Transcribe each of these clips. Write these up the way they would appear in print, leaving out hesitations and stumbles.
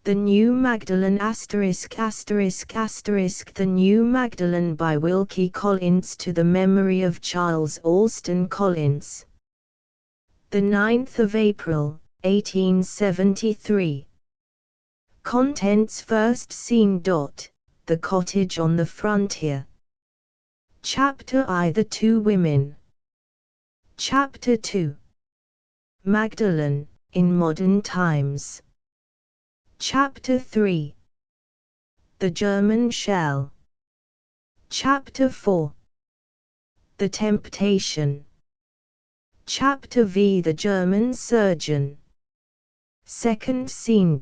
The New Magdalen ******* The New Magdalen by Wilkie Collins to the memory of Charles Alston Collins. The 9th of April, 1873. Contents first scene. The cottage on the frontier. Chapter I. The two women. Chapter 2. Magdalen, in modern times. Chapter 3. The German shell. Chapter 4. The temptation. Chapter V. The German surgeon. Second scene.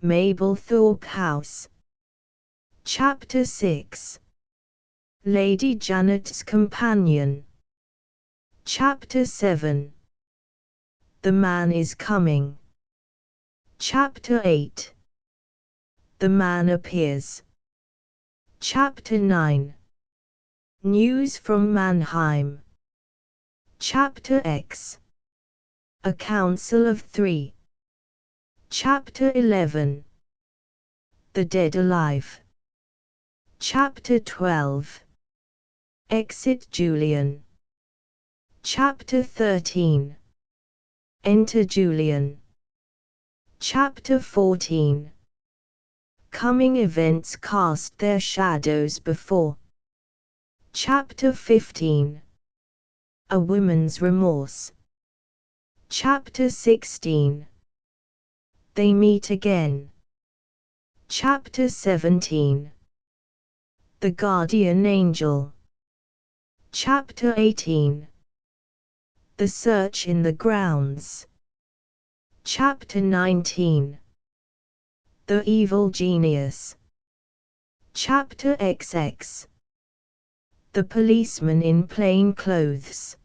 Mablethorpe House. Chapter 6. Lady Janet's companion. Chapter 7. The man is coming. Chapter 8. The man appears. Chapter 9. News from Mannheim. Chapter X. A Council of Three. Chapter 11. The Dead Alive. Chapter 12. Exit Julian. Chapter 13. Enter Julian. Chapter 14. Coming events cast their shadows before. Chapter 15. A woman's remorse. Chapter 16. They meet again. Chapter 17. The guardian angel. Chapter 18. The search in the grounds. Chapter 19. The evil genius. Chapter XX. The policeman in plain clothes.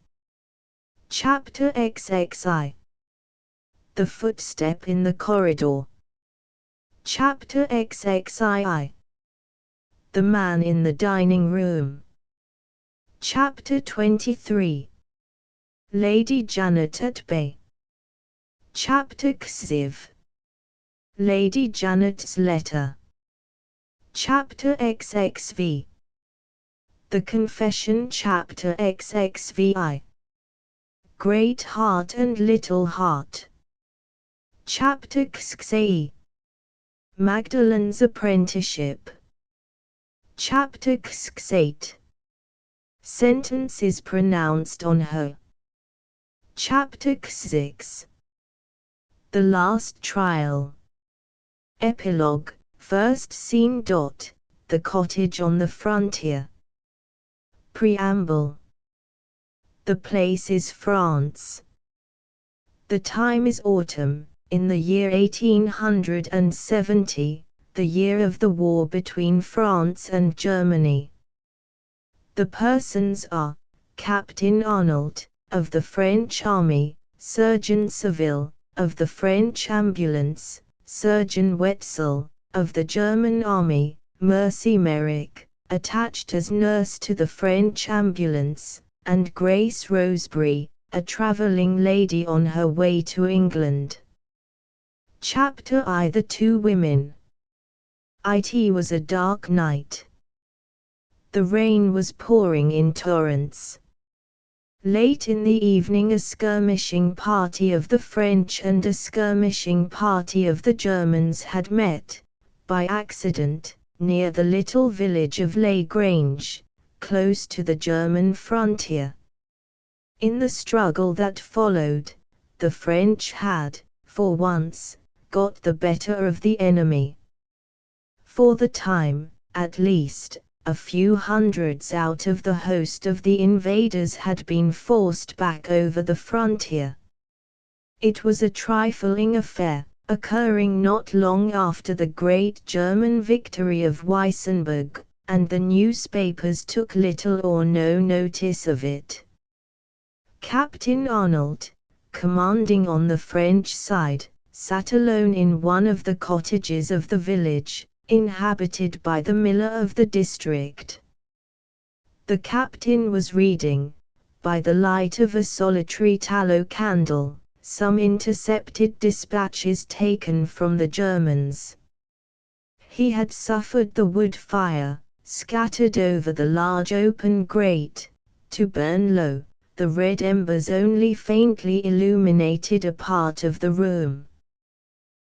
Chapter XXI. The footstep in the corridor. Chapter XXII. The man in the dining room. Chapter 23. Lady Janet at bay. Chapter XV. Lady Janet's letter. Chapter XXV. The confession. Chapter XXVI. Great heart and little heart. Chapter XXVIII. Magdalen's apprenticeship. Chapter XXVIII. Sentence is pronounced on her. Chapter XXVI. The last trial. Epilogue. First scene. The cottage on the frontier. Preamble. The place is France. The time is autumn, in the year 1870, the year of the war between France and Germany. The persons are Captain Arnault, of the French Army, Surgeon Saville, of the French Ambulance, Surgeon Wetzel, of the German Army, Mercy Merrick, attached as nurse to the French Ambulance, and Grace Roseberry, a travelling lady on her way to England. Chapter I. The two women. It was a dark night. The rain was pouring in torrents. Late in the evening a skirmishing party of the French and a skirmishing party of the Germans had met, by accident, near the little village of Les Granges, close to the German frontier. In the struggle that followed, the French had, for once, got the better of the enemy. For the time, at least, a few hundreds out of the host of the invaders had been forced back over the frontier. It was a trifling affair, occurring not long after the great German victory of Weissenburg, and the newspapers took little or no notice of it. Captain Arnault, commanding on the French side, sat alone in one of the cottages of the village, inhabited by the miller of the district. The captain was reading, by the light of a solitary tallow candle, some intercepted dispatches taken from the Germans. He had suffered the wood fire, scattered over the large open grate, to burn low. The red embers only faintly illuminated a part of the room.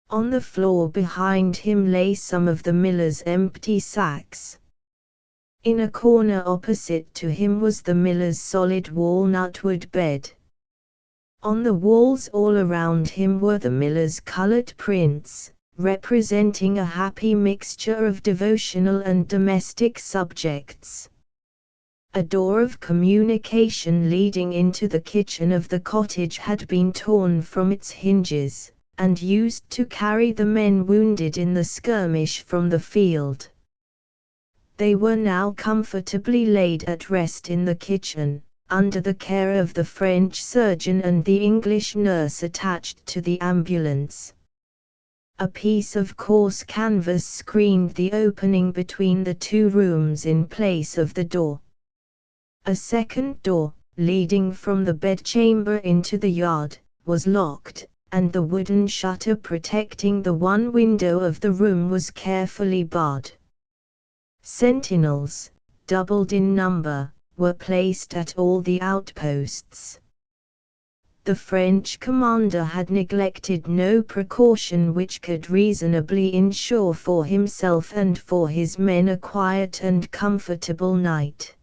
On the floor behind him lay some of the miller's empty sacks. In a corner opposite to him was the miller's solid walnut-wood bed. On the walls all around him were the miller's colored prints, representing a happy mixture of devotional and domestic subjects. A door of communication leading into the kitchen of the cottage had been torn from its hinges, and used to carry the men wounded in the skirmish from the field. They were now comfortably laid at rest in the kitchen, under the care of the French surgeon and the English nurse attached to the ambulance. A piece of coarse canvas screened the opening between the two rooms in place of the door. A second door, leading from the bedchamber into the yard, was locked, and the wooden shutter protecting the one window of the room was carefully barred. Sentinels, doubled in number, were placed at all the outposts. The French commander had neglected no precaution which could reasonably ensure for himself and for his men a quiet and comfortable night.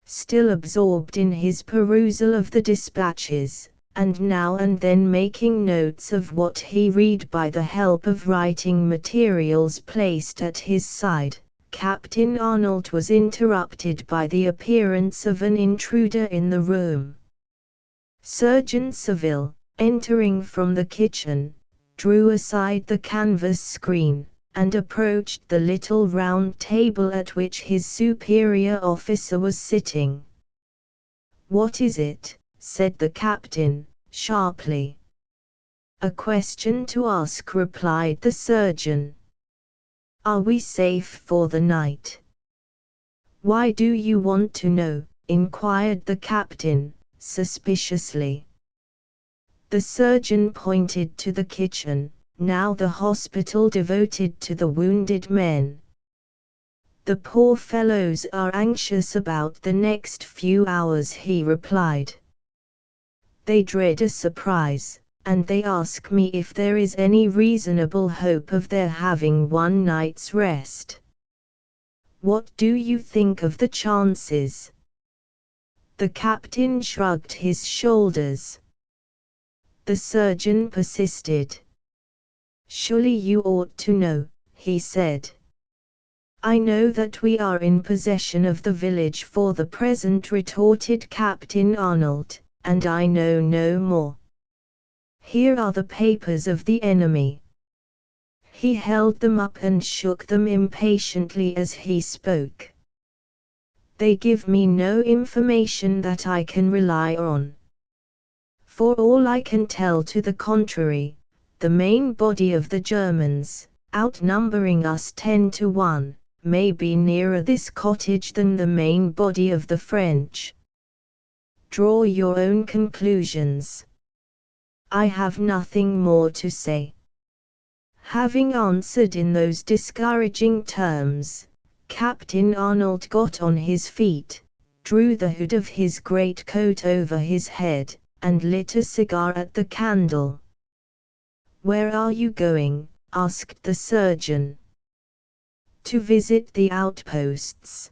Still absorbed in his perusal of the dispatches, and now and then making notes of what he read by the help of writing materials placed at his side, Captain Arnold was interrupted by the appearance of an intruder in the room. Surgeon Saville, entering from the kitchen, drew aside the canvas screen, and approached the little round table at which his superior officer was sitting. "What is it?" said the captain, sharply. "A question to ask," replied the surgeon. "Are we safe for the night?" "Why do you want to know?" inquired the captain, suspiciously. The surgeon pointed to the kitchen, now the hospital devoted to the wounded men. "The poor fellows are anxious about the next few hours," he replied. "They dread a surprise, and they ask me if there is any reasonable hope of their having one night's rest. What do you think of the chances?" The captain shrugged his shoulders. The surgeon persisted. "Surely you ought to know," he said. "I know that we are in possession of the village for the present," retorted Captain Arnold, "and I know no more. Here are the papers of the enemy." He held them up and shook them impatiently as he spoke. "They give me no information that I can rely on. For all I can tell to the contrary, the main body of the Germans, outnumbering us 10-1, may be nearer this cottage than the main body of the French. Draw your own conclusions. I have nothing more to say." Having answered in those discouraging terms, Captain Arnold got on his feet, drew the hood of his greatcoat over his head, and lit a cigar at the candle. "Where are you going?" asked the surgeon. "To visit the outposts."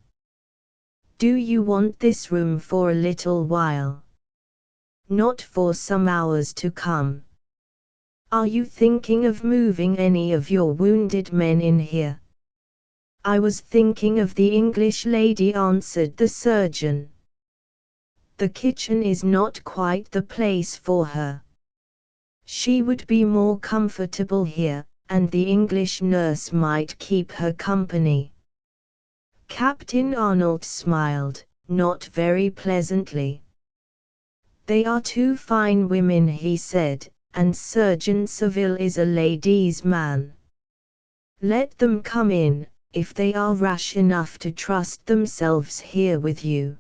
"Do you want this room for a little while?" "Not for some hours to come." "Are you thinking of moving any of your wounded men in here?" "I was thinking of the English lady," answered the surgeon. "The kitchen is not quite the place for her. She would be more comfortable here, and the English nurse might keep her company." Captain Arnold smiled, not very pleasantly. "They are two fine women," he said, "and Surgeon Saville is a lady's man. Let them come in, if they are rash enough to trust themselves here with you."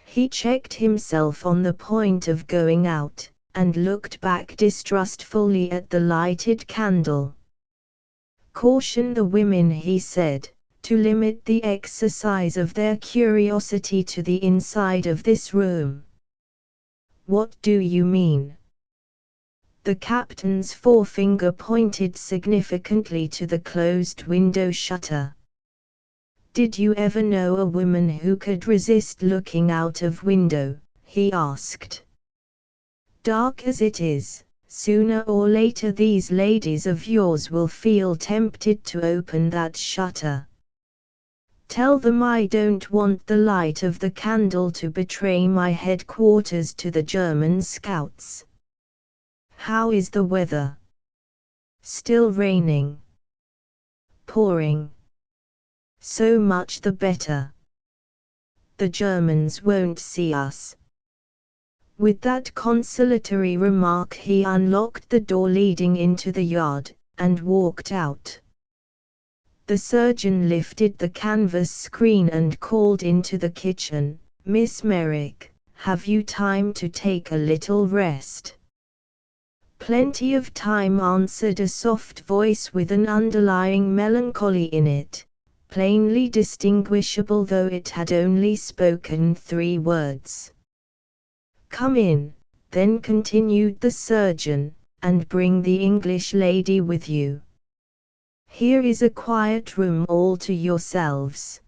He checked himself on the point of going out, and looked back distrustfully at the lighted candle. "Caution the women," he said, "to limit the exercise of their curiosity to the inside of this room." "What do you mean?" The captain's forefinger pointed significantly to the closed window shutter. "Did you ever know a woman who could resist looking out of window?" he asked. "Dark as it is, sooner or later these ladies of yours will feel tempted to open that shutter. Tell them I don't want the light of the candle to betray my headquarters to the German scouts." "How is the weather?" "Still raining." "Pouring." "So much the better. The Germans won't see us." With that consolatory remark he unlocked the door leading into the yard, and walked out. The surgeon lifted the canvas screen and called into the kitchen, "Miss Merrick, have you time to take a little rest?" "Plenty of time," answered a soft voice with an underlying melancholy in it, plainly distinguishable though it had only spoken 3 words. "Come in," then continued the surgeon, "and bring the English lady with you. Here is a quiet room all to yourselves."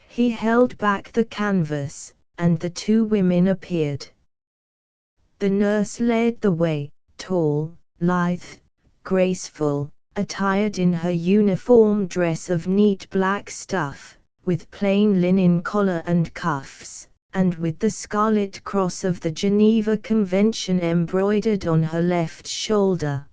He held back the canvas, and the 2 women appeared. The nurse led the way, tall, lithe, graceful, attired in her uniform dress of neat black stuff, with plain linen collar and cuffs, and with the Scarlet Cross of the Geneva Convention embroidered on her left shoulder.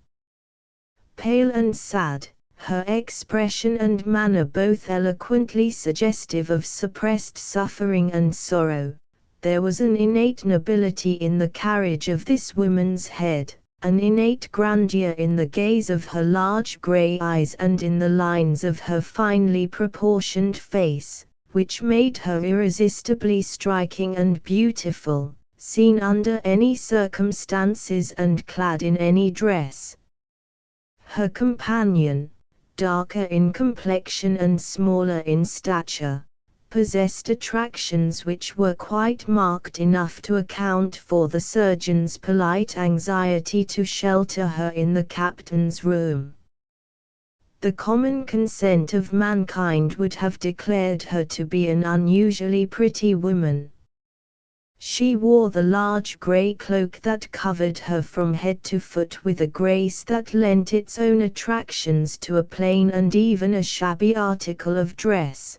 Pale and sad, her expression and manner both eloquently suggestive of suppressed suffering and sorrow, there was an innate nobility in the carriage of this woman's head, an innate grandeur in the gaze of her large grey eyes and in the lines of her finely proportioned face, which made her irresistibly striking and beautiful, seen under any circumstances and clad in any dress. Her companion, darker in complexion and smaller in stature, possessed attractions which were quite marked enough to account for the surgeon's polite anxiety to shelter her in the captain's room. The common consent of mankind would have declared her to be an unusually pretty woman. She wore the large grey cloak that covered her from head to foot with a grace that lent its own attractions to a plain and even a shabby article of dress.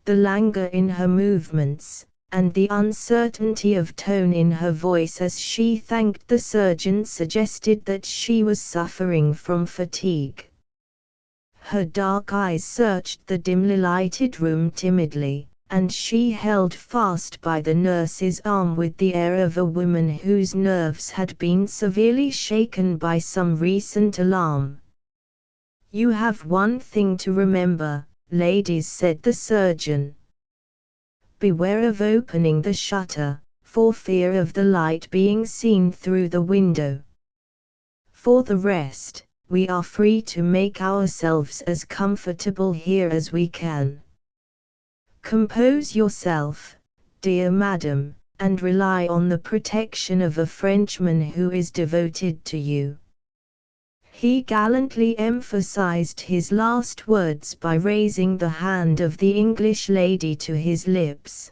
The languor in her movements, and the uncertainty of tone in her voice as she thanked the surgeon suggested that she was suffering from fatigue. Her dark eyes searched the dimly lighted room timidly, and she held fast by the nurse's arm with the air of a woman whose nerves had been severely shaken by some recent alarm. "You have one thing to remember, ladies," said the surgeon. "Beware of opening the shutter, for fear of the light being seen through the window. For the rest, we are free to make ourselves as comfortable here as we can. Compose yourself, dear madam, and rely on the protection of a Frenchman who is devoted to you." He gallantly emphasized his last words by raising the hand of the English lady to his lips.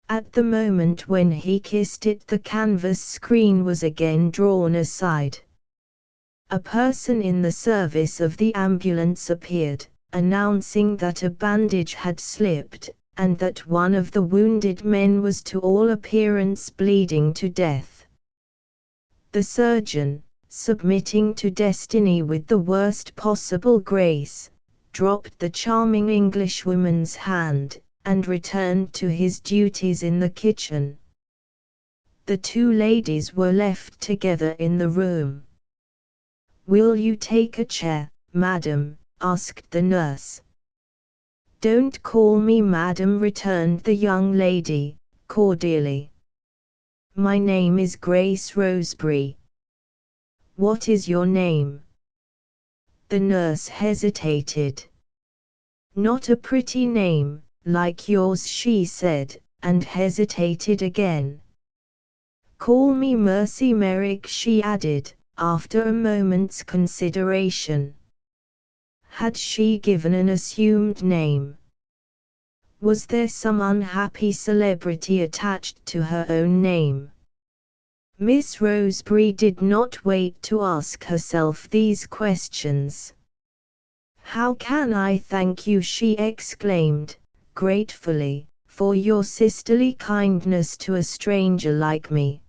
At the moment when he kissed it, the canvas screen was again drawn aside. A person in the service of the ambulance appeared, announcing that a bandage had slipped, and that one of the wounded men was to all appearance bleeding to death. The surgeon, submitting to destiny with the worst possible grace, dropped the charming Englishwoman's hand, and returned to his duties in the kitchen. The 2 ladies were left together in the room. "Will you take a chair, madam?" asked the nurse. "Don't call me madam," returned the young lady, cordially. My name is Grace Roseberry. What is your name? The nurse hesitated. Not a pretty name, like yours, she said, and hesitated again. Call me Mercy Merrick, she added, after a moment's consideration. Had she given an assumed name? Was there some unhappy celebrity attached to her own name? Miss Roseberry did not wait to ask herself these questions. How can I thank you, she exclaimed, gratefully, for your sisterly kindness to a stranger like me.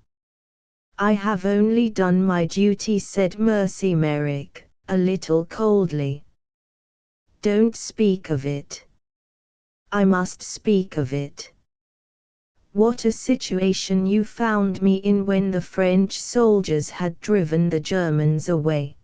I have only done my duty, said Mercy Merrick, a little coldly. Don't speak of it. I must speak of it. What a situation you found me in when the French soldiers had driven the Germans away.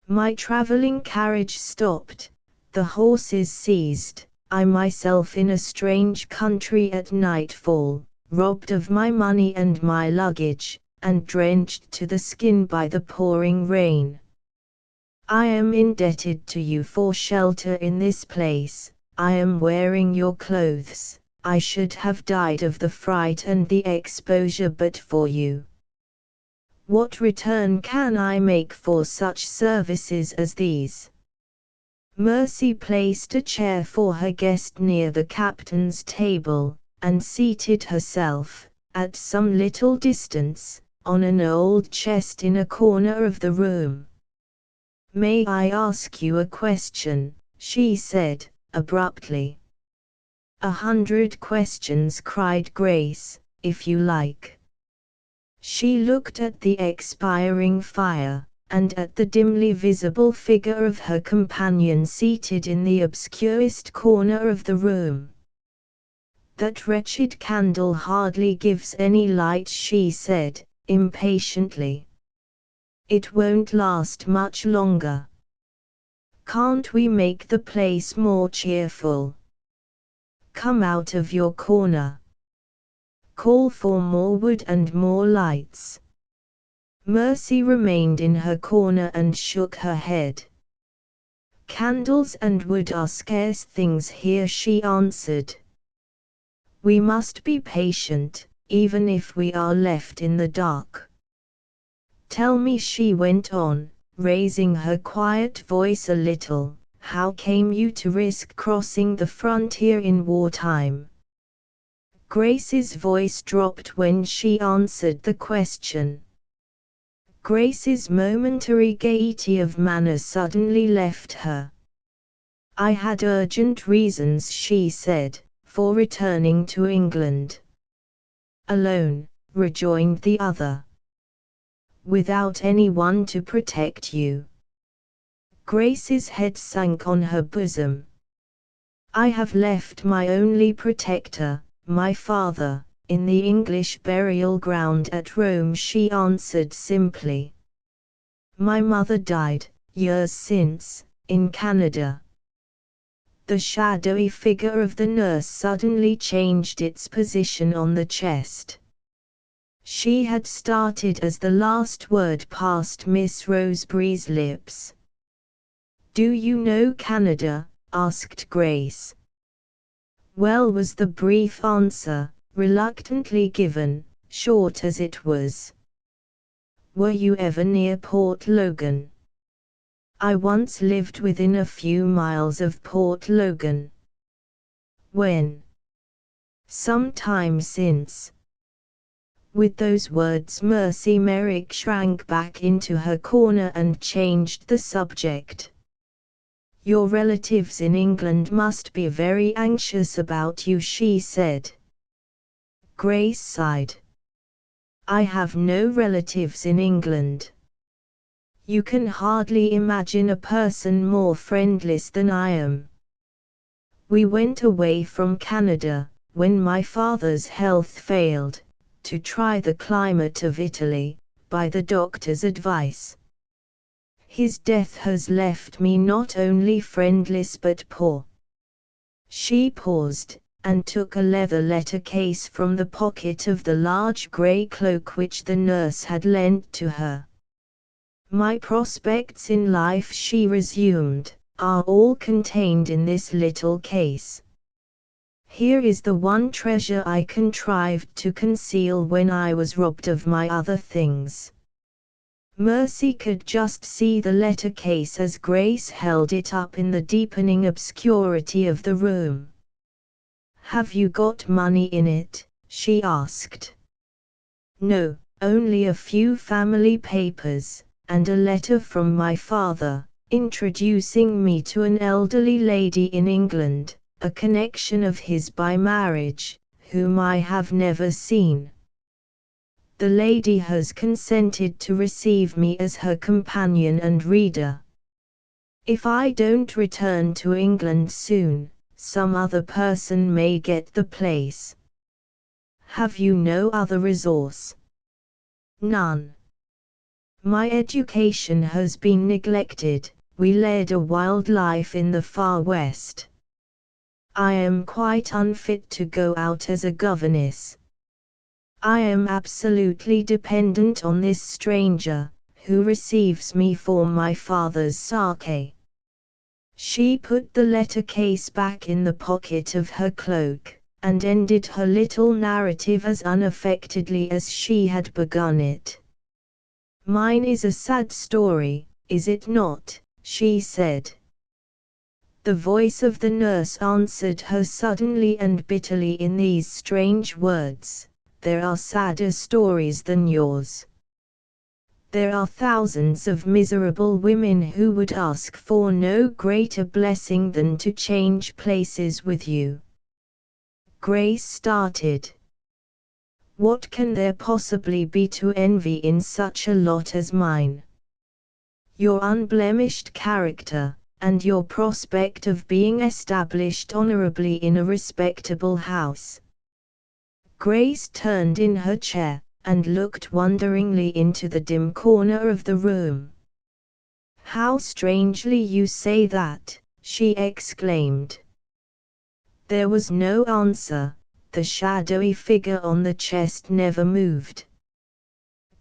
My traveling carriage stopped, the horses seized, I myself in a strange country at nightfall, robbed of my money and my luggage, and drenched to the skin by the pouring rain. I am indebted to you for shelter in this place, I am wearing your clothes. I should have died of the fright and the exposure but for you. What return can I make for such services as these? Mercy placed a chair for her guest near the captain's table, and seated herself, at some little distance, on an old chest in a corner of the room. May I ask you a question? She said, abruptly. 100 questions, cried Grace, if you like. She looked at the expiring fire, and at the dimly visible figure of her companion seated in the obscurest corner of the room. That wretched candle hardly gives any light, she said, impatiently. It won't last much longer. Can't we make the place more cheerful? Come out of your corner. Call for more wood and more lights. Mercy remained in her corner and shook her head. Candles and wood are scarce things here, she answered. We must be patient, even if we are left in the dark. Tell me, she went on, raising her quiet voice a little, how came you to risk crossing the frontier in wartime? Grace's voice dropped when she answered the question. Grace's momentary gaiety of manner suddenly left her. I had urgent reasons, she said, for returning to England. Alone, rejoined the other. Without anyone to protect you. Grace's head sank on her bosom. I have left my only protector, my father, in the English burial ground at Rome, she answered simply. My mother died, years since, in Canada. The shadowy figure of the nurse suddenly changed its position on the chest. She had started as the last word passed Miss Roseberry's lips. Do you know Canada? Asked Grace. Well, was the brief answer, reluctantly given, short as it was. Were you ever near Port Logan? I once lived within a few miles of Port Logan. When? Some time since. With those words Mercy Merrick shrank back into her corner and changed the subject. Your relatives in England must be very anxious about you, she said. Grace sighed. I have no relatives in England. You can hardly imagine a person more friendless than I am. We went away from Canada, when my father's health failed, to try the climate of Italy, by the doctor's advice. His death has left me not only friendless but poor. She paused, and took a leather letter case from the pocket of the large grey cloak which the nurse had lent to her. "My prospects in life," she resumed, "are all contained in this little case. Here is the one treasure I contrived to conceal when I was robbed of my other things." Mercy could just see the letter case as Grace held it up in the deepening obscurity of the room. "Have you got money in it?" she asked. "No, only a few family papers, and a letter from my father, introducing me to an elderly lady in England, a connection of his by marriage, whom I have never seen. The lady has consented to receive me as her companion and reader. If I don't return to England soon, some other person may get the place. Have you no other resource?" "None. My education has been neglected. We led a wild life in the far west. I am quite unfit to go out as a governess. I am absolutely dependent on this stranger, who receives me for my father's sake." She put the letter case back in the pocket of her cloak, and ended her little narrative as unaffectedly as she had begun it. "Mine is a sad story, is it not?" she said. The voice of the nurse answered her suddenly and bitterly in these strange words: "There are sadder stories than yours. There are thousands of miserable women who would ask for no greater blessing than to change places with you." Grace started. "What can there possibly be to envy in such a lot as mine? Your unblemished character, and your prospect of being established honorably in a respectable house." Grace turned in her chair, and looked wonderingly into the dim corner of the room. "How strangely you say that!" she exclaimed. There was no answer. The shadowy figure on the chest never moved.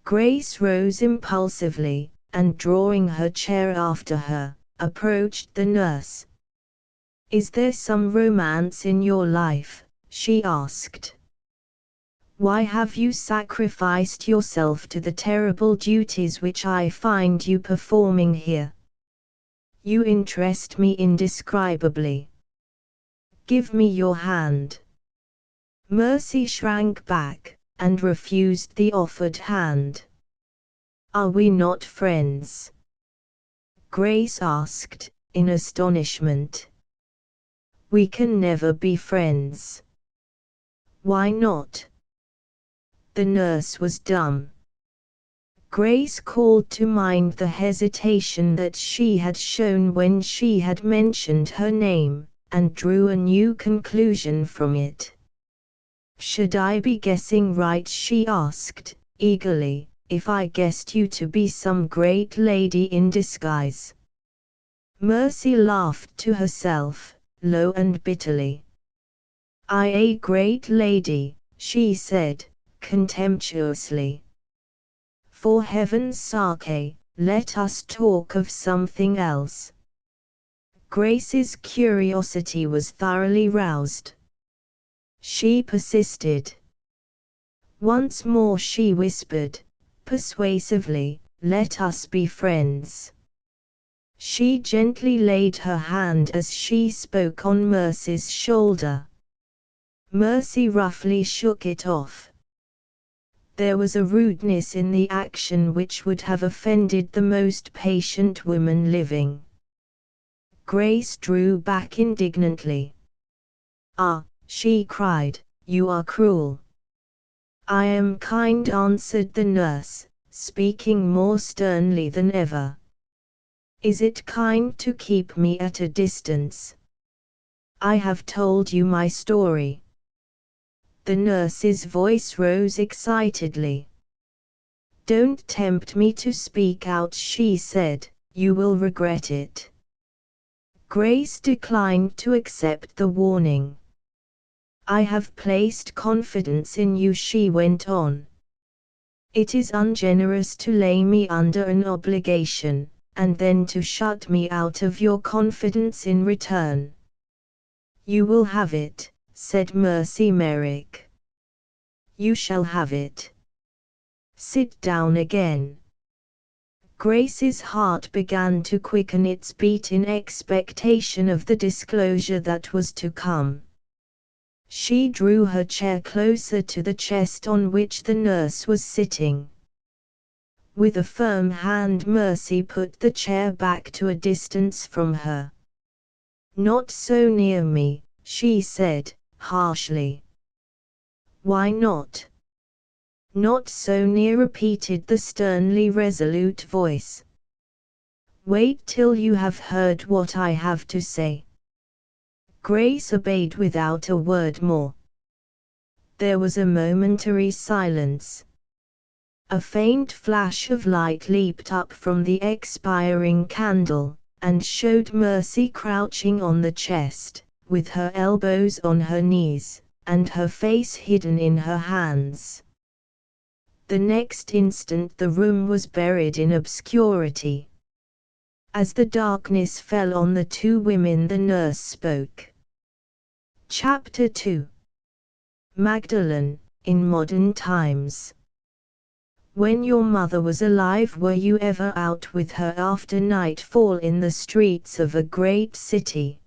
Grace rose impulsively, and drawing her chair after her, approached the nurse. "Is there some romance in your life?" she asked. "Why have you sacrificed yourself to the terrible duties which I find you performing here? You interest me indescribably. Give me your hand." Mercy shrank back, and refused the offered hand. "Are we not friends?" Grace asked, in astonishment. "We can never be friends." "Why not?" The nurse was dumb. Grace called to mind the hesitation that she had shown when she had mentioned her name, and drew a new conclusion from it. "Should I be guessing right?" she asked, eagerly, "if I guessed you to be some great lady in disguise?" Mercy laughed to herself, low and bitterly. "I a great lady," she said, contemptuously. "For heaven's sake, let us talk of something else." Grace's curiosity was thoroughly roused. She persisted. Once more she whispered, persuasively, "Let us be friends." She gently laid her hand as she spoke on Mercy's shoulder. Mercy roughly shook it off. There was a rudeness in the action which would have offended the most patient woman living. Grace drew back indignantly. "Ah," she cried, "you are cruel." "I am kind," answered the nurse, speaking more sternly than ever. "Is it kind to keep me at a distance? I have told you my story." The nurse's voice rose excitedly. "Don't tempt me to speak out," she said, "you will regret it." Grace declined to accept the warning. I have placed confidence in you, she went on. It is ungenerous to lay me under an obligation, and then to shut me out of your confidence in return. You will have it, said Mercy Merrick. You shall have it. Sit down again. Grace's heart began to quicken its beat in expectation of the disclosure that was to come. She drew her chair closer to the chest on which the nurse was sitting. With a firm hand Mercy put the chair back to a distance from her. Not so near me, she said, harshly. Why not? Not so near, repeated the sternly resolute voice. Wait till you have heard what I have to say. Grace obeyed without a word more. There was a momentary silence. A faint flash of light leaped up from the expiring candle, and showed Mercy crouching on the chest, with her elbows on her knees, and her face hidden in her hands. The next instant the room was buried in obscurity. As the darkness fell on the two women, the nurse spoke. Chapter 2. Magdalen, in modern times. When your mother was alive, were you ever out with her after nightfall in the streets of a great city?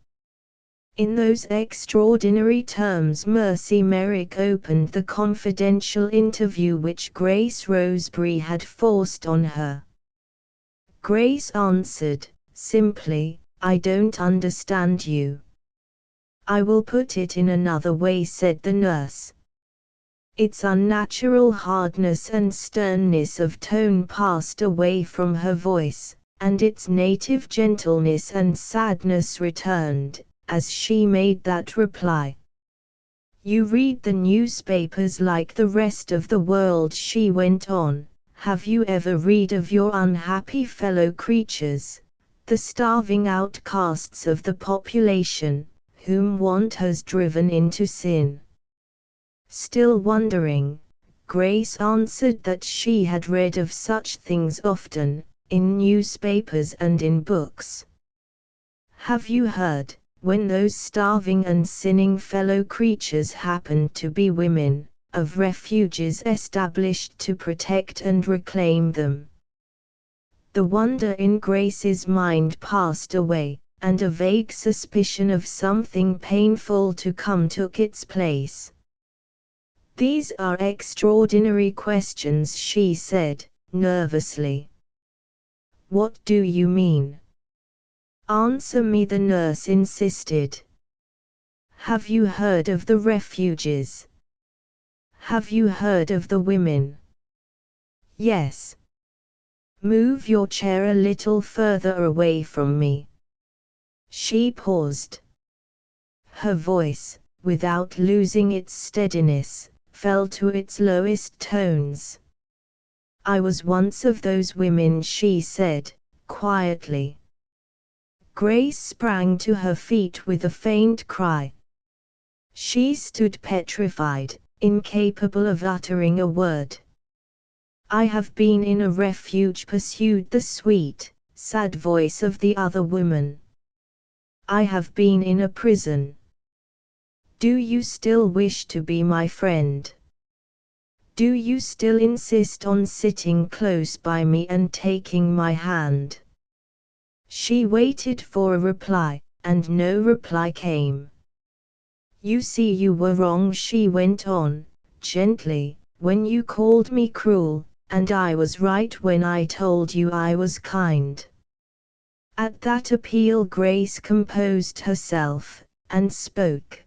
In those extraordinary terms Mercy Merrick opened the confidential interview which Grace Roseberry had forced on her. Grace answered, simply, I don't understand you. I will put it in another way, said the nurse. Its unnatural hardness and sternness of tone passed away from her voice, and its native gentleness and sadness returned, as she made that reply. You read the newspapers like the rest of the world, she went on. Have you ever read of your unhappy fellow creatures, the starving outcasts of the population, whom want has driven into sin? Still wondering, Grace answered that she had read of such things often, in newspapers and in books. Have you heard, when those starving and sinning fellow creatures happened to be women, of refuges established to protect and reclaim them? The wonder in Grace's mind passed away, and a vague suspicion of something painful to come took its place. These are extraordinary questions, she said, nervously. What do you mean? Answer me, the nurse insisted. Have you heard of the refuges? Have you heard of the women? Yes. Move your chair a little further away from me. She paused. Her voice, without losing its steadiness, fell to its lowest tones. I was once of those women, she said, quietly. Grace sprang to her feet with a faint cry. She stood petrified, incapable of uttering a word. I have been in a refuge, pursued the sweet, sad voice of the other woman. I have been in a prison. Do you still wish to be my friend? Do you still insist on sitting close by me and taking my hand? She waited for a reply, and no reply came. You see, you were wrong, she went on, gently, when you called me cruel, and I was right when I told you I was kind. At that appeal Grace composed herself, and spoke.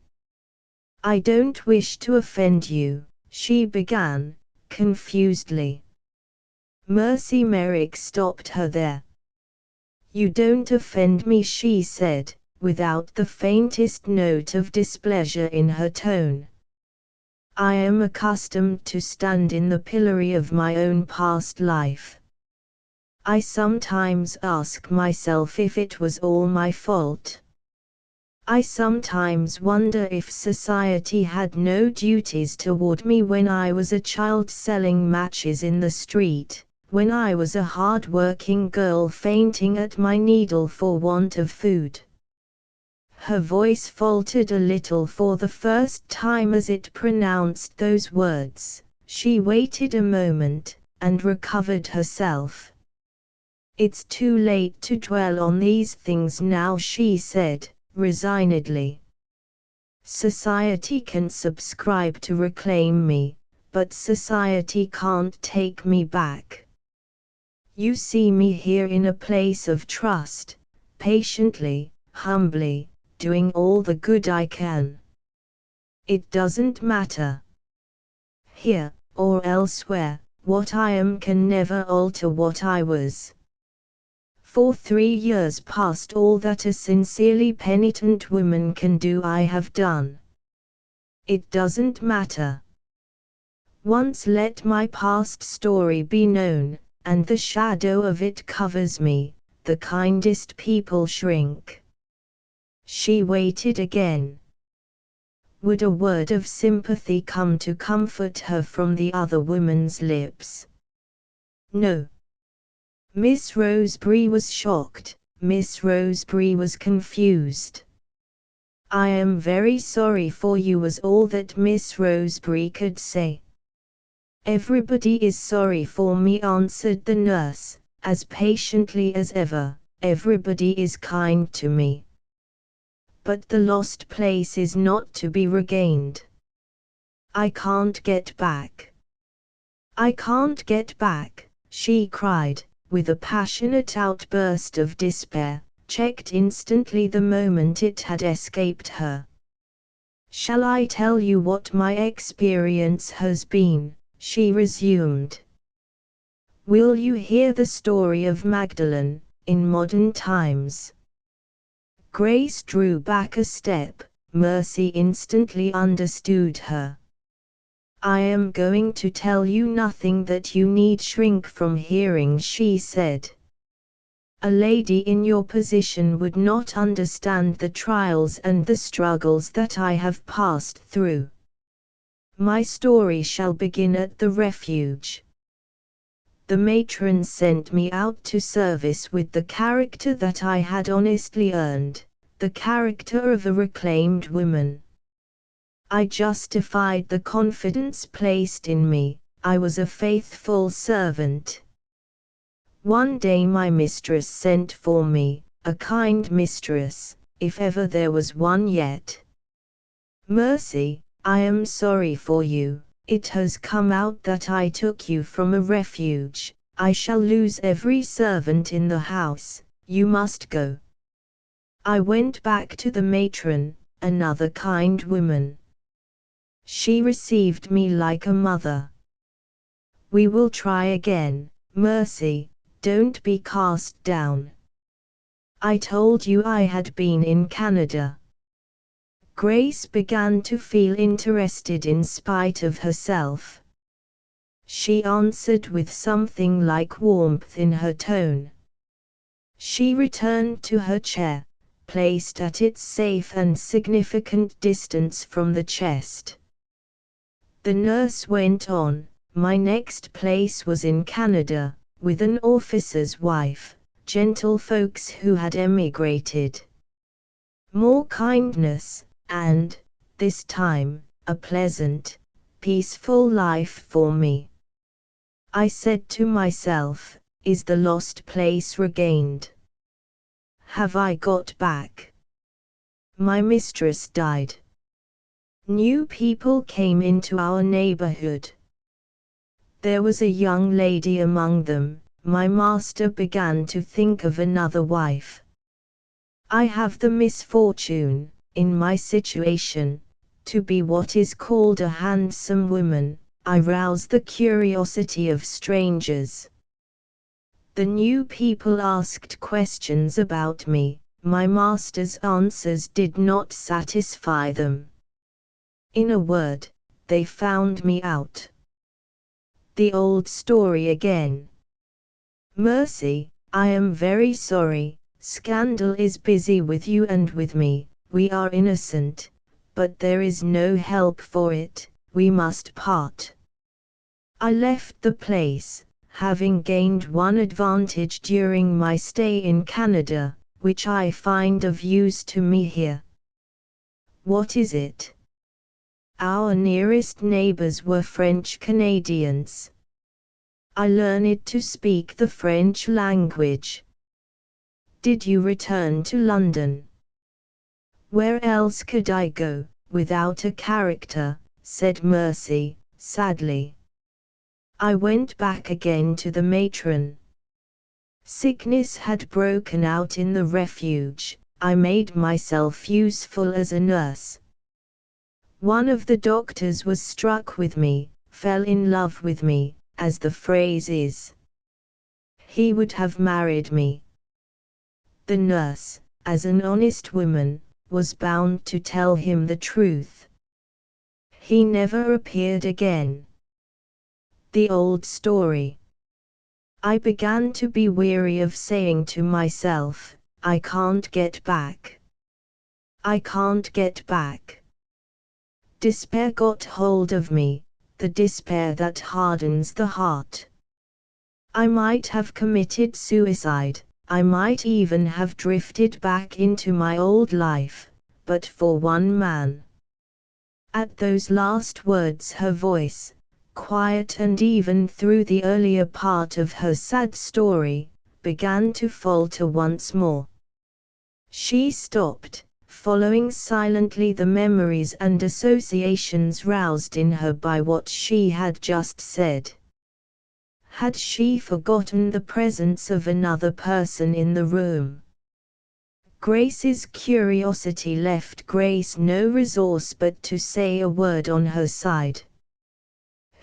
I don't wish to offend you, she began, confusedly. Mercy Merrick stopped her there. You don't offend me, she said, without the faintest note of displeasure in her tone. I am accustomed to stand in the pillory of my own past life. I sometimes ask myself if it was all my fault. I sometimes wonder if society had no duties toward me when I was a child selling matches in the street, when I was a hard-working girl fainting at my needle for want of food. Her voice faltered a little for the first time as it pronounced those words. She waited a moment, and recovered herself. "It's too late to dwell on these things now," she said, resignedly. "Society can subscribe to reclaim me, but society can't take me back. You see me here in a place of trust, patiently, humbly, doing all the good I can. It doesn't matter. Here, or elsewhere, what I am can never alter what I was. For 3 years past, all that a sincerely penitent woman can do I have done. It doesn't matter. Once let my past story be known, and the shadow of it covers me, the kindest people shrink." She waited again. Would a word of sympathy come to comfort her from the other woman's lips? No. Miss Roseberry was shocked. Miss Roseberry was confused. "I am very sorry for you," was all that Miss Roseberry could say. "Everybody is sorry for me," answered the nurse, as patiently as ever. "Everybody is kind to me. But the lost place is not to be regained. I can't get back. I can't get back," she cried, with a passionate outburst of despair, checked instantly the moment it had escaped her. "Shall I tell you what my experience has been?" she resumed. "Will you hear the story of Magdalen, in modern times?" Grace drew back a step. Mercy instantly understood her. "I am going to tell you nothing that you need shrink from hearing," she said. "A lady in your position would not understand the trials and the struggles that I have passed through. My story shall begin at the refuge. The matron sent me out to service with the character that I had honestly earned, the character of a reclaimed woman. I justified the confidence placed in me. I was a faithful servant. One day my mistress sent for me, a kind mistress, if ever there was one yet. 'Mercy, I am sorry for you. It has come out that I took you from a refuge. I shall lose every servant in the house. You must go.' I went back to the matron, another kind woman. She received me like a mother. 'We will try again, Mercy, don't be cast down. I told you I had been in Canada.'" Grace began to feel interested in spite of herself. She answered with something like warmth in her tone. She returned to her chair, placed at its safe and significant distance from the chest. The nurse went on, "My next place was in Canada, with an officer's wife, gentlefolks who had emigrated. More kindness, and, this time, a pleasant, peaceful life for me. I said to myself, is the lost place regained? Have I got back? My mistress died. New people came into our neighborhood. There was a young lady among them. My master began to think of another wife. I have the misfortune, in my situation, to be what is called a handsome woman. I rouse the curiosity of strangers. The new people asked questions about me. My master's answers did not satisfy them. In a word, they found me out. The old story again. Mercy, I am very sorry. Scandal is busy with you and with me. we are innocent, but there is no help for it, we must part. I left the place, having gained one advantage during my stay in Canada, which I find of use to me here. What is it? Our nearest neighbors were French Canadians. I learned to speak the French language. Did you return to London? Where else could I go, without a character, said Mercy, sadly. I went back again to the matron. Sickness had broken out in the refuge. I made myself useful as a nurse. One of the doctors was struck with me, fell in love with me, as the phrase is. He would have married me. The nurse, as an honest woman, was bound to tell him the truth. He never appeared again. The old story. I began to be weary of saying to myself, I can't get back. I can't get back. Despair got hold of me, the despair that hardens the heart. I might have committed suicide, I might even have drifted back into my old life, but for one man. At those last words her voice, quiet and even through the earlier part of her sad story, began to falter once more. She stopped, following silently the memories and associations roused in her by what she had just said. Had she forgotten the presence of another person in the room? Grace's curiosity left Grace no resource but to say a word on her side.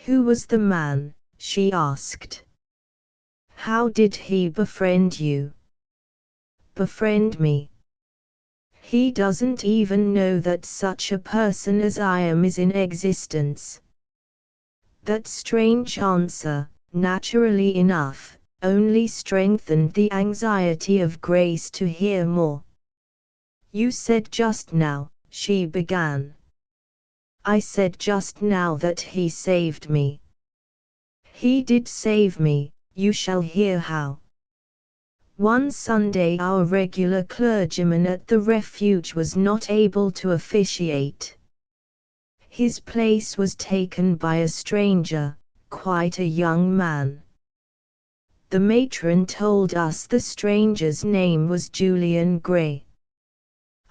Who was the man? She asked. How did he befriend you? Befriend me? He doesn't even know that such a person as I am is in existence. That strange answer, naturally enough, only strengthened the anxiety of Grace to hear more. You said just now, she began. I said just now that he saved me. He did save me, you shall hear how. One Sunday our regular clergyman at the refuge was not able to officiate. His place was taken by a stranger, quite a young man. The matron told us the stranger's name was Julian Gray.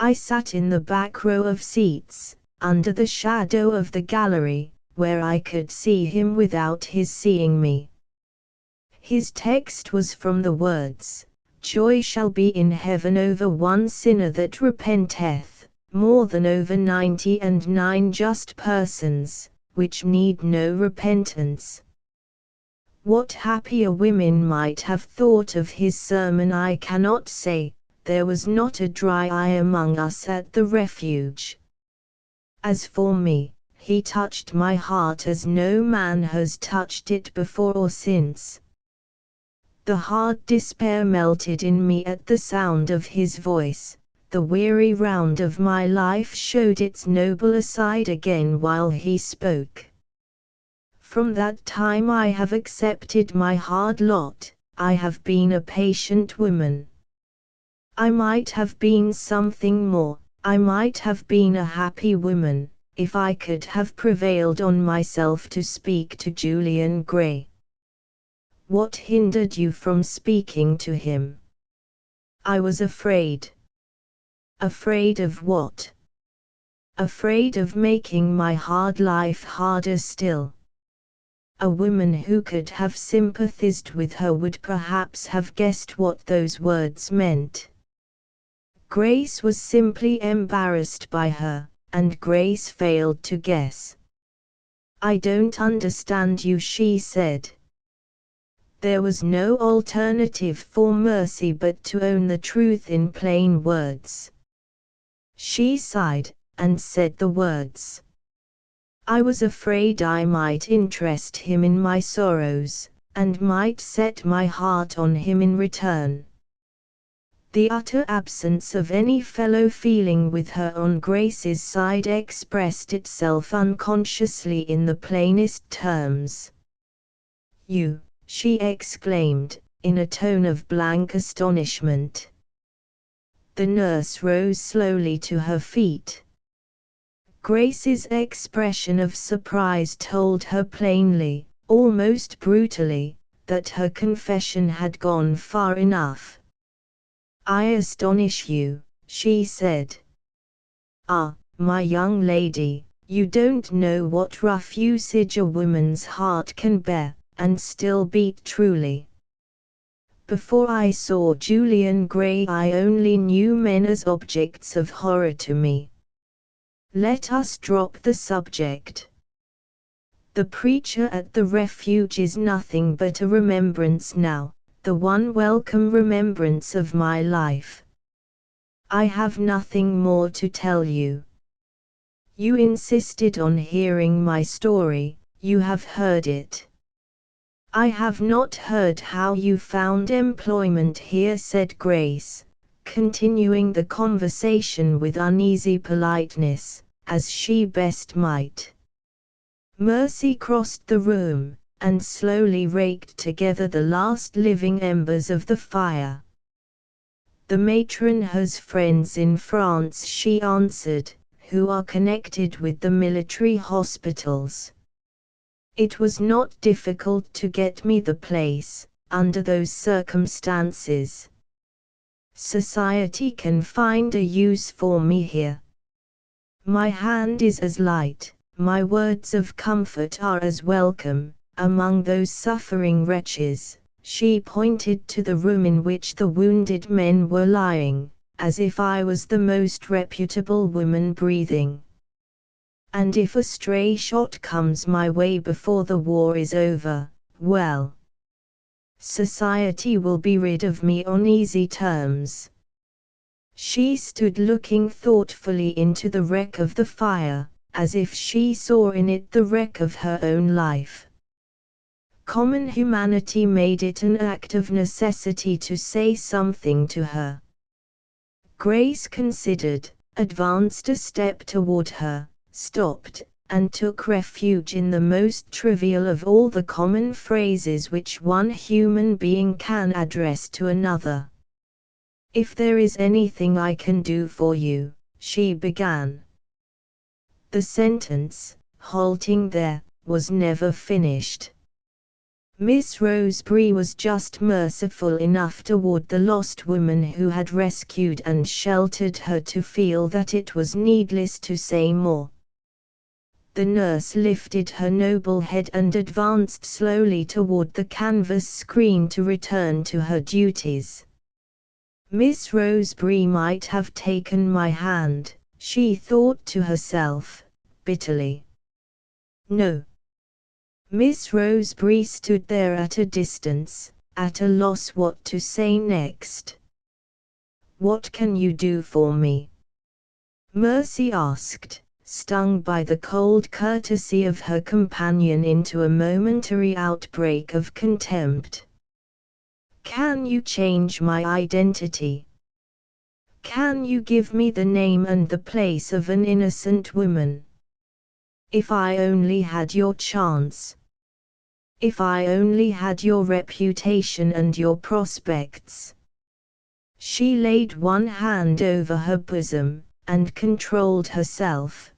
I sat in the back row of seats, under the shadow of the gallery, where I could see him without his seeing me. His text was from the words, Joy shall be in heaven over one sinner that repenteth, more than over 99 just persons, which need no repentance. What happier women might have thought of his sermon I cannot say. There was not a dry eye among us at the refuge. As for me, he touched my heart as no man has touched it before or since. The hard despair melted in me at the sound of his voice, the weary round of my life showed its nobler side again while he spoke. From that time I have accepted my hard lot, I have been a patient woman. I might have been something more, I might have been a happy woman, if I could have prevailed on myself to speak to Julian Gray. What hindered you from speaking to him? I was afraid. Afraid of what? Afraid of making my hard life harder still. A woman who could have sympathized with her would perhaps have guessed what those words meant. Grace was simply embarrassed by her, and Grace failed to guess. I don't understand you, she said. There was no alternative for Mercy but to own the truth in plain words. She sighed, and said the words. I was afraid I might interest him in my sorrows, and might set my heart on him in return. The utter absence of any fellow feeling with her on Grace's side expressed itself unconsciously in the plainest terms. "You," she exclaimed, in a tone of blank astonishment. The nurse rose slowly to her feet. Grace's expression of surprise told her plainly, almost brutally, that her confession had gone far enough. "I astonish you," she said. "Ah, my young lady, you don't know what rough usage a woman's heart can bear, and still beat truly. Before I saw Julian Gray I only knew men as objects of horror to me. Let us drop the subject. The preacher at the refuge is nothing but a remembrance now, the one welcome remembrance of my life. I have nothing more to tell you. You insisted on hearing my story, you have heard it. I have not heard how you found employment here," said Grace, continuing the conversation with uneasy politeness, as she best might. Mercy crossed the room, and slowly raked together the last living embers of the fire. "The matron has friends in France," she answered, "who are connected with the military hospitals. It was not difficult to get me the place, under those circumstances. Society can find a use for me here. My hand is as light, my words of comfort are as welcome, among those suffering wretches." She pointed to the room in which the wounded men were lying, "as if I was the most reputable woman breathing. And if a stray shot comes my way before the war is over, well, society will be rid of me on easy terms." She stood looking thoughtfully into the wreck of the fire, as if she saw in it the wreck of her own life. Common humanity made it an act of necessity to say something to her. Grace considered, advanced a step toward her, stopped, and took refuge in the most trivial of all the common phrases which one human being can address to another. "If there is anything I can do for you," she began. The sentence, halting there, was never finished. Miss Roseberry was just merciful enough toward the lost woman who had rescued and sheltered her to feel that it was needless to say more. The nurse lifted her noble head and advanced slowly toward the canvas screen to return to her duties. Miss Roseberry might have taken my hand, she thought to herself, bitterly. No. Miss Roseberry stood there at a distance, at a loss what to say next. "What can you do for me?" Mercy asked, stung by the cold courtesy of her companion into a momentary outbreak of contempt. "Can you change my identity? Can you give me the name and the place of an innocent woman? If I only had your chance. If I only had your reputation and your prospects." She laid one hand over her bosom, and controlled herself.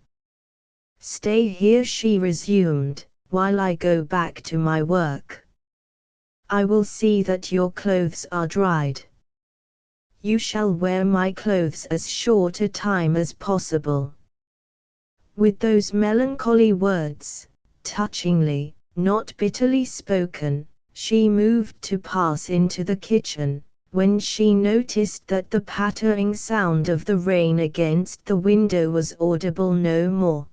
"Stay here," she resumed, "while I go back to my work. I will see that your clothes are dried. You shall wear my clothes as short a time as possible." With those melancholy words, touchingly, not bitterly spoken, she moved to pass into the kitchen, when she noticed that the pattering sound of the rain against the window was audible no more.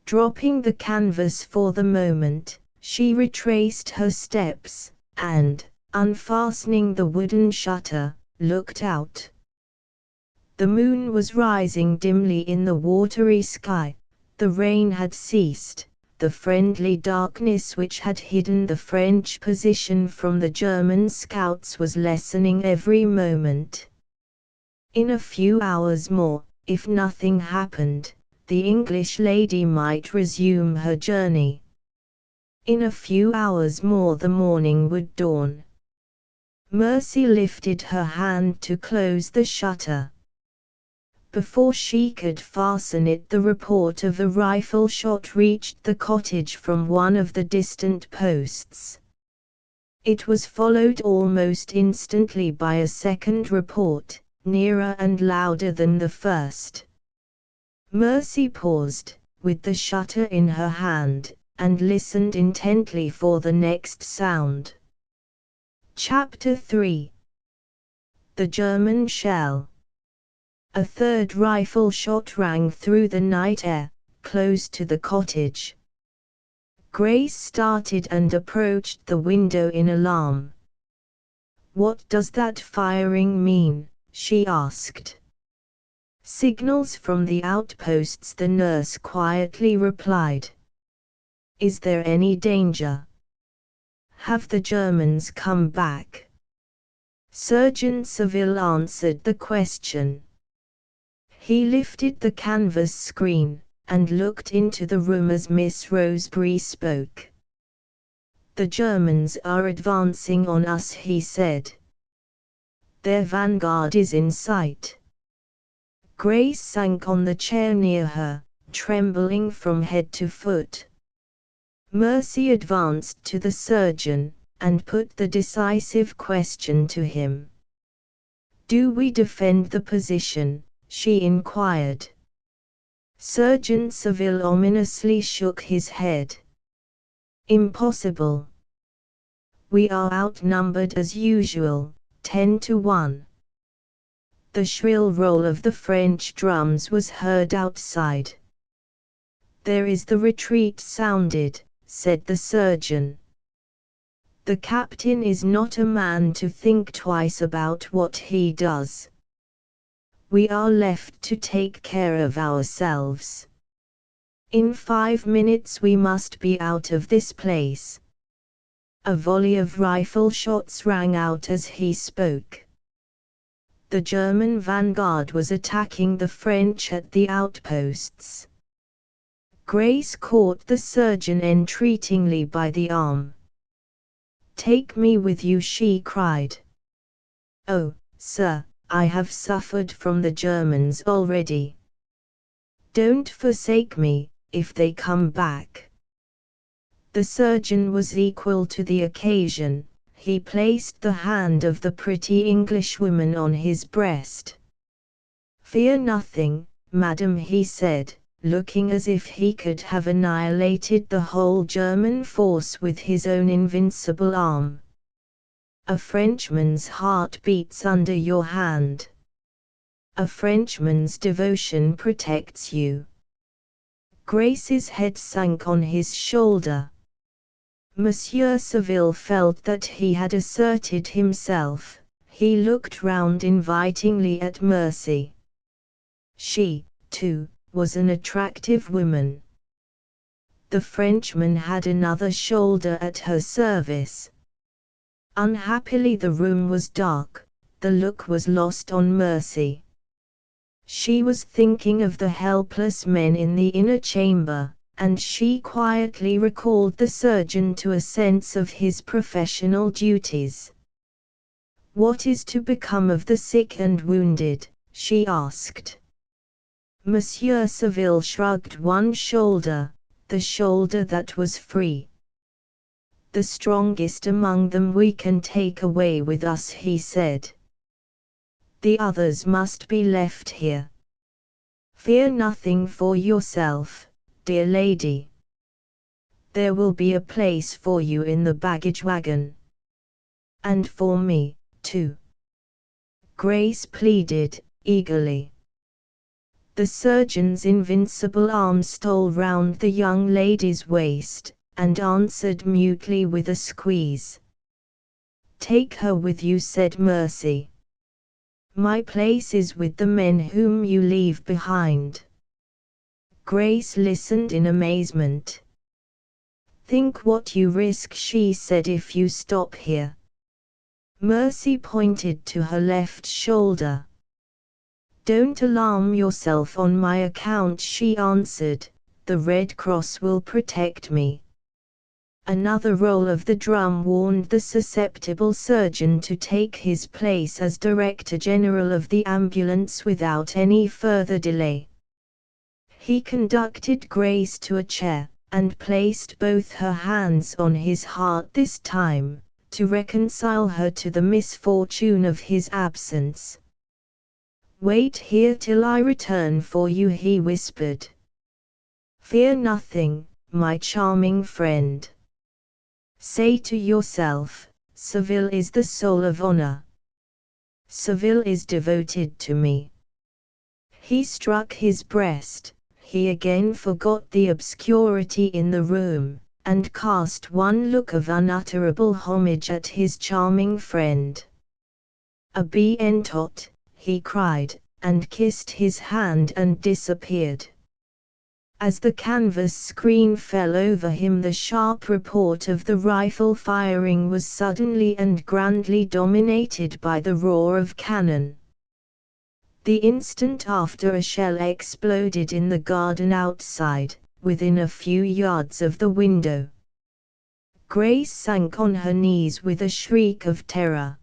Dropping the canvas for the moment, she retraced her steps, and, unfastening the wooden shutter, looked out. The moon was rising dimly in the watery sky, the rain had ceased, the friendly darkness which had hidden the French position from the German scouts was lessening every moment. In a few hours more, if nothing happened, the English lady might resume her journey. In a few hours more the morning would dawn. Mercy lifted her hand to close the shutter. Before she could fasten it, the report of a rifle shot reached the cottage from one of the distant posts. It was followed almost instantly by a second report, nearer and louder than the first. Mercy paused, with the shutter in her hand, and listened intently for the next sound. Chapter 3. The German Shell. A third rifle shot rang through the night air, close to the cottage. Grace started and approached the window in alarm. "What does that firing mean?" she asked. "Signals from the outposts," the nurse quietly replied. "Is there any danger? Have the Germans come back?" Surgeon Seville answered the question. He lifted the canvas screen, and looked into the room as Miss Roseberry spoke. "The Germans are advancing on us," he said. "Their vanguard is in sight." Grace sank on the chair near her, trembling from head to foot. Mercy advanced to the surgeon, and put the decisive question to him. "Do we defend the position?" she inquired. Surgeon Seville ominously shook his head. "Impossible. We are outnumbered as usual, 10-1. The shrill roll of the French drums was heard outside. "There is the retreat sounded," said the surgeon. "The captain is not a man to think twice about what he does. We are left to take care of ourselves. In 5 minutes we must be out of this place." A volley of rifle shots rang out as he spoke. The German vanguard was attacking the French at the outposts. Grace caught the surgeon entreatingly by the arm. "Take me with you," she cried. "Oh, sir, I have suffered from the Germans already. Don't forsake me, if they come back." The surgeon was equal to the occasion. He placed the hand of the pretty Englishwoman on his breast. "Fear nothing, madam," he said, looking as if he could have annihilated the whole German force with his own invincible arm. "A Frenchman's heart beats under your hand. A Frenchman's devotion protects you." Grace's head sank on his shoulder. Monsieur Seville felt that he had asserted himself. He looked round invitingly at Mercy. She, too, was an attractive woman. The Frenchman had another shoulder at her service. Unhappily the room was dark, the look was lost on Mercy. She was thinking of the helpless men in the inner chamber, and she quietly recalled the surgeon to a sense of his professional duties. "What is to become of the sick and wounded?" she asked. Monsieur Seville shrugged one shoulder, the shoulder that was free. "The strongest among them we can take away with us," he said. "The others must be left here. Fear nothing for yourself, dear lady. There will be a place for you in the baggage wagon. And for me, too," Grace pleaded, eagerly. The surgeon's invincible arm stole round the young lady's waist, and answered mutely with a squeeze. "Take her with you," said Mercy. "My place is with the men whom you leave behind." Grace listened in amazement. "Think what you risk," she said, "if you stop here." Mercy pointed to her left shoulder. "Don't alarm yourself on my account," she answered. "The Red Cross will protect me." Another roll of the drum warned the susceptible surgeon to take his place as Director General of the ambulance without any further delay. He conducted Grace to a chair, and placed both her hands on his heart this time, to reconcile her to the misfortune of his absence. "Wait here till I return for you," he whispered. "Fear nothing, my charming friend. Say to yourself, Seville is the soul of honor. Seville is devoted to me." He struck his breast. He again forgot the obscurity in the room, and cast one look of unutterable homage at his charming friend. "A bientot," he cried, and kissed his hand and disappeared. As the canvas screen fell over him, the sharp report of the rifle firing was suddenly and grandly dominated by the roar of cannon. The instant after, a shell exploded in the garden outside, within a few yards of the window. Grace sank on her knees with a shriek of terror.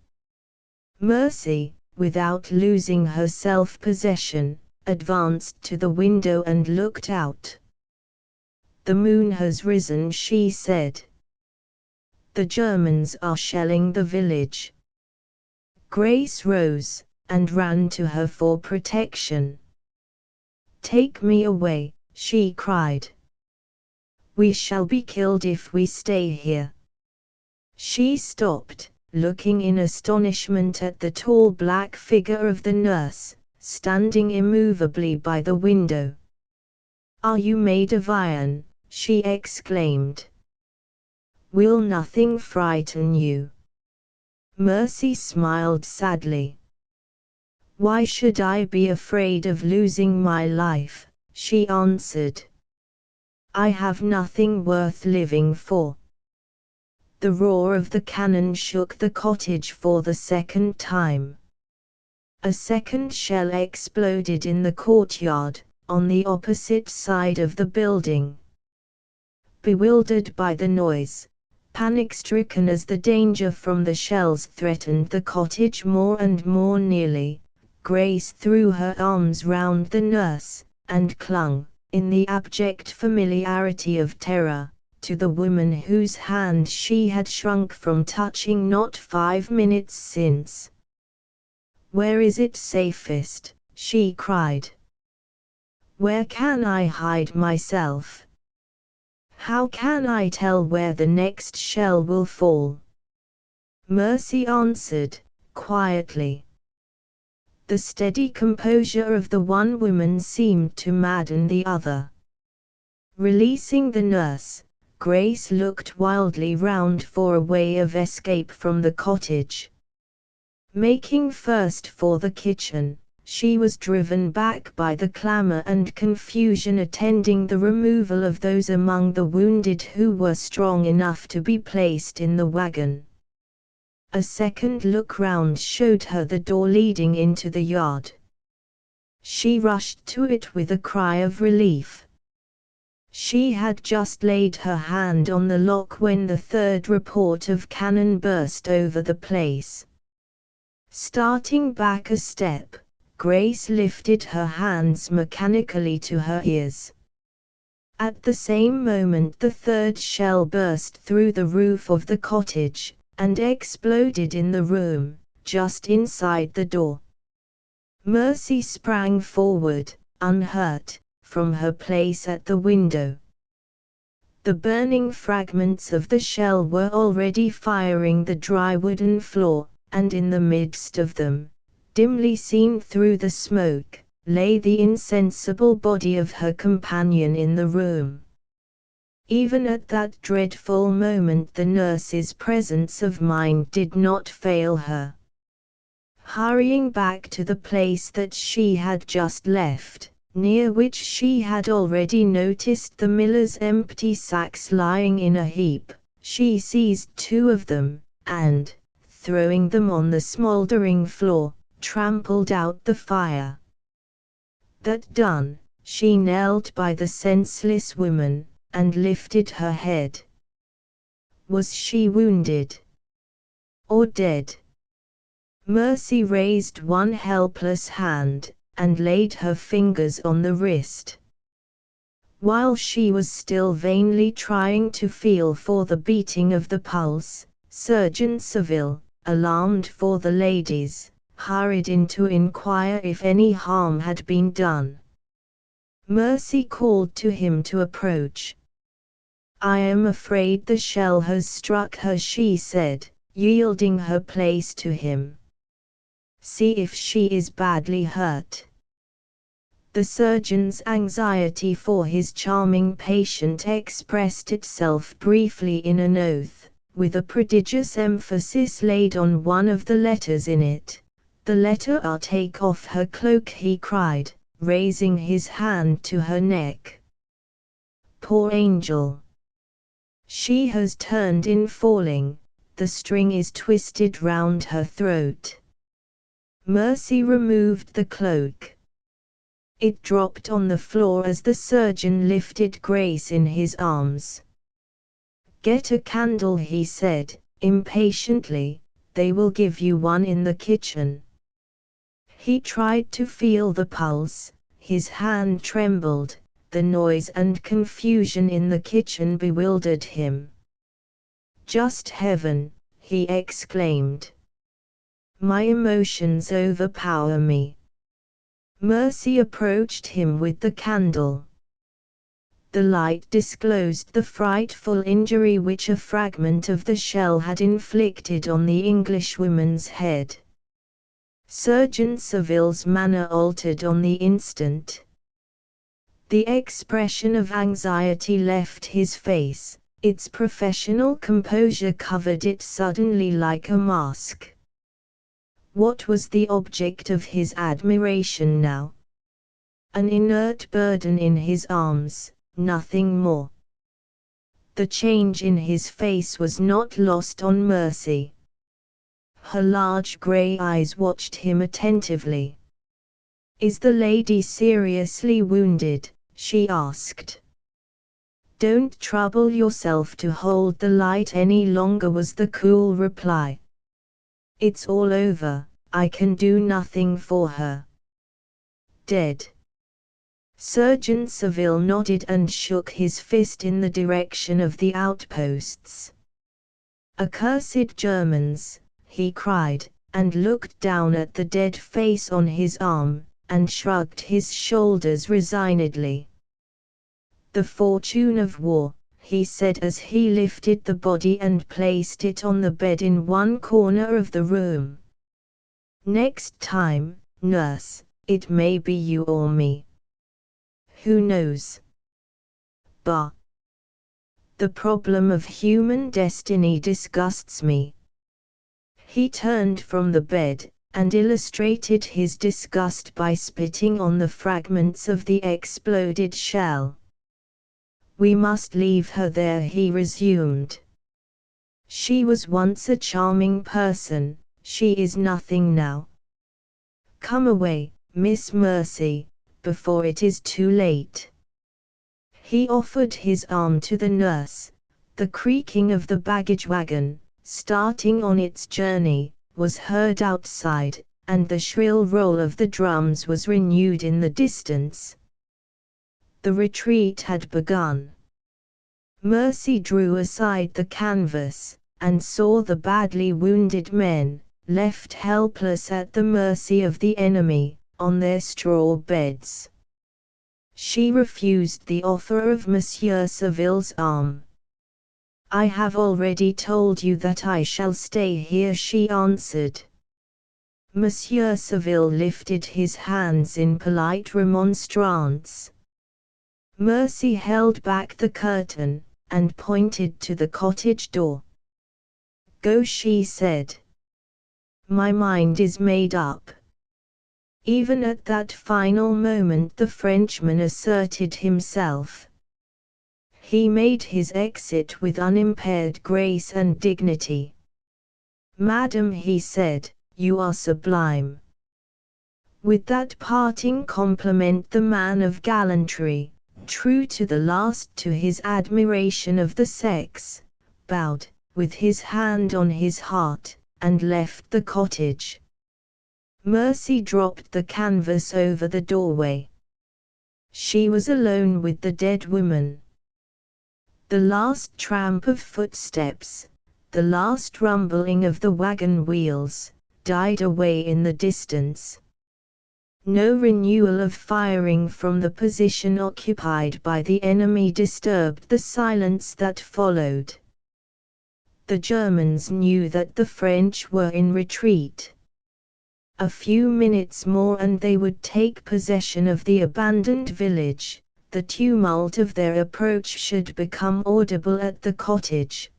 Mercy, without losing her self-possession, advanced to the window and looked out. "The moon has risen," she said. "The Germans are shelling the village." Grace rose, and ran to her for protection. "Take me away," she cried. "We shall be killed if we stay here." She stopped, looking in astonishment at the tall black figure of the nurse, standing immovably by the window. "Are you made of iron?" she exclaimed. "Will nothing frighten you?" Mercy smiled sadly. "Why should I be afraid of losing my life?" she answered. "I have nothing worth living for." The roar of the cannon shook the cottage for the second time. A second shell exploded in the courtyard, on the opposite side of the building. Bewildered by the noise, panic-stricken as the danger from the shells threatened the cottage more and more nearly, Grace threw her arms round the nurse, and clung, in the abject familiarity of terror, to the woman whose hand she had shrunk from touching not 5 minutes since. "Where is it safest?" she cried. "Where can I hide myself? How can I tell where the next shell will fall?" Mercy answered, quietly. The steady composure of the one woman seemed to madden the other. Releasing the nurse, Grace looked wildly round for a way of escape from the cottage. Making first for the kitchen, she was driven back by the clamor and confusion attending the removal of those among the wounded who were strong enough to be placed in the wagon. A second look round showed her the door leading into the yard. She rushed to it with a cry of relief. She had just laid her hand on the lock when the third report of cannon burst over the place. Starting back a step, Grace lifted her hands mechanically to her ears. At the same moment the third shell burst through the roof of the cottage, and exploded in the room, just inside the door. Mercy sprang forward, unhurt, from her place at the window. The burning fragments of the shell were already firing the dry wooden floor, and in the midst of them, dimly seen through the smoke, lay the insensible body of her companion in the room. Even at that dreadful moment the nurse's presence of mind did not fail her. Hurrying back to the place that she had just left, near which she had already noticed the miller's empty sacks lying in a heap, she seized 2 of them, and, throwing them on the smoldering floor, trampled out the fire. That done, she knelt by the senseless woman, and lifted her head. Was she wounded? Or dead? Mercy raised one helpless hand, and laid her fingers on the wrist. While she was still vainly trying to feel for the beating of the pulse, Surgeon Saville, alarmed for the ladies, hurried in to inquire if any harm had been done. Mercy called to him to approach. "I am afraid the shell has struck her," she said, yielding her place to him. "See if she is badly hurt." The surgeon's anxiety for his charming patient expressed itself briefly in an oath, with a prodigious emphasis laid on one of the letters in it. "The letter R. Take off her cloak," he cried, raising his hand to her neck. "Poor angel! She has turned in falling, the string is twisted round her throat." Mercy removed the cloak. It dropped on the floor as the surgeon lifted Grace in his arms. "Get a candle," he said, impatiently, "they will give you one in the kitchen." He tried to feel the pulse, his hand trembled, the noise and confusion in the kitchen bewildered him. "Just heaven!" he exclaimed. "My emotions overpower me." Mercy approached him with the candle. The light disclosed the frightful injury which a fragment of the shell had inflicted on the Englishwoman's head. Surgeon Saville's manner altered on the instant. The expression of anxiety left his face, its professional composure covered it suddenly like a mask. What was the object of his admiration now? An inert burden in his arms, nothing more. The change in his face was not lost on Mercy. Her large grey eyes watched him attentively. "Is the lady seriously wounded?" she asked. "Don't trouble yourself to hold the light any longer," was the cool reply. "It's all over, I can do nothing for her." "Dead?" Surgeon Saville nodded and shook his fist in the direction of the outposts. "Accursed Germans!" he cried, and looked down at the dead face on his arm, and shrugged his shoulders resignedly. "The fortune of war," he said as he lifted the body and placed it on the bed in one corner of the room. "Next time, nurse, it may be you or me. Who knows? Bah! The problem of human destiny disgusts me." He turned from the bed, and illustrated his disgust by spitting on the fragments of the exploded shell. "We must leave her there," he resumed. "She was once a charming person, she is nothing now. Come away, Miss Mercy, before it is too late." He offered his arm to the nurse. The creaking of the baggage wagon, starting on its journey, was heard outside, and the shrill roll of the drums was renewed in the distance. The retreat had begun. Mercy drew aside the canvas, and saw the badly wounded men, left helpless at the mercy of the enemy, on their straw beds. She refused the offer of Monsieur Saville's arm. "I have already told you that I shall stay here," she answered. Monsieur Saville lifted his hands in polite remonstrance. Mercy held back the curtain, and pointed to the cottage door. "Go," she said. "My mind is made up." Even at that final moment the Frenchman asserted himself. He made his exit with unimpaired grace and dignity. "Madam," he said, "you are sublime. With that parting compliment, the man of gallantry, true to the last to his admiration of the sex, bowed, with his hand on his heart, and left the cottage. Mercy dropped the canvas over the doorway. She was alone with the dead woman. The last tramp of footsteps, the last rumbling of the wagon wheels, died away in the distance. No renewal of firing from the position occupied by the enemy disturbed the silence that followed. The Germans knew that the French were in retreat. A few minutes more and they would take possession of the abandoned village. The tumult of their approach should become audible at the cottage.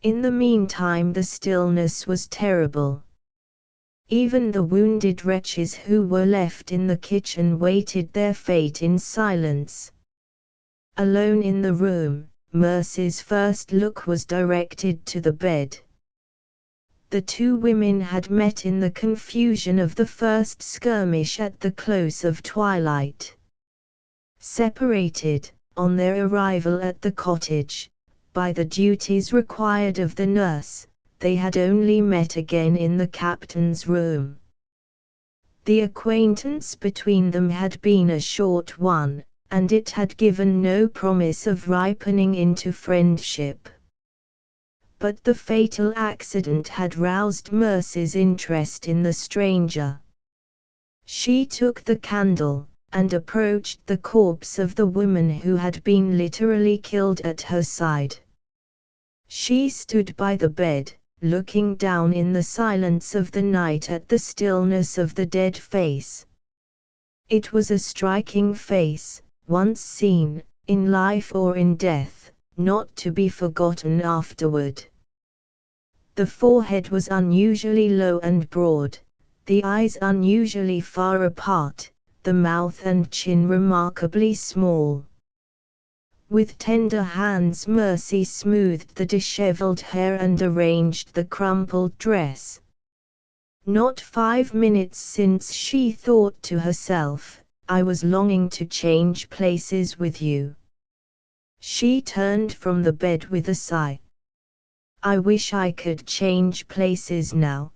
In the meantime the stillness was terrible. Even the wounded wretches who were left in the kitchen waited their fate in silence. Alone in the room, Mercy's first look was directed to the bed. The two women had met in the confusion of the first skirmish at the close of twilight. Separated, on their arrival at the cottage, by the duties required of the nurse, they had only met again in the captain's room. The acquaintance between them had been a short one, and it had given no promise of ripening into friendship. But the fatal accident had roused Mercy's interest in the stranger. She took the candle, and approached the corpse of the woman who had been literally killed at her side. She stood by the bed, looking down in the silence of the night at the stillness of the dead face. It was a striking face, once seen, in life or in death, not to be forgotten afterward. The forehead was unusually low and broad, the eyes unusually far apart, the mouth and chin remarkably small. With tender hands Mercy smoothed the disheveled hair and arranged the crumpled dress. Not 5 minutes since she thought to herself, "I was longing to change places with you." She turned from the bed with a sigh. "I wish I could change places now."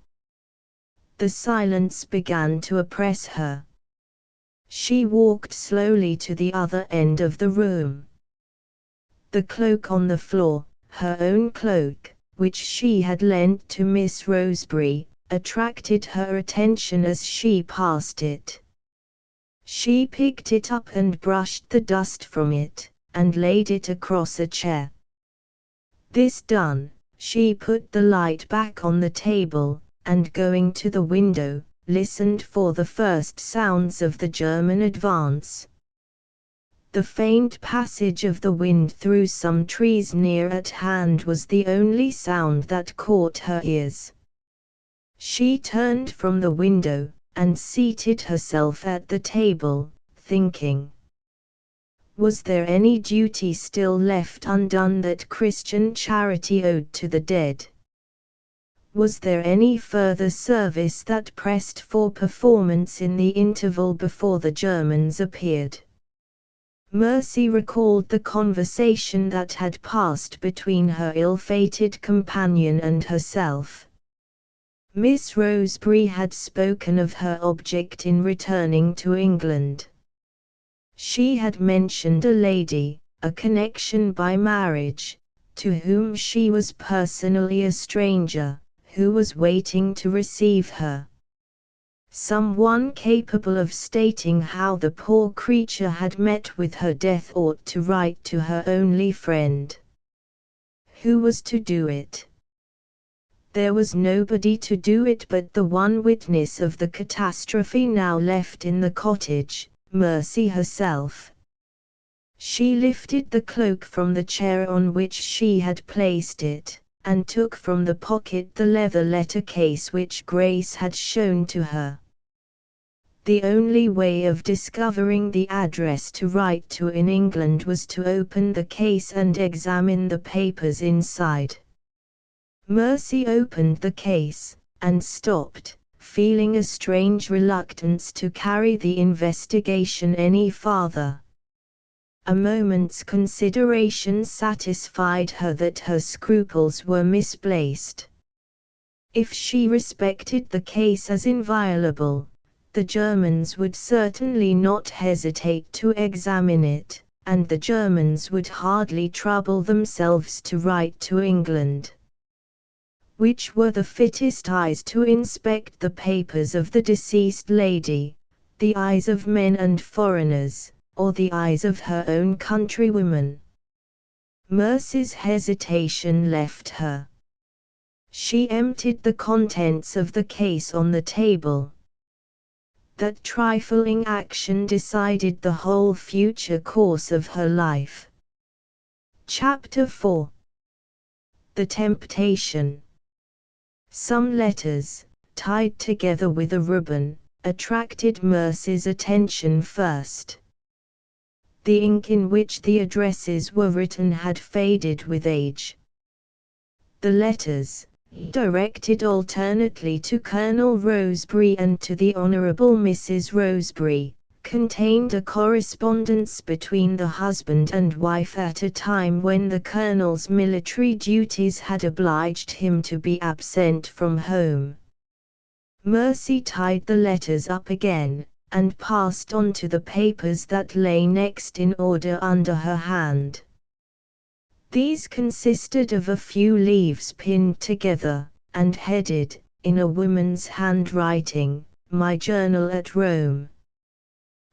The silence began to oppress her. She walked slowly to the other end of the room. The cloak on the floor, her own cloak, which she had lent to Miss Roseberry, attracted her attention as she passed it. She picked it up and brushed the dust from it, and laid it across a chair. This done, she put the light back on the table, and going to the window, listened for the first sounds of the German advance. The faint passage of the wind through some trees near at hand was the only sound that caught her ears. She turned from the window, and seated herself at the table, thinking. Was there any duty still left undone that Christian charity owed to the dead? Was there any further service that pressed for performance in the interval before the Germans appeared? Mercy recalled the conversation that had passed between her ill-fated companion and herself. Miss Roseberry had spoken of her object in returning to England. She had mentioned a lady, a connection by marriage, to whom she was personally a stranger, who was waiting to receive her. Someone capable of stating how the poor creature had met with her death ought to write to her only friend. Who was to do it? There was nobody to do it but the one witness of the catastrophe now left in the cottage, Mercy herself. She lifted the cloak from the chair on which she had placed it, and took from the pocket the leather letter case which Grace had shown to her. The only way of discovering the address to write to in England was to open the case and examine the papers inside. Mercy opened the case, and stopped, feeling a strange reluctance to carry the investigation any farther. A moment's consideration satisfied her that her scruples were misplaced. If she respected the case as inviolable, the Germans would certainly not hesitate to examine it, and the Germans would hardly trouble themselves to write to England. Which were the fittest eyes to inspect the papers of the deceased lady, the eyes of men and foreigners, or the eyes of her own countrywomen? Mercy's hesitation left her. She emptied the contents of the case on the table. That trifling action decided the whole future course of her life. Chapter 4. The Temptation. Some letters, tied together with a ribbon, attracted Mercy's attention first. The ink in which the addresses were written had faded with age. The letters, directed alternately to Colonel Rosebery and to the Honourable Mrs. Rosebery, contained a correspondence between the husband and wife at a time when the Colonel's military duties had obliged him to be absent from home. Mercy tied the letters up again, and passed on to the papers that lay next in order under her hand. These consisted of a few leaves pinned together, and headed, in a woman's handwriting, "My Journal at Rome."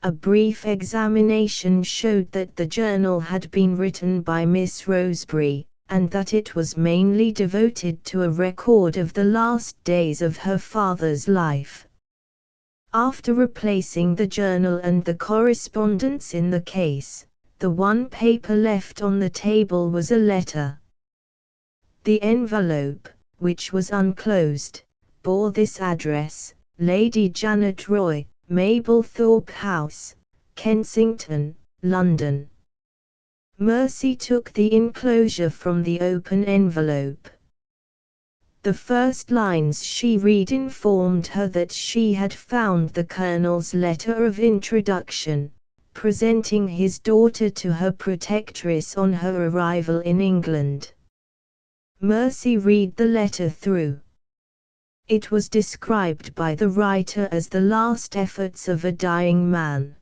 A brief examination showed that the journal had been written by Miss Rosebery, and that it was mainly devoted to a record of the last days of her father's life. After replacing the journal and the correspondence in the case, the one paper left on the table was a letter. The envelope, which was unclosed, bore this address: Lady Janet Roy, Mablethorpe House, Kensington, London. Mercy took the enclosure from the open envelope. The first lines she read informed her that she had found the Colonel's letter of introduction, presenting his daughter to her protectress on her arrival in England. Mercy read the letter through. It was described by the writer as the last efforts of a dying man.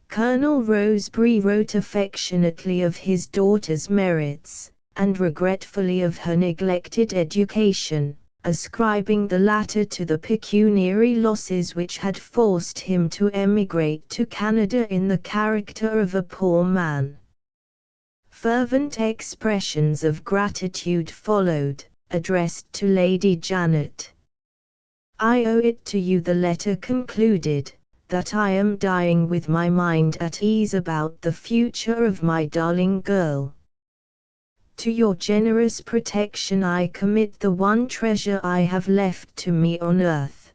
Colonel Rosebery wrote affectionately of his daughter's merits, and regretfully of her neglected education, ascribing the latter to the pecuniary losses which had forced him to emigrate to Canada in the character of a poor man. Fervent expressions of gratitude followed, addressed to Lady Janet. "I owe it to you," the letter concluded, "that I am dying with my mind at ease about the future of my darling girl. To your generous protection I commit the one treasure I have left to me on earth.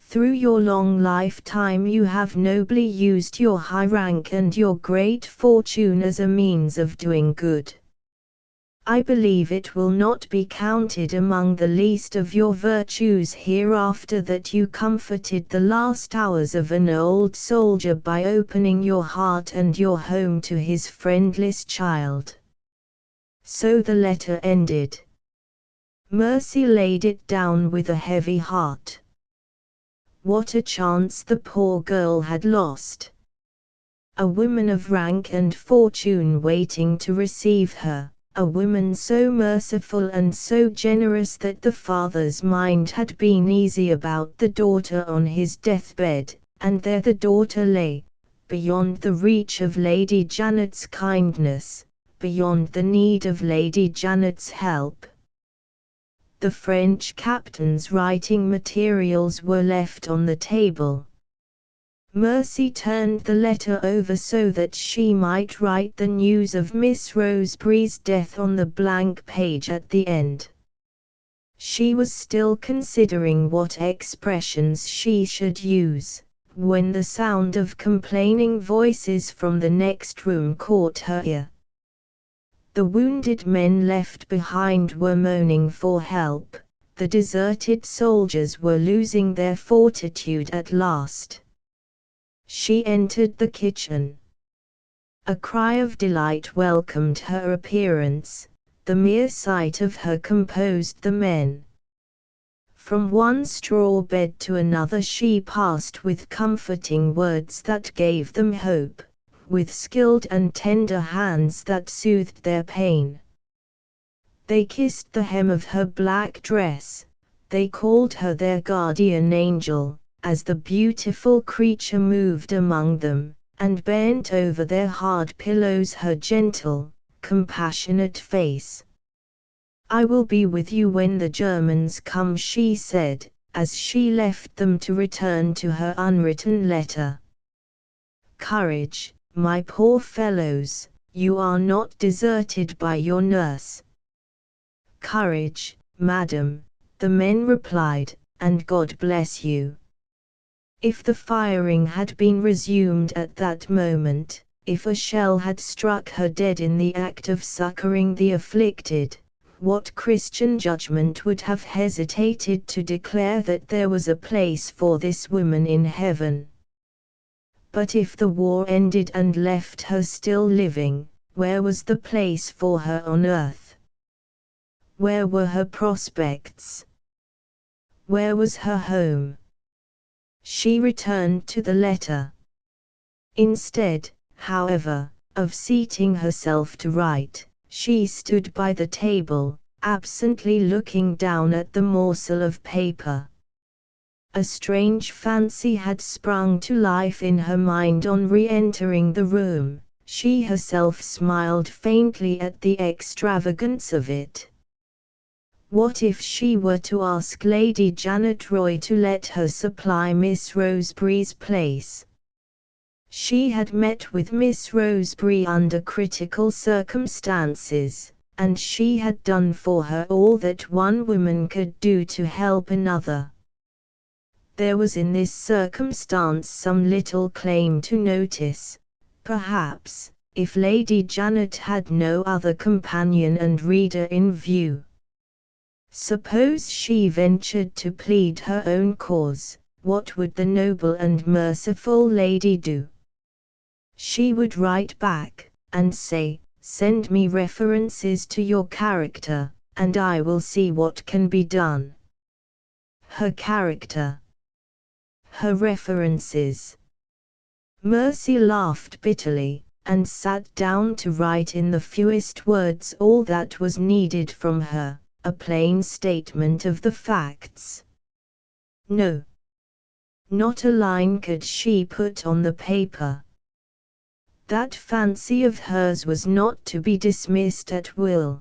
Through your long lifetime you have nobly used your high rank and your great fortune as a means of doing good. I believe it will not be counted among the least of your virtues hereafter that you comforted the last hours of an old soldier by opening your heart and your home to his friendless child." So the letter ended. Mercy laid it down with a heavy heart. What a chance the poor girl had lost! A woman of rank and fortune waiting to receive her, a woman so merciful and so generous that the father's mind had been easy about the daughter on his deathbed, and there the daughter lay, beyond the reach of Lady Janet's kindness, beyond the need of Lady Janet's help. The French captain's writing materials were left on the table. Mercy turned the letter over so that she might write the news of Miss Rosebery's death on the blank page at the end. She was still considering what expressions she should use, when the sound of complaining voices from the next room caught her ear. The wounded men left behind were moaning for help, the deserted soldiers were losing their fortitude at last. She entered the kitchen. A cry of delight welcomed her appearance. The mere sight of her composed the men. From one straw bed to another she passed with comforting words that gave them hope, with skilled and tender hands that soothed their pain. They kissed the hem of her black dress, they called her their guardian angel, as the beautiful creature moved among them, and bent over their hard pillows her gentle, compassionate face. "I will be with you when the Germans come," she said, as she left them to return to her unwritten letter. "Courage, my poor fellows, you are not deserted by your nurse." "Courage, madam," the men replied, "and God bless you." If the firing had been resumed at that moment, if a shell had struck her dead in the act of succoring the afflicted, what Christian judgment would have hesitated to declare that there was a place for this woman in heaven? But if the war ended and left her still living, where was the place for her on earth? Where were her prospects? Where was her home? She returned to the letter. Instead, however, of seating herself to write, she stood by the table, absently looking down at the morsel of paper. A strange fancy had sprung to life in her mind on re-entering the room. She herself smiled faintly at the extravagance of it. What if she were to ask Lady Janet Roy to let her supply Miss Roseberry's place? She had met with Miss Roseberry under critical circumstances, and she had done for her all that one woman could do to help another. There was in this circumstance some little claim to notice, perhaps, if Lady Janet had no other companion and reader in view. Suppose she ventured to plead her own cause, what would the noble and merciful lady do? She would write back, and say, "Send me references to your character, and I will see what can be done." Her character. Her references. Mercy laughed bitterly, and sat down to write in the fewest words all that was needed from her. A plain statement of the facts. No. Not a line could she put on the paper. That fancy of hers was not to be dismissed at will.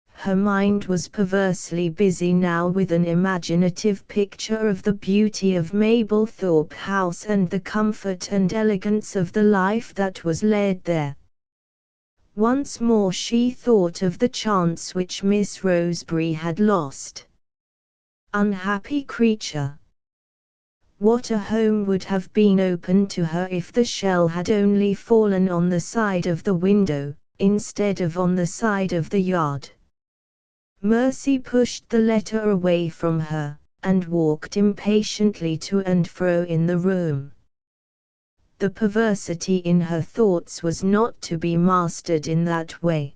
Her mind was perversely busy now with an imaginative picture of the beauty of Mablethorpe House and the comfort and elegance of the life that was led there. Once more she thought of the chance which Miss Roseberry had lost. Unhappy creature! What a home would have been open to her if the shell had only fallen on the side of the window, instead of on the side of the yard. Mercy pushed the letter away from her, and walked impatiently to and fro in the room. The perversity in her thoughts was not to be mastered in that way.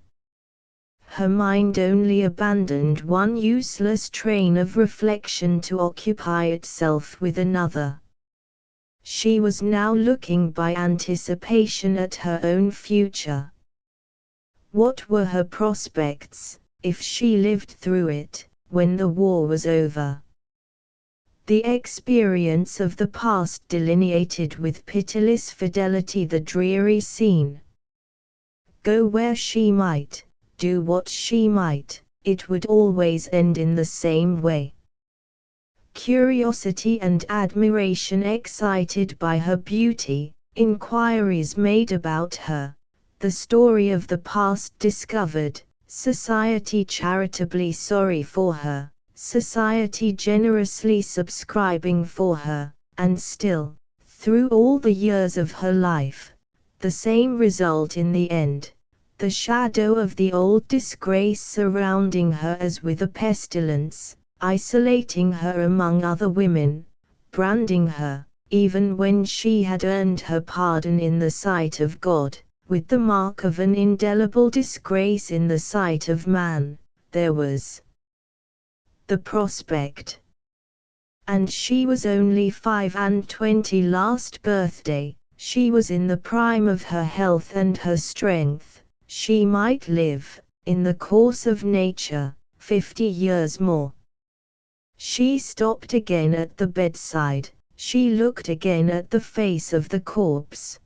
Her mind only abandoned one useless train of reflection to occupy itself with another. She was now looking by anticipation at her own future. What were her prospects, if she lived through it, when the war was over? The experience of the past delineated with pitiless fidelity the dreary scene. Go where she might, do what she might, it would always end in the same way. Curiosity and admiration excited by her beauty, inquiries made about her, the story of the past discovered, society charitably sorry for her, society generously subscribing for her, and still, through all the years of her life, the same result in the end, the shadow of the old disgrace surrounding her as with a pestilence, isolating her among other women, branding her, even when she had earned her pardon in the sight of God, with the mark of an indelible disgrace in the sight of man. There was the prospect. And she was only 25 last birthday. She was in the prime of her health and her strength. She might live, in the course of nature, 50 years more. She stopped again at the bedside. She looked again at the face of the corpse.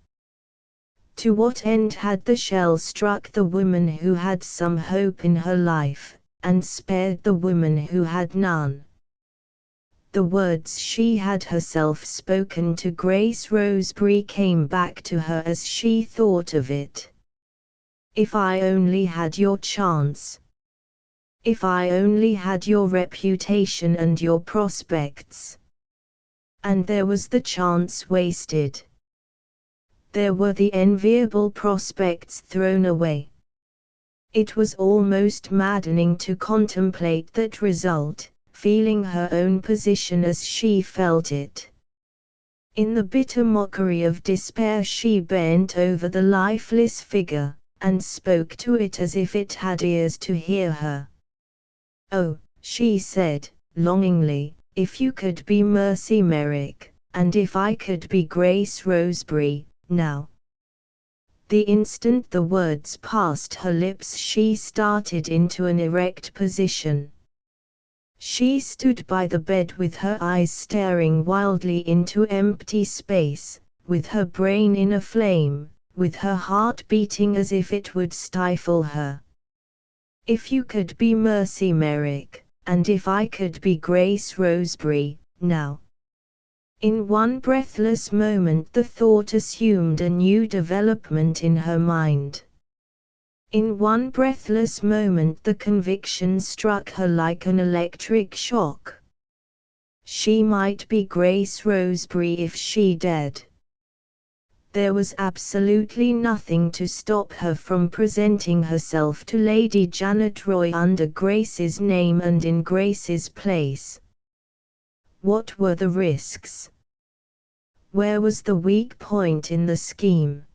To what end had the shell struck the woman who had some hope in her life, and spared the woman who had none? The words she had herself spoken to Grace Roseberry came back to her as she thought of it. If I only had your chance. If I only had your reputation and your prospects. And there was the chance wasted. There were the enviable prospects thrown away. It was almost maddening to contemplate that result, feeling her own position as she felt it. In the bitter mockery of despair she bent over the lifeless figure, and spoke to it as if it had ears to hear her. "Oh," she said, longingly, "if you could be Mercy Merrick, and if I could be Grace Roseberry, now." The instant the words passed her lips she started into an erect position. She stood by the bed with her eyes staring wildly into empty space, with her brain in a flame, with her heart beating as if it would stifle her. If you could be Mercy Merrick, and if I could be Grace Roseberry, now. In one breathless moment the thought assumed a new development in her mind. In one breathless moment the conviction struck her like an electric shock. She might be Grace Roseberry if she dared. There was absolutely nothing to stop her from presenting herself to Lady Janet Roy under Grace's name and in Grace's place. What were the risks? Where was the weak point in the scheme?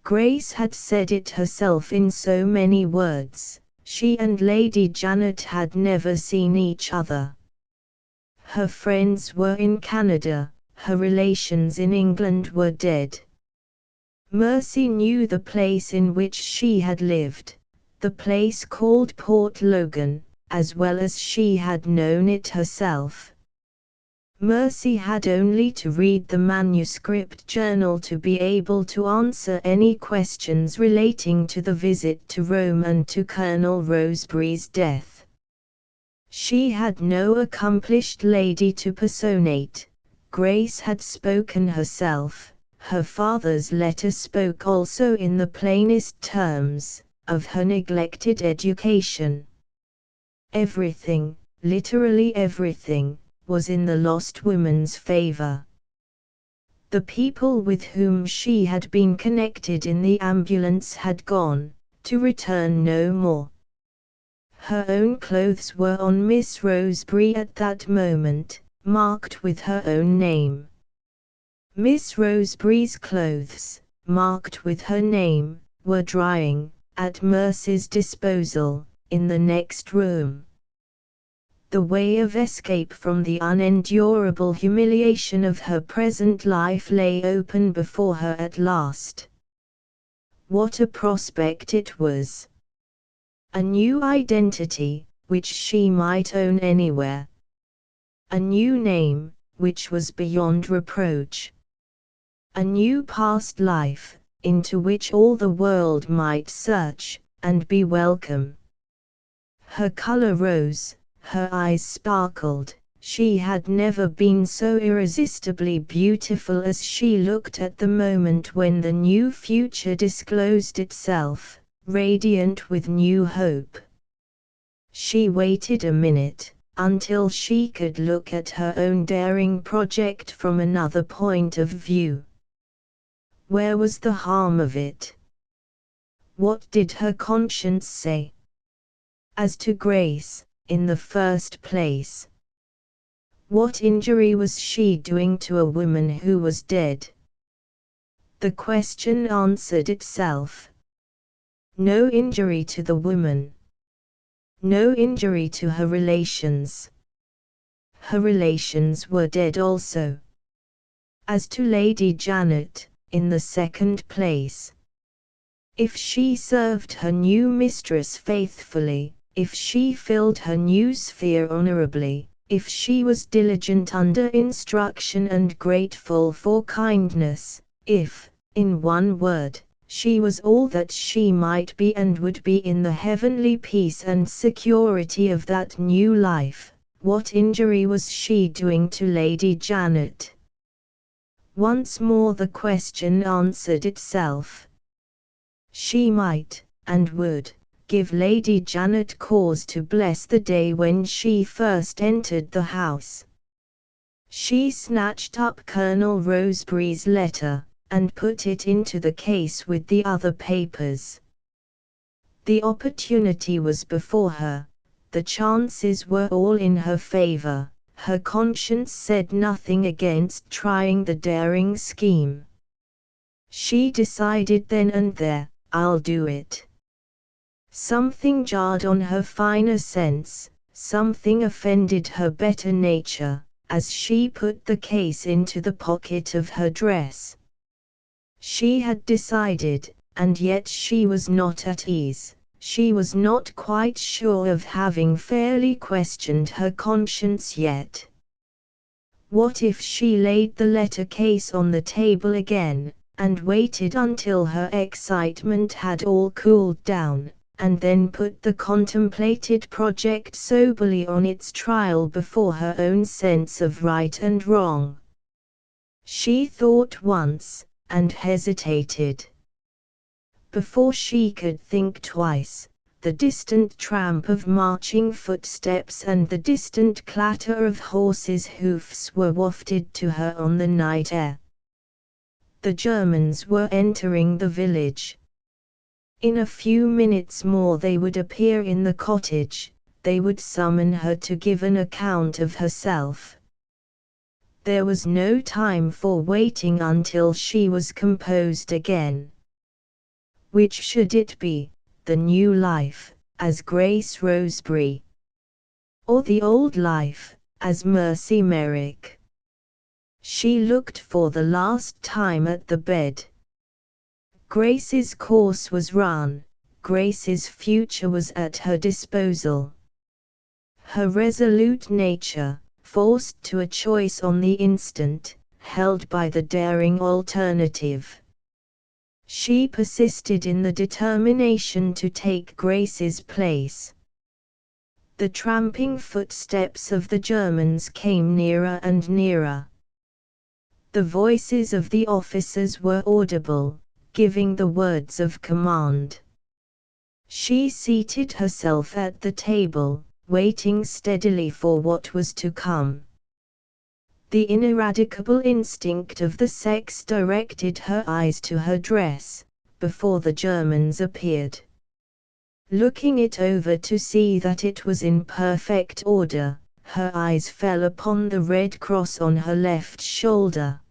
Grace had said it herself in so many words. She and Lady Janet had never seen each other. Her friends were in Canada, her relations in England were dead. Mercy knew the place in which she had lived, the place called Port Logan, as well as she had known it herself. Mercy had only to read the manuscript journal to be able to answer any questions relating to the visit to Rome and to Colonel Roseberry's death. She had no accomplished lady to personate. Grace had spoken herself. Her father's letter spoke also in the plainest terms, of her neglected education. Everything, literally everything, was in the lost woman's favor. The people with whom she had been connected in the ambulance had gone, to return no more. Her own clothes were on Miss Roseberry at that moment, marked with her own name. Miss Roseberry's clothes, marked with her name, were drying, at Mercy's disposal, in the next room. The way of escape from the unendurable humiliation of her present life lay open before her at last. What a prospect it was! A new identity, which she might own anywhere. A new name, which was beyond reproach. A new past life, into which all the world might search, and be welcome. Her color rose, her eyes sparkled. She had never been so irresistibly beautiful as she looked at the moment when the new future disclosed itself, radiant with new hope. She waited a minute, until she could look at her own daring project from another point of view. Where was the harm of it? What did her conscience say? As to Grace, in the first place? What injury was she doing to a woman who was dead? The question answered itself. No injury to the woman. No injury to her relations. Her relations were dead also. As to Lady Janet, in the second place, if she served her new mistress faithfully, if she filled her new sphere honorably, if she was diligent under instruction and grateful for kindness, if, in one word, she was all that she might be and would be in the heavenly peace and security of that new life, what injury was she doing to Lady Janet? Once more the question answered itself. She might, and would, give Lady Janet cause to bless the day when she first entered the house. She snatched up Colonel Roseberry's letter, and put it into the case with the other papers. The opportunity was before her, the chances were all in her favor, her conscience said nothing against trying the daring scheme. She decided then and there, I'll do it. Something jarred on her finer sense, something offended her better nature, as she put the case into the pocket of her dress. She had decided, and yet she was not at ease, she was not quite sure of having fairly questioned her conscience yet. What if she laid the letter case on the table again, and waited until her excitement had all cooled down, and then put the contemplated project soberly on its trial before her own sense of right and wrong? She thought once, and hesitated. Before she could think twice, the distant tramp of marching footsteps and the distant clatter of horses' hoofs were wafted to her on the night air. The Germans were entering the village. In a few minutes more they would appear in the cottage, they would summon her to give an account of herself. There was no time for waiting until she was composed again. Which should it be, the new life, as Grace Roseberry? Or the old life, as Mercy Merrick? She looked for the last time at the bed. Grace's course was run, Grace's future was at her disposal. Her resolute nature, forced to a choice on the instant, held by the daring alternative. She persisted in the determination to take Grace's place. The tramping footsteps of the Germans came nearer and nearer. The voices of the officers were audible, giving the words of command. She seated herself at the table, waiting steadily for what was to come. The ineradicable instinct of the sex directed her eyes to her dress, before the Germans appeared. Looking it over to see that it was in perfect order, her eyes fell upon the red cross on her left shoulder.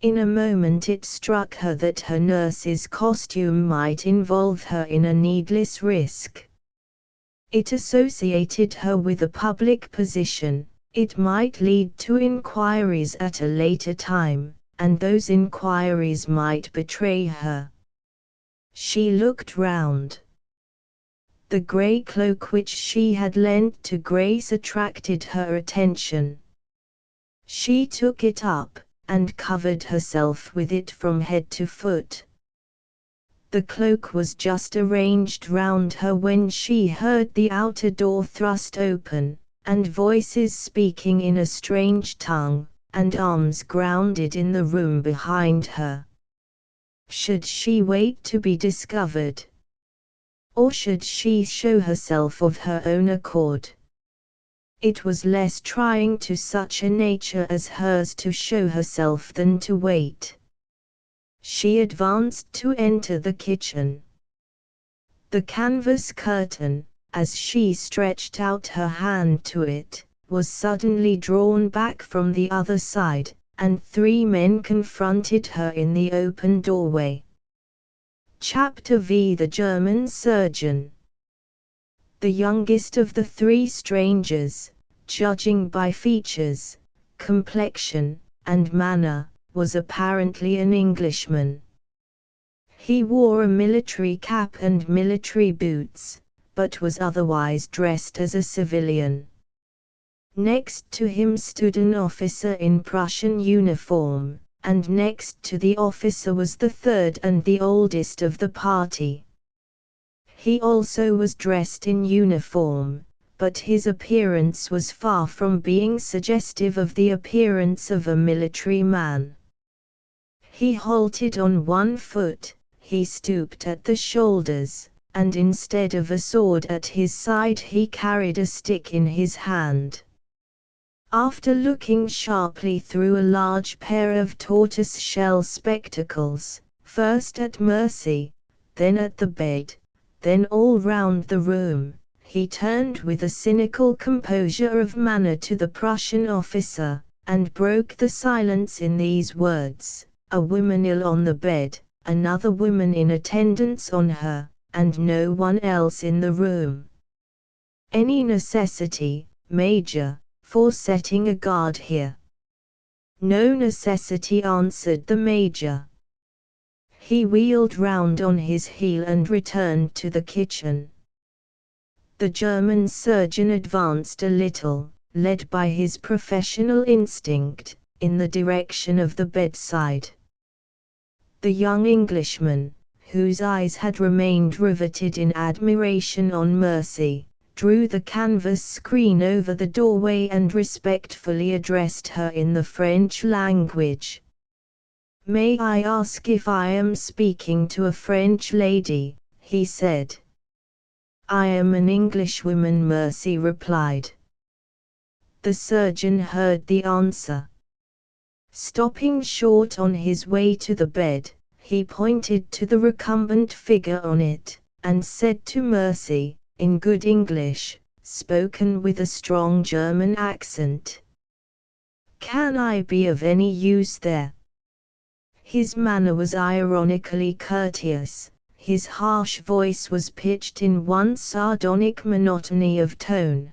In a moment it struck her that her nurse's costume might involve her in a needless risk. It associated her with a public position, it might lead to inquiries at a later time, and those inquiries might betray her. She looked round. The grey cloak which she had lent to Grace attracted her attention. She took it up, and covered herself with it from head to foot. The cloak was just arranged round her when she heard the outer door thrust open, and voices speaking in a strange tongue, and arms grounded in the room behind her. Should she wait to be discovered? Or should she show herself of her own accord? It was less trying to such a nature as hers to show herself than to wait. She advanced to enter the kitchen. The canvas curtain, as she stretched out her hand to it, was suddenly drawn back from the other side, and 3 men confronted her in the open doorway. Chapter V. The German Surgeon. The youngest of the 3 strangers, judging by features, complexion, and manner, was apparently an Englishman. He wore a military cap and military boots, but was otherwise dressed as a civilian. Next to him stood an officer in Prussian uniform, and next to the officer was the 3rd and the oldest of the party. He also was dressed in uniform, but his appearance was far from being suggestive of the appearance of a military man. He halted on 1 foot, he stooped at the shoulders, and instead of a sword at his side he carried a stick in his hand. After looking sharply through a large pair of tortoise-shell spectacles, first at Mercy, then at the bed, then all round the room, he turned with a cynical composure of manner to the Prussian officer, and broke the silence in these words: "A woman ill on the bed, another woman in attendance on her, and no one else in the room. Any necessity, Major, for setting a guard here?" "No necessity," answered the Major. He wheeled round on his heel and returned to the kitchen. The German surgeon advanced a little, led by his professional instinct, in the direction of the bedside. The young Englishman, whose eyes had remained riveted in admiration on Mercy, drew the canvas screen over the doorway and respectfully addressed her in the French language. "May I ask if I am speaking to a French lady?" he said. "I am an Englishwoman," Mercy replied. The surgeon heard the answer. Stopping short on his way to the bed, he pointed to the recumbent figure on it, and said to Mercy, in good English, spoken with a strong German accent, "Can I be of any use there?" His manner was ironically courteous, his harsh voice was pitched in one sardonic monotony of tone.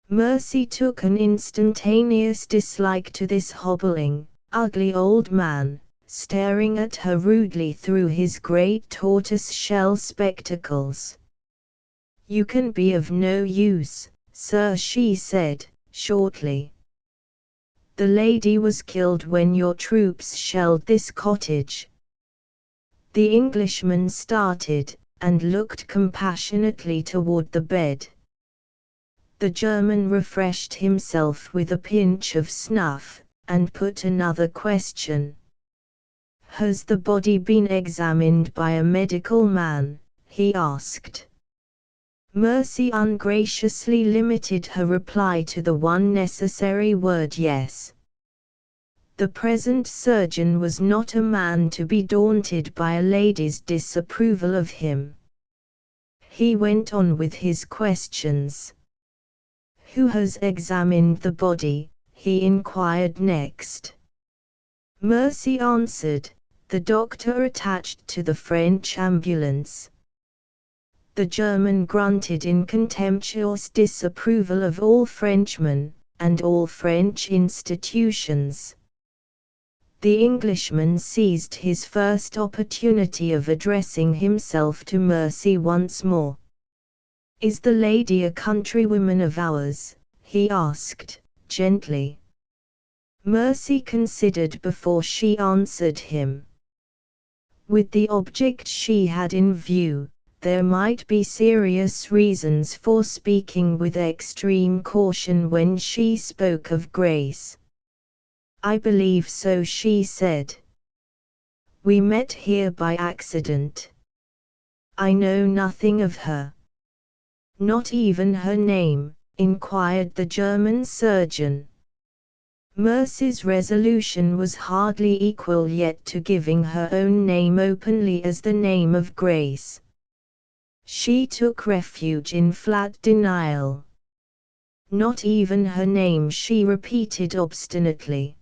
Mercy took an instantaneous dislike to this hobbling, ugly old man, staring at her rudely through his great tortoise-shell spectacles. "You can be of no use, sir," she said, shortly. "The lady was killed when your troops shelled this cottage." The Englishman started, and looked compassionately toward the bed. The German refreshed himself with a pinch of snuff, and put another question. "Has the body been examined by a medical man?" he asked. Mercy ungraciously limited her reply to the one necessary word yes. The present surgeon was not a man to be daunted by a lady's disapproval of him. He went on with his questions. "Who has examined the body?" he inquired next. Mercy answered, "The doctor attached to the French ambulance." The German grunted in contemptuous disapproval of all Frenchmen, and all French institutions. The Englishman seized his first opportunity of addressing himself to Mercy once more. "Is the lady a countrywoman of ours?" he asked, gently. Mercy considered before she answered him. With the object she had in view, there might be serious reasons for speaking with extreme caution when she spoke of Grace. "I believe so," she said. "We met here by accident. I know nothing of her." "Not even her name?" inquired the German surgeon. Mercy's resolution was hardly equal yet to giving her own name openly as the name of Grace. She took refuge in flat denial. Not even her name she repeated obstinately.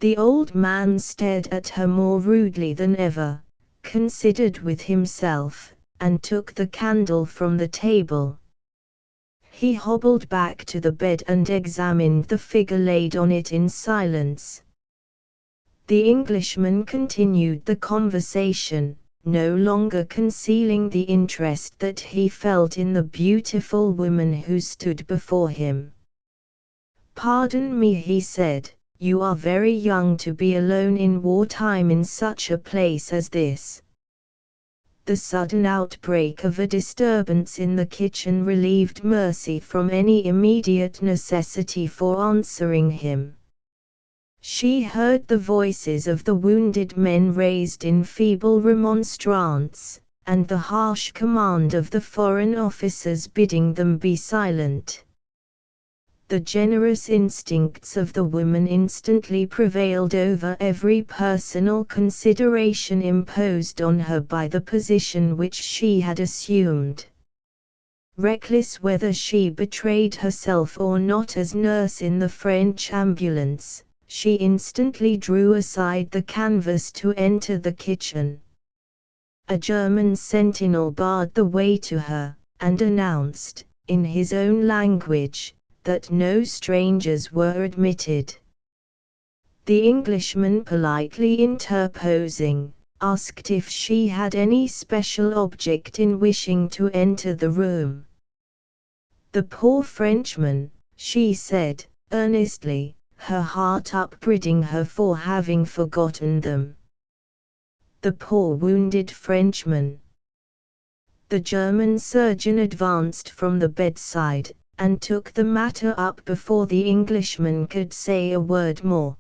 The old man stared at her more rudely than ever, considered with himself, and took the candle from the table. He hobbled back to the bed and examined the figure laid on it in silence. The Englishman continued the conversation, no longer concealing the interest that he felt in the beautiful woman who stood before him. "Pardon me," he said, "you are very young to be alone in wartime in such a place as this." The sudden outbreak of a disturbance in the kitchen relieved Mercy from any immediate necessity for answering him. She heard the voices of the wounded men raised in feeble remonstrance, and the harsh command of the foreign officers bidding them be silent. The generous instincts of the woman instantly prevailed over every personal consideration imposed on her by the position which she had assumed. Reckless whether she betrayed herself or not as nurse in the French ambulance, she instantly drew aside the canvas to enter the kitchen. A German sentinel barred the way to her, and announced, in his own language, that no strangers were admitted. The Englishman, politely interposing, asked if she had any special object in wishing to enter the room. "The poor Frenchman," she said, earnestly, her heart upbraiding her for having forgotten them. "The poor wounded Frenchman." The German surgeon advanced from the bedside, and took the matter up before the Englishman could say a word more.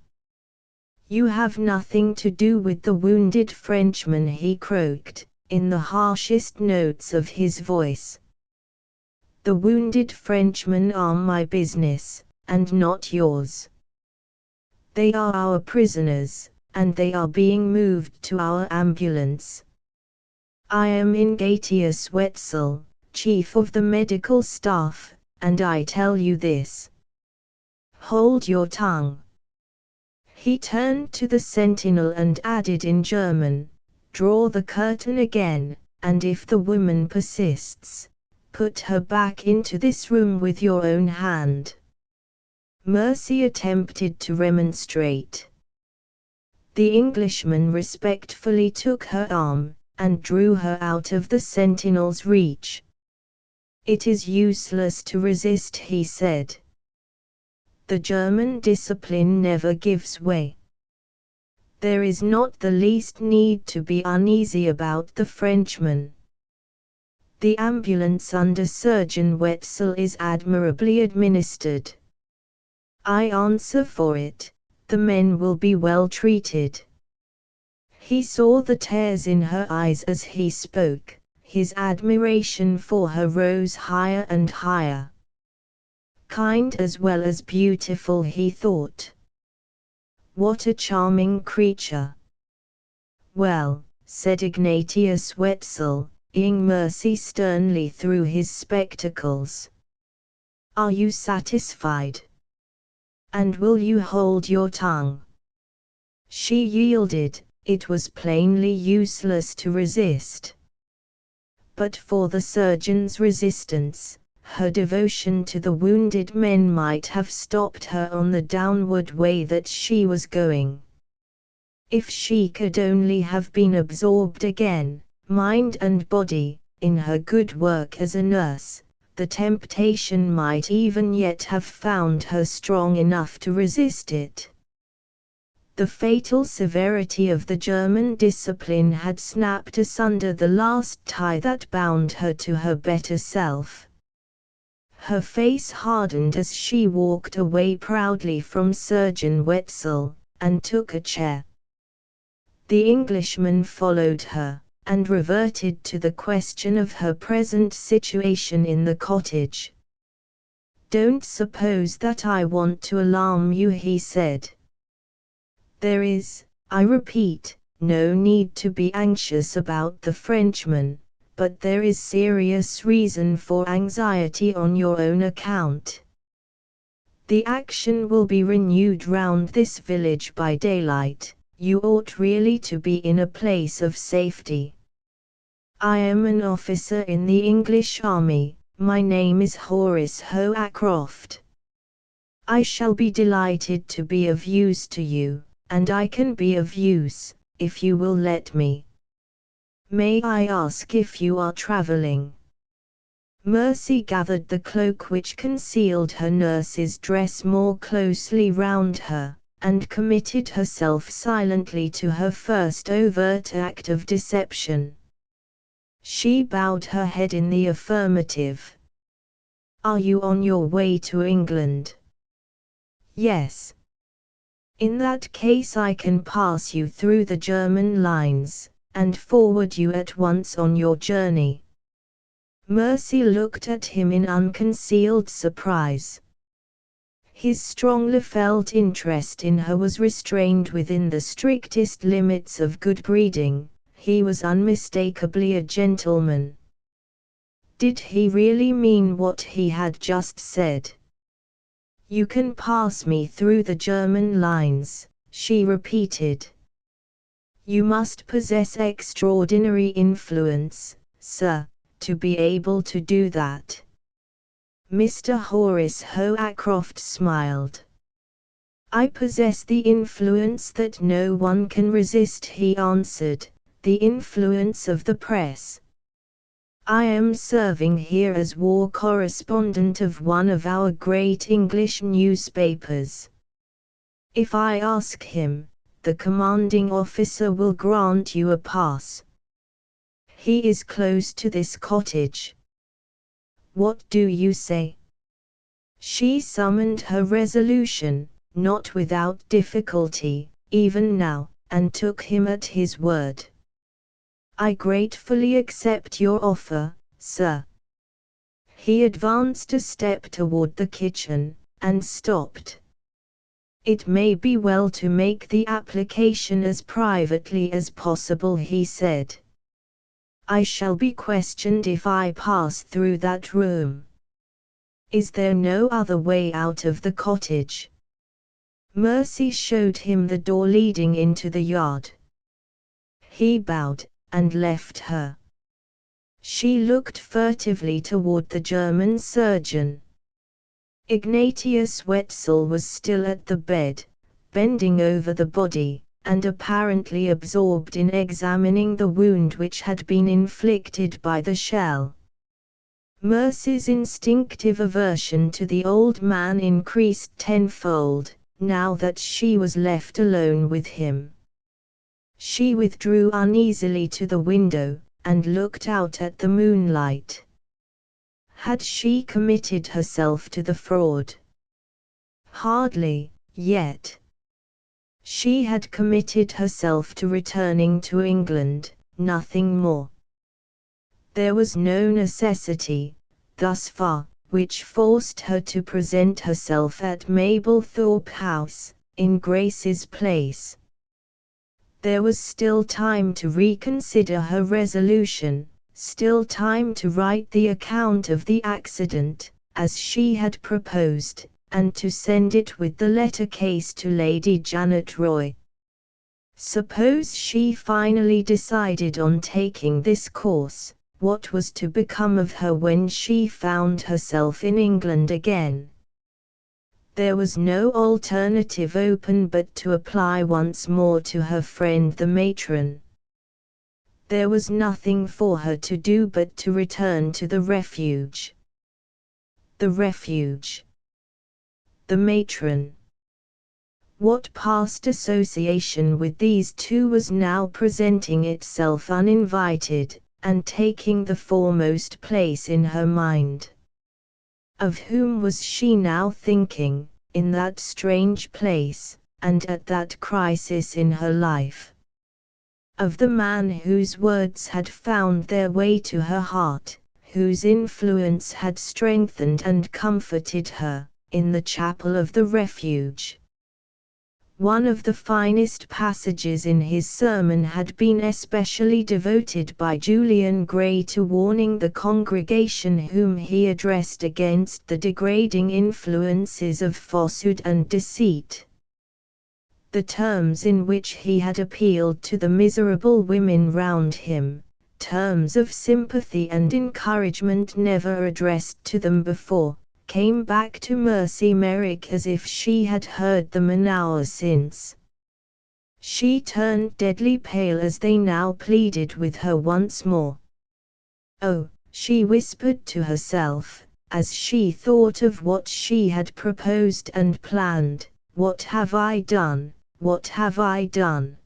"You have nothing to do with the wounded Frenchman," he croaked, in the harshest notes of his voice. "The wounded Frenchmen are my business, and not yours. They are our prisoners, and they are being moved to our ambulance. I am Ignatius Wetzel, chief of the medical staff, and I tell you this. Hold your tongue." He turned to the sentinel and added in German, "Draw the curtain again, and if the woman persists, put her back into this room with your own hand." Mercy attempted to remonstrate. The Englishman respectfully took her arm, and drew her out of the sentinel's reach. "It is useless to resist," he said. "The German discipline never gives way. There is not the least need to be uneasy about the Frenchman. The ambulance under Surgeon Wetzel is admirably administered. I answer for it, the men will be well treated." He saw the tears in her eyes as he spoke. His admiration for her rose higher and higher. Kind as well as beautiful, he thought. What a charming creature. "Well," said Ignatius Wetzel, eyeing Mercy sternly through his spectacles. "Are you satisfied? And will you hold your tongue?" She yielded. It was plainly useless to resist. But for the surgeon's resistance, her devotion to the wounded men might have stopped her on the downward way that she was going. If she could only have been absorbed again, mind and body, in her good work as a nurse, the temptation might even yet have found her strong enough to resist it. The fatal severity of the German discipline had snapped asunder the last tie that bound her to her better self. Her face hardened as she walked away proudly from Surgeon Wetzel, and took a chair. The Englishman followed her, and reverted to the question of her present situation in the cottage. "Don't suppose that I want to alarm you," he said. "There is, I repeat, no need to be anxious about the Frenchman, but there is serious reason for anxiety on your own account. The action will be renewed round this village by daylight. You ought really to be in a place of safety. I am an officer in the English army. My name is Horace Hoacroft. I shall be delighted to be of use to you, and I can be of use, if you will let me. May I ask if you are traveling? Mercy gathered the cloak which concealed her nurse's dress more closely round her, and committed herself silently to her first overt act of deception. She bowed her head in the affirmative. Are you on your way to England? Yes. In that case I can pass you through the German lines, and forward you at once on your journey. Mercy looked at him in unconcealed surprise. His strongly felt interest in her was restrained within the strictest limits of good breeding. He was unmistakably a gentleman. Did he really mean what he had just said? You can pass me through the German lines, she repeated. You must possess extraordinary influence, sir, to be able to do that. Mr. Horace Hoacroft smiled. I possess the influence that no one can resist, he answered, the influence of the press. I am serving here as war correspondent of one of our great English newspapers. If I ask him, the commanding officer will grant you a pass. He is close to this cottage. What do you say? She summoned her resolution, not without difficulty, even now, and took him at his word. I gratefully accept your offer, sir. He advanced a step toward the kitchen, and stopped. It may be well to make the application as privately as possible, he said. I shall be questioned if I pass through that room. Is there no other way out of the cottage? Mercy showed him the door leading into the yard. He bowed, and left her. She looked furtively toward the German surgeon. Ignatius Wetzel was still at the bed, bending over the body, and apparently absorbed in examining the wound which had been inflicted by the shell. Mercy's instinctive aversion to the old man increased tenfold, now that she was left alone with him. She withdrew uneasily to the window, and looked out at the moonlight. Had she committed herself to the fraud? Hardly, yet. She had committed herself to returning to England, nothing more. There was no necessity, thus far, which forced her to present herself at Mablethorpe House, in Grace's place. There was still time to reconsider her resolution, still time to write the account of the accident, as she had proposed, and to send it with the letter case to Lady Janet Roy. Suppose she finally decided on taking this course, what was to become of her when she found herself in England again? There was no alternative open but to apply once more to her friend the matron. There was nothing for her to do but to return to the refuge. The refuge. The matron. What past association with these two was now presenting itself uninvited, and taking the foremost place in her mind? Of whom was she now thinking, in that strange place, and at that crisis in her life? Of the man whose words had found their way to her heart, whose influence had strengthened and comforted her, in the chapel of the refuge. One of the finest passages in his sermon had been especially devoted by Julian Gray to warning the congregation whom he addressed against the degrading influences of falsehood and deceit. The terms in which he had appealed to the miserable women round him, terms of sympathy and encouragement never addressed to them before, came back to Mercy Merrick as if she had heard them an hour since. She turned deadly pale as they now pleaded with her once more. "Oh," she whispered to herself, as she thought of what she had proposed and planned, "what have I done? What have I done?"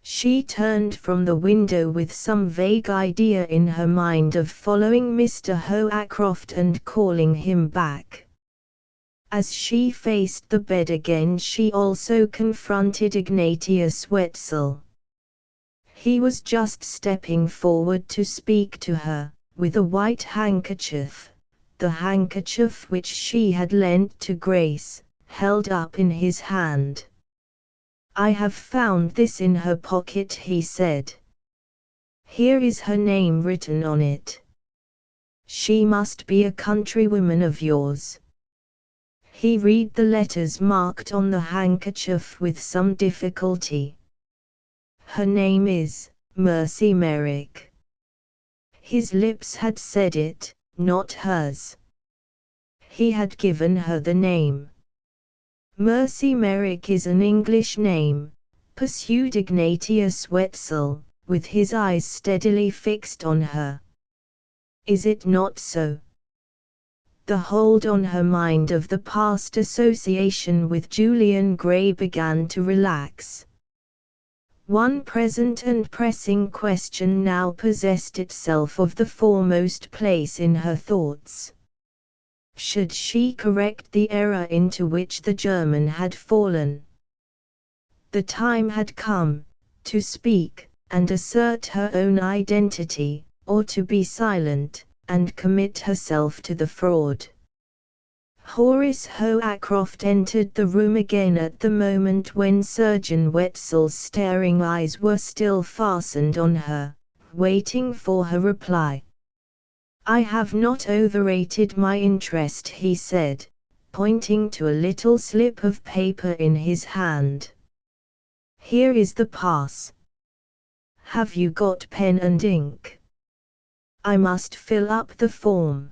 She turned from the window with some vague idea in her mind of following Mr. Hoacroft and calling him back. As she faced the bed again, she also confronted Ignatius Wetzel. He was just stepping forward to speak to her, with a white handkerchief, the handkerchief which she had lent to Grace, held up in his hand. "I have found this in her pocket," he said. "Here is her name written on it. She must be a countrywoman of yours." He read the letters marked on the handkerchief with some difficulty. "Her name is Mercy Merrick." His lips had said it, not hers. He had given her the name. "Mercy Merrick is an English name," pursued Ignatius Wetzel, with his eyes steadily fixed on her. "Is it not so?" The hold on her mind of the past association with Julian Gray began to relax. One present and pressing question now possessed itself of the foremost place in her thoughts. Should she correct the error into which the German had fallen? The time had come, to speak, and assert her own identity, or to be silent, and commit herself to the fraud. Horace Hoacroft entered the room again at the moment when Surgeon Wetzel's staring eyes were still fastened on her, waiting for her reply. "I have not overrated my interest," he said, pointing to a little slip of paper in his hand. "Here is the pass. Have you got pen and ink? I must fill up the form."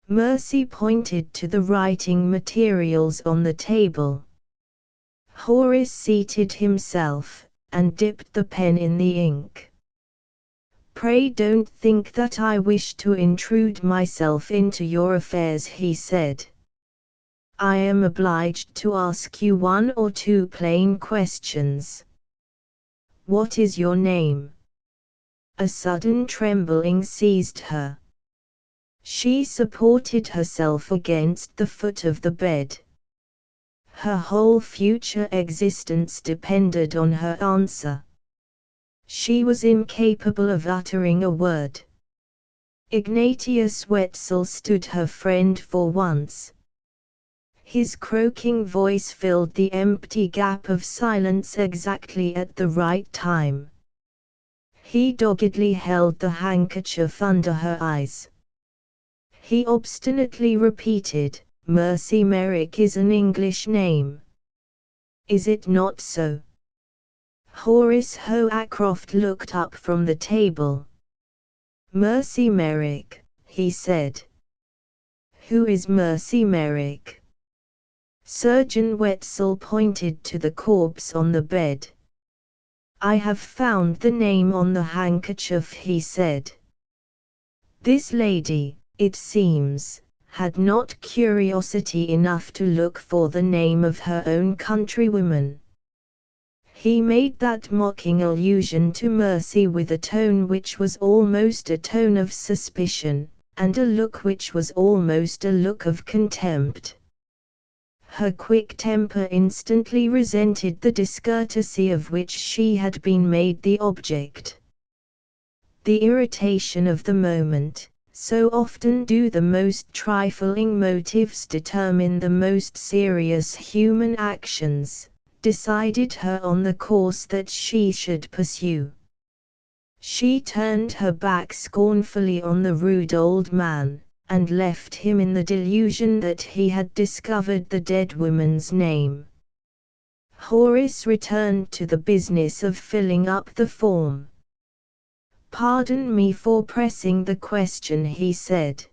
Mercy pointed to the writing materials on the table. Horace seated himself, and dipped the pen in the ink. "Pray don't think that I wish to intrude myself into your affairs," he said. "I am obliged to ask you one or two plain questions. What is your name?" A sudden trembling seized her. She supported herself against the foot of the bed. Her whole future existence depended on her answer. She was incapable of uttering a word. Ignatius Wetzel stood her friend for once. His croaking voice filled the empty gap of silence exactly at the right time. He doggedly held the handkerchief under her eyes. He obstinately repeated, "Mercy Merrick is an English name. Is it not so?" Horace Hoacroft looked up from the table. "Mercy Merrick," he said. "Who is Mercy Merrick?" Surgeon Wetzel pointed to the corpse on the bed. "I have found the name on the handkerchief," he said. This lady, it seems, had not curiosity enough to look for the name of her own countrywoman. He made that mocking allusion to Mercy with a tone which was almost a tone of suspicion, and a look which was almost a look of contempt. Her quick temper instantly resented the discourtesy of which she had been made the object. The irritation of the moment, so often do the most trifling motives determine the most serious human actions, decided her on the course that she should pursue. She turned her back scornfully on the rude old man, and left him in the delusion that he had discovered the dead woman's name. Horace returned to the business of filling up the form. "Pardon me for pressing the question," he said.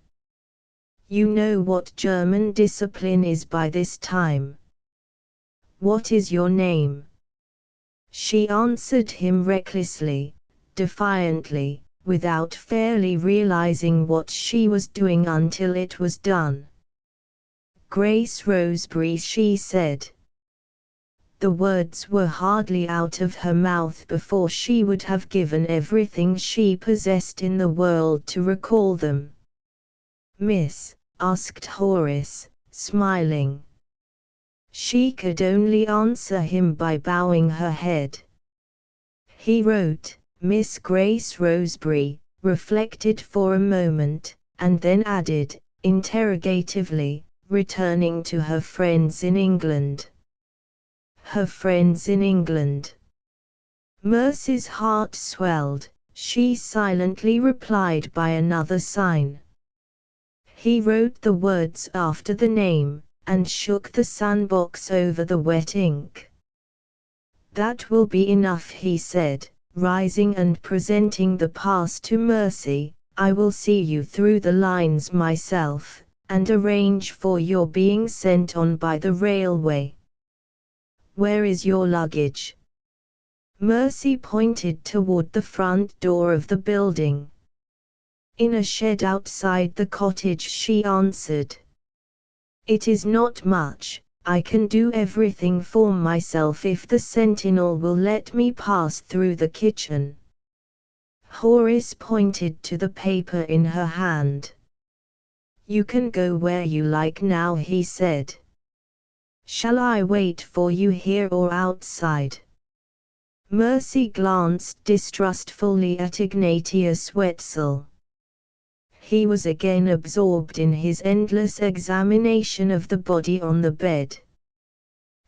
"You know what German discipline is by this time. What is your name?" She answered him recklessly, defiantly, without fairly realizing what she was doing until it was done. "Grace Roseberry," she said. The words were hardly out of her mouth before she would have given everything she possessed in the world to recall them. "Miss?" asked Horace, smiling. She could only answer him by bowing her head. He wrote, "Miss Grace Roseberry," reflected for a moment, and then added, interrogatively, returning to her friends in England. Her friends in England. Mercy's heart swelled. She silently replied by another sign. He wrote the words after the name, and shook the sandbox over the wet ink. "That will be enough," he said, rising and presenting the pass to Mercy. "I will see you through the lines myself, and arrange for your being sent on by the railway. Where is your luggage?" Mercy pointed toward the front door of the building. "In a shed outside the cottage," she answered. "It is not much. I can do everything for myself if the sentinel will let me pass through the kitchen." Horace pointed to the paper in her hand. "You can go where you like now," he said. "Shall I wait for you here or outside?" Mercy glanced distrustfully at Ignatius Wetzel. He was again absorbed in his endless examination of the body on the bed.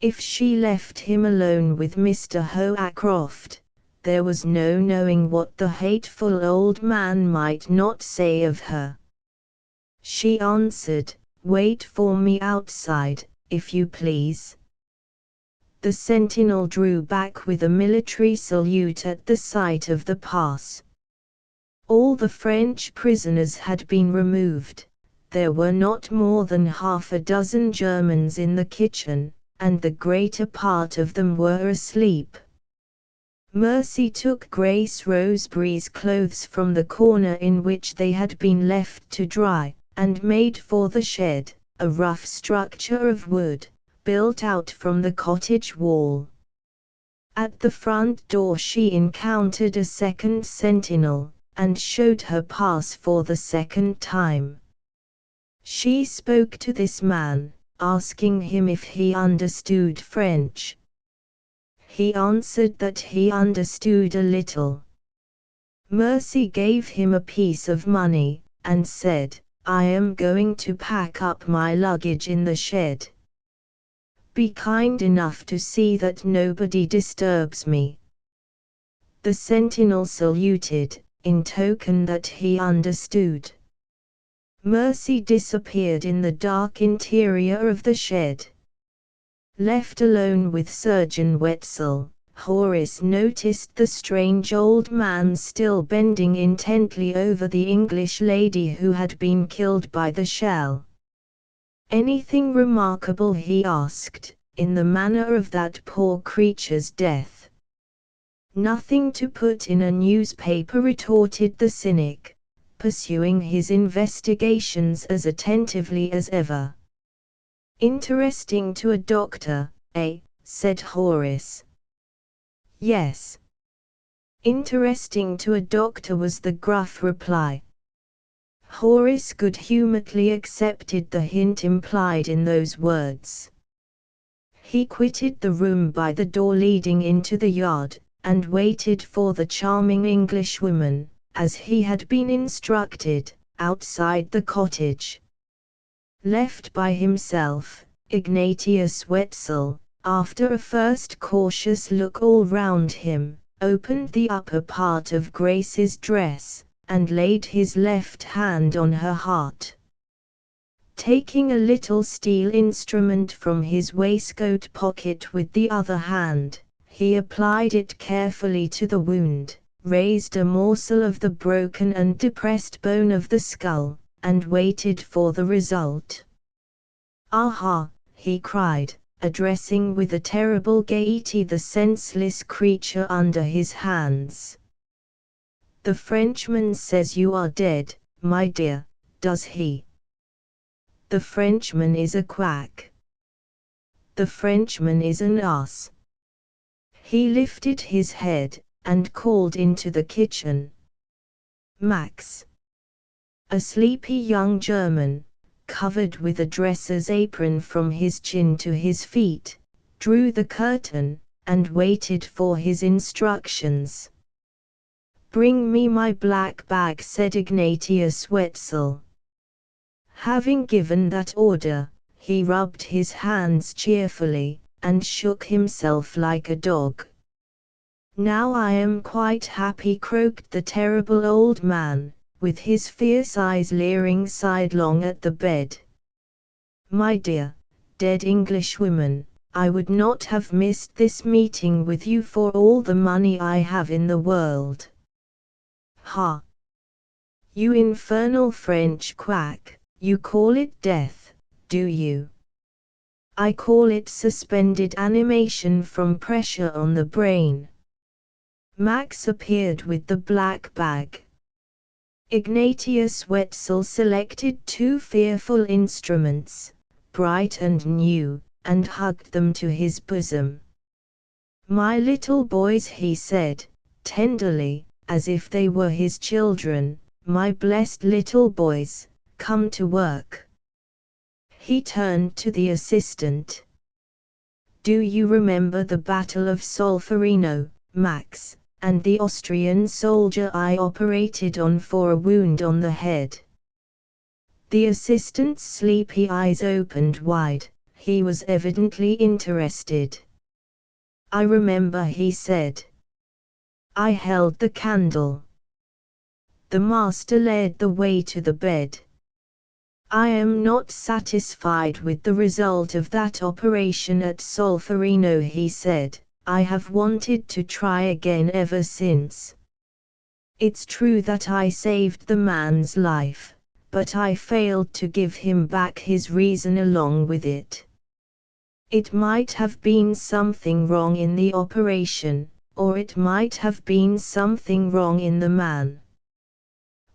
If she left him alone with Mr. Hoacroft, there was no knowing what the hateful old man might not say of her. She answered, "Wait for me outside, if you please." The sentinel drew back with a military salute at the sight of the pass. All the French prisoners had been removed. There were not more than half a dozen Germans in the kitchen, and the greater part of them were asleep. Mercy took Grace Roseberry's clothes from the corner in which they had been left to dry, and made for the shed, a rough structure of wood, built out from the cottage wall. At the front door she encountered a second sentinel, and showed her pass for the second time. She spoke to this man, asking him if he understood French. He answered that he understood a little. Mercy gave him a piece of money, and said, "I am going to pack up my luggage in the shed. Be kind enough to see that nobody disturbs me." The sentinel saluted, in token that he understood. Mercy disappeared in the dark interior of the shed. Left alone with Surgeon Wetzel, Horace noticed the strange old man still bending intently over the English lady who had been killed by the shell. "Anything remarkable?" he asked, "in the manner of that poor creature's death?" "Nothing to put in a newspaper," retorted the cynic, pursuing his investigations as attentively as ever. "Interesting to a doctor, eh?" said Horace. "Yes. Interesting to a doctor," was the gruff reply. Horace good-humoredly accepted the hint implied in those words. He quitted the room by the door leading into the yard, and waited for the charming Englishwoman, as he had been instructed, outside the cottage. Left by himself, Ignatius Wetzel, after a first cautious look all round him, opened the upper part of Grace's dress, and laid his left hand on her heart. Taking a little steel instrument from his waistcoat pocket with the other hand, he applied it carefully to the wound, raised a morsel of the broken and depressed bone of the skull, and waited for the result. "Aha!" he cried, addressing with a terrible gaiety the senseless creature under his hands. "The Frenchman says you are dead, my dear, does he? The Frenchman is a quack. The Frenchman is an ass." He lifted his head, and called into the kitchen. "Max!" A sleepy young German, covered with a dresser's apron from his chin to his feet, drew the curtain, and waited for his instructions. "Bring me my black bag," said Ignatius Wetzel. Having given that order, he rubbed his hands cheerfully, and shook himself like a dog. "Now I am quite happy," croaked the terrible old man, with his fierce eyes leering sidelong at the bed. "My dear, dead Englishwoman, I would not have missed this meeting with you for all the money I have in the world. Ha! You infernal French quack, you call it death, do you? I call it suspended animation from pressure on the brain." Max appeared with the black bag. Ignatius Wetzel selected two fearful instruments, bright and new, and hugged them to his bosom. "My little boys," he said, tenderly, as if they were his children, "my blessed little boys, come to work." He turned to the assistant. "Do you remember the Battle of Solferino, Max, and the Austrian soldier I operated on for a wound on the head?" The assistant's sleepy eyes opened wide. He was evidently interested. "I remember," he said. "I held the candle." The master led the way to the bed. "I am not satisfied with the result of that operation at Solferino," he said. "I have wanted to try again ever since. It's true that I saved the man's life, but I failed to give him back his reason along with it. It might have been something wrong in the operation, or it might have been something wrong in the man.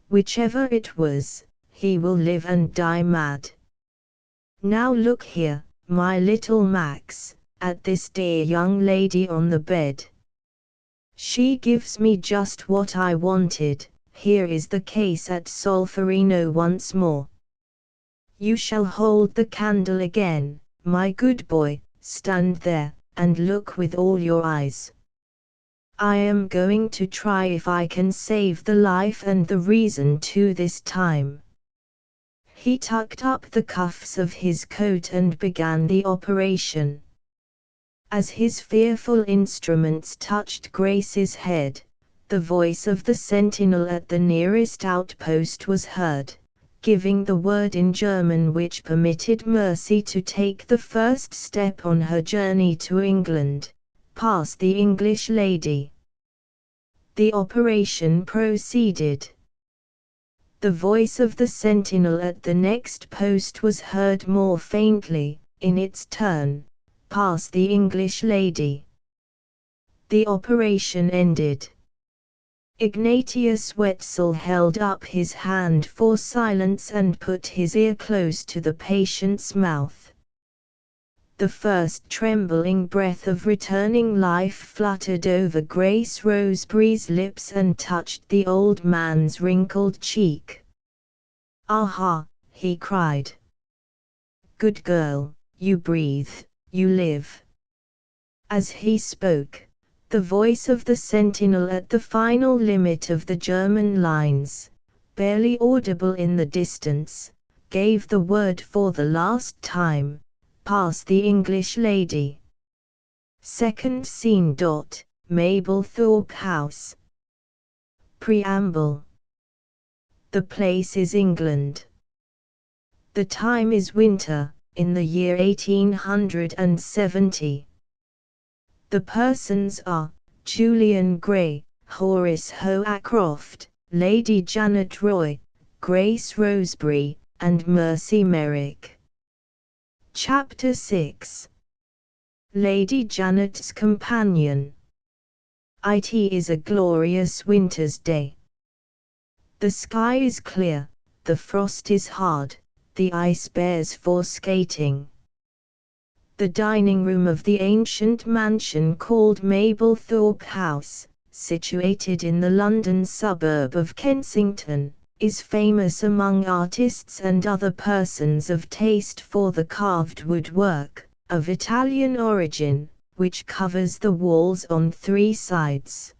Whichever it was, he will live and die mad. Now look here, my little Max, at this dear young lady on the bed. She gives me just what I wanted. Here is the case at Solferino once more. You shall hold the candle again, my good boy, stand there, and look with all your eyes. I am going to try if I can save the life and the reason too this time." He tucked up the cuffs of his coat and began the operation. As his fearful instruments touched Grace's head, the voice of the sentinel at the nearest outpost was heard, giving the word in German which permitted Mercy to take the first step on her journey to England: "Pass the English lady." The operation proceeded. The voice of the sentinel at the next post was heard more faintly, in its turn: "Pass the English lady." The operation ended. Ignatius Wetzel held up his hand for silence and put his ear close to the patient's mouth. The first trembling breath of returning life fluttered over Grace Roseberry's lips and touched the old man's wrinkled cheek. "Aha!" he cried. "Good girl, you breathe, you live." As he spoke, the voice of the sentinel at the final limit of the German lines, barely audible in the distance, gave the word for the last time: "Pass the English lady." Second scene. Mablethorpe House. Preamble. The place is England. The time is winter, in the year 1870. The persons are Julian Gray, Horace Hoacroft, Lady Janet Roy, Grace Rosebery, and Mercy Merrick. Chapter 6. Lady Janet's Companion. It is a glorious winter's day. The sky is clear, the frost is hard, the ice bears for skating. The dining room of the ancient mansion called Mablethorpe House, situated in the London suburb of Kensington, is famous among artists and other persons of taste for the carved woodwork, of Italian origin, which covers the walls on 3 sides.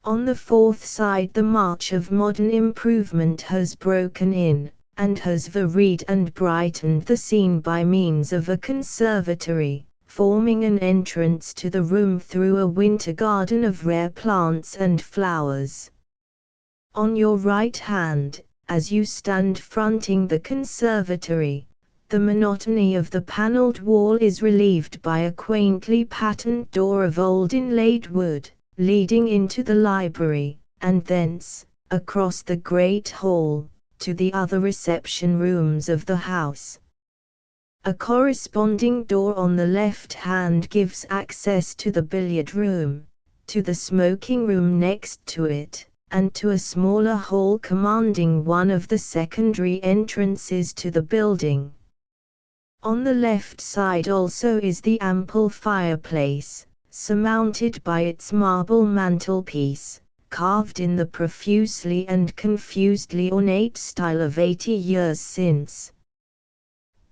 On the 4th side the march of modern improvement has broken in, and has varied and brightened the scene by means of a conservatory, forming an entrance to the room through a winter garden of rare plants and flowers. On your right hand, as you stand fronting the conservatory, the monotony of the panelled wall is relieved by a quaintly patterned door of old inlaid wood, leading into the library, and thence, across the great hall, to the other reception rooms of the house. A corresponding door on the left hand gives access to the billiard room, to the smoking room next to it, and to a smaller hall commanding one of the secondary entrances to the building. On the left side also is the ample fireplace, surmounted by its marble mantelpiece, carved in the profusely and confusedly ornate style of 80 years since.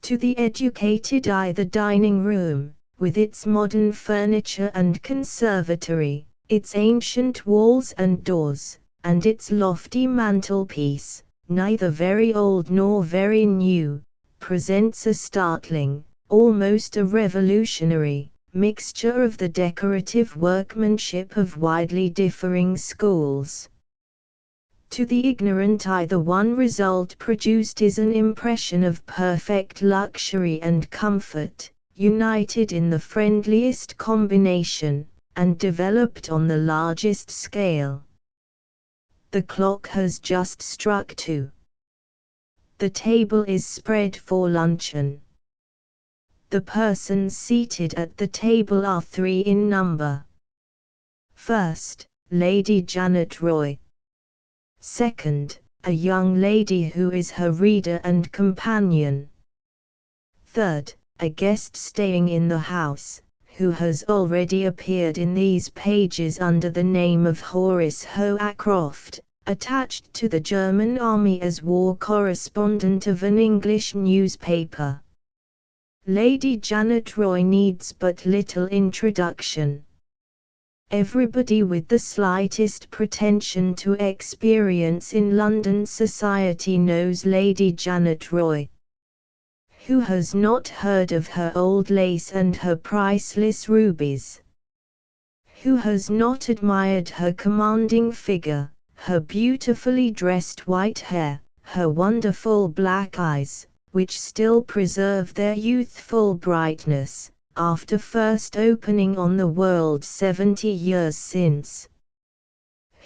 To the educated eye the dining room, with its modern furniture and conservatory, its ancient walls and doors, and its lofty mantelpiece, neither very old nor very new, presents a startling, almost a revolutionary, mixture of the decorative workmanship of widely differing schools. To the ignorant eye the one result produced is an impression of perfect luxury and comfort, united in the friendliest combination, and developed on the largest scale. The clock has just struck 2. The table is spread for luncheon. The persons seated at the table are 3 in number. First, Lady Janet Roy. Second, a young lady who is her reader and companion. Third, a guest staying in the house, who has already appeared in these pages under the name of Horace Hoacroft, attached to the German army as war correspondent of an English newspaper. Lady Janet Roy needs but little introduction. Everybody with the slightest pretension to experience in London society knows Lady Janet Roy. Who has not heard of her old lace and her priceless rubies? Who has not admired her commanding figure, her beautifully dressed white hair, her wonderful black eyes, which still preserve their youthful brightness, after first opening on the world 70 years since?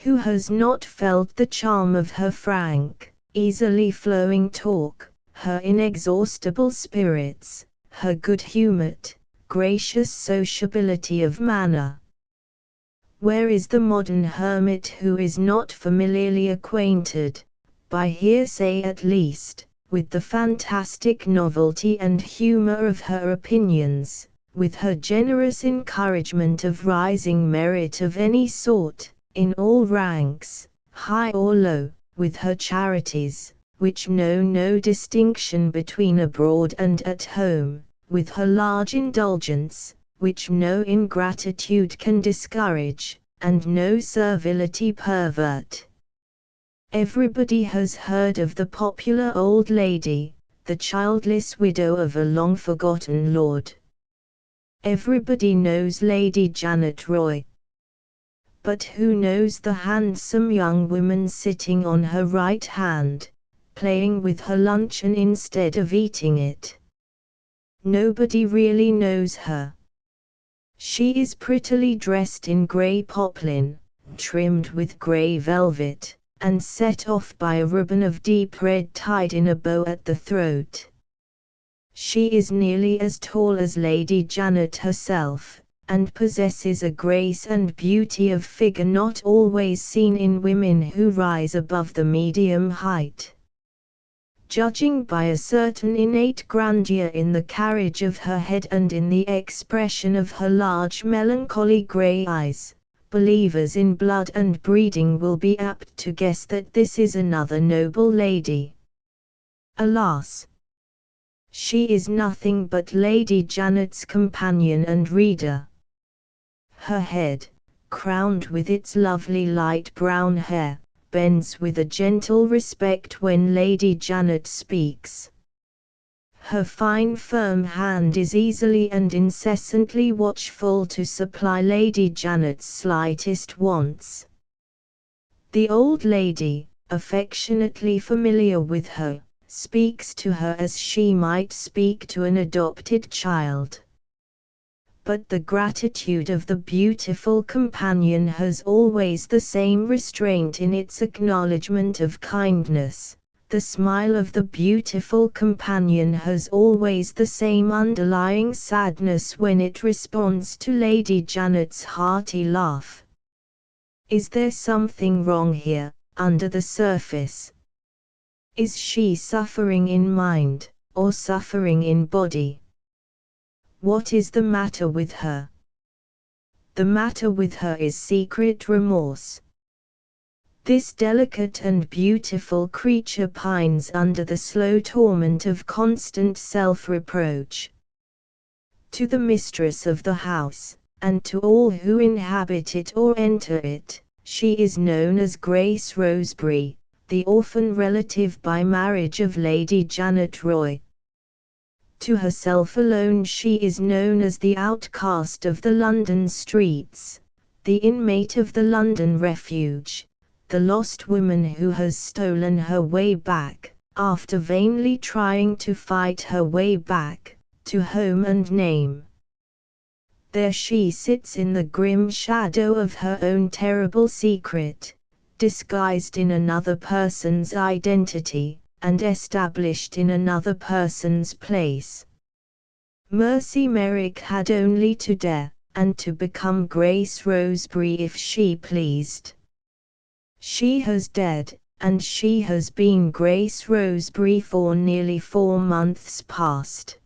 Who has not felt the charm of her frank, easily flowing talk, her inexhaustible spirits, her good-humored, gracious sociability of manner? Where is the modern hermit who is not familiarly acquainted, by hearsay at least, with the fantastic novelty and humor of her opinions, with her generous encouragement of rising merit of any sort, in all ranks, high or low, with her charities, which know no distinction between abroad and at home, with her large indulgence, which no ingratitude can discourage, and no servility pervert? Everybody has heard of the popular old lady, the childless widow of a long-forgotten lord. Everybody knows Lady Janet Roy. But who knows the handsome young woman sitting on her right hand, playing with her luncheon instead of eating it? Nobody really knows her. She is prettily dressed in grey poplin, trimmed with grey velvet, and set off by a ribbon of deep red tied in a bow at the throat. She is nearly as tall as Lady Janet herself, and possesses a grace and beauty of figure not always seen in women who rise above the medium height. Judging by a certain innate grandeur in the carriage of her head and in the expression of her large melancholy grey eyes, believers in blood and breeding will be apt to guess that this is another noble lady. Alas! She is nothing but Lady Janet's companion and reader. Her head, crowned with its lovely light brown hair, bends with a gentle respect when Lady Janet speaks. Her fine firm hand is easily and incessantly watchful to supply Lady Janet's slightest wants. The old lady, affectionately familiar with her, speaks to her as she might speak to an adopted child. But the gratitude of the beautiful companion has always the same restraint in its acknowledgement of kindness. The smile of the beautiful companion has always the same underlying sadness when it responds to Lady Janet's hearty laugh. Is there something wrong here, under the surface? Is she suffering in mind, or suffering in body? What is the matter with her? The matter with her is secret remorse. This delicate and beautiful creature pines under the slow torment of constant self-reproach. To the mistress of the house, and to all who inhabit it or enter it, she is known as Grace Rosebery, the orphan relative by marriage of Lady Janet Roy. To herself alone she is known as the outcast of the London streets, the inmate of the London refuge, the lost woman who has stolen her way back, after vainly trying to fight her way back, to home and name. There she sits in the grim shadow of her own terrible secret, disguised in another person's identity, and established in another person's place. Mercy Merrick had only to dare, and to become Grace Rosebery if she pleased. She has dared, and she has been Grace Rosebery for nearly 4 months past.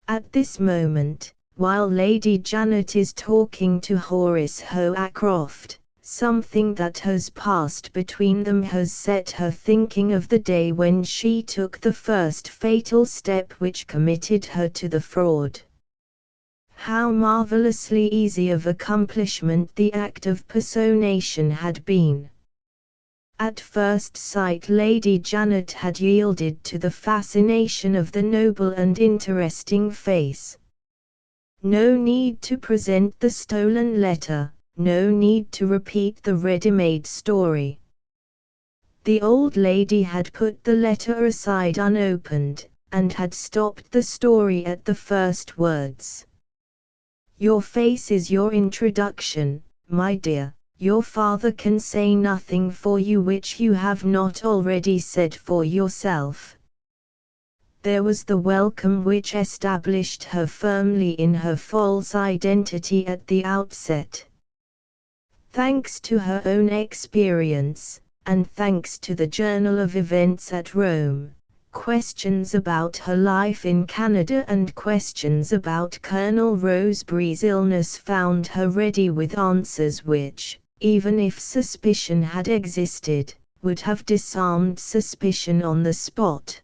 At this moment, while Lady Janet is talking to Horace Hoacroft, something that has passed between them has set her thinking of the day when she took the first fatal step which committed her to the fraud. How marvelously easy of accomplishment the act of personation had been. At first sight Lady Janet had yielded to the fascination of the noble and interesting face. No need to present the stolen letter. No need to repeat the ready-made story. The old lady had put the letter aside unopened, and had stopped the story at the first words. Your face is your introduction, my dear. Your father can say nothing for you which you have not already said for yourself. There was the welcome which established her firmly in her false identity at the outset. Thanks to her own experience, and thanks to the Journal of Events at Rome, questions about her life in Canada and questions about Colonel Rosebery's illness found her ready with answers which, even if suspicion had existed, would have disarmed suspicion on the spot.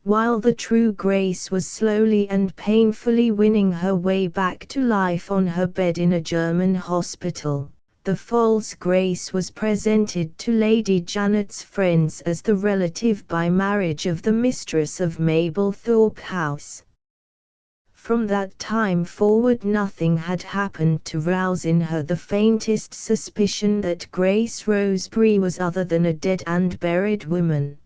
While the true Grace was slowly and painfully winning her way back to life on her bed in a German hospital, the false Grace was presented to Lady Janet's friends as the relative by marriage of the mistress of Mablethorpe House. From that time forward nothing had happened to rouse in her the faintest suspicion that Grace Roseberry was other than a dead and buried woman.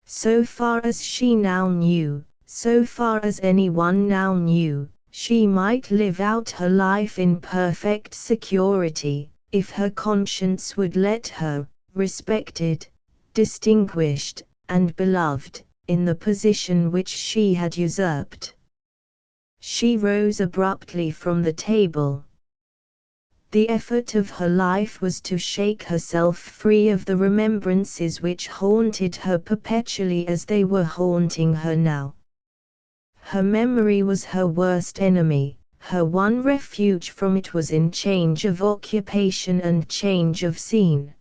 So far as she now knew, so far as anyone now knew, she might live out her life in perfect security, if her conscience would let her, respected, distinguished, and beloved, in the position which she had usurped. She rose abruptly from the table. The effort of her life was to shake herself free of the remembrances which haunted her perpetually as they were haunting her now. Her memory was her worst enemy, her one refuge from it was in change of occupation and change of scene.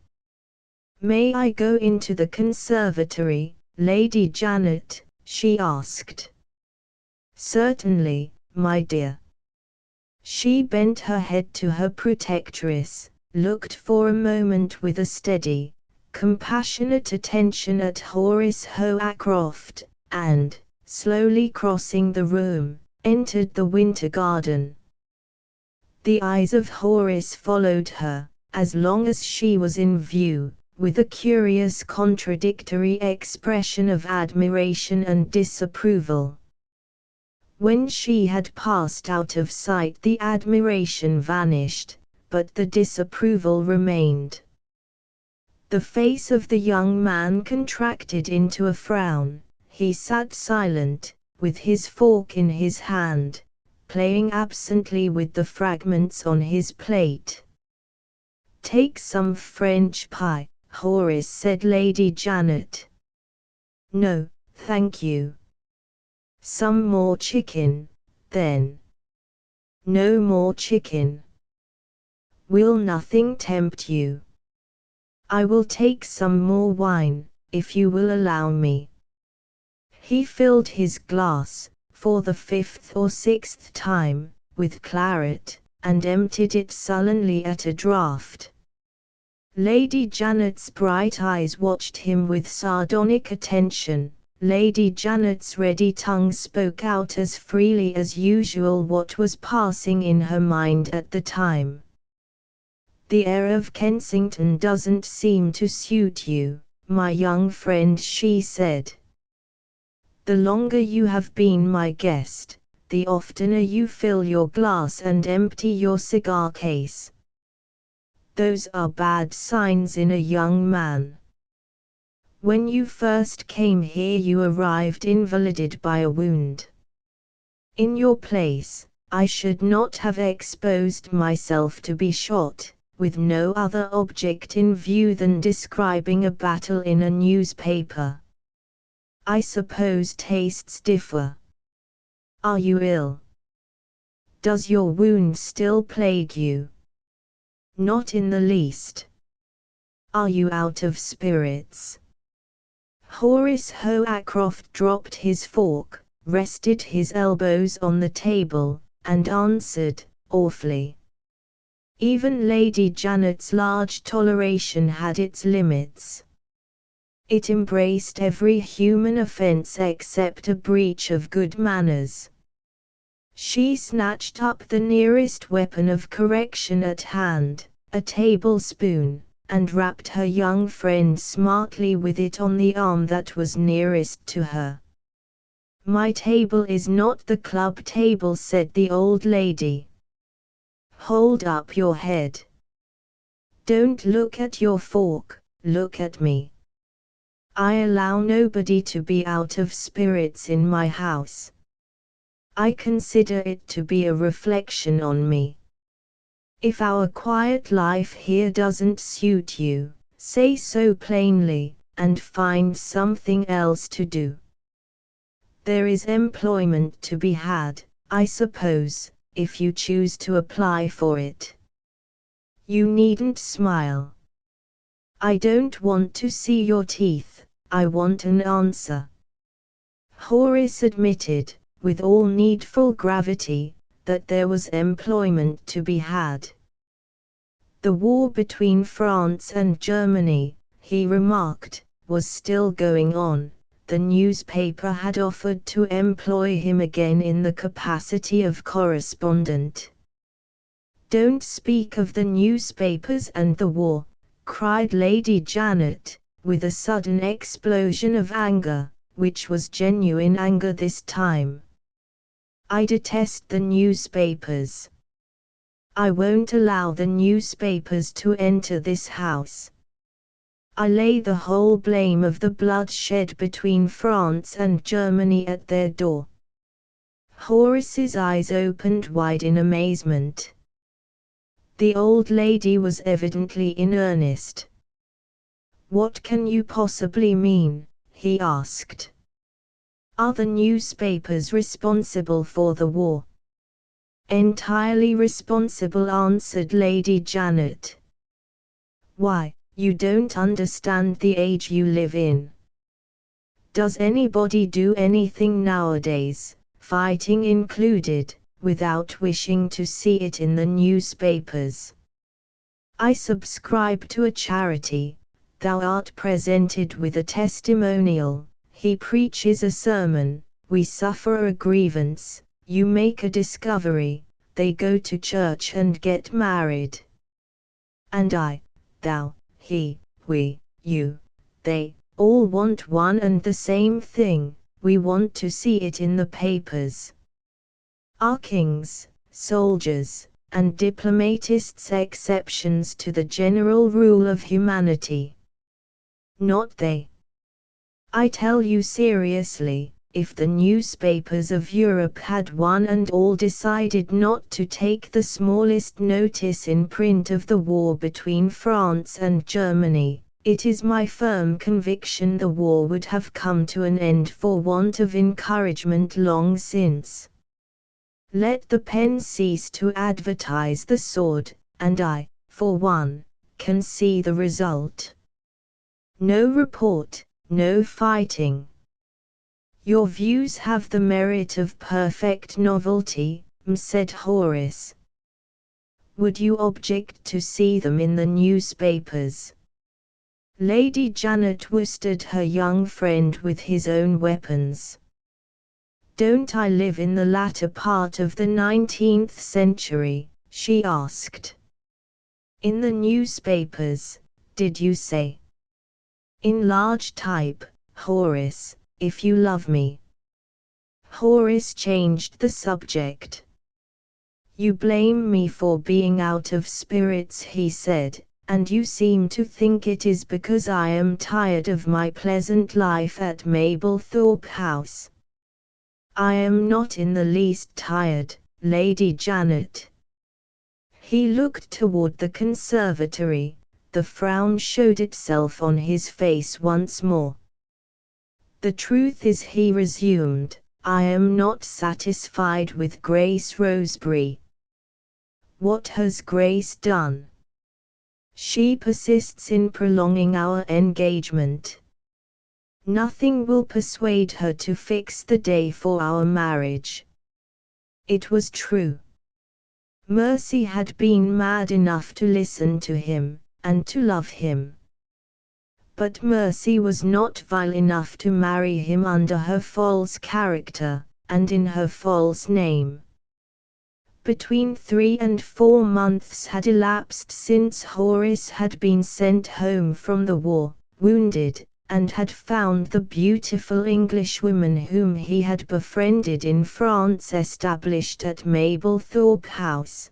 "May I go into the conservatory, Lady Janet?" she asked. "Certainly, my dear." She bent her head to her protectress, looked for a moment with a steady, compassionate attention at Horace Hoacroft, and, slowly crossing the room, entered the winter garden. The eyes of Horace followed her, as long as she was in view, with a curious contradictory expression of admiration and disapproval. When she had passed out of sight the admiration vanished, but the disapproval remained. The face of the young man contracted into a frown. He sat silent, with his fork in his hand, playing absently with the fragments on his plate. "Take some French pie," Horace said. Lady Janet. "No, thank you." "Some more chicken, then?" "No more chicken." "Will nothing tempt you?" "I will take some more wine, if you will allow me." He filled his glass, for the 5th or 6th time, with claret, and emptied it sullenly at a draught. Lady Janet's bright eyes watched him with sardonic attention. Lady Janet's ready tongue spoke out as freely as usual what was passing in her mind at the time. "The air of Kensington doesn't seem to suit you, my young friend," she said. "The longer you have been my guest, the oftener you fill your glass and empty your cigar case. Those are bad signs in a young man. When you first came here you arrived invalided by a wound. In your place, I should not have exposed myself to be shot, with no other object in view than describing a battle in a newspaper. I suppose tastes differ. Are you ill? Does your wound still plague you?" "Not in the least." "Are you out of spirits?" Horace Hoacroft dropped his fork, rested his elbows on the table, and answered, "Awfully." Even Lady Janet's large toleration had its limits. It embraced every human offense except a breach of good manners. She snatched up the nearest weapon of correction at hand, a tablespoon, and rapped her young friend smartly with it on the arm that was nearest to her. "My table is not the club table," said the old lady. "Hold up your head. Don't look at your fork, look at me. I allow nobody to be out of spirits in my house. I consider it to be a reflection on me. If our quiet life here doesn't suit you, say so plainly, and find something else to do. There is employment to be had, I suppose, if you choose to apply for it. You needn't smile. I don't want to see your teeth, I want an answer." Horace admitted, with all needful gravity, that there was employment to be had. "The war between France and Germany," he remarked, "was still going on. the newspaper had offered to employ him again in the capacity of correspondent. "Don't speak of the newspapers and the war," cried Lady Janet, with a sudden explosion of anger, which was genuine anger this time. "I detest the newspapers. I won't allow the newspapers to enter this house. I lay the whole blame of the bloodshed between France and Germany at their door." Horace's eyes opened wide in amazement. The old lady was evidently in earnest. "What can you possibly mean?" he asked. "Are the newspapers responsible for the war?" "Entirely responsible," answered Lady Janet. "Why, you don't understand the age you live in. Does anybody do anything nowadays, fighting included, without wishing to see it in the newspapers? I subscribe to a charity, thou art presented with a testimonial, he preaches a sermon, we suffer a grievance, you make a discovery, they go to church and get married. And I, thou, he, we, you, they, all want one and the same thing, we want to see it in the papers. Are kings, soldiers, and diplomatists exceptions to the general rule of humanity? Not they. I tell you seriously, if the newspapers of Europe had one and all decided not to take the smallest notice in print of the war between France and Germany, it is my firm conviction the war would have come to an end for want of encouragement long since. Let the pen cease to advertise the sword, and I, for one, can see the result. No report, no fighting. Your views have the merit of perfect novelty, said Horace. Would you object to see them in the newspapers? Lady Janet worsted her young friend with his own weapons. Don't I live in the latter part of the 19th century? She asked. In the newspapers, did you say? In large type, Horace, if you love me. Horace changed the subject. You blame me for being out of spirits, he said, and you seem to think it is because I am tired of my pleasant life at Mablethorpe House. I am not in the least tired, Lady Janet. He looked toward the conservatory. The frown showed itself on his face once more. The truth is, he resumed, I am not satisfied with Grace Roseberry. What has Grace done? She persists in prolonging our engagement. Nothing will persuade her to fix the day for our marriage. It was true. Mercy had been mad enough to listen to him, and to love him. But Mercy was not vile enough to marry him under her false character, and in her false name. Between 3 and 4 months had elapsed since Horace had been sent home from the war, wounded, and had found the beautiful Englishwoman whom he had befriended in France established at Mablethorpe House.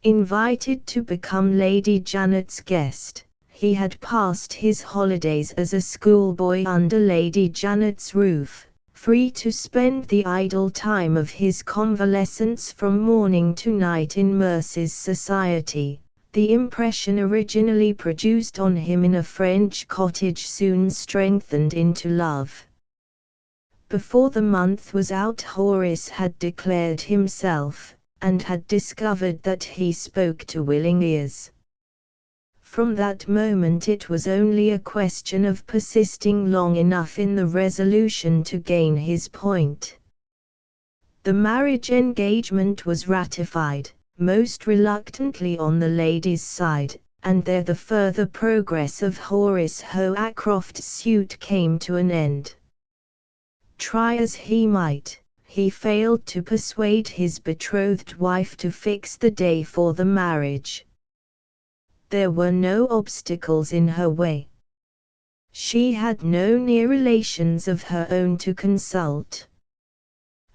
Invited to become Lady Janet's guest, he had passed his holidays as a schoolboy under Lady Janet's roof, free to spend the idle time of his convalescence from morning to night in Mercy's society. The impression originally produced on him in a French cottage soon strengthened into love. Before the month was out, Horace had declared himself, and had discovered that he spoke to willing ears. From that moment it was only a question of persisting long enough in the resolution to gain his point. The marriage engagement was ratified, most reluctantly on the lady's side, and there the further progress of Horace Hoacroft's suit came to an end. Try as he might, he failed to persuade his betrothed wife to fix the day for the marriage. There were no obstacles in her way. She had no near relations of her own to consult.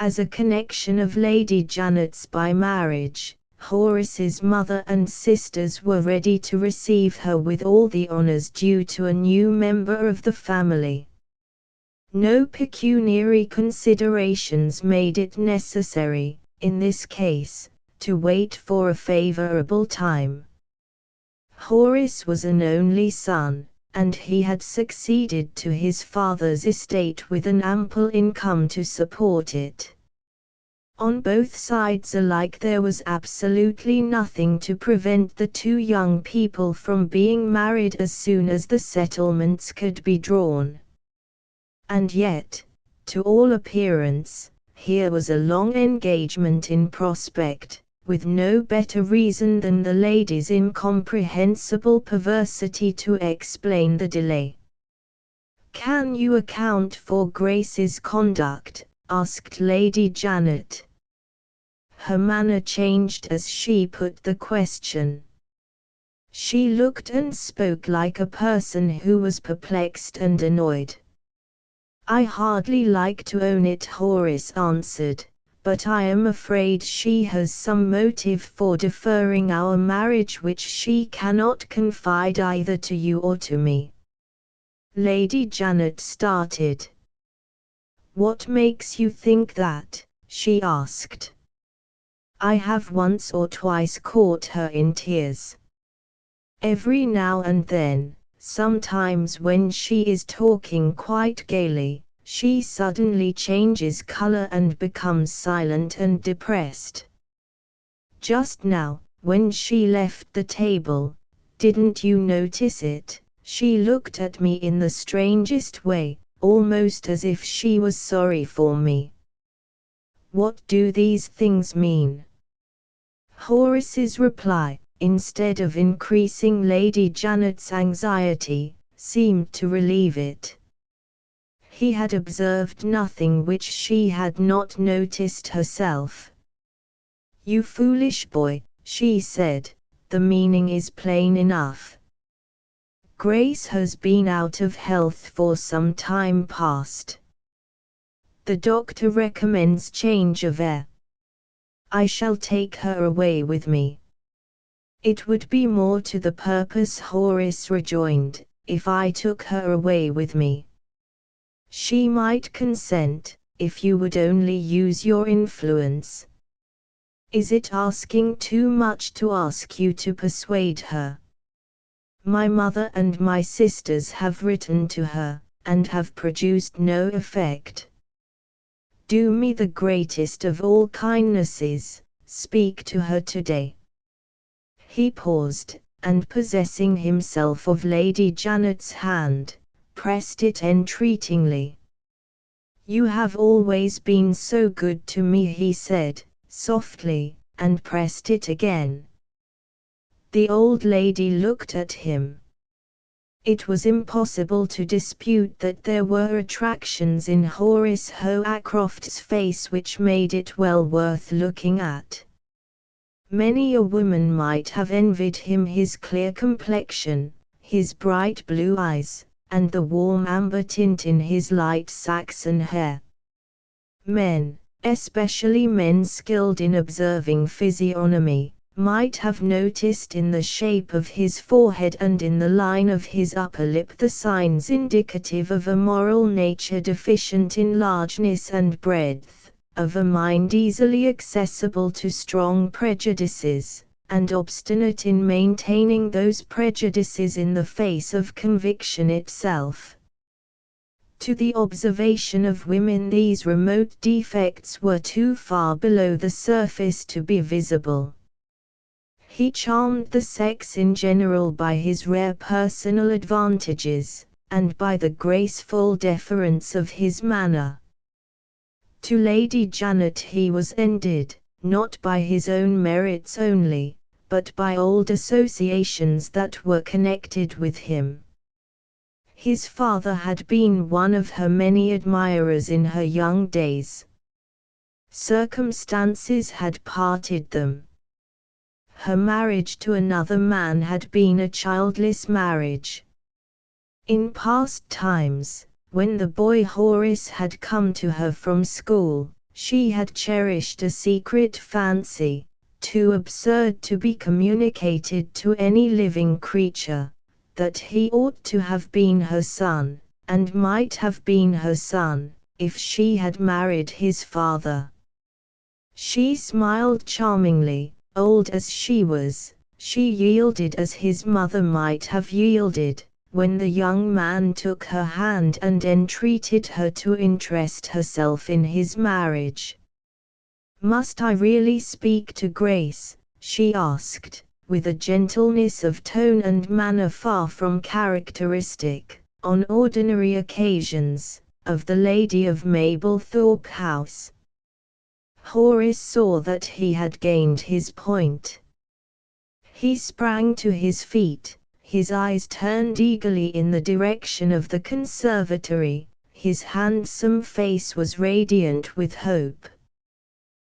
As a connection of Lady Janet's by marriage, Horace's mother and sisters were ready to receive her with all the honours due to a new member of the family. No pecuniary considerations made it necessary, in this case, to wait for a favourable time. Horace was an only son, and he had succeeded to his father's estate with an ample income to support it. On both sides alike there was absolutely nothing to prevent the two young people from being married as soon as the settlements could be drawn. And yet, to all appearance, here was a long engagement in prospect, with no better reason than the lady's incomprehensible perversity to explain the delay. "Can you account for Grace's conduct?" asked Lady Janet. Her manner changed as she put the question. She looked and spoke like a person who was perplexed and annoyed. "I hardly like to own it," Horace answered, "but I am afraid she has some motive for deferring our marriage which she cannot confide either to you or to me." Lady Janet started. "What makes you think that?" she asked. "I have once or twice caught her in tears. Every now and then, sometimes when she is talking quite gaily, she suddenly changes color and becomes silent and depressed. Just now, when she left the table, didn't you notice it? She looked at me in the strangest way, almost as if she was sorry for me. What do these things mean?" Horace's reply, instead of increasing Lady Janet's anxiety, seemed to relieve it. He had observed nothing which she had not noticed herself. "You foolish boy," she said, "the meaning is plain enough. Grace has been out of health for some time past. The doctor recommends change of air. I shall take her away with me." "It would be more to the purpose," Horace rejoined, "if I took her away with me. She might consent, if you would only use your influence." "Is it asking too much to ask you to persuade her?" "My mother and my sisters have written to her, and have produced no effect." "Do me the greatest of all kindnesses, speak to her today." He paused, and possessing himself of Lady Janet's hand, pressed it entreatingly. "You have always been so good to me," he said, softly, and pressed it again. The old lady looked at him. It was impossible to dispute that there were attractions in Horace Hoacroft's face which made it well worth looking at. Many a woman might have envied him his clear complexion, his bright blue eyes, and the warm amber tint in his light Saxon hair. Men, especially men skilled in observing physiognomy, might have noticed in the shape of his forehead and in the line of his upper lip the signs indicative of a moral nature deficient in largeness and breadth, of a mind easily accessible to strong prejudices, and obstinate in maintaining those prejudices in the face of conviction itself. To the observation of women these remote defects were too far below the surface to be visible. He charmed the sex in general by his rare personal advantages, and by the graceful deference of his manner. To Lady Janet he was endeared, not by his own merits only, but by old associations that were connected with him. His father had been one of her many admirers in her young days. Circumstances had parted them. Her marriage to another man had been a childless marriage. In past times, when the boy Horace had come to her from school, she had cherished a secret fancy, too absurd to be communicated to any living creature, that he ought to have been her son, and might have been her son, if she had married his father. She smiled charmingly. Old as she was, she yielded as his mother might have yielded, when the young man took her hand and entreated her to interest herself in his marriage. "Must I really speak to Grace?" she asked, with a gentleness of tone and manner far from characteristic, on ordinary occasions, of the lady of Mablethorpe House. Horace saw that he had gained his point. He sprang to his feet, his eyes turned eagerly in the direction of the conservatory, his handsome face was radiant with hope.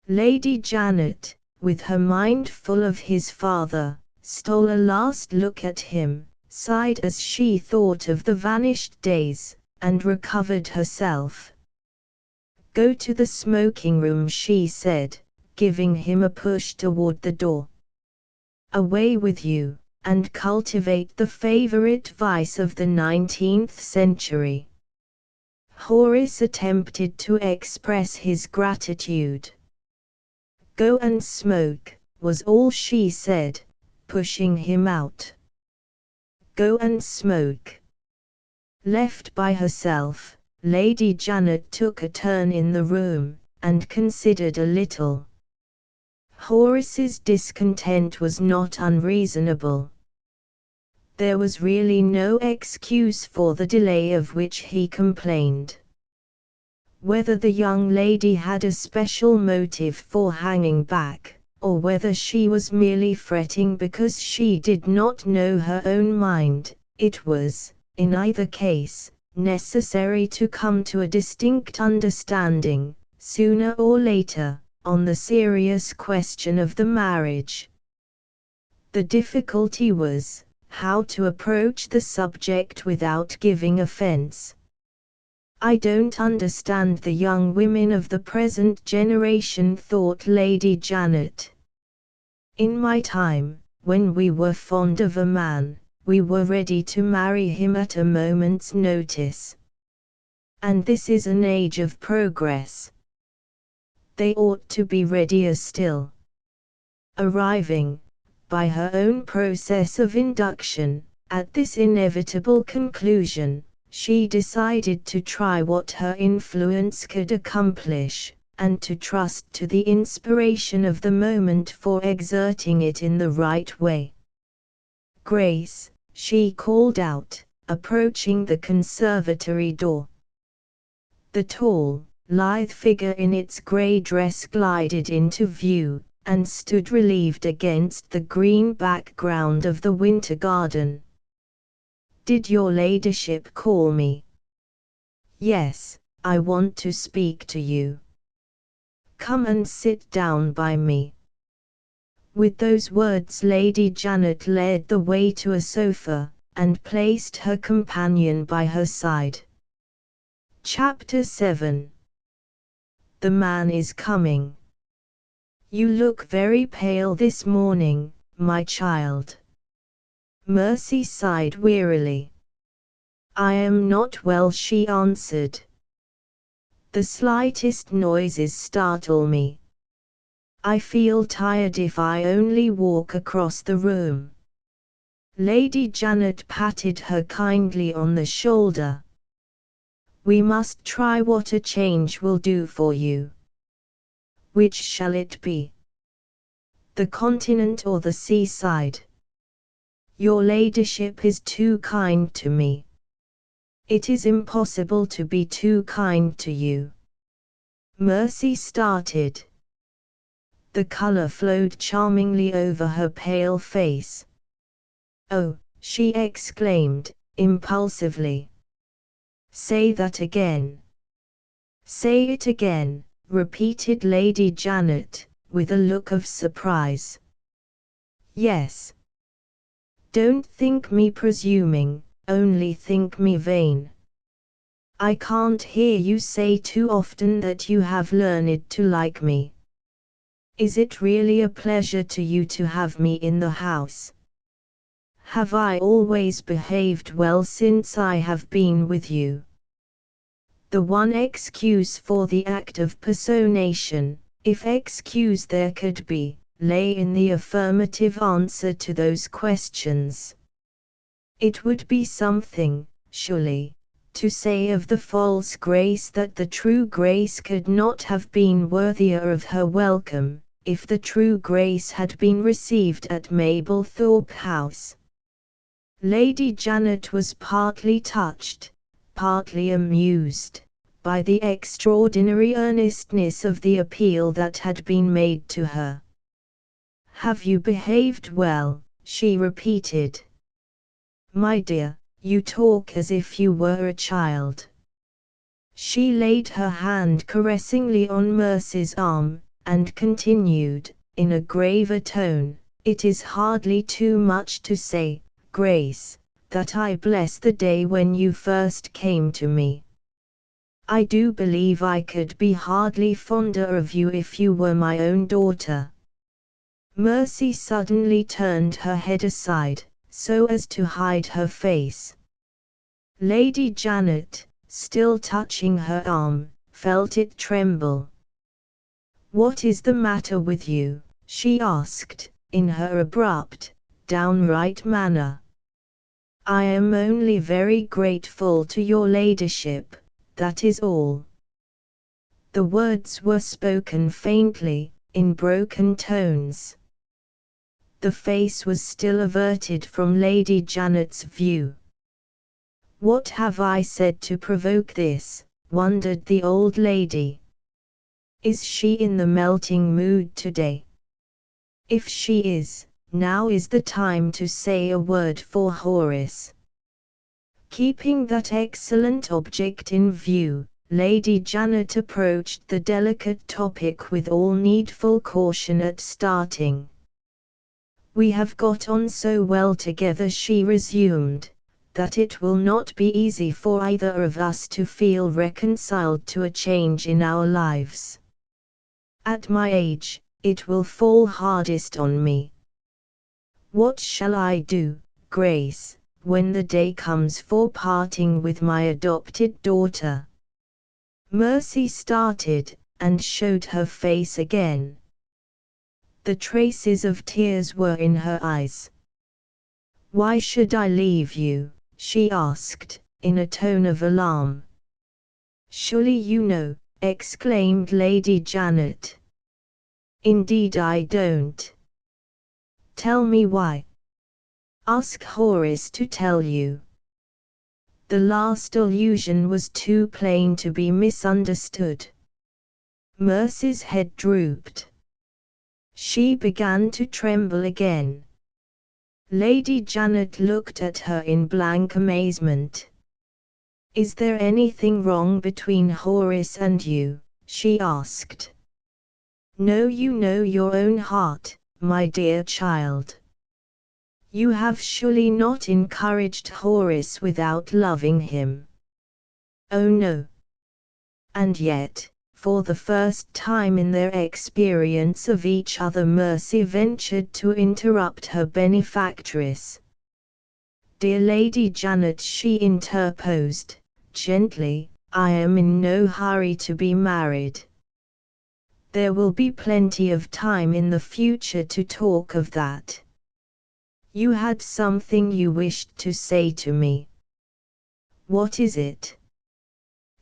Lady Janet, with her mind full of his father, stole a last look at him, sighed as she thought of the vanished days, and recovered herself. "Go to the smoking room," she said, giving him a push toward the door. "Away with you, and cultivate the favorite vice of the 19th century." Horace attempted to express his gratitude. "Go and smoke," was all she said, pushing him out. Go and smoke. Left by herself, Lady Janet took a turn in the room, and considered a little. Horace's discontent was not unreasonable. There was really no excuse for the delay of which he complained. Whether the young lady had a special motive for hanging back, or whether she was merely fretting because she did not know her own mind, it was, in either case, necessary to come to a distinct understanding, sooner or later, on the serious question of the marriage. The difficulty was, how to approach the subject without giving offense. "I don't understand the young women of the present generation," thought Lady Janet. "In my time, when we were fond of a man, we were ready to marry him at a moment's notice. And this is an age of progress. They ought to be readier still." Arriving, by her own process of induction, at this inevitable conclusion, she decided to try what her influence could accomplish, and to trust to the inspiration of the moment for exerting it in the right way. "Grace," she called out, approaching the conservatory door. The tall, lithe figure in its grey dress glided into view, and stood relieved against the green background of the winter garden. "Did your ladyship call me?" "Yes, I want to speak to you." "Come and sit down by me." With those words Lady Janet led the way to a sofa, and placed her companion by her side. Chapter 7. The man is coming. "You look very pale this morning, my child." Mercy sighed wearily. "I am not well," she answered. "The slightest noises startle me. I feel tired if I only walk across the room." Lady Janet patted her kindly on the shoulder. "We must try what a change will do for you. Which shall it be? The continent or the seaside?" "Your ladyship is too kind to me." "It is impossible to be too kind to you." Mercy started. The color flowed charmingly over her pale face. "Oh," she exclaimed, impulsively, Say that again. Say it again, repeated Lady Janet, with a look of surprise. Yes. Don't think me presuming, only think me vain. I can't hear you say too often that you have learned to like me. Is it really a pleasure to you to have me in the house? Have I always behaved well since I have been with you? The one excuse for the act of personation, if excuse there could be, lay in the affirmative answer to those questions. It would be something, surely, to say of the false Grace that the true Grace could not have been worthier of her welcome, if the true Grace had been received at Mablethorpe House. Lady Janet was partly touched, partly amused, by the extraordinary earnestness of the appeal that had been made to her. Have you behaved well? She repeated. My dear, you talk as if you were a child. She laid her hand caressingly on Mercy's arm, and continued, in a graver tone, it is hardly too much to say, Grace, that I bless the day when you first came to me. I do believe I could be hardly fonder of you if you were my own daughter. Mercy suddenly turned her head aside, so as to hide her face. Lady Janet, still touching her arm, felt it tremble. What is the matter with you? She asked, in her abrupt, downright manner. I am only very grateful to your ladyship, that is all. The words were spoken faintly, in broken tones. The face was still averted from Lady Janet's view. What have I said to provoke this? Wondered the old lady. Is she in the melting mood today? If she is, now is the time to say a word for Horace. Keeping that excellent object in view, Lady Janet approached the delicate topic with all needful caution at starting. We have got on so well together, she resumed, that it will not be easy for either of us to feel reconciled to a change in our lives. At my age, it will fall hardest on me. What shall I do, Grace, when the day comes for parting with my adopted daughter? Mercy started, and showed her face again. The traces of tears were in her eyes. Why should I leave you? She asked, in a tone of alarm. Surely you know, exclaimed Lady Janet. Indeed I don't. Tell me why. Ask Horace to tell you. The last allusion was too plain to be misunderstood. Mercy's head drooped. She began to tremble again. Lady Janet looked at her in blank amazement. Is there anything wrong between Horace and you? She asked. No, you know your own heart, my dear child. You have surely not encouraged Horace without loving him. Oh no. And yet, for the first time in their experience of each other, Mercy ventured to interrupt her benefactress. Dear Lady Janet, she interposed, gently, I am in no hurry to be married. There will be plenty of time in the future to talk of that. You had something you wished to say to me. What is it?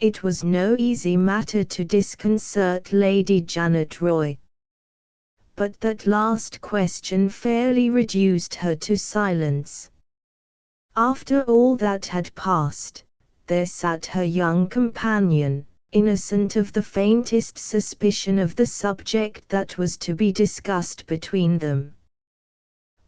It was no easy matter to disconcert Lady Janet Roy. But that last question fairly reduced her to silence. After all that had passed, there sat her young companion, innocent of the faintest suspicion of the subject that was to be discussed between them.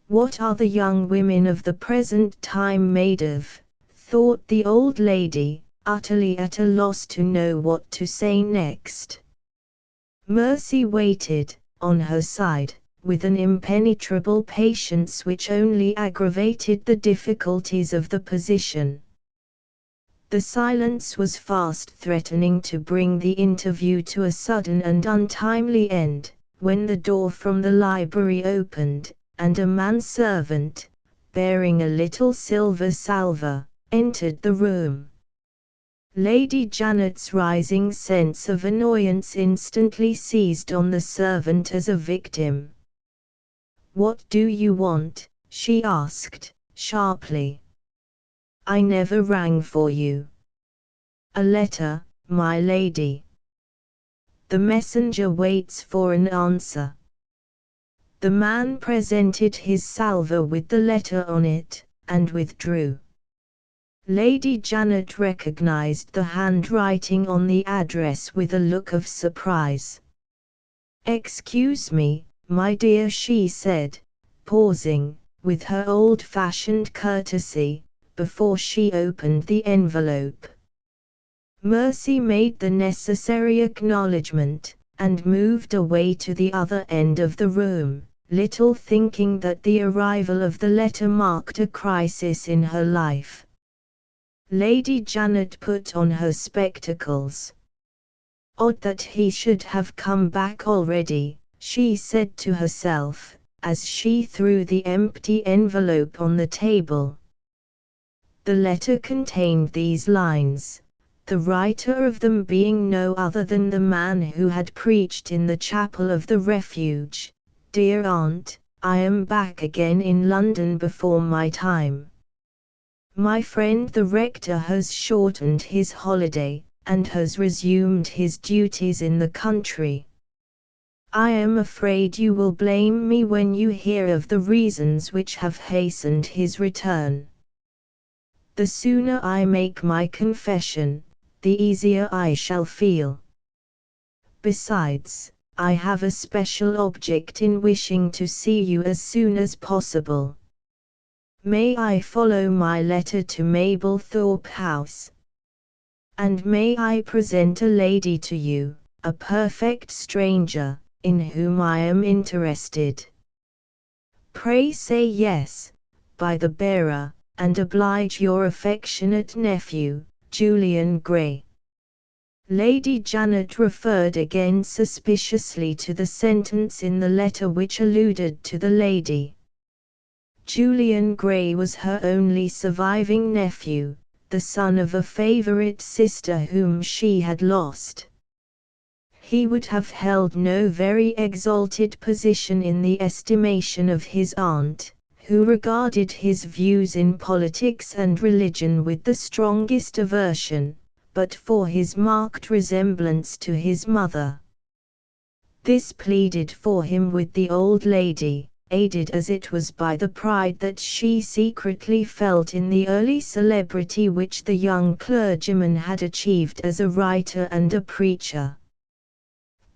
What are the young women of the present time made of? Thought the old lady, utterly at a loss to know what to say next. Mercy waited, on her side, with an impenetrable patience which only aggravated the difficulties of the position. The silence was fast threatening to bring the interview to a sudden and untimely end, when the door from the library opened, and a manservant, bearing a little silver salver, entered the room. Lady Janet's rising sense of annoyance instantly seized on the servant as a victim. "What do you want?" she asked, sharply. "I never rang for you." "A letter, my lady." "The messenger waits for an answer." The man presented his salver with the letter on it, and withdrew. Lady Janet recognized the handwriting on the address with a look of surprise. "Excuse me, my dear," she said, pausing, with her old-fashioned courtesy, before she opened the envelope. Mercy made the necessary acknowledgment, and moved away to the other end of the room, little thinking that the arrival of the letter marked a crisis in her life. Lady Janet put on her spectacles. "Odd that he should have come back already," she said to herself, as she threw the empty envelope on the table. The letter contained these lines, the writer of them being no other than the man who had preached in the chapel of the Refuge. "Dear Aunt, I am back again in London before my time. My friend the rector has shortened his holiday, and has resumed his duties in the country. I am afraid you will blame me when you hear of the reasons which have hastened his return. The sooner I make my confession, the easier I shall feel. Besides, I have a special object in wishing to see you as soon as possible. May I follow my letter to Mablethorpe House? And may I present a lady to you, a perfect stranger, in whom I am interested? Pray say yes, by the bearer, and oblige your affectionate nephew, Julian Gray." Lady Janet referred again suspiciously to the sentence in the letter which alluded to the lady. Julian Gray was her only surviving nephew, the son of a favourite sister whom she had lost. He would have held no very exalted position in the estimation of his aunt, who regarded his views in politics and religion with the strongest aversion, but for his marked resemblance to his mother. This pleaded for him with the old lady, aided as it was by the pride that she secretly felt in the early celebrity which the young clergyman had achieved as a writer and a preacher.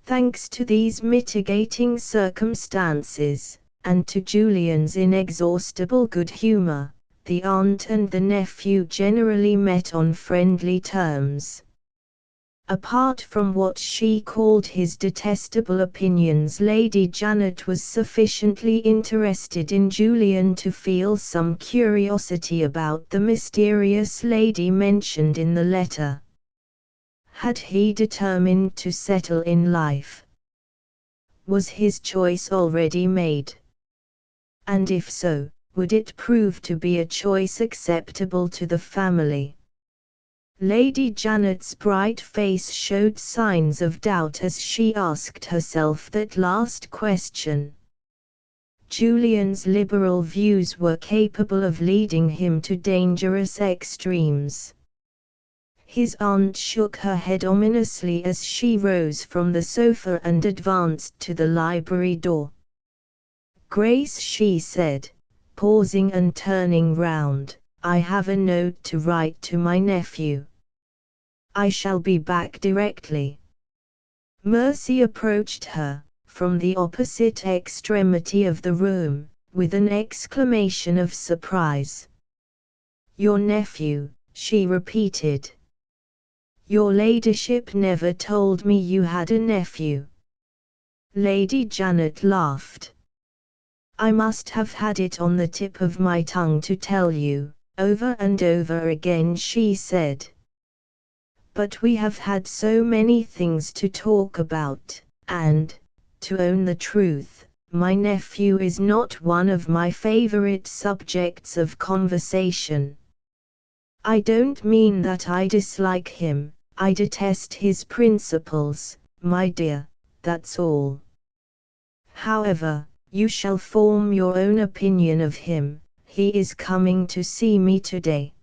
Thanks to these mitigating circumstances, and to Julian's inexhaustible good humour, the aunt and the nephew generally met on friendly terms. Apart from what she called his detestable opinions, Lady Janet was sufficiently interested in Julian to feel some curiosity about the mysterious lady mentioned in the letter. Had he determined to settle in life? Was his choice already made? And if so, would it prove to be a choice acceptable to the family? Lady Janet's bright face showed signs of doubt as she asked herself that last question. Julian's liberal views were capable of leading him to dangerous extremes. His aunt shook her head ominously as she rose from the sofa and advanced to the library door. "Grace," she said, pausing and turning round, "I have a note to write to my nephew. I shall be back directly." Mercy approached her, from the opposite extremity of the room, with an exclamation of surprise. "Your nephew," she repeated. Your ladyship never told me you had a nephew. Lady Janet laughed. I must have had it on the tip of my tongue to tell you, over and over again, she said. But we have had so many things to talk about, and, to own the truth, my nephew is not one of my favorite subjects of conversation. I don't mean that I dislike him, I detest his principles, my dear, that's all. However, you shall form your own opinion of him. He is coming to see me today.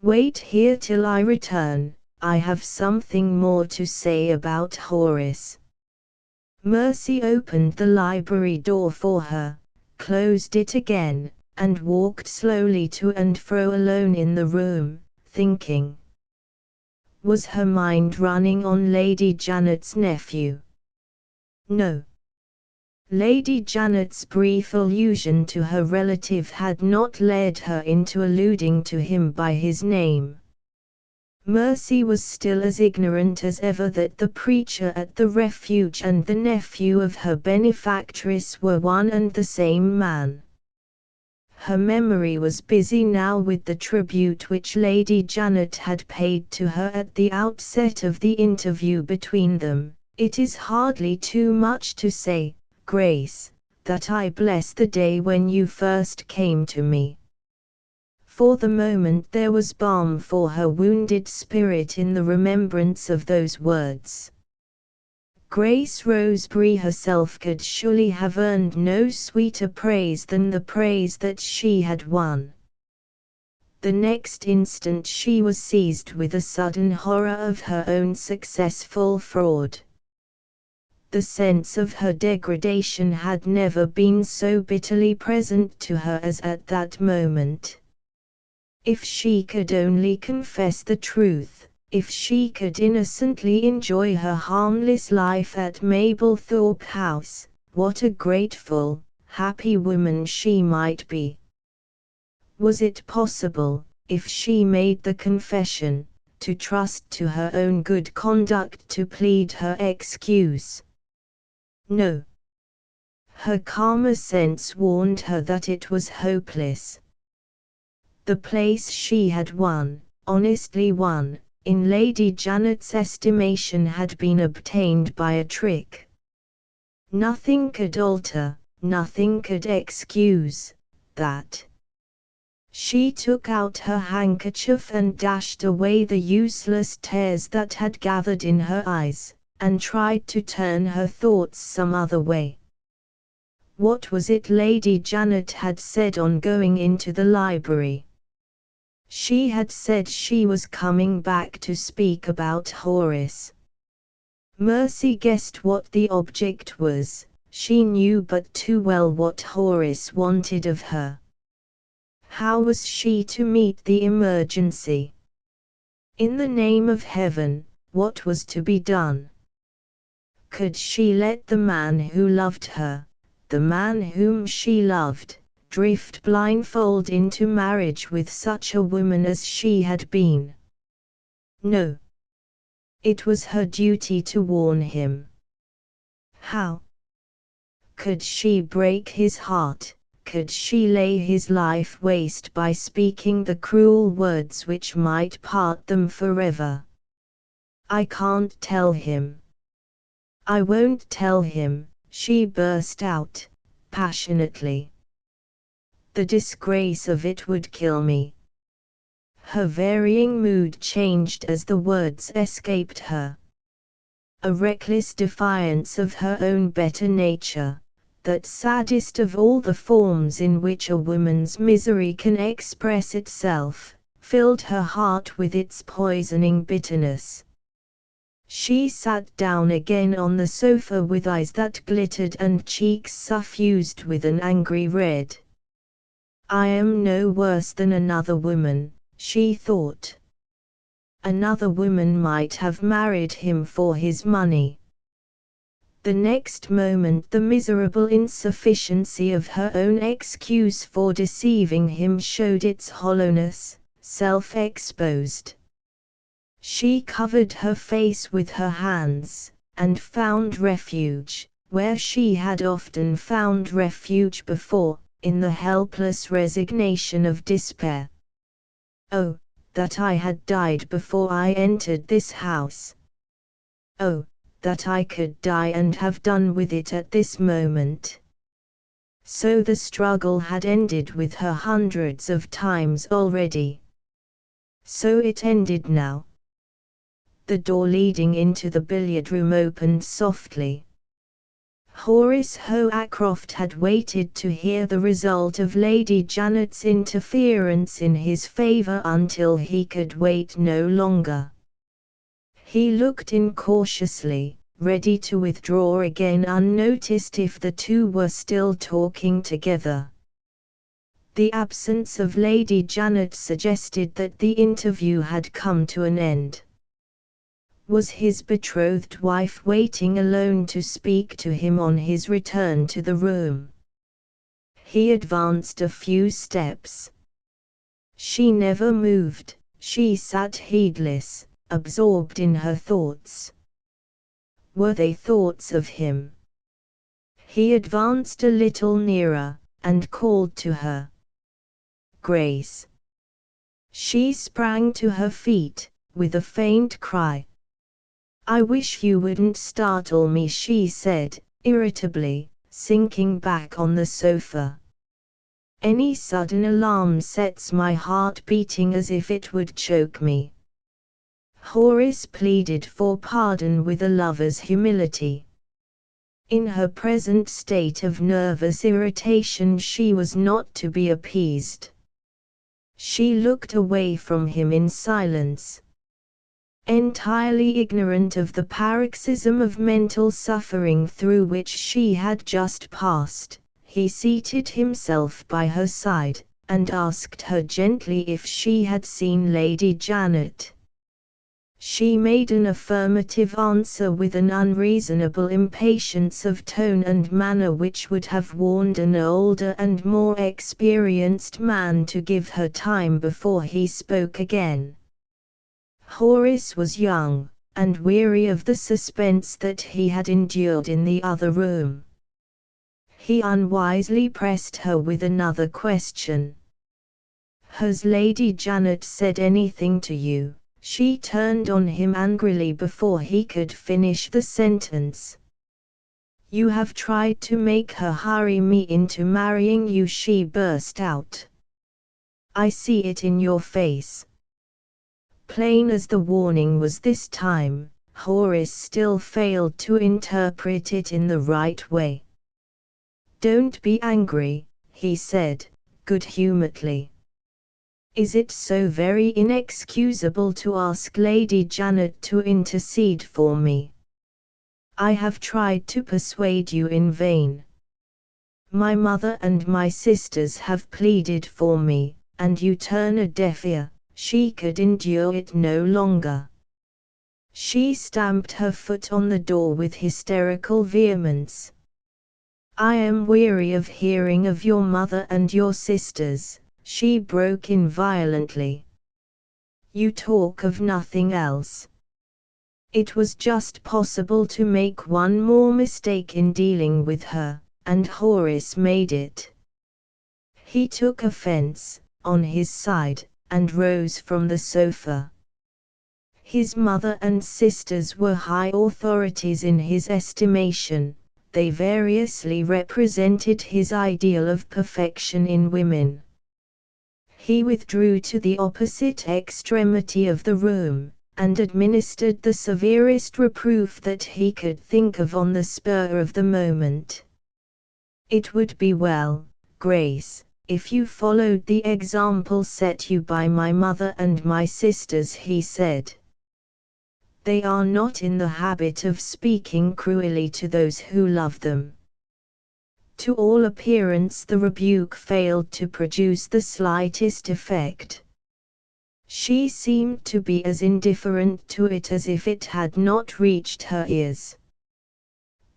Wait here till I return, I have something more to say about Horace. Mercy opened the library door for her, closed it again, and walked slowly to and fro alone in the room, thinking. Was her mind running on Lady Janet's nephew? No. Lady Janet's brief allusion to her relative had not led her into alluding to him by his name. Mercy was still as ignorant as ever that the preacher at the refuge and the nephew of her benefactress were one and the same man. Her memory was busy now with the tribute which Lady Janet had paid to her at the outset of the interview between them. It is hardly too much to say, Grace, that I bless the day when you first came to me. For the moment there was balm for her wounded spirit in the remembrance of those words. Grace Roseberry herself could surely have earned no sweeter praise than the praise that she had won. The next instant she was seized with a sudden horror of her own successful fraud. The sense of her degradation had never been so bitterly present to her as at that moment. If she could only confess the truth, if she could innocently enjoy her harmless life at Mablethorpe House, what a grateful, happy woman she might be. Was it possible, if she made the confession, to trust to her own good conduct to plead her excuse? No. Her calmer sense warned her that it was hopeless. The place she had won, honestly won, in Lady Janet's estimation had been obtained by a trick. Nothing could alter, nothing could excuse that. She took out her handkerchief and dashed away the useless tears that had gathered in her eyes, and tried to turn her thoughts some other way. What was it Lady Janet had said on going into the library? She had said she was coming back to speak about Horace. Mercy guessed what the object was, she knew but too well what Horace wanted of her. How was she to meet the emergency? In the name of heaven, what was to be done? Could she let the man who loved her, the man whom she loved, drift blindfold into marriage with such a woman as she had been? No. It was her duty to warn him. How? Could she break his heart? Could she lay his life waste by speaking the cruel words which might part them forever? I can't tell him. I won't tell him, she burst out, passionately. The disgrace of it would kill me. Her varying mood changed as the words escaped her. A reckless defiance of her own better nature, that saddest of all the forms in which a woman's misery can express itself, filled her heart with its poisoning bitterness. She sat down again on the sofa with eyes that glittered and cheeks suffused with an angry red. I am no worse than another woman, she thought. Another woman might have married him for his money. The next moment the miserable insufficiency of her own excuse for deceiving him showed its hollowness, self-exposed. She covered her face with her hands, and found refuge, where she had often found refuge before, in the helpless resignation of despair. Oh, that I had died before I entered this house! Oh, that I could die and have done with it at this moment! So the struggle had ended with her hundreds of times already. So it ended now. The door leading into the billiard room opened softly. Horace Hoacroft had waited to hear the result of Lady Janet's interference in his favour until he could wait no longer. He looked in cautiously, ready to withdraw again unnoticed if the two were still talking together. The absence of Lady Janet suggested that the interview had come to an end. Was his betrothed wife waiting alone to speak to him on his return to the room? He advanced a few steps. She never moved, she sat heedless, absorbed in her thoughts. Were they thoughts of him? He advanced a little nearer, and called to her. Grace. She sprang to her feet, with a faint cry. I wish you wouldn't startle me, she said, irritably, sinking back on the sofa. Any sudden alarm sets my heart beating as if it would choke me. Horace pleaded for pardon with a lover's humility. In her present state of nervous irritation she was not to be appeased. She looked away from him in silence. Entirely ignorant of the paroxysm of mental suffering through which she had just passed, he seated himself by her side, and asked her gently if she had seen Lady Janet. She made an affirmative answer with an unreasonable impatience of tone and manner which would have warned an older and more experienced man to give her time before he spoke again. Horace was young, and weary of the suspense that he had endured in the other room. He unwisely pressed her with another question. Has Lady Janet said anything to you? She turned on him angrily before he could finish the sentence. You have tried to make her hurry me into marrying you, she burst out. I see it in your face. Plain as the warning was this time, Horace still failed to interpret it in the right way. Don't be angry, he said, good-humouredly. Is it so very inexcusable to ask Lady Janet to intercede for me? I have tried to persuade you in vain. My mother and my sisters have pleaded for me, and you turn a deaf ear. She could endure it no longer. She stamped her foot on the door with hysterical vehemence. I am weary of hearing of your mother and your sisters, she broke in violently. You talk of nothing else. It was just possible to make one more mistake in dealing with her, and Horace made it. He took offense, on his side, and rose from the sofa. His mother and sisters were high authorities in his estimation, they variously represented his ideal of perfection in women. He withdrew to the opposite extremity of the room, and administered the severest reproof that he could think of on the spur of the moment. It would be well, Grace, if you followed the example set you by my mother and my sisters, he said. They are not in the habit of speaking cruelly to those who love them. To all appearance the rebuke failed to produce the slightest effect. She seemed to be as indifferent to it as if it had not reached her ears.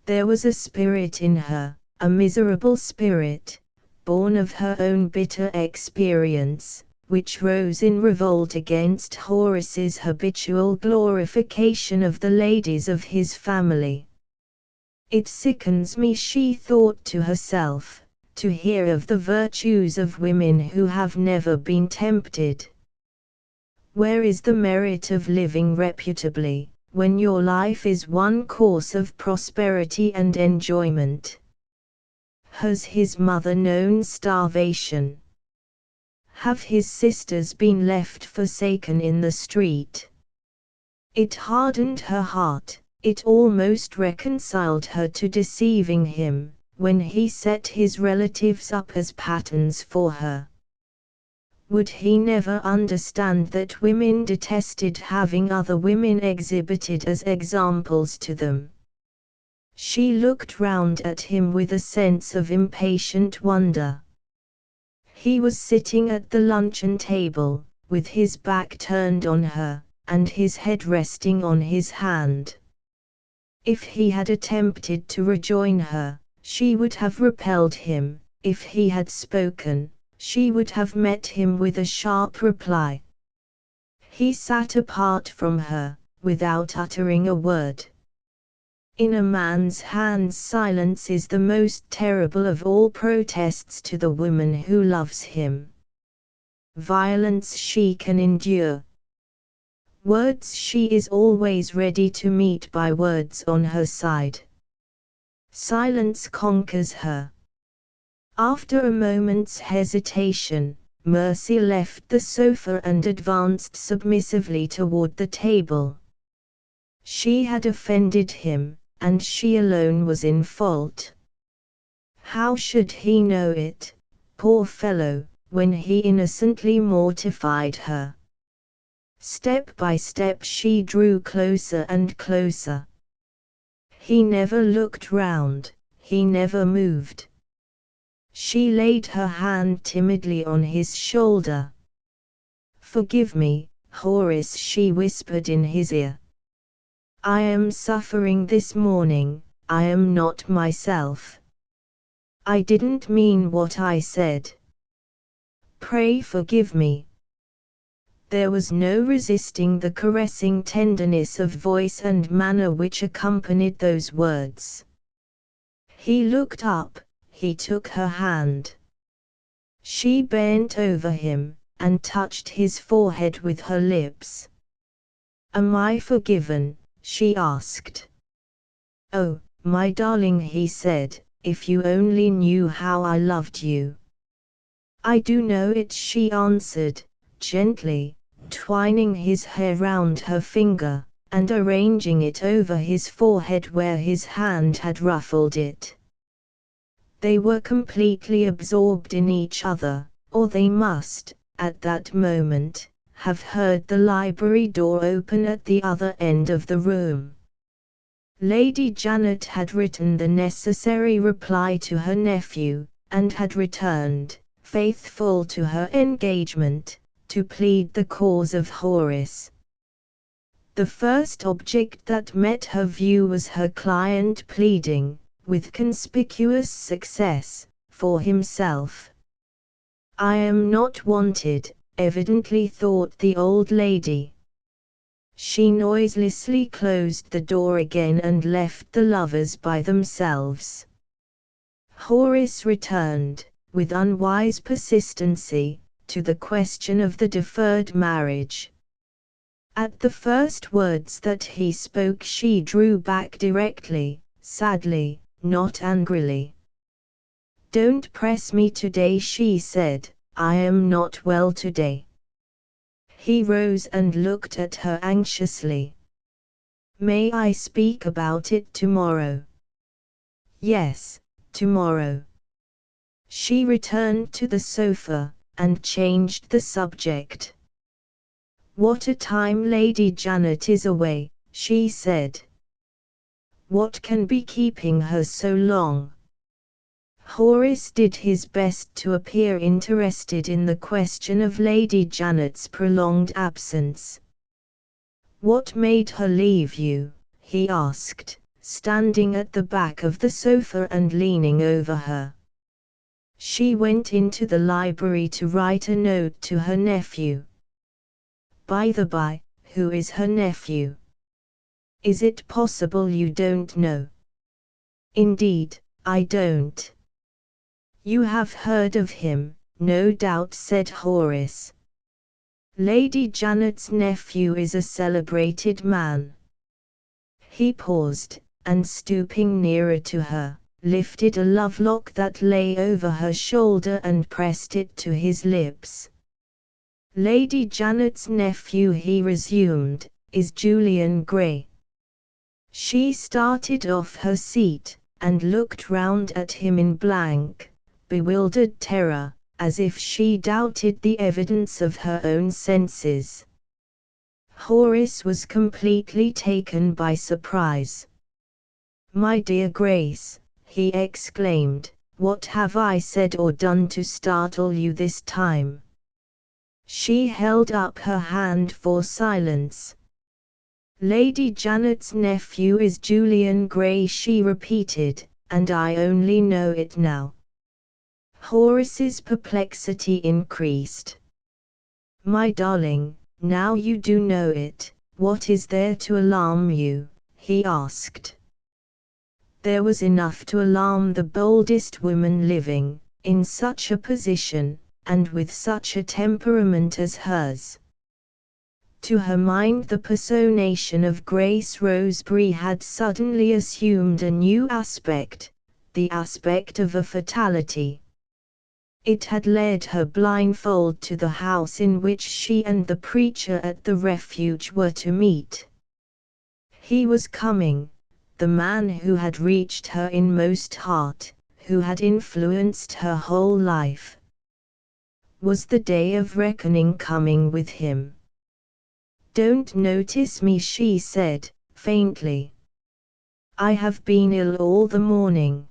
There was a spirit in her, a miserable spirit, born of her own bitter experience, which rose in revolt against Horace's habitual glorification of the ladies of his family. "It sickens me," she thought to herself, "to hear of the virtues of women who have never been tempted. Where is the merit of living reputably, when your life is one course of prosperity and enjoyment? Has his mother known starvation? Have his sisters been left forsaken in the street?" It hardened her heart, it almost reconciled her to deceiving him, when he set his relatives up as patterns for her. Would he never understand that women detested having other women exhibited as examples to them? She looked round at him with a sense of impatient wonder. He was sitting at the luncheon table, with his back turned on her, and his head resting on his hand. If he had attempted to rejoin her, she would have repelled him; if he had spoken, she would have met him with a sharp reply. He sat apart from her, without uttering a word. In a man's hands silence is the most terrible of all protests to the woman who loves him. Violence she can endure. Words she is always ready to meet by words on her side. Silence conquers her. After a moment's hesitation, Mercy left the sofa and advanced submissively toward the table. She had offended him, and she alone was in fault. How should he know it, poor fellow, when he innocently mortified her? Step by step she drew closer and closer. He never looked round, he never moved. She laid her hand timidly on his shoulder. "Forgive me, Horace," she whispered in his ear. "I am suffering this morning, I am not myself. I didn't mean what I said. Pray forgive me." There was no resisting the caressing tenderness of voice and manner which accompanied those words. He looked up, he took her hand. She bent over him, and touched his forehead with her lips. "Am I forgiven?" she asked. "Oh, my darling," he said, "if you only knew how I loved you." "I do know it," she answered, gently, twining his hair round her finger, and arranging it over his forehead where his hand had ruffled it. They were completely absorbed in each other, or they must, at that moment, have heard the library door open at the other end of the room. Lady Janet had written the necessary reply to her nephew, and had returned, faithful to her engagement, to plead the cause of Horace. The first object that met her view was her client pleading, with conspicuous success, for himself. "I am not wanted," evidently thought the old lady. She noiselessly closed the door again and left the lovers by themselves. Horace returned, with unwise persistency, to the question of the deferred marriage. At the first words that he spoke she drew back directly, sadly, not angrily. "Don't press me today," she said, "I am not well today." He rose and looked at her anxiously. "May I speak about it tomorrow?" "Yes, tomorrow." She returned to the sofa, and changed the subject. "What a time Lady Janet is away," she said. "What can be keeping her so long?" Horace did his best to appear interested in the question of Lady Janet's prolonged absence. "What made her leave you?" he asked, standing at the back of the sofa and leaning over her. She went into the library to write a note to her nephew. By the by, who is her nephew? Is it possible you don't know? Indeed, I don't. You have heard of him, no doubt, said Horace. Lady Janet's nephew is a celebrated man. He paused, and stooping nearer to her, lifted a lovelock that lay over her shoulder and pressed it to his lips. Lady Janet's nephew, he resumed, is Julian Gray. She started off her seat, and looked round at him in blank, bewildered terror, as if she doubted the evidence of her own senses. Horace was completely taken by surprise. "My dear Grace," he exclaimed, "what have I said or done to startle you this time?" She held up her hand for silence. "Lady Janet's nephew is Julian Gray," she repeated, "and I only know it now." Horace's perplexity increased. "My darling, now you do know it, what is there to alarm you?" he asked. There was enough to alarm the boldest woman living, in such a position, and with such a temperament as hers. To her mind the personation of Grace Roseberry had suddenly assumed a new aspect, the aspect of a fatality. It had led her blindfold to the house in which she and the preacher at the Refuge were to meet. He was coming, the man who had reached her inmost heart, who had influenced her whole life. Was the day of reckoning coming with him? "Don't notice me," she said, faintly. "I have been ill all the morning.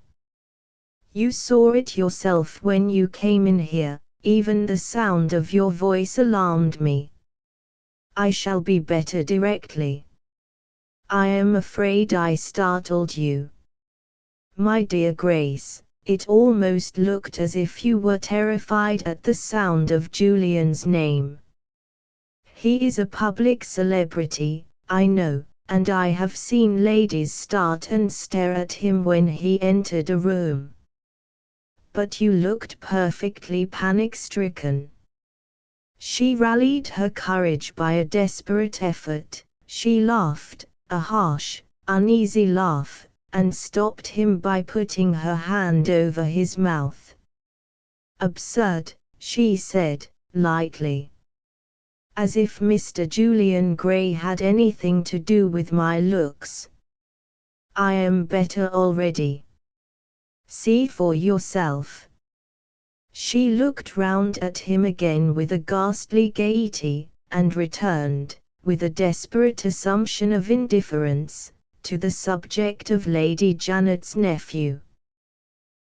You saw it yourself when you came in here, even the sound of your voice alarmed me. I shall be better directly. I am afraid I startled you. My dear Grace, it almost looked as if you were terrified at the sound of Julian's name. He is a public celebrity, I know, and I have seen ladies start and stare at him when he entered a room. But you looked perfectly panic-stricken." She rallied her courage by a desperate effort. She laughed, a harsh, uneasy laugh, and stopped him by putting her hand over his mouth. "Absurd," she said, lightly. "As if Mr. Julian Gray had anything to do with my looks. I am better already. See for yourself." She looked round at him again with a ghastly gaiety, and returned, with a desperate assumption of indifference, to the subject of Lady Janet's nephew.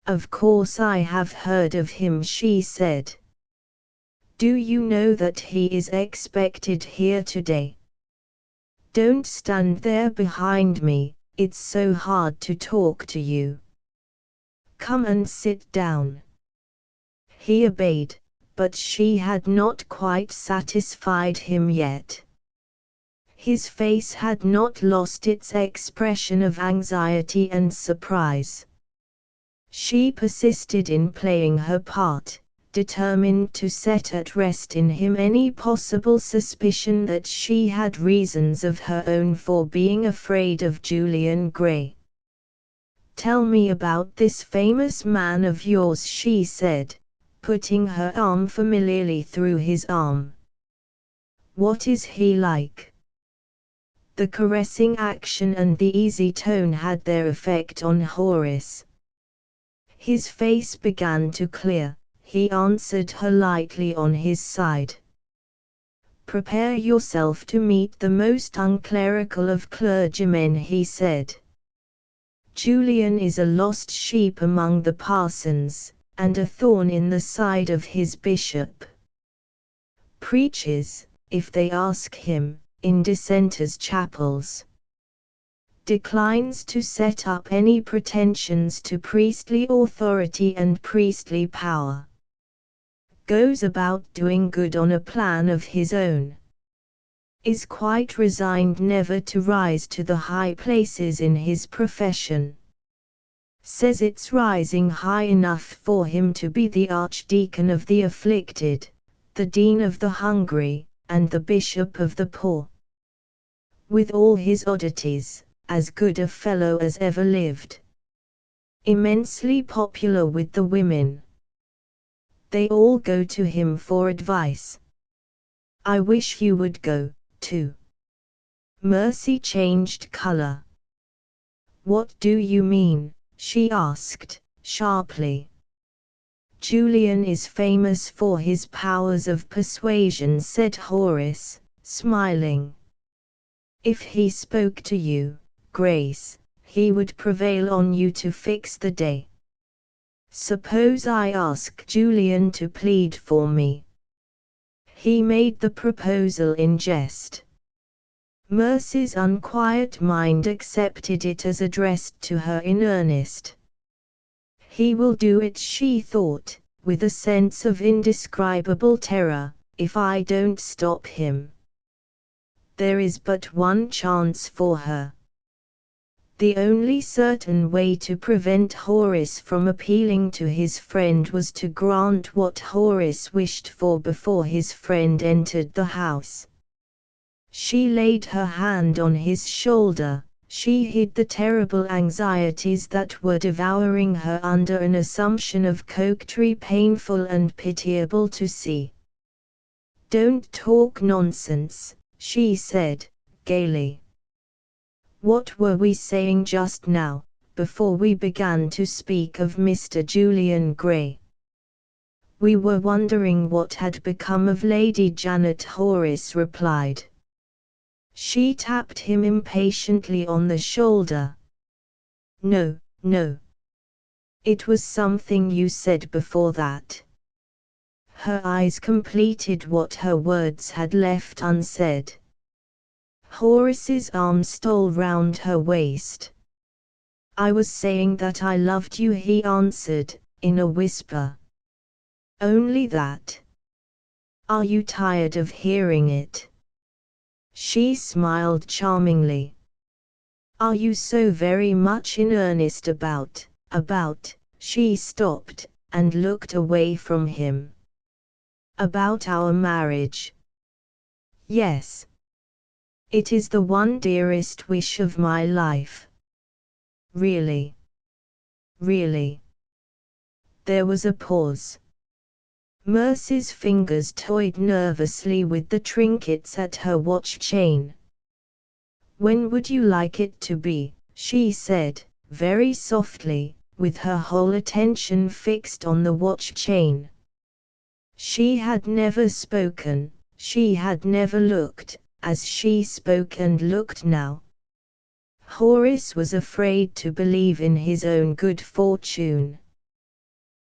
"Of course I have heard of him," she said. "Do you know that he is expected here today? Don't stand there behind me, it's so hard to talk to you. Come and sit down." He obeyed, but she had not quite satisfied him yet. His face had not lost its expression of anxiety and surprise. She persisted in playing her part, determined to set at rest in him any possible suspicion that she had reasons of her own for being afraid of Julian Gray. "Tell me about this famous man of yours," she said, putting her arm familiarly through his arm. "What is he like?" The caressing action and the easy tone had their effect on Horace. His face began to clear. He answered her lightly on his side. "Prepare yourself to meet the most unclerical of clergymen," he said. "Julian is a lost sheep among the parsons, and a thorn in the side of his bishop. Preaches, if they ask him, in dissenters' chapels. declines to set up any pretensions to priestly authority and priestly power, goes about doing good on a plan of his own, is quite resigned never to rise to the high places in his profession, says it's rising high enough for him to be the archdeacon of the afflicted, the dean of the hungry, and the bishop of the poor. With all his oddities, as good a fellow as ever lived. Immensely popular with the women. They all go to him for advice. I wish you would go, too. Mercy changed color. What do you mean? She asked, sharply. Julian is famous for his powers of persuasion, said Horace, smiling. If he spoke to you, Grace, he would prevail on you to fix the day. Suppose I ask Julian to plead for me. He made the proposal in jest. Mercy's unquiet mind accepted it as addressed to her in earnest. He will do it, she thought, with a sense of indescribable terror, if I don't stop him. There is but one chance for her. The only certain way to prevent Horace from appealing to his friend was to grant what Horace wished for before his friend entered the house. She laid her hand on his shoulder. She hid the terrible anxieties that were devouring her under an assumption of coquetry painful and pitiable to see. Don't talk nonsense, she said, gaily. What were we saying just now, before we began to speak of Mr. Julian Gray? We were wondering what had become of Lady Janet, Horace replied. She tapped him impatiently on the shoulder. No, no. It was something you said before that. Her eyes completed what her words had left unsaid. Horace's arm stole round her waist. I was saying that I loved you, he answered, in a whisper. Only that. Are you tired of hearing it? She smiled charmingly. Are you so very much in earnest about, she stopped, and looked away from him. About our marriage? Yes. It is the one dearest wish of my life. Really? Really? There was a pause. Mercy's fingers toyed nervously with the trinkets at her watch chain. When would you like it to be? She said, very softly, with her whole attention fixed on the watch chain. She had never spoken, she had never looked, as she spoke and looked now. Horace was afraid to believe in his own good fortune.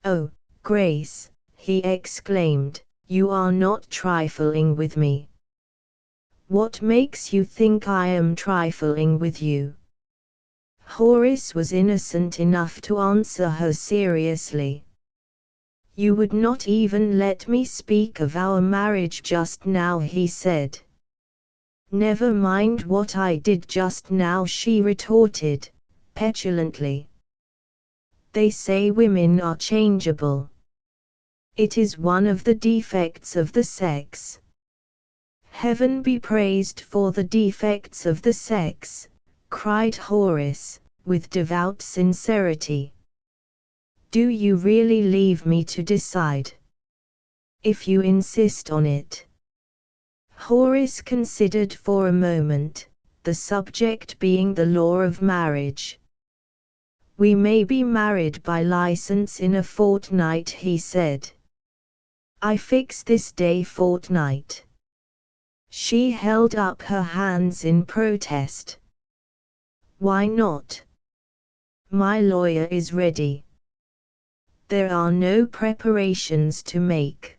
Oh, Grace, he exclaimed, you are not trifling with me. What makes you think I am trifling with you? Horace was innocent enough to answer her seriously. You would not even let me speak of our marriage just now, he said. Never mind what I did just now, she retorted, petulantly. They say women are changeable. It is one of the defects of the sex. Heaven be praised for the defects of the sex, cried Horace, with devout sincerity. Do you really leave me to decide? If you insist on it. Horace considered for a moment, the subject being the law of marriage. We may be married by license in a fortnight, he said. I fix this day fortnight. She held up her hands in protest. Why not? My lawyer is ready. There are no preparations to make.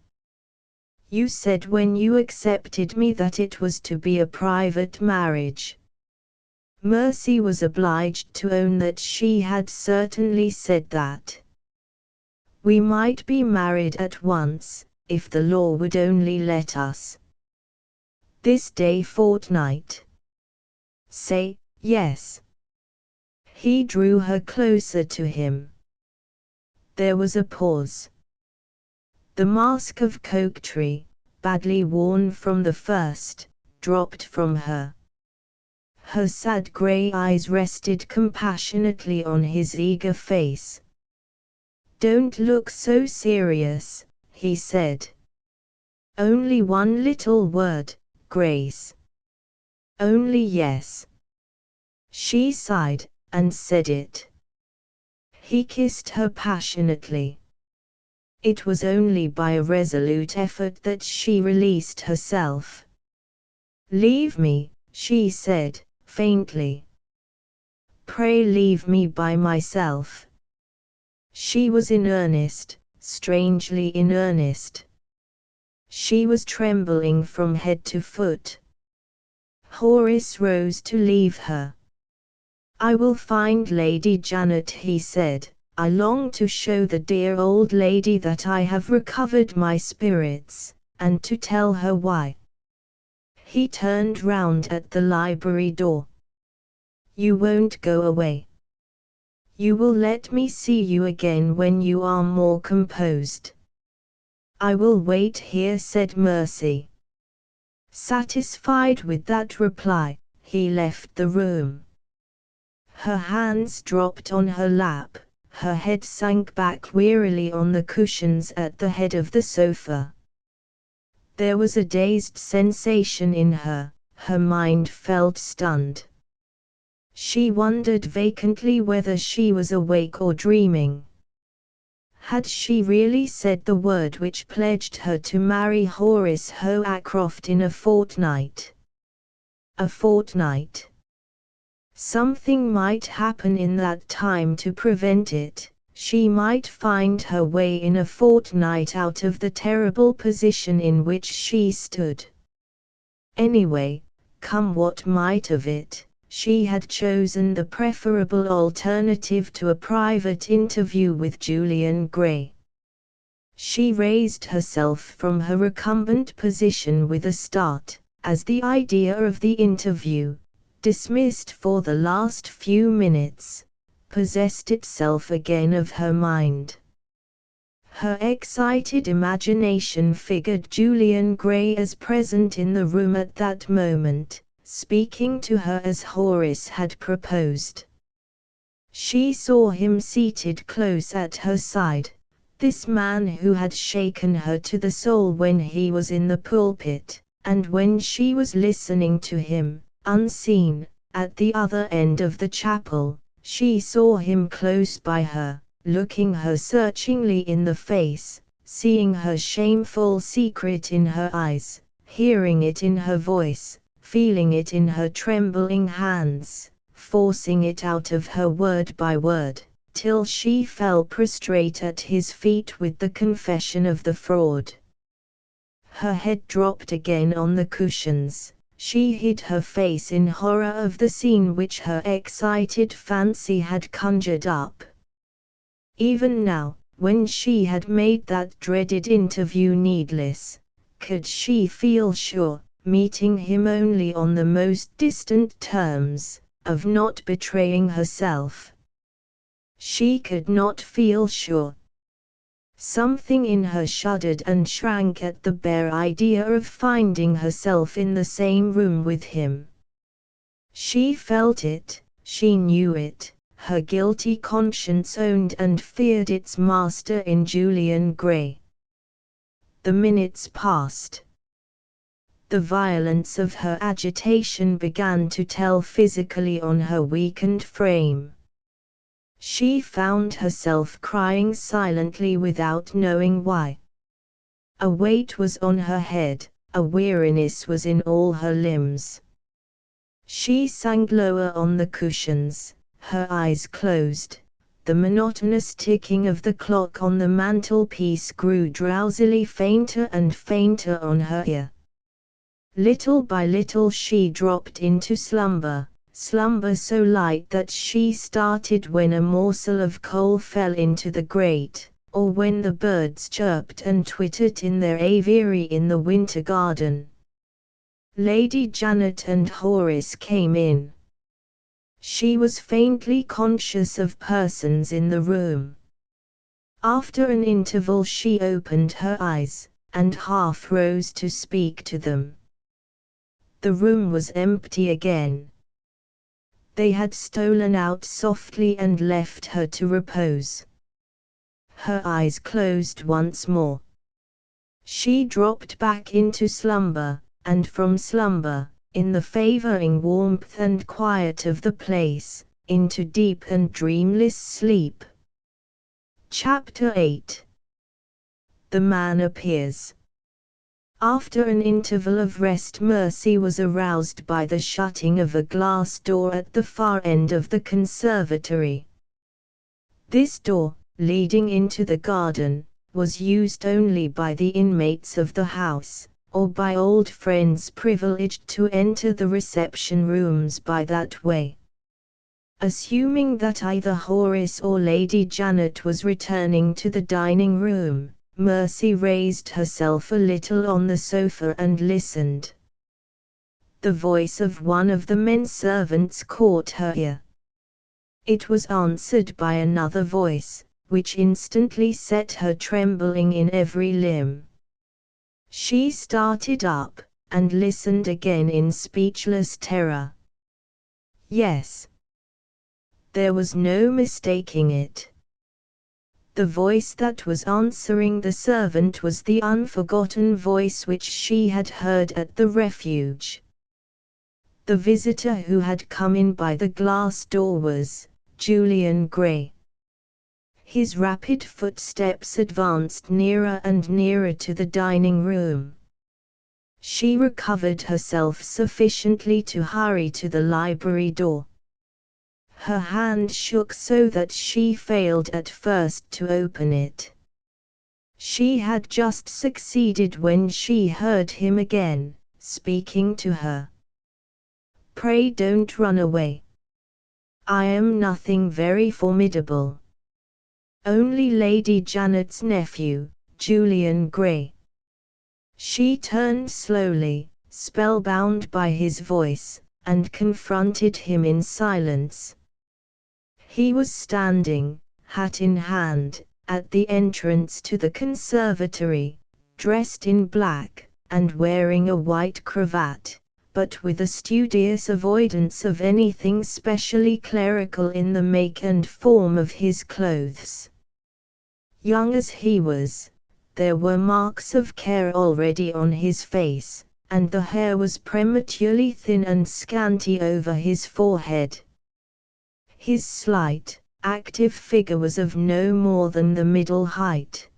You said when you accepted me that it was to be a private marriage. Mercy was obliged to own that she had certainly said that. We might be married at once, if the law would only let us. This day fortnight. Say, yes. He drew her closer to him. There was a pause. The mask of coquetry, badly worn from the first, dropped from her. Her sad grey eyes rested compassionately on his eager face. "Don't look so serious," he said. "Only one little word, Grace." "Only yes." She sighed, and said it. He kissed her passionately. It was only by a resolute effort that she released herself. "Leave me," she said, faintly. "Pray leave me by myself." She was in earnest, strangely in earnest. She was trembling from head to foot. Horace rose to leave her. "I will find Lady Janet," he said. "I long to show the dear old lady that I have recovered my spirits, and to tell her why." He turned round at the library door. "You won't go away? You will let me see you again when you are more composed?" "I will wait here," said Mercy. Satisfied with that reply, he left the room. Her hands dropped on her lap, her head sank back wearily on the cushions at the head of the sofa. There was a dazed sensation in her, her mind felt stunned. She wondered vacantly whether she was awake or dreaming. Had she really said the word which pledged her to marry Horace Hoacroft in a fortnight? A fortnight. Something might happen in that time to prevent it. She might find her way in a fortnight out of the terrible position in which she stood. Anyway, come what might of it, she had chosen the preferable alternative to a private interview with Julian Gray. She raised herself from her recumbent position with a start, as the idea of the interview, dismissed for the last few minutes, possessed itself again of her mind. Her excited imagination figured Julian Gray as present in the room at that moment, speaking to her as Horace had proposed. She saw him seated close at her side, this man who had shaken her to the soul when he was in the pulpit, and when she was listening to him, unseen, at the other end of the chapel. She saw him close by her, looking her searchingly in the face, seeing her shameful secret in her eyes, hearing it in her voice, feeling it in her trembling hands, forcing it out of her word by word, till she fell prostrate at his feet with the confession of the fraud. Her head dropped again on the cushions. She hid her face in horror of the scene which her excited fancy had conjured up. Even now, when she had made that dreaded interview needless, could she feel sure, meeting him only on the most distant terms, of not betraying herself? She could not feel sure. Something in her shuddered and shrank at the bare idea of finding herself in the same room with him. She felt it, she knew it, her guilty conscience owned and feared its master in Julian Gray. The minutes passed. The violence of her agitation began to tell physically on her weakened frame. She found herself crying silently without knowing why. A weight was on her head, a weariness was in all her limbs. She sank lower on the cushions, her eyes closed. The monotonous ticking of the clock on the mantelpiece grew drowsily fainter and fainter on her ear. Little by little she dropped into slumber, slumber so light that she started when a morsel of coal fell into the grate, or when the birds chirped and twittered in their aviary in the winter garden. Lady Janet and Horace came in. She was faintly conscious of persons in the room. After an interval she opened her eyes, and half rose to speak to them. The room was empty again. They had stolen out softly and left her to repose. Her eyes closed once more. She dropped back into slumber, and from slumber, in the favoring warmth and quiet of the place, into deep and dreamless sleep. Chapter 8. The man appears. After an interval of rest, Mercy was aroused by the shutting of a glass door at the far end of the conservatory. This door, leading into the garden, was used only by the inmates of the house, or by old friends privileged to enter the reception rooms by that way. Assuming that either Horace or Lady Janet was returning to the dining room, Mercy raised herself a little on the sofa and listened. The voice of one of the men servants caught her ear. It was answered by another voice, which instantly set her trembling in every limb. She started up, and listened again in speechless terror. Yes. There was no mistaking it. The voice that was answering the servant was the unforgotten voice which she had heard at the refuge. The visitor who had come in by the glass door was Julian Gray. His rapid footsteps advanced nearer and nearer to the dining room. She recovered herself sufficiently to hurry to the library door. Her hand shook so that she failed at first to open it. She had just succeeded when she heard him again, speaking to her. "Pray don't run away. I am nothing very formidable. Only Lady Janet's nephew, Julian Gray." She turned slowly, spellbound by his voice, and confronted him in silence. He was standing, hat in hand, at the entrance to the conservatory, dressed in black, and wearing a white cravat, but with a studious avoidance of anything specially clerical in the make and form of his clothes. Young as he was, there were marks of care already on his face, and the hair was prematurely thin and scanty over his forehead. His slight, active figure was of no more than the middle height.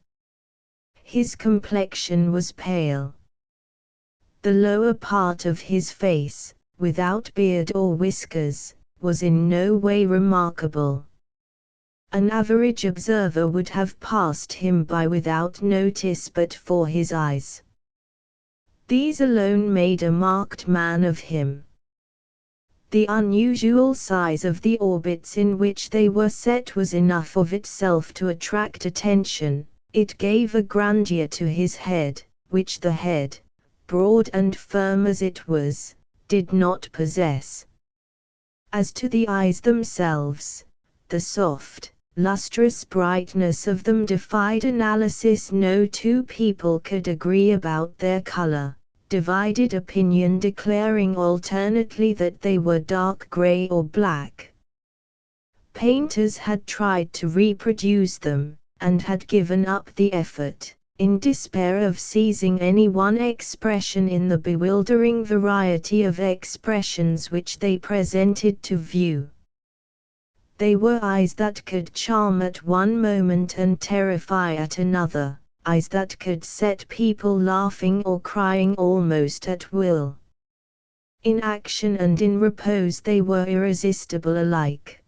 His complexion was pale. The lower part of his face, without beard or whiskers, was in no way remarkable. An average observer would have passed him by without notice but for his eyes. These alone made a marked man of him. The unusual size of the orbits in which they were set was enough of itself to attract attention. It gave a grandeur to his head, which the head, broad and firm as it was, did not possess. As to the eyes themselves, the soft, lustrous brightness of them defied analysis. No two people could agree about their color, divided opinion declaring alternately that they were dark gray or black. Painters had tried to reproduce them, and had given up the effort, in despair of seizing any one expression in the bewildering variety of expressions which they presented to view. They were eyes that could charm at one moment and terrify at another, eyes that could set people laughing or crying almost at will. In action and in repose they were irresistible alike.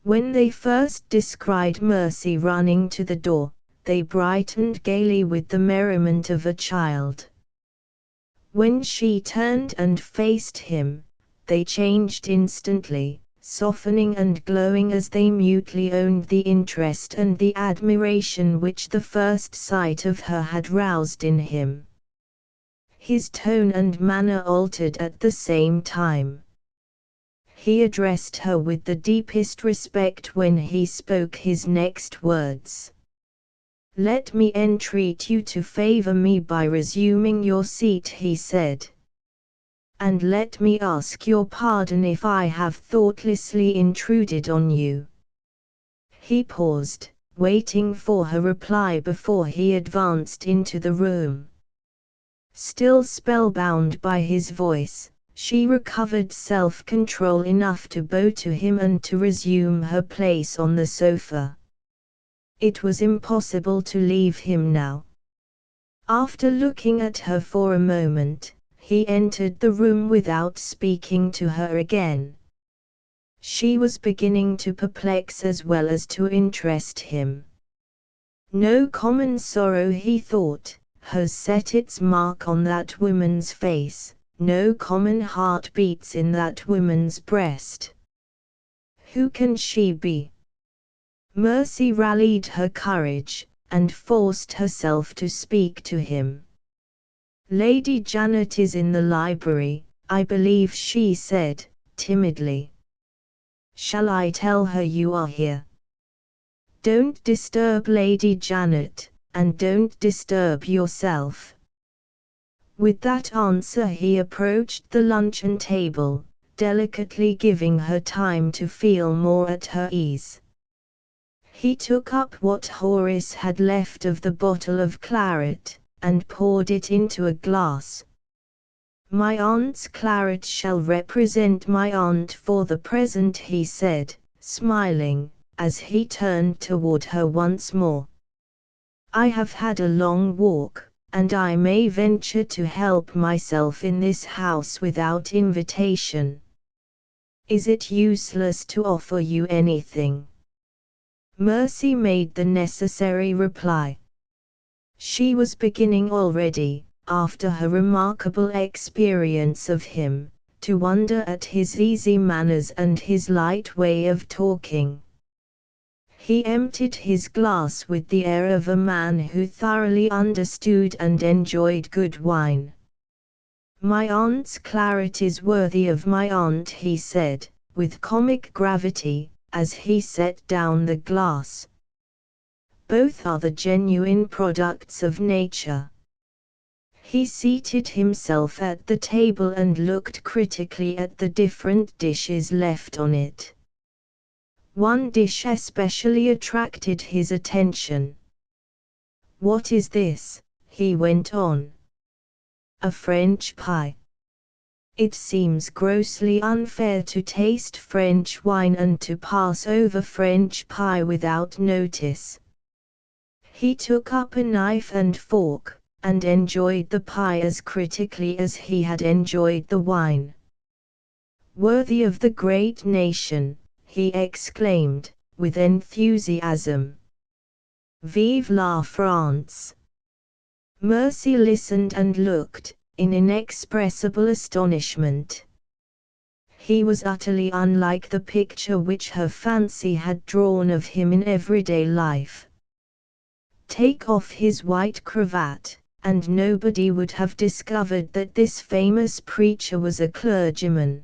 When they first descried Mercy running to the door, they brightened gaily with the merriment of a child. When she turned and faced him, they changed instantly, softening and glowing as they mutely owned the interest and the admiration which the first sight of her had roused in him. His tone and manner altered at the same time. He addressed her with the deepest respect when he spoke his next words. "Let me entreat you to favor me by resuming your seat," he said. "And let me ask your pardon if I have thoughtlessly intruded on you." He paused, waiting for her reply before he advanced into the room. Still spellbound by his voice, she recovered self-control enough to bow to him and to resume her place on the sofa. It was impossible to leave him now. After looking at her for a moment, he entered the room without speaking to her again. She was beginning to perplex as well as to interest him. No common sorrow, he thought, has set its mark on that woman's face, no common heart beats in that woman's breast. Who can she be? Mercy rallied her courage, and forced herself to speak to him. "Lady Janet is in the library, I believe," she said, timidly. "Shall I tell her you are here?" "Don't disturb Lady Janet, and don't disturb yourself." With that answer he approached the luncheon table, delicately giving her time to feel more at her ease. He took up what Horace had left of the bottle of claret, and poured it into a glass. "My aunt's claret shall represent my aunt for the present," he said, smiling, as he turned toward her once more. "I have had a long walk, and I may venture to help myself in this house without invitation. Is it useless to offer you anything?" Mercy made the necessary reply. She was beginning already, after her remarkable experience of him, to wonder at his easy manners and his light way of talking. He emptied his glass with the air of a man who thoroughly understood and enjoyed good wine. "My aunt's claret is worthy of my aunt," he said, with comic gravity, as he set down the glass. "Both are the genuine products of nature." He seated himself at the table and looked critically at the different dishes left on it. One dish especially attracted his attention. "What is this?" he went on. "A French pie. It seems grossly unfair to taste French wine and to pass over French pie without notice." He took up a knife and fork, and enjoyed the pie as critically as he had enjoyed the wine. "Worthy of the great nation," he exclaimed, with enthusiasm. "Vive la France!" Mercy listened and looked, in inexpressible astonishment. He was utterly unlike the picture which her fancy had drawn of him in everyday life. Take off his white cravat, and nobody would have discovered that this famous preacher was a clergyman.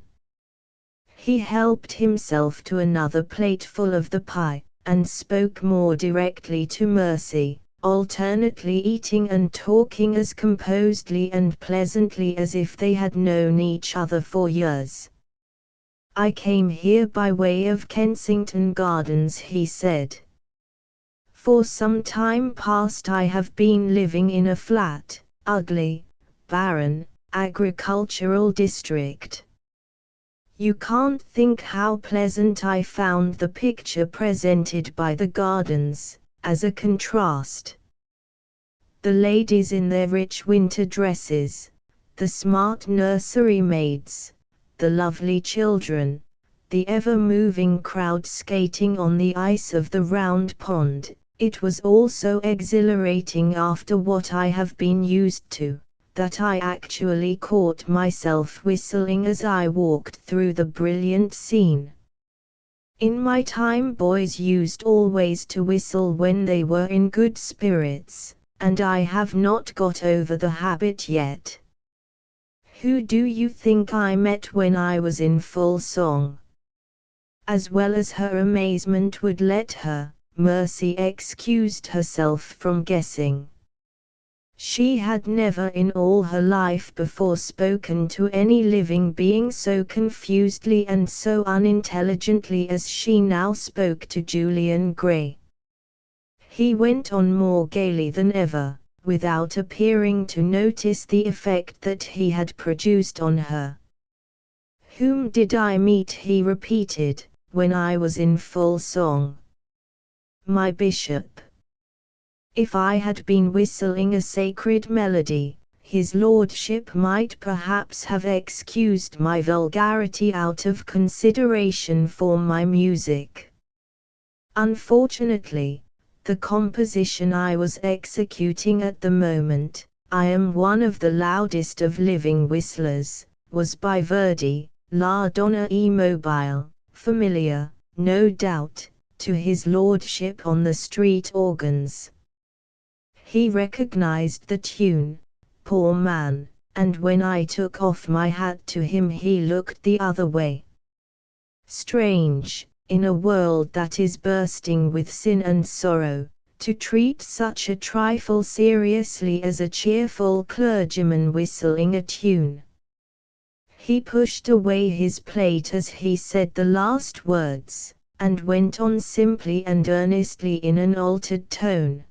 He helped himself to another plateful of the pie, and spoke more directly to Mercy, alternately eating and talking as composedly and pleasantly as if they had known each other for years. "I came here by way of Kensington Gardens," he said. "For some time past I have been living in a flat, ugly, barren, agricultural district. You can't think how pleasant I found the picture presented by the gardens, as a contrast. The ladies in their rich winter dresses, the smart nursery maids, the lovely children, the ever-moving crowd skating on the ice of the round pond. It was all so exhilarating after what I have been used to, that I actually caught myself whistling as I walked through the brilliant scene. In my time, boys used always to whistle when they were in good spirits, and I have not got over the habit yet. Who do you think I met when I was in full song? As well as her amazement would let her, Mercy excused herself from guessing. She had never in all her life before spoken to any living being so confusedly and so unintelligently as she now spoke to Julian Gray. He went on more gaily than ever, without appearing to notice the effect that he had produced on her. "Whom did I meet?" he repeated, "when I was in full song? My bishop." If I had been whistling a sacred melody, his lordship might perhaps have excused my vulgarity out of consideration for my music. Unfortunately, the composition I was executing at the moment, I am one of the loudest of living whistlers, was by Verdi, La Donna e Mobile, familiar, no doubt, to his lordship on the street organs. He recognized the tune, poor man, and when I took off my hat to him he looked the other way. Strange, in a world that is bursting with sin and sorrow, to treat such a trifle seriously as a cheerful clergyman whistling a tune. He pushed away his plate as he said the last words, and went on simply and earnestly in an altered tone.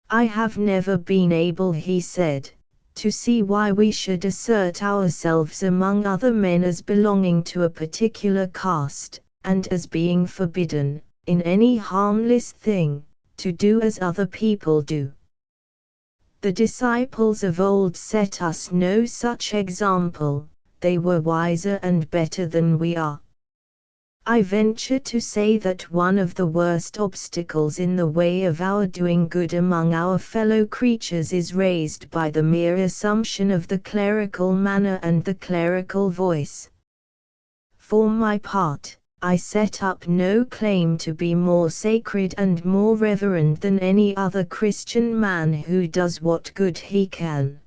"I have never been able," he said, "to see why we should assert ourselves among other men as belonging to a particular caste, and as being forbidden, in any harmless thing, to do as other people do. The disciples of old set us no such example, they were wiser and better than we are. I venture to say that one of the worst obstacles in the way of our doing good among our fellow creatures is raised by the mere assumption of the clerical manner and the clerical voice. For my part, I set up no claim to be more sacred and more reverend than any other Christian man who does what good he can."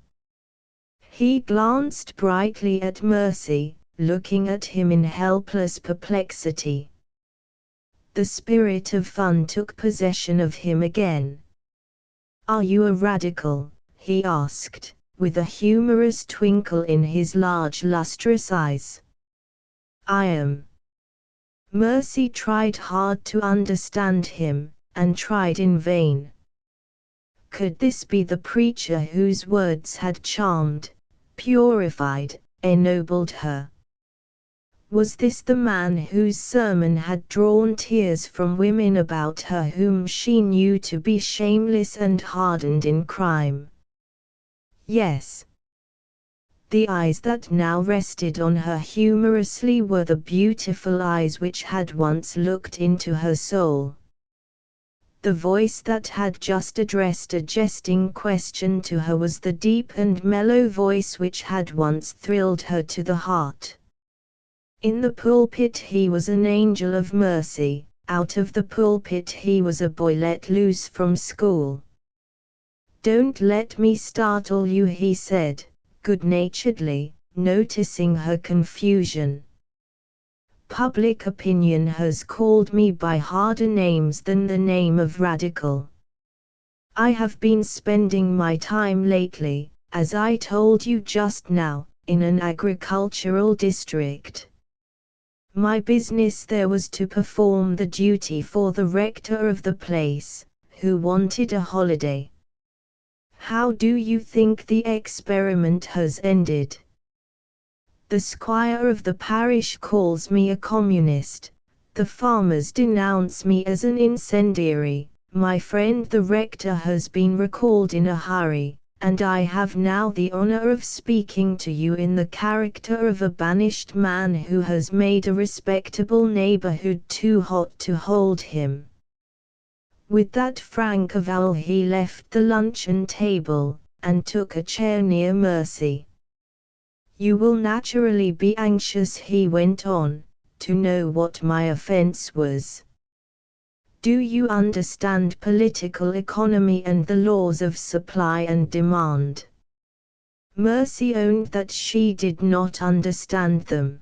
He glanced brightly at Mercy, looking at him in helpless perplexity. The spirit of fun took possession of him again. "Are you a radical?" he asked, with a humorous twinkle in his large lustrous eyes. "I am." Mercy tried hard to understand him, and tried in vain. Could this be the preacher whose words had charmed, purified, ennobled her? Was this the man whose sermon had drawn tears from women about her whom she knew to be shameless and hardened in crime? Yes. The eyes that now rested on her humorously were the beautiful eyes which had once looked into her soul. The voice that had just addressed a jesting question to her was the deep and mellow voice which had once thrilled her to the heart. In the pulpit he was an angel of mercy, out of the pulpit he was a boy let loose from school. "Don't let me startle you," he said, good-naturedly, noticing her confusion. "Public opinion has called me by harder names than the name of radical. I have been spending my time lately, as I told you just now, in an agricultural district. My business there was to perform the duty for the rector of the place, who wanted a holiday. How do you think the experiment has ended? The squire of the parish calls me a communist, the farmers denounce me as an incendiary, my friend the rector has been recalled in a hurry, and I have now the honor of speaking to you in the character of a banished man who has made a respectable neighborhood too hot to hold him." With that frank avowal he left the luncheon table, and took a chair near Mercy. "You will naturally be anxious," he went on, "to know what my offense was. Do you understand political economy and the laws of supply and demand?" Mercy owned that she did not understand them.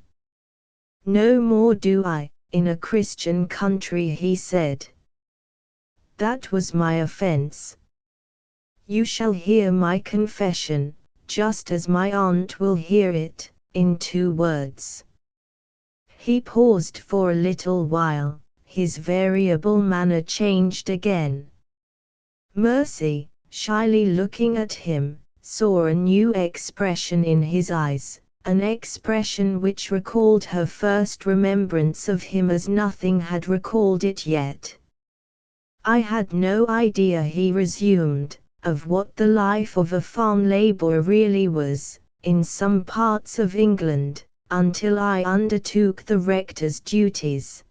"No more do I, in a Christian country," he said. "That was my offense. You shall hear my confession, just as my aunt will hear it, in 2 words." He paused for a little while. His variable manner changed again. Mercy, shyly looking at him, saw a new expression in his eyes, an expression which recalled her first remembrance of him as nothing had recalled it yet. "I had no idea," he resumed, "of what the life of a farm laborer really was, in some parts of England, until I undertook the rector's duties.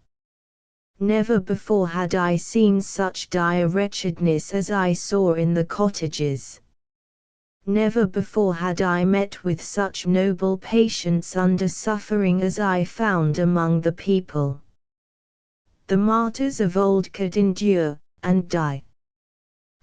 Never before had I seen such dire wretchedness as I saw in the cottages. Never before had I met with such noble patience under suffering as I found among the people. The martyrs of old could endure, and die.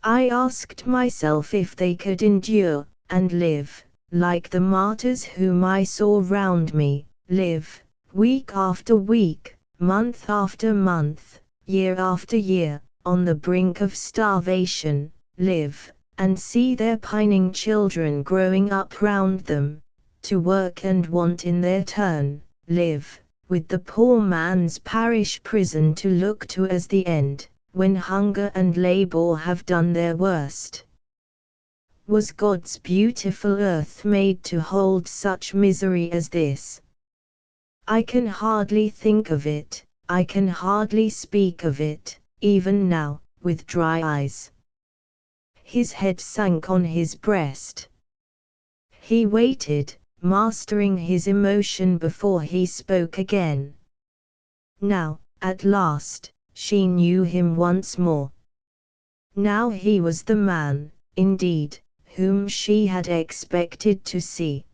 I asked myself if they could endure, and live, like the martyrs whom I saw round me, live, week after week, month after month, year after year, on the brink of starvation, live, and see their pining children growing up round them, to work and want in their turn, live, with the poor man's parish prison to look to as the end, when hunger and labor have done their worst. Was God's beautiful earth made to hold such misery as this? I can hardly think of it, I can hardly speak of it, even now, with dry eyes." His head sank on his breast. He waited, mastering his emotion before he spoke again. Now, at last, she knew him once more. Now he was the man, indeed, whom she had expected to see.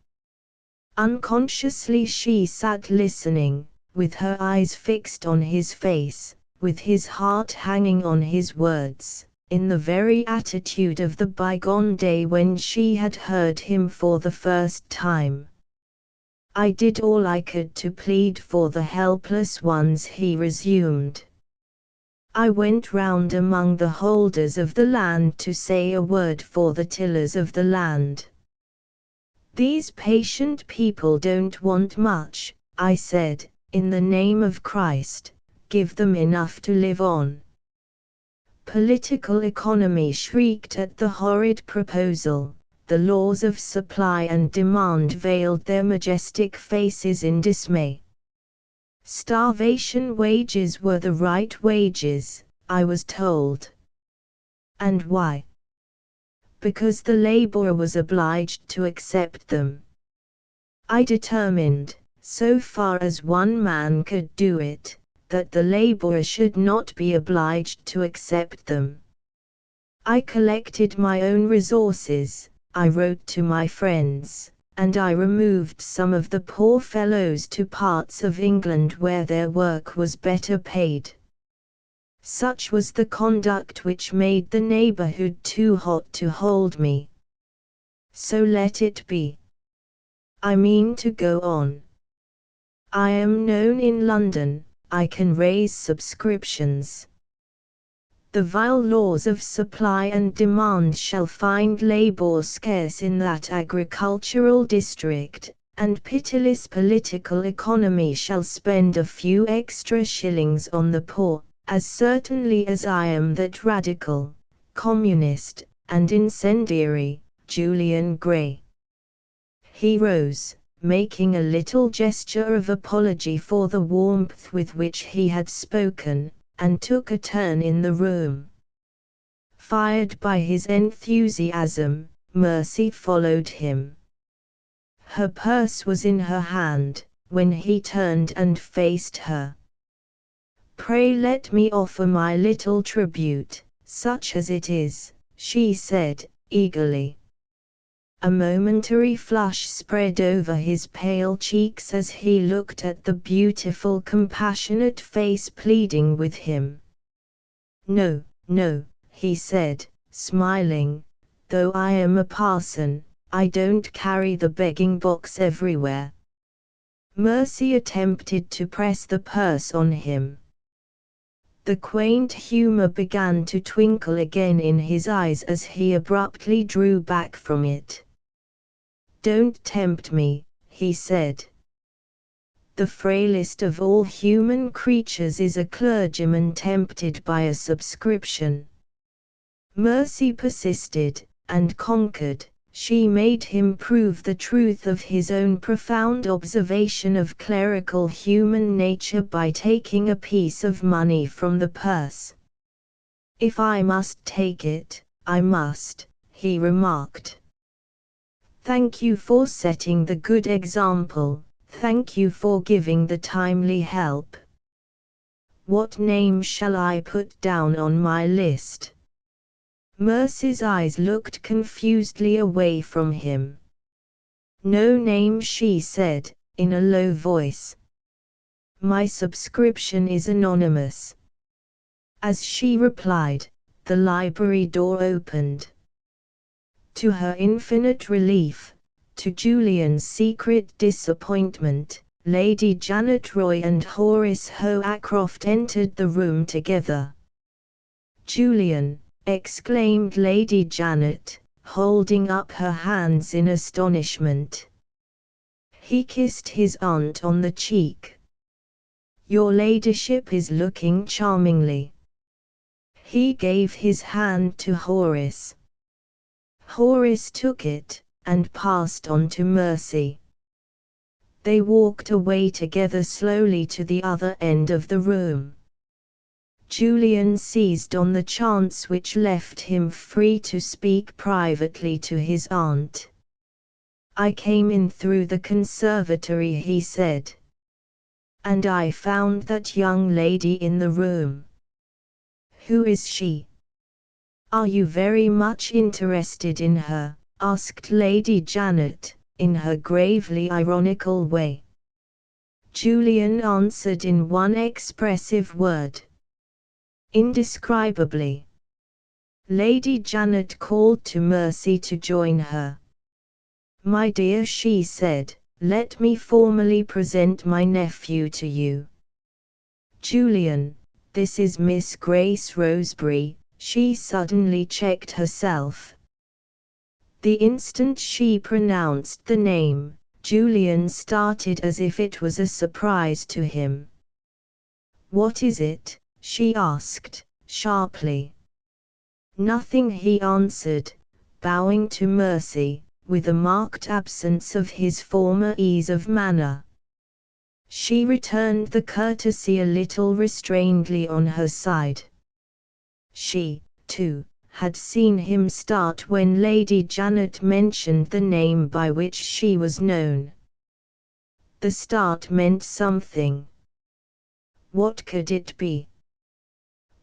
Unconsciously she sat listening, with her eyes fixed on his face, with his heart hanging on his words, in the very attitude of the bygone day when she had heard him for the first time. "I did all I could to plead for the helpless ones," he resumed. "I went round among the holders of the land to say a word for the tillers of the land. These patient people don't want much, I said, in the name of Christ, give them enough to live on." Political economy shrieked at the horrid proposal. The laws of supply and demand veiled their majestic faces in dismay. Starvation wages were the right wages, I was told. And why? Because the laborer was obliged to accept them. I determined, so far as one man could do it, that the laborer should not be obliged to accept them. I collected my own resources, I wrote to my friends, and I removed some of the poor fellows to parts of England where their work was better paid. Such was the conduct which made the neighborhood too hot to hold me. So let it be. I mean to go on. I am known in London, I can raise subscriptions. The vile laws of supply and demand shall find labor scarce in that agricultural district, and pitiless political economy shall spend a few extra shillings on the poor, as certainly as I am that radical, communist, and incendiary, Julian Gray. He rose, making a little gesture of apology for the warmth with which he had spoken, and took a turn in the room. Fired by his enthusiasm, Mercy followed him. Her purse was in her hand, when he turned and faced her. "Pray let me offer my little tribute, such as it is," she said, eagerly. A momentary flush spread over his pale cheeks as he looked at the beautiful, compassionate face pleading with him. "No, no," he said, smiling, "though I am a parson, I don't carry the begging box everywhere." Mercy attempted to press the purse on him. The quaint humor began to twinkle again in his eyes as he abruptly drew back from it. "Don't tempt me," he said. "The frailest of all human creatures is a clergyman tempted by a subscription." Mercy persisted, and conquered. She made him prove the truth of his own profound observation of clerical human nature by taking a piece of money from the purse. "If I must take it, I must," he remarked. "Thank you for setting the good example, thank you for giving the timely help. What name shall I put down on my list?" Mercy's eyes looked confusedly away from him. "No name," she said, in a low voice. "My subscription is anonymous." As she replied, the library door opened. To her infinite relief, to Julian's secret disappointment, Lady Janet Roy and Horace Hoacroft entered the room together. "Julian!" exclaimed Lady Janet, holding up her hands in astonishment. He kissed his aunt on the cheek. "Your ladyship is looking charmingly." He gave his hand to Horace. Horace took it, and passed on to Mercy. They walked away together slowly to the other end of the room. Julian seized on the chance which left him free to speak privately to his aunt. "I came in through the conservatory," he said. "And I found that young lady in the room." "Who is she?" "Are you very much interested in her?" asked Lady Janet, in her gravely ironical way. Julian answered in one expressive word: "Indescribably." Lady Janet called to Mercy to join her. "My dear," she said, "let me formally present my nephew to you. Julian, this is Miss Grace Roseberry." She suddenly checked herself. The instant she pronounced the name, Julian started as if it was a surprise to him. "What is it?" she asked, sharply. "Nothing," he answered, bowing to Mercy, with a marked absence of his former ease of manner. She returned the courtesy a little restrainedly on her side. She, too, had seen him start when Lady Janet mentioned the name by which she was known. The start meant something. What could it be?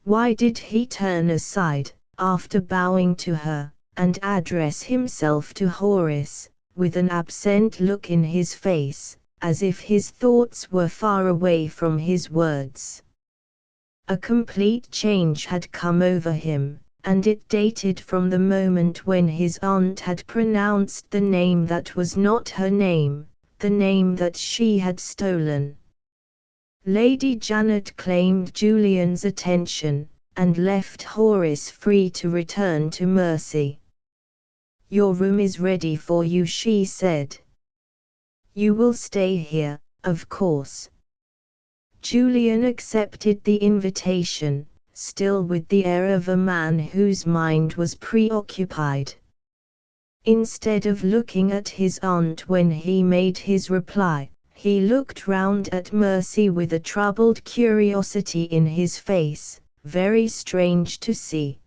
Why did he turn aside, after bowing to her, and address himself to Horace, with an absent look in his face, as if his thoughts were far away from his words? A complete change had come over him, and it dated from the moment when his aunt had pronounced the name that was not her name, the name that she had stolen. Lady Janet claimed Julian's attention, and left Horace free to return to Mercy. "Your room is ready for you," she said. "You will stay here, of course." Julian accepted the invitation, still with the air of a man whose mind was preoccupied. Instead of looking at his aunt when he made his reply, he looked round at Mercy with a troubled curiosity in his face, very strange to see.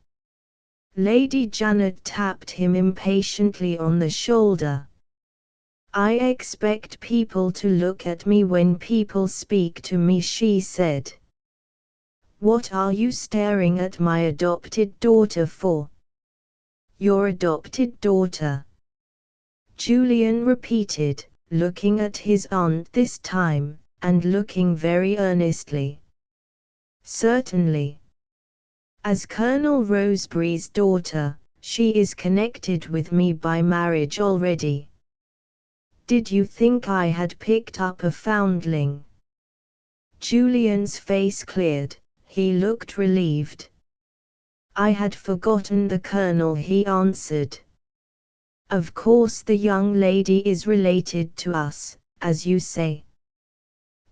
Lady Janet tapped him impatiently on the shoulder. "I expect people to look at me when people speak to me," she said. "What are you staring at my adopted daughter for?" "Your adopted daughter?" Julian repeated, looking at his aunt this time, and looking very earnestly. Certainly. As Colonel Roseberry's daughter, she is connected with me by marriage already. Did you think I had picked up a foundling? Julian's face cleared, he looked relieved. I had forgotten the Colonel, he answered. Of course the young lady is related to us, as you say.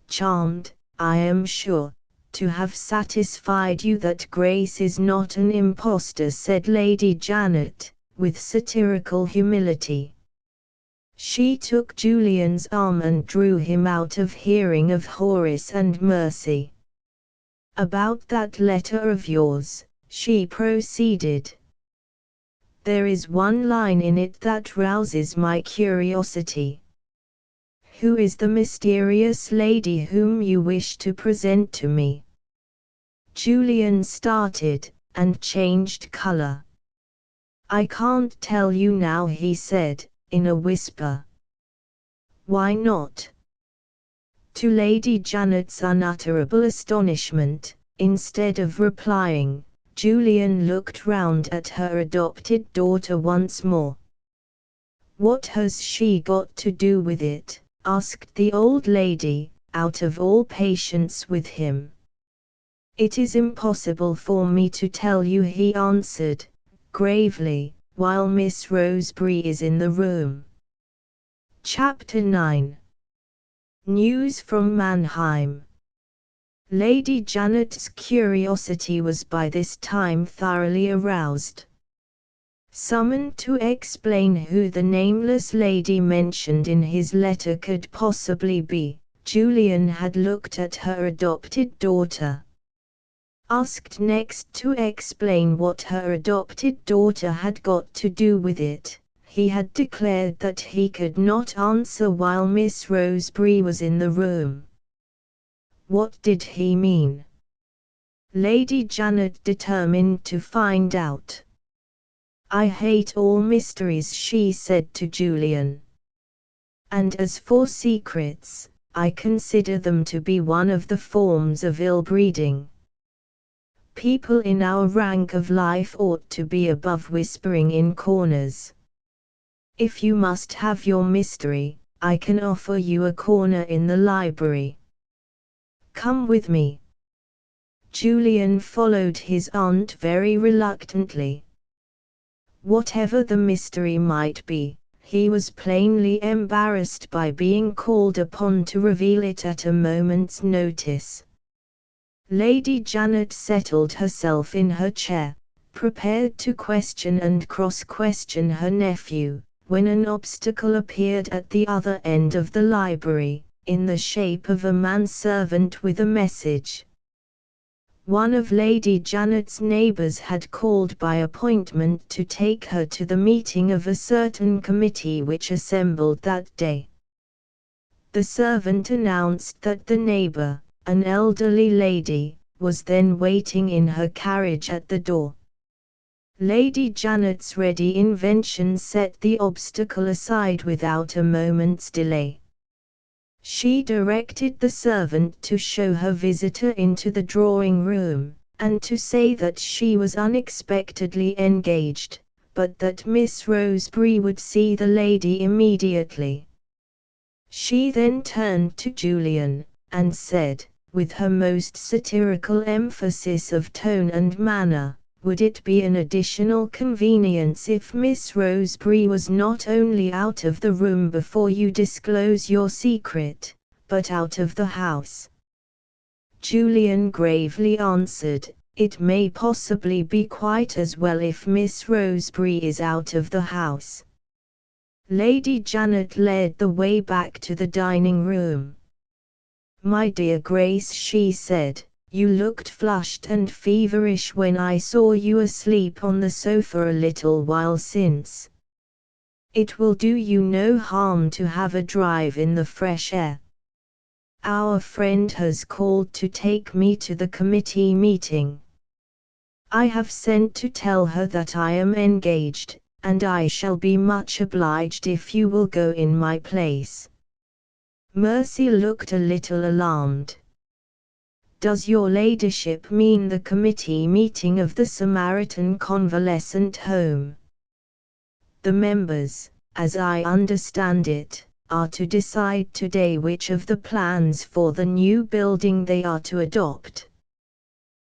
Charmed, I am sure, to have satisfied you that Grace is not an impostor, said Lady Janet, with satirical humility. She took Julian's arm and drew him out of hearing of Horace and Mercy. About that letter of yours, she proceeded. There is one line in it that rouses my curiosity. Who is the mysterious lady whom you wish to present to me? Julian started, and changed color. I can't tell you now, he said, in a whisper. Why not? To Lady Janet's unutterable astonishment, instead of replying, Julian looked round at her adopted daughter once more. What has she got to do with it? Asked the old lady, out of all patience with him. It is impossible for me to tell you, he answered, gravely, while Miss Roseberry is in the room. Chapter 9. News from Mannheim. Lady Janet's curiosity was by this time thoroughly aroused. Summoned to explain who the nameless lady mentioned in his letter could possibly be, Julian had looked at her adopted daughter. Asked next to explain what her adopted daughter had got to do with it, he had declared that he could not answer while Miss Roseberry was in the room. What did he mean? Lady Janet determined to find out. I hate all mysteries, she said to Julian. And as for secrets, I consider them to be one of the forms of ill-breeding. People in our rank of life ought to be above whispering in corners. If you must have your mystery, I can offer you a corner in the library. Come with me. Julian followed his aunt very reluctantly. Whatever the mystery might be, he was plainly embarrassed by being called upon to reveal it at a moment's notice. Lady Janet settled herself in her chair, prepared to question and cross-question her nephew, when an obstacle appeared at the other end of the library, in the shape of a manservant with a message. One of Lady Janet's neighbours had called by appointment to take her to the meeting of a certain committee which assembled that day. The servant announced that the neighbour, an elderly lady, was then waiting in her carriage at the door. Lady Janet's ready invention set the obstacle aside without a moment's delay. She directed the servant to show her visitor into the drawing-room, and to say that she was unexpectedly engaged, but that Miss Roseberry would see the lady immediately. She then turned to Julian, and said, with her most satirical emphasis of tone and manner, would it be an additional convenience if Miss Roseberry was not only out of the room before you disclose your secret, but out of the house? Julian gravely answered, it may possibly be quite as well if Miss Roseberry is out of the house. Lady Janet led the way back to the dining room. My dear Grace, she said, you looked flushed and feverish when I saw you asleep on the sofa a little while since. It will do you no harm to have a drive in the fresh air. Our friend has called to take me to the committee meeting. I have sent to tell her that I am engaged, and I shall be much obliged if you will go in my place." Mercy looked a little alarmed. "Does your ladyship mean the committee meeting of the Samaritan Convalescent Home? The members, as I understand it, are to decide today which of the plans for the new building they are to adopt.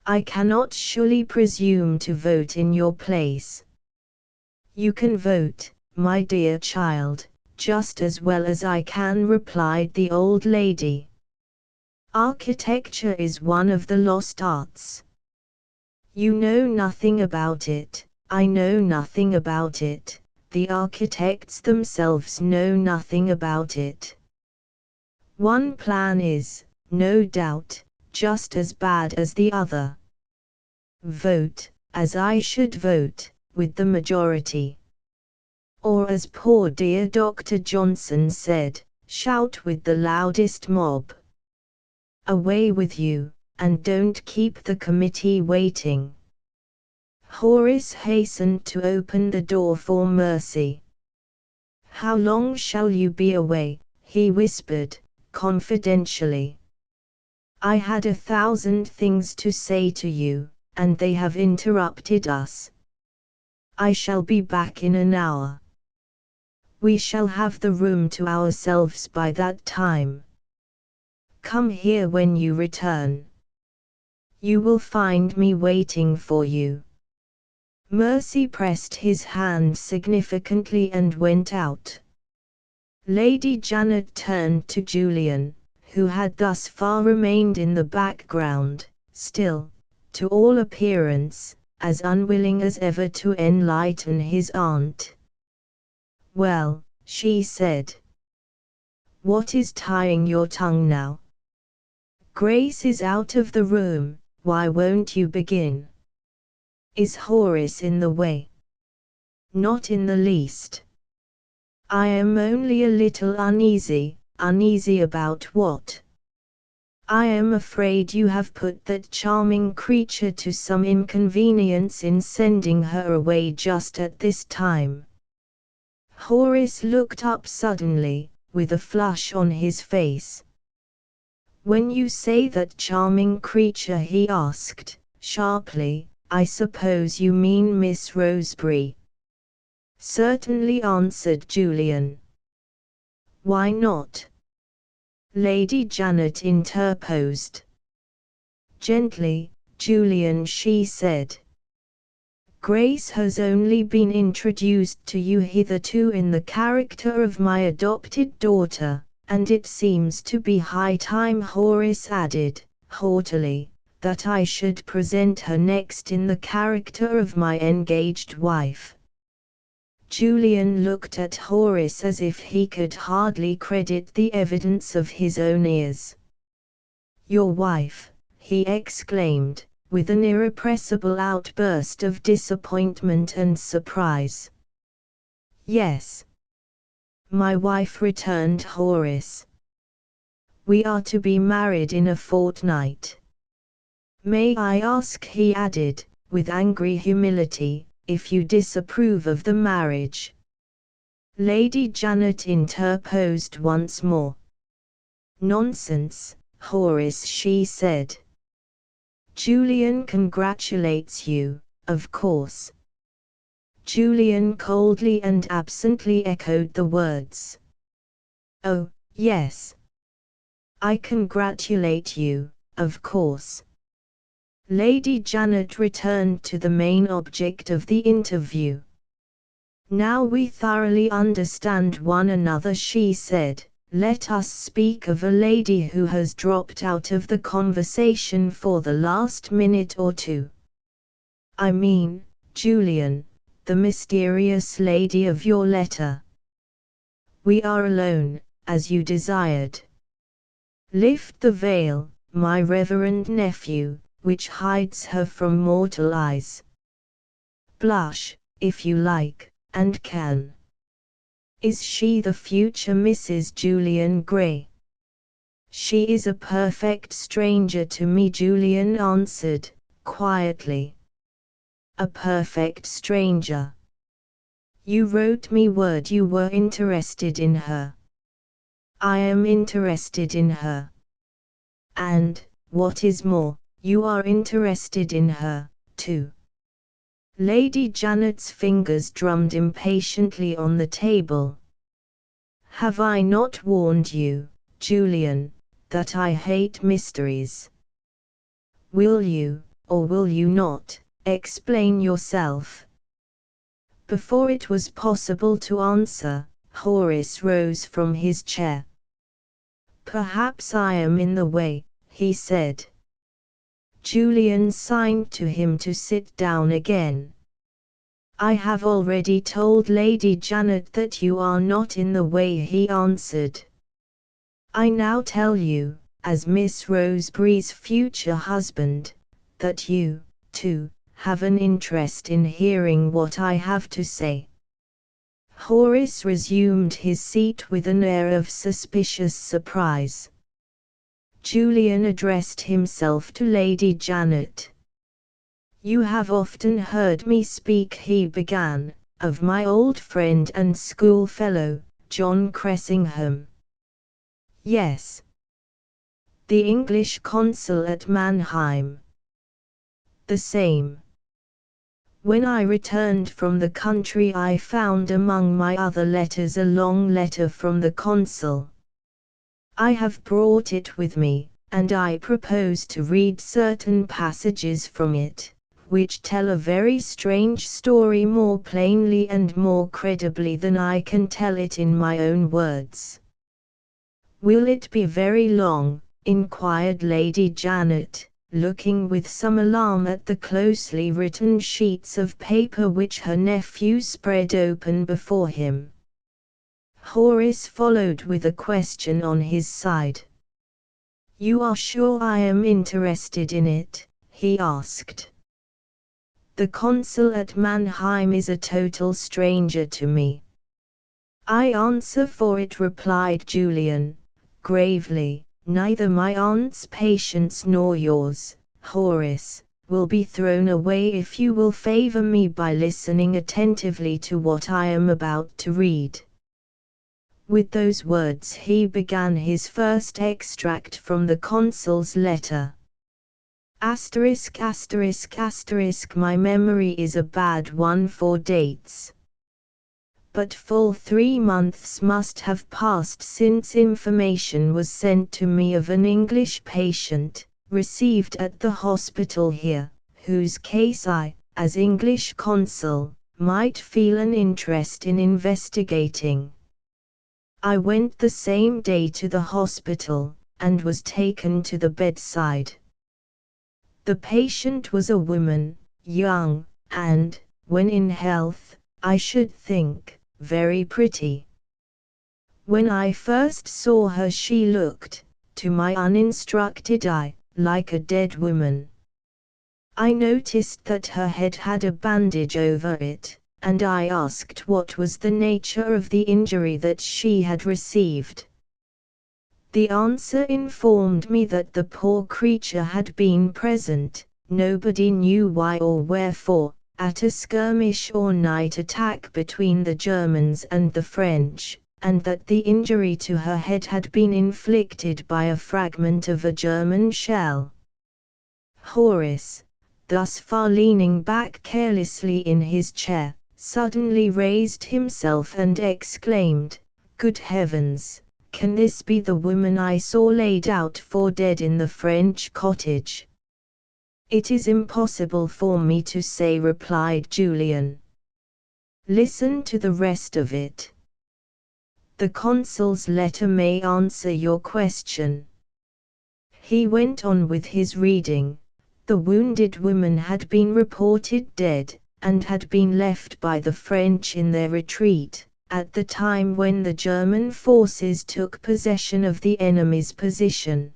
I cannot surely presume to vote in your place." "You can vote, my dear child, just as well as I can," replied the old lady. "Architecture is one of the lost arts. You know nothing about it, I know nothing about it, the architects themselves know nothing about it. One plan is, no doubt, just as bad as the other. Vote, as I should vote, with the majority. Or as poor dear Dr. Johnson said, shout with the loudest mob. Away with you, and don't keep the committee waiting." Horace hastened to open the door for Mercy. "How long shall you be away?" he whispered, confidentially. "I had 1,000 things to say to you, and they have interrupted us. I shall be back in an hour. We shall have the room to ourselves by that time. Come here when you return. You will find me waiting for you." Mercy pressed his hand significantly and went out. Lady Janet turned to Julian, who had thus far remained in the background, still, to all appearance, as unwilling as ever to enlighten his aunt. "Well," she said. "What is tying your tongue now? Grace is out of the room, why won't you begin? Is Horace in the way?" "Not in the least. I am only a little uneasy." "Uneasy about what?" "I am afraid you have put that charming creature to some inconvenience in sending her away just at this time." Horace looked up suddenly, with a flush on his face. "When you say that charming creature," he asked, sharply, "I suppose you mean Miss Roseberry?" "Certainly," answered Julian. "Why not?" Lady Janet interposed. "Gently, Julian," she said. "Grace has only been introduced to you hitherto in the character of my adopted daughter, and it seems to be high time," Horace added, haughtily, "that I should present her next in the character of my engaged wife." Julian looked at Horace as if he could hardly credit the evidence of his own ears. "Your wife!" he exclaimed, with an irrepressible outburst of disappointment and surprise. "Yes. My wife," returned Horace. "We are to be married in a fortnight. May I ask," he added, with angry humility, "if you disapprove of the marriage?" Lady Janet interposed once more. "Nonsense, Horace," she said. "Julian congratulates you, of course." Julian coldly and absently echoed the words. "Oh, yes. I congratulate you, of course." Lady Janet returned to the main object of the interview. "Now we thoroughly understand one another," she said. "Let us speak of a lady who has dropped out of the conversation for the last minute or two. I mean, Julian, the mysterious lady of your letter. We are alone, as you desired. Lift the veil, my reverend nephew, which hides her from mortal eyes. Blush, if you like, and can. Is she the future Mrs. Julian Gray?" "She is a perfect stranger to me," Julian answered, quietly. "A perfect stranger. You wrote me word you were interested in her. I am interested in her. And, what is more, you are interested in her, too. Lady Janet's fingers drummed impatiently on the table. Have I not warned you, Julian, that I hate mysteries? Will you, or will you not, explain yourself? Before it was possible to answer, Horace rose from his chair. Perhaps I am in the way, he said. Julian signed to him to sit down again. I have already told Lady Janet that you are not in the way, he answered. I now tell you, as Miss Roseberry's future husband, that you, too, have an interest in hearing what I have to say. Horace resumed his seat with an air of suspicious surprise. Julian addressed himself to Lady Janet. You have often heard me speak, he began, of my old friend and schoolfellow, John Cressingham. Yes. The English consul at Mannheim. The same. When I returned from the country I found among my other letters a long letter from the consul. I have brought it with me, and I propose to read certain passages from it, which tell a very strange story more plainly and more credibly than I can tell it in my own words. Will it be very long? Inquired Lady Janet, looking with some alarm at the closely written sheets of paper which her nephew spread open before him. Horace followed with a question on his side. You are sure I am interested in it? He asked. The consul at Mannheim is a total stranger to me. I answer for it, replied Julian, gravely. Neither my aunt's patience nor yours, Horace, will be thrown away if you will favor me by listening attentively to what I am about to read. With those words he began his first extract from the consul's letter. Asterisk asterisk asterisk. My memory is a bad one for dates. But full 3 months must have passed since information was sent to me of an English patient, received at the hospital here, whose case I, as English consul, might feel an interest in investigating. I went the same day to the hospital, and was taken to the bedside. The patient was a woman, young, and, when in health, I should think, very pretty. When I first saw her she looked, to my uninstructed eye, like a dead woman. I noticed that her head had a bandage over it, and I asked what was the nature of the injury that she had received. The answer informed me that the poor creature had been present, nobody knew why or wherefore, at a skirmish or night attack between the Germans and the French, and that the injury to her head had been inflicted by a fragment of a German shell. Horace, thus far leaning back carelessly in his chair, suddenly raised himself and exclaimed, "Good heavens, can this be the woman I saw laid out for dead in the French cottage?" "It is impossible for me to say," replied Julian. "Listen to the rest of it. The consul's letter may answer your question." He went on with his reading. The wounded woman had been reported dead, and had been left by the French in their retreat, at the time when the German forces took possession of the enemy's position.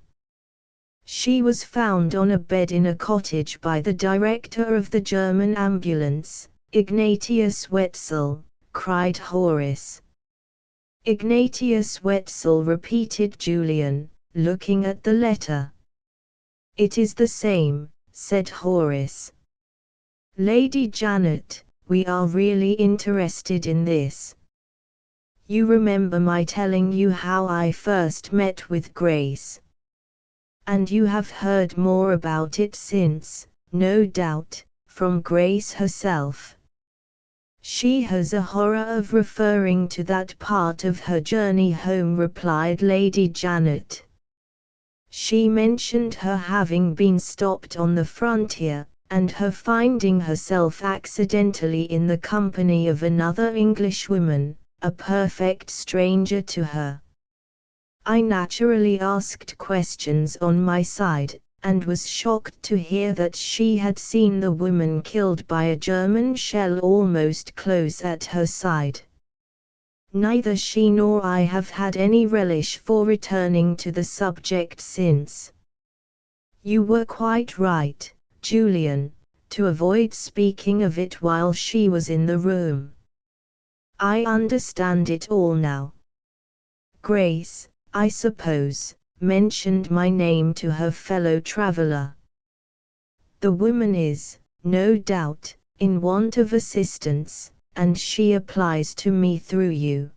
She was found on a bed in a cottage by the director of the German ambulance, Ignatius Wetzel, cried Horace. Ignatius Wetzel, repeated Julian, looking at the letter. It is the same, said Horace. Lady Janet, we are really interested in this. You remember my telling you how I first met with Grace. And you have heard more about it since, no doubt, from Grace herself. She has a horror of referring to that part of her journey home, replied Lady Janet. She mentioned her having been stopped on the frontier, and her finding herself accidentally in the company of another Englishwoman, a perfect stranger to her. I naturally asked questions on my side, and was shocked to hear that she had seen the woman killed by a German shell almost close at her side. Neither she nor I have had any relish for returning to the subject since. You were quite right, Julian, to avoid speaking of it while she was in the room. I understand it all now. Grace, I suppose, mentioned my name to her fellow traveler. The woman is, no doubt, in want of assistance, and she applies to me through you.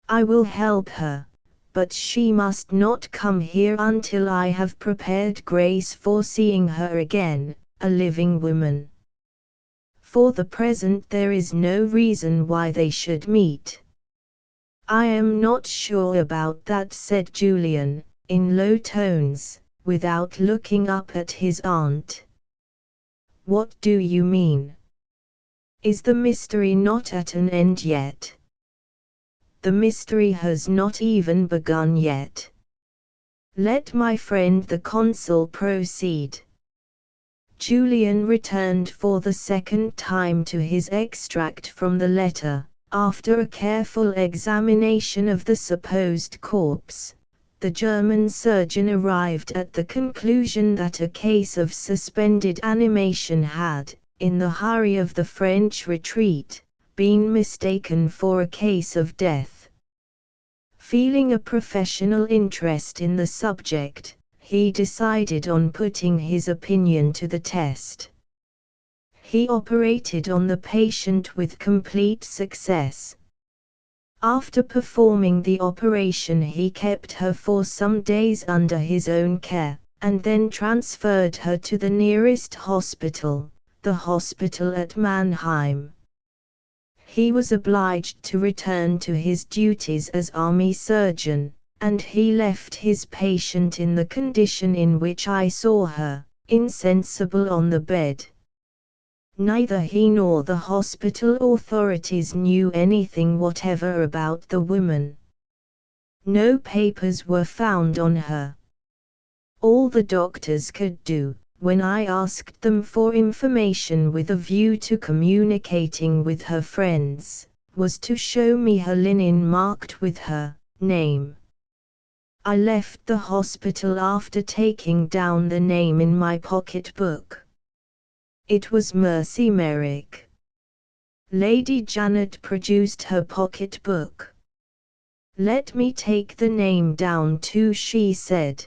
I will help her, but she must not come here until I have prepared Grace for seeing her again, a living woman. For the present there is no reason why they should meet. I am not sure about that, said Julian, in low tones, without looking up at his aunt. What do you mean? Is the mystery not at an end yet? The mystery has not even begun yet. Let my friend the consul proceed. Julian returned for the second time to his extract from the letter. After a careful examination of the supposed corpse, the German surgeon arrived at the conclusion that a case of suspended animation had, in the hurry of the French retreat, been mistaken for a case of death. Feeling a professional interest in the subject, he decided on putting his opinion to the test. He operated on the patient with complete success. After performing the operation, he kept her for some days under his own care, and then transferred her to the nearest hospital, the hospital at Mannheim. He was obliged to return to his duties as army surgeon, and he left his patient in the condition in which I saw her, insensible on the bed. Neither he nor the hospital authorities knew anything whatever about the woman. No papers were found on her. All the doctors could do, when I asked them for information with a view to communicating with her friends, was to show me her linen marked with her name. I left the hospital after taking down the name in my pocket-book. It was Mercy Merrick. Lady Janet produced her pocket-book. Let me take the name down too, she said.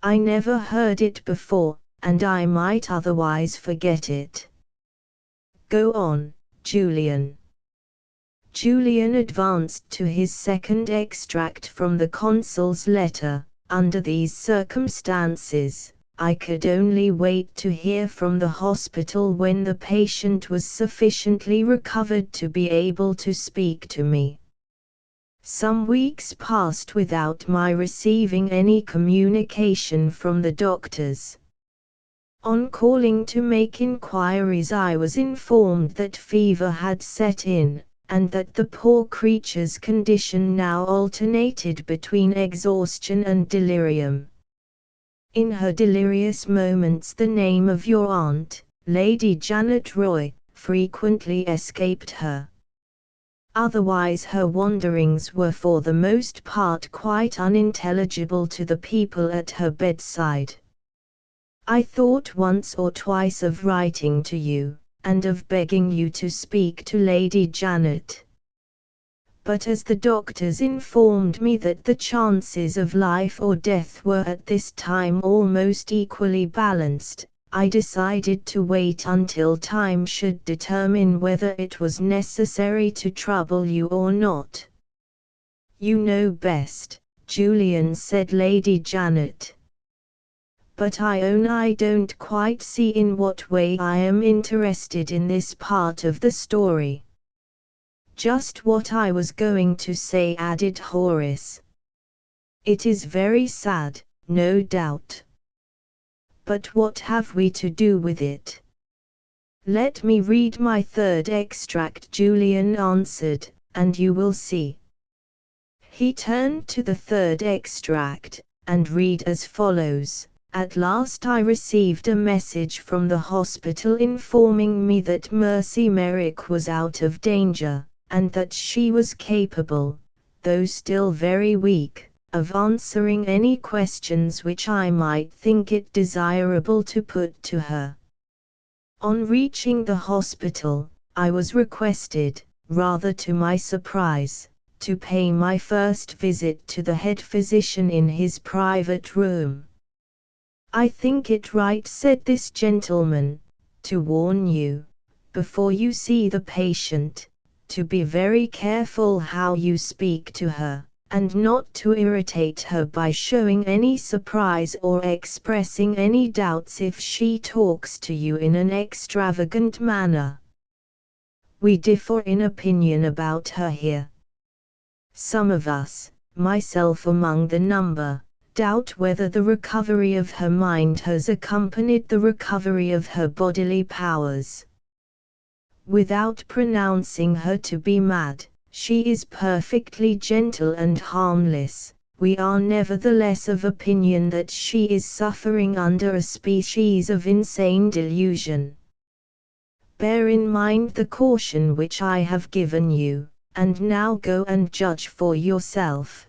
I never heard it before, and I might otherwise forget it. Go on, Julian. Julian advanced to his second extract from the consul's letter. Under these circumstances, I could only wait to hear from the hospital when the patient was sufficiently recovered to be able to speak to me. Some weeks passed without my receiving any communication from the doctors. On calling to make inquiries, I was informed that fever had set in, and that the poor creature's condition now alternated between exhaustion and delirium. In her delirious moments the name of your aunt, Lady Janet Roy, frequently escaped her. Otherwise her wanderings were for the most part quite unintelligible to the people at her bedside. I thought once or twice of writing to you, and of begging you to speak to Lady Janet. But as the doctors informed me that the chances of life or death were at this time almost equally balanced, I decided to wait until time should determine whether it was necessary to trouble you or not. You know best, Julian, said Lady Janet. But I own I don't quite see in what way I am interested in this part of the story. Just what I was going to say, added Horace. It is very sad, no doubt. But what have we to do with it? Let me read my third extract, Julian answered, and you will see. He turned to the third extract, and read as follows. At last I received a message from the hospital informing me that Mercy Merrick was out of danger, and that she was capable, though still very weak, of answering any questions which I might think it desirable to put to her. On reaching the hospital, I was requested, rather to my surprise, to pay my first visit to the head physician in his private room. I think it right, said this gentleman, to warn you, before you see the patient, to be very careful how you speak to her, and not to irritate her by showing any surprise or expressing any doubts if she talks to you in an extravagant manner. We differ in opinion about her here. Some of us, myself among the number, doubt whether the recovery of her mind has accompanied the recovery of her bodily powers. Without pronouncing her to be mad, she is perfectly gentle and harmless. We are nevertheless of opinion that she is suffering under a species of insane delusion. Bear in mind the caution which I have given you, and now go and judge for yourself.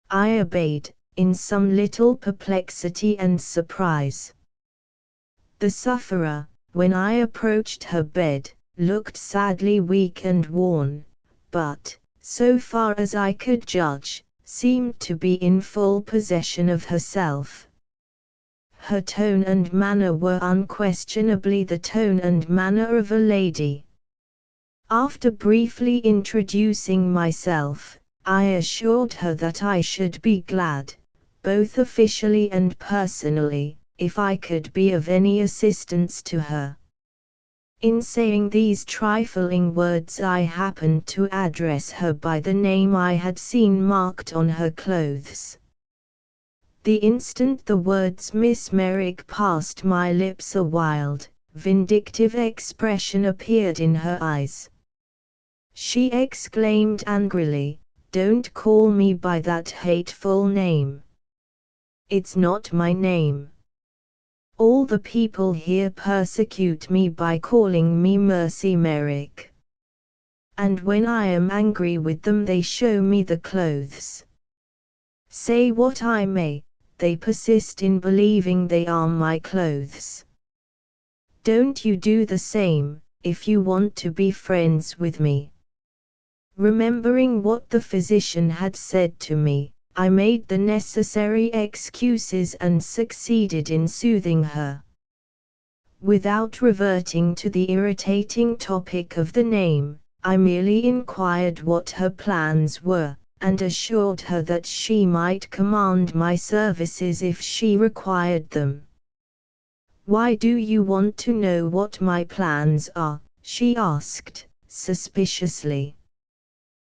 I obeyed, in some little perplexity and surprise. The sufferer, when I approached her bed, looked sadly weak and worn, but, so far as I could judge, seemed to be in full possession of herself. Her tone and manner were unquestionably the tone and manner of a lady. After briefly introducing myself, I assured her that I should be glad, both officially and personally, if I could be of any assistance to her. In saying these trifling words I happened to address her by the name I had seen marked on her clothes. The instant the words Miss Merrick passed my lips, a wild, vindictive expression appeared in her eyes. She exclaimed angrily, "Don't call me by that hateful name. It's not my name. All the people here persecute me by calling me Mercy Merrick. And when I am angry with them they show me the clothes. Say what I may, they persist in believing they are my clothes. Don't you do the same, if you want to be friends with me." Remembering what the physician had said to me, I made the necessary excuses and succeeded in soothing her. Without reverting to the irritating topic of the name, I merely inquired what her plans were, and assured her that she might command my services if she required them. "Why do you want to know what my plans are?" she asked, suspiciously.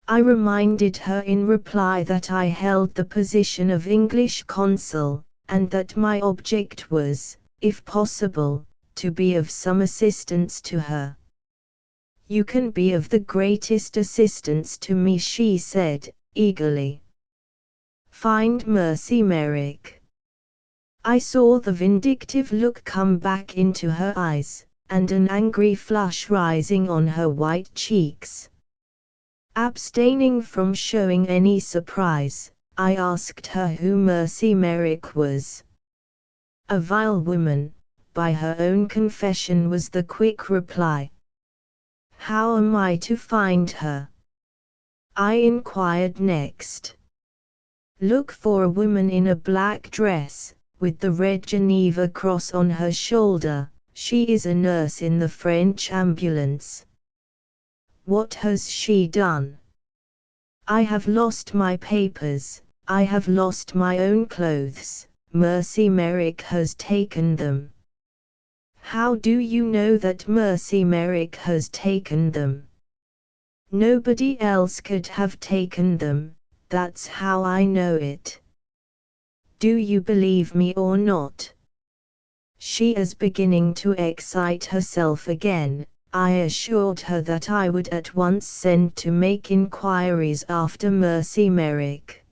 I reminded her in reply that I held the position of English consul, and that my object was, if possible, to be of some assistance to her. "You can be of the greatest assistance to me," she said, eagerly. "Find Mercy Merrick." I saw the vindictive look come back into her eyes, and an angry flush rising on her white cheeks. Abstaining from showing any surprise, I asked her who Mercy Merrick was. "A vile woman, by her own confession," was the quick reply. "How am I to find her?" I inquired next. "Look for a woman in a black dress, with the red Geneva cross on her shoulder. She is a nurse in the French ambulance. What has she done? I have lost my papers, I have lost my own clothes. Mercy Merrick has taken them. How do you know that Mercy Merrick has taken them? Nobody else could have taken them, that's how I know it. Do you believe me or not? She is beginning to excite herself again. I assured her that I would at once send to make inquiries after Mercy Merrick.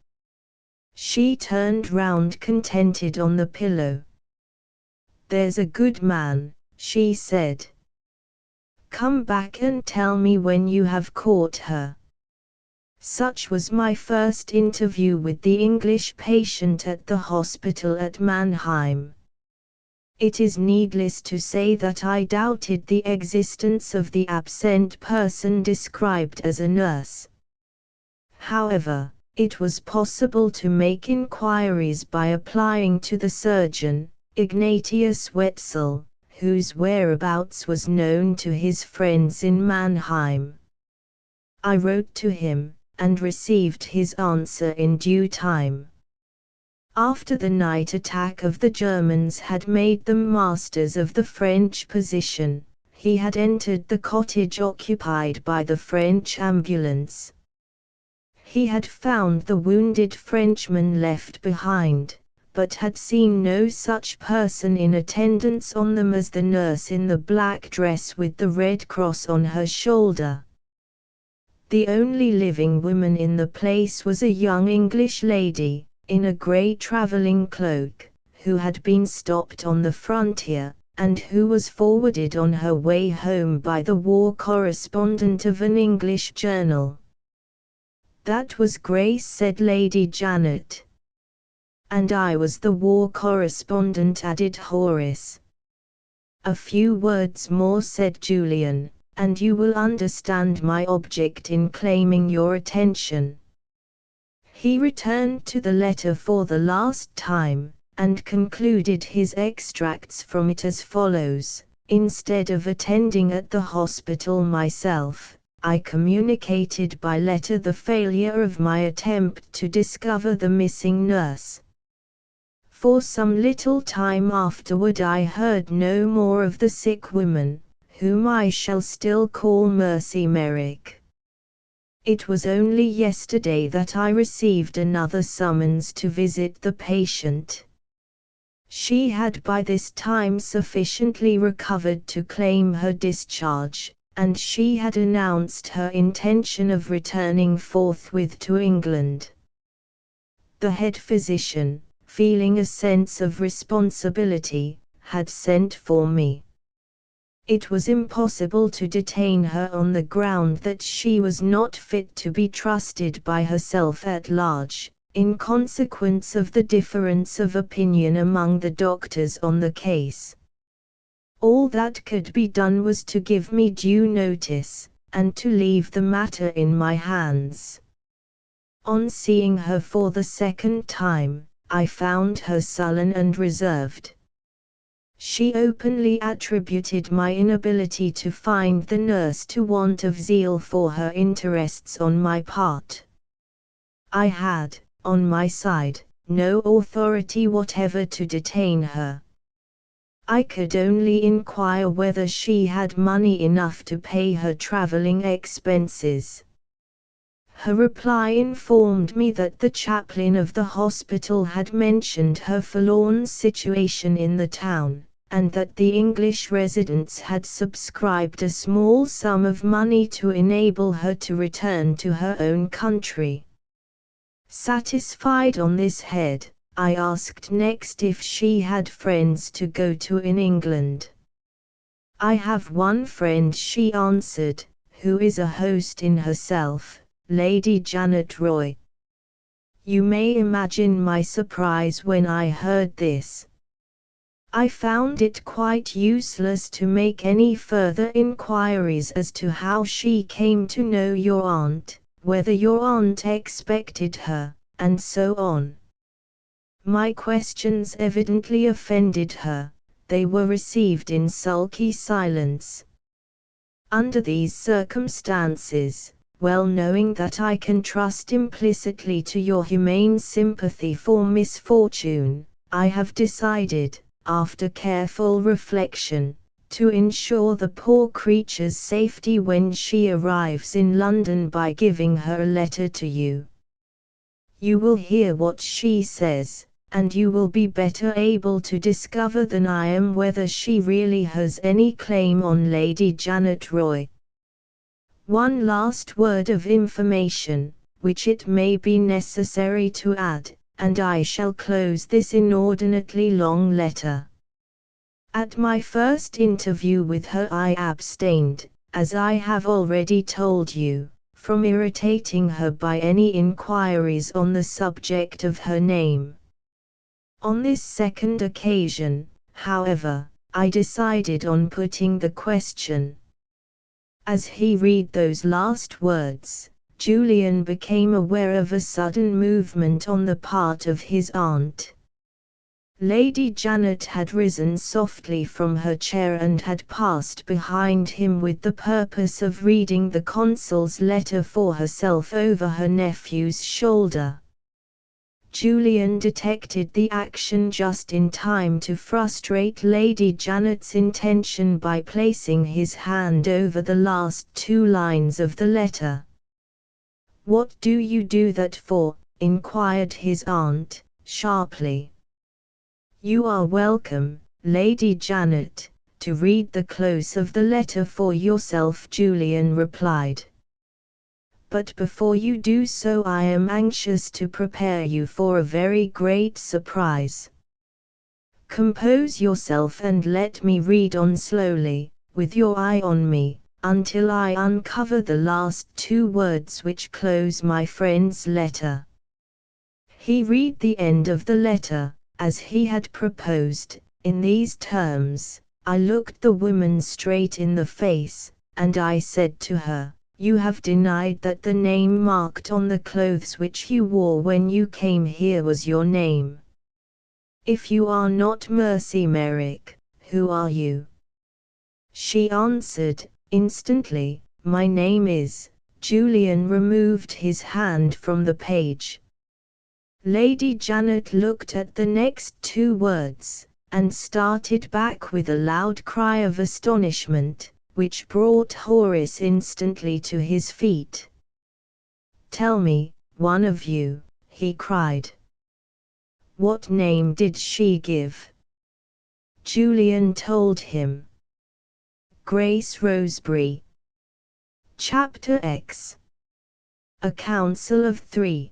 She turned round contented on the pillow. There's a good man, she said. Come back and tell me when you have caught her. Such was my first interview with the English patient at the hospital at Mannheim. It is needless to say that I doubted the existence of the absent person described as a nurse. However, it was possible to make inquiries by applying to the surgeon, Ignatius Wetzel, whose whereabouts was known to his friends in Mannheim. I wrote to him, and received his answer in due time. After the night attack of the Germans had made them masters of the French position, he had entered the cottage occupied by the French ambulance. He had found the wounded Frenchman left behind, but had seen no such person in attendance on them as the nurse in the black dress with the red cross on her shoulder. The only living woman in the place was a young English lady, in a grey travelling cloak, who had been stopped on the frontier, and who was forwarded on her way home by the war correspondent of an English journal. That was Grace, said Lady Janet. And I was the war correspondent, added Horace. A few words more, said Julian, and you will understand my object in claiming your attention. He returned to the letter for the last time, and concluded his extracts from it as follows. Instead of attending at the hospital myself, I communicated by letter the failure of my attempt to discover the missing nurse. For some little time afterward I heard no more of the sick woman, whom I shall still call Mercy Merrick. It was only yesterday that I received another summons to visit the patient. She had by this time sufficiently recovered to claim her discharge, and she had announced her intention of returning forthwith to England. The head physician, feeling a sense of responsibility, had sent for me. It was impossible to detain her on the ground that she was not fit to be trusted by herself at large, in consequence of the difference of opinion among the doctors on the case. All that could be done was to give me due notice, and to leave the matter in my hands. On seeing her for the second time, I found her sullen and reserved. She openly attributed my inability to find the nurse to want of zeal for her interests on my part. I had, on my side, no authority whatever to detain her. I could only inquire whether she had money enough to pay her travelling expenses. Her reply informed me that the chaplain of the hospital had mentioned her forlorn situation in the town, and that the English residents had subscribed a small sum of money to enable her to return to her own country. Satisfied on this head, I asked next if she had friends to go to in England. I have one friend, she answered, who is a host in herself, Lady Janet Roy. You may imagine my surprise when I heard this. I found it quite useless to make any further inquiries as to how she came to know your aunt, whether your aunt expected her, and so on. My questions evidently offended her. They were received in sulky silence. Under these circumstances, well knowing that I can trust implicitly to your humane sympathy for misfortune, I have decided, after careful reflection, to ensure the poor creature's safety when she arrives in London by giving her a letter to you. You will hear what she says, and you will be better able to discover than I am whether she really has any claim on Lady Janet Roy. One last word of information, which it may be necessary to add, and I shall close this inordinately long letter. At my first interview with her I abstained, as I have already told you, from irritating her by any inquiries on the subject of her name. On this second occasion, however, I decided on putting the question. As he read those last words, Julian became aware of a sudden movement on the part of his aunt. Lady Janet had risen softly from her chair and had passed behind him with the purpose of reading the consul's letter for herself over her nephew's shoulder. Julian detected the action just in time to frustrate Lady Janet's intention by placing his hand over the last 2 lines of the letter. "What do you do that for?" inquired his aunt, sharply. "You are welcome, Lady Janet, to read the close of the letter for yourself," Julian replied. "But before you do so I am anxious to prepare you for a very great surprise. Compose yourself and let me read on slowly, with your eye on me, until I uncover the last 2 words which close my friend's letter." He read the end of the letter, as he had proposed, in these terms: "I looked the woman straight in the face, and I said to her, 'You have denied that the name marked on the clothes which you wore when you came here was your name. If you are not Mercy Merrick, who are you?' She answered, instantly, 'My name is—'" Julian removed his hand from the page. Lady Janet looked at the next 2 words, and started back with a loud cry of astonishment, which brought Horace instantly to his feet. "Tell me, one of you," he cried. "What name did she give?" Julian told him. Grace Roseberry. Chapter X. A Council of 3.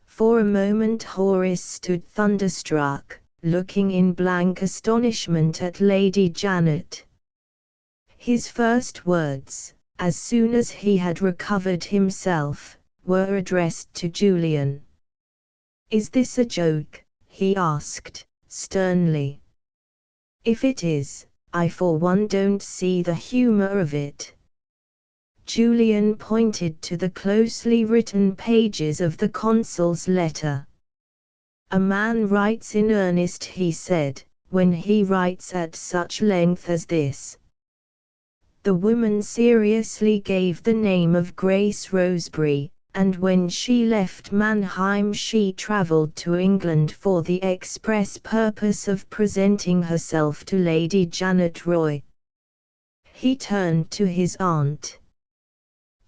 For a moment Horace stood thunderstruck, looking in blank astonishment at Lady Janet. His first words, as soon as he had recovered himself, were addressed to Julian. "Is this a joke?" he asked, sternly. "If it is, I for one don't see the humor of it." Julian pointed to the closely written pages of the consul's letter. "A man writes in earnest," he said, "when he writes at such length as this." The woman seriously gave the name of Grace Roseberry, and when she left Mannheim she travelled to England for the express purpose of presenting herself to Lady Janet Roy. He turned to his aunt.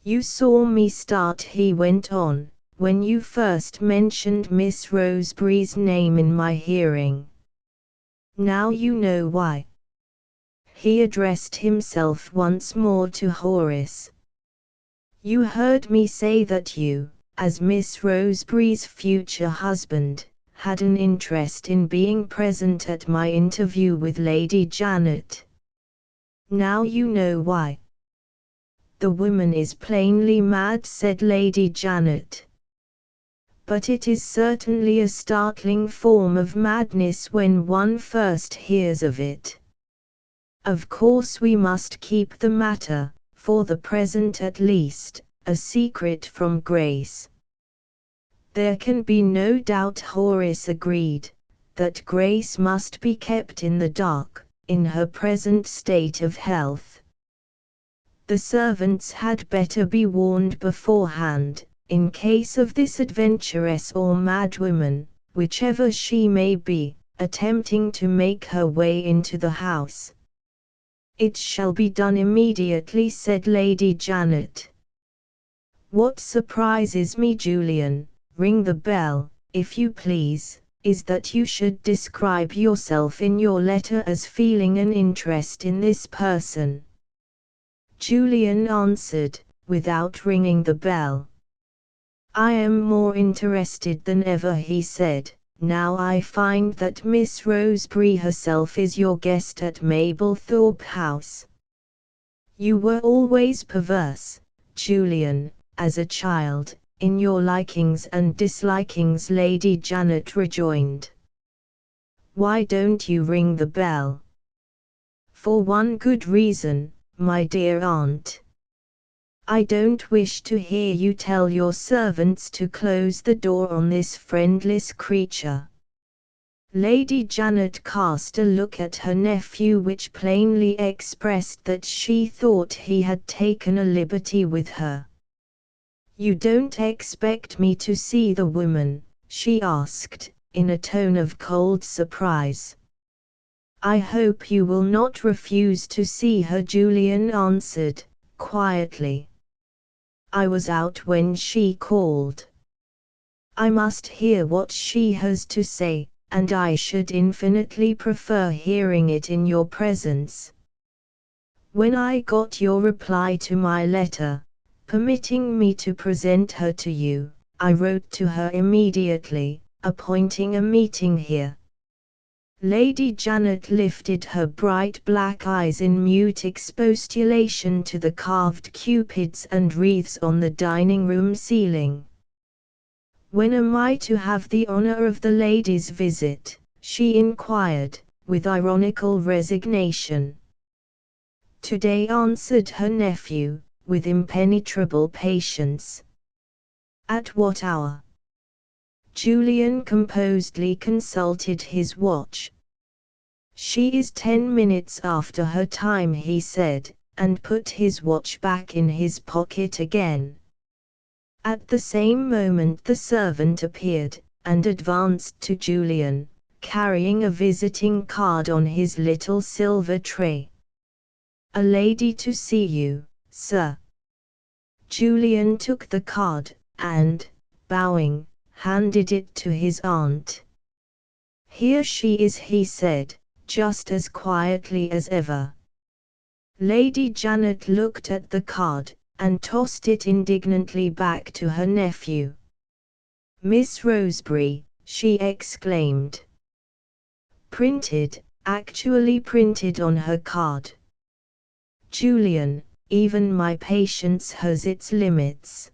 "You saw me start," he went on, "when you first mentioned Miss Roseberry's name in my hearing. Now you know why." He addressed himself once more to Horace. "You heard me say that you, as Miss Roseberry's future husband, had an interest in being present at my interview with Lady Janet. Now you know why." "The woman is plainly mad," said Lady Janet. "But it is certainly a startling form of madness when one first hears of it. Of course we must keep the matter, for the present at least, a secret from Grace. There can be no doubt, Horace agreed, that Grace must be kept in the dark, in her present state of health. The servants had better be warned beforehand, in case of this adventuress or madwoman, whichever she may be, attempting to make her way into the house. It shall be done immediately, said Lady Janet. What surprises me, Julian, ring the bell, if you please, is that you should describe yourself in your letter as feeling an interest in this person. Julian answered, without ringing the bell. I am more interested than ever, he said, now I find that Miss Roseberry herself is your guest at Mablethorpe House. You were always perverse, Julian, as a child, in your likings and dislikings, Lady Janet rejoined. Why don't you ring the bell? For one good reason, my dear aunt. I don't wish to hear you tell your servants to close the door on this friendless creature. Lady Janet cast a look at her nephew which plainly expressed that she thought he had taken a liberty with her. You don't expect me to see the woman? She asked, in a tone of cold surprise. I hope you will not refuse to see her, Julian answered, quietly. I was out when she called. I must hear what she has to say, and I should infinitely prefer hearing it in your presence. When I got your reply to my letter, permitting me to present her to you, I wrote to her immediately, appointing a meeting here. Lady Janet lifted her bright black eyes in mute expostulation to the carved cupids and wreaths on the dining-room ceiling. When am I to have the honor of the lady's visit? She inquired, with ironical resignation. Today, answered her nephew, with impenetrable patience. At what hour? Julian composedly consulted his watch. She is 10 minutes after her time, he said, and put his watch back in his pocket again. At the same moment the servant appeared, and advanced to Julian, carrying a visiting card on his little silver tray. A lady to see you, sir. Julian took the card, and, bowing, handed it to his aunt. Here she is, he said, just as quietly as ever. Lady Janet looked at the card, and tossed it indignantly back to her nephew. Miss Roseberry, she exclaimed. Printed, actually printed on her card. Julian, even my patience has its limits.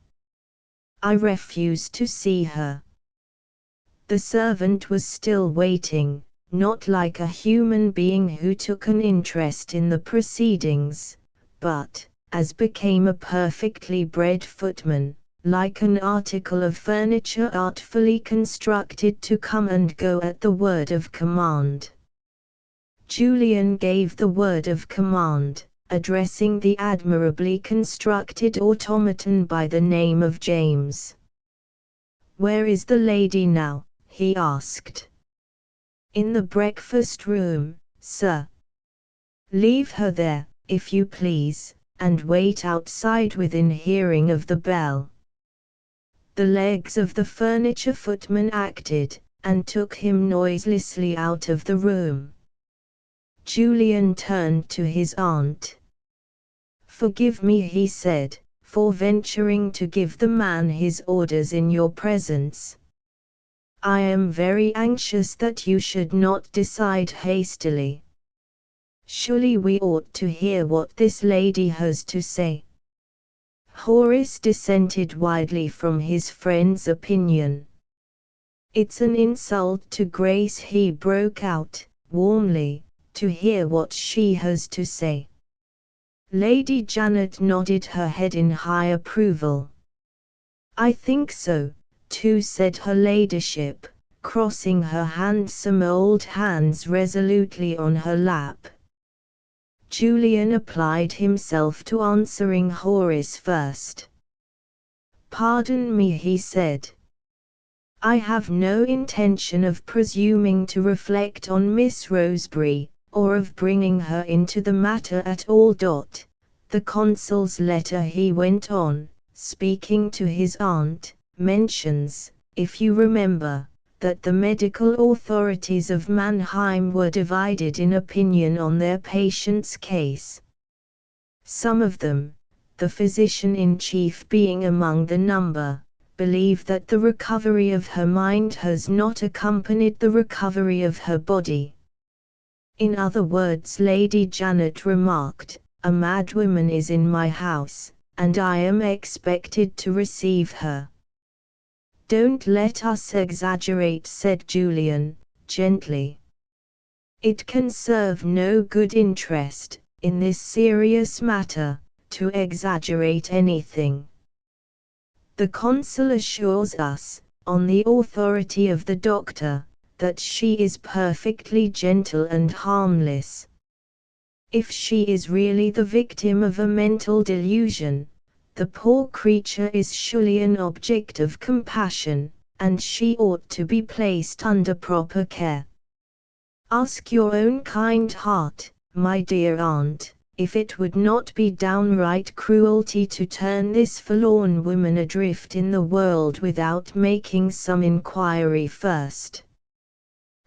I refuse to see her. The servant was still waiting, not like a human being who took an interest in the proceedings, but, as became a perfectly bred footman, like an article of furniture artfully constructed to come and go at the word of command. Julian gave the word of command, addressing the admirably constructed automaton by the name of James. Where is the lady now? He asked. In the breakfast room, sir. Leave her there, if you please, and wait outside within hearing of the bell. The legs of the furniture footman acted, and took him noiselessly out of the room. Julian turned to his aunt. Forgive me, he said, for venturing to give the man his orders in your presence. I am very anxious that you should not decide hastily. Surely we ought to hear what this lady has to say. Horace dissented widely from his friend's opinion. It's an insult to Grace, he broke out, warmly, to hear what she has to say. Lady Janet nodded her head in high approval. I think so, too," said her ladyship, crossing her handsome old hands resolutely on her lap. Julian applied himself to answering Horace first. "Pardon me," he said. "I have no intention of presuming to reflect on Miss Rosebery, or of bringing her into the matter at all. The consul's letter," he went on, speaking to his aunt, "mentions, if you remember, that the medical authorities of Mannheim were divided in opinion on their patient's case. Some of them, the physician-in-chief being among the number, believe that the recovery of her mind has not accompanied the recovery of her body. In other words," Lady Janet remarked, "a madwoman is in my house, and I am expected to receive her." "Don't let us exaggerate," said Julian, gently. "It can serve no good interest, in this serious matter, to exaggerate anything. The consul assures us, on the authority of the doctor, that she is perfectly gentle and harmless. If she is really the victim of a mental delusion, the poor creature is surely an object of compassion, and she ought to be placed under proper care. Ask your own kind heart, my dear aunt, if it would not be downright cruelty to turn this forlorn woman adrift in the world without making some inquiry first."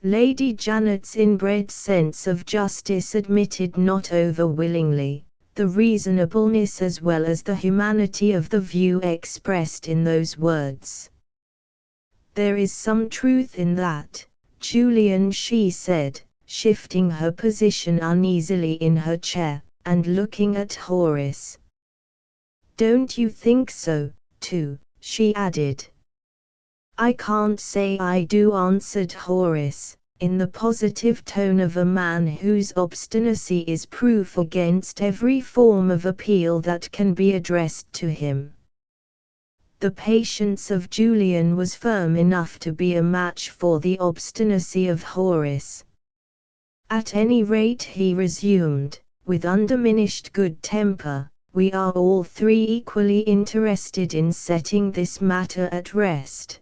Lady Janet's inbred sense of justice admitted not over-willingly, the reasonableness as well as the humanity of the view expressed in those words. "There is some truth in that, Julian," she said, shifting her position uneasily in her chair, and looking at Horace. "Don't you think so, too?" she added. "I can't say I do," answered Horace, in the positive tone of a man whose obstinacy is proof against every form of appeal that can be addressed to him. The patience of Julian was firm enough to be a match for the obstinacy of Horace. "At any rate," he resumed, with undiminished good temper, "we are all three equally interested in setting this matter at rest.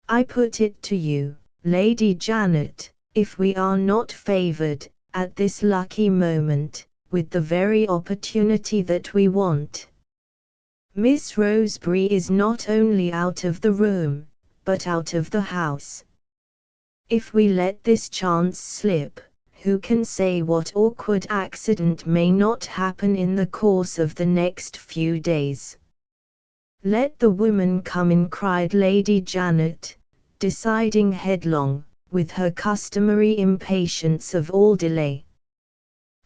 I put it to you, Lady Janet, if we are not favoured, at this lucky moment, with the very opportunity that we want. Miss Rosebery is not only out of the room, but out of the house. If we let this chance slip, who can say what awkward accident may not happen in the course of the next few days?" "Let the woman come in," cried Lady Janet, deciding headlong, with her customary impatience of all delay.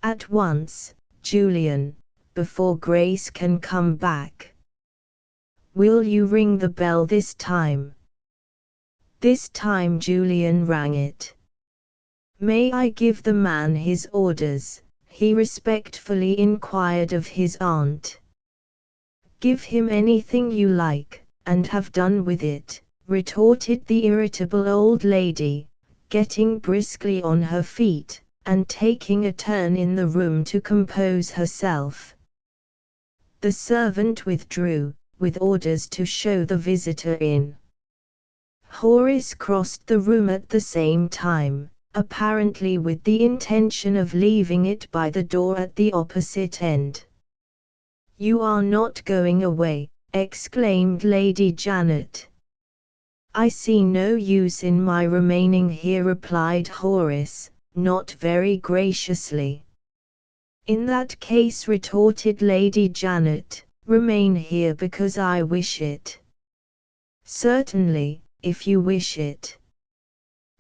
"At once, Julian, before Grace can come back. Will you ring the bell this time?" This time Julian rang it. "May I give the man his orders?" he respectfully inquired of his aunt. "Give him anything you like, and have done with it," retorted the irritable old lady, getting briskly on her feet, and taking a turn in the room to compose herself. The servant withdrew, with orders to show the visitor in. Horace crossed the room at the same time, apparently with the intention of leaving it by the door at the opposite end. "You are not going away," exclaimed Lady Janet. "I see no use in my remaining here," replied Horace, not very graciously. "In that case," retorted Lady Janet, "remain here because I wish it." "Certainly, if you wish it.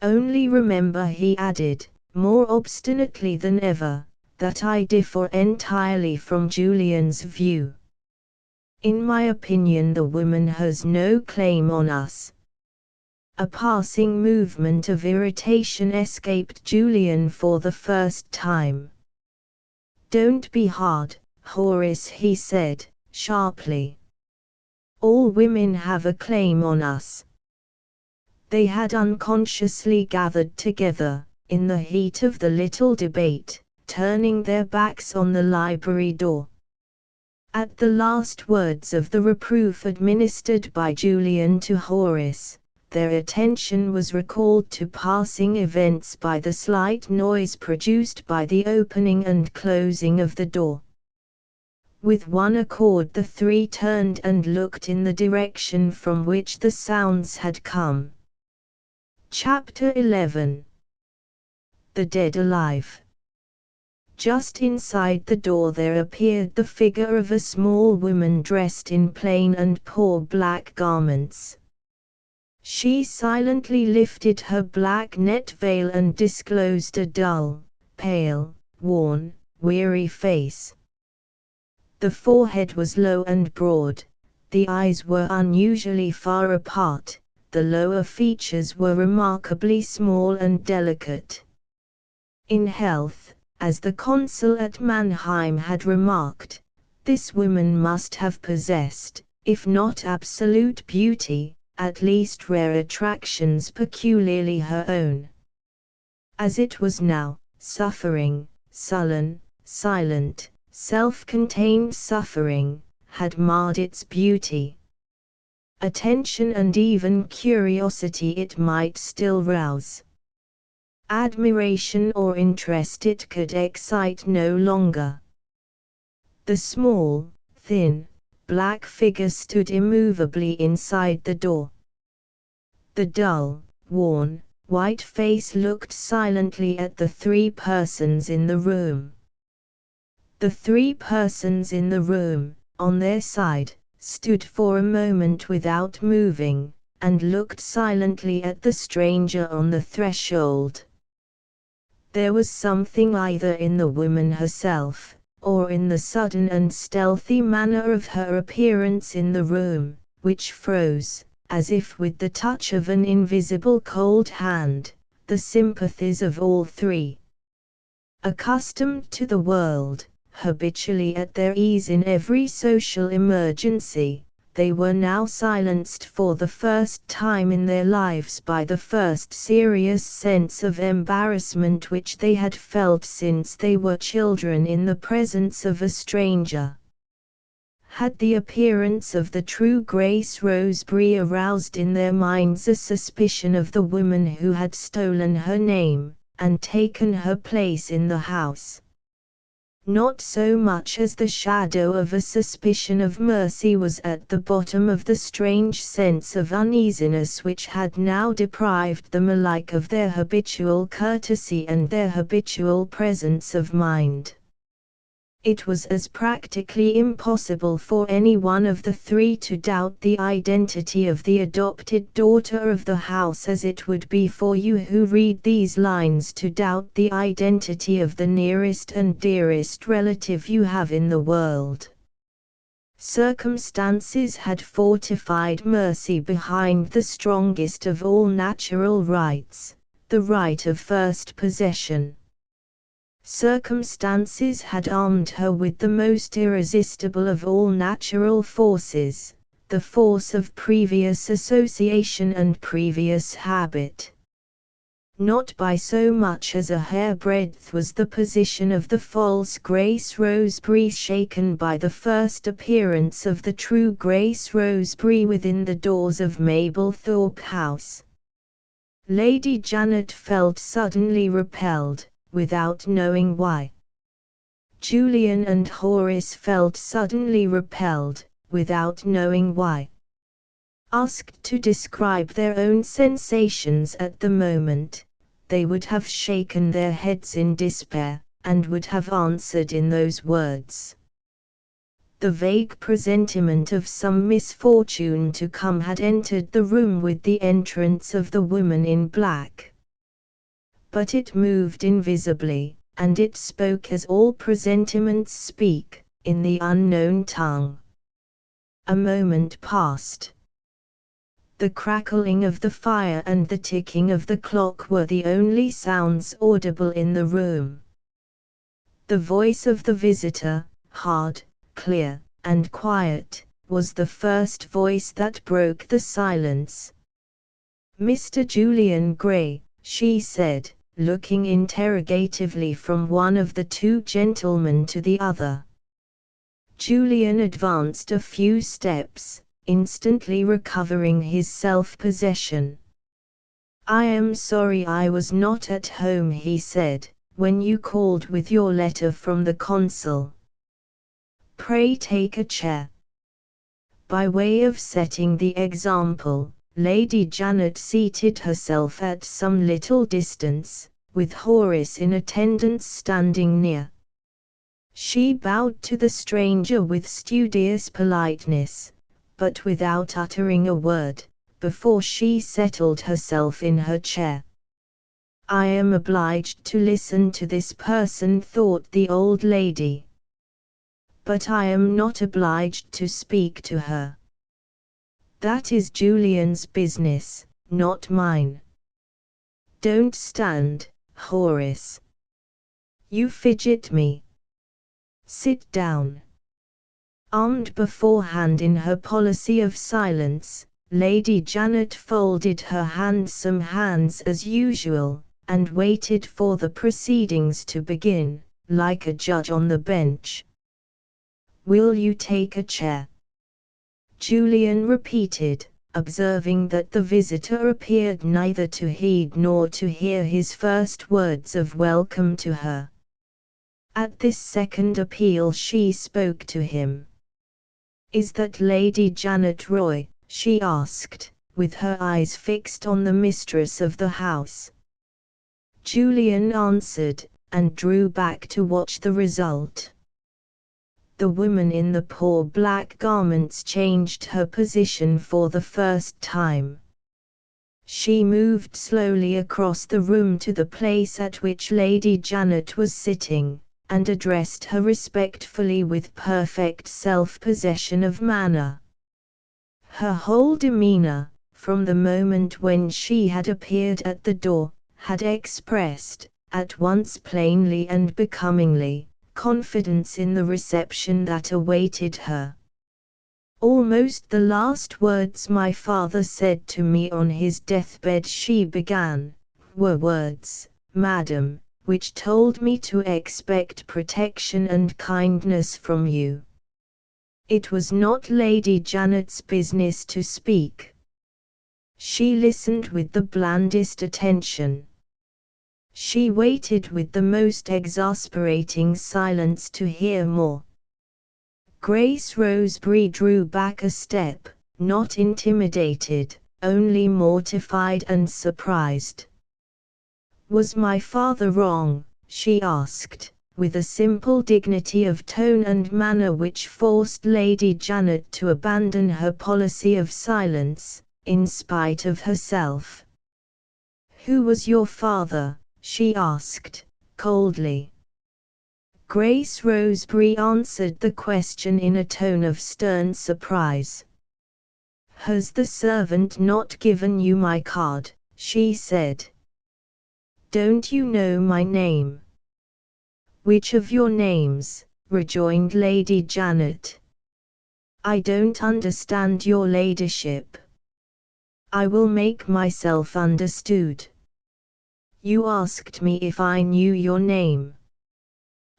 Only remember," he added, more obstinately than ever, "that I differ entirely from Julian's view. In my opinion the woman has no claim on us." A passing movement of irritation escaped Julian for the first time. "Don't be hard, Horace," he said, sharply. All women have a claim on us. They had unconsciously gathered together, in the heat of the little debate, turning their backs on the library door. At the last words of the reproof administered by Julian to Horace, their attention was recalled to passing events by the slight noise produced by the opening and closing of the door. With one accord the three turned and looked in the direction from which the sounds had come. Chapter 11. The Dead Alive. Just inside the door there appeared the figure of a small woman dressed in plain and poor black garments. She silently lifted her black net veil and disclosed a dull, pale, worn, weary face. The forehead was low and broad, the eyes were unusually far apart, the lower features were remarkably small and delicate. In health, as the consul at Mannheim had remarked, this woman must have possessed, if not absolute beauty, at least rare attractions peculiarly her own. As it was now, suffering, sullen, silent, self-contained suffering, had marred its beauty. Attention and even curiosity it might still rouse. Admiration or interest it could excite no longer. The small, thin, black figure stood immovably inside the door. The dull, worn, white face looked silently at the three persons in the room. The three persons in the room, on their side, stood for a moment without moving, and looked silently at the stranger on the threshold. There was something either in the woman herself, or in the sudden and stealthy manner of her appearance in the room, which froze, as if with the touch of an invisible cold hand, the sympathies of all three. Accustomed to the world, habitually at their ease in every social emergency, they were now silenced for the first time in their lives by the first serious sense of embarrassment which they had felt since they were children in the presence of a stranger. Had the appearance of the true Grace Roseberry aroused in their minds a suspicion of the woman who had stolen her name, and taken her place in the house? Not so much as the shadow of a suspicion of mercy was at the bottom of the strange sense of uneasiness which had now deprived them alike of their habitual courtesy and their habitual presence of mind. It was as practically impossible for any one of the three to doubt the identity of the adopted daughter of the house as it would be for you who read these lines to doubt the identity of the nearest and dearest relative you have in the world. Circumstances had fortified mercy behind the strongest of all natural rights, the right of first possession. Circumstances had armed her with the most irresistible of all natural forces, the force of previous association and previous habit. Not by so much as a hairbreadth was the position of the false Grace Roseberry shaken by the first appearance of the true Grace Roseberry within the doors of Mablethorpe House. Lady Janet felt suddenly repelled, without knowing why. Julian and Horace felt suddenly repelled, without knowing why. Asked to describe their own sensations at the moment, they would have shaken their heads in despair, and would have answered in those words. The vague presentiment of some misfortune to come had entered the room with the entrance of the woman in black. But it moved invisibly, and it spoke as all presentiments speak, in the unknown tongue. A moment passed. The crackling of the fire and the ticking of the clock were the only sounds audible in the room. The voice of the visitor, hard, clear, and quiet, was the first voice that broke the silence. "Mr. Julian Gray," she said, looking interrogatively from one of the two gentlemen to the other. Julian advanced a few steps, instantly recovering his self-possession. "I am sorry I was not at home," he said, "when you called with your letter from the consul. Pray take a chair." By way of setting the example, Lady Janet seated herself at some little distance, with Horace in attendance standing near. She bowed to the stranger with studious politeness, but without uttering a word, before she settled herself in her chair. "I am obliged to listen to this person," thought the old lady. "But I am not obliged to speak to her. That is Julian's business, not mine. Don't stand, Horace. You fidget me. Sit down." Armed beforehand in her policy of silence, Lady Janet folded her handsome hands as usual, and waited for the proceedings to begin, like a judge on the bench. "Will you take a chair?" Julian repeated, observing that the visitor appeared neither to heed nor to hear his first words of welcome to her. At this second appeal she spoke to him. "Is that Lady Janet Roy?" she asked, with her eyes fixed on the mistress of the house. Julian answered, and drew back to watch the result. The woman in the poor black garments changed her position for the first time. She moved slowly across the room to the place at which Lady Janet was sitting, and addressed her respectfully with perfect self-possession of manner. Her whole demeanor, from the moment when she had appeared at the door, had expressed, at once plainly and becomingly, confidence in the reception that awaited her. "Almost the last words my father said to me on his deathbed," she began, "were words, madam, which told me to expect protection and kindness from you." It was not Lady Janet's business to speak. She listened with the blandest attention. She waited with the most exasperating silence to hear more. Grace Roseberry drew back a step, not intimidated, only mortified and surprised. "Was my father wrong?" she asked, with a simple dignity of tone and manner which forced Lady Janet to abandon her policy of silence, in spite of herself. "Who was your father?" she asked, coldly. Grace Roseberry answered the question in a tone of stern surprise. "Has the servant not given you my card?" she said. "Don't you know my name?" "Which of your names?" rejoined Lady Janet. "I don't understand your ladyship." "I will make myself understood. You asked me if I knew your name.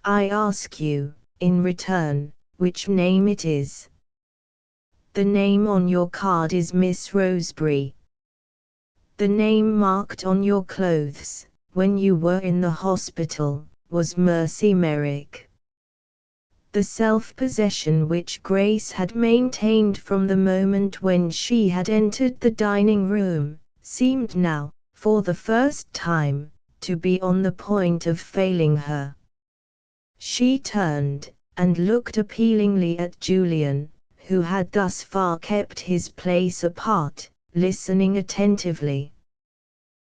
I ask you, in return, which name it is." "The name on your card is Miss Roseberry." "The name marked on your clothes, when you were in the hospital, was Mercy Merrick." The self-possession which Grace had maintained from the moment when she had entered the dining room, seemed now, for the first time, to be on the point of failing her. She turned, and looked appealingly at Julian, who had thus far kept his place apart, listening attentively.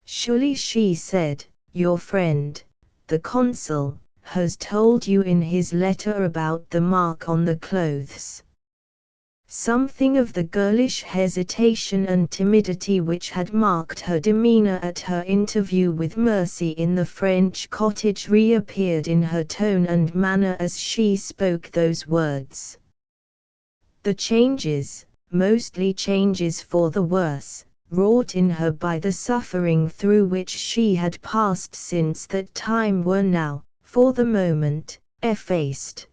"Surely," she said, "your friend, the consul, has told you in his letter about the mark on the clothes." Something of the girlish hesitation and timidity which had marked her demeanor at her interview with Mercy in the French cottage reappeared in her tone and manner as she spoke those words. The changes, mostly changes for the worse, wrought in her by the suffering through which she had passed since that time were now, for the moment, effaced.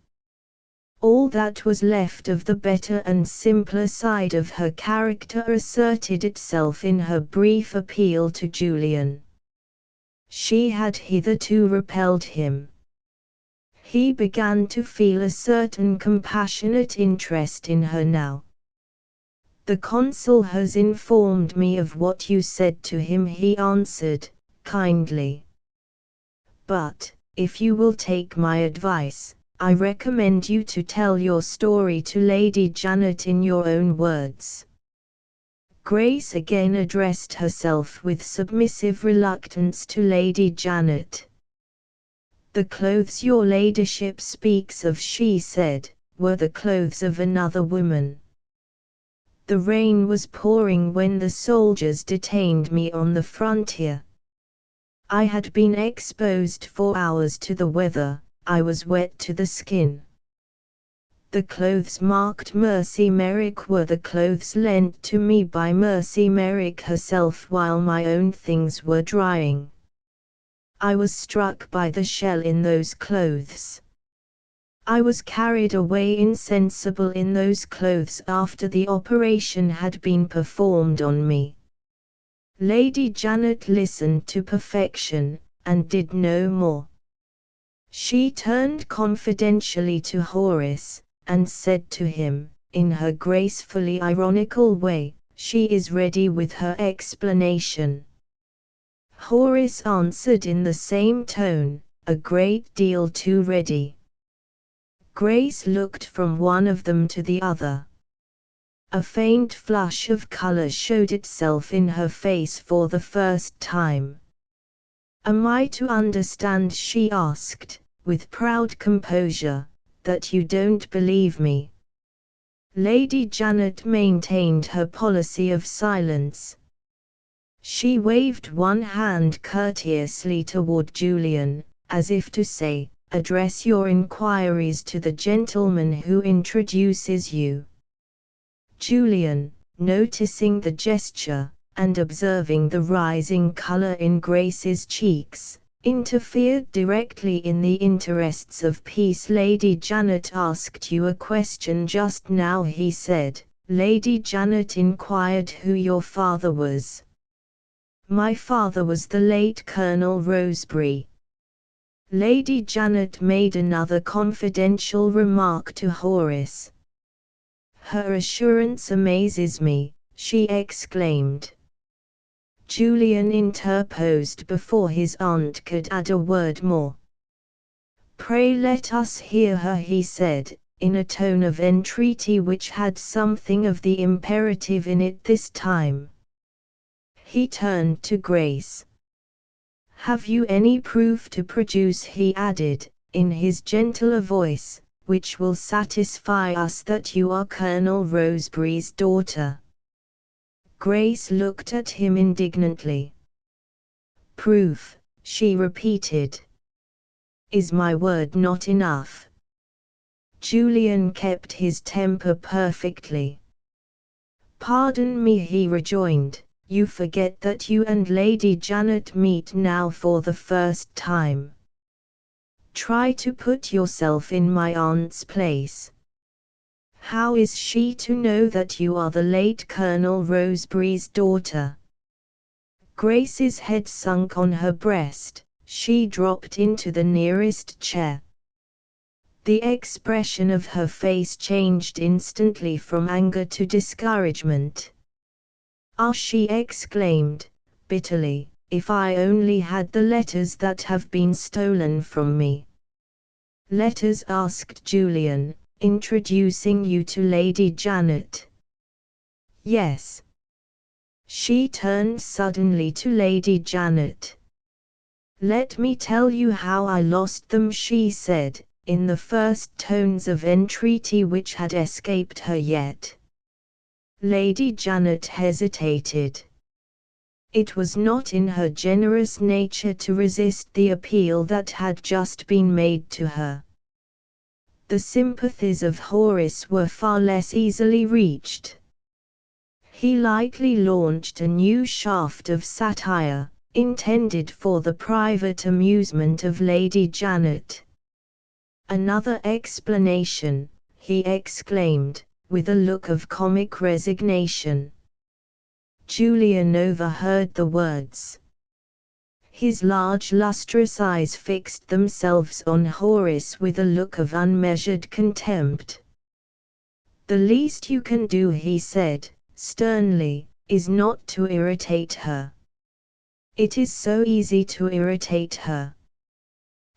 All that was left of the better and simpler side of her character asserted itself in her brief appeal to Julian. She had hitherto repelled him. He began to feel a certain compassionate interest in her now. "The consul has informed me of what you said to him," he answered, kindly. "But, if you will take my advice, I recommend you to tell your story to Lady Janet in your own words." Grace again addressed herself with submissive reluctance to Lady Janet. "The clothes your ladyship speaks of," she said, "were the clothes of another woman. The rain was pouring when the soldiers detained me on the frontier. I had been exposed for hours to the weather, I was wet to the skin. The clothes marked Mercy Merrick were the clothes lent to me by Mercy Merrick herself while my own things were drying. I was struck by the shell in those clothes. I was carried away insensible in those clothes after the operation had been performed on me." Lady Janet listened to perfection, and did no more. She turned confidentially to Horace, and said to him, in her gracefully ironical way, "She is ready with her explanation." Horace answered in the same tone, "A great deal too ready." Grace looked from one of them to the other. A faint flush of color showed itself in her face for the first time. "Am I to understand," she asked, with proud composure, "that you don't believe me?" Lady Janet maintained her policy of silence. She waved one hand courteously toward Julian, as if to say, "Address your inquiries to the gentleman who introduces you." Julian, noticing the gesture, and observing the rising color in Grace's cheeks, interfered directly in the interests of peace. "Lady Janet asked you a question just now," he said. "Lady Janet inquired who your father was." "My father was the late Colonel Rosebery." Lady Janet made another confidential remark to Horace. "Her assurance amazes me," she exclaimed. Julian interposed before his aunt could add a word more. "Pray let us hear her," he said, in a tone of entreaty which had something of the imperative in it this time. He turned to Grace. "Have you any proof to produce?" he added, in his gentler voice, "which will satisfy us that you are Colonel Rosebery's daughter?" Grace looked at him indignantly. "Proof," she repeated. "Is my word not enough?" Julian kept his temper perfectly. "Pardon me," he rejoined, "you forget that you and Lady Janet meet now for the first time. Try to put yourself in my aunt's place. How is she to know that you are the late Colonel Rosebery's daughter?" Grace's head sunk on her breast, she dropped into the nearest chair. The expression of her face changed instantly from anger to discouragement. "Ah," she exclaimed, bitterly, "if I only had the letters that have been stolen from me." "Letters?" asked Julian, "introducing you to Lady Janet?" "Yes." She turned suddenly to Lady Janet. "Let me tell you how I lost them," she said, in the first tones of entreaty which had escaped her yet. Lady Janet hesitated. It was not in her generous nature to resist the appeal that had just been made to her. The sympathies of Horace were far less easily reached. He lightly launched a new shaft of satire, intended for the private amusement of Lady Janet. "Another explanation," he exclaimed, with a look of comic resignation. Julian overheard the words. His large lustrous eyes fixed themselves on Horace with a look of unmeasured contempt. "The least you can do," he said, sternly, "is not to irritate her. It is so easy to irritate her."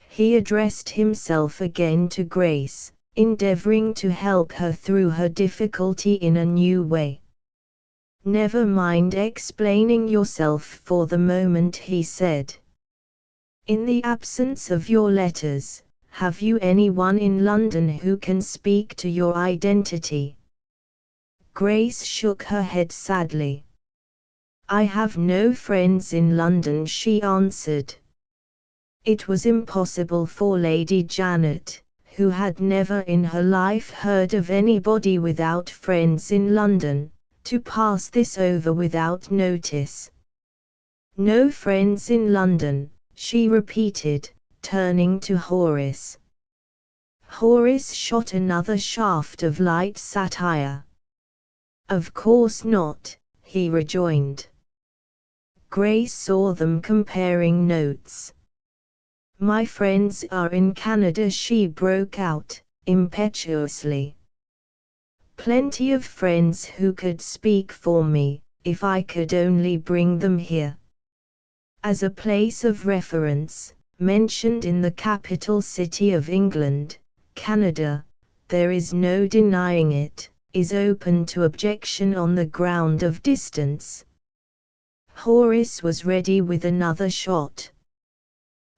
He addressed himself again to Grace, endeavoring to help her through her difficulty in a new way. "Never mind explaining yourself for the moment," he said. "In the absence of your letters, have you anyone in London who can speak to your identity?" Grace shook her head sadly. "I have no friends in London," she answered. It was impossible for Lady Janet, who had never in her life heard of anybody without friends in London, to pass this over without notice. "No friends in London," she repeated, turning to Horace. Horace shot another shaft of light satire. "Of course not," he rejoined. Grace saw them comparing notes. "My friends are in Canada," she broke out, impetuously. "Plenty of friends who could speak for me, if I could only bring them here. As a place of reference, mentioned in the capital city of England, Canada, there is no denying it, is open to objection on the ground of distance." Horace was ready with another shot.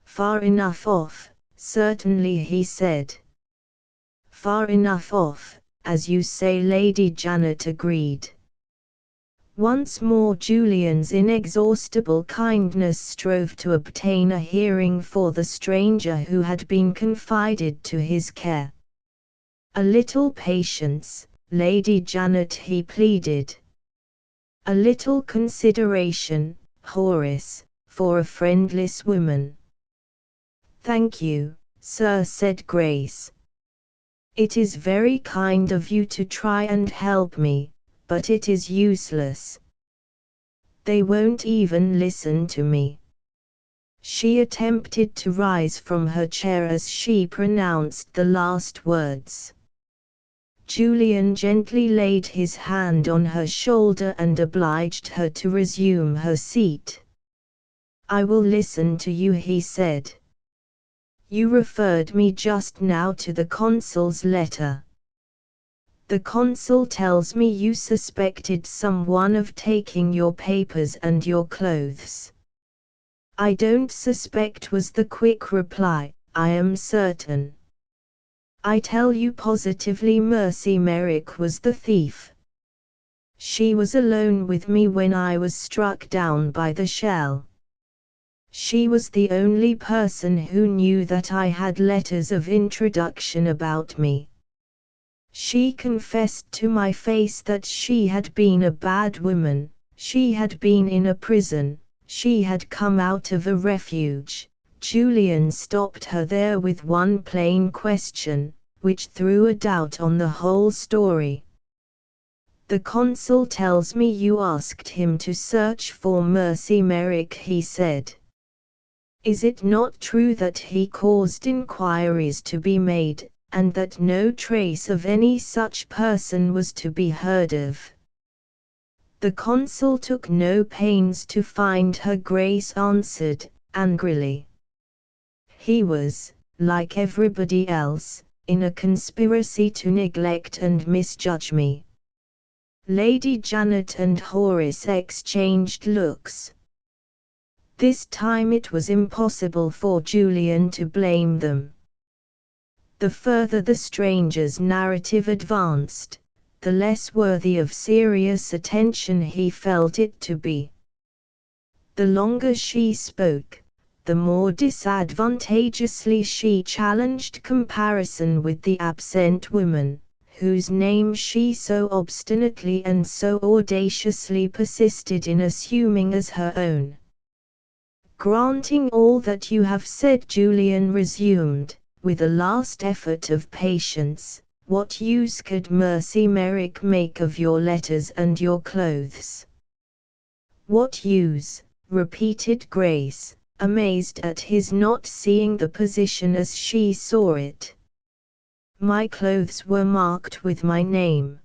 "Far enough off, certainly," he said. "Far enough off, as you say," Lady Janet agreed. Once more Julian's inexhaustible kindness strove to obtain a hearing for the stranger who had been confided to his care. "A little patience, Lady Janet," he pleaded. "A little consideration, Horace, for a friendless woman." "Thank you, sir," said Grace. "It is very kind of you to try and help me, but it is useless. They won't even listen to me." She attempted to rise from her chair as she pronounced the last words. Julian gently laid his hand on her shoulder and obliged her to resume her seat. "I will listen to you," he said. "You referred me just now to the consul's letter. The consul tells me you suspected someone of taking your papers and your clothes." "I don't suspect," was the quick reply, "I am certain. I tell you positively Mercy Merrick was the thief. She was alone with me when I was struck down by the shell. She was the only person who knew that I had letters of introduction about me. She confessed to my face that she had been a bad woman, she had been in a prison, she had come out of a refuge." Julian stopped her there with one plain question, which threw a doubt on the whole story. "The consul tells me you asked him to search for Mercy Merrick," he said. "Is it not true that he caused inquiries to be made, and that no trace of any such person was to be heard of?" "The consul took no pains to find her," Grace answered, angrily. "He was, like everybody else, in a conspiracy to neglect and misjudge me." Lady Janet and Horace exchanged looks. This time it was impossible for Julian to blame them. The further the stranger's narrative advanced, the less worthy of serious attention he felt it to be. The longer she spoke, the more disadvantageously she challenged comparison with the absent woman, whose name she so obstinately and so audaciously persisted in assuming as her own. "Granting all that you have said," Julian resumed, with a last effort of patience, "what use could Mercy Merrick make of your letters and your clothes?" "What use?" repeated Grace, amazed at his not seeing the position as she saw it. "My clothes were marked with my name.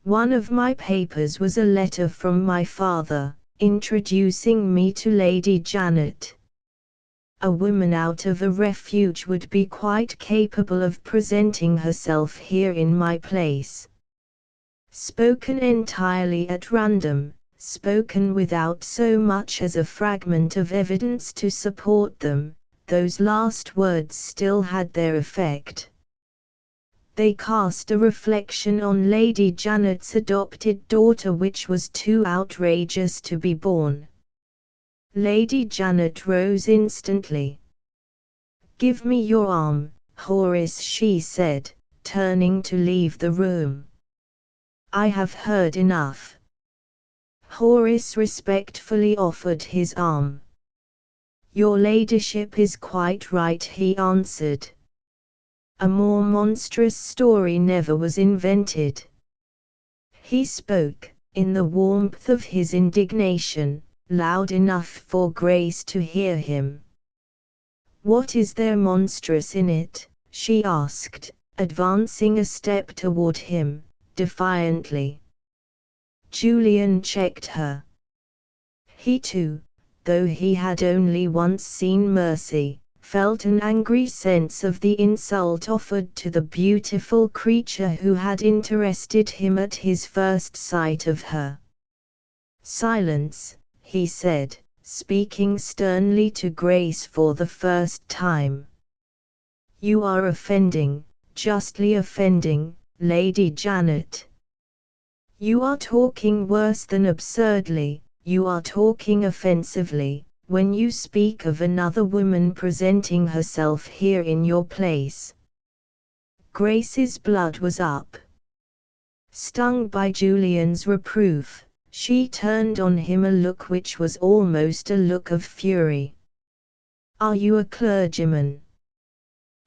One of my papers was a letter from my father, introducing me to Lady Janet. A woman out of a refuge would be quite capable of presenting herself here in my place." Spoken entirely at random, spoken without so much as a fragment of evidence to support them, those last words still had their effect. They cast a reflection on Lady Janet's adopted daughter which was too outrageous to be borne. Lady Janet rose instantly. "Give me your arm, Horace," she said, turning to leave the room. "I have heard enough." Horace respectfully offered his arm. "Your ladyship is quite right," he answered. "A more monstrous story never was invented." He spoke, in the warmth of his indignation, loud enough for Grace to hear him. "What is there monstrous in it?" she asked, advancing a step toward him, defiantly. Julian checked her. He too, though he had only once seen Mercy, felt an angry sense of the insult offered to the beautiful creature who had interested him at his first sight of her. "Silence," he said, speaking sternly to Grace for the first time. "You are offending, justly offending, Lady Janet. You are talking worse than absurdly, you are talking offensively, when you speak of another woman presenting herself here in your place." Grace's blood was up. Stung by Julian's reproof, she turned on him a look which was almost a look of fury. "Are you a clergyman?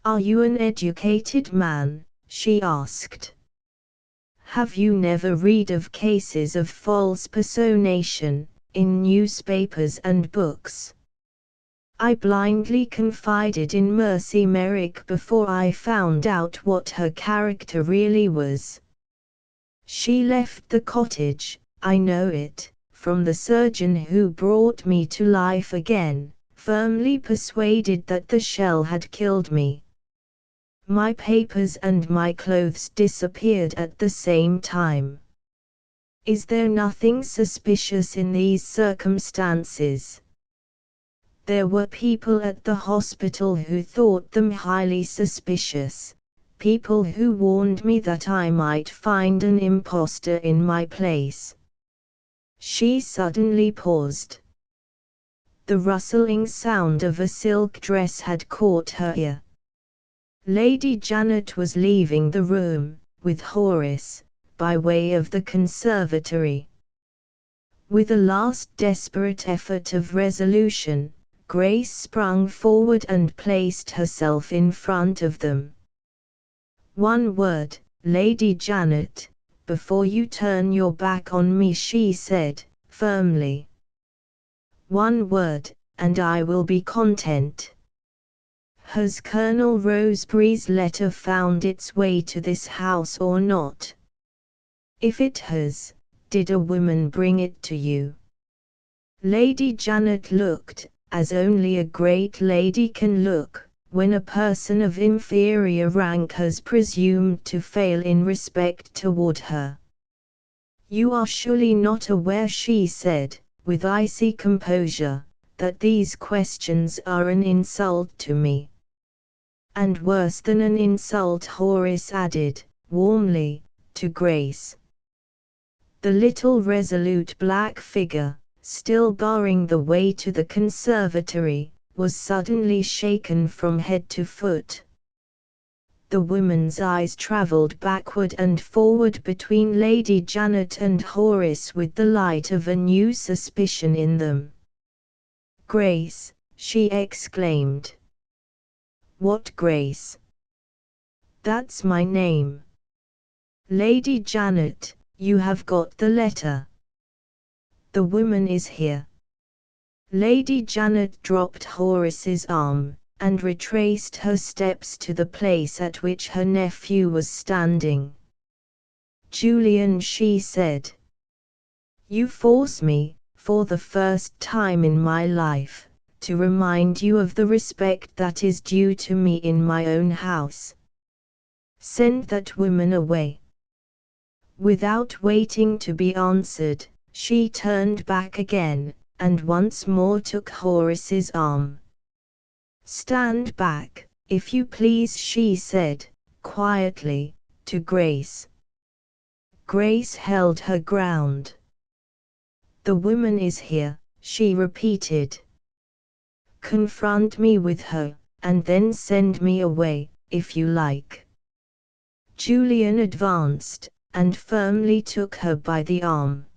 Are you an educated man?" she asked. "Have you never read of cases of false personation, in newspapers and books? I blindly confided in Mercy Merrick before I found out what her character really was. She left the cottage, I know it, from the surgeon who brought me to life again, firmly persuaded that the shell had killed me. My papers and my clothes disappeared at the same time. Is there nothing suspicious in these circumstances? There were people at the hospital who thought them highly suspicious, people who warned me that I might find an impostor in my place." She suddenly paused. The rustling sound of a silk dress had caught her ear. Lady Janet was leaving the room, with Horace, by way of the conservatory. With a last desperate effort of resolution, Grace sprung forward and placed herself in front of them. "One word, Lady Janet, before you turn your back on me," she said, firmly. "One word, and I will be content. Has Colonel Roseberry's letter found its way to this house or not? If it has, did a woman bring it to you?" Lady Janet looked, as only a great lady can look, when a person of inferior rank has presumed to fail in respect toward her. "You are surely not aware," she said, with icy composure, "that these questions are an insult to me." "And worse than an insult," Horace added, warmly, to Grace. The little resolute black figure, still barring the way to the conservatory, was suddenly shaken from head to foot. The woman's eyes travelled backward and forward between Lady Janet and Horace with the light of a new suspicion in them. "Grace," she exclaimed. "What Grace?" "That's my name." "Lady Janet, you have got the letter." "The woman is here." Lady Janet dropped Horace's arm, and retraced her steps to the place at which her nephew was standing. "Julian," she said, "you force me, for the first time in my life, to remind you of the respect that is due to me in my own house. Send that woman away." Without waiting to be answered, she turned back again, and once more took Horace's arm. "Stand back, if you please," she said, quietly, to Grace. Grace held her ground. "The woman is here," she repeated. "Confront me with her, and then send me away, if you like." Julian advanced, and firmly took her by the arm.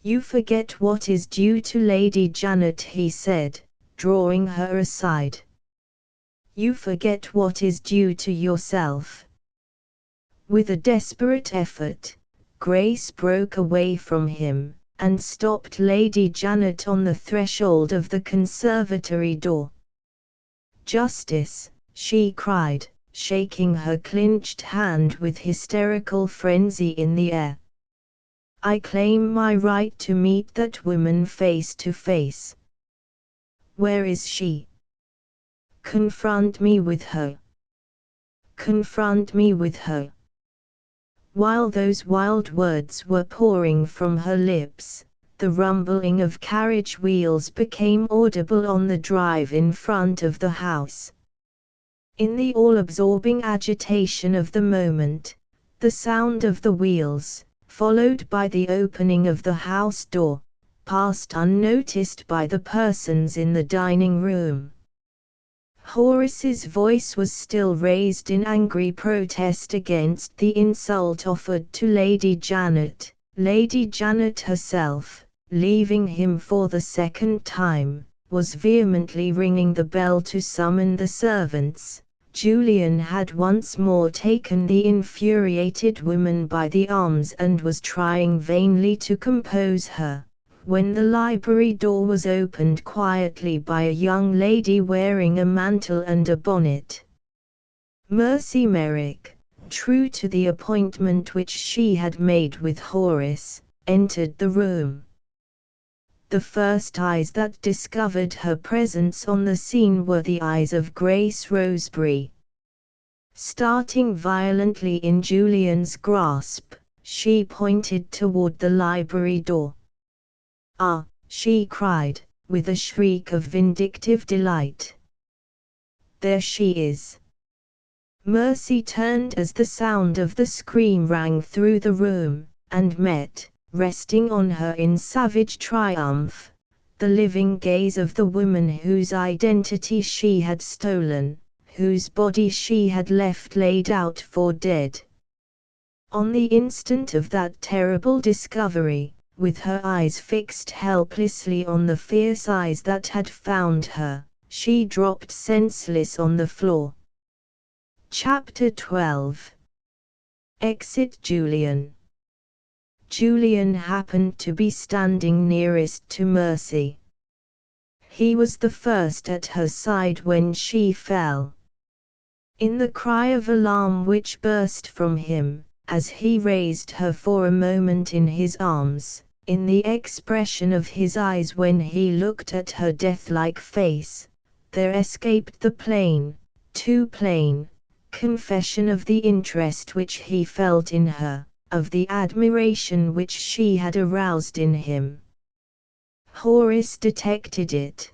"You forget what is due to Lady Janet," he said, drawing her aside. "You forget what is due to yourself." With a desperate effort, Grace broke away from him, and stopped Lady Janet on the threshold of the conservatory door. "Justice," she cried, shaking her clenched hand with hysterical frenzy in the air. "I claim my right to meet that woman face to face. Where is she? Confront me with her. Confront me with her." While those wild words were pouring from her lips, the rumbling of carriage wheels became audible on the drive in front of the house. In the all-absorbing agitation of the moment, the sound of the wheels, followed by the opening of the house door, passed unnoticed by the persons in the dining room. Horace's voice was still raised in angry protest against the insult offered to Lady Janet. Lady Janet herself, leaving him for the second time, was vehemently ringing the bell to summon the servants. Julian had once more taken the infuriated woman by the arms and was trying vainly to compose her, when the library door was opened quietly by a young lady wearing a mantle and a bonnet. Mercy Merrick, true to the appointment which she had made with Horace, entered the room. The first eyes that discovered her presence on the scene were the eyes of Grace Roseberry. Starting violently in Julian's grasp, she pointed toward the library door. "Ah!" she cried, with a shriek of vindictive delight. "There she is!" Mercy turned as the sound of the scream rang through the room, and met, resting on her in savage triumph, the living gaze of the woman whose identity she had stolen, whose body she had left laid out for dead. On the instant of that terrible discovery, with her eyes fixed helplessly on the fierce eyes that had found her, she dropped senseless on the floor. Chapter 12. Exit Julian. Julian happened to be standing nearest to Mercy. He was the first at her side when she fell. In the cry of alarm which burst from him, as he raised her for a moment in his arms, in the expression of his eyes when he looked at her death-like face, there escaped the plain, too plain, confession of the interest which he felt in her, of the admiration which she had aroused in him. Horace detected it.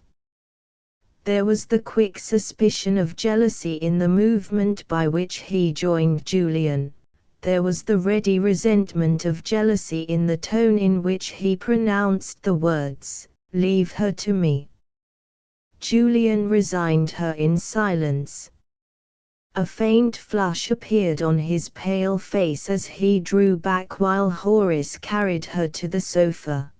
There was the quick suspicion of jealousy in the movement by which he joined Julian, there was the ready resentment of jealousy in the tone in which he pronounced the words, "Leave her to me." Julian resigned her in silence. A faint flush appeared on his pale face as he drew back while Horace carried her to the sofa.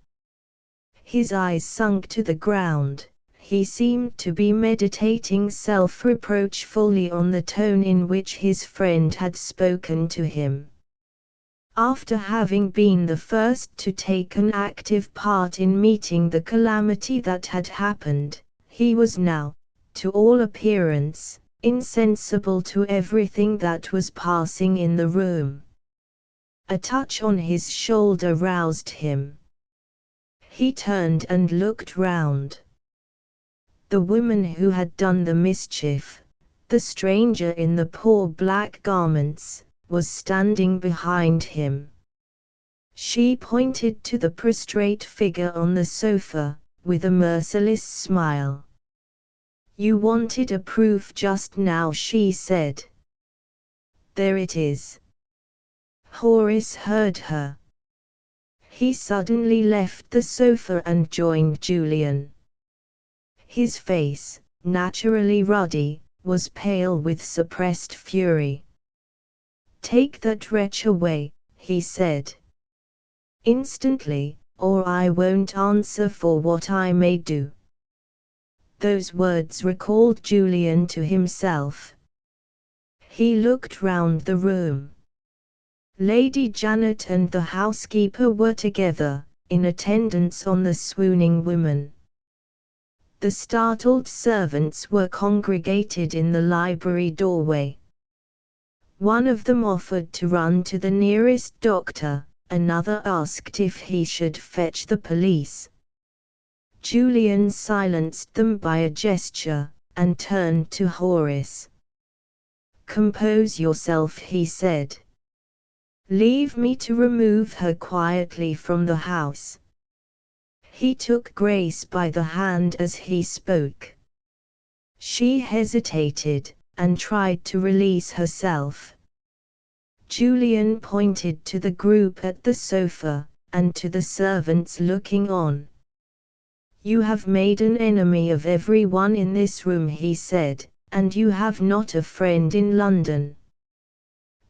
His eyes sunk to the ground. He seemed to be meditating self-reproachfully on the tone in which his friend had spoken to him. After having been the first to take an active part in meeting the calamity that had happened, he was now, to all appearance, insensible to everything that was passing in the room. A touch on his shoulder roused him. He turned and looked round. The woman who had done the mischief, the stranger in the poor black garments, was standing behind him. She pointed to the prostrate figure on the sofa, with a merciless smile. "You wanted a proof just now," she said. "There it is." Horace heard her. He suddenly left the sofa and joined Julian. His face, naturally ruddy, was pale with suppressed fury. "Take that wretch away," he said. "Instantly, or I won't answer for what I may do." Those words recalled Julian to himself. He looked round the room. Lady Janet and the housekeeper were together, in attendance on the swooning woman. The startled servants were congregated in the library doorway. One of them offered to run to the nearest doctor, another asked if he should fetch the police. Julian silenced them by a gesture, and turned to Horace. "Compose yourself," he said. "Leave me to remove her quietly from the house." He took Grace by the hand as he spoke. She hesitated, and tried to release herself. Julian pointed to the group at the sofa, and to the servants looking on. "You have made an enemy of everyone in this room," he said, "and you have not a friend in London.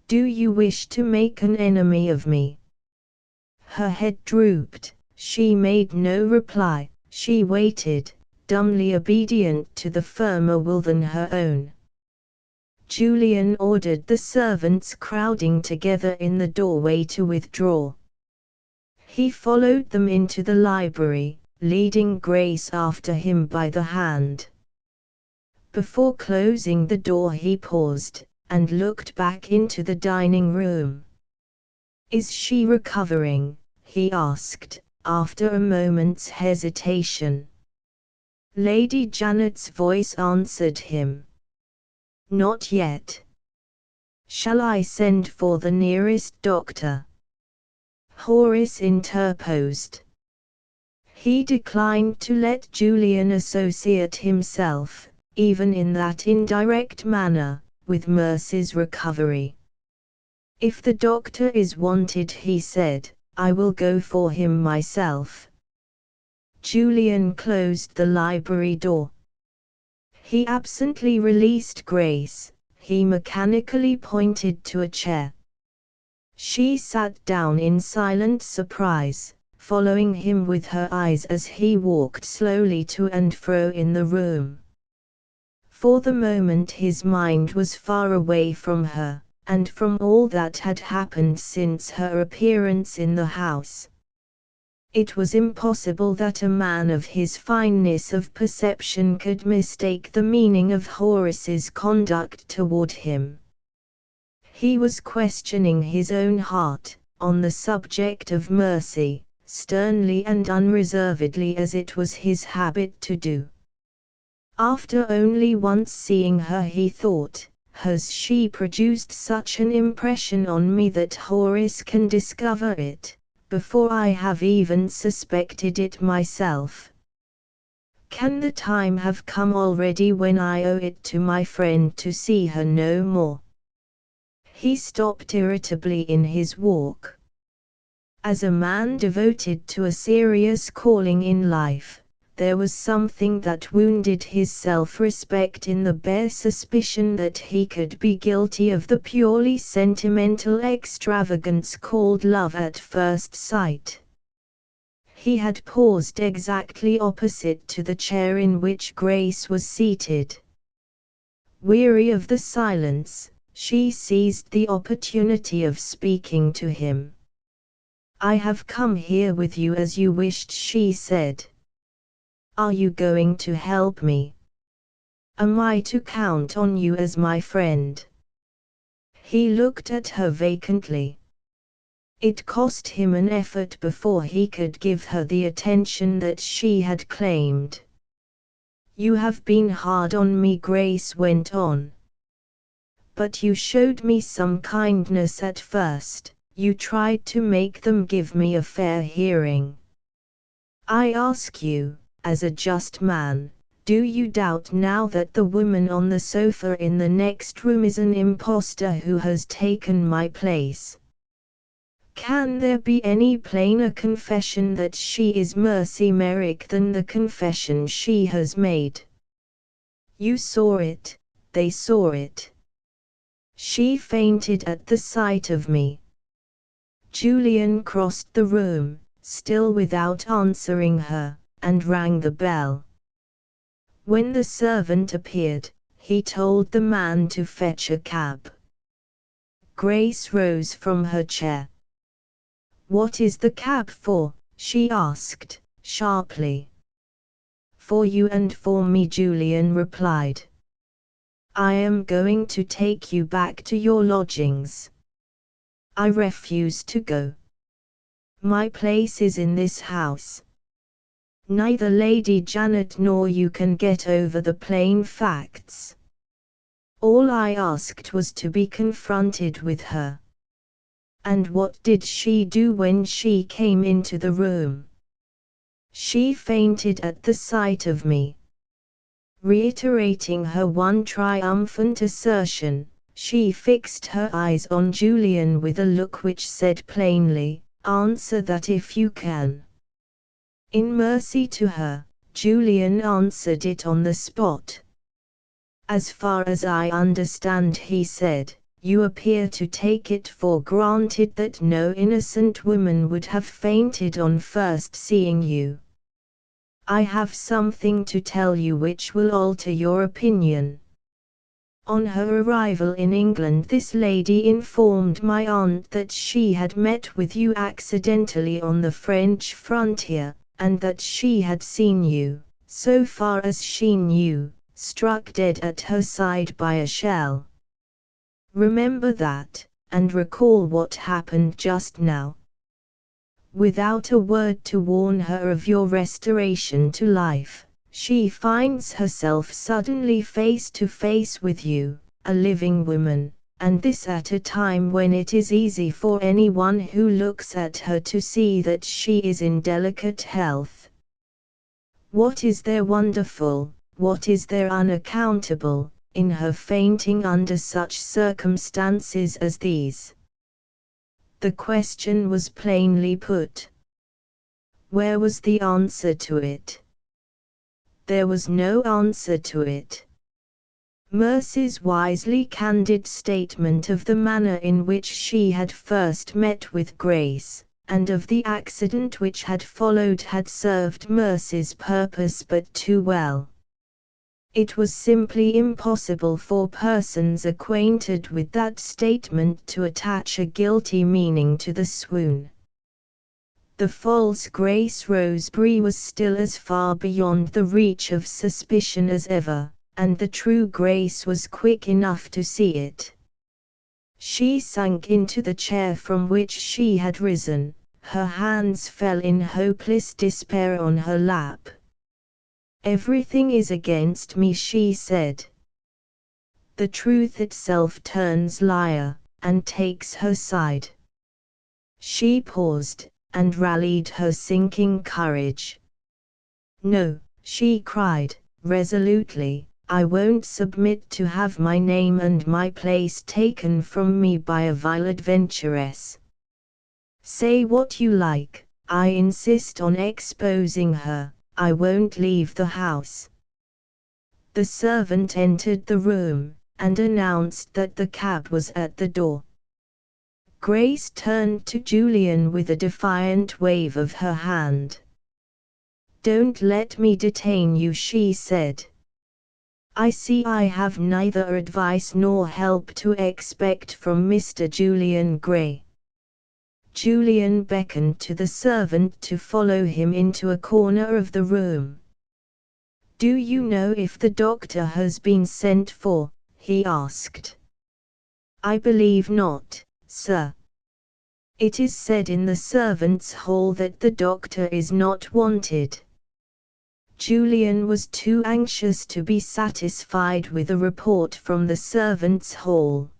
Do you wish to make an enemy of me?" Her head drooped. She made no reply. She waited, dumbly obedient to the firmer will than her own. Julian ordered the servants crowding together in the doorway to withdraw. He followed them into the library, leading Grace after him by the hand. Before closing the door he paused, and looked back into the dining room. "Is she recovering?" he asked, after a moment's hesitation. Lady Janet's voice answered him. "Not yet." "Shall I send for the nearest doctor?" Horace interposed. He declined to let Julian associate himself, even in that indirect manner, with Mercy's recovery. "If the doctor is wanted," he said, "I will go for him myself." Julian closed the library door. He absently released Grace. He mechanically pointed to a chair. She sat down in silent surprise, following him with her eyes as he walked slowly to and fro in the room. For the moment his mind was far away from her, and from all that had happened since her appearance in the house. It was impossible that a man of his fineness of perception could mistake the meaning of Horace's conduct toward him. He was questioning his own heart, on the subject of Mercy, sternly and unreservedly as it was his habit to do. After only once seeing her he thought, "Has she produced such an impression on me that Horace can discover it, before I have even suspected it myself? Can the time have come already when I owe it to my friend to see her no more?" He stopped irritably in his walk. As a man devoted to a serious calling in life, there was something that wounded his self-respect in the bare suspicion that he could be guilty of the purely sentimental extravagance called love at first sight. He had paused exactly opposite to the chair in which Grace was seated. Weary of the silence, she seized the opportunity of speaking to him. "I have come here with you as you wished," she said. "Are you going to help me? Am I to count on you as my friend?" He looked at her vacantly. It cost him an effort before he could give her the attention that she had claimed. "You have been hard on me," Grace went on. "But you showed me some kindness at first. You tried to make them give me a fair hearing. I ask you, as a just man, do you doubt now that the woman on the sofa in the next room is an impostor who has taken my place? Can there be any plainer confession that she is Mercy Merrick than the confession she has made? You saw it, they saw it. She fainted at the sight of me." Julian crossed the room, still without answering her, and rang the bell. When the servant appeared, he told the man to fetch a cab. Grace rose from her chair. "What is the cab for?" she asked, sharply. "For you and for me," Julian replied. "I am going to take you back to your lodgings." "I refuse to go. My place is in this house. Neither Lady Janet nor you can get over the plain facts. All I asked was to be confronted with her. And what did she do when she came into the room? She fainted at the sight of me." Reiterating her one triumphant assertion, she fixed her eyes on Julian with a look which said plainly, "Answer that if you can." In mercy to her, Julian answered it on the spot. "As far as I understand," he said, "you appear to take it for granted that no innocent woman would have fainted on first seeing you. I have something to tell you which will alter your opinion. On her arrival in England, this lady informed my aunt that she had met with you accidentally on the French frontier, and that she had seen you, so far as she knew, struck dead at her side by a shell. Remember that, and recall what happened just now. Without a word to warn her of your restoration to life, she finds herself suddenly face to face with you, a living woman, and this at a time when it is easy for anyone who looks at her to see that she is in delicate health. What is there wonderful, what is there unaccountable, in her fainting under such circumstances as these?" The question was plainly put. Where was the answer to it? There was no answer to it. Mercy's wisely candid statement of the manner in which she had first met with Grace, and of the accident which had followed, had served Mercy's purpose but too well. It was simply impossible for persons acquainted with that statement to attach a guilty meaning to the swoon. The false Grace Roseberry was still as far beyond the reach of suspicion as ever, and the true Grace was quick enough to see it. She sank into the chair from which she had risen, her hands fell in hopeless despair on her lap. "Everything is against me," she said. "The truth itself turns liar, and takes her side." She paused, and rallied her sinking courage. "No," she cried, resolutely, I won't submit to have my name and my place taken from me by a vile adventuress. Say what you like, I insist on exposing her. I won't leave the house." The servant entered the room, and announced that the cab was at the door. Grace turned to Julian with a defiant wave of her hand. "Don't let me detain you," she said. "I see I have neither advice nor help to expect from Mr. Julian Gray." Julian beckoned to the servant to follow him into a corner of the room. "Do you know if the doctor has been sent for?" he asked. "I believe not, sir. It is said in the servants' hall that the doctor is not wanted." Julian was too anxious to be satisfied with a report from the servants' hall.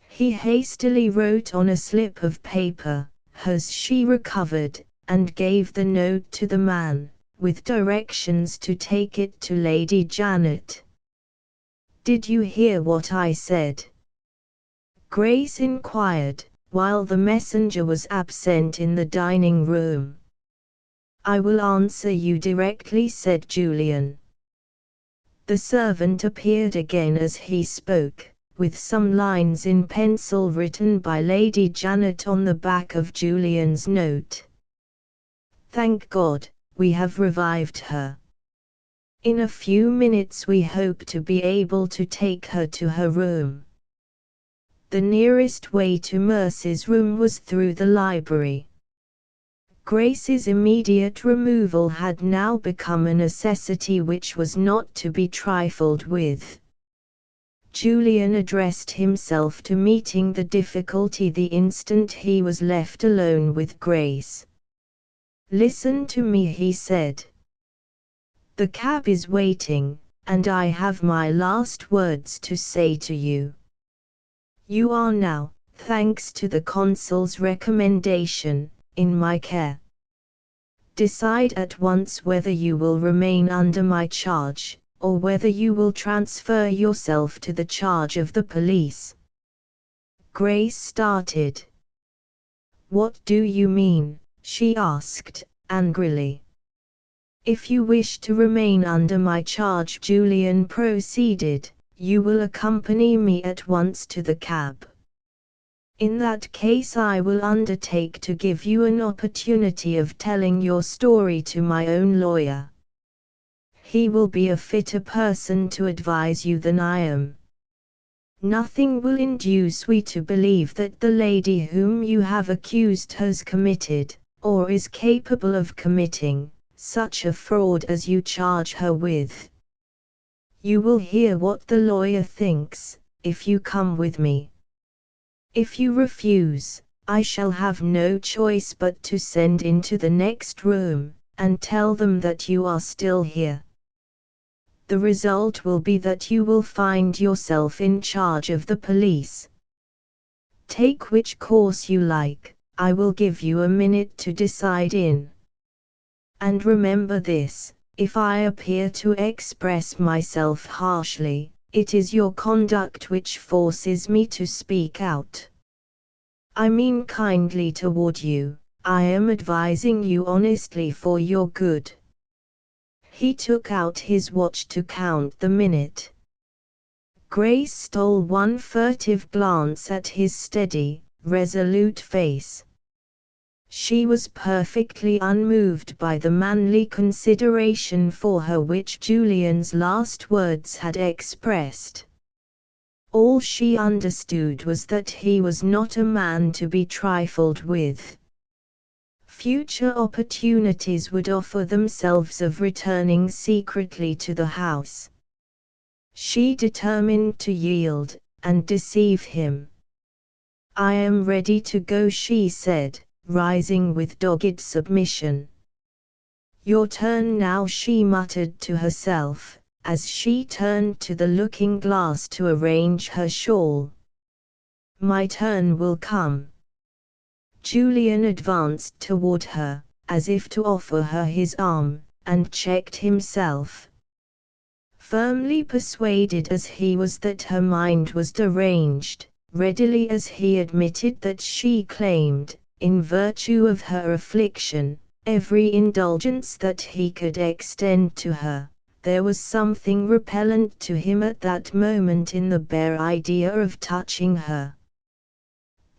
He hastily wrote on a slip of paper, "Has she recovered?" and gave the note to the man, with directions to take it to Lady Janet. "Did you hear what I said?" Grace inquired, while the messenger was absent in the dining room. "I will answer you directly," said Julian. The servant appeared again as he spoke, with some lines in pencil written by Lady Janet on the back of Julian's note. "Thank God, we have revived her. In a few minutes we hope to be able to take her to her room." The nearest way to Mercy's room was through the library. Grace's immediate removal had now become a necessity which was not to be trifled with. Julian addressed himself to meeting the difficulty the instant he was left alone with Grace. "Listen to me," he said. "The cab is waiting, and I have my last words to say to you. You are now, thanks to the consul's recommendation, in my care. Decide at once whether you will remain under my charge, or whether you will transfer yourself to the charge of the police." Grace started. "What do you mean?" she asked, angrily. "If you wish to remain under my charge," Julian proceeded, "you will accompany me at once to the cab. In that case I will undertake to give you an opportunity of telling your story to my own lawyer. He will be a fitter person to advise you than I am. Nothing will induce me to believe that the lady whom you have accused has committed, or is capable of committing, such a fraud as you charge her with. You will hear what the lawyer thinks, if you come with me. If you refuse, I shall have no choice but to send into the next room, and tell them that you are still here. The result will be that you will find yourself in charge of the police. Take which course you like, I will give you a minute to decide in. And remember this, if I appear to express myself harshly, it is your conduct which forces me to speak out. I mean kindly toward you, I am advising you honestly for your good." He took out his watch to count the minute. Grace stole one furtive glance at his steady, resolute face. She was perfectly unmoved by the manly consideration for her which Julian's last words had expressed. All she understood was that he was not a man to be trifled with. Future opportunities would offer themselves of returning secretly to the house. She determined to yield, and deceive him. "I am ready to go," she said, rising with dogged submission. "Your turn now," she muttered to herself, as she turned to the looking-glass to arrange her shawl. "My turn will come." Julian advanced toward her, as if to offer her his arm, and checked himself. Firmly persuaded as he was that her mind was deranged, readily as he admitted that she claimed, in virtue of her affliction, every indulgence that he could extend to her, there was something repellent to him at that moment in the bare idea of touching her.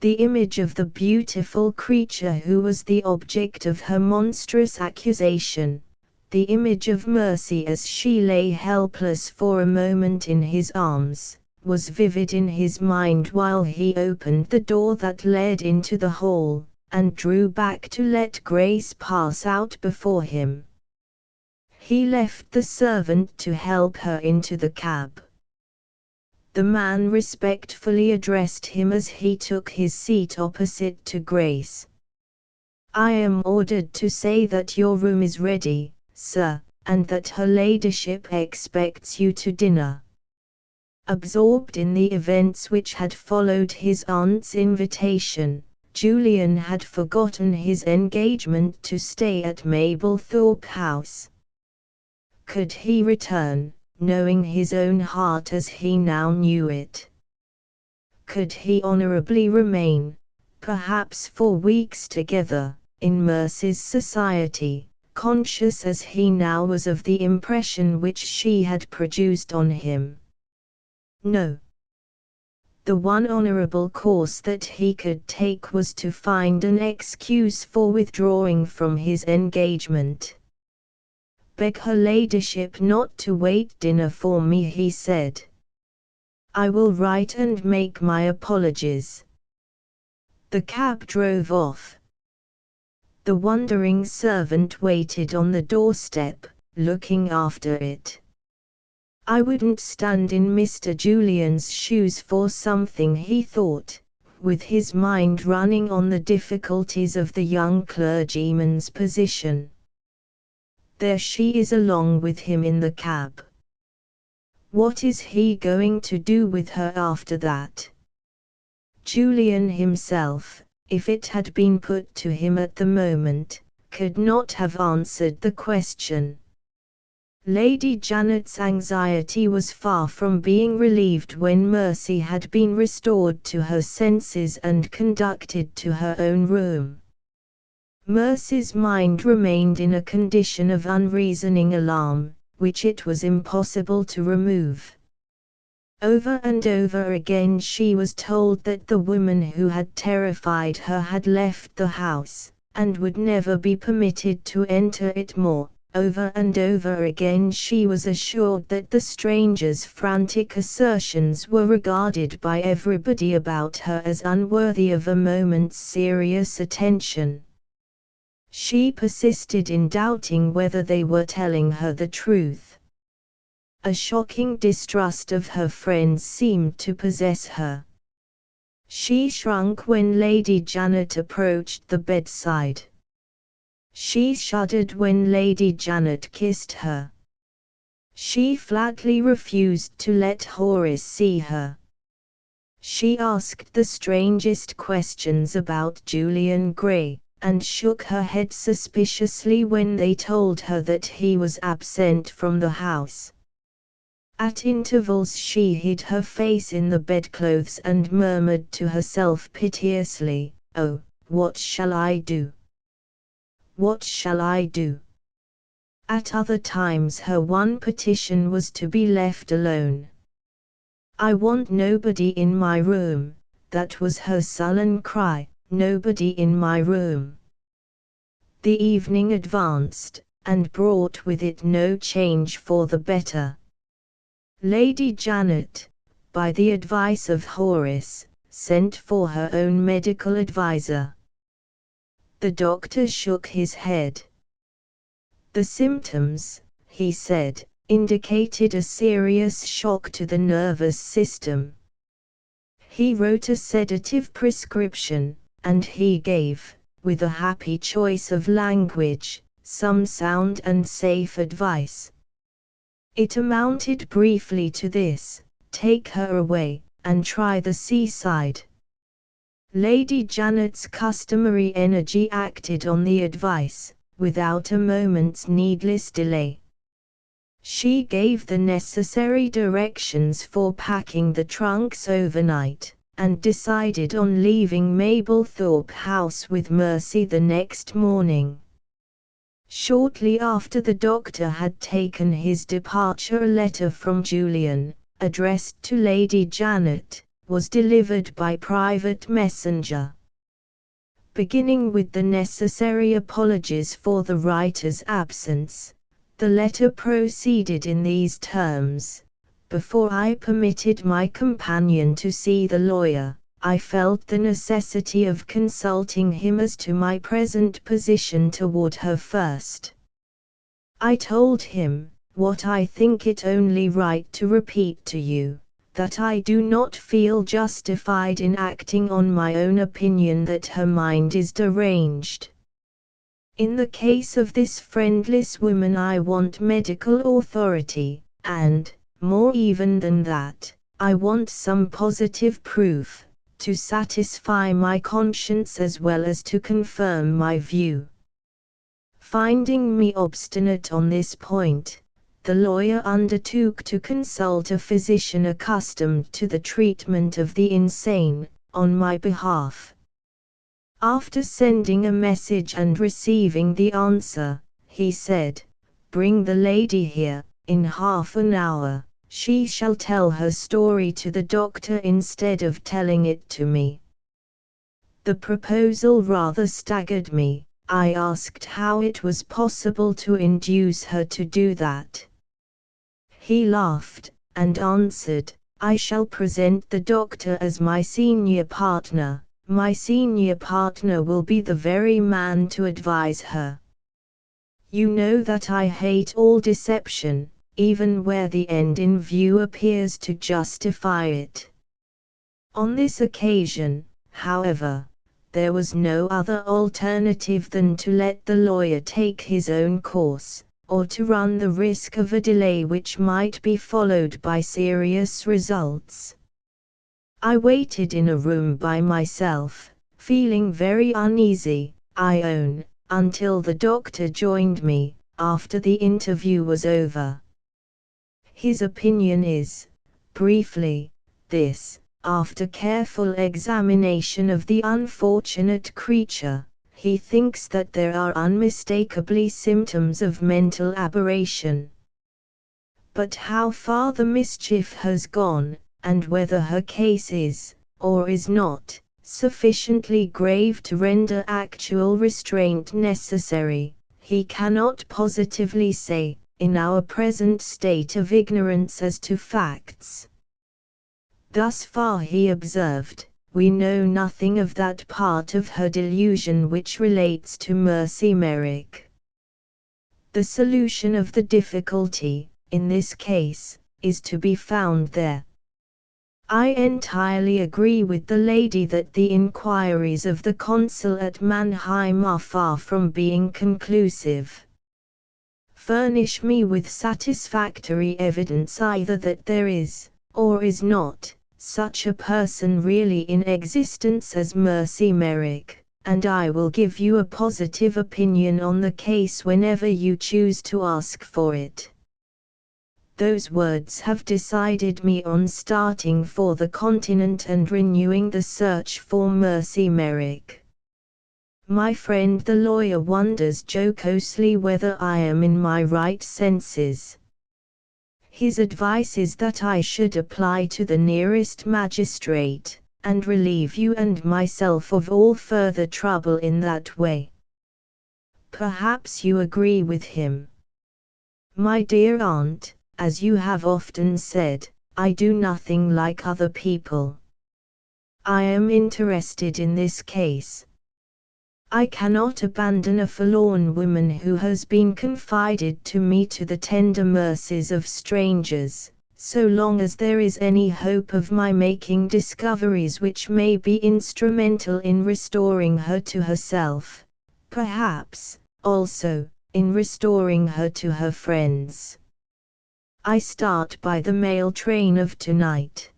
The image of the beautiful creature who was the object of her monstrous accusation, the image of Mercy as she lay helpless for a moment in his arms, was vivid in his mind while he opened the door that led into the hall, and drew back to let Grace pass out before him. He left the servant to help her into the cab. The man respectfully addressed him as he took his seat opposite to Grace. "I am ordered to say that your room is ready, sir, and that her ladyship expects you to dinner." Absorbed in the events which had followed his aunt's invitation, Julian had forgotten his engagement to stay at Mablethorpe House. Could he return, knowing his own heart as he now knew it? Could he honorably remain, perhaps for weeks together, in Mercy's society, conscious as he now was of the impression which she had produced on him? No. The one honorable course that he could take was to find an excuse for withdrawing from his engagement. "Beg her ladyship not to wait dinner for me," he said. "I will write and make my apologies." The cab drove off. The wondering servant waited on the doorstep, looking after it. "I wouldn't stand in Mr. Julian's shoes for something," he thought, with his mind running on the difficulties of the young clergyman's position. There she is along with him in the cab. What is he going to do with her after that? Julian himself, if it had been put to him at the moment, could not have answered the question. Lady Janet's anxiety was far from being relieved when Mercy had been restored to her senses and conducted to her own room. Mercy's mind remained in a condition of unreasoning alarm, which it was impossible to remove. Over and over again she was told that the woman who had terrified her had left the house, and would never be permitted to enter it more. Over and over again she was assured that the stranger's frantic assertions were regarded by everybody about her as unworthy of a moment's serious attention. She persisted in doubting whether they were telling her the truth. A shocking distrust of her friends seemed to possess her. She shrunk when Lady Janet approached the bedside. She shuddered when Lady Janet kissed her. She flatly refused to let Horace see her. She asked the strangest questions about Julian Gray, and shook her head suspiciously when they told her that he was absent from the house. At intervals she hid her face in the bedclothes and murmured to herself piteously, "Oh, what shall I do? What shall I do?" At other times her one petition was to be left alone. "I want nobody in my room," that was her sullen cry, "nobody in my room." The evening advanced, and brought with it no change for the better. Lady Janet, by the advice of Horace, sent for her own medical adviser. The doctor shook his head. The symptoms, he said, indicated a serious shock to the nervous system. He wrote a sedative prescription, and he gave, with a happy choice of language, some sound and safe advice. It amounted briefly to this: take her away, and try the seaside. Lady Janet's customary energy acted on the advice, without a moment's needless delay. She gave the necessary directions for packing the trunks overnight, and decided on leaving Mablethorpe House with Mercy the next morning. Shortly after the doctor had taken his departure, a letter from Julian, addressed to Lady Janet, was delivered by private messenger. Beginning with the necessary apologies for the writer's absence, the letter proceeded in these terms: "Before I permitted my companion to see the lawyer, I felt the necessity of consulting him as to my present position toward her first. I told him, what I think it only right to repeat to you, that I do not feel justified in acting on my own opinion that her mind is deranged. In the case of this friendless woman I want medical authority, and, more even than that, I want some positive proof, to satisfy my conscience as well as to confirm my view." Finding me obstinate on this point, the lawyer undertook to consult a physician accustomed to the treatment of the insane, on my behalf. After sending a message and receiving the answer, he said, "Bring the lady here, in half an hour. She shall tell her story to the doctor instead of telling it to me." The proposal rather staggered me. I asked how it was possible to induce her to do that. He laughed, and answered, "I shall present the doctor as my senior partner. My senior partner will be the very man to advise her. You know that I hate all deception, even where the end in view appears to justify it." On this occasion, however, there was no other alternative than to let the lawyer take his own course, or to run the risk of a delay which might be followed by serious results. I waited in a room by myself, feeling very uneasy, I own, until the doctor joined me, after the interview was over. His opinion is, briefly, this: after careful examination of the unfortunate creature, he thinks that there are unmistakably symptoms of mental aberration. But how far the mischief has gone, and whether her case is, or is not, sufficiently grave to render actual restraint necessary, he cannot positively say, in our present state of ignorance as to facts. Thus far, he observed, we know nothing of that part of her delusion which relates to Mercy Merrick. The solution of the difficulty, in this case, is to be found there. I entirely agree with the lady that the inquiries of the consul at Mannheim are far from being conclusive. Furnish me with satisfactory evidence either that there is, or is not, such a person really in existence as Mercy Merrick, and I will give you a positive opinion on the case whenever you choose to ask for it. Those words have decided me on starting for the continent and renewing the search for Mercy Merrick. My friend the lawyer wonders jocosely whether I am in my right senses. His advice is that I should apply to the nearest magistrate, and relieve you and myself of all further trouble in that way. Perhaps you agree with him. My dear aunt, as you have often said, I do nothing like other people. I am interested in this case. I cannot abandon a forlorn woman who has been confided to me to the tender mercies of strangers, so long as there is any hope of my making discoveries which may be instrumental in restoring her to herself, perhaps, also, in restoring her to her friends. I start by the mail train of tonight.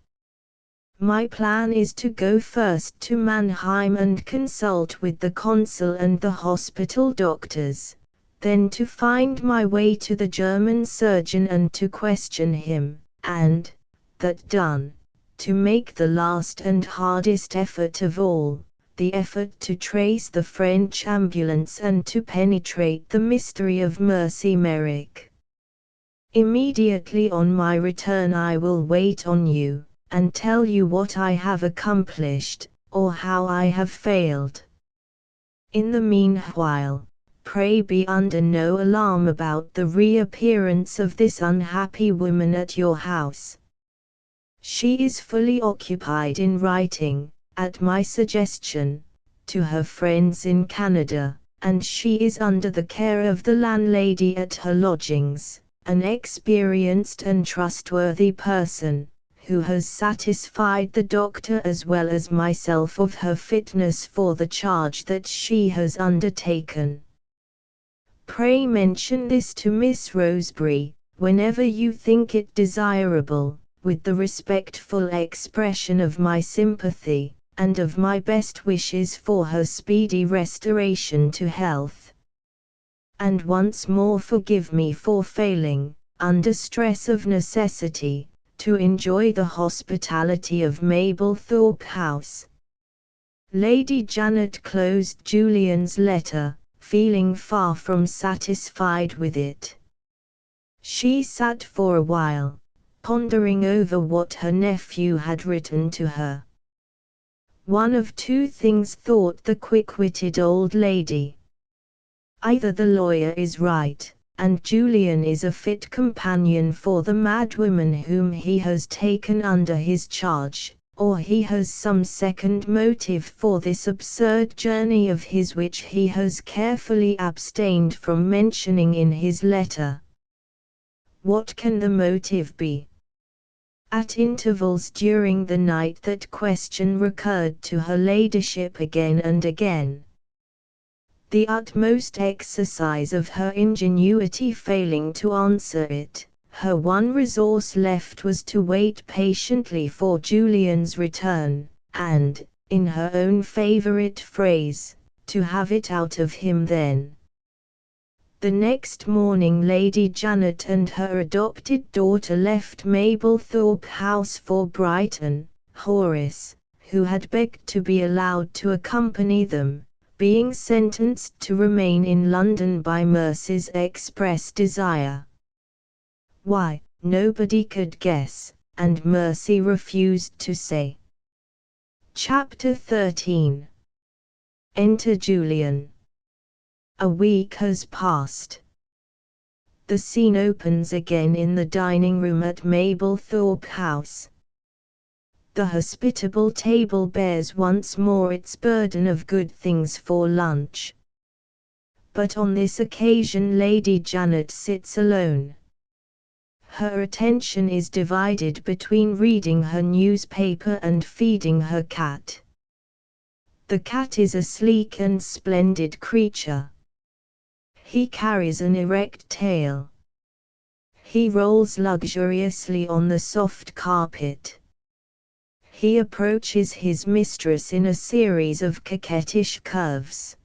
My plan is to go first to Mannheim and consult with the consul and the hospital doctors, then to find my way to the German surgeon and to question him, and, that done, to make the last and hardest effort of all, the effort to trace the French ambulance and to penetrate the mystery of Mercy Merrick. Immediately on my return I will wait on you, and tell you what I have accomplished, or how I have failed. In the meanwhile, pray be under no alarm about the reappearance of this unhappy woman at your house. She is fully occupied in writing, at my suggestion, to her friends in Canada, and she is under the care of the landlady at her lodgings, an experienced and trustworthy person, who has satisfied the doctor as well as myself of her fitness for the charge that she has undertaken. Pray mention this to Miss Rosebery, whenever you think it desirable, with the respectful expression of my sympathy, and of my best wishes for her speedy restoration to health. And once more forgive me for failing, under stress of necessity, to enjoy the hospitality of Mablethorpe House. Lady Janet closed Julian's letter, feeling far from satisfied with it. She sat for a while, pondering over what her nephew had written to her. One of two things thought the quick-witted old lady. Either the lawyer is right, and Julian is a fit companion for the madwoman whom he has taken under his charge, or he has some second motive for this absurd journey of his which he has carefully abstained from mentioning in his letter. What can the motive be? At intervals during the night that question recurred to her ladyship again and again. The utmost exercise of her ingenuity failing to answer it, her one resource left was to wait patiently for Julian's return, and, in her own favourite phrase, to have it out of him then. The next morning Lady Janet and her adopted daughter left Mablethorpe House for Brighton, Horace, who had begged to be allowed to accompany them, being sentenced to remain in London by Mercy's express desire. Why, nobody could guess, and Mercy refused to say. Chapter 13. Enter Julian. A week has passed. The scene opens again in the dining room at Mablethorpe House. The hospitable table bears once more its burden of good things for lunch. But on this occasion Lady Janet sits alone. Her attention is divided between reading her newspaper and feeding her cat. The cat is a sleek and splendid creature. He carries an erect tail. He rolls luxuriously on the soft carpet. He approaches his mistress in a series of coquettish curves.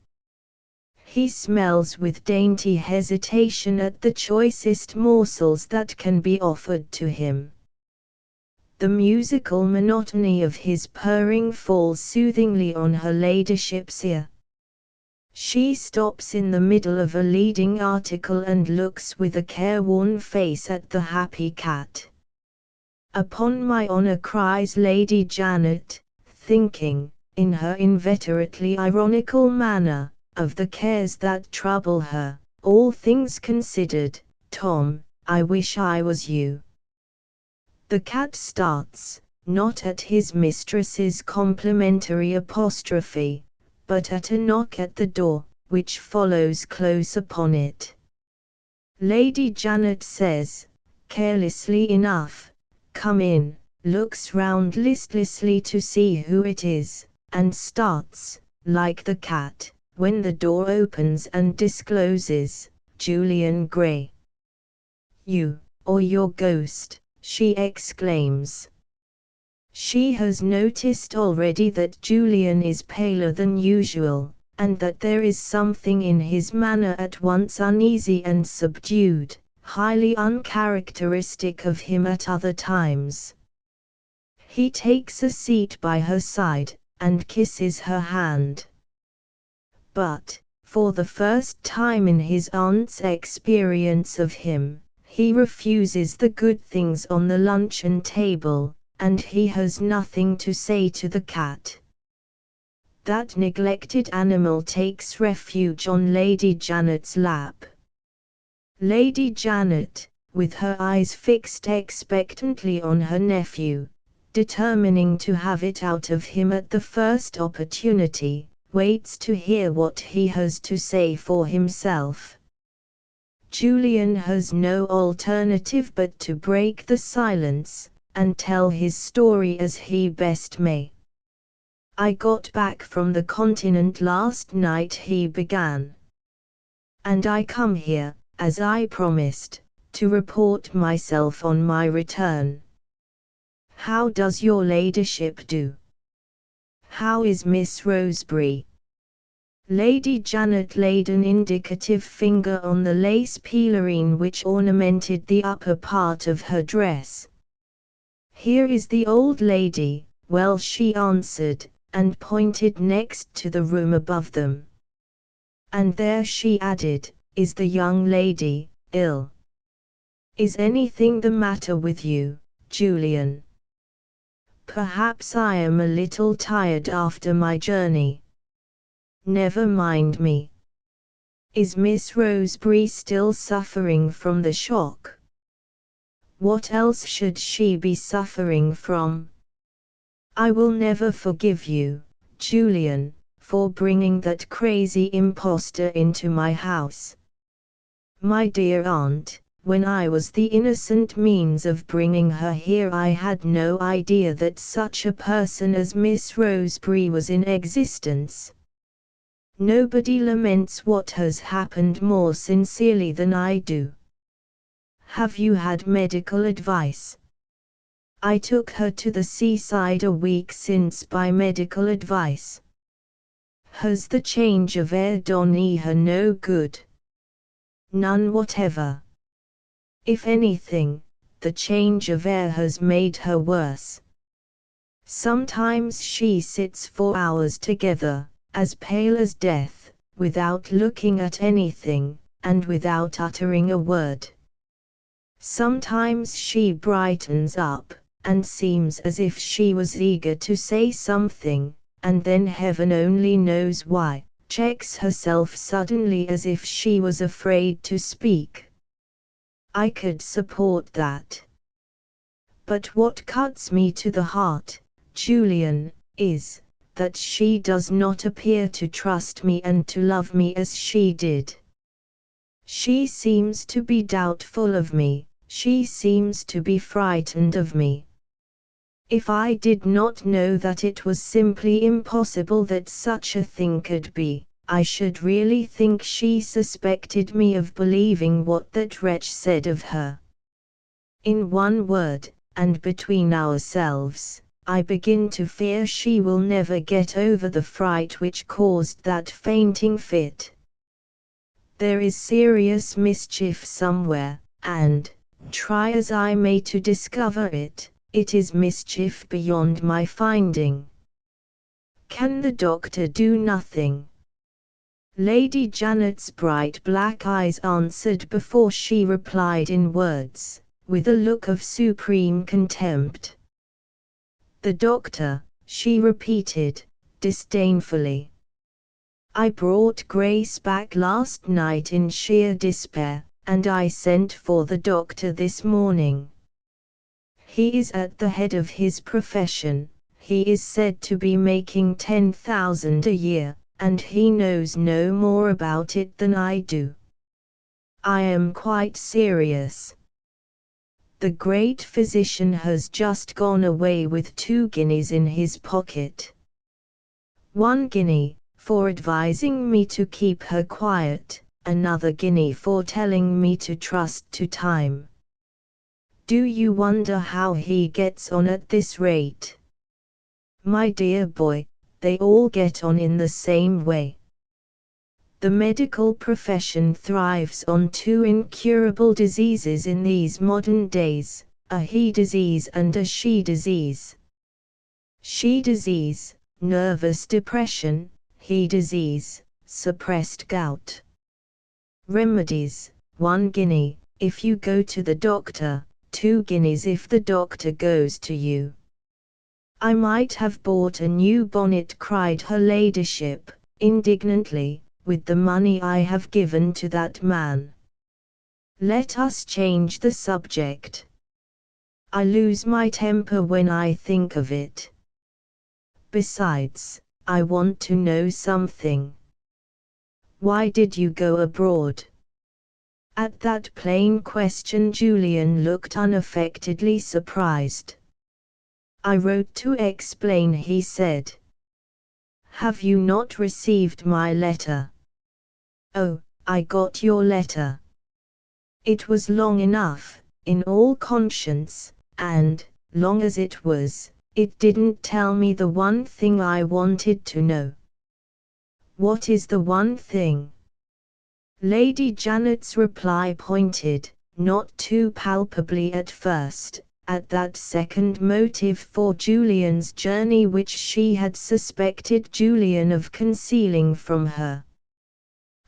He smells with dainty hesitation at the choicest morsels that can be offered to him. The musical monotony of his purring falls soothingly on her ladyship's ear. She stops in the middle of a leading article and looks with a careworn face at the happy cat. "Upon my honour," cries Lady Janet, thinking, in her inveterately ironical manner, of the cares that trouble her. "All things considered, Tom, I wish I was you." The cat starts, not at his mistress's complimentary apostrophe, but at a knock at the door, which follows close upon it. Lady Janet says, carelessly enough, "Come in," looks round listlessly to see who it is, and starts, like the cat, when the door opens and discloses Julian Gray. "You, or your ghost," she exclaims. She has noticed already that Julian is paler than usual, and that there is something in his manner at once uneasy and subdued, highly uncharacteristic of him at other times. He takes a seat by her side, and kisses her hand. But, for the first time in his aunt's experience of him, he refuses the good things on the luncheon table, and he has nothing to say to the cat. That neglected animal takes refuge on Lady Janet's lap. Lady Janet, with her eyes fixed expectantly on her nephew, determining to have it out of him at the first opportunity, waits to hear what he has to say for himself. Julian has no alternative but to break the silence, and tell his story as he best may. "I got back from the continent last night," he began. "And I come here, as I promised, to report myself on my return. How does your ladyship do? How is Miss Rosebery?" Lady Janet laid an indicative finger on the lace pelerine which ornamented the upper part of her dress. "Here is the old lady, well," she answered, and pointed next to the room above them. "And there," she added, "is the young lady, ill. Is anything the matter with you, Julian?" "Perhaps I am a little tired after my journey." "Never mind me. Is Miss Rosebery still suffering from the shock?" "What else should she be suffering from? I will never forgive you, Julian, for bringing that crazy impostor into my house. My dear aunt, when I was the innocent means of bringing her here, I had no idea that such a person as Miss Rosebery was in existence. Nobody laments what has happened more sincerely than I do. Have you had medical advice?" "I took her to the seaside a week since by medical advice." "Has the change of air done her no good?" "None whatever. If anything, the change of air has made her worse. Sometimes she sits for hours together, as pale as death, without looking at anything, and without uttering a word. Sometimes she brightens up, and seems as if she was eager to say something, and then heaven only knows why, checks herself suddenly as if she was afraid to speak. I could support that. But what cuts me to the heart, Julian, is that she does not appear to trust me and to love me as she did. She seems to be doubtful of me, she seems to be frightened of me. If I did not know that it was simply impossible that such a thing could be, I should really think she suspected me of believing what that wretch said of her. In one word, and between ourselves, I begin to fear she will never get over the fright which caused that fainting fit. There is serious mischief somewhere, and, try as I may to discover it, it is mischief beyond my finding. Can the doctor do nothing?" Lady Janet's bright black eyes answered before she replied in words, with a look of supreme contempt. "The doctor," she repeated, disdainfully. "I brought Grace back last night in sheer despair, and I sent for the doctor this morning. He is at the head of his profession, he is said to be making 10,000 a year, and he knows no more about it than I do. I am quite serious. The great physician has just gone away with 2 guineas in his pocket. 1 guinea, for advising me to keep her quiet, another guinea for telling me to trust to time. Do you wonder how he gets on at this rate? My dear boy, they all get on in the same way. The medical profession thrives on two incurable diseases in these modern days, a he disease and a she disease. She disease, nervous depression; he disease, suppressed gout. Remedies: 1 guinea, if you go to the doctor, 2 guineas if the doctor goes to you. I might have bought a new bonnet, cried her ladyship, indignantly, with the money I have given to that man. Let us change the subject. I lose my temper when I think of it. Besides, I want to know something. Why did you go abroad? At that plain question Julian looked unaffectedly surprised. I wrote to explain, he said. Have you not received my letter? Oh, I got your letter. It was long enough, in all conscience, and, long as it was, it didn't tell me the one thing I wanted to know. What is the one thing? Lady Janet's reply pointed, not too palpably at first, at that second motive for Julian's journey which she had suspected Julian of concealing from her.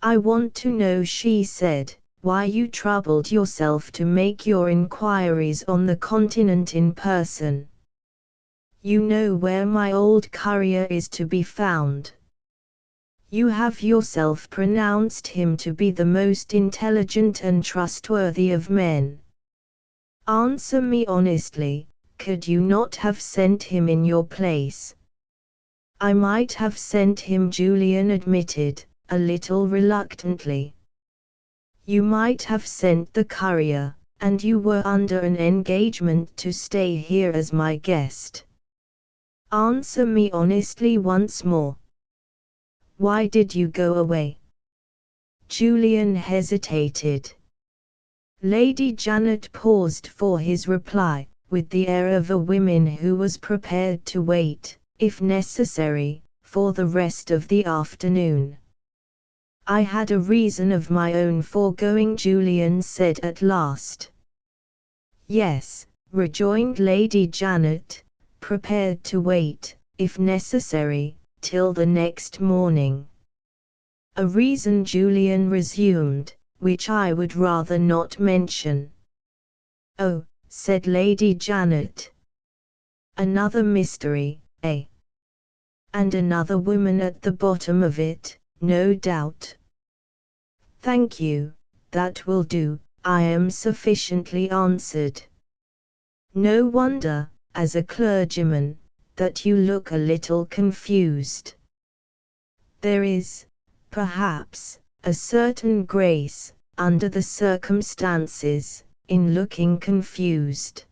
I want to know, she said, why you troubled yourself to make your inquiries on the continent in person. You know where my old courier is to be found. You have yourself pronounced him to be the most intelligent and trustworthy of men. Answer me honestly, could you not have sent him in your place? I might have sent him, Julian admitted, a little reluctantly. You might have sent the courier, and you were under an engagement to stay here as my guest. Answer me honestly once more. Why did you go away? Julian hesitated. Lady Janet paused for his reply, with the air of a woman who was prepared to wait, if necessary, for the rest of the afternoon. I had a reason of my own for going, Julian said at last. Yes, rejoined Lady Janet, prepared to wait, if necessary, till the next morning. A reason, Julian resumed, which I would rather not mention. Oh, said Lady Janet. Another mystery, eh? And another woman at the bottom of it, no doubt. Thank you, that will do, I am sufficiently answered. No wonder, as a clergyman, that you look a little confused. There is, perhaps, a certain grace, under the circumstances, in looking confused.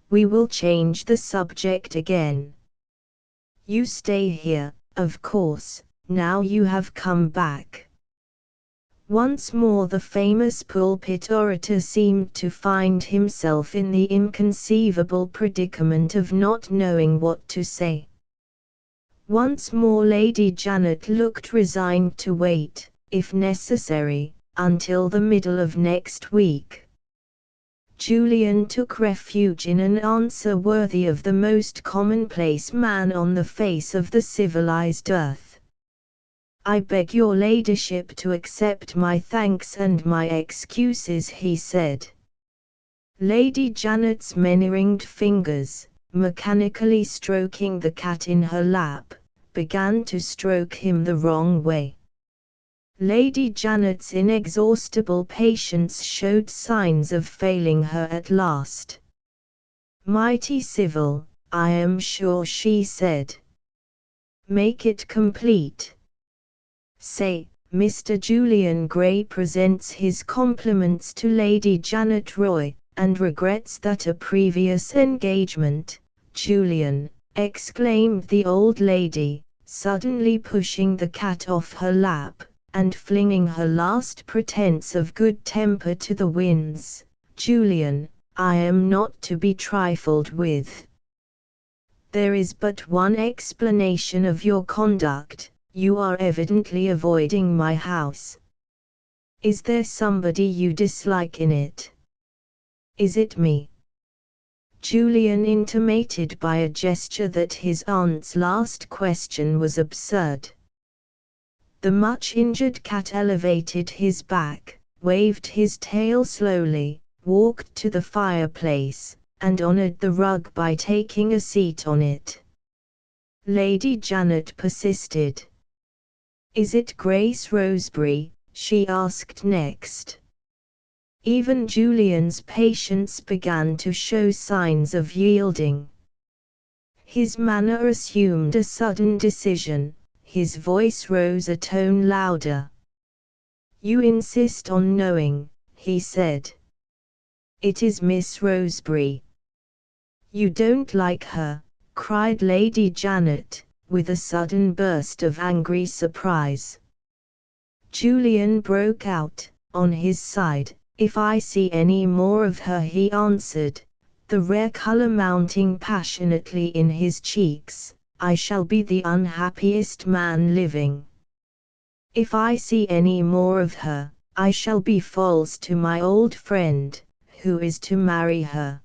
We will change the subject again. You stay here, of course, now you have come back. Once more the famous pulpit orator seemed to find himself in the inconceivable predicament of not knowing what to say. Once more Lady Janet looked resigned to wait, if necessary, until the middle of next week. Julian took refuge in an answer worthy of the most commonplace man on the face of the civilized earth. I beg your ladyship to accept my thanks and my excuses, he said. Lady Janet's many-ringed fingers, mechanically stroking the cat in her lap, began to stroke him the wrong way. Lady Janet's inexhaustible patience showed signs of failing her at last. Mighty civil, I am sure, she said. Make it complete. Say, Mr. Julian Gray presents his compliments to Lady Janet Roy, and regrets that a previous engagement, Julian, exclaimed the old lady, suddenly pushing the cat off her lap, and flinging her last pretence of good temper to the winds. Julian, I am not to be trifled with. There is but one explanation of your conduct. You are evidently avoiding my house. Is there somebody you dislike in it? Is it me?" Julian intimated by a gesture that his aunt's last question was absurd. The much-injured cat elevated his back, waved his tail slowly, walked to the fireplace, and honored the rug by taking a seat on it. Lady Janet persisted. "Is it Grace Roseberry?" she asked next. Even Julian's patience began to show signs of yielding. His manner assumed a sudden decision, his voice rose a tone louder. "You insist on knowing," he said. "It is Miss Roseberry." "You don't like her?" cried Lady Janet, with a sudden burst of angry surprise. Julian broke out, on his side. "If I see any more of her," he answered, the rare color mounting passionately in his cheeks, "I shall be the unhappiest man living. If I see any more of her, I shall be false to my old friend, who is to marry her.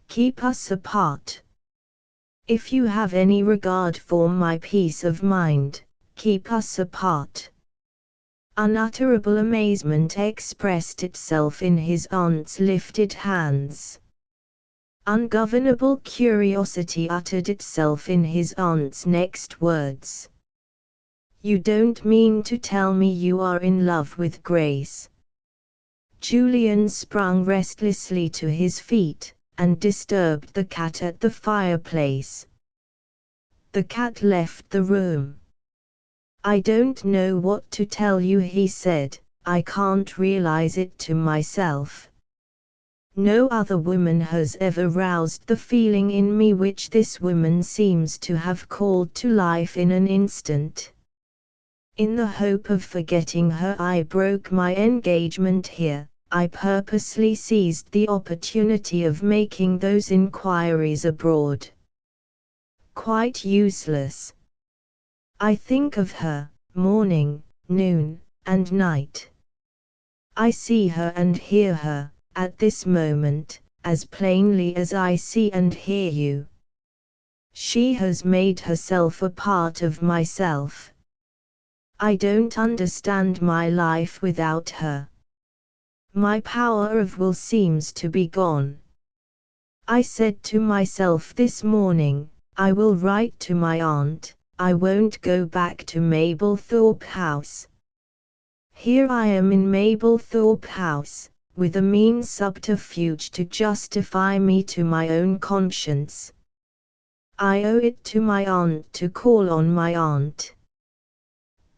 Keep us apart. If you have any regard for my peace of mind, keep us apart." Unutterable amazement expressed itself in his aunt's lifted hands. Ungovernable curiosity uttered itself in his aunt's next words. "You don't mean to tell me you are in love with Grace?" Julian sprung restlessly to his feet, and disturbed the cat at the fireplace. The cat left the room. "I don't know what to tell you," he said. "I can't realize it to myself. No other woman has ever roused the feeling in me which this woman seems to have called to life in an instant. In the hope of forgetting her, I broke my engagement here. I purposely seized the opportunity of making those inquiries abroad. Quite useless. I think of her, morning, noon, and night. I see her and hear her, at this moment, as plainly as I see and hear you. She has made herself a part of myself. I don't understand my life without her. My power of will seems to be gone. I said to myself this morning, I will write to my aunt, I won't go back to Mablethorpe House. Here I am in Mablethorpe House, with a mean subterfuge to justify me to my own conscience. I owe it to my aunt to call on my aunt.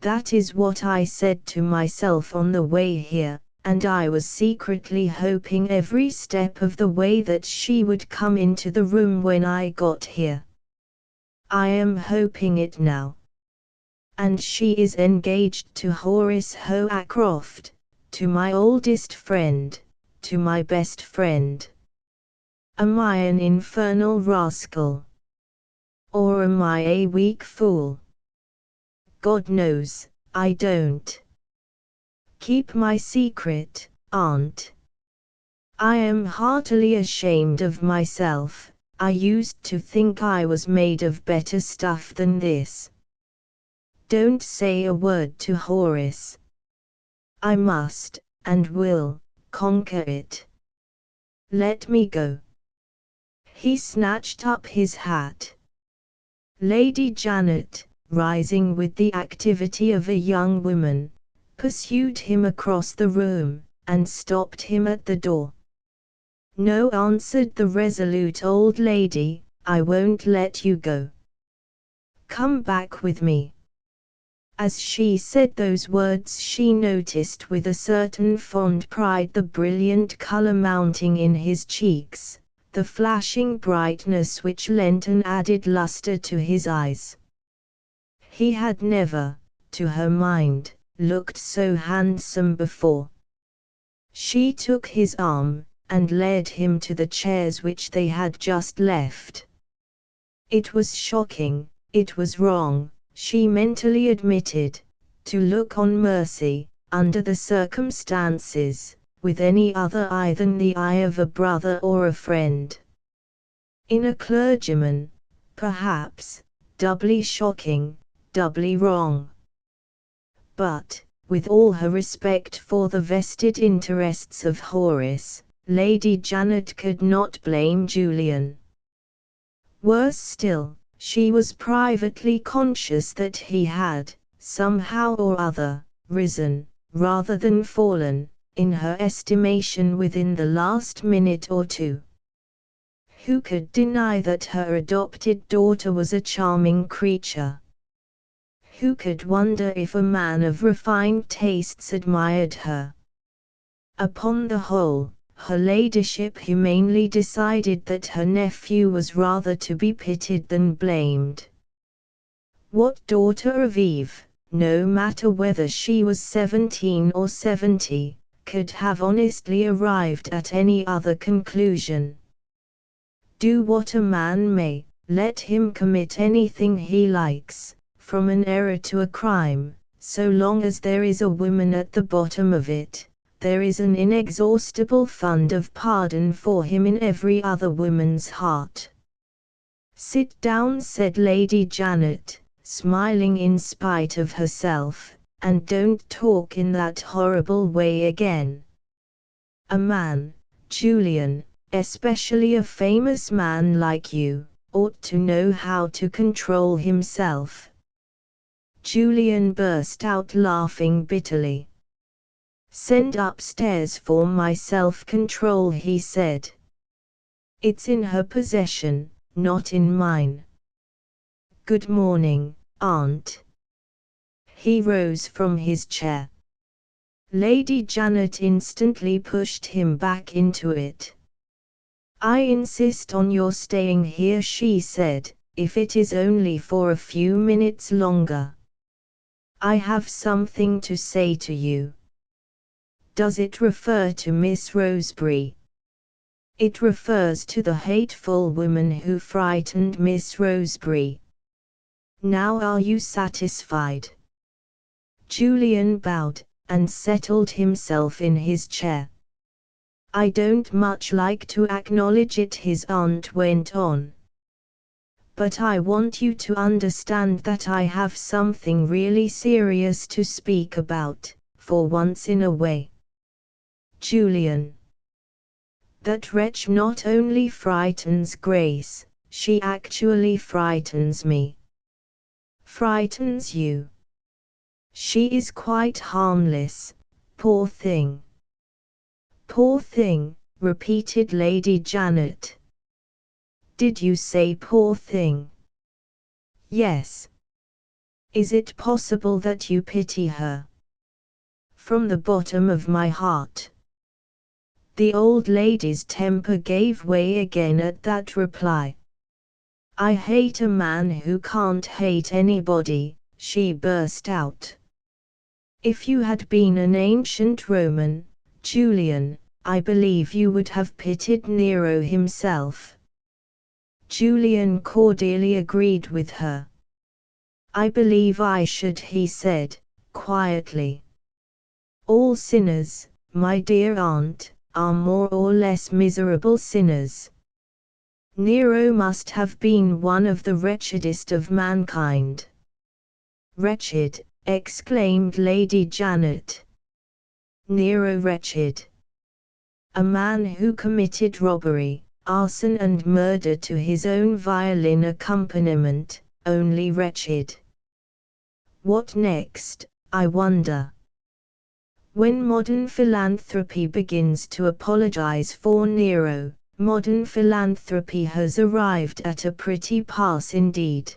That is what I said to myself on the way here, and I was secretly hoping every step of the way that she would come into the room when I got here. I am hoping it now. And she is engaged to Horace Hoacroft, to my oldest friend, to my best friend. Am I an infernal rascal? Or am I a weak fool? God knows, I don't. Keep my secret, aunt. I am heartily ashamed of myself. I used to think I was made of better stuff than this. Don't say a word to Horace. I must, and will, conquer it. Let me go." He snatched up his hat. Lady Janet, rising with the activity of a young woman, pursued him across the room, and stopped him at the door. "No," answered the resolute old lady, "I won't let you go. Come back with me." As she said those words, she noticed with a certain fond pride the brilliant color mounting in his cheeks, the flashing brightness which lent an added luster to his eyes. He had never, to her mind, looked so handsome before. She took his arm, and led him to the chairs which they had just left. It was shocking, it was wrong, she mentally admitted, to look on mercy, under the circumstances, with any other eye than the eye of a brother or a friend. In a clergyman, perhaps, doubly shocking, doubly wrong. But, with all her respect for the vested interests of Horace, Lady Janet could not blame Julian. Worse still, she was privately conscious that he had, somehow or other, risen, rather than fallen, in her estimation within the last minute or two. Who could deny that her adopted daughter was a charming creature? Who could wonder if a man of refined tastes admired her? Upon the whole, her ladyship humanely decided that her nephew was rather to be pitied than blamed. What daughter of Eve, no matter whether she was 17 or 70, could have honestly arrived at any other conclusion? Do what a man may, let him commit anything he likes, from an error to a crime, so long as there is a woman at the bottom of it, there is an inexhaustible fund of pardon for him in every other woman's heart. "Sit down," said Lady Janet, smiling in spite of herself, "and don't talk in that horrible way again. A man, Julian, especially a famous man like you, ought to know how to control himself." Julian burst out laughing bitterly. "Send upstairs for my self-control," he said. "It's in her possession, not in mine. Good morning, Aunt." He rose from his chair. Lady Janet instantly pushed him back into it. "I insist on your staying here," she said, "if it is only for a few minutes longer. I have something to say to you." "Does it refer to Miss Rosebery?" "It refers to the hateful woman who frightened Miss Rosebery. Now are you satisfied?" Julian bowed, and settled himself in his chair. "I don't much like to acknowledge it," his aunt went on. "But I want you to understand that I have something really serious to speak about, for once in a way. Julian. That wretch not only frightens Grace, she actually frightens me." "Frightens you?" "She is quite harmless, poor thing." "Poor thing," repeated Lady Janet. "Did you say poor thing?" "Yes." "Is it possible that you pity her?" "From the bottom of my heart." The old lady's temper gave way again at that reply. "I hate a man who can't hate anybody," she burst out. "If you had been an ancient Roman, Julian, I believe you would have pitied Nero himself." Julian cordially agreed with her. "I believe I should," he said, quietly. "All sinners, my dear aunt, are more or less miserable sinners. Nero must have been one of the wretchedest of mankind." "Wretched!" exclaimed Lady Janet. "Nero wretched? A man who committed robbery, arson and murder to his own violin accompaniment, only wretched? What next, I wonder? When modern philanthropy begins to apologize for Nero, modern philanthropy has arrived at a pretty pass indeed.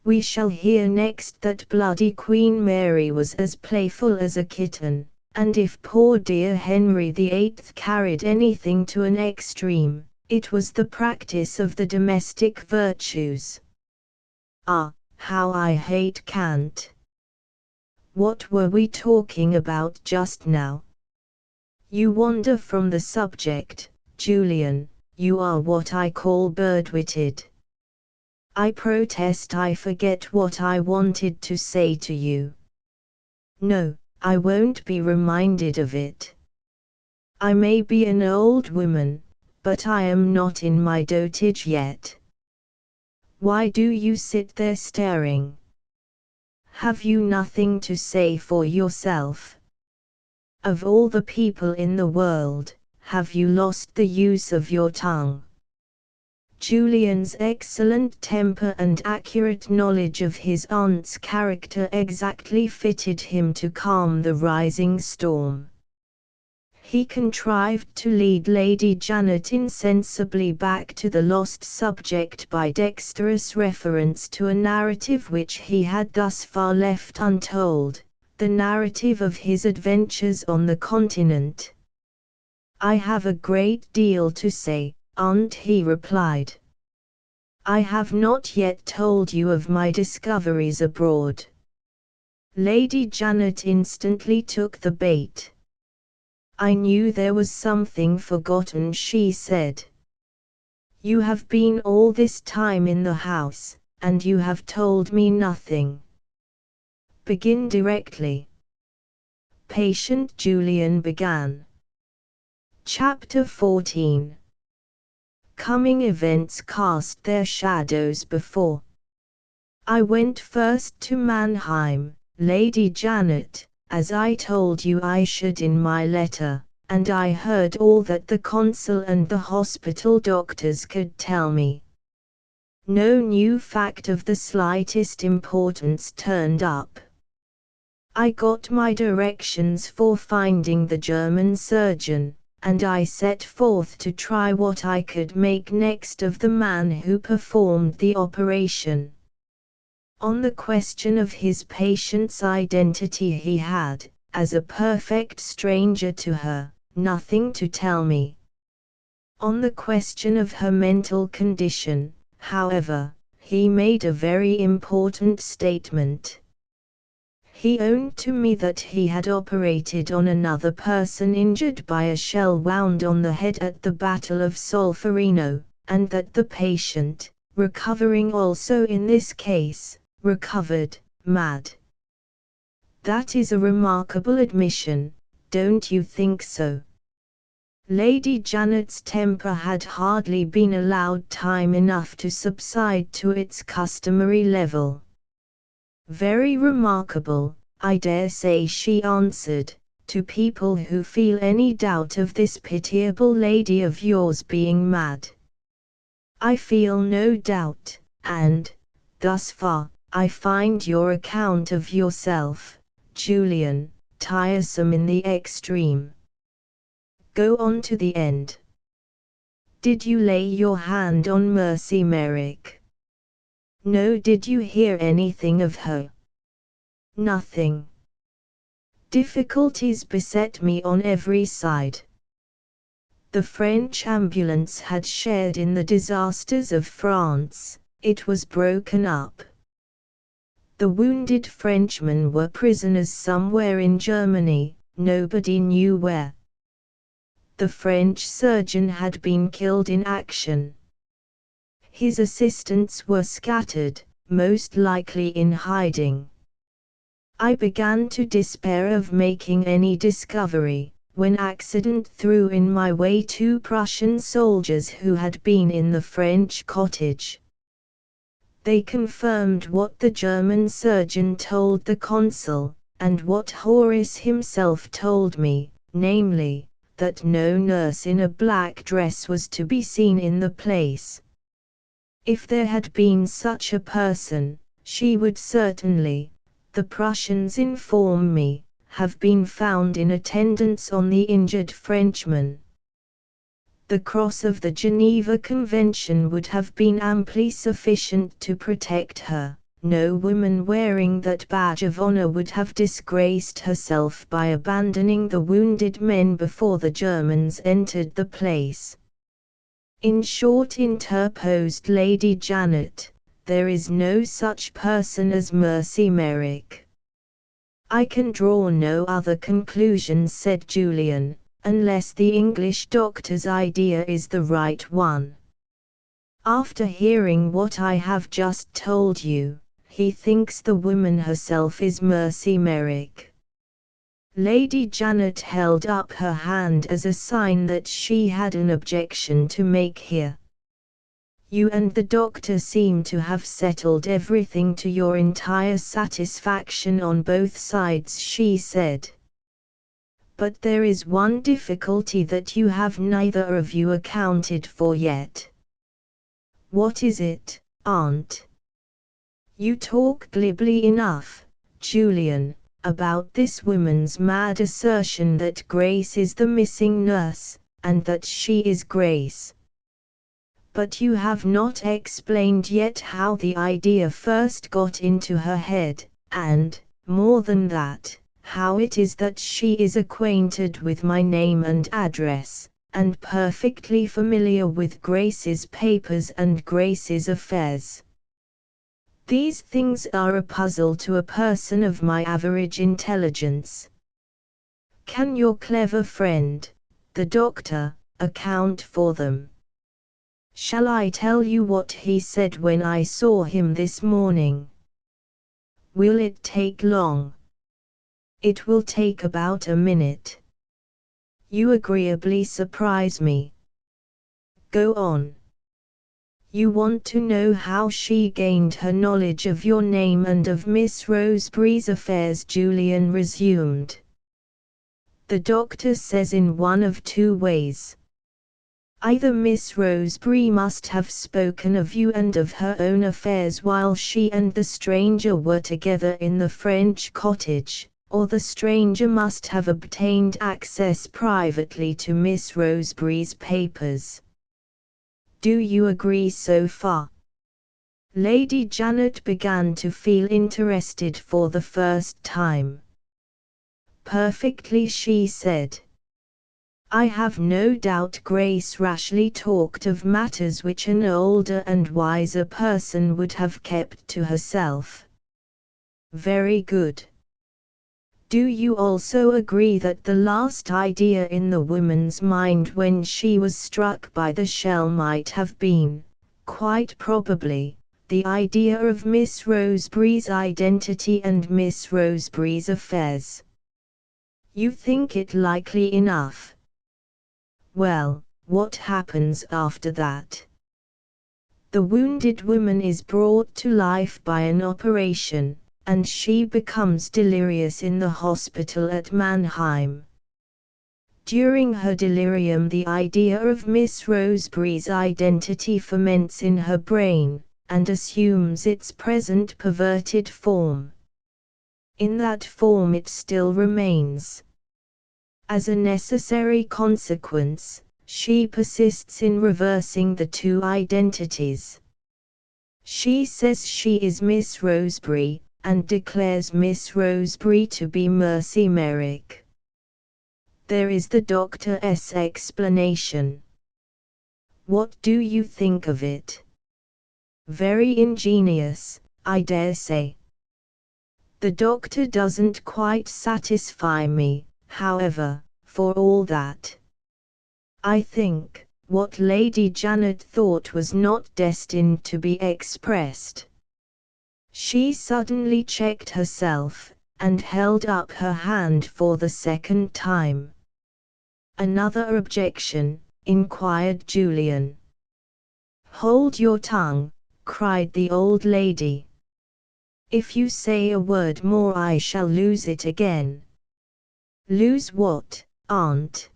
We shall hear next that bloody Queen Mary was as playful as a kitten, and if poor dear Henry VIII carried anything to an extreme, it was the practice of the domestic virtues. Ah, how I hate cant! What were we talking about just now? You wander from the subject, Julian. You are what I call bird-witted." I protest I forget what I wanted to say to you. No, I won't be reminded of it. I may be an old woman, but I am not in my dotage yet. Why do you sit there staring? Have you nothing to say for yourself? Of all the people in the world, have you lost the use of your tongue? Julian's excellent temper and accurate knowledge of his aunt's character exactly fitted him to calm the rising storm. He contrived to lead Lady Janet insensibly back to the lost subject by dexterous reference to a narrative which he had thus far left untold, the narrative of his adventures on the continent. "I have a great deal to say, aunt," he replied. "I have not yet told you of my discoveries abroad." Lady Janet instantly took the bait. "I knew there was something forgotten," she said. "You have been all this time in the house, and you have told me nothing." "Begin directly." Patient Julian began. Chapter 14. Coming events cast their shadows before. "I went first to Mannheim, Lady Janet, as I told you I should in my letter, and I heard all that the consul and the hospital doctors could tell me. No new fact of the slightest importance turned up. I got my directions for finding the German surgeon, and I set forth to try what I could make next of the man who performed the operation. On the question of his patient's identity he had, as a perfect stranger to her, nothing to tell me. On the question of her mental condition, however, he made a very important statement. He owned to me that he had operated on another person injured by a shell wound on the head at the Battle of Solferino, and that the patient, recovering also in this case, recovered, mad. That is a remarkable admission, don't you think so?" Lady Janet's temper had hardly been allowed time enough to subside to its customary level. "Very remarkable, I dare say," she answered, "to people who feel any doubt of this pitiable lady of yours being mad. I feel no doubt, and, thus far, I find your account of yourself, Julian, tiresome in the extreme. Go on to the end. Did you lay your hand on Mercy Merrick?" "No." "Did you hear anything of her?" "Nothing. Difficulties beset me on every side. The French ambulance had shared in the disasters of France, it was broken up. The wounded Frenchmen were prisoners somewhere in Germany, nobody knew where. The French surgeon had been killed in action. His assistants were scattered, most likely in hiding. I began to despair of making any discovery, when accident threw in my way 2 Prussian soldiers who had been in the French cottage. They confirmed what the German surgeon told the consul, and what Horace himself told me, namely, that no nurse in a black dress was to be seen in the place. If there had been such a person, she would certainly, the Prussians inform me, have been found in attendance on the injured Frenchman. The cross of the Geneva Convention would have been amply sufficient to protect her. No woman wearing that badge of honor would have disgraced herself by abandoning the wounded men before the Germans entered the place. In short, interposed Lady Janet, there is no such person as Mercy Merrick. I can draw no other conclusions, said Julian, unless the English doctor's idea is the right one. After hearing what I have just told you, he thinks the woman herself is Mercy Merrick. Lady Janet held up her hand as a sign that she had an objection to make here. You and the doctor seem to have settled everything to your entire satisfaction on both sides, she said. But there is one difficulty that you have neither of you accounted for yet. What is it, Aunt? You talk glibly enough, Julian, about this woman's mad assertion that Grace is the missing nurse, and that she is Grace. But you have not explained yet how the idea first got into her head, and, more than that, how it is that she is acquainted with my name and address, and perfectly familiar with Grace's papers and Grace's affairs. These things are a puzzle to a person of my average intelligence. Can your clever friend, the doctor, account for them? Shall I tell you what he said when I saw him this morning? Will it take long? It will take about a minute. You agreeably surprise me. Go on. You want to know how she gained her knowledge of your name and of Miss Roseberry's affairs, Julian resumed. The doctor says in one of two ways. Either Miss Roseberry must have spoken of you and of her own affairs while she and the stranger were together in the French cottage, or the stranger must have obtained access privately to Miss Roseberry's papers. Do you agree so far? Lady Janet began to feel interested for the first time. Perfectly, she said. I have no doubt Grace rashly talked of matters which an older and wiser person would have kept to herself. Very good. Do you also agree that the last idea in the woman's mind when she was struck by the shell might have been, quite probably, the idea of Miss Roseberry's identity and Miss Roseberry's affairs? You think it likely enough. Well, what happens after that? The wounded woman is brought to life by an operation, and she becomes delirious in the hospital at Mannheim. During her delirium, the idea of Miss Roseberry's identity ferments in her brain, and assumes its present perverted form. In that form it still remains. As a necessary consequence, she persists in reversing the two identities. She says she is Miss Roseberry, and declares Miss Roseberry to be Mercy Merrick. There is the doctor's explanation. What do you think of it? Very ingenious, I dare say. The doctor doesn't quite satisfy me, however, for all that. I think, what Lady Janet thought was not destined to be expressed. She suddenly checked herself, and held up her hand for the second time. Another objection? Inquired Julian. Hold your tongue, cried the old lady. If you say a word more I shall lose it again. Lose what, Aunt?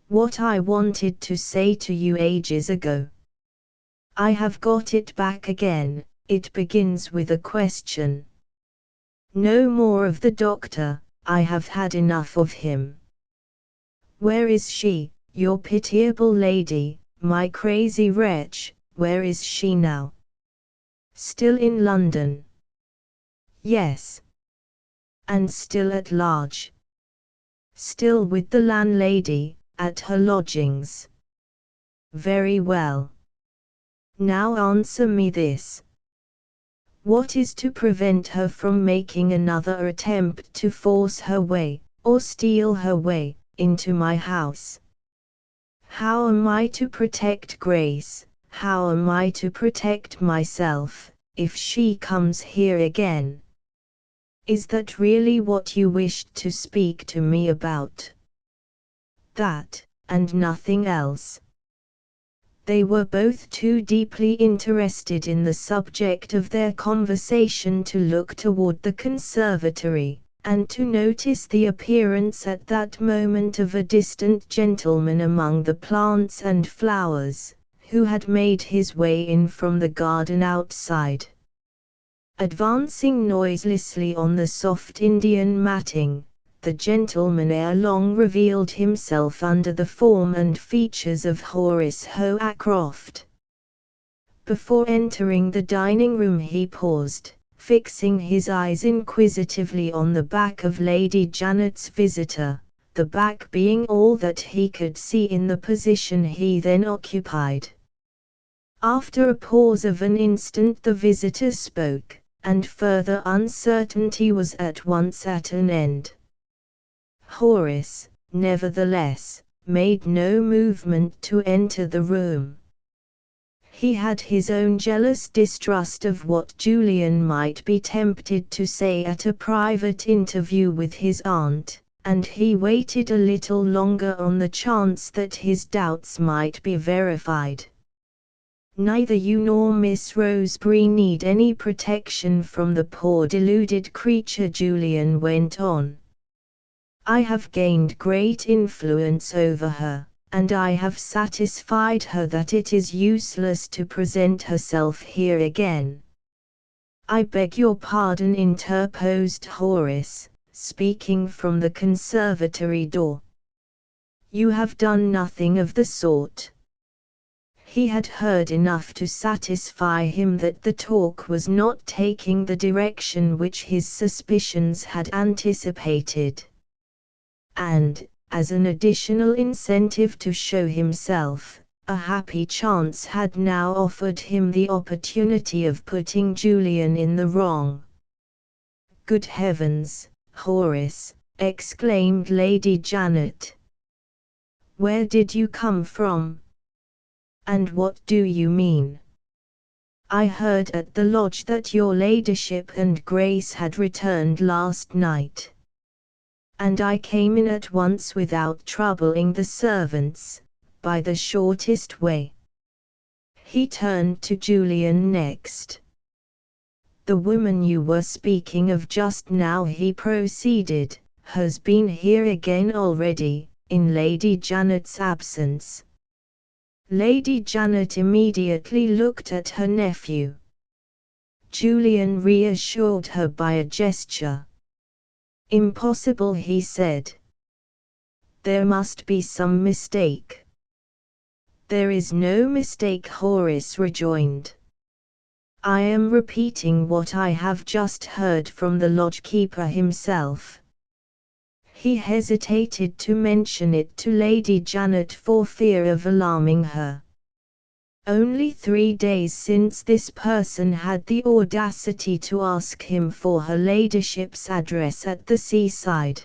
What I wanted to say to you ages ago. I have got it back again. It begins with a question. No more of the doctor, I have had enough of him. Where is she, your pitiable lady, my crazy wretch, where is she now? Still in London? Yes. And still at large? Still with the landlady, at her lodgings? Very well. Now answer me this. What is to prevent her from making another attempt to force her way, or steal her way, into my house? How am I to protect Grace? How am I to protect myself, if she comes here again? Is that really what you wished to speak to me about? That, and nothing else. They were both too deeply interested in the subject of their conversation to look toward the conservatory, and to notice the appearance at that moment of a distant gentleman among the plants and flowers, who had made his way in from the garden outside. Advancing noiselessly on the soft Indian matting, the gentleman ere long revealed himself under the form and features of Horace Hoacroft. Before entering the dining room he paused, fixing his eyes inquisitively on the back of Lady Janet's visitor, the back being all that he could see in the position he then occupied. After a pause of an instant the visitor spoke, and further uncertainty was at once at an end. Horace, nevertheless, made no movement to enter the room. He had his own jealous distrust of what Julian might be tempted to say at a private interview with his aunt, and he waited a little longer on the chance that his doubts might be verified. Neither you nor Miss Roseberry need any protection from the poor deluded creature, Julian went on. I have gained great influence over her, and I have satisfied her that it is useless to present herself here again. I beg your pardon, interposed Horace, speaking from the conservatory door. You have done nothing of the sort. He had heard enough to satisfy him that the talk was not taking the direction which his suspicions had anticipated. And, as an additional incentive to show himself, a happy chance had now offered him the opportunity of putting Julian in the wrong. Good heavens, Horace, exclaimed Lady Janet. Where did you come from? And what do you mean? I heard at the lodge that your ladyship and Grace had returned last night. And I came in at once without troubling the servants, by the shortest way. He turned to Julian next. The woman you were speaking of just now, he proceeded, has been here again already, in Lady Janet's absence. Lady Janet immediately looked at her nephew. Julian reassured her by a gesture. Impossible, he said. There must be some mistake. There is no mistake, Horace rejoined. I am repeating what I have just heard from the lodgekeeper himself. He hesitated to mention it to Lady Janet for fear of alarming her. Only 3 days since this person had the audacity to ask him for her ladyship's address at the seaside.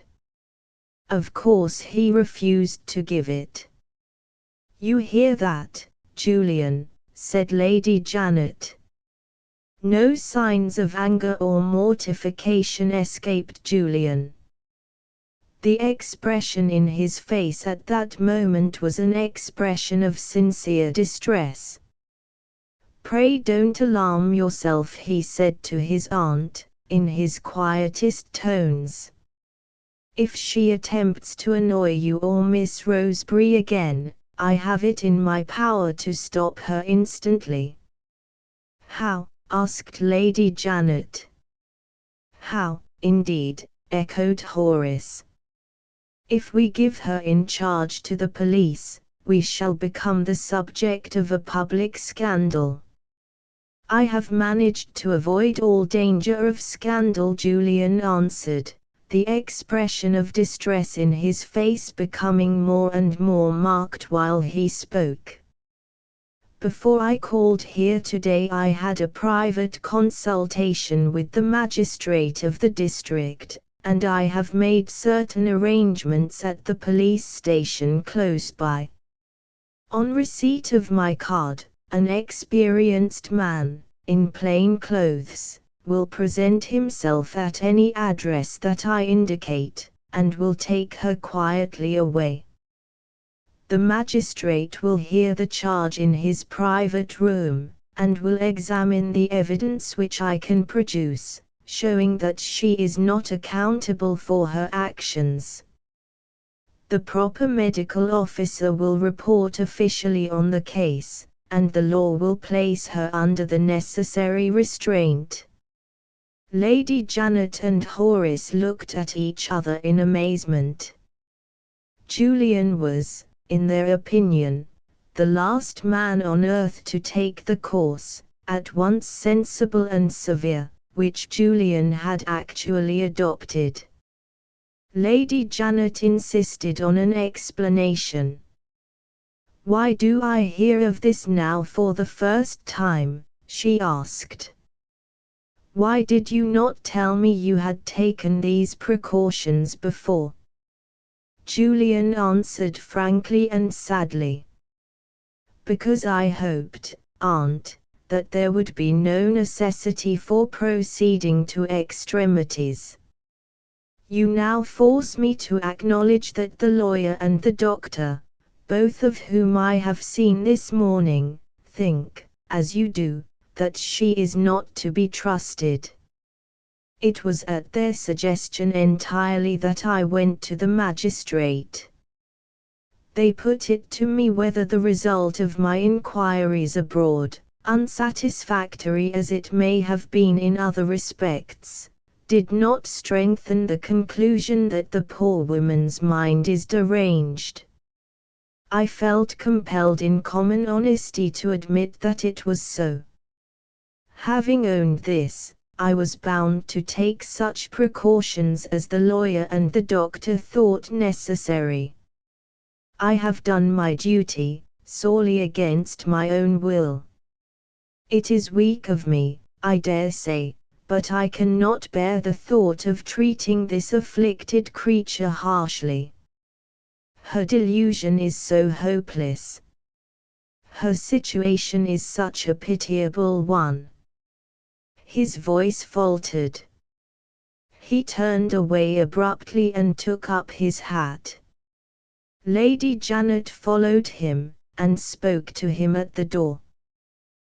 Of course he refused to give it. You hear that, Julian, said Lady Janet. No signs of anger or mortification escaped Julian. The expression in his face at that moment was an expression of sincere distress. Pray don't alarm yourself, he said to his aunt, in his quietest tones. If she attempts to annoy you or Miss Roseberry again, I have it in my power to stop her instantly. How? Asked Lady Janet. How, indeed, echoed Horace. If we give her in charge to the police, we shall become the subject of a public scandal. I have managed to avoid all danger of scandal, Julian answered, the expression of distress in his face becoming more and more marked while he spoke. Before I called here today I had a private consultation with the magistrate of the district, and I have made certain arrangements at the police station close by. On receipt of my card, an experienced man, in plain clothes, will present himself at any address that I indicate, and will take her quietly away. The magistrate will hear the charge in his private room, and will examine the evidence which I can produce, showing that she is not accountable for her actions. The proper medical officer will report officially on the case, and the law will place her under the necessary restraint. Lady Janet and Horace looked at each other in amazement. Julian was, in their opinion, the last man on earth to take the course, at once sensible and severe, which Julian had actually adopted. Lady Janet insisted on an explanation. "Why do I hear of this now for the first time?" she asked. "Why did you not tell me you had taken these precautions before?" Julian answered frankly and sadly. "Because I hoped, aunt, that there would be no necessity for proceeding to extremities. You now force me to acknowledge that the lawyer and the doctor, both of whom I have seen this morning, think, as you do, that she is not to be trusted. It was at their suggestion entirely that I went to the magistrate. They put it to me whether the result of my inquiries abroad, unsatisfactory as it may have been in other respects, did not strengthen the conclusion that the poor woman's mind is deranged. I felt compelled in common honesty to admit that it was so. Having owned this, I was bound to take such precautions as the lawyer and the doctor thought necessary. I have done my duty, sorely against my own will. It is weak of me, I dare say, but I cannot bear the thought of treating this afflicted creature harshly. Her delusion is so hopeless. Her situation is such a pitiable one." His voice faltered. He turned away abruptly and took up his hat. Lady Janet followed him, and spoke to him at the door.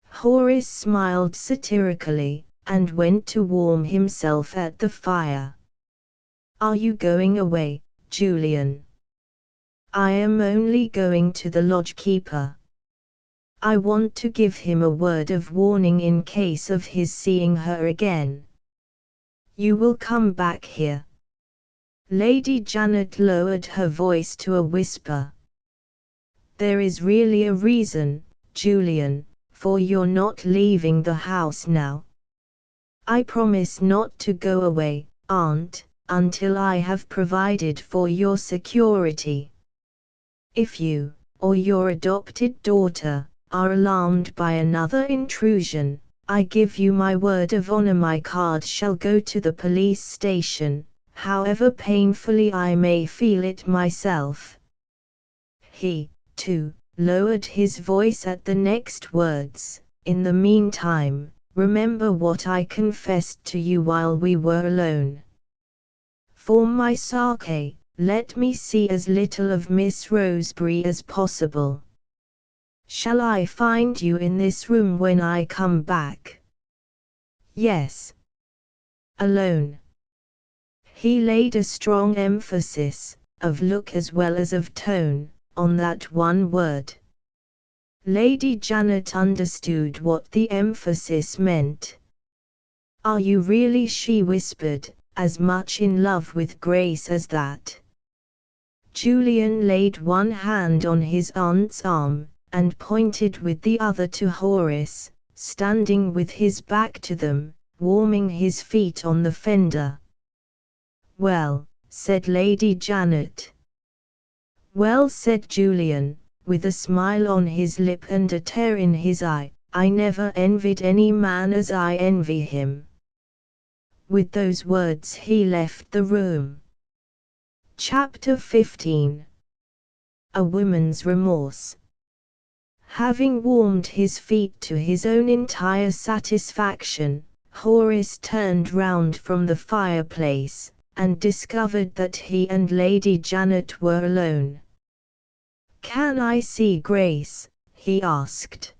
Horace smiled satirically, and went to warm himself at the fire. "Are you going away, Julian?" "I am only going to the lodge-keeper. I want to give him a word of warning in case of his seeing her again." "You will come back here?" Lady Janet lowered her voice to a whisper. "There is really a reason, Julian, for your not leaving the house now. I promise not to go away, aunt, until I have provided for your security. If you, or your adopted daughter, are alarmed by another intrusion, I give you my word of honor my card shall go to the police station, however painfully I may feel it myself." He, too, lowered his voice at the next words. "In the meantime, remember what I confessed to you while we were alone. For my sake, let me see as little of Miss Roseberry as possible. Shall I find you in this room when I come back?" "Yes." "Alone?" He laid a strong emphasis, of look as well as of tone, on that one word. Lady Janet understood what the emphasis meant. "Are you really," she whispered, "as much in love with Grace as that?" Julian laid one hand on his aunt's arm, and pointed with the other to Horace, standing with his back to them, warming his feet on the fender. "Well," said Lady Janet. "Well," said Julian, with a smile on his lip and a tear in his eye, "I never envied any man as I envy him." With those words he left the room. Chapter 15. A Woman's Remorse. Having warmed his feet to his own entire satisfaction, Horace turned round from the fireplace, and discovered that he and Lady Janet were alone. "Can I see Grace?" he asked.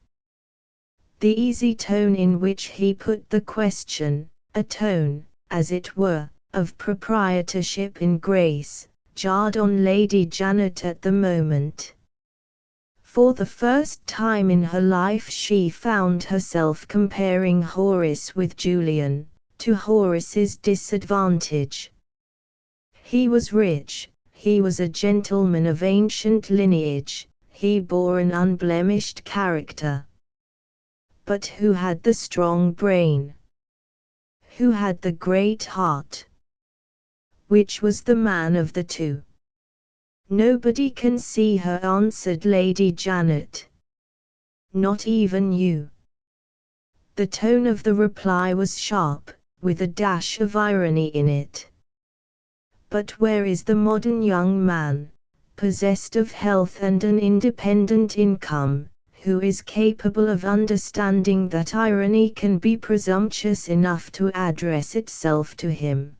The easy tone in which he put the question, a tone, as it were, of proprietorship in Grace, jarred on Lady Janet at the moment. For the first time in her life she found herself comparing Horace with Julian, to Horace's disadvantage. He was rich, he was a gentleman of ancient lineage, he bore an unblemished character. But who had the strong brain? Who had the great heart? Which was the man of the two? "Nobody can see her," answered Lady Janet. "Not even you." The tone of the reply was sharp, with a dash of irony in it. But where is the modern young man, possessed of health and an independent income, who is capable of understanding that irony can be presumptuous enough to address itself to him?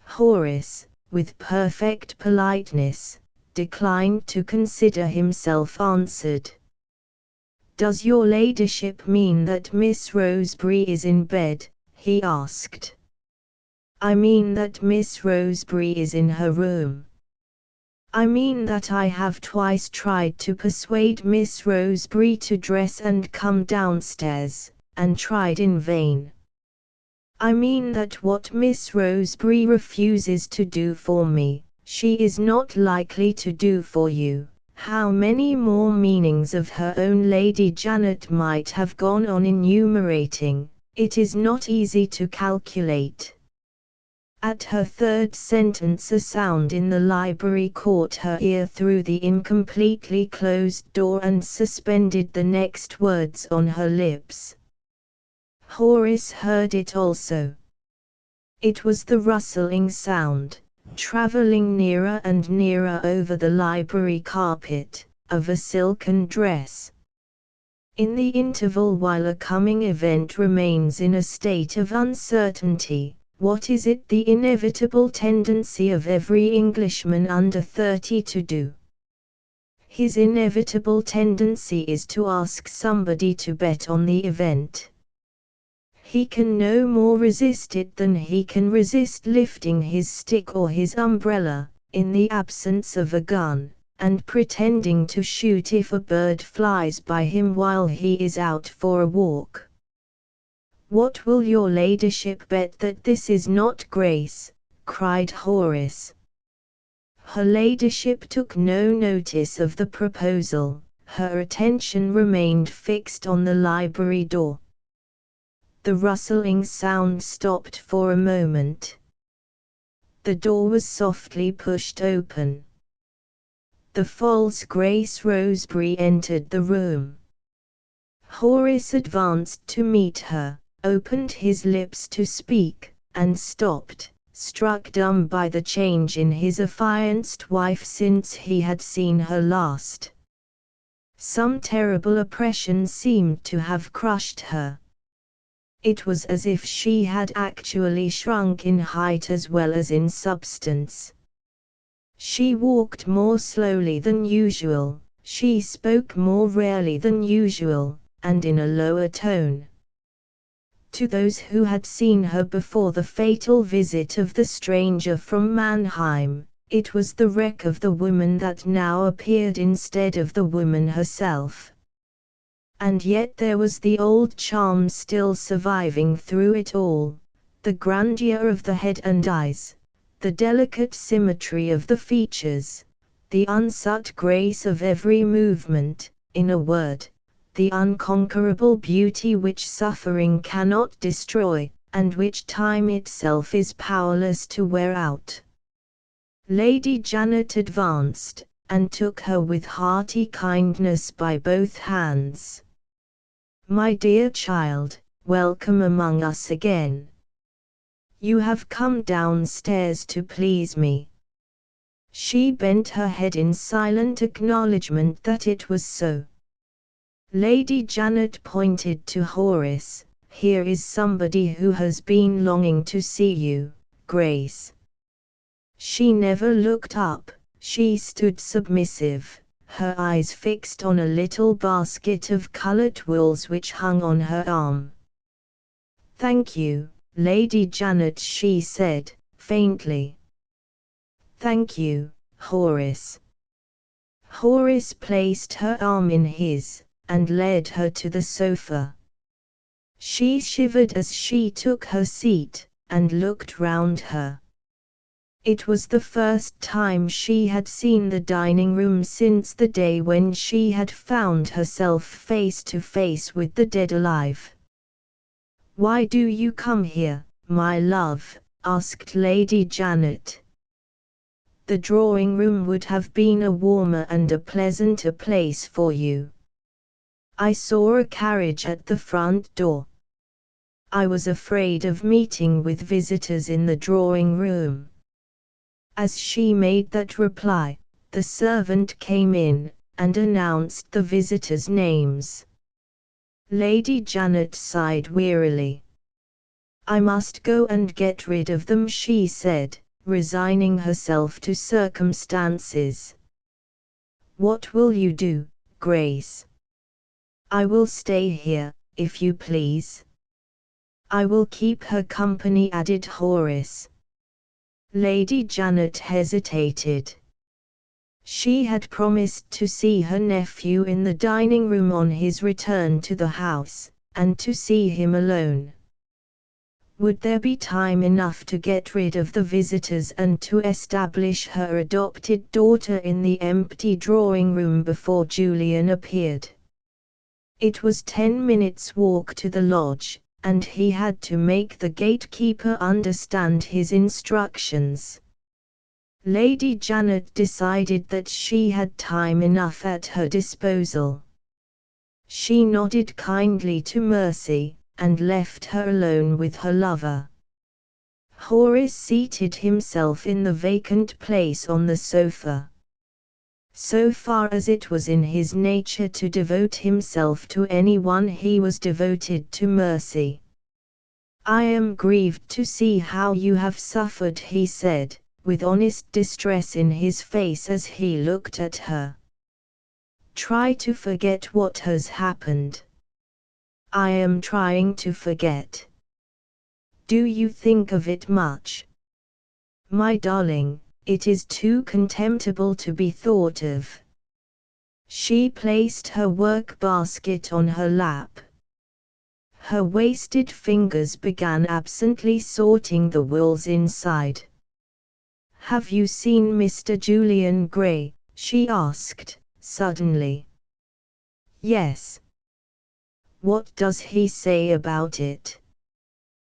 Horace, with perfect politeness, declined to consider himself answered. "Does your ladyship mean that Miss Rosebery is in bed?" he asked. "I mean that Miss Rosebery is in her room. I mean that I have twice tried to persuade Miss Rosebery to dress and come downstairs, and tried in vain. I mean that what Miss Rosebery refuses to do for me, she is not likely to do for you." How many more meanings of her own Lady Janet might have gone on enumerating, it is not easy to calculate. At her third sentence a sound in the library caught her ear through the incompletely closed door and suspended the next words on her lips. Horace heard it also. It was the rustling sound, traveling nearer and nearer over the library carpet, of a silken dress. In the interval while a coming event remains in a state of uncertainty, what is it the inevitable tendency of every Englishman under 30 to do? His inevitable tendency is to ask somebody to bet on the event. He can no more resist it than he can resist lifting his stick or his umbrella, in the absence of a gun, and pretending to shoot if a bird flies by him while he is out for a walk. "What will your ladyship bet that this is not Grace?" cried Horace. Her ladyship took no notice of the proposal, her attention remained fixed on the library door. The rustling sound stopped for a moment. The door was softly pushed open. The false Grace Rosebery entered the room. Horace advanced to meet her, opened his lips to speak, and stopped, struck dumb by the change in his affianced wife since he had seen her last. Some terrible oppression seemed to have crushed her. It was as if she had actually shrunk in height as well as in substance. She walked more slowly than usual, she spoke more rarely than usual, and in a lower tone. To those who had seen her before the fatal visit of the stranger from Mannheim, it was the wreck of the woman that now appeared instead of the woman herself. And yet there was the old charm still surviving through it all, the grandeur of the head and eyes, the delicate symmetry of the features, the unsought grace of every movement, in a word, the unconquerable beauty which suffering cannot destroy, and which time itself is powerless to wear out. Lady Janet advanced, and took her with hearty kindness by both hands. "My dear child, welcome among us again. You have come downstairs to please me." She bent her head in silent acknowledgment that it was so. Lady Janet pointed to Horace. "Here is somebody who has been longing to see you, Grace." She never looked up, she stood submissive, her eyes fixed on a little basket of colored wools which hung on her arm. "Thank you, Lady Janet," she said, faintly. "Thank you, Horace." Horace placed her arm in his, and led her to the sofa. She shivered as she took her seat, and looked round her. It was the first time she had seen the dining room since the day when she had found herself face to face with the dead alive. "Why do you come here, my love?" asked Lady Janet. "The drawing room would have been a warmer and a pleasanter place for you. I saw a carriage at the front door. I was afraid of meeting with visitors in the drawing room." As she made that reply, the servant came in, and announced the visitors' names. Lady Janet sighed wearily. "I must go and get rid of them," she said, resigning herself to circumstances. "What will you do, Grace?" "I will stay here, if you please." "I will keep her company," added Horace. Lady Janet hesitated. She had promised to see her nephew in the dining room on his return to the house, and to see him alone. Would there be time enough to get rid of the visitors and to establish her adopted daughter in the empty drawing room before Julian appeared? It was 10 minutes' walk to the lodge, and he had to make the gatekeeper understand his instructions. Lady Janet decided that she had time enough at her disposal. She nodded kindly to Mercy, and left her alone with her lover. Horace seated himself in the vacant place on the sofa. So far as it was in his nature to devote himself to anyone, he was devoted to Mercy. "I am grieved to see how you have suffered," he said, with honest distress in his face as he looked at her. "Try to forget what has happened." "I am trying to forget." "Do you think of it much?" "My darling, it is too contemptible to be thought of." She placed her work basket on her lap. Her wasted fingers began absently sorting the wools inside. "Have you seen Mr. Julian Gray?" she asked, suddenly. "Yes." "What does he say about it?"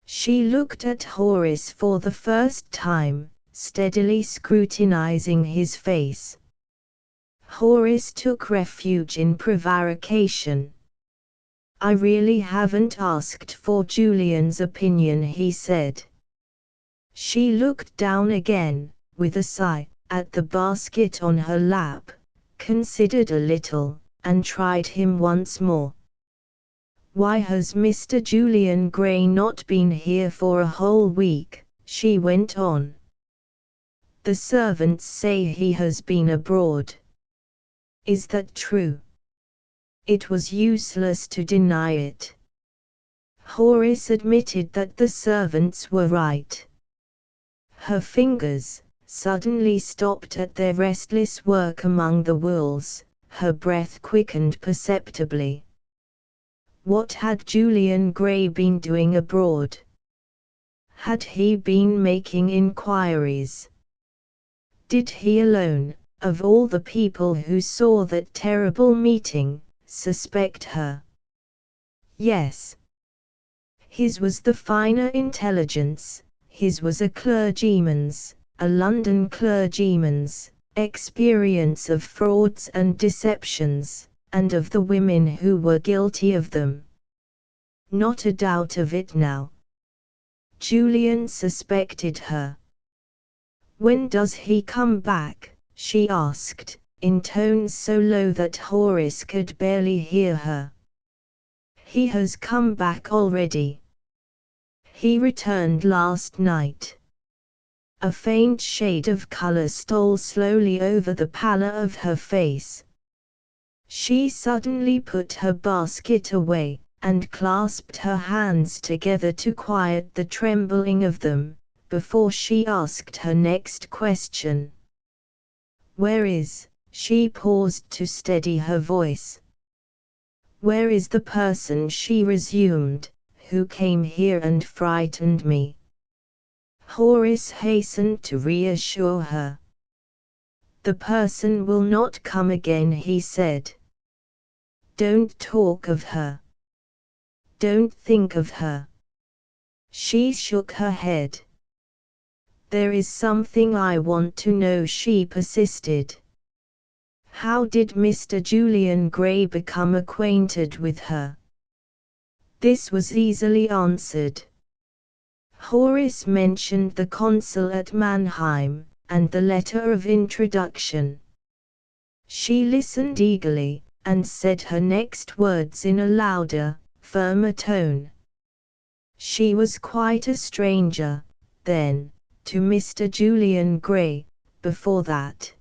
She looked at Horace for the first time, steadily scrutinizing his face. Horace took refuge in prevarication. "I really haven't asked for Julian's opinion," he said. She looked down again, with a sigh, at the basket on her lap, considered a little, and tried him once more. "Why has Mr. Julian Gray not been here for a whole week?" she went on. "The servants say he has been abroad." "Is that true?" It was useless to deny it. Horace admitted that the servants were right. Her fingers suddenly stopped at their restless work among the wools, her breath quickened perceptibly. What had Julian Gray been doing abroad? Had he been making inquiries? Did he alone, of all the people who saw that terrible meeting, suspect her? Yes. His was the finer intelligence, his was a clergyman's, a London clergyman's, experience of frauds and deceptions, and of the women who were guilty of them. Not a doubt of it now. Julian suspected her. "When does he come back?" she asked, in tones so low that Horace could barely hear her. "He has come back already. He returned last night." A faint shade of color stole slowly over the pallor of her face. She suddenly put her basket away, and clasped her hands together to quiet the trembling of them, before she asked her next question. "Where is," she paused to steady her voice. "Where is the person," she resumed, "who came here and frightened me?" Horace hastened to reassure her. "The person will not come again," he said. "Don't talk of her. Don't think of her." She shook her head. "There is something I want to know," she persisted. "How did Mr. Julian Gray become acquainted with her?" This was easily answered. Horace mentioned the consul at Mannheim, and the letter of introduction. She listened eagerly, and said her next words in a louder, firmer tone. She was quite a stranger, then, to Mr. Julian Gray, before that.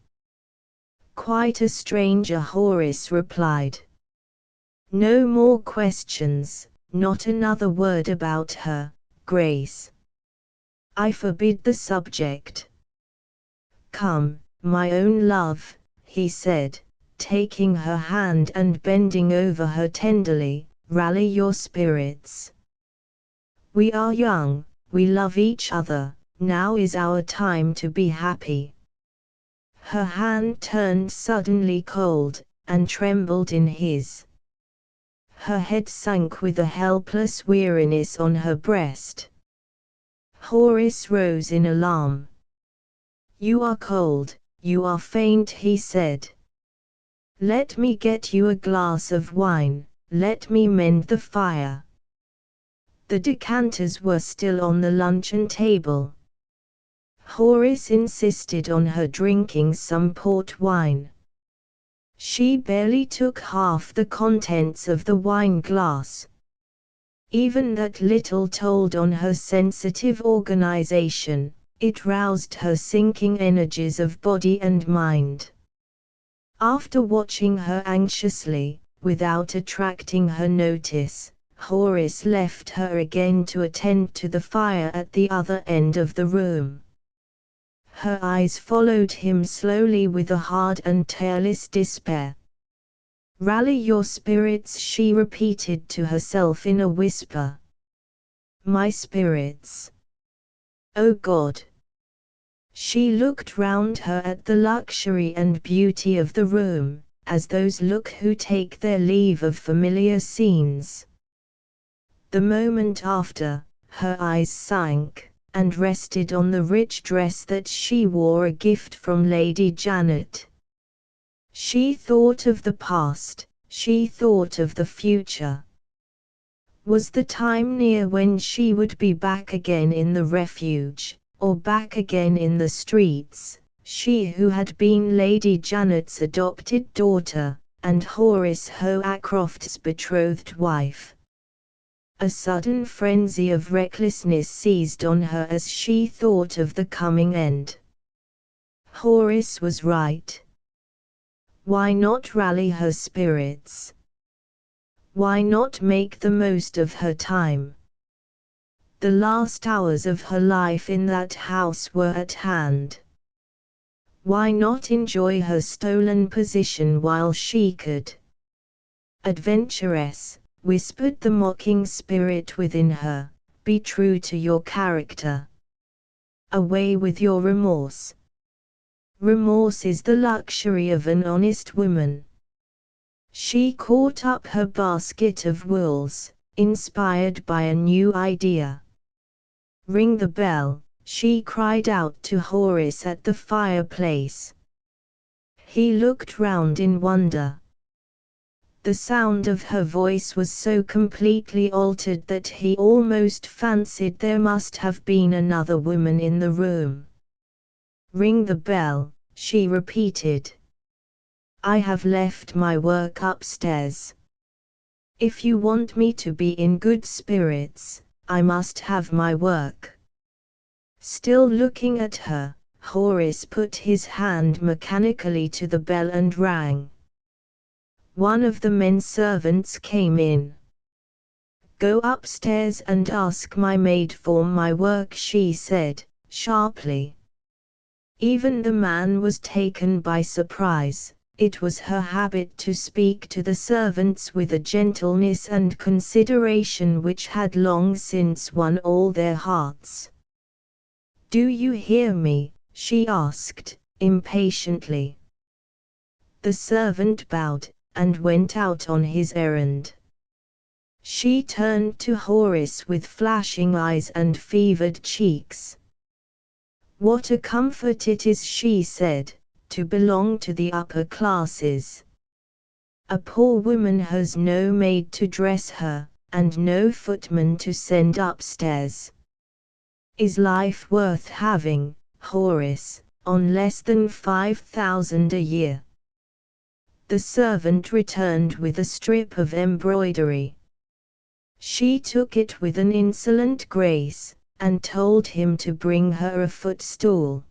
"Quite a stranger," Horace replied. "No more questions, not another word about her, Grace. I forbid the subject." "Come, my own love," he said, taking her hand and bending over her tenderly, "rally your spirits. We are young, we love each other, now is our time to be happy." Her hand turned suddenly cold, and trembled in his. Her head sank with a helpless weariness on her breast. Horace rose in alarm. "You are cold, you are faint," he said. "Let me get you a glass of wine, let me mend the fire." The decanters were still on the luncheon table. Horace insisted on her drinking some port wine. She barely took half the contents of the wine glass. Even that little told on her sensitive organization, it roused her sinking energies of body and mind. After watching her anxiously, without attracting her notice, Horace left her again to attend to the fire at the other end of the room. Her eyes followed him slowly with a hard and tearless despair. "Rally your spirits," she repeated to herself in a whisper. "My spirits. Oh God!" She looked round her at the luxury and beauty of the room, as those look who take their leave of familiar scenes. The moment after, her eyes sank, and rested on the rich dress that she wore, a gift from Lady Janet. She thought of the past, she thought of the future. Was the time near when she would be back again in the refuge, or back again in the streets, she who had been Lady Janet's adopted daughter, and Horace Hoacroft's betrothed wife? A sudden frenzy of recklessness seized on her as she thought of the coming end. Horace was right. Why not rally her spirits? Why not make the most of her time? The last hours of her life in that house were at hand. Why not enjoy her stolen position while she could? "Adventuress," whispered the mocking spirit within her, "be true to your character. Away with your remorse. Remorse is the luxury of an honest woman." She caught up her basket of wools, inspired by a new idea. "Ring the bell," she cried out to Horace at the fireplace. He looked round in wonder. The sound of her voice was so completely altered that he almost fancied there must have been another woman in the room. "Ring the bell," she repeated. I have left my work upstairs. If you want me to be in good spirits, I must have my work." Still looking at her, Horace put his hand mechanically to the bell and rang. One of the men servants came in. "Go upstairs and ask my maid for my work," she said, sharply. Even the man was taken by surprise. It was her habit to speak to the servants with a gentleness and consideration which had long since won all their hearts. "Do you hear me?" she asked, impatiently. The servant bowed, and went out on his errand. She turned to Horace with flashing eyes and fevered cheeks. "What a comfort it is," she said, "to belong to the upper classes. A poor woman has no maid to dress her, and no footman to send upstairs. Is life worth having, Horace, on less than 5,000 a year?" The servant returned with a strip of embroidery. She took it with an insolent grace, and told him to bring her a footstool.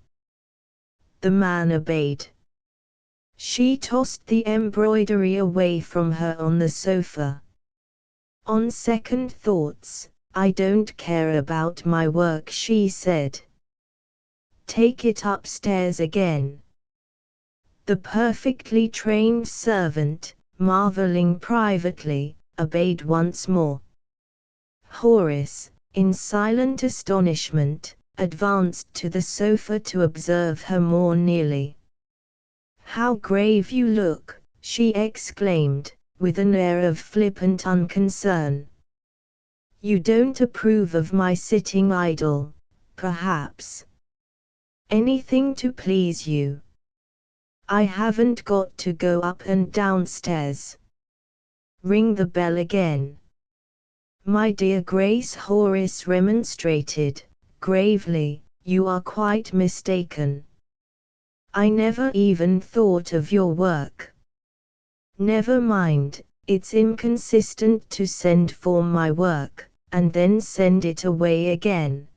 The man obeyed. She tossed the embroidery away from her on the sofa. "On second thoughts, I don't care about my work," she said. "Take it upstairs again." The perfectly trained servant, marveling privately, obeyed once more. Horace, in silent astonishment, advanced to the sofa to observe her more nearly. "How grave you look," she exclaimed, with an air of flippant unconcern. "You don't approve of my sitting idle, perhaps? Anything to please you. I haven't got to go up and downstairs. Ring the bell again." "My dear Grace," Horace remonstrated, gravely, "you are quite mistaken. I never even thought of your work." "Never mind, it's inconsistent to send for my work, and then send it away again.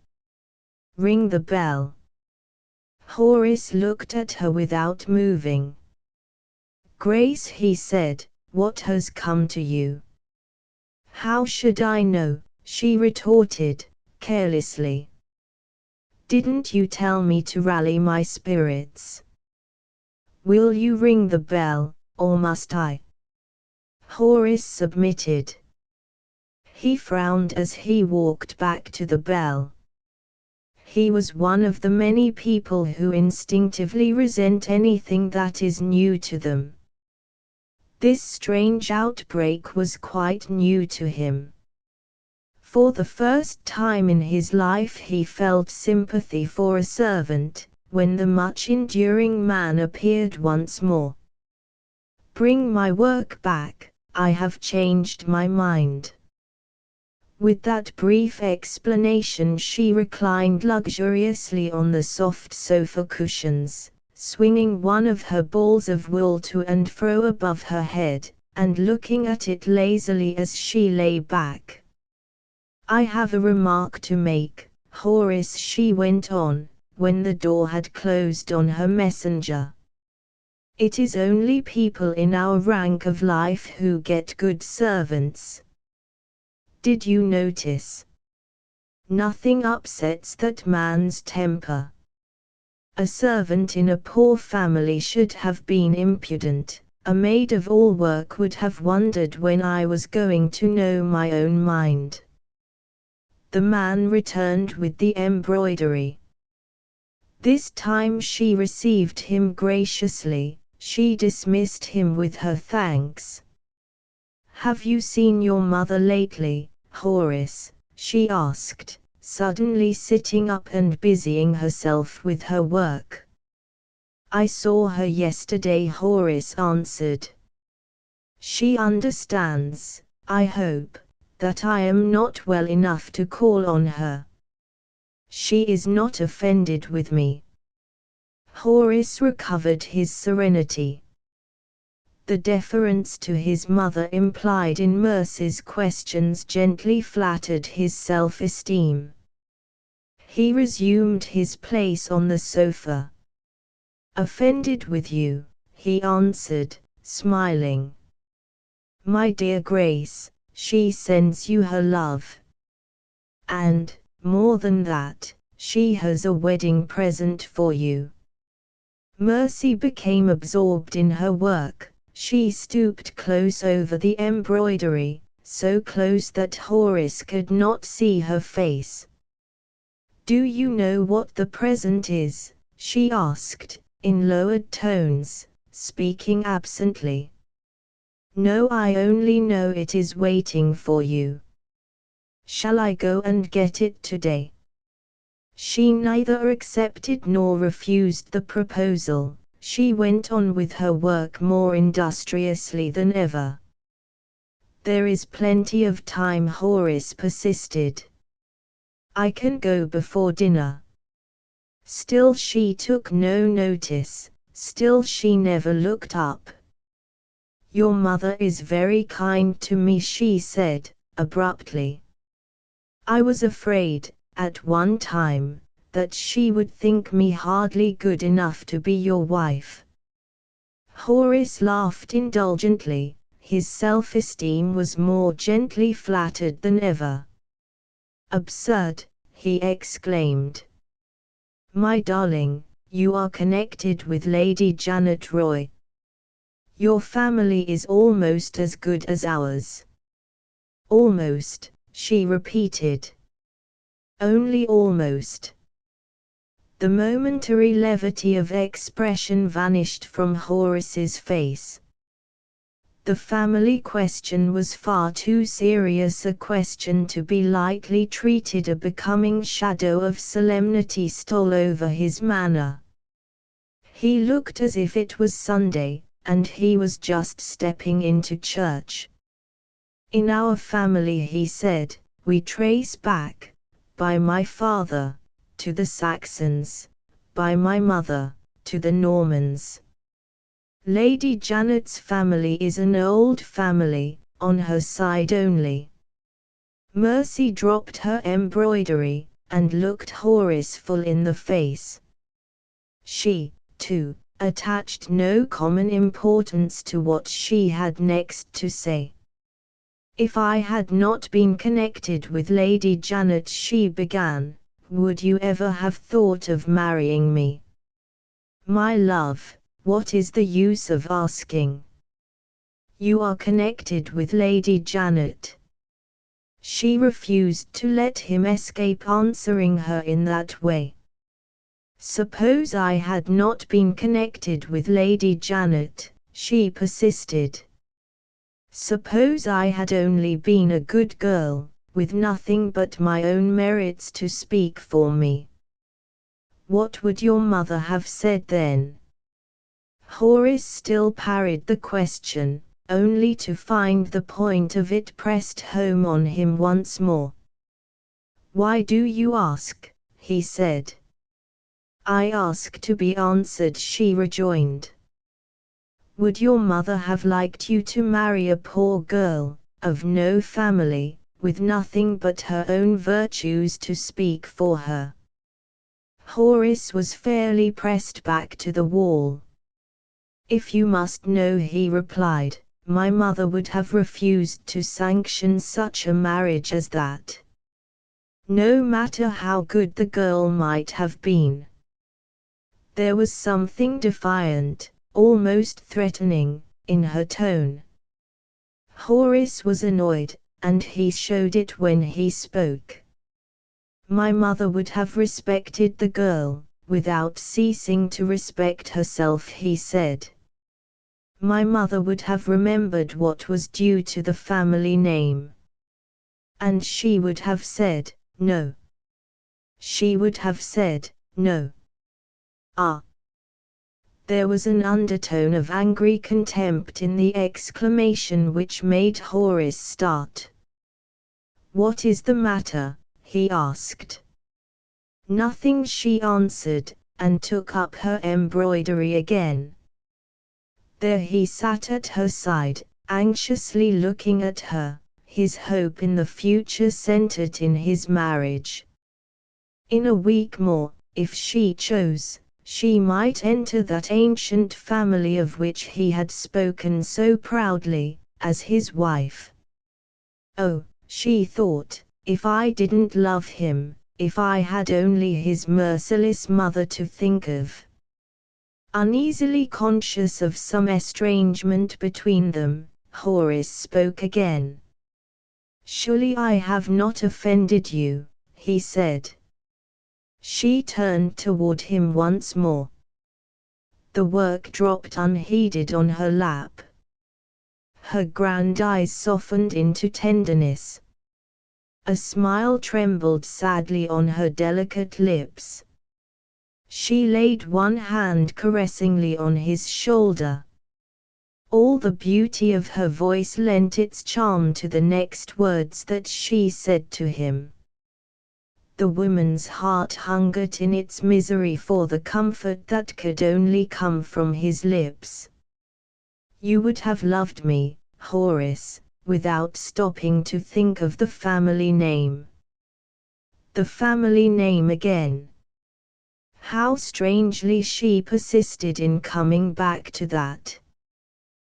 Ring the bell." Horace looked at her without moving. "Grace," he said, "what has come to you?" "How should I know?" she retorted, carelessly. "Didn't you tell me to rally my spirits? Will you ring the bell, or must I?" Horace submitted. He frowned as he walked back to the bell. He was one of the many people who instinctively resent anything that is new to them. This strange outbreak was quite new to him. For the first time in his life he felt sympathy for a servant, when the much-enduring man appeared once more. "Bring my work back, I have changed my mind." With that brief explanation she reclined luxuriously on the soft sofa cushions, swinging one of her balls of wool to and fro above her head, and looking at it lazily as she lay back. "I have a remark to make, Horace," she went on, when the door had closed on her messenger. "It is only people in our rank of life who get good servants. Did you notice? Nothing upsets that man's temper. A servant in a poor family should have been impudent. A maid of all work would have wondered when I was going to know my own mind." The man returned with the embroidery. This time she received him graciously. She dismissed him with her thanks. "Have you seen your mother lately, Horace?" she asked, suddenly sitting up and busying herself with her work. "I saw her yesterday," Horace answered. "She understands, I hope, that I am not well enough to call on her. She is not offended with me." Horace recovered his serenity. The deference to his mother implied in Mercy's questions gently flattered his self-esteem. He resumed his place on the sofa. "Offended with you," he answered, smiling. "My dear Grace, she sends you her love. And, more than that, she has a wedding present for you." Mercy became absorbed in her work. She stooped close over the embroidery, so close that Horace could not see her face. "Do you know what the present is?" she asked, in lowered tones, speaking absently. "No, I only know it is waiting for you." "Shall I go and get it today?" She neither accepted nor refused the proposal. She went on with her work more industriously than ever. "There is plenty of time," Horace persisted. "I can go before dinner." Still she took no notice, still she never looked up. "Your mother is very kind to me," she said, abruptly. "I was afraid, at one time, that she would think me hardly good enough to be your wife." Horace laughed indulgently. His self-esteem was more gently flattered than ever. "Absurd," he exclaimed. "My darling, you are connected with Lady Janet Roy. Your family is almost as good as ours." "Almost," she repeated. "Only almost." The momentary levity of expression vanished from Horace's face. The family question was far too serious a question to be lightly treated. A becoming shadow of solemnity stole over his manner. He looked as if it was Sunday, and he was just stepping into church. "In our family," he said, "we trace back, by my father, to the Saxons, by my mother, to the Normans. Lady Janet's family is an old family, on her side only." Mercy dropped her embroidery, and looked Horace full in the face. She, too, attached no common importance to what she had next to say. "If I had not been connected with Lady Janet," she began, "would you ever have thought of marrying me?" "My love, what is the use of asking? You are connected with Lady Janet." She refused to let him escape answering her in that way. "Suppose I had not been connected with Lady Janet," she persisted. "Suppose I had only been a good girl, with nothing but my own merits to speak for me. What would your mother have said then?" Horace still parried the question, only to find the point of it pressed home on him once more. "Why do you ask?" he said. "I ask to be answered," she rejoined. "Would your mother have liked you to marry a poor girl, of no family, with nothing but her own virtues to speak for her?" Horace was fairly pressed back to the wall. "If you must know," he replied, "my mother would have refused to sanction such a marriage as that. No matter how good the girl might have been." There was something defiant, almost threatening, in her tone. Horace was annoyed, and he showed it when he spoke. "My mother would have respected the girl, without ceasing to respect herself," he said. "My mother would have remembered what was due to the family name. And she would have said, no. She would have said, no." "Ah!" There was an undertone of angry contempt in the exclamation which made Horace start. "What is the matter?" he asked. "Nothing," she answered, and took up her embroidery again. There he sat at her side, anxiously looking at her, his hope in the future centered in his marriage. In a week more, if she chose, she might enter that ancient family of which he had spoken so proudly, as his wife. Oh, she thought, if I didn't love him, if I had only his merciless mother to think of. Uneasily conscious of some estrangement between them, Horace spoke again. Surely I have not offended you, he said. She turned toward him once more. The work dropped unheeded on her lap. Her grand eyes softened into tenderness. A smile trembled sadly on her delicate lips. She laid one hand caressingly on his shoulder. All the beauty of her voice lent its charm to the next words that she said to him. The woman's heart hungered in its misery for the comfort that could only come from his lips. You would have loved me, Horace, without stopping to think of the family name. The family name again. How strangely she persisted in coming back to that.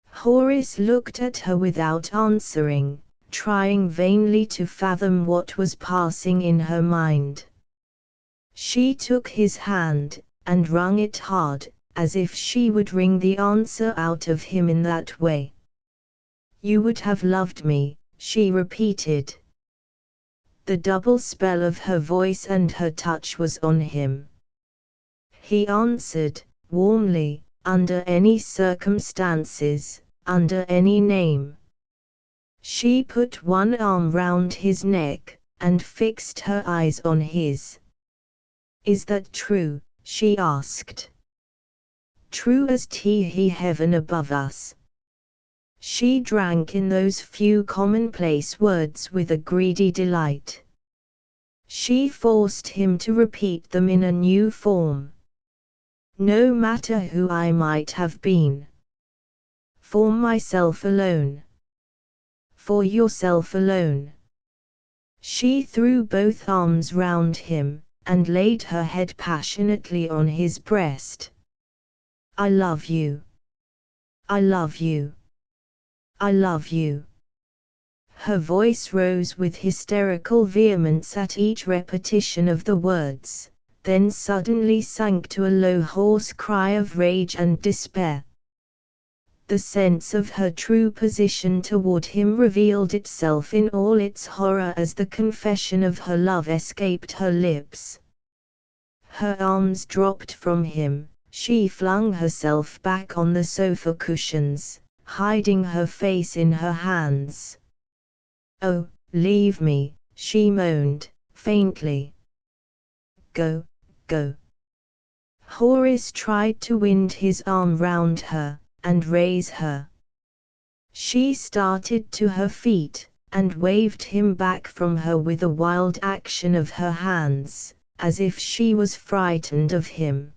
Horace looked at her without answering, trying vainly to fathom what was passing in her mind. She took his hand, and wrung it hard, as if she would wring the answer out of him in that way. You would have loved me, she repeated. The double spell of her voice and her touch was on him. He answered, warmly, under any circumstances, under any name. She put one arm round his neck, and fixed her eyes on his. Is that true? She asked. True as tea, heaven above us. She drank in those few commonplace words with a greedy delight. She forced him to repeat them in a new form. No matter who I might have been. For myself alone. For yourself alone. She threw both arms round him, and laid her head passionately on his breast. I love you. I love you. I love you. Her voice rose with hysterical vehemence at each repetition of the words, then suddenly sank to a low hoarse cry of rage and despair. The sense of her true position toward him revealed itself in all its horror as the confession of her love escaped her lips. Her arms dropped from him, she flung herself back on the sofa cushions, hiding her face in her hands. Oh, leave me, she moaned, faintly. Go, go. Horace tried to wind his arm round her, and raise her. She started to her feet, and waved him back from her with a wild action of her hands, as if she was frightened of him.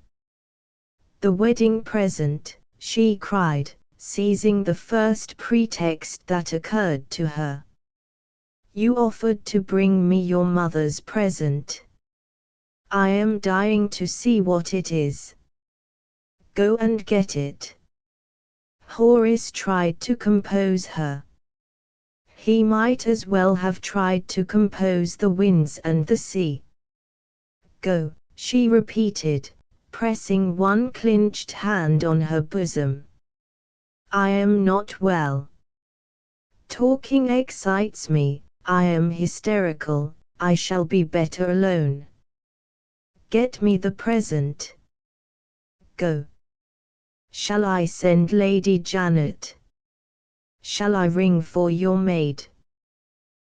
The wedding present, she cried, seizing the first pretext that occurred to her. You offered to bring me your mother's present. I am dying to see what it is. Go and get it. Horace tried to compose her. He might as well have tried to compose the winds and the sea. Go, she repeated, pressing one clenched hand on her bosom. I am not well. Talking excites me, I am hysterical, I shall be better alone. Get me the present. Go. Shall I send Lady Janet? Shall I ring for your maid?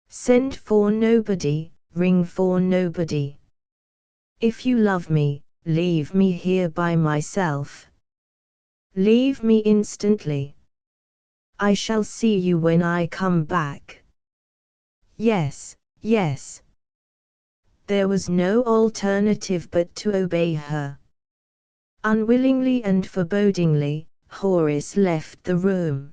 Send for nobody, ring for nobody. If you love me, leave me here by myself. Leave me instantly. I shall see you when I come back. Yes, yes. There was no alternative but to obey her. Unwillingly and forebodingly, Horace left the room.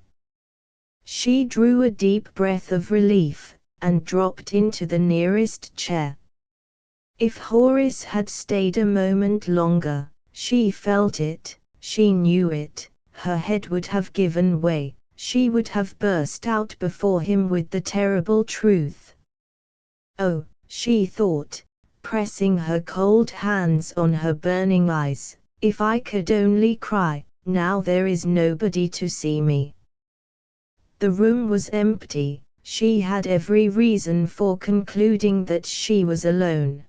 She drew a deep breath of relief, and dropped into the nearest chair. If Horace had stayed a moment longer, she felt it, she knew it, her head would have given way, she would have burst out before him with the terrible truth. Oh, she thought, pressing her cold hands on her burning eyes, if I could only cry, now there is nobody to see me. The room was empty, she had every reason for concluding that she was alone.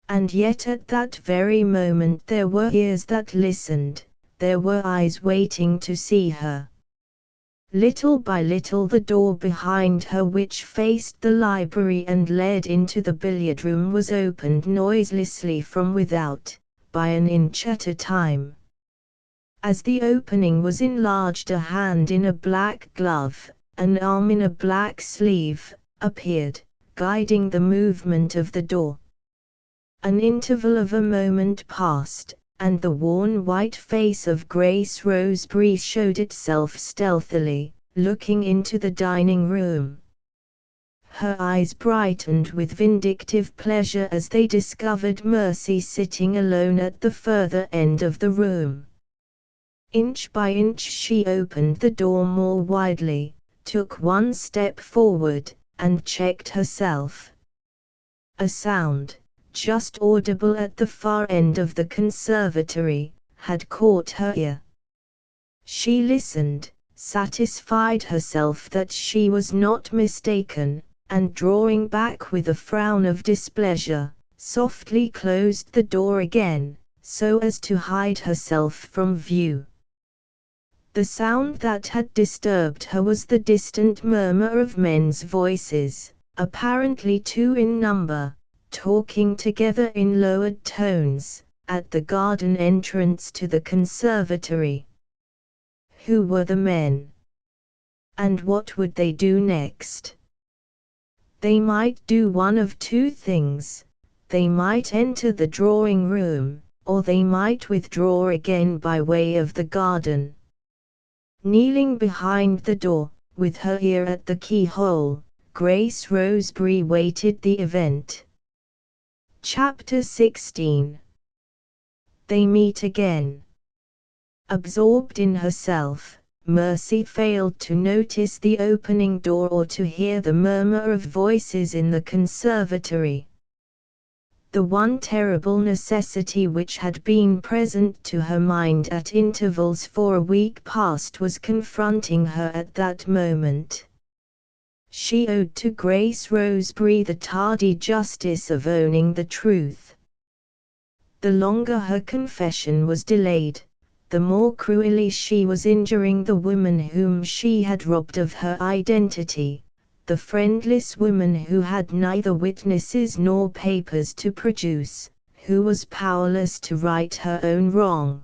And yet at that very moment there were ears that listened, there were eyes waiting to see her. Little by little the door behind her, which faced the library and led into the billiard room, was opened noiselessly from without, by an inch at a time. As the opening was enlarged, a hand in a black glove, an arm in a black sleeve, appeared, guiding the movement of the door. An interval of a moment passed, and the worn white face of Grace Roseberry showed itself stealthily, looking into the dining room. Her eyes brightened with vindictive pleasure as they discovered Mercy sitting alone at the further end of the room. Inch by inch she opened the door more widely, took one step forward, and checked herself. A sound, just audible at the far end of the conservatory, had caught her ear. She listened, satisfied herself that she was not mistaken, and drawing back with a frown of displeasure, softly closed the door again, so as to hide herself from view. The sound that had disturbed her was the distant murmur of men's voices, apparently 2 in number, talking together in lowered tones, at the garden entrance to the conservatory. Who were the men? And what would they do next? They might do one of 2 things. They might enter the drawing room, or they might withdraw again by way of the garden. Kneeling behind the door, with her ear at the keyhole, Grace Roseberry waited the event. Chapter 16. They meet again. Absorbed in herself, Mercy failed to notice the opening door or to hear the murmur of voices in the conservatory. The one terrible necessity which had been present to her mind at intervals for a week past was confronting her at that moment. She owed to Grace Roseberry the tardy justice of owning the truth. The longer her confession was delayed, the more cruelly she was injuring the woman whom she had robbed of her identity, the friendless woman who had neither witnesses nor papers to produce, who was powerless to right her own wrong.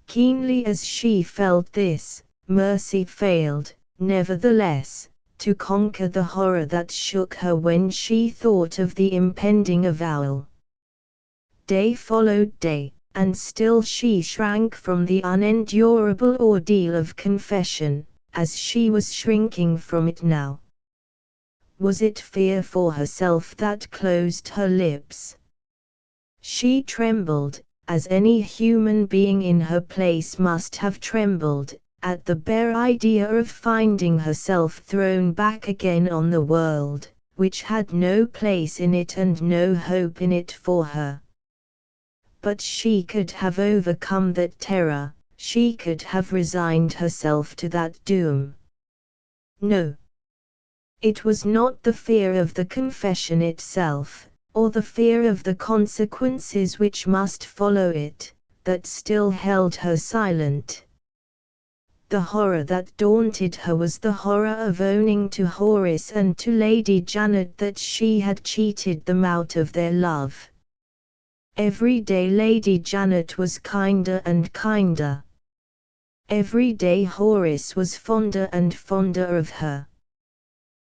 Keenly as she felt this, Mercy failed, nevertheless, to conquer the horror that shook her when she thought of the impending avowal. Day followed day, and still she shrank from the unendurable ordeal of confession, as she was shrinking from it now. Was it fear for herself that closed her lips? She trembled, as any human being in her place must have trembled, at the bare idea of finding herself thrown back again on the world, which had no place in it and no hope in it for her. But she could have overcome that terror, she could have resigned herself to that doom. No. It was not the fear of the confession itself, or the fear of the consequences which must follow it, that still held her silent. The horror that daunted her was the horror of owning to Horace and to Lady Janet that she had cheated them out of their love. Every day Lady Janet was kinder and kinder. Every day Horace was fonder and fonder of her.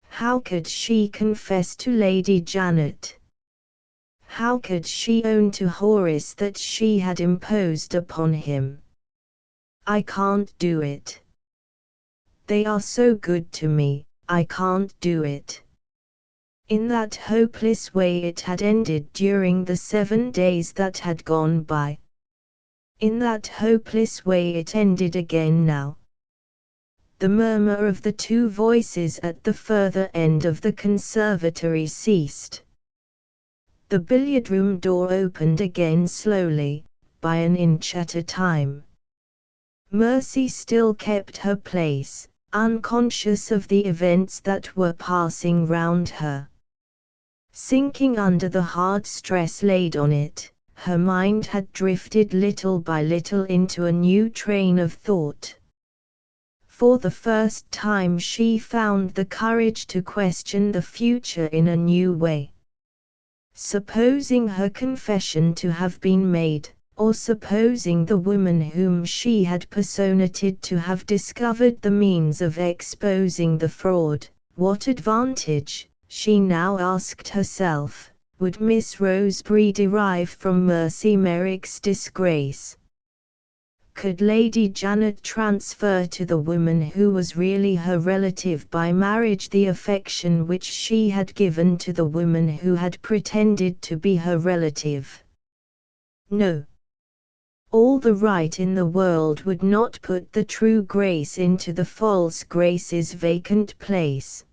How could she confess to Lady Janet? How could she own to Horace that she had imposed upon him? I can't do it. They are so good to me, I can't do it. In that hopeless way it had ended during the 7 days that had gone by. In that hopeless way it ended again now. The murmur of the two voices at the further end of the conservatory ceased. The billiard room door opened again slowly, by an inch at a time. Mercy still kept her place, unconscious of the events that were passing round her. Sinking under the hard stress laid on it, her mind had drifted little by little into a new train of thought. For the first time she found the courage to question the future in a new way. Supposing her confession to have been made, or supposing the woman whom she had personated to have discovered the means of exposing the fraud, what advantage, she now asked herself, would Miss Rosebery derive from Mercy Merrick's disgrace? Could Lady Janet transfer to the woman who was really her relative by marriage the affection which she had given to the woman who had pretended to be her relative? No. All the right in the world would not put the true Grace into the false Grace's vacant place.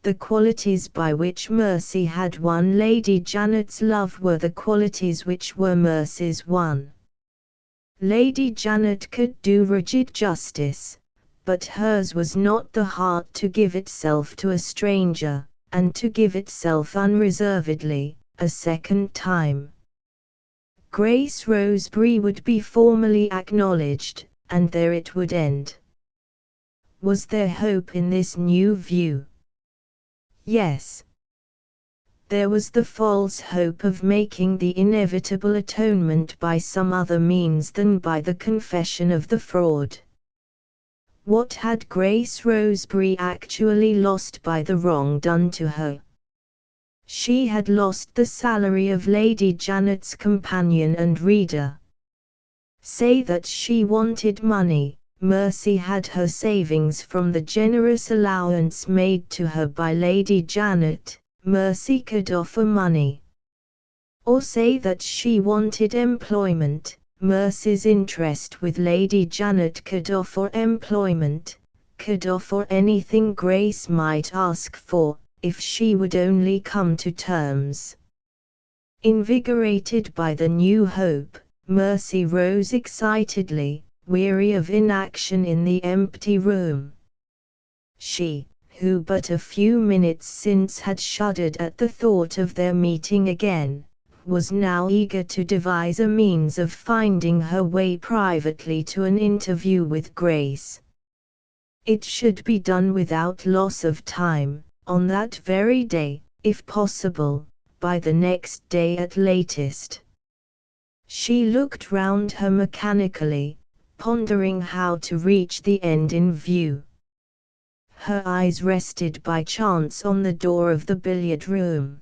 The qualities by which Mercy had won Lady Janet's love were the qualities which were Mercy's won. Lady Janet could do rigid justice, but hers was not the heart to give itself to a stranger, and to give itself unreservedly, a second time. Grace Rosebery would be formally acknowledged, and there it would end. Was there hope in this new view? Yes. There was the false hope of making the inevitable atonement by some other means than by the confession of the fraud. What had Grace Rosebery actually lost by the wrong done to her? She had lost the salary of Lady Janet's companion and reader. Say that she wanted money, Mercy had her savings from the generous allowance made to her by Lady Janet. Mercy could offer money. Or say that she wanted employment, Mercy's interest with Lady Janet could offer employment, could offer anything Grace might ask for, if she would only come to terms. Invigorated by the new hope, Mercy rose excitedly, weary of inaction in the empty room. She, who but a few minutes since had shuddered at the thought of their meeting again, was now eager to devise a means of finding her way privately to an interview with Grace. It should be done without loss of time, on that very day, if possible, by the next day at latest. She looked round her mechanically, pondering how to reach the end in view. Her eyes rested by chance on the door of the billiard room.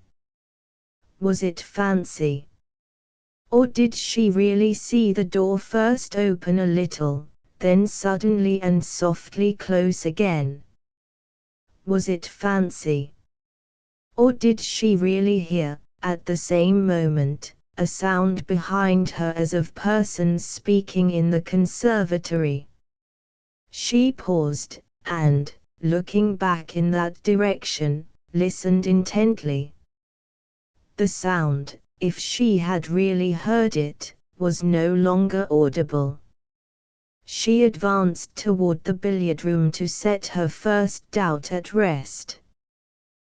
Was it fancy? Or did she really see the door first open a little, then suddenly and softly close again? Was it fancy? Or did she really hear, at the same moment, a sound behind her as of persons speaking in the conservatory? She paused, and, looking back in that direction, listened intently. The sound, if she had really heard it, was no longer audible. She advanced toward the billiard room to set her first doubt at rest.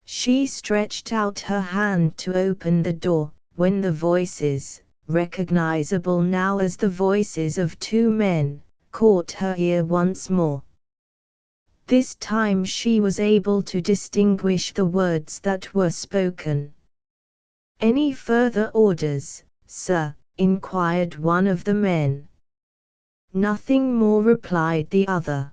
She stretched out her hand to open the door, when the voices, recognizable now as the voices of two men, caught her ear once more. This time she was able to distinguish the words that were spoken. "Any further orders, sir?" inquired one of the men. "Nothing more," replied the other.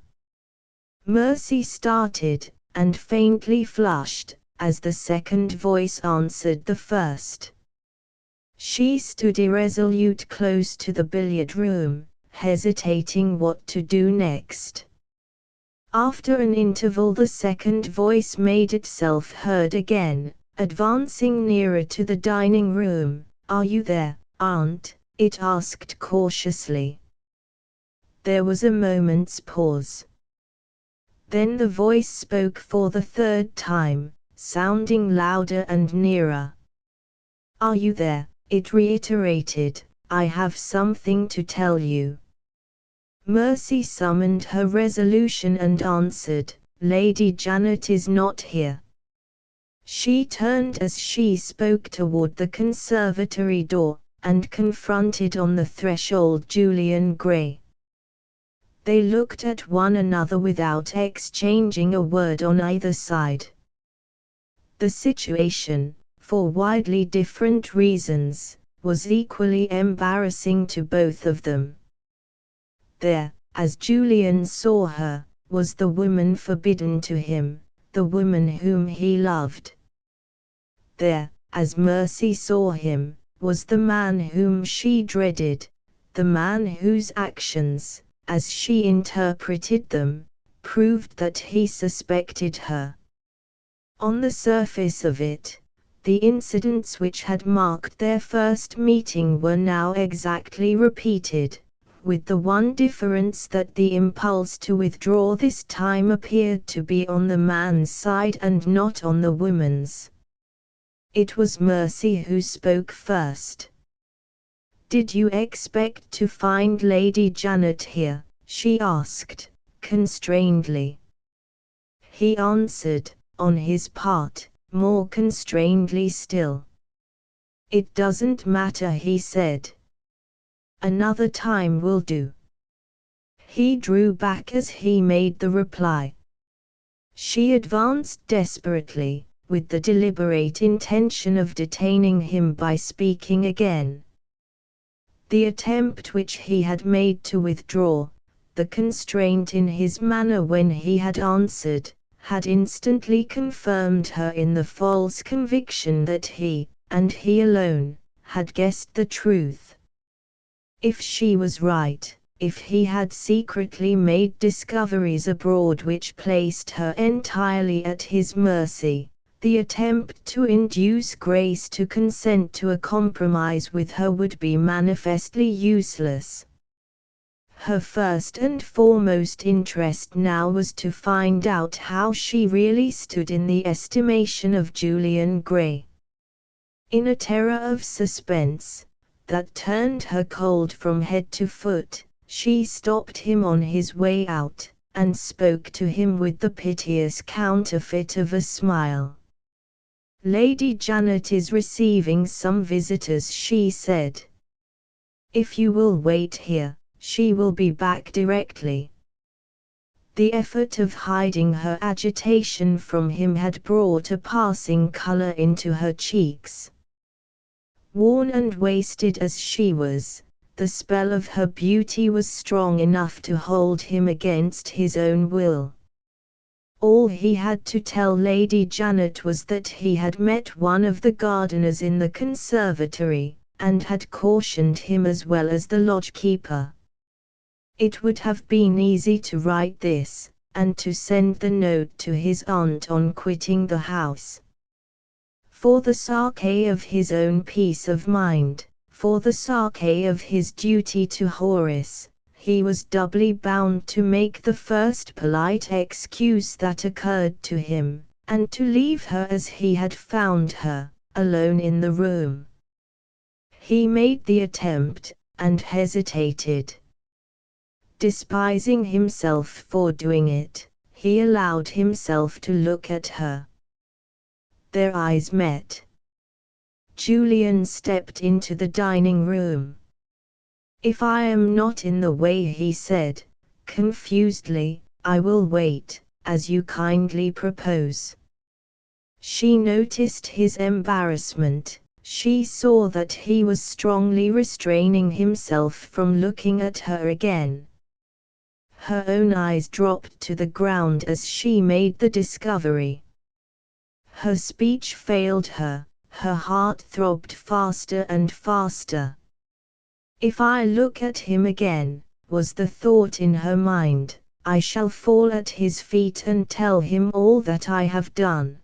Mercy started, and faintly flushed, as the second voice answered the first. She stood irresolute close to the billiard room, hesitating what to do next. After an interval, the second voice made itself heard again, advancing nearer to the dining room. "Are you there, Aunt?" it asked cautiously. There was a moment's pause. Then the voice spoke for the third time, sounding louder and nearer. "Are you there?" it reiterated. "I have something to tell you." Mercy summoned her resolution and answered, "Lady Janet is not here." She turned as she spoke toward the conservatory door, and confronted on the threshold Julian Gray. They looked at one another without exchanging a word on either side. The situation, for widely different reasons, was equally embarrassing to both of them. There, as Julian saw her, was the woman forbidden to him, the woman whom he loved. There, as Mercy saw him, was the man whom she dreaded, the man whose actions, as she interpreted them, proved that he suspected her. On the surface of it, the incidents which had marked their first meeting were now exactly repeated, with the one difference that the impulse to withdraw this time appeared to be on the man's side and not on the woman's. It was Mercy who spoke first. "Did you expect to find Lady Janet here?" she asked, constrainedly. He answered, on his part, more constrainedly still. "It doesn't matter," he said. "Another time will do." He drew back as he made the reply. She advanced desperately, with the deliberate intention of detaining him by speaking again. The attempt which he had made to withdraw, the constraint in his manner when he had answered, had instantly confirmed her in the false conviction that he, and he alone, had guessed the truth. If she was right, if he had secretly made discoveries abroad which placed her entirely at his mercy, the attempt to induce Grace to consent to a compromise with her would be manifestly useless. Her first and foremost interest now was to find out how she really stood in the estimation of Julian Gray. In a terror of suspense, that turned her cold from head to foot, she stopped him on his way out, and spoke to him with the piteous counterfeit of a smile. "Lady Janet is receiving some visitors," she said. "If you will wait here, she will be back directly." The effort of hiding her agitation from him had brought a passing color into her cheeks. Worn and wasted as she was, the spell of her beauty was strong enough to hold him against his own will. All he had to tell Lady Janet was that he had met one of the gardeners in the conservatory, and had cautioned him as well as the lodge-keeper. It would have been easy to write this, and to send the note to his aunt on quitting the house. For the sake of his own peace of mind, for the sake of his duty to Horace, he was doubly bound to make the first polite excuse that occurred to him, and to leave her as he had found her, alone in the room. He made the attempt, and hesitated. Despising himself for doing it, he allowed himself to look at her. Their eyes met. Julian stepped into the dining room. "If I am not in the way," he said, confusedly, "I will wait, as you kindly propose." She noticed his embarrassment. She saw that he was strongly restraining himself from looking at her again. Her own eyes dropped to the ground as she made the discovery. Her speech failed her, her heart throbbed faster and faster. "If I look at him again, was the thought in her mind. I shall fall at his feet and tell him all that I have done.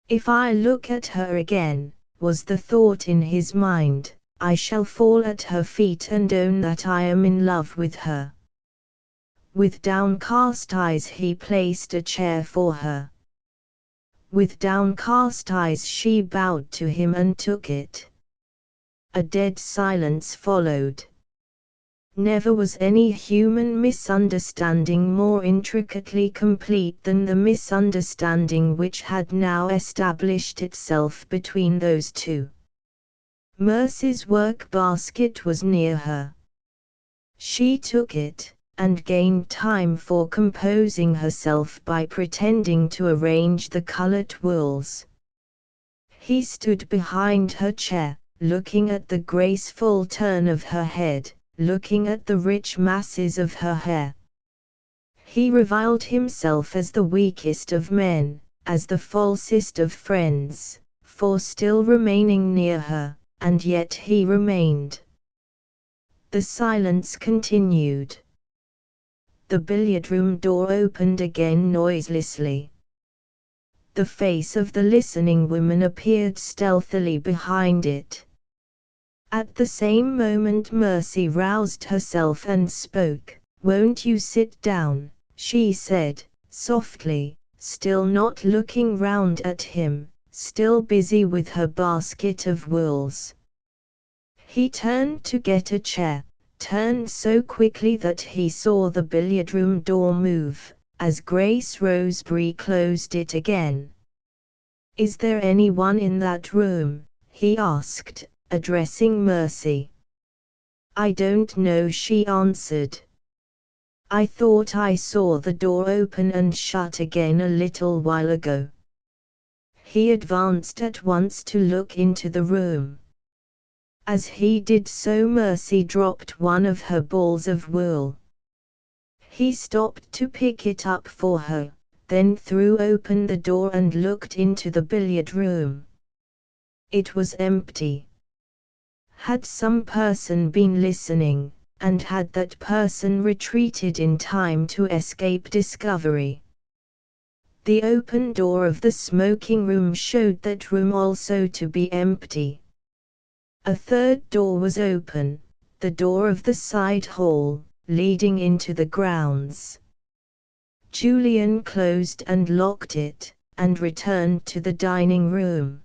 If I look at her again, was the thought in his mind, I shall fall at her feet and own that I am in love with her. With downcast eyes he placed a chair for her. With downcast eyes she bowed to him and took it. A dead silence followed. Never was any human misunderstanding more intricately complete than the misunderstanding which had now established itself between those two. Mercy's work basket was near her. She took it, and gained time for composing herself by pretending to arrange the colored wools. He stood behind her chair, looking at the graceful turn of her head, looking at the rich masses of her hair. He reviled himself as the weakest of men, as the falsest of friends, for still remaining near her, and yet he remained. The silence continued. The billiard-room door opened again noiselessly. The face of the listening woman appeared stealthily behind it. At the same moment Mercy roused herself and spoke. "Won't you sit down?" she said, softly, still not looking round at him, still busy with her basket of wools. He turned to get a chair, turned so quickly that he saw the billiard-room door move, as Grace Roseberry closed it again. "Is there anyone in that room?" he asked, addressing Mercy. "I don't know," she answered. "I thought I saw the door open and shut again a little while ago." He advanced at once to look into the room. As he did so, Mercy dropped one of her balls of wool. He stopped to pick it up for her, then threw open the door and looked into the billiard room. It was empty. Had some person been listening, and had that person retreated in time to escape discovery? The open door of the smoking room showed that room also to be empty. A third door was open, the door of the side hall, leading into the grounds. Julian closed and locked it, and returned to the dining room.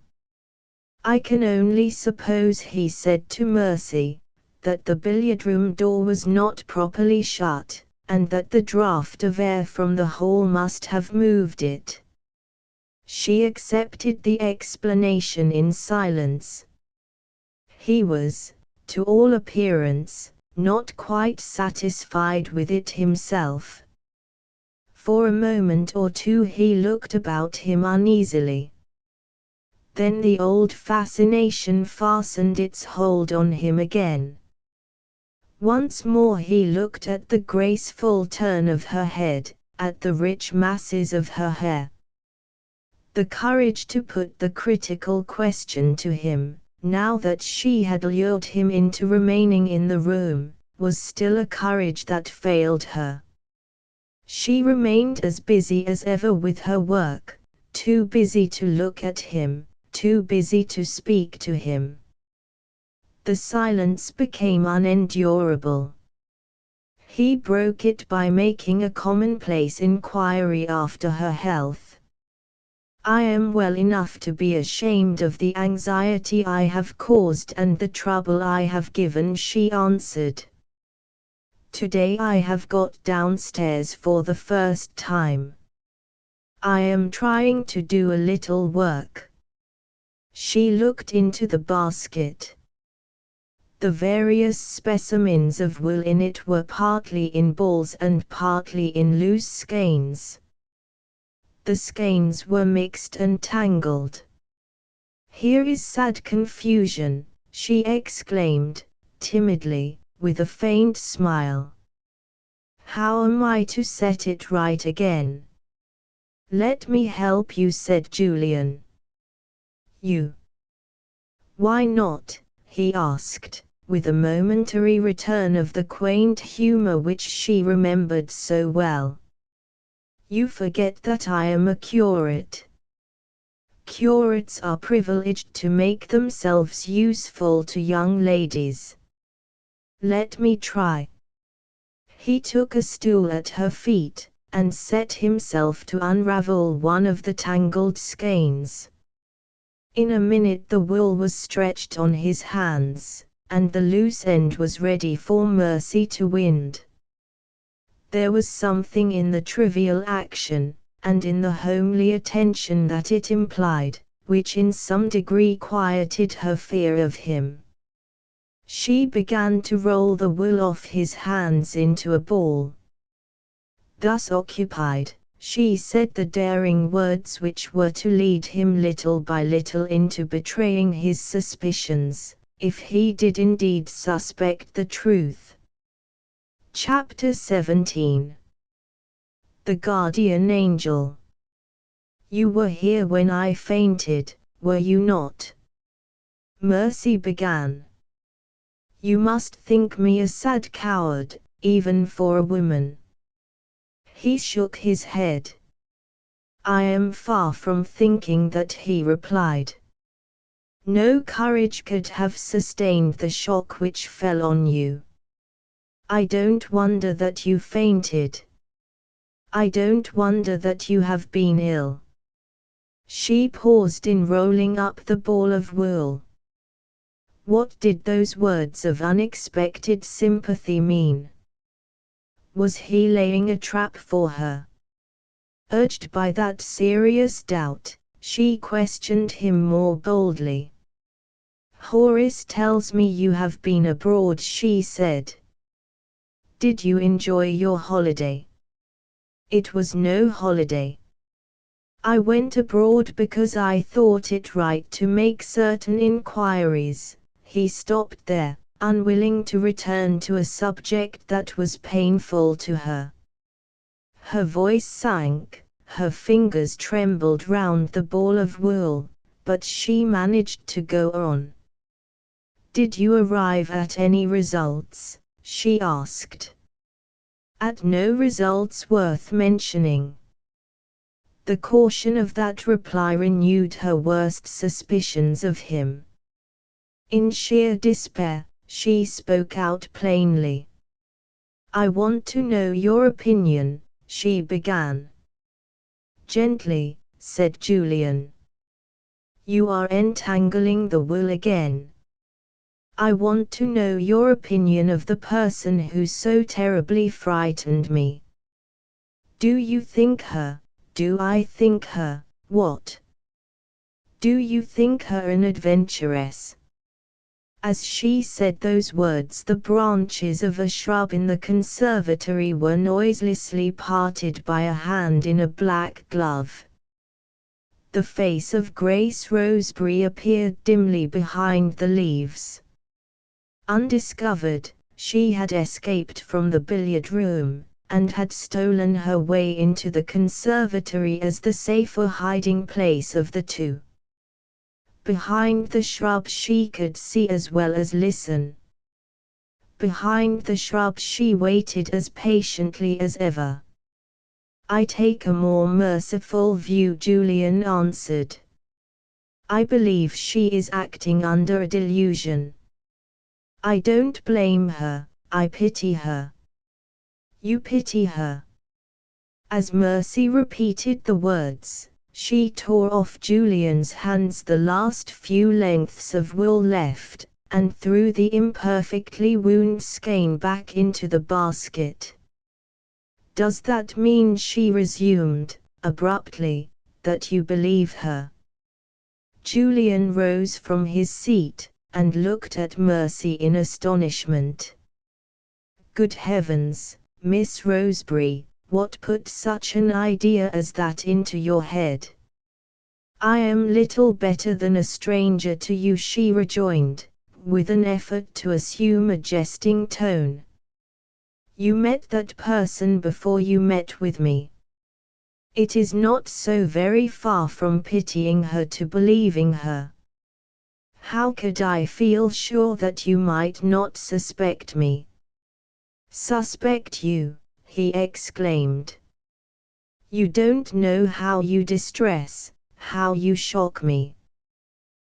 "I can only suppose," he said to Mercy, "that the billiard-room door was not properly shut, and that the draught of air from the hall must have moved it." She accepted the explanation in silence. He was, to all appearance, not quite satisfied with it himself. For a moment or two he looked about him uneasily. Then the old fascination fastened its hold on him again. Once more he looked at the graceful turn of her head, at the rich masses of her hair. The courage to put the critical question to him, now that she had lured him into remaining in the room, was still a courage that failed her. She remained as busy as ever with her work, too busy to look at him, too busy to speak to him. The silence became unendurable. He broke it by making a commonplace inquiry after her health. "I am well enough to be ashamed of the anxiety I have caused and the trouble I have given," she answered. "Today I have got downstairs for the first time. I am trying to do a little work." She looked into the basket. The various specimens of wool in it were partly in balls and partly in loose skeins. The skeins were mixed and tangled. "Here is sad confusion," she exclaimed, timidly, with a faint smile. "How am I to set it right again?" "Let me help you," said Julian. "You?" "Why not?" he asked, with a momentary return of the quaint humor which she remembered so well. "You forget that I am a curate. Curates are privileged to make themselves useful to young ladies. Let me try." He took a stool at her feet, and set himself to unravel one of the tangled skeins. In a minute the wool was stretched on his hands, and the loose end was ready for Mercy to wind. There was something in the trivial action, and in the homely attention that it implied, which in some degree quieted her fear of him. She began to roll the wool off his hands into a ball. Thus occupied, she said the daring words which were to lead him little by little into betraying his suspicions, if he did indeed suspect the truth. Chapter 17. The Guardian Angel. "You were here when I fainted, were you not?" Mercy began. "You must think me a sad coward, even for a woman." He shook his head. "I am far from thinking that," he replied. "No courage could have sustained the shock which fell on you. I don't wonder that you fainted. I don't wonder that you have been ill." She paused in rolling up the ball of wool. What did those words of unexpected sympathy mean? Was he laying a trap for her? Urged by that serious doubt, she questioned him more boldly. "Horace tells me you have been abroad," she said. "Did you enjoy your holiday?" "It was no holiday. I went abroad because I thought it right to make certain inquiries." He stopped there, unwilling to return to a subject that was painful to her. Her voice sank, her fingers trembled round the ball of wool, but she managed to go on. "Did you arrive at any results?" she asked. "At no results worth mentioning." The caution of that reply renewed her worst suspicions of him. In sheer despair, she spoke out plainly. "I want to know your opinion," she began. "Gently," said Julian. "You are entangling the wool again. I want to know your opinion of the person who so terribly frightened me. Do you think her, do I think her, what? Do you think her an adventuress?" As she said those words, the branches of a shrub in the conservatory were noiselessly parted by a hand in a black glove. The face of Grace Roseberry appeared dimly behind the leaves. Undiscovered, she had escaped from the billiard room, and had stolen her way into the conservatory as the safer hiding place of the two. Behind the shrub she could see as well as listen. Behind the shrub she waited as patiently as ever. "I take a more merciful view," Julian answered. "I believe she is acting under a delusion. I don't blame her, I pity her." "You pity her?" As Mercy repeated the words, she tore off Julian's hands the last few lengths of wool left, and threw the imperfectly wound skein back into the basket. "Does that mean," she resumed, abruptly, "that you believe her?" Julian rose from his seat, and looked at Mercy in astonishment. "Good heavens, Miss Roseberry, what put such an idea as that into your head?" "I am little better than a stranger to you," she rejoined, with an effort to assume a jesting tone. "You met that person before you met with me. It is not so very far from pitying her to believing her. How could I feel sure that you might not suspect me? Suspect you, he exclaimed. You don't know how you distress, how you shock me.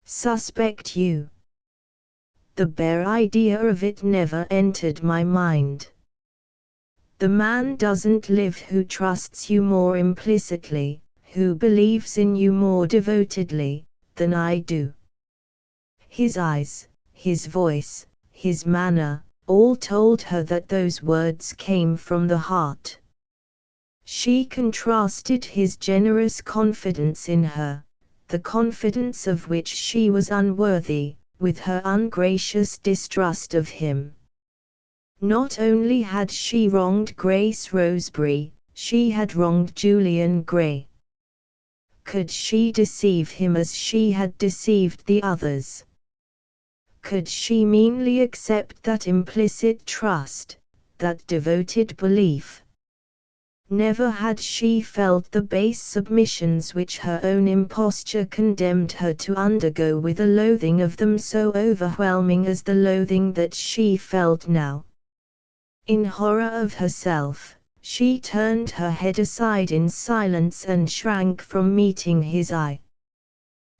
Suspect you. The bare idea of it never entered my mind. The man doesn't live who trusts you more implicitly, who believes in you more devotedly, than I do. His eyes, his voice, his manner, all told her that those words came from the heart. She contrasted his generous confidence in her, the confidence of which she was unworthy, with her ungracious distrust of him. Not only had she wronged Grace Roseberry, she had wronged Julian Gray. Could she deceive him as she had deceived the others? Could she meanly accept that implicit trust, that devoted belief? Never had she felt the base submissions which her own imposture condemned her to undergo with a loathing of them so overwhelming as the loathing that she felt now. In horror of herself, she turned her head aside in silence and shrank from meeting his eye.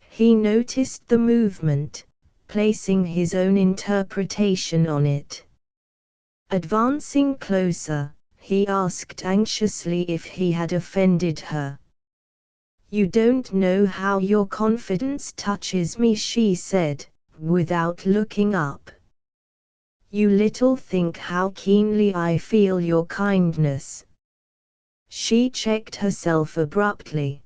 He noticed the movement, placing his own interpretation on it. Advancing closer, he asked anxiously if he had offended her. You don't know how your confidence touches me, she said, without looking up. You little think how keenly I feel your kindness. She checked herself abruptly.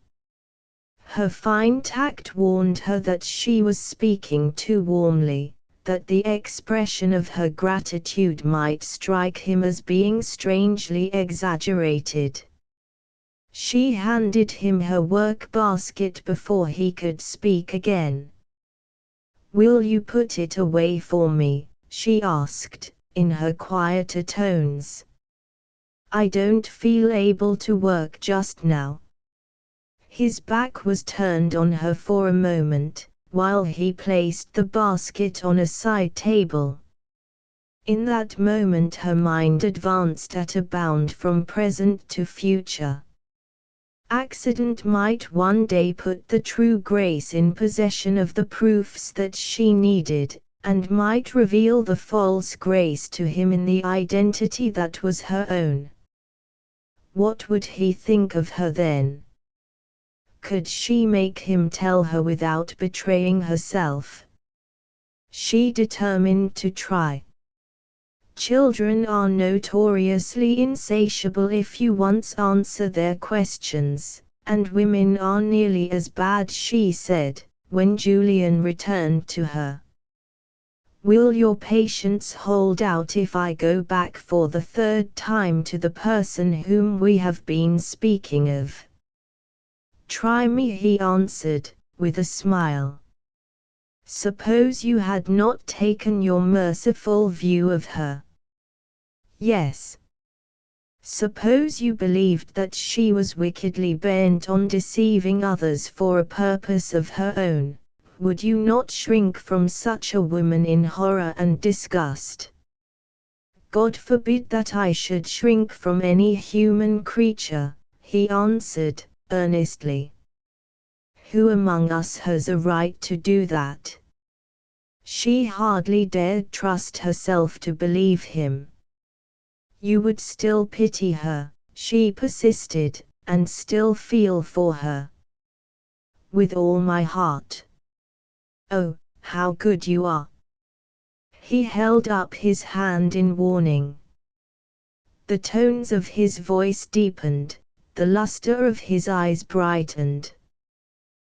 Her fine tact warned her that she was speaking too warmly, that the expression of her gratitude might strike him as being strangely exaggerated. She handed him her work basket before he could speak again. Will you put it away for me? She asked, in her quieter tones. I don't feel able to work just now. His back was turned on her for a moment, while he placed the basket on a side table. In that moment her mind advanced at a bound from present to future. Accident might one day put the true Grace in possession of the proofs that she needed, and might reveal the false Grace to him in the identity that was her own. What would he think of her then? Could she make him tell her without betraying herself? She determined to try. Children are notoriously insatiable if you once answer their questions, and women are nearly as bad, she said, when Julian returned to her. Will your patience hold out if I go back for the third time to the person whom we have been speaking of? Try me, he answered, with a smile. Suppose you had not taken your merciful view of her. Yes. Suppose you believed that she was wickedly bent on deceiving others for a purpose of her own, would you not shrink from such a woman in horror and disgust? God forbid that I should shrink from any human creature, he answered, earnestly. Who among us has a right to do that? She hardly dared trust herself to believe him. You would still pity her, she persisted, and still feel for her. With all my heart. Oh, how good you are! He held up his hand in warning. The tones of his voice deepened, the luster of his eyes brightened.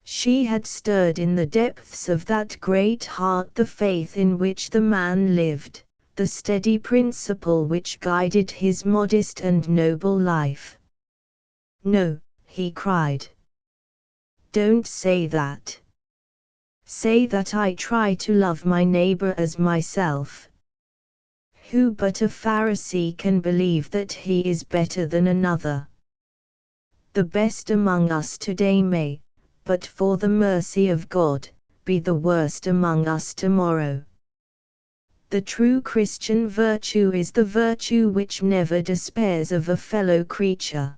She had stirred in the depths of that great heart the faith in which the man lived, the steady principle which guided his modest and noble life. No, he cried. Don't say that. Say that I try to love my neighbor as myself. Who but a Pharisee can believe that he is better than another? The best among us today may, but for the mercy of God, be the worst among us tomorrow. The true Christian virtue is the virtue which never despairs of a fellow creature.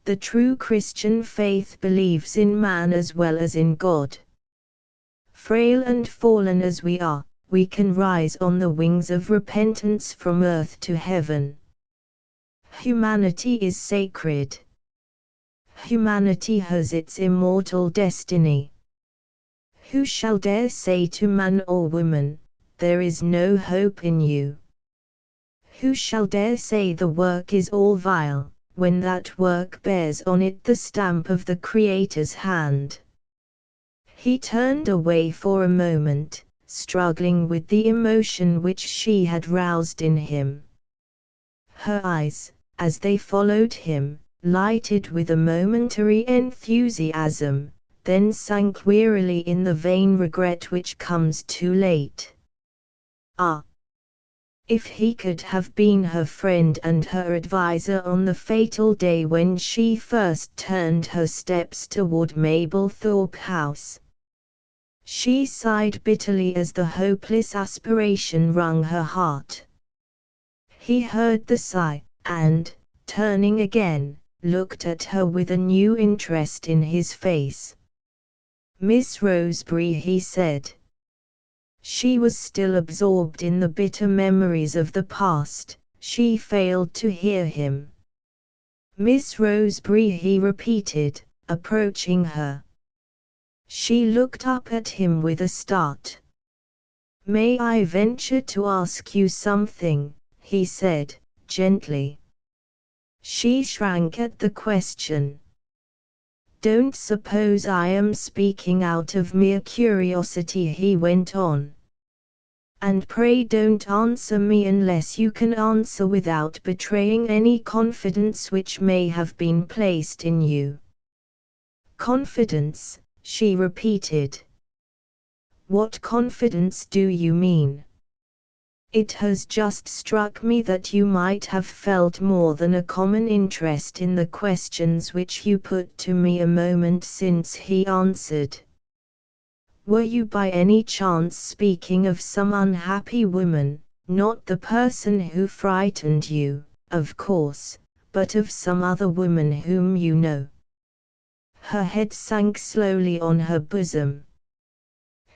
The true Christian faith believes in man as well as in God. Frail and fallen as we are, we can rise on the wings of repentance from earth to heaven. Humanity is sacred. Humanity has its immortal destiny. Who shall dare say to man or woman, "There is no hope in you"? Who shall dare say the work is all vile, when that work bears on it the stamp of the Creator's hand? He turned away for a moment, struggling with the emotion which she had roused in him. Her eyes, as they followed him, lighted with a momentary enthusiasm, then sank wearily in the vain regret which comes too late. Ah! If he could have been her friend and her adviser on the fatal day when she first turned her steps toward Mablethorpe House! She sighed bitterly as the hopeless aspiration wrung her heart. He heard the sigh, and, turning again, looked at her with a new interest in his face. "Miss Roseberry," he said. She was still absorbed in the bitter memories of the past, she failed to hear him. "Miss Roseberry," he repeated, approaching her. She looked up at him with a start. "May I venture to ask you something?" he said, gently. She shrank at the question. "Don't suppose I am speaking out of mere curiosity," he went on. "And pray don't answer me unless you can answer without betraying any confidence which may have been placed in you." "Confidence?" she repeated. "What confidence do you mean? It has just struck me that you might have felt more than a common interest in the questions which you put to me a moment since," he answered. "Were you by any chance speaking of some unhappy woman, not the person who frightened you, of course, but of some other woman whom you know?" Her head sank slowly on her bosom.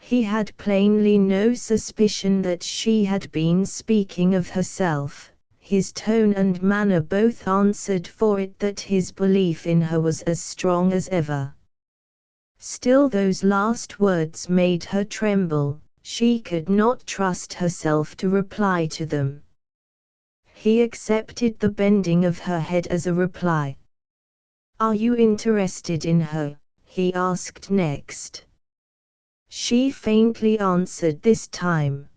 He had plainly no suspicion that she had been speaking of herself. His tone and manner both answered for it that his belief in her was as strong as ever. Still those last words made her tremble, she could not trust herself to reply to them. He accepted the bending of her head as a reply. "Are you interested in her?" he asked next. She faintly answered this time.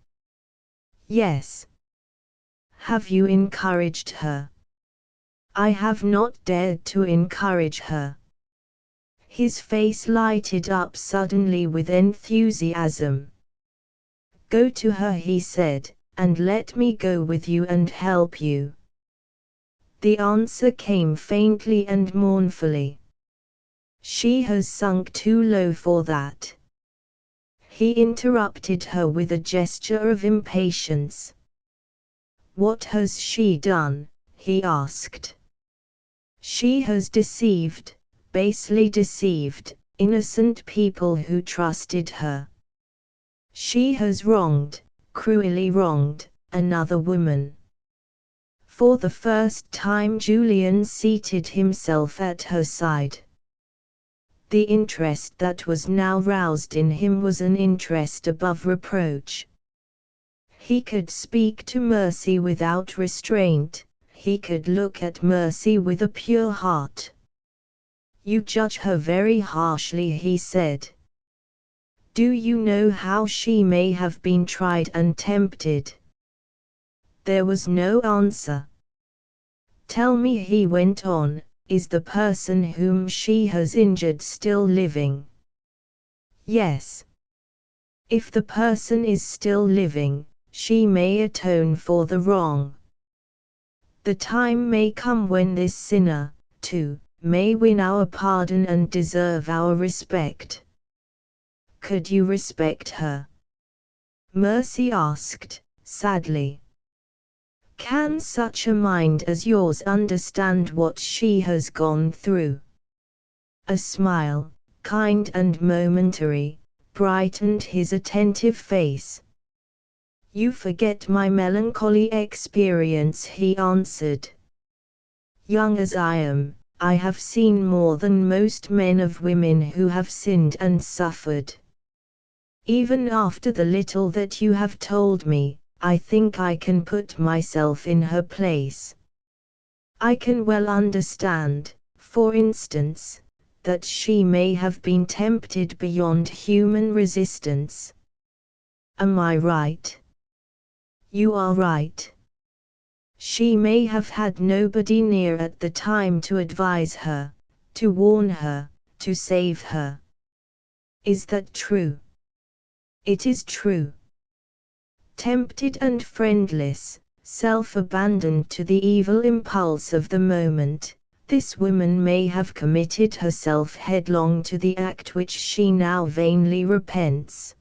"Yes." "Have you encouraged her?" "I have not dared to encourage her." His face lighted up suddenly with enthusiasm. "Go to her," he said, "and let me go with you and help you." The answer came faintly and mournfully. "She has sunk too low for that." He interrupted her with a gesture of impatience. "What has she done?" he asked. "She has deceived, basely deceived, innocent people who trusted her. She has wronged, cruelly wronged, another woman." For the first time Julian seated himself at her side. The interest that was now roused in him was an interest above reproach. He could speak to Mercy without restraint, he could look at Mercy with a pure heart. "You judge her very harshly," he said. "Do you know how she may have been tried and tempted?" There was no answer. "Tell me," he went on, "is the person whom she has injured still living?" "Yes." "If the person is still living, she may atone for the wrong. The time may come when this sinner, too, may win our pardon and deserve our respect." could you respect her? Mercy asked, sadly. Can such a mind as yours understand what she has gone through? A smile, kind and momentary, brightened his attentive face. You forget my melancholy experience, he answered. Young as I am, I have seen more than most men of women who have sinned and suffered. Even after the little that you have told me, I think I can put myself in her place. I can well understand, for instance, that she may have been tempted beyond human resistance. Am I right? You are right. She may have had nobody near at the time to advise her, to warn her, to save her. Is that true? It is true. Tempted and friendless, self-abandoned to the evil impulse of the moment, this woman may have committed herself headlong to the act which she now vainly repents.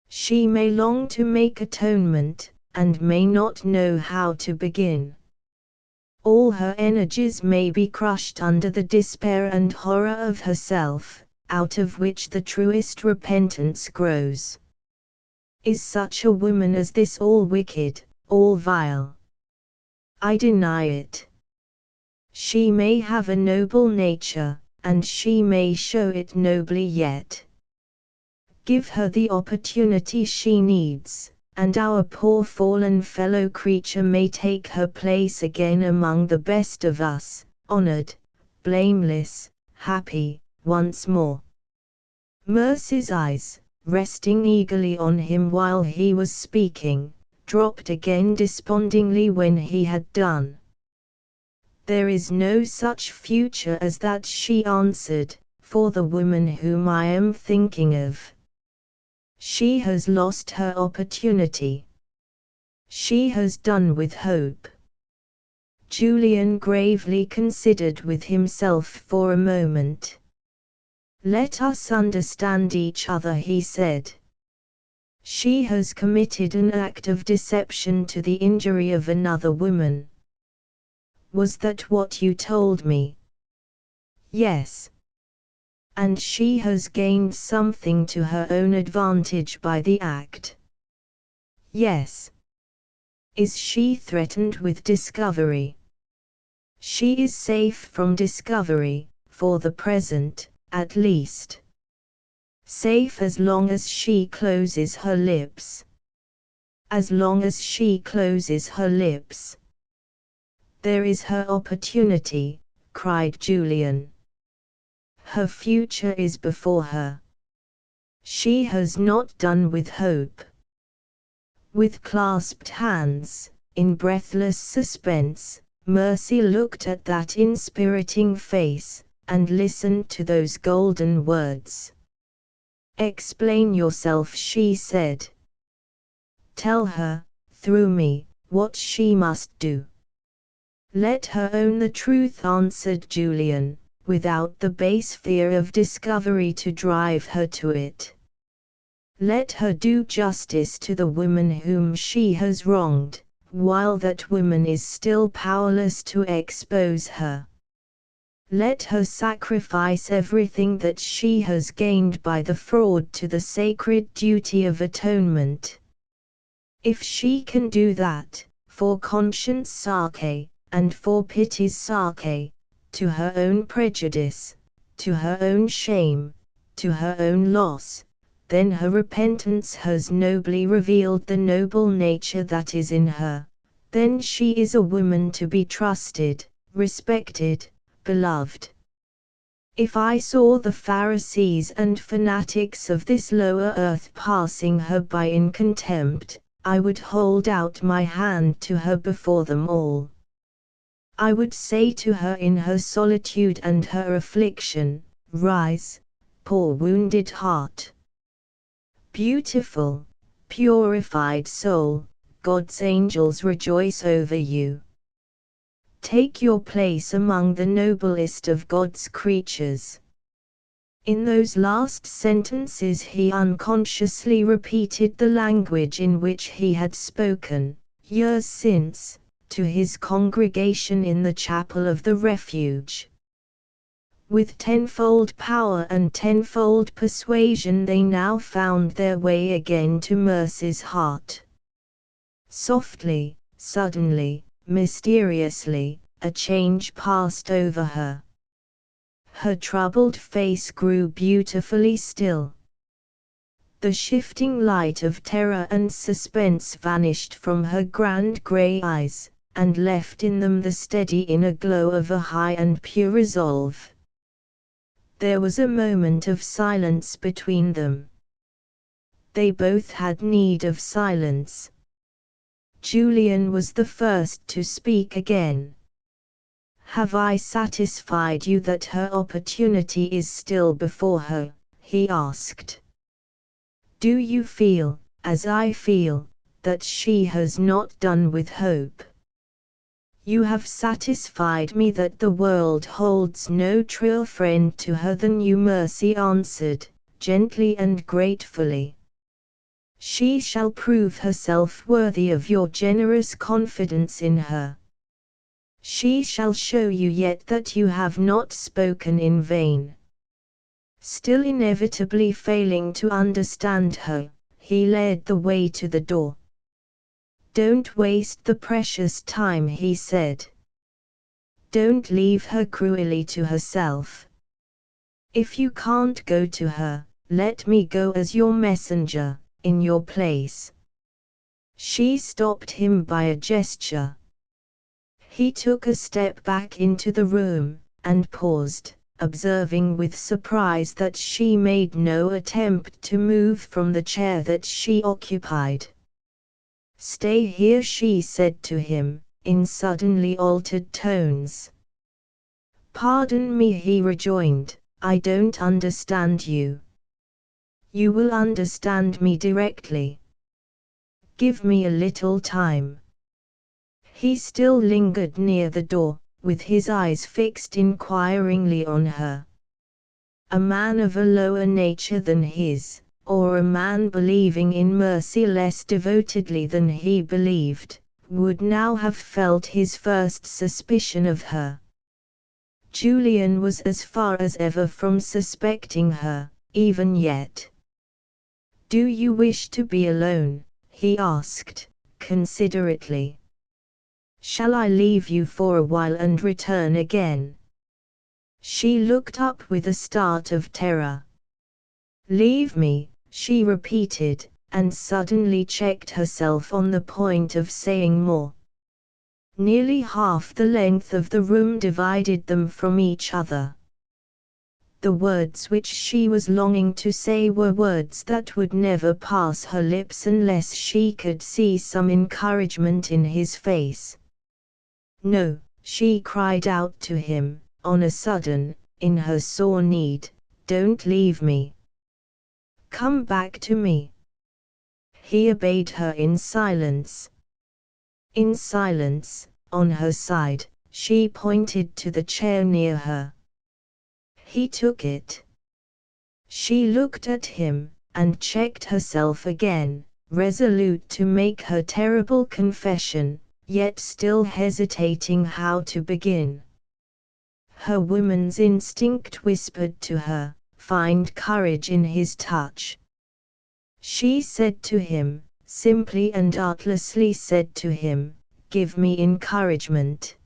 She may long to make atonement, and may not know how to begin. All her energies may be crushed under the despair and horror of herself, out of which the truest repentance grows. Is such a woman as this all wicked, all vile? I deny it. She may have a noble nature, and she may show it nobly yet. Give her the opportunity she needs, and our poor fallen fellow creature may take her place again among the best of us, honored, blameless, happy, once more. Mercy's eyes, resting eagerly on him while he was speaking, dropped again despondingly when he had done. There is no such future as that, she answered, for the woman whom I am thinking of. She has lost her opportunity. She has done with hope. Julian gravely considered with himself for a moment. Let us understand each other, he said. She has committed an act of deception to the injury of another woman. Was that what you told me? Yes. And she has gained something to her own advantage by the act. Yes. Is she threatened with discovery? She is safe from discovery, for the present, at least. Safe as long as she closes her lips. As long as she closes her lips. There is her opportunity, cried Julian. Her future is before her. She has not done with hope. With clasped hands, in breathless suspense, Mercy looked at that inspiriting face, and listened to those golden words. Explain yourself, she said. Tell her, through me, what she must do. Let her own the truth, answered Julian, without the base fear of discovery to drive her to it. Let her do justice to the woman whom she has wronged, while that woman is still powerless to expose her. Let her sacrifice everything that she has gained by the fraud to the sacred duty of atonement. If she can do that, for conscience' sake, and for pity's sake, to her own prejudice, to her own shame, to her own loss, then her repentance has nobly revealed the noble nature that is in her, then she is a woman to be trusted, respected, beloved. If I saw the Pharisees and fanatics of this lower earth passing her by in contempt, I would hold out my hand to her before them all. I would say to her in her solitude and her affliction, rise, poor wounded heart. Beautiful, purified soul, God's angels rejoice over you. Take your place among the noblest of God's creatures. In those last sentences he unconsciously repeated the language in which he had spoken, years since, to his congregation in the chapel of the Refuge. With tenfold power and tenfold persuasion they now found their way again to Mercy's heart. Softly, suddenly, mysteriously, a change passed over her. Her troubled face grew beautifully still. The shifting light of terror and suspense vanished from her grand grey eyes, and left in them the steady inner glow of a high and pure resolve. There was a moment of silence between them. They both had need of silence. Julian was the first to speak again. "Have I satisfied you that her opportunity is still before her?" he asked. "Do you feel, as I feel, that she has not done with hope?" "You have satisfied me that the world holds no truer friend to her than you," Mercy answered, gently and gratefully. "She shall prove herself worthy of your generous confidence in her. She shall show you yet that you have not spoken in vain." Still inevitably failing to understand her, he led the way to the door. "Don't waste the precious time," he said. "Don't leave her cruelly to herself. If you can't go to her, let me go as your messenger, in your place." She stopped him by a gesture. He took a step back into the room, and paused, observing with surprise that she made no attempt to move from the chair that she occupied. "Stay here," she said to him, in suddenly altered tones. "Pardon me," he rejoined, "I don't understand you." "You will understand me directly. Give me a little time." He still lingered near the door, with his eyes fixed inquiringly on her. A man of a lower nature than his, or a man believing in Mercy less devotedly than he believed, would now have felt his first suspicion of her. Julian was as far as ever from suspecting her, even yet. "Do you wish to be alone?" he asked, considerately. "Shall I leave you for a while and return again?" She looked up with a start of terror. "Leave me," she repeated, and suddenly checked herself on the point of saying more. Nearly half the length of the room divided them from each other. The words which she was longing to say were words that would never pass her lips unless she could see some encouragement in his face. "No," she cried out to him, on a sudden, in her sore need, "don't leave me. Come back to me." He obeyed her in silence. In silence, on her side, she pointed to the chair near her. He took it. She looked at him, and checked herself again, resolute to make her terrible confession, yet still hesitating how to begin. Her woman's instinct whispered to her, "Find courage in his touch." She said to him, simply and artlessly said to him, "Give me encouragement.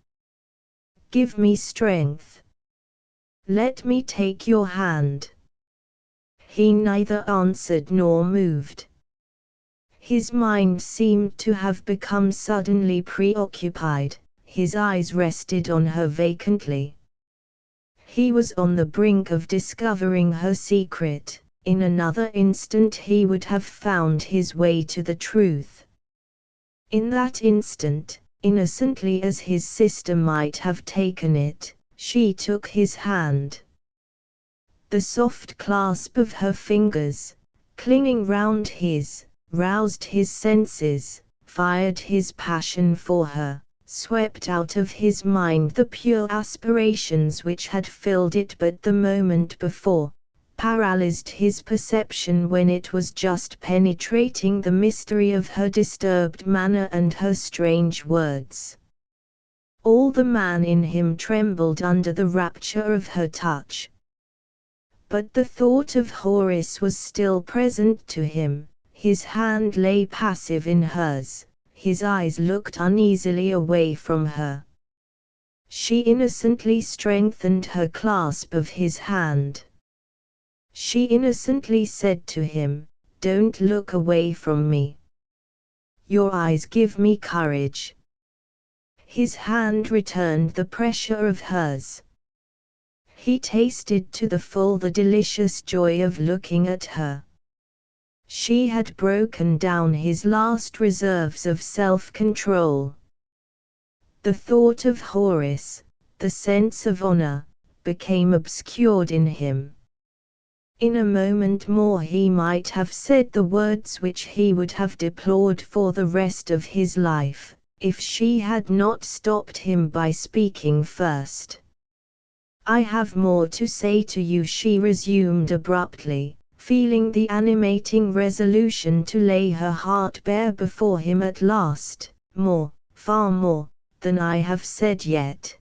Give me strength. Let me take your hand." He neither answered nor moved. His mind seemed to have become suddenly preoccupied, his eyes rested on her vacantly. He was on the brink of discovering her secret. In another instant he would have found his way to the truth. In that instant, innocently as his sister might have taken it, she took his hand. The soft clasp of her fingers, clinging round his, roused his senses, fired his passion for her, swept out of his mind the pure aspirations which had filled it but the moment before, paralyzed his perception when it was just penetrating the mystery of her disturbed manner and her strange words. All the man in him trembled under the rapture of her touch. But the thought of Horace was still present to him. His hand lay passive in hers, his eyes looked uneasily away from her. She innocently strengthened her clasp of his hand. She innocently said to him, "Don't look away from me. Your eyes give me courage." His hand returned the pressure of hers. He tasted to the full the delicious joy of looking at her. She had broken down his last reserves of self-control. The thought of Horace, the sense of honor, became obscured in him. In a moment more he might have said the words which he would have deplored for the rest of his life, if she had not stopped him by speaking first. "I have more to say to you," she resumed abruptly, feeling the animating resolution to lay her heart bare before him at last, "more, far more, than I have said yet.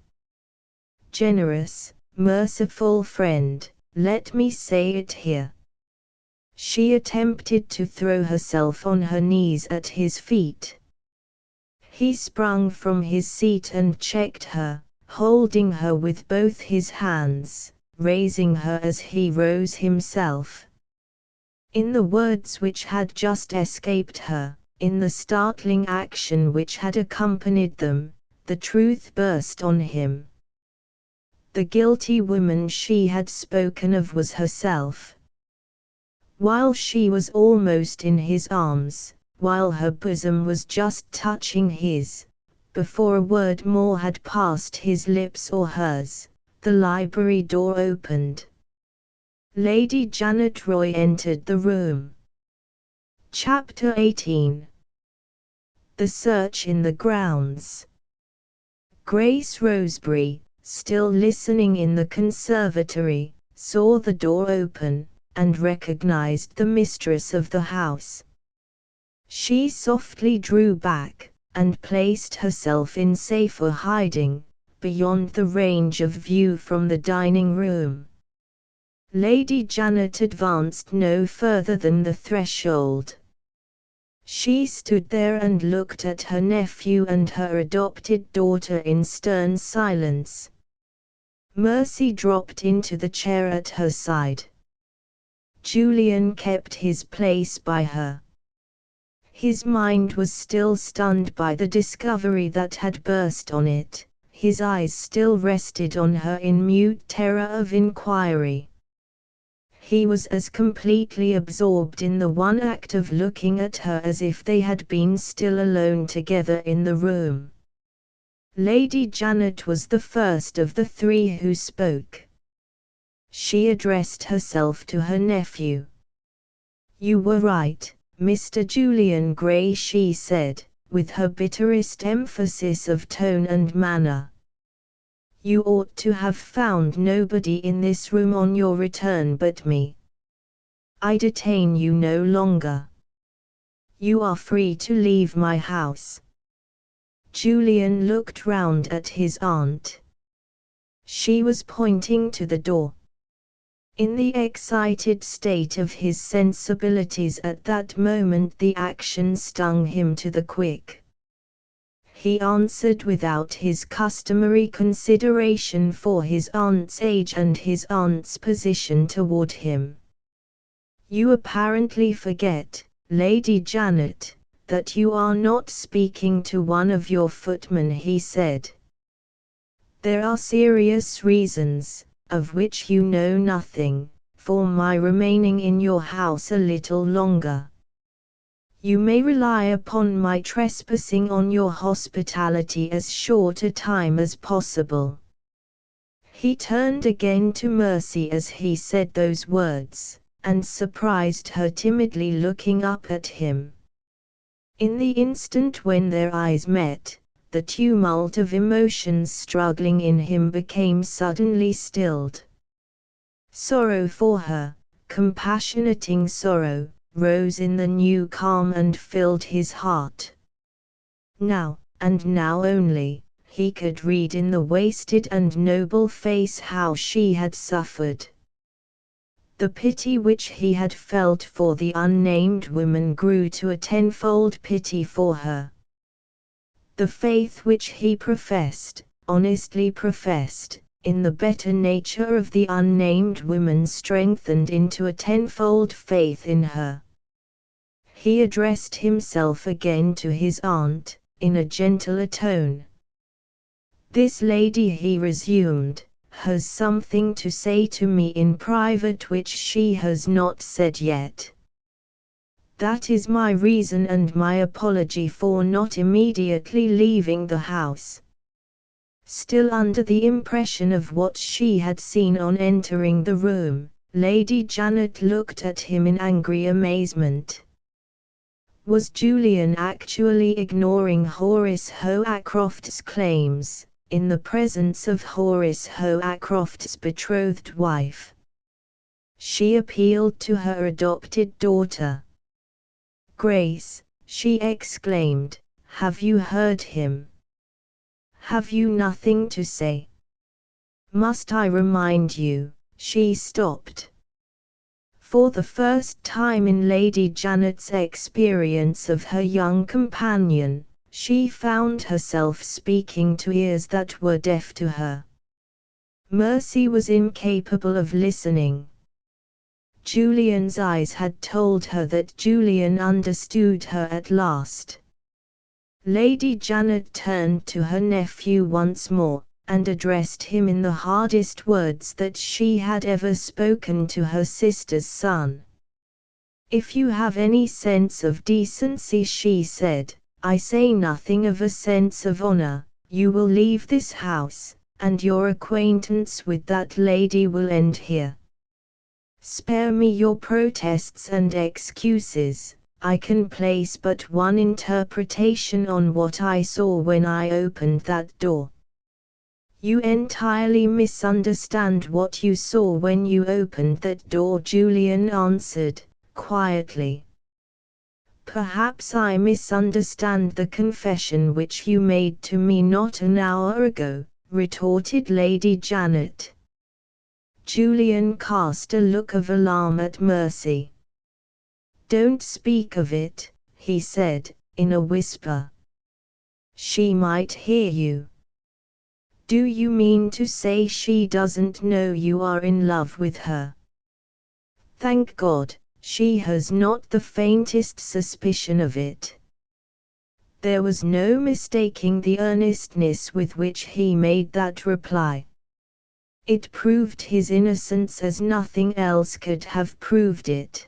Generous, merciful friend, let me say it here." She attempted to throw herself on her knees at his feet. He sprung from his seat and checked her, holding her with both his hands, raising her as he rose himself. In the words which had just escaped her, in the startling action which had accompanied them, the truth burst on him. The guilty woman she had spoken of was herself. While she was almost in his arms, while her bosom was just touching his, before a word more had passed his lips or hers, the library door opened. Lady Janet Roy entered the room. Chapter 18. The Search in the Grounds. Grace Roseberry, still listening in the conservatory, saw the door open, and recognized the mistress of the house. She softly drew back, and placed herself in safer hiding, beyond the range of view from the dining room. Lady Janet advanced no further than the threshold. She stood there and looked at her nephew and her adopted daughter in stern silence. Mercy dropped into the chair at her side. Julian kept his place by her. His mind was still stunned by the discovery that had burst on it, his eyes still rested on her in mute terror of inquiry. He was as completely absorbed in the one act of looking at her as if they had been still alone together in the room. Lady Janet was the first of the three who spoke. She addressed herself to her nephew. "You were right, Mr. Julian Gray," she said, with her bitterest emphasis of tone and manner. "You ought to have found nobody in this room on your return but me. I detain you no longer. You are free to leave my house." Julian looked round at his aunt. She was pointing to the door. In the excited state of his sensibilities at that moment, the action stung him to the quick. He answered without his customary consideration for his aunt's age and his aunt's position toward him. "You apparently forget, Lady Janet, that you are not speaking to one of your footmen," he said. "There are serious reasons, of which you know nothing, for my remaining in your house a little longer. You may rely upon my trespassing on your hospitality as short a time as possible." He turned again to Mercy as he said those words, and surprised her timidly looking up at him. In the instant when their eyes met, the tumult of emotions struggling in him became suddenly stilled. Sorrow for her, compassionating sorrow, rose in the new calm and filled his heart. Now, and now only, he could read in the wasted and noble face how she had suffered. The pity which he had felt for the unnamed woman grew to a tenfold pity for her. The faith which he professed, honestly professed, in the better nature of the unnamed woman strengthened into a tenfold faith in her. He addressed himself again to his aunt, in a gentler tone. "This lady," he resumed, "has something to say to me in private which she has not said yet. That is my reason and my apology for not immediately leaving the house." Still under the impression of what she had seen on entering the room, Lady Janet looked at him in angry amazement. Was Julian actually ignoring Horace Hoacroft's claims, in the presence of Horace Hoacroft's betrothed wife? She appealed to her adopted daughter. "Grace," she exclaimed, "have you heard him? Have you nothing to say?" "Must I remind you?" She stopped. For the first time in Lady Janet's experience of her young companion, she found herself speaking to ears that were deaf to her. Mercy was incapable of listening. Julian's eyes had told her that Julian understood her at last. Lady Janet turned to her nephew once more, and addressed him in the hardest words that she had ever spoken to her sister's son. "If you have any sense of decency," she said, "I say nothing of a sense of honor, you will leave this house, and your acquaintance with that lady will end here. Spare me your protests and excuses. I can place but one interpretation on what I saw when I opened that door." "You entirely misunderstand what you saw when you opened that door," Julian answered, quietly. "Perhaps I misunderstand the confession which you made to me not an hour ago," retorted Lady Janet. Julian cast a look of alarm at Mercy. "Don't speak of it," he said, in a whisper. "She might hear you." "Do you mean to say she doesn't know you are in love with her?" "Thank God, she has not the faintest suspicion of it." There was no mistaking the earnestness with which he made that reply. It proved his innocence as nothing else could have proved it.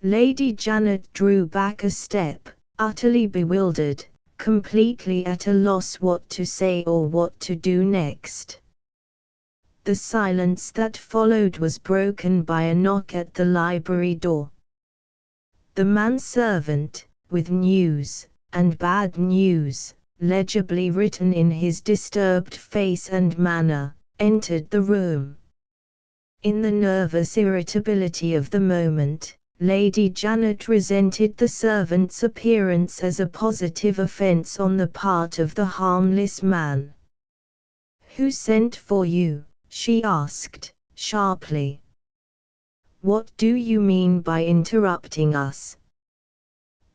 Lady Janet drew back a step, utterly bewildered, completely at a loss what to say or what to do next. The silence that followed was broken by a knock at the library door. The manservant, with news, and bad news, legibly written in his disturbed face and manner, entered the room. In the nervous irritability of the moment, Lady Janet resented the servant's appearance as a positive offense on the part of the harmless man. "Who sent for you?" she asked, sharply. "What do you mean by interrupting us?"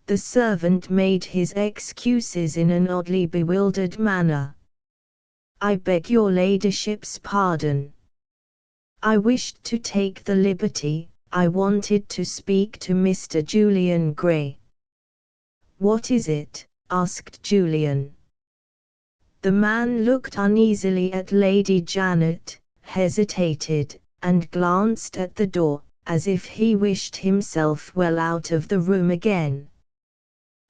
The servant made his excuses in an oddly bewildered manner. "I beg your ladyship's pardon. I wished to take the liberty, I wanted to speak to Mr. Julian Gray." "What is it?" asked Julian. The man looked uneasily at Lady Janet, hesitated, and glanced at the door, as if he wished himself well out of the room again.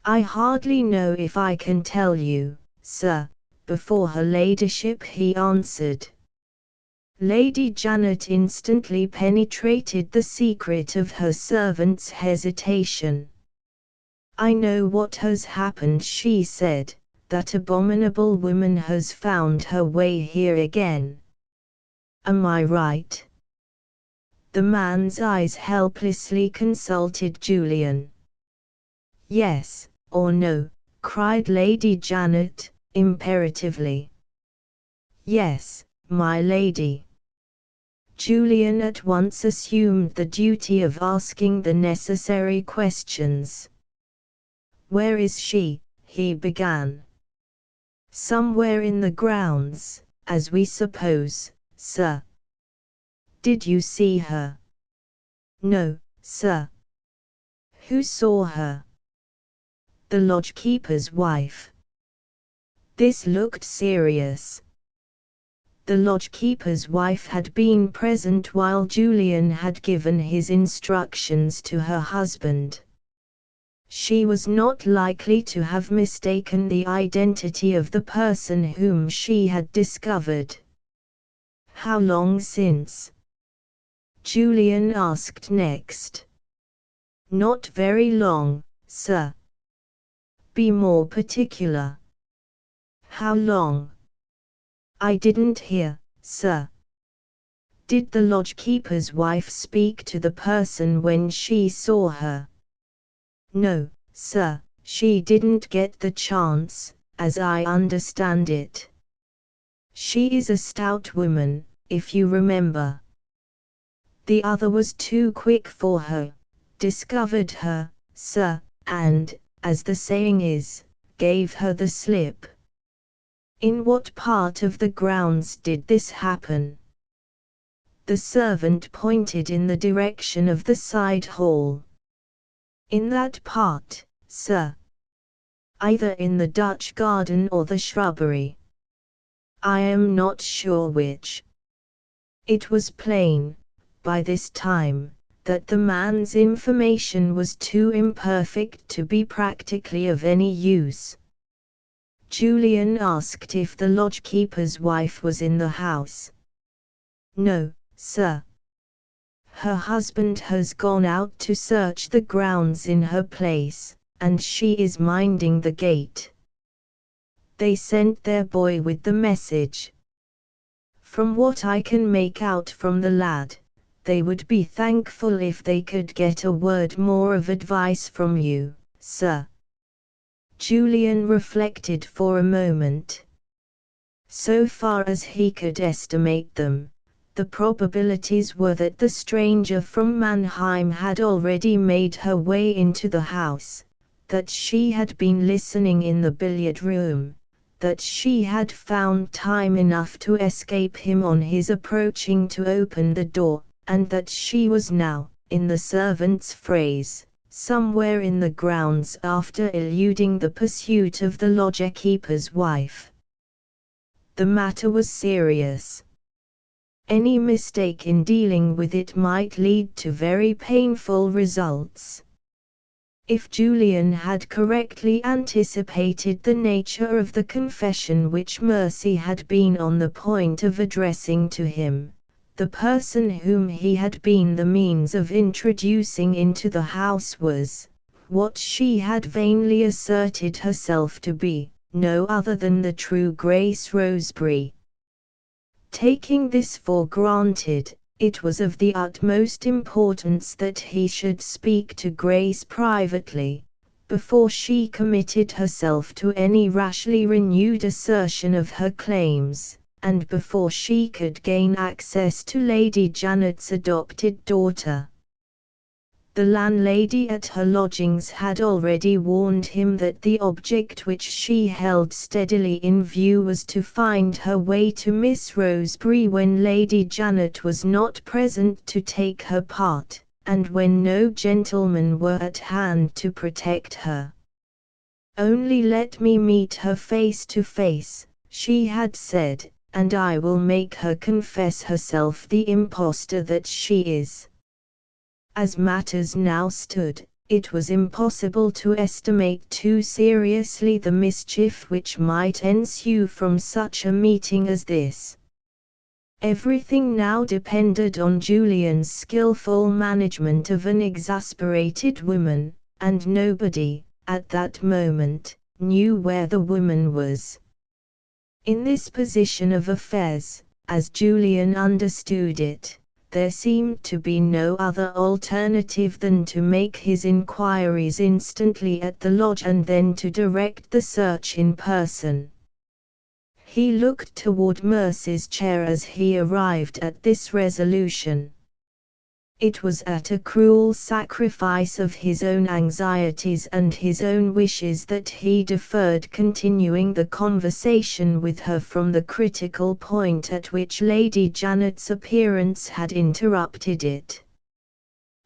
"I hardly know if I can tell you, sir, before her ladyship," he answered. Lady Janet instantly penetrated the secret of her servant's hesitation. "I know what has happened," she said. "That abominable woman has found her way here again. Am I right?" The man's eyes helplessly consulted Julian. "Yes, or no," cried Lady Janet, imperatively. "Yes, my lady." Julian at once assumed the duty of asking the necessary questions. "Where is she?" he began. "Somewhere in the grounds, as we suppose, sir." "Did you see her?" "No, sir." "Who saw her?" "The lodge-keeper's wife." This looked serious. The lodge-keeper's wife had been present while Julian had given his instructions to her husband. She was not likely to have mistaken the identity of the person whom she had discovered. "How long since?" Julian asked next. "Not very long, sir." "Be more particular." "How long?" "I didn't hear, sir." "Did the lodge-keeper's wife speak to the person when she saw her?" "No, sir, she didn't get the chance, as I understand it. She is a stout woman, if you remember." "The other was too quick for her, discovered her, sir, and, as the saying is, gave her the slip." "In what part of the grounds did this happen?" The servant pointed in the direction of the side hall. "In that part, sir." "Either in the Dutch garden or the shrubbery?" "I am not sure which." It was plain, by this time, that the man's information was too imperfect to be practically of any use. Julian asked if the lodge-keeper's wife was in the house. "No, sir. Her husband has gone out to search the grounds in her place, and she is minding the gate." "They sent their boy with the message?" "From what I can make out from the lad, they would be thankful if they could get a word more of advice from you, sir." Julian reflected for a moment. So far as he could estimate them, the probabilities were that the stranger from Mannheim had already made her way into the house, that she had been listening in the billiard room, that she had found time enough to escape him on his approaching to open the door, and that she was now, in the servant's phrase, somewhere in the grounds after eluding the pursuit of the lodge-keeper's wife. The matter was serious. Any mistake in dealing with it might lead to very painful results. If Julian had correctly anticipated the nature of the confession which Mercy had been on the point of addressing to him, the person whom he had been the means of introducing into the house was, what she had vainly asserted herself to be, no other than the true Grace Roseberry. Taking this for granted, it was of the utmost importance that he should speak to Grace privately, before she committed herself to any rashly renewed assertion of her claims, and before she could gain access to Lady Janet's adopted daughter. The landlady at her lodgings had already warned him that the object which she held steadily in view was to find her way to Miss Roseberry when Lady Janet was not present to take her part, and when no gentlemen were at hand to protect her. "Only let me meet her face to face," she had said, "and I will make her confess herself the impostor that she is." As matters now stood, it was impossible to estimate too seriously the mischief which might ensue from such a meeting as this. Everything now depended on Julian's skillful management of an exasperated woman, and nobody, at that moment, knew where the woman was. In this position of affairs, as Julian understood it, there seemed to be no other alternative than to make his inquiries instantly at the lodge and then to direct the search in person. He looked toward Mercy's chair as he arrived at this resolution. It was at a cruel sacrifice of his own anxieties and his own wishes that he deferred continuing the conversation with her from the critical point at which Lady Janet's appearance had interrupted it.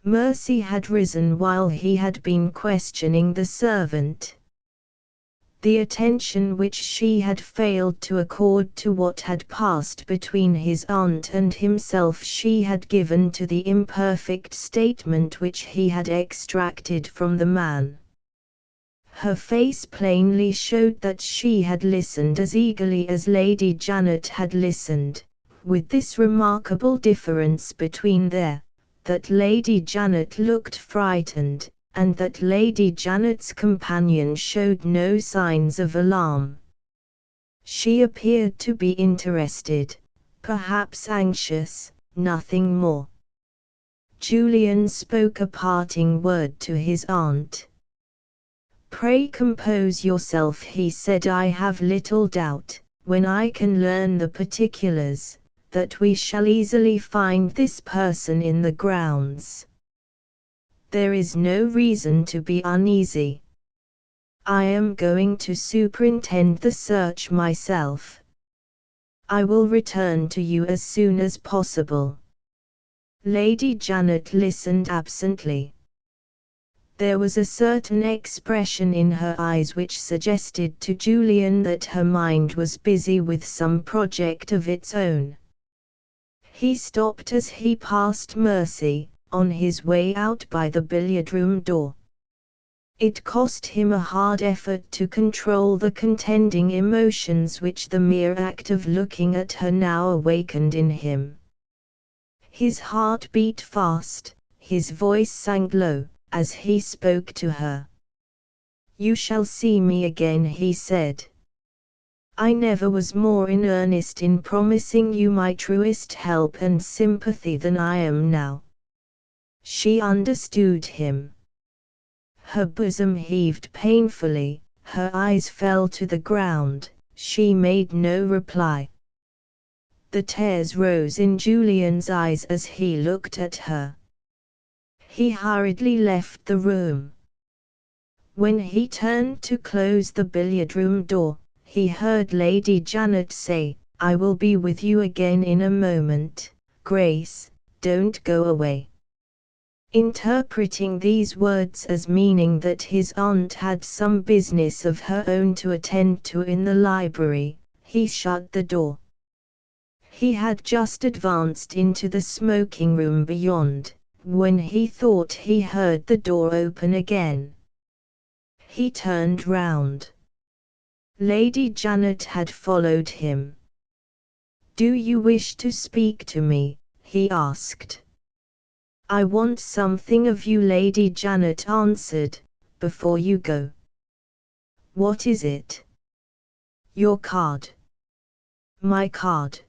Mercy had risen while he had been questioning the servant. The attention which she had failed to accord to what had passed between his aunt and himself she had given to the imperfect statement which he had extracted from the man. Her face plainly showed that she had listened as eagerly as Lady Janet had listened, with this remarkable difference between there, that Lady Janet looked frightened, and that Lady Janet's companion showed no signs of alarm. She appeared to be interested, perhaps anxious, nothing more. Julian spoke a parting word to his aunt. "Pray compose yourself," he said. "I have little doubt, when I can learn the particulars, that we shall easily find this person in the grounds. There is no reason to be uneasy. I am going to superintend the search myself. I will return to you as soon as possible." Lady Janet listened absently. There was a certain expression in her eyes which suggested to Julian that her mind was busy with some project of its own. He stopped as he passed Mercy, on his way out by the billiard-room door. It cost him a hard effort to control the contending emotions which the mere act of looking at her now awakened in him. His heart beat fast, his voice sank low, as he spoke to her. "You shall see me again," he said. "I never was more in earnest in promising you my truest help and sympathy than I am now." She understood him. Her bosom heaved painfully, her eyes fell to the ground, she made no reply. The tears rose in Julian's eyes as he looked at her. He hurriedly left the room. When he turned to close the billiard-room door, he heard Lady Janet say, "I will be with you again in a moment, Grace, don't go away." Interpreting these words as meaning that his aunt had some business of her own to attend to in the library, he shut the door. He had just advanced into the smoking room beyond, when he thought he heard the door open again. He turned round. Lady Janet had followed him. "Do you wish to speak to me?" he asked. "I want something of you," Lady Janet answered, "before you go." "What is it?" "Your card." "My card?"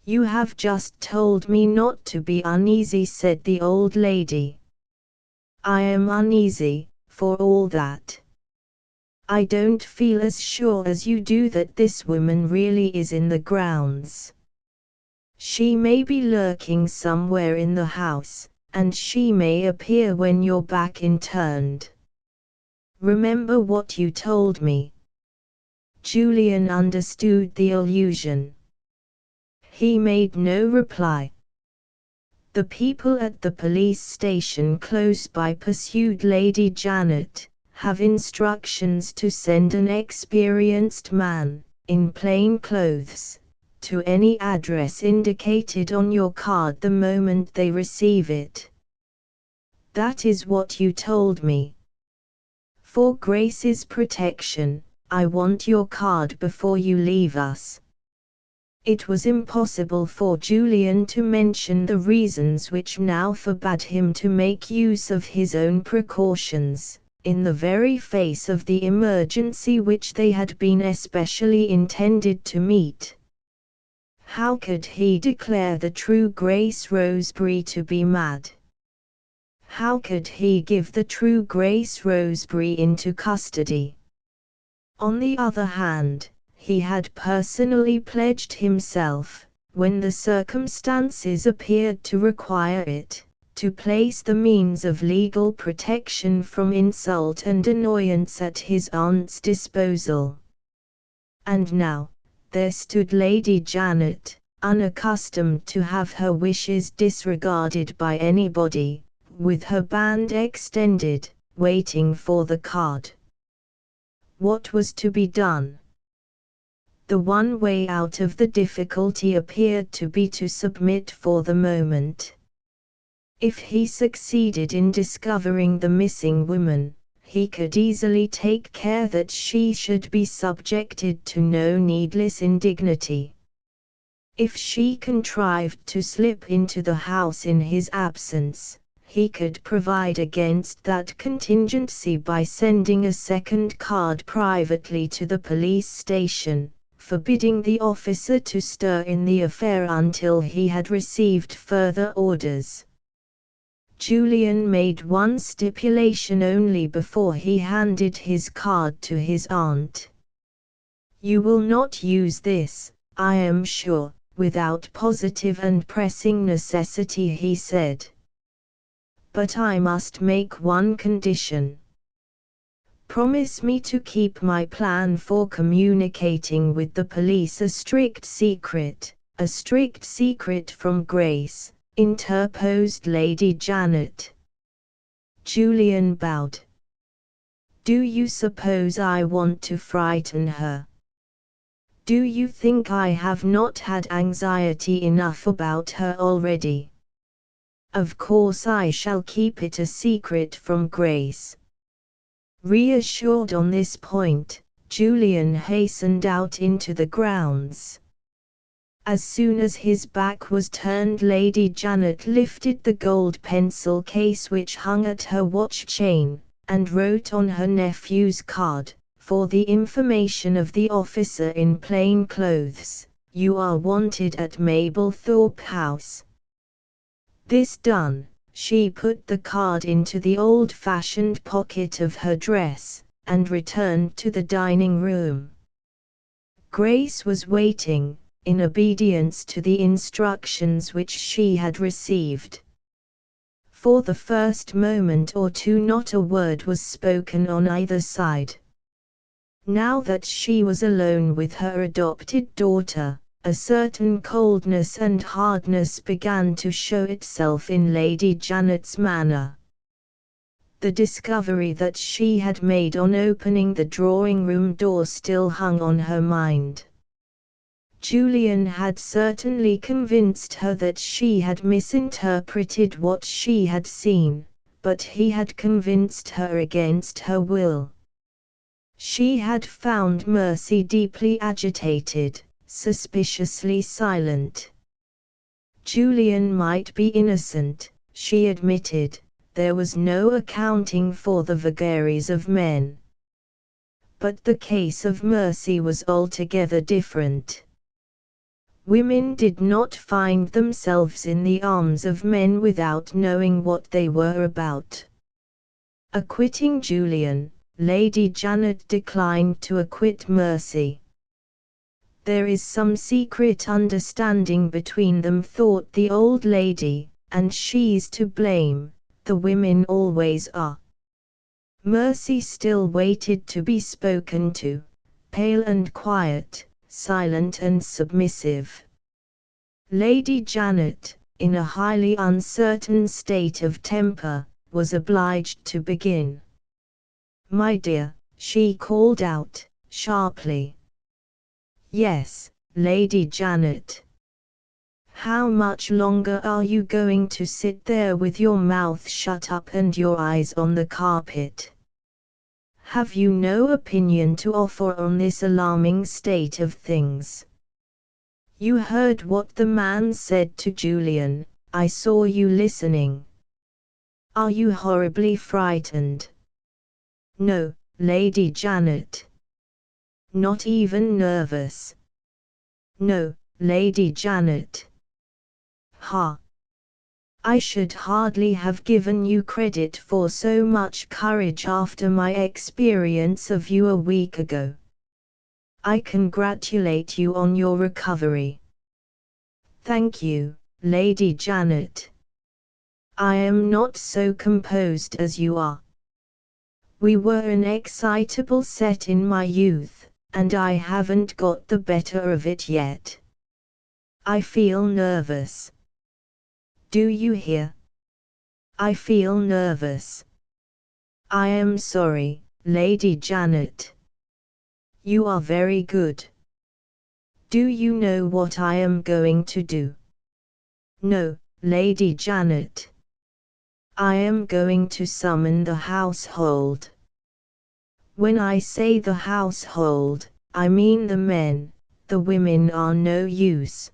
"You have just told me not to be uneasy," said the old lady. "I am uneasy, for all that. I don't feel as sure as you do that this woman really is in the grounds. She may be lurking somewhere in the house, and she may appear when your back is turned. Remember what you told me." Julian understood the allusion. He made no reply. "The people at the police station close by," pursued Lady Janet, "have instructions to send an experienced man, in plain clothes, to any address indicated on your card the moment they receive it." "That is what you told me. For Grace's protection, I want your card before you leave us." It was impossible for Julian to mention the reasons which now forbade him to make use of his own precautions, in the very face of the emergency which they had been especially intended to meet. How could he declare the true Grace Roseberry to be mad? How could he give the true Grace Roseberry into custody? On the other hand, he had personally pledged himself, when the circumstances appeared to require it, to place the means of legal protection from insult and annoyance at his aunt's disposal. And now, there stood Lady Janet, unaccustomed to have her wishes disregarded by anybody, with her band extended, waiting for the card. What was to be done? The one way out of the difficulty appeared to be to submit for the moment. If he succeeded in discovering the missing woman, he could easily take care that she should be subjected to no needless indignity. If she contrived to slip into the house in his absence, he could provide against that contingency by sending a second card privately to the police station, forbidding the officer to stir in the affair until he had received further orders. Julian made one stipulation only before he handed his card to his aunt. "You will not use this, I am sure, without positive and pressing necessity," he said. "But I must make one condition. Promise me to keep my plan for communicating with the police a strict secret from Grace," interposed Lady Janet. Julian bowed. "Do you suppose I want to frighten her? Do you think I have not had anxiety enough about her already? Of course I shall keep it a secret from Grace." Reassured on this point, Julian hastened out into the grounds. As soon as his back was turned, Lady Janet lifted the gold pencil case which hung at her watch chain, and wrote on her nephew's card, "For the information of the officer in plain clothes, you are wanted at Mablethorpe House." This done, she put the card into the old-fashioned pocket of her dress, and returned to the dining room. Grace was waiting, in obedience to the instructions which she had received. For the first moment or two not a word was spoken on either side. Now that she was alone with her adopted daughter, a certain coldness and hardness began to show itself in Lady Janet's manner. The discovery that she had made on opening the drawing-room door still hung on her mind. Julian had certainly convinced her that she had misinterpreted what she had seen, but he had convinced her against her will. She had found Mercy deeply agitated, suspiciously silent. Julian might be innocent, she admitted, there was no accounting for the vagaries of men. But the case of Mercy was altogether different. Women did not find themselves in the arms of men without knowing what they were about. Acquitting Julian, Lady Janet declined to acquit Mercy. There is some secret understanding between them, thought the old lady, and she's to blame, the women always are. Mercy still waited to be spoken to, pale and quiet, silent and submissive. Lady Janet, in a highly uncertain state of temper, was obliged to begin. "My dear," she called out, sharply. "Yes, Lady Janet. How much longer are you going to sit there with your mouth shut up and your eyes on the carpet? Have you no opinion to offer on this alarming state of things? You heard what the man said to Julian, I saw you listening. Are you horribly frightened?" "No, Lady Janet. Not even nervous." "No, Lady Janet. Ha! I should hardly have given you credit for so much courage after my experience of you a week ago. I congratulate you on your recovery. Thank you, Lady Janet. I am not so composed as you are. We were an excitable set in my youth, and I haven't got the better of it yet. I feel nervous. Do you hear? I feel nervous. I am sorry, Lady Janet. You are very good. Do you know what I am going to do? No, Lady Janet. I am going to summon the household. When I say the household, I mean the men. The women are no use.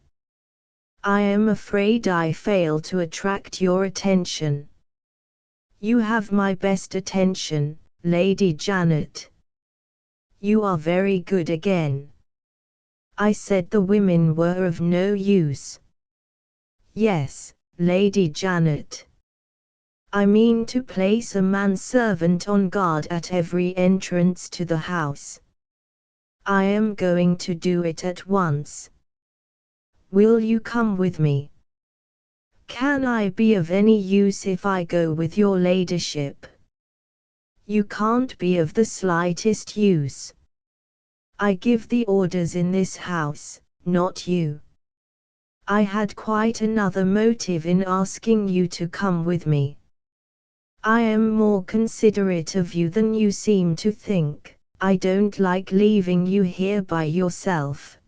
I am afraid I fail to attract your attention. You have my best attention, Lady Janet. You are very good again. I said the women were of no use. Yes, Lady Janet. I mean to place a manservant on guard at every entrance to the house. I am going to do it at once. Will you come with me? Can I be of any use if I go with your ladyship? You can't be of the slightest use. I give the orders in this house, not you. I had quite another motive in asking you to come with me. I am more considerate of you than you seem to think. I don't like leaving you here by yourself.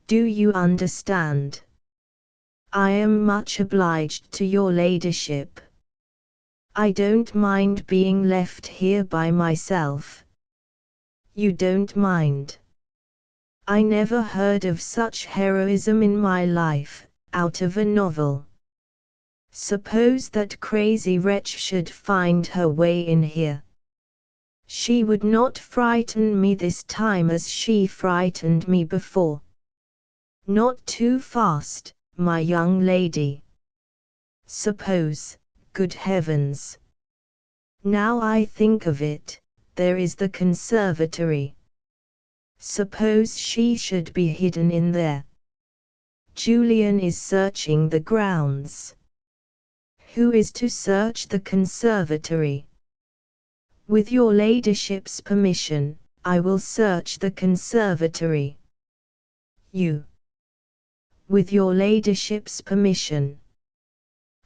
Do you understand? I am much obliged to your ladyship. I don't mind being left here by myself. You don't mind? I never heard of such heroism in my life, out of a novel. Suppose that crazy wretch should find her way in here. She would not frighten me this time as she frightened me before. Not too fast, my young lady. Suppose, good heavens. Now I think of it, there is the conservatory. Suppose she should be hidden in there. Julian is searching the grounds. Who is to search the conservatory? With your ladyship's permission, I will search the conservatory. You. With your ladyship's permission.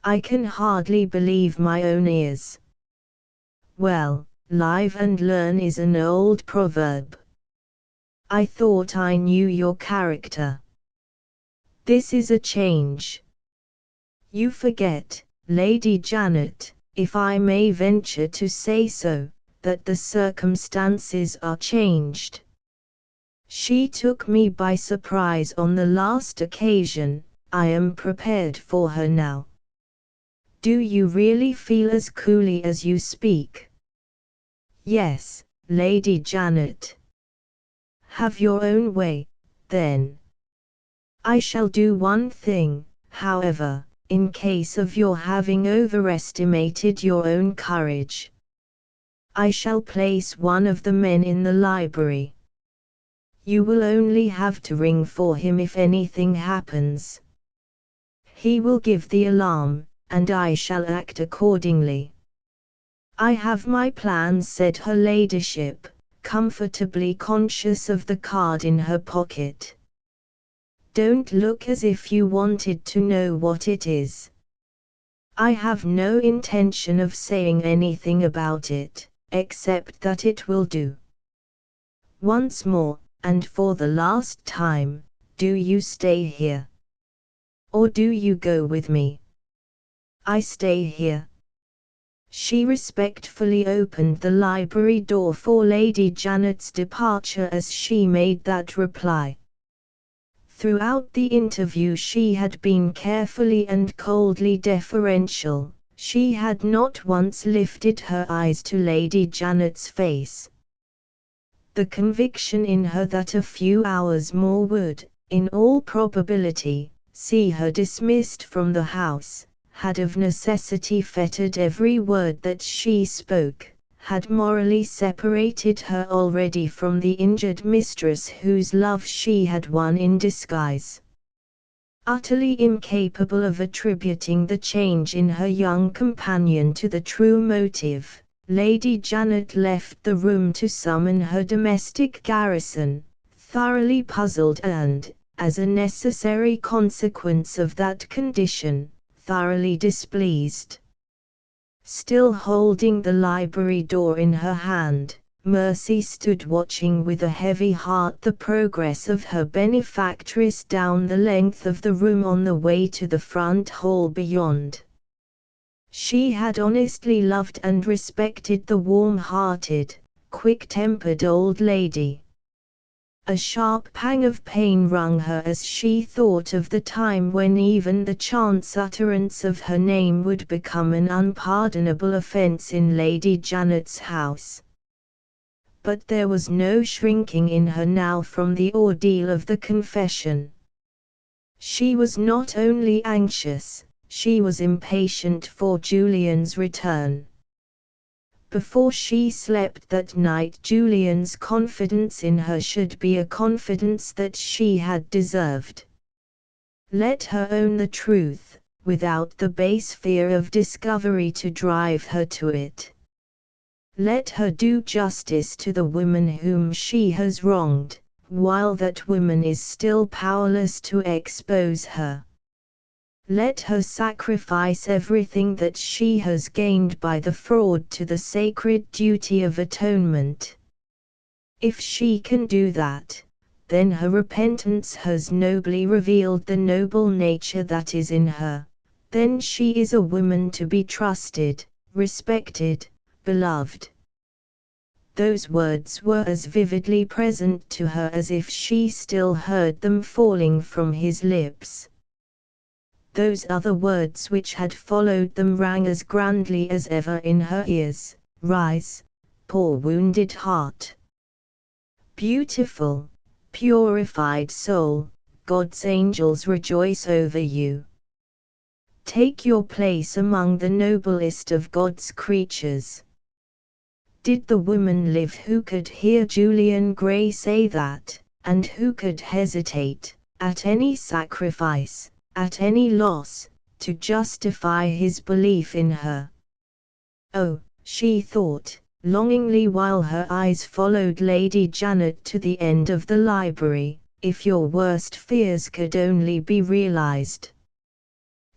I can hardly believe my own ears. Well, live and learn is an old proverb. I thought I knew your character. This is a change. You forget, Lady Janet, if I may venture to say so, that the circumstances are changed. She took me by surprise on the last occasion, I am prepared for her now. Do you really feel as coolly as you speak? Yes, Lady Janet. Have your own way, then. I shall do one thing, however, in case of your having overestimated your own courage. I shall place one of the men in the library. You will only have to ring for him if anything happens. He will give the alarm, and I shall act accordingly. I have my plans, said her ladyship, comfortably conscious of the card in her pocket. Don't look as if you wanted to know what it is. I have no intention of saying anything about it, except that it will do. Once more, and for the last time, do you stay here? Or do you go with me? I stay here. She respectfully opened the library door for Lady Janet's departure as she made that reply. Throughout the interview she had been carefully and coldly deferential, she had not once lifted her eyes to Lady Janet's face. The conviction in her that a few hours more would, in all probability, see her dismissed from the house, had of necessity fettered every word that she spoke, had morally separated her already from the injured mistress whose love she had won in disguise. Utterly incapable of attributing the change in her young companion to the true motive, Lady Janet left the room to summon her domestic garrison, thoroughly puzzled and, as a necessary consequence of that condition, thoroughly displeased. Still holding the library door in her hand, Mercy stood watching with a heavy heart the progress of her benefactress down the length of the room on the way to the front hall beyond. She had honestly loved and respected the warm-hearted, quick-tempered old lady. A sharp pang of pain wrung her as she thought of the time when even the chance utterance of her name would become an unpardonable offense in Lady Janet's house. But there was no shrinking in her now from the ordeal of the confession. She was not only anxious, she was impatient for Julian's return. Before she slept that night, Julian's confidence in her should be a confidence that she had deserved. Let her own the truth, without the base fear of discovery to drive her to it. Let her do justice to the woman whom she has wronged, while that woman is still powerless to expose her. Let her sacrifice everything that she has gained by the fraud to the sacred duty of atonement. If she can do that, then her repentance has nobly revealed the noble nature that is in her, then she is a woman to be trusted, respected, beloved. Those words were as vividly present to her as if she still heard them falling from his lips. Those other words which had followed them rang as grandly as ever in her ears: "Rise, poor wounded heart. Beautiful, purified soul, God's angels rejoice over you. Take your place among the noblest of God's creatures." Did the woman live who could hear Julian Gray say that, and who could hesitate, at any sacrifice, at any loss, to justify his belief in her? Oh, she thought, longingly while her eyes followed Lady Janet to the end of the library, if your worst fears could only be realized.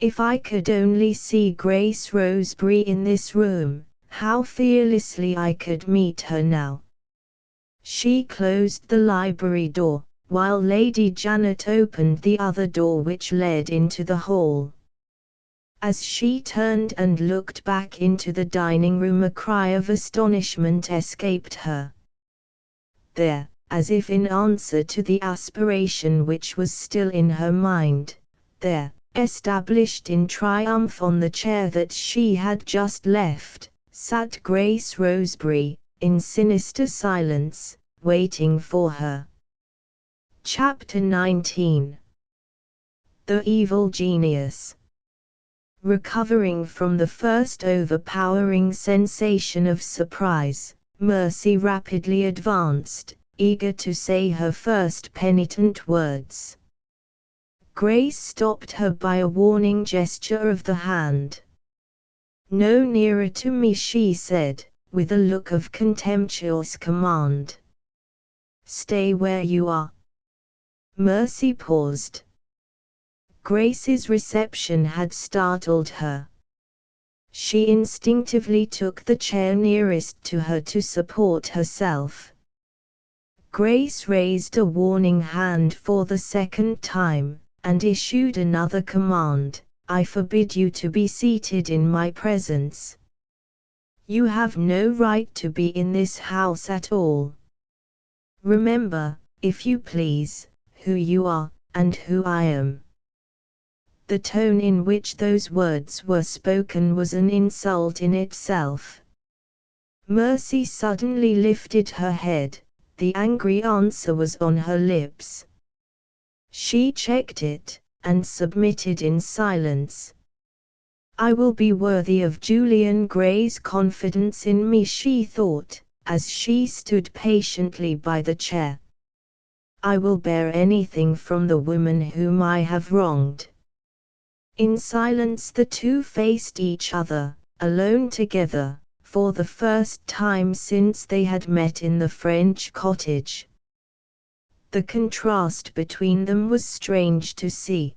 If I could only see Grace Roseberry in this room, how fearlessly I could meet her now. She closed the library door, while Lady Janet opened the other door which led into the hall. As she turned and looked back into the dining room, a cry of astonishment escaped her. There, as if in answer to the aspiration which was still in her mind, there, established in triumph on the chair that she had just left, sat Grace Roseberry, in sinister silence, waiting for her. Chapter 19. The Evil Genius. Recovering from the first overpowering sensation of surprise, Mercy rapidly advanced, eager to say her first penitent words. Grace stopped her by a warning gesture of the hand. "No nearer to me," she said, with a look of contemptuous command. "Stay where you are." Mercy paused. Grace's reception had startled her. She instinctively took the chair nearest to her to support herself. Grace raised a warning hand for the second time, and issued another command: "I forbid you to be seated in my presence. You have no right to be in this house at all. Remember, if you please, who you are, and who I am." The tone in which those words were spoken was an insult in itself. Mercy suddenly lifted her head, the angry answer was on her lips. She checked it, and submitted in silence. I will be worthy of Julian Gray's confidence in me, she thought, as she stood patiently by the chair. I will bear anything from the woman whom I have wronged. In silence the two faced each other, alone together, for the first time since they had met in the French cottage. The contrast between them was strange to see.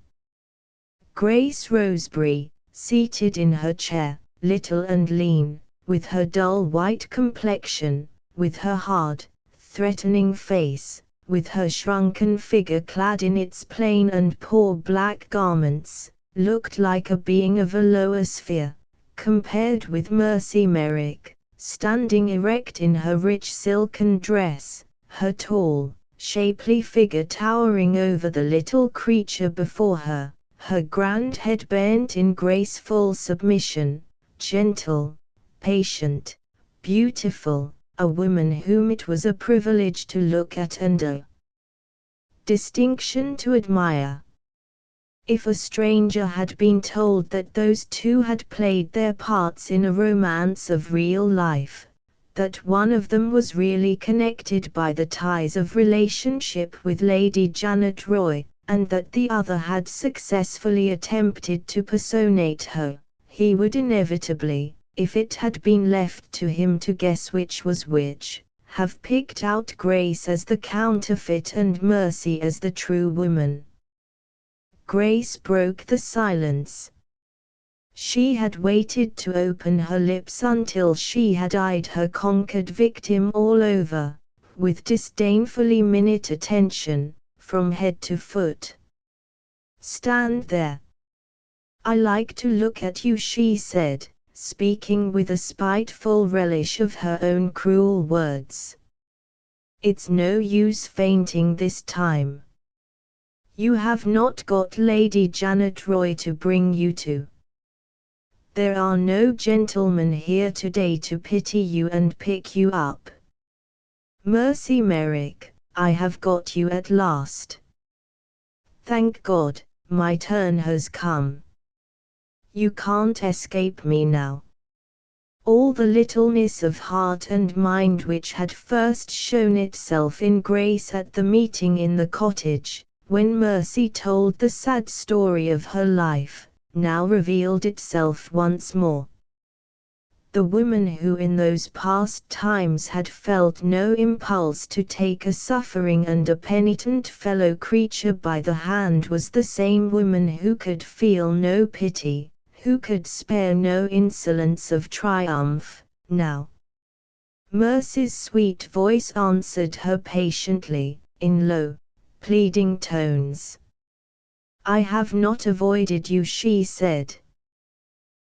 Grace Roseberry, seated in her chair, little and lean, with her dull white complexion, with her hard, threatening face, with her shrunken figure clad in its plain and poor black garments, looked like a being of a lower sphere, compared with Mercy Merrick, standing erect in her rich silken dress, her tall, shapely figure towering over the little creature before her, her grand head bent in graceful submission, gentle, patient, beautiful, a woman whom it was a privilege to look at and a distinction to admire. If a stranger had been told that those two had played their parts in a romance of real life, that one of them was really connected by the ties of relationship with Lady Janet Roy, and that the other had successfully attempted to personate her, he would inevitably, if it had been left to him to guess which was which, have picked out Grace as the counterfeit and Mercy as the true woman. Grace broke the silence. She had waited to open her lips until she had eyed her conquered victim all over, with disdainfully minute attention, from head to foot. Stand there. I like to look at you, she said, speaking with a spiteful relish of her own cruel words. It's no use fainting this time. You have not got Lady Janet Roy to bring you to. There are no gentlemen here today to pity you and pick you up. Mercy Merrick, I have got you at last. Thank God, my turn has come. You can't escape me now. All the littleness of heart and mind which had first shown itself in Grace at the meeting in the cottage, when Mercy told the sad story of her life, now revealed itself once more. The woman who in those past times had felt no impulse to take a suffering and a penitent fellow creature by the hand was the same woman who could feel no pity, who could spare no insolence of triumph, now. Mercy's sweet voice answered her patiently, in low, pleading tones. I have not avoided you, she said.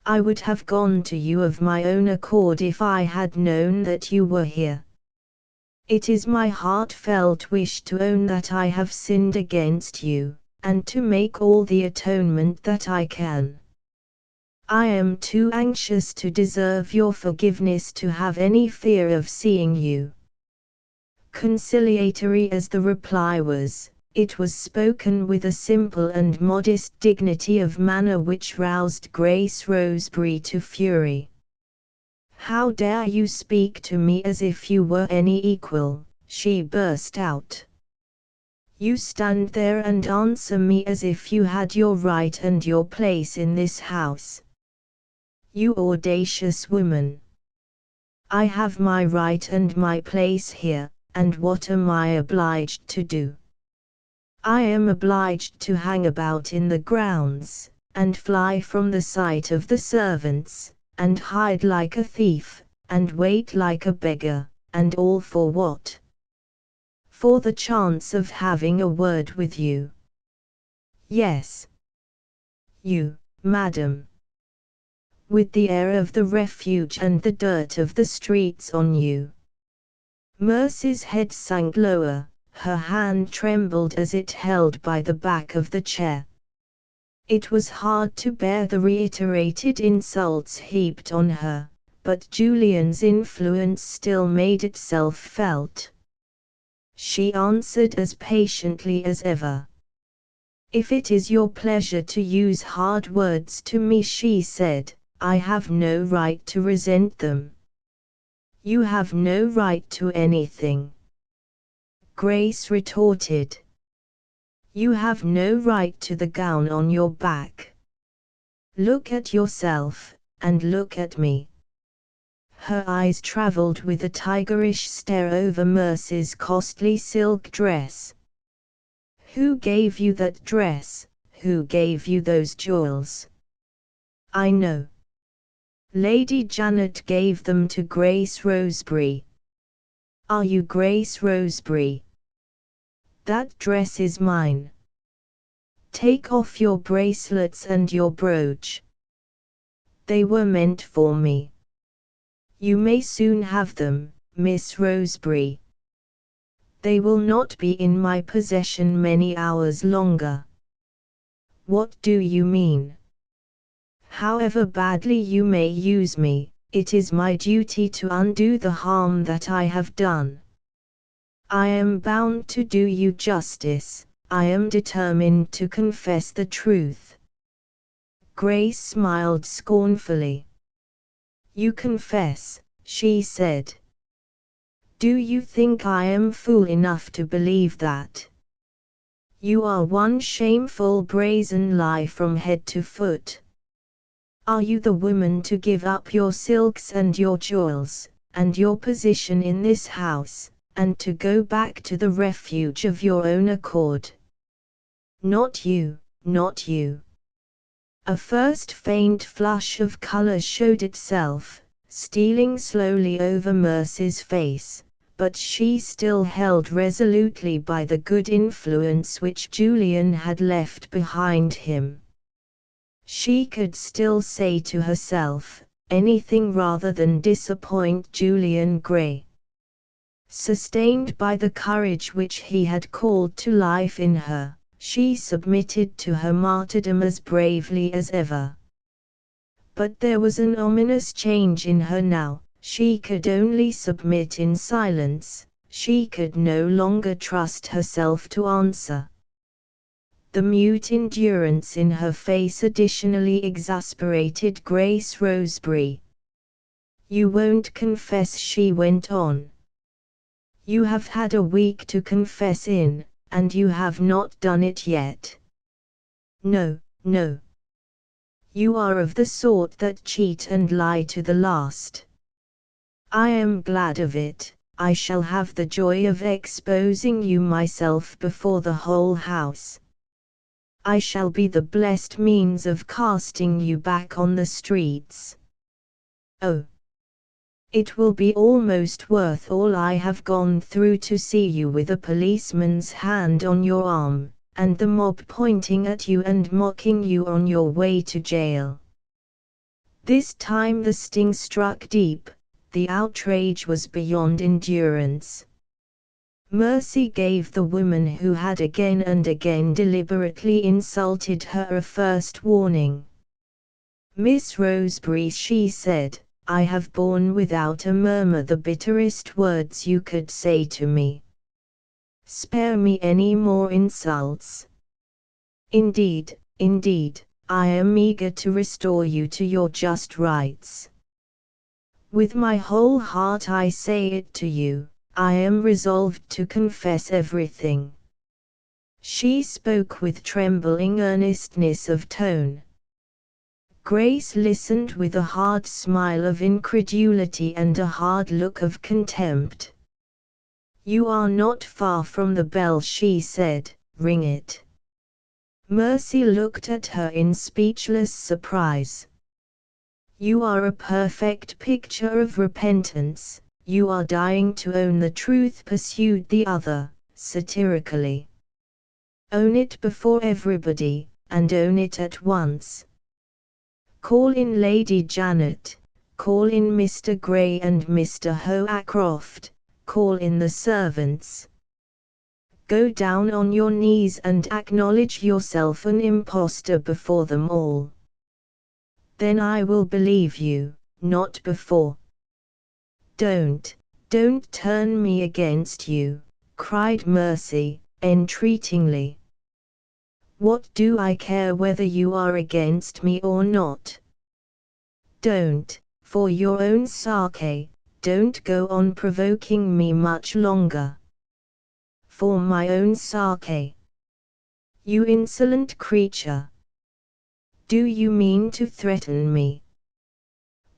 I would have gone to you of my own accord if I had known that you were here. It is my heartfelt wish to own that I have sinned against you, and to make all the atonement that I can. I am too anxious to deserve your forgiveness to have any fear of seeing you. Conciliatory as the reply was, it was spoken with a simple and modest dignity of manner which roused Grace Roseberry to fury. How dare you speak to me as if you were any equal, she burst out. You stand there and answer me as if you had your right and your place in this house. You audacious woman. I have my right and my place here, and what am I obliged to do? I am obliged to hang about in the grounds, and fly from the sight of the servants, and hide like a thief, and wait like a beggar, and all for what? For the chance of having a word with you. Yes. You, madam. With the air of the refuge and the dirt of the streets on you. Mercy's head sank lower. Her hand trembled as it held by the back of the chair. It was hard to bear the reiterated insults heaped on her, but Julian's influence still made itself felt. She answered as patiently as ever. If it is your pleasure to use hard words to me, she said, I have no right to resent them. You have no right to anything, Grace retorted. You have no right to the gown on your back. Look at yourself, and look at me. Her eyes traveled with a tigerish stare over Mercy's costly silk dress. Who gave you that dress? Who gave you those jewels? I know. Lady Janet gave them to Grace Roseberry. Are you Grace Roseberry? That dress is mine. Take off your bracelets and your brooch. They were meant for me. You may soon have them, Miss Roseberry. They will not be in my possession many hours longer. What do you mean? However badly you may use me, it is my duty to undo the harm that I have done. I am bound to do you justice. I am determined to confess the truth. Grace smiled scornfully. You confess, she said. Do you think I am fool enough to believe that? You are one shameful brazen lie from head to foot. Are you the woman to give up your silks and your jewels, and your position in this house, and to go back to the refuge of your own accord? Not you, not you. A first faint flush of color showed itself, stealing slowly over Mercy's face, but she still held resolutely by the good influence which Julian had left behind him. She could still say to herself, anything rather than disappoint Julian Gray. Sustained by the courage which he had called to life in her, she submitted to her martyrdom as bravely as ever. But there was an ominous change in her now. She could only submit in silence, she could no longer trust herself to answer. The mute endurance in her face additionally exasperated Grace Roseberry. You won't confess, she went on. You have had a week to confess in, and you have not done it yet. No, no. You are of the sort that cheat and lie to the last. I am glad of it. I shall have the joy of exposing you myself before the whole house. I shall be the blessed means of casting you back on the streets. Oh! It will be almost worth all I have gone through to see you with a policeman's hand on your arm, and the mob pointing at you and mocking you on your way to jail. This time the sting struck deep, the outrage was beyond endurance. Mercy gave the woman who had again and again deliberately insulted her a first warning. Miss Roseberry, she said, I have borne without a murmur the bitterest words you could say to me. Spare me any more insults. Indeed, indeed, I am eager to restore you to your just rights. With my whole heart I say it to you, I am resolved to confess everything. She spoke with trembling earnestness of tone. Grace listened with a hard smile of incredulity and a hard look of contempt. You are not far from the bell, she said, ring it. Mercy looked at her in speechless surprise. You are a perfect picture of repentance, you are dying to own the truth, pursued the other, satirically. Own it before everybody, and own it at once. Call in Lady Janet, call in Mr. Gray and Mr. Hoacroft, call in the servants. Go down on your knees and acknowledge yourself an impostor before them all. Then I will believe you, not before. Don't turn me against you, cried Mercy, entreatingly. What do I care whether you are against me or not? Don't, for your own sake, don't go on provoking me much longer. For my own sake. You insolent creature. Do you mean to threaten me?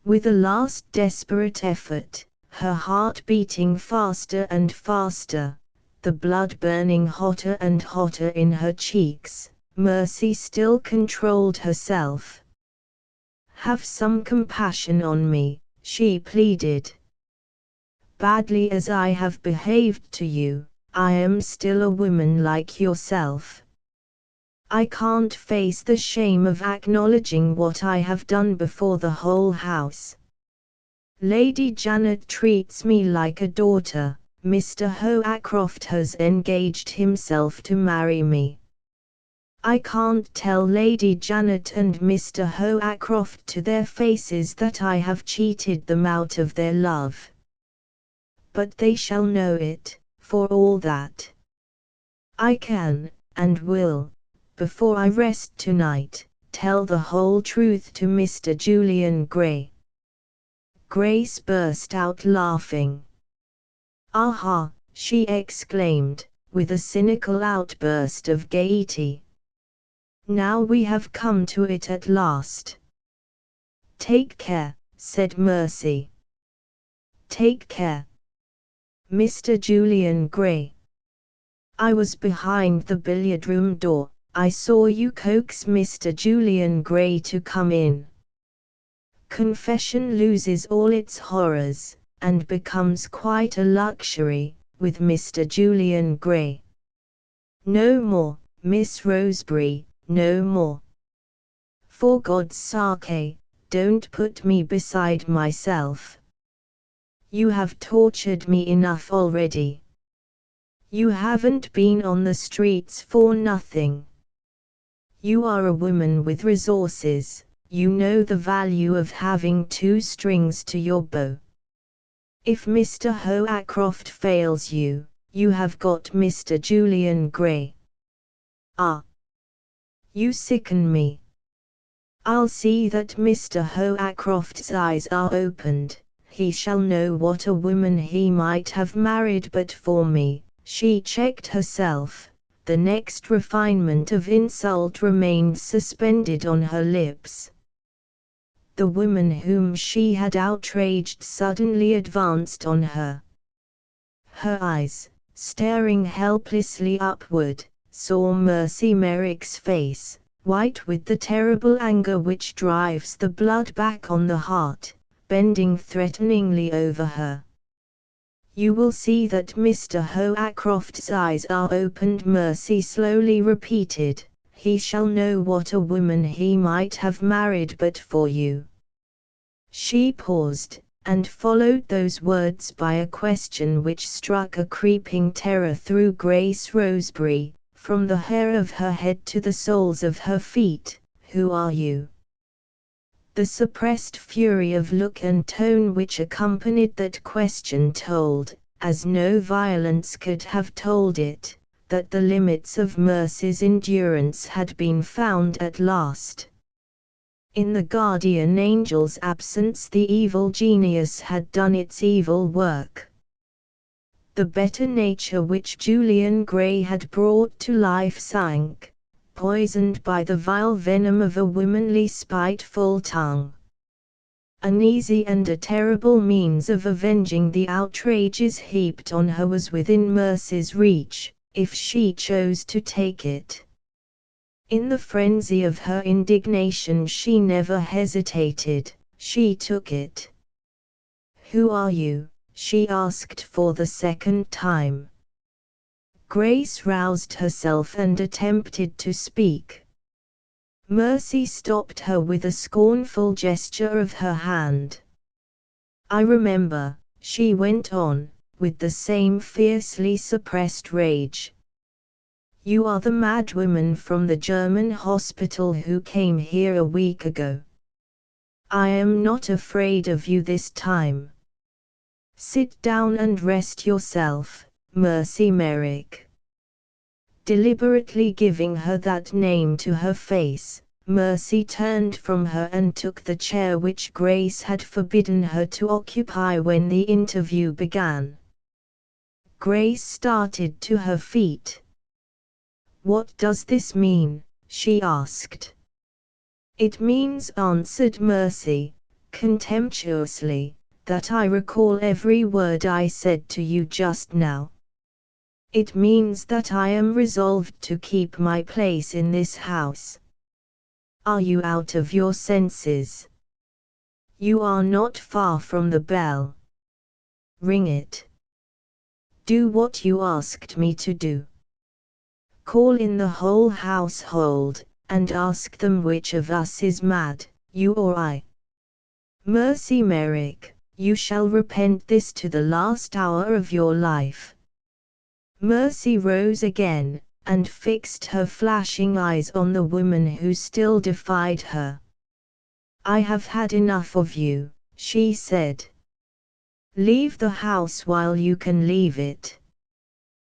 With a last desperate effort, her heart beating faster and faster, the blood burning hotter and hotter in her cheeks, Mercy still controlled herself. Have some compassion on me, she pleaded. Badly as I have behaved to you, I am still a woman like yourself. I can't face the shame of acknowledging what I have done before the whole house. Lady Janet treats me like a daughter. Mr. Hoacroft has engaged himself to marry me. I can't tell Lady Janet and Mr. Hoacroft to their faces that I have cheated them out of their love. But they shall know it, for all that. I can, and will, before I rest tonight, tell the whole truth to Mr. Julian Gray. Grace burst out laughing. Aha, she exclaimed, with a cynical outburst of gaiety. Now we have come to it at last. Take care, said Mercy. Take care. Mr. Julian Gray. I was behind the billiard-room door. I saw you coax Mr. Julian Gray to come in. Confession loses all its horrors, and becomes quite a luxury, with Mr. Julian Gray. No more, Miss Rosebery, no more. For God's sake, don't put me beside myself. You have tortured me enough already. You haven't been on the streets for nothing. You are a woman with resources, you know the value of having two strings to your bow. If Mr. Hoacroft fails you, you have got Mr. Julian Gray. Ah! You sicken me. I'll see that Mr. Hoacroft's eyes are opened. He shall know what a woman he might have married but for me. She checked herself. The next refinement of insult remained suspended on her lips. The woman whom she had outraged suddenly advanced on her. Her eyes, staring helplessly upward, saw Mercy Merrick's face, white with the terrible anger which drives the blood back on the heart, bending threateningly over her. You will see that Mr. Hoacroft's eyes are opened, Mercy slowly repeated. He shall know what a woman he might have married but for you. She paused, and followed those words by a question which struck a creeping terror through Grace Rosebery, from the hair of her head to the soles of her feet. Who are you? The suppressed fury of look and tone which accompanied that question told, as no violence could have told it, that the limits of Mercy's endurance had been found at last. In the guardian angel's absence the evil genius had done its evil work. The better nature which Julian Gray had brought to life sank, poisoned by the vile venom of a womanly spiteful tongue. An easy and a terrible means of avenging the outrages heaped on her was within Mercy's reach, if she chose to take it. In the frenzy of her indignation she never hesitated, she took it. Who are you? She asked for the second time. Grace roused herself and attempted to speak. Mercy stopped her with a scornful gesture of her hand. I remember, she went on, with the same fiercely suppressed rage. You are the madwoman from the German hospital who came here a week ago. I am not afraid of you this time. Sit down and rest yourself, Mercy Merrick. Deliberately giving her that name to her face, Mercy turned from her and took the chair which Grace had forbidden her to occupy when the interview began. Grace started to her feet. "What does this mean?" she asked. "It means," answered Mercy, contemptuously, "that I recall every word I said to you just now. It means that I am resolved to keep my place in this house. Are you out of your senses? You are not far from the bell. Ring it. Do what you asked me to do. Call in the whole household, and ask them which of us is mad, you or I. Mercy Merrick, you shall repent this to the last hour of your life." Mercy rose again, and fixed her flashing eyes on the woman who still defied her. "I have had enough of you," she said. "Leave the house while you can leave it.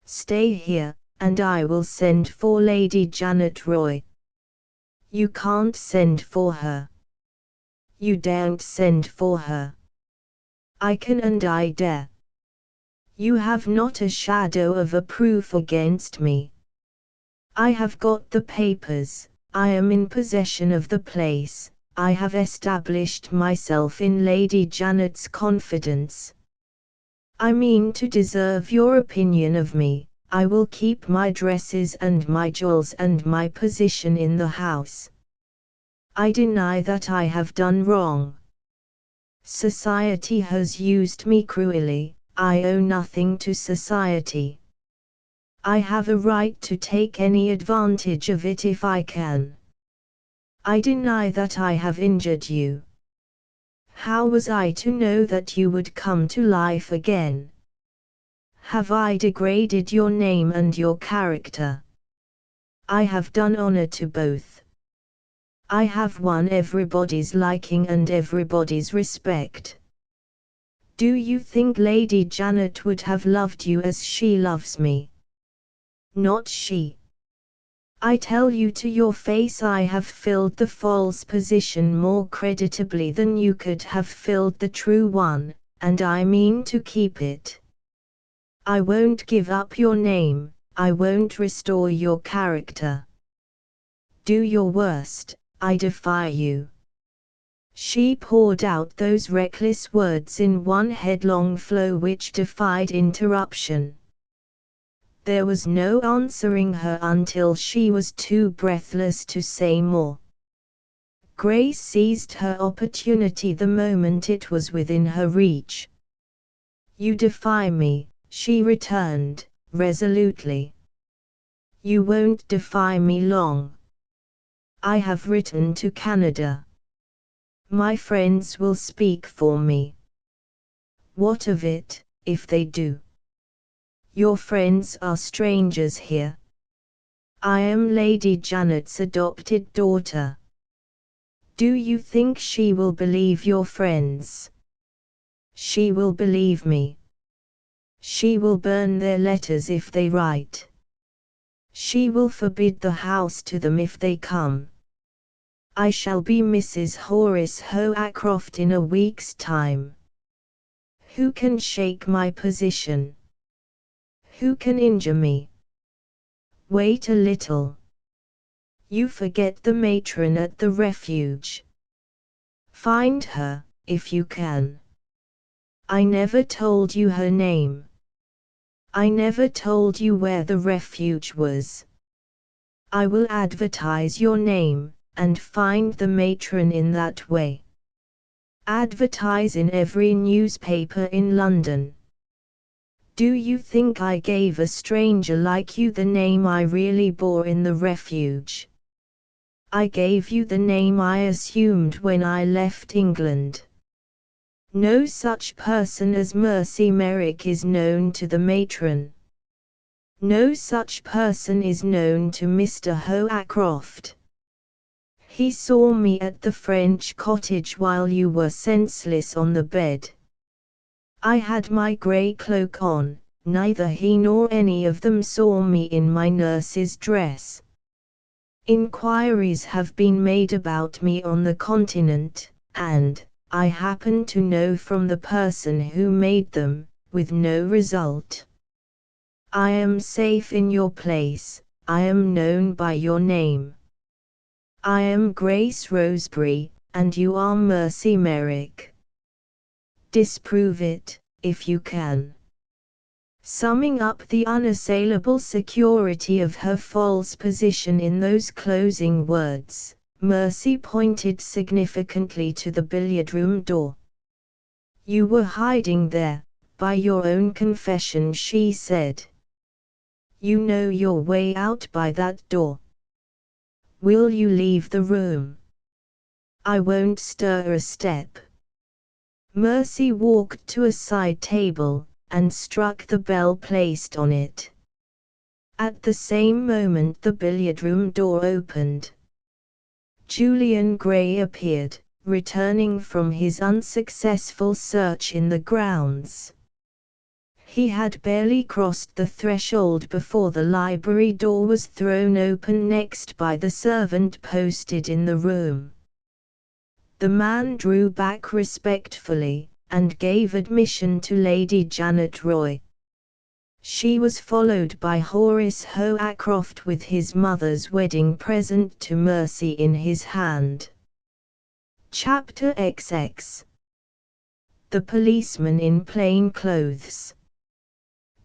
Stay here, and I will send for Lady Janet Roy." "You can't send for her." "You daren't send for her." "I can and I dare. You have not a shadow of a proof against me. I have got the papers, I am in possession of the place, I have established myself in Lady Janet's confidence. I mean to deserve your opinion of me. I will keep my dresses and my jewels and my position in the house. I deny that I have done wrong. Society has used me cruelly. I owe nothing to society. I have a right to take any advantage of it if I can. I deny that I have injured you. How was I to know that you would come to life again? Have I degraded your name and your character? I have done honor to both. I have won everybody's liking and everybody's respect. Do you think Lady Janet would have loved you as she loves me? Not she. I tell you to your face I have filled the false position more creditably than you could have filled the true one, and I mean to keep it. I won't give up your name, I won't restore your character. Do your worst, I defy you." She poured out those reckless words in one headlong flow which defied interruption. There was no answering her until she was too breathless to say more. Grace seized her opportunity the moment it was within her reach. "You defy me," she returned, resolutely. "You won't defy me long. I have written to Canada. My friends will speak for me. What of it, if they do? Your friends are strangers here. I am Lady Janet's adopted daughter. Do you think she will believe your friends? She will believe me. She will burn their letters if they write. She will forbid the house to them if they come. I shall be Mrs. Horace Hoacroft in a week's time. Who can shake my position? Who can injure me? Wait a little. You forget the matron at the refuge. Find her, if you can. I never told you her name. I never told you where the refuge was. I will advertise your name, and find the matron in that way. Advertise in every newspaper in London. Do you think I gave a stranger like you the name I really bore in the refuge? I gave you the name I assumed when I left England. No such person as Mercy Merrick is known to the matron. No such person is known to Mr. Hoacroft. He saw me at the French cottage while you were senseless on the bed. I had my grey cloak on, neither he nor any of them saw me in my nurse's dress. Inquiries have been made about me on the continent, and I happen to know from the person who made them, with no result. I am safe in your place, I am known by your name. I am Grace Roseberry, and you are Mercy Merrick. Disprove it, if you can. Summing up the unassailable security of her false position in those closing words, Mercy pointed significantly to the billiard room door. You were hiding there, by your own confession, she said. You know your way out by that door. Will you leave the room? I won't stir a step. Mercy walked to a side table, and struck the bell placed on it. At the same moment the billiard room door opened. Julian Gray appeared, returning from his unsuccessful search in the grounds. He had barely crossed the threshold before the library door was thrown open next by the servant posted in the room. The man drew back respectfully, and gave admission to Lady Janet Roy. She was followed by Horace Hoacroft with his mother's wedding present to Mercy in his hand. Chapter XX. The policeman in plain clothes.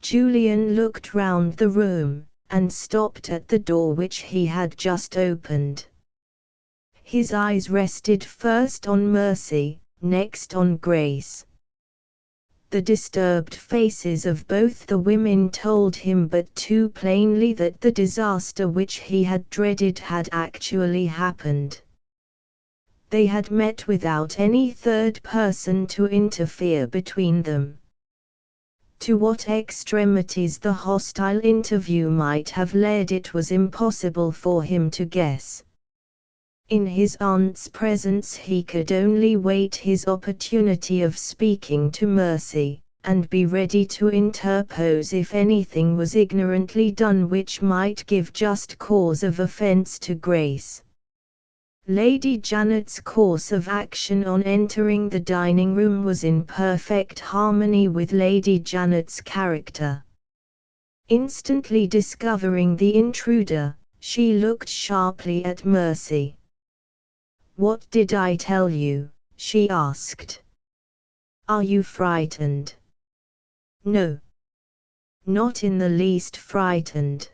Julian looked round the room, and stopped at the door which he had just opened. His eyes rested first on Mercy, next on Grace. The disturbed faces of both the women told him but too plainly that the disaster which he had dreaded had actually happened. They had met without any third person to interfere between them. To what extremities the hostile interview might have led it was impossible for him to guess. In his aunt's presence he could only wait his opportunity of speaking to Mercy, and be ready to interpose if anything was ignorantly done which might give just cause of offence to Grace. Lady Janet's course of action on entering the dining room was in perfect harmony with Lady Janet's character. Instantly discovering the intruder, she looked sharply at Mercy. "What did I tell you?" she asked. "Are you frightened?" "No. Not in the least frightened."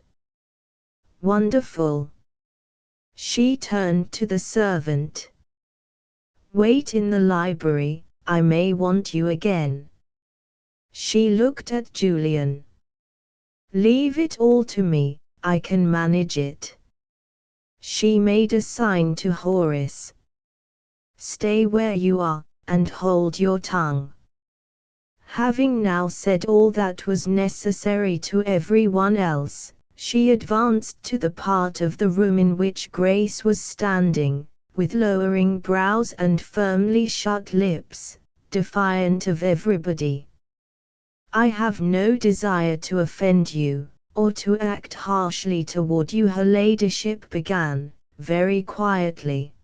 "Wonderful." She turned to the servant. "Wait in the library, I may want you again." She looked at Julian. "Leave it all to me, I can manage it." She made a sign to Horace. "Stay where you are, and hold your tongue." Having now said all that was necessary to everyone else, she advanced to the part of the room in which Grace was standing, with lowering brows and firmly shut lips, defiant of everybody. "I have no desire to offend you, or to act harshly toward you," her ladyship began, very quietly.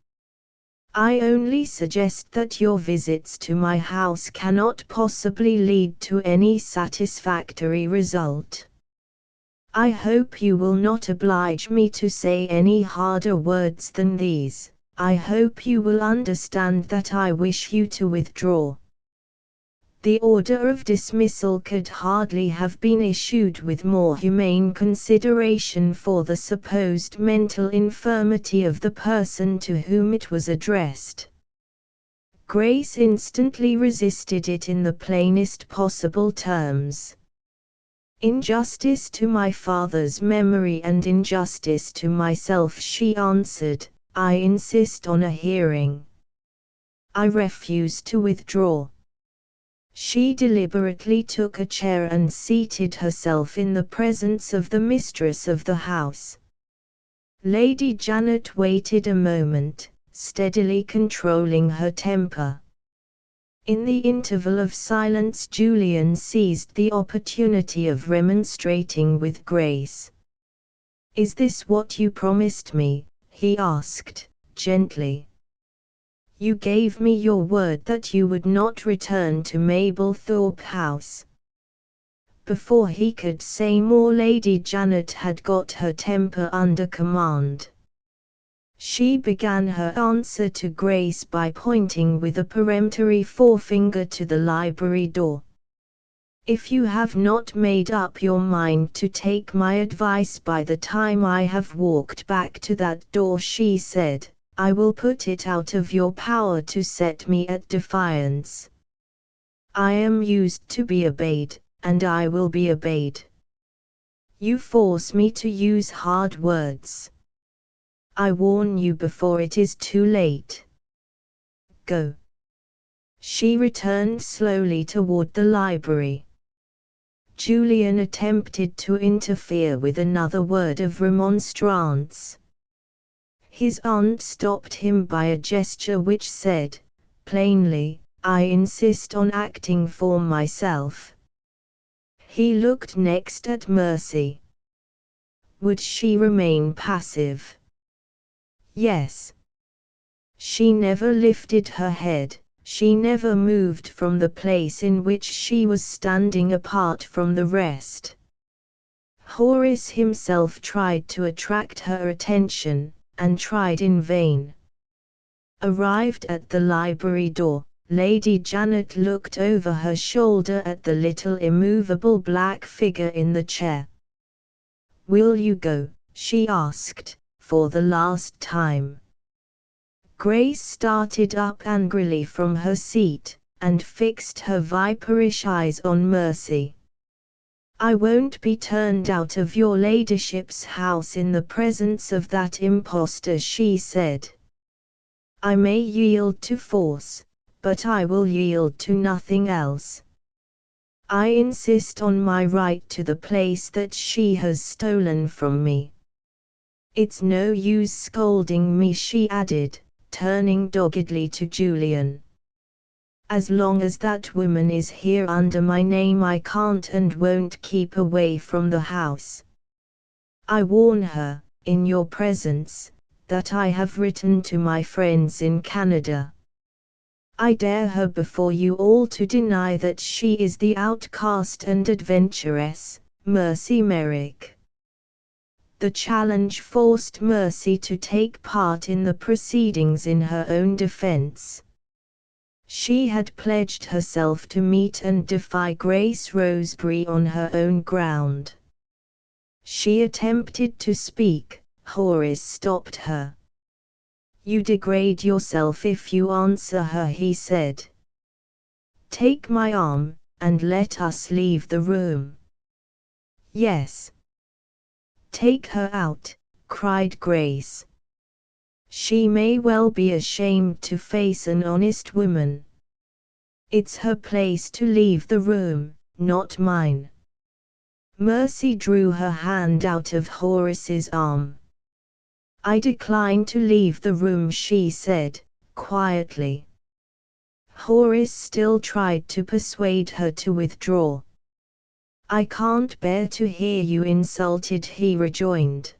"I only suggest that your visits to my house cannot possibly lead to any satisfactory result. I hope you will not oblige me to say any harder words than these. I hope you will understand that I wish you to withdraw." The order of dismissal could hardly have been issued with more humane consideration for the supposed mental infirmity of the person to whom it was addressed. Grace instantly resisted it in the plainest possible terms. "In justice to my father's memory and in justice to myself," she answered, "I insist on a hearing. I refuse to withdraw." She deliberately took a chair and seated herself in the presence of the mistress of the house. Lady Janet waited a moment, steadily controlling her temper. In the interval of silence, Julian seized the opportunity of remonstrating with Grace. "Is this what you promised me?" he asked, gently. "You gave me your word that you would not return to Mablethorpe House." Before he could say more, Lady Janet had got her temper under command. She began her answer to Grace by pointing with a peremptory forefinger to the library door. "If you have not made up your mind to take my advice by the time I have walked back to that door," she said, "I will put it out of your power to set me at defiance. I am used to be obeyed, and I will be obeyed. You force me to use hard words. I warn you before it is too late. Go." She returned slowly toward the library. Julian attempted to interfere with another word of remonstrance. His aunt stopped him by a gesture which said, plainly, "I insist on acting for myself." He looked next at Mercy. Would she remain passive? Yes. She never lifted her head, she never moved from the place in which she was standing apart from the rest. Horace himself tried to attract her attention, and tried in vain. Arrived at the library door, Lady Janet looked over her shoulder at the little immovable black figure in the chair. "Will you go?" she asked, for the last time. Grace started up angrily from her seat, and fixed her viperish eyes on Mercy. "I won't be turned out of your ladyship's house in the presence of that impostor," she said. "I may yield to force, but I will yield to nothing else. I insist on my right to the place that she has stolen from me. It's no use scolding me," she added, turning doggedly to Julian. "As long as that woman is here under my name, I can't and won't keep away from the house. I warn her, in your presence, that I have written to my friends in Canada. I dare her before you all to deny that she is the outcast and adventuress, Mercy Merrick." The challenge forced Mercy to take part in the proceedings in her own defense. She had pledged herself to meet and defy Grace Roseberry on her own ground. She attempted to speak. Horace stopped her. "You degrade yourself if you answer her," he said. "Take my arm, and let us leave the room." "Yes." "Take her out," cried Grace. "She may well be ashamed to face an honest woman. It's her place to leave the room, not mine." Mercy drew her hand out of Horace's arm. "I decline to leave the room," she said, quietly. Horace still tried to persuade her to withdraw. "I can't bear to hear you insulted," he rejoined.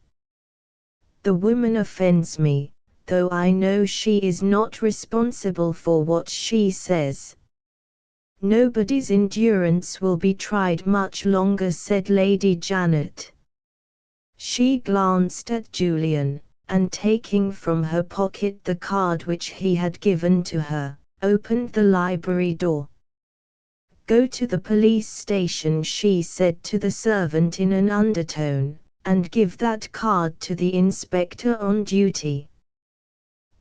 "The woman offends me, though I know she is not responsible for what she says." "Nobody's endurance will be tried much longer," said Lady Janet. She glanced at Julian, and taking from her pocket the card which he had given to her, opened the library door. "Go to the police station," she said to the servant in an undertone, "and give that card to the inspector on duty.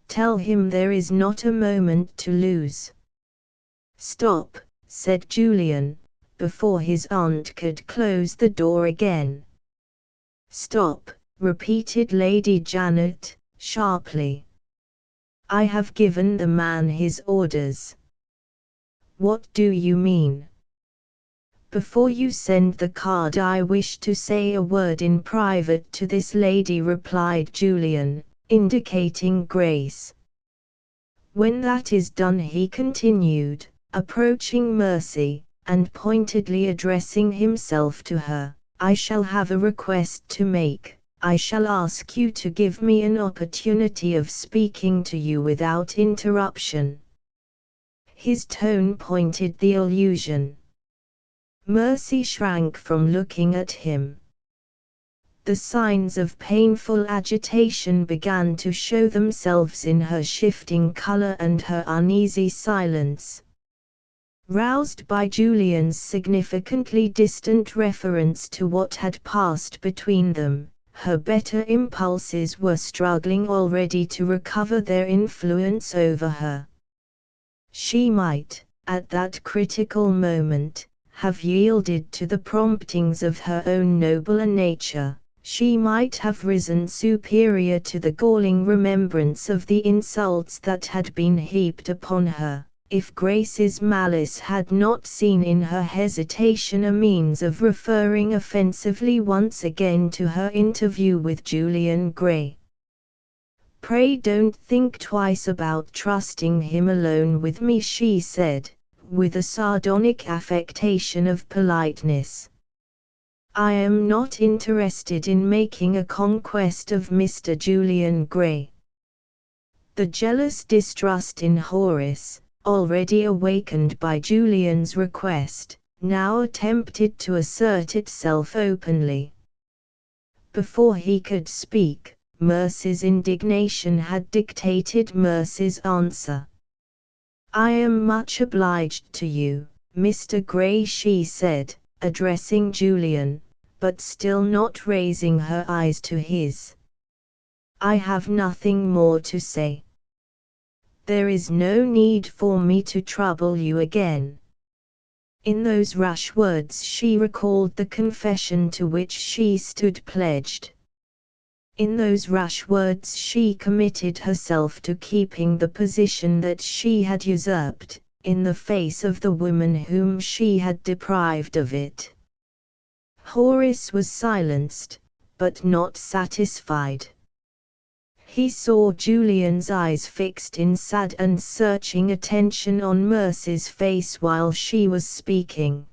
Tell him there is not a moment to lose." "Stop," said Julian, before his aunt could close the door again. "Stop," repeated Lady Janet, sharply. "I have given the man his orders." "What do you mean?" "Before you send the card, I wish to say a word in private to this lady," replied Julian, indicating Grace. "When that is done," he continued, approaching Mercy, and pointedly addressing himself to her. "I shall have a request to make. I shall ask you to give me an opportunity of speaking to you without interruption." His tone pointed the allusion. Mercy shrank from looking at him. The signs of painful agitation began to show themselves in her shifting color and her uneasy silence. Roused by Julian's significantly distant reference to what had passed between them, her better impulses were struggling already to recover their influence over her. She might, at that critical moment, have yielded to the promptings of her own nobler nature. She might have risen superior to the galling remembrance of the insults that had been heaped upon her, if Grace's malice had not seen in her hesitation a means of referring offensively once again to her interview with Julian Gray. "Pray don't think twice about trusting him alone with me," she said, with a sardonic affectation of politeness. "I am not interested in making a conquest of Mr. Julian Gray." The jealous distrust in Horace, already awakened by Julian's request, now attempted to assert itself openly. Before he could speak, Mercy's indignation had dictated Mercy's answer. "I am much obliged to you, Mr. Gray," she said, addressing Julian, but still not raising her eyes to his. "I have nothing more to say. There is no need for me to trouble you again." In those rash words she recalled the confession to which she stood pledged. In those rash words she committed herself to keeping the position that she had usurped, in the face of the woman whom she had deprived of it. Horace was silenced, but not satisfied. He saw Julian's eyes fixed in sad and searching attention on Mercy's face while she was speaking.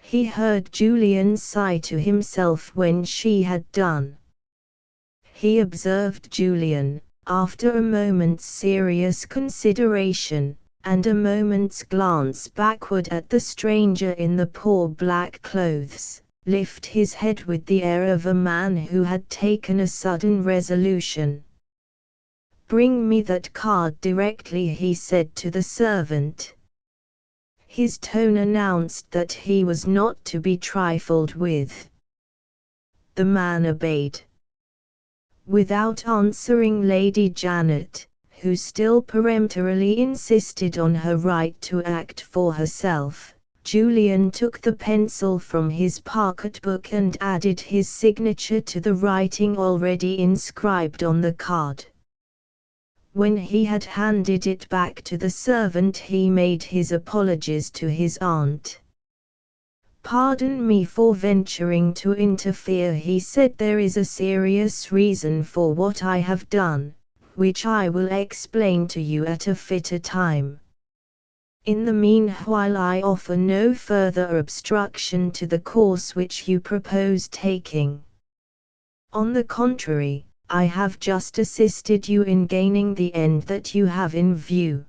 He heard Julian sigh to himself when she had done. He observed Julian, after a moment's serious consideration, and a moment's glance backward at the stranger in the poor black clothes, lift his head with the air of a man who had taken a sudden resolution. "Bring me that card directly," he said to the servant. His tone announced that he was not to be trifled with. The man obeyed. Without answering Lady Janet, who still peremptorily insisted on her right to act for herself, Julian took the pencil from his pocketbook and added his signature to the writing already inscribed on the card. When he had handed it back to the servant he made his apologies to his aunt. "Pardon me for venturing to interfere," he said. "There is a serious reason for what I have done, which I will explain to you at a fitter time. In the meanwhile I offer no further obstruction to the course which you propose taking. On the contrary, I have just assisted you in gaining the end that you have in view."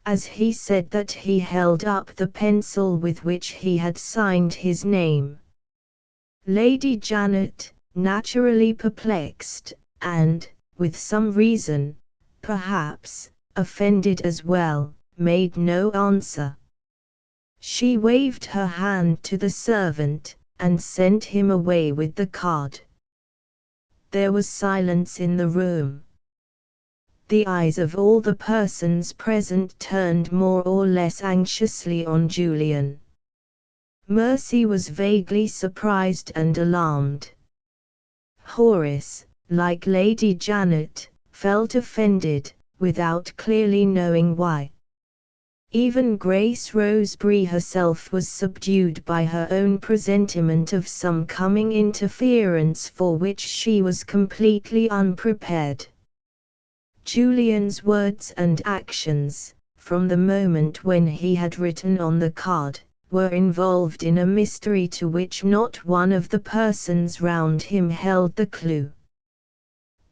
As he said that he held up the pencil with which he had signed his name. Lady Janet, naturally perplexed, and, with some reason, perhaps, offended as well, made no answer. She waved her hand to the servant, and sent him away with the card. There was silence in the room. The eyes of all the persons present turned more or less anxiously on Julian. Mercy was vaguely surprised and alarmed. Horace, like Lady Janet, felt offended, without clearly knowing why. Even Grace Roseberry herself was subdued by her own presentiment of some coming interference for which she was completely unprepared. Julian's words and actions, from the moment when he had written on the card, were involved in a mystery to which not one of the persons round him held the clue.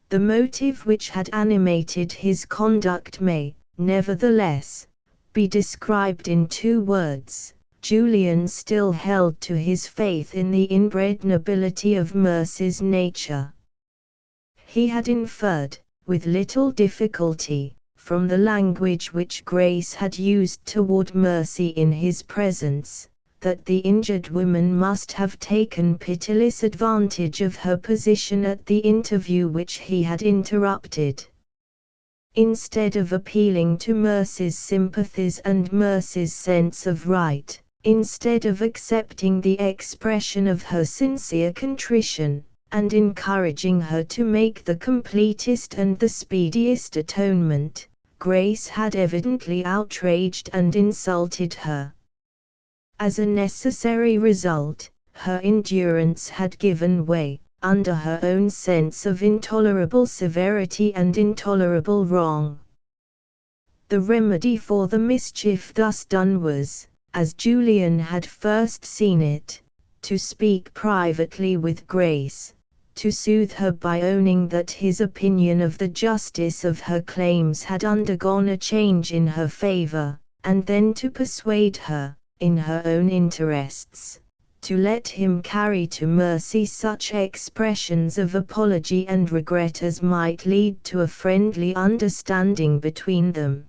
The motive which had animated his conduct may, nevertheless, be described in 2 words. Julian still held to his faith in the inbred nobility of Mercy's nature. He had inferred, with little difficulty, from the language which Grace had used toward Mercy in his presence, that the injured woman must have taken pitiless advantage of her position at the interview which he had interrupted. Instead of appealing to Mercy's sympathies and Mercy's sense of right, instead of accepting the expression of her sincere contrition, and encouraging her to make the completest and the speediest atonement, Grace had evidently outraged and insulted her. As a necessary result, her endurance had given way, under her own sense of intolerable severity and intolerable wrong. The remedy for the mischief thus done was, as Julian had first seen it, to speak privately with Grace, to soothe her by owning that his opinion of the justice of her claims had undergone a change in her favor, and then to persuade her, in her own interests, to let him carry to Mercy such expressions of apology and regret as might lead to a friendly understanding between them.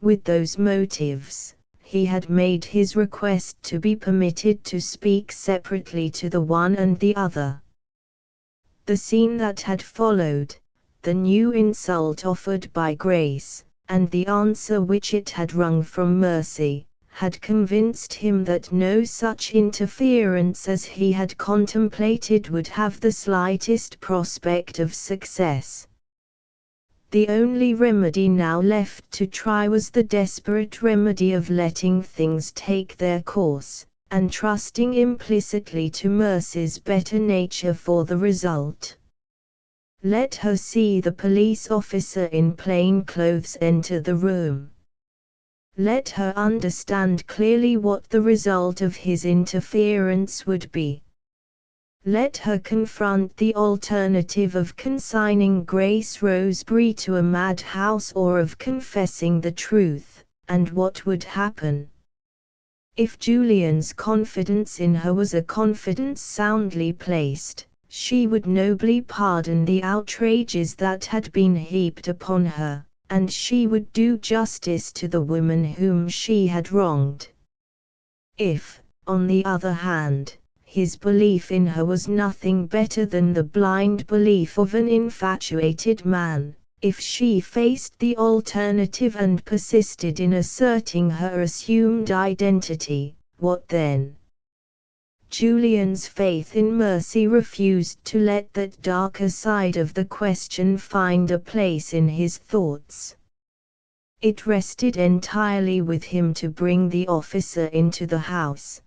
With those motives, he had made his request to be permitted to speak separately to the one and the other. The scene that had followed, the new insult offered by Grace, and the answer which it had wrung from Mercy, had convinced him that no such interference as he had contemplated would have the slightest prospect of success. The only remedy now left to try was the desperate remedy of letting things take their course, and trusting implicitly to Mercy's better nature for the result. Let her see the police officer in plain clothes enter the room. Let her understand clearly what the result of his interference would be. Let her confront the alternative of consigning Grace Roseberry to a madhouse or of confessing the truth, and what would happen. If Julian's confidence in her was a confidence soundly placed, she would nobly pardon the outrages that had been heaped upon her, and she would do justice to the woman whom she had wronged. If, on the other hand, his belief in her was nothing better than the blind belief of an infatuated man, if she faced the alternative and persisted in asserting her assumed identity, what then? Julian's faith in Mercy refused to let that darker side of the question find a place in his thoughts. It rested entirely with him to bring the officer into the house.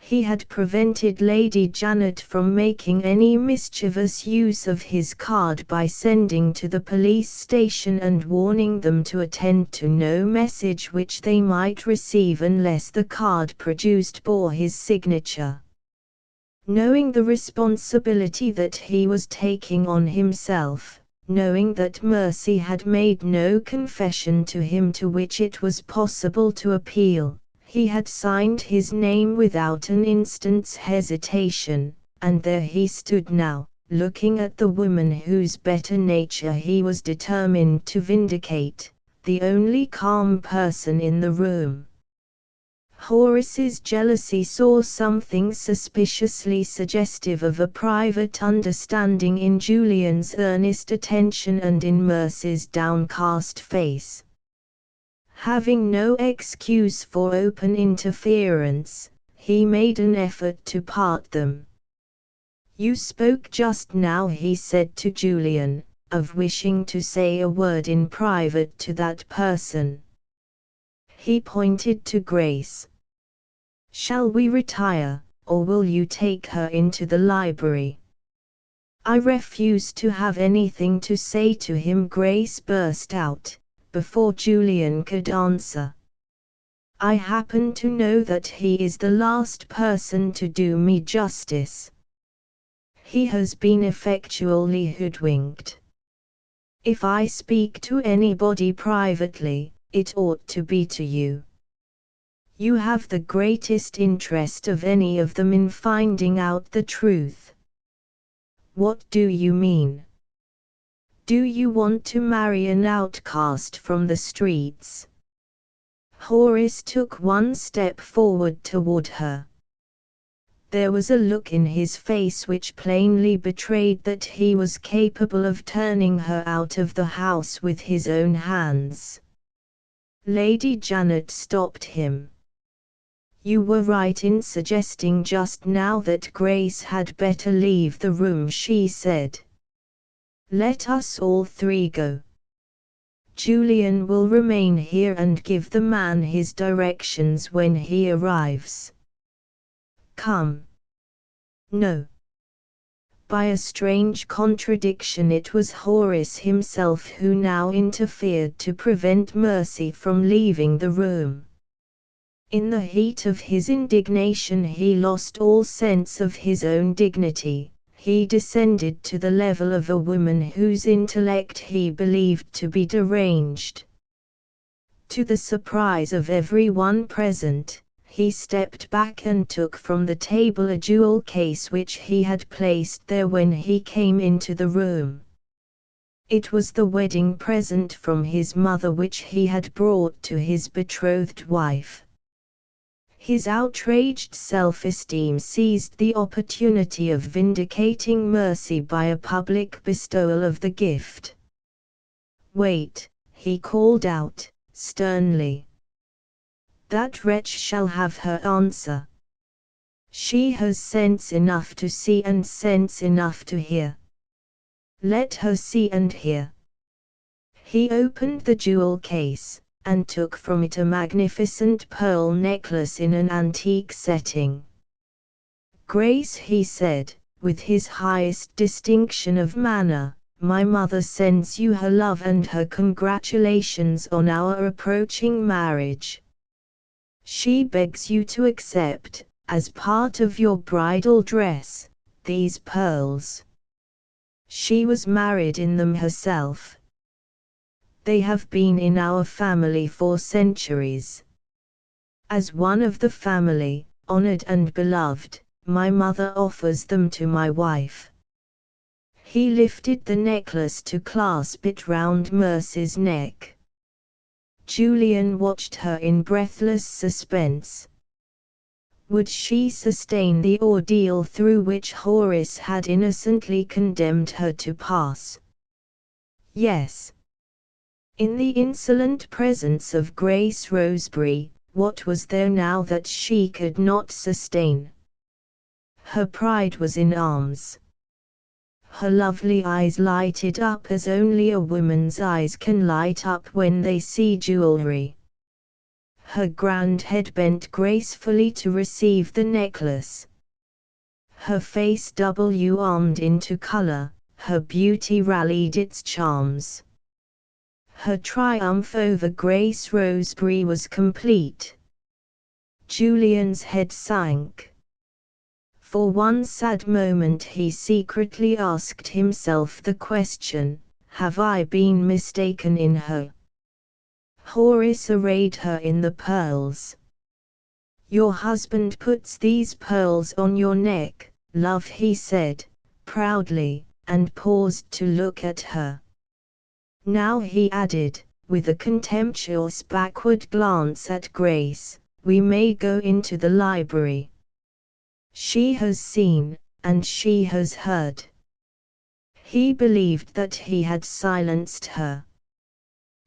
He had prevented Lady Janet from making any mischievous use of his card by sending to the police station and warning them to attend to no message which they might receive unless the card produced bore his signature. Knowing the responsibility that he was taking on himself, knowing that Mercy had made no confession to him to which it was possible to appeal, he had signed his name without an instant's hesitation, and there he stood now, looking at the woman whose better nature he was determined to vindicate, the only calm person in the room. Horace's jealousy saw something suspiciously suggestive of a private understanding in Julian's earnest attention and in Mercy's downcast face. Having no excuse for open interference, he made an effort to part them. "You spoke just now," he said to Julian, "of wishing to say a word in private to that person." He pointed to Grace. "Shall we retire, or will you take her into the library?" "I refuse to have anything to say to him," Grace burst out, before Julian could answer. I happen to know that he is the last person to do me justice. He has been effectually hoodwinked. If I speak to anybody privately, it ought to be to you. You have the greatest interest of any of them in finding out the truth. What do you mean? Do you want to marry an outcast from the streets? Horace took one step forward toward her. There was a look in his face which plainly betrayed that he was capable of turning her out of the house with his own hands. Lady Janet stopped him. You were right in suggesting just now that Grace had better leave the room, she said. Let us all three go. Julian will remain here and give the man his directions when he arrives. Come. No. By a strange contradiction, it was Horace himself who now interfered to prevent Mercy from leaving the room. In the heat of his indignation he lost all sense of his own dignity. He descended to the level of a woman whose intellect he believed to be deranged. To the surprise of everyone present, he stepped back and took from the table a jewel case which he had placed there when he came into the room. It was the wedding present from his mother which he had brought to his betrothed wife. His outraged self-esteem seized the opportunity of vindicating Mercy by a public bestowal of the gift. Wait, he called out, sternly. That wretch shall have her answer. She has sense enough to see and sense enough to hear. Let her see and hear. He opened the jewel case, and took from it a magnificent pearl necklace in an antique setting. Grace, he said, with his highest distinction of manner, my mother sends you her love and her congratulations on our approaching marriage. She begs you to accept, as part of your bridal dress, these pearls. She was married in them herself. They have been in our family for centuries. As one of the family, honored and beloved, my mother offers them to my wife. He lifted the necklace to clasp it round Mercy's neck. Julian watched her in breathless suspense. Would she sustain the ordeal through which Horace had innocently condemned her to pass? Yes. In the insolent presence of Grace Roseberry, what was there now that she could not sustain? Her pride was in arms. Her lovely eyes lighted up as only a woman's eyes can light up when they see jewelry. Her grand head bent gracefully to receive the necklace. Her face warmed into color, her beauty rallied its charms. Her triumph over Grace Roseberry was complete. Julian's head sank. For one sad moment he secretly asked himself the question, have I been mistaken in her? Horace arrayed her in the pearls. Your husband puts these pearls on your neck, love, he said, proudly, and paused to look at her. Now, he added, with a contemptuous backward glance at Grace, we may go into the library. She has seen, and she has heard. He believed that he had silenced her.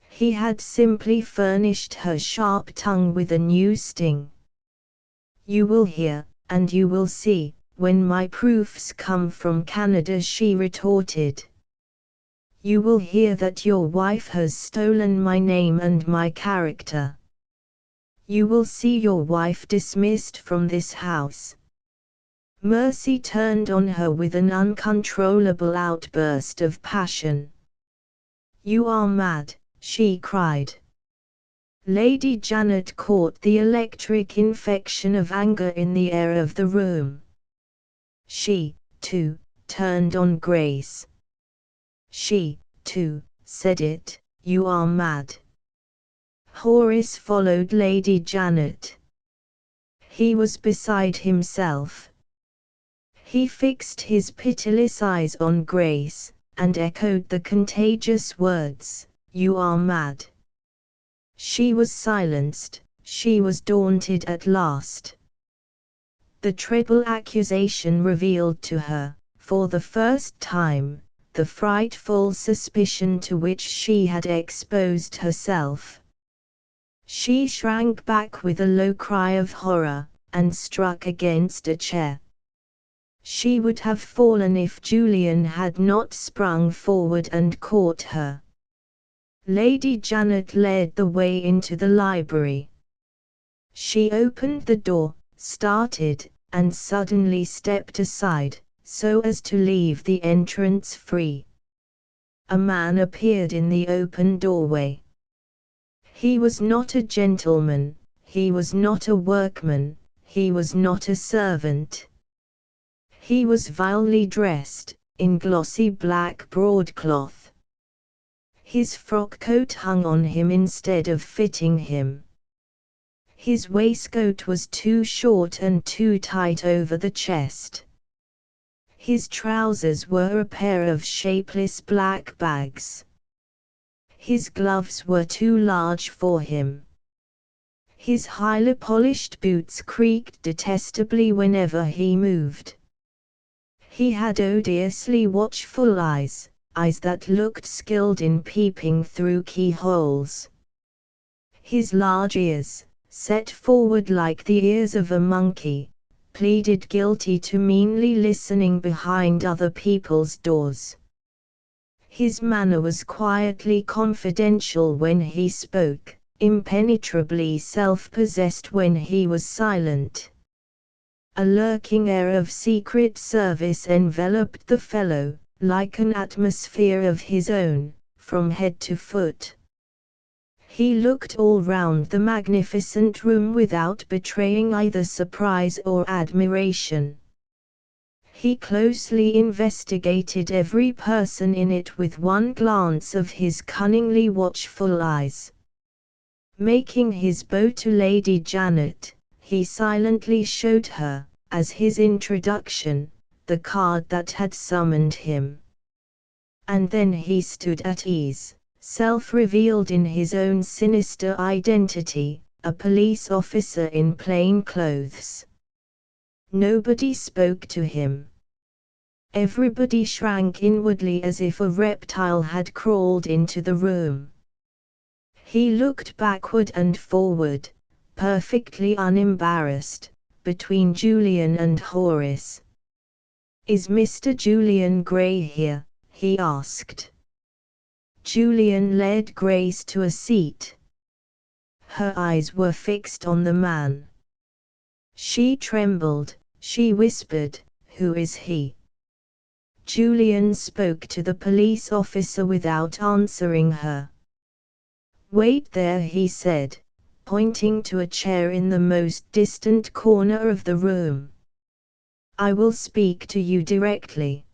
He had simply furnished her sharp tongue with a new sting. You will hear, and you will see, when my proofs come from Canada, she retorted. You will hear that your wife has stolen my name and my character. You will see your wife dismissed from this house. Mercy turned on her with an uncontrollable outburst of passion. You are mad, she cried. Lady Janet caught the electric infection of anger in the air of the room. She, too, turned on Grace. She, too, said it, "You are mad." Horace followed Lady Janet. He was beside himself. He fixed his pitiless eyes on Grace, and echoed the contagious words, "You are mad." She was silenced, she was daunted at last. The treble accusation revealed to her, for the first time, the frightful suspicion to which she had exposed herself. She shrank back with a low cry of horror, and struck against a chair. She would have fallen if Julian had not sprung forward and caught her. Lady Janet led the way into the library. She opened the door, started, and suddenly stepped aside, so as to leave the entrance free. A man appeared in the open doorway. He was not a gentleman, he was not a workman, he was not a servant. He was vilely dressed, in glossy black broadcloth. His frock coat hung on him instead of fitting him. His waistcoat was too short and too tight over the chest. His trousers were a pair of shapeless black bags. His gloves were too large for him. His highly polished boots creaked detestably whenever he moved. He had odiously watchful eyes, eyes that looked skilled in peeping through keyholes. His large ears, set forward like the ears of a monkey, pleaded guilty to meanly listening behind other people's doors. His manner was quietly confidential when he spoke, impenetrably self-possessed when he was silent. A lurking air of secret service enveloped the fellow, like an atmosphere of his own, from head to foot. He looked all round the magnificent room without betraying either surprise or admiration. He closely investigated every person in it with one glance of his cunningly watchful eyes. Making his bow to Lady Janet, he silently showed her, as his introduction, the card that had summoned him. And then he stood at ease, self-revealed in his own sinister identity, a police officer in plain clothes. Nobody spoke to him. Everybody shrank inwardly as if a reptile had crawled into the room. He looked backward and forward, perfectly unembarrassed, between Julian and Horace. "Is Mr. Julian Gray here?" he asked. Julian led Grace to a seat. Her eyes were fixed on the man. She trembled, she whispered, "Who is he?" Julian spoke to the police officer without answering her. "Wait there," he said, pointing to a chair in the most distant corner of the room. "I will speak to you directly."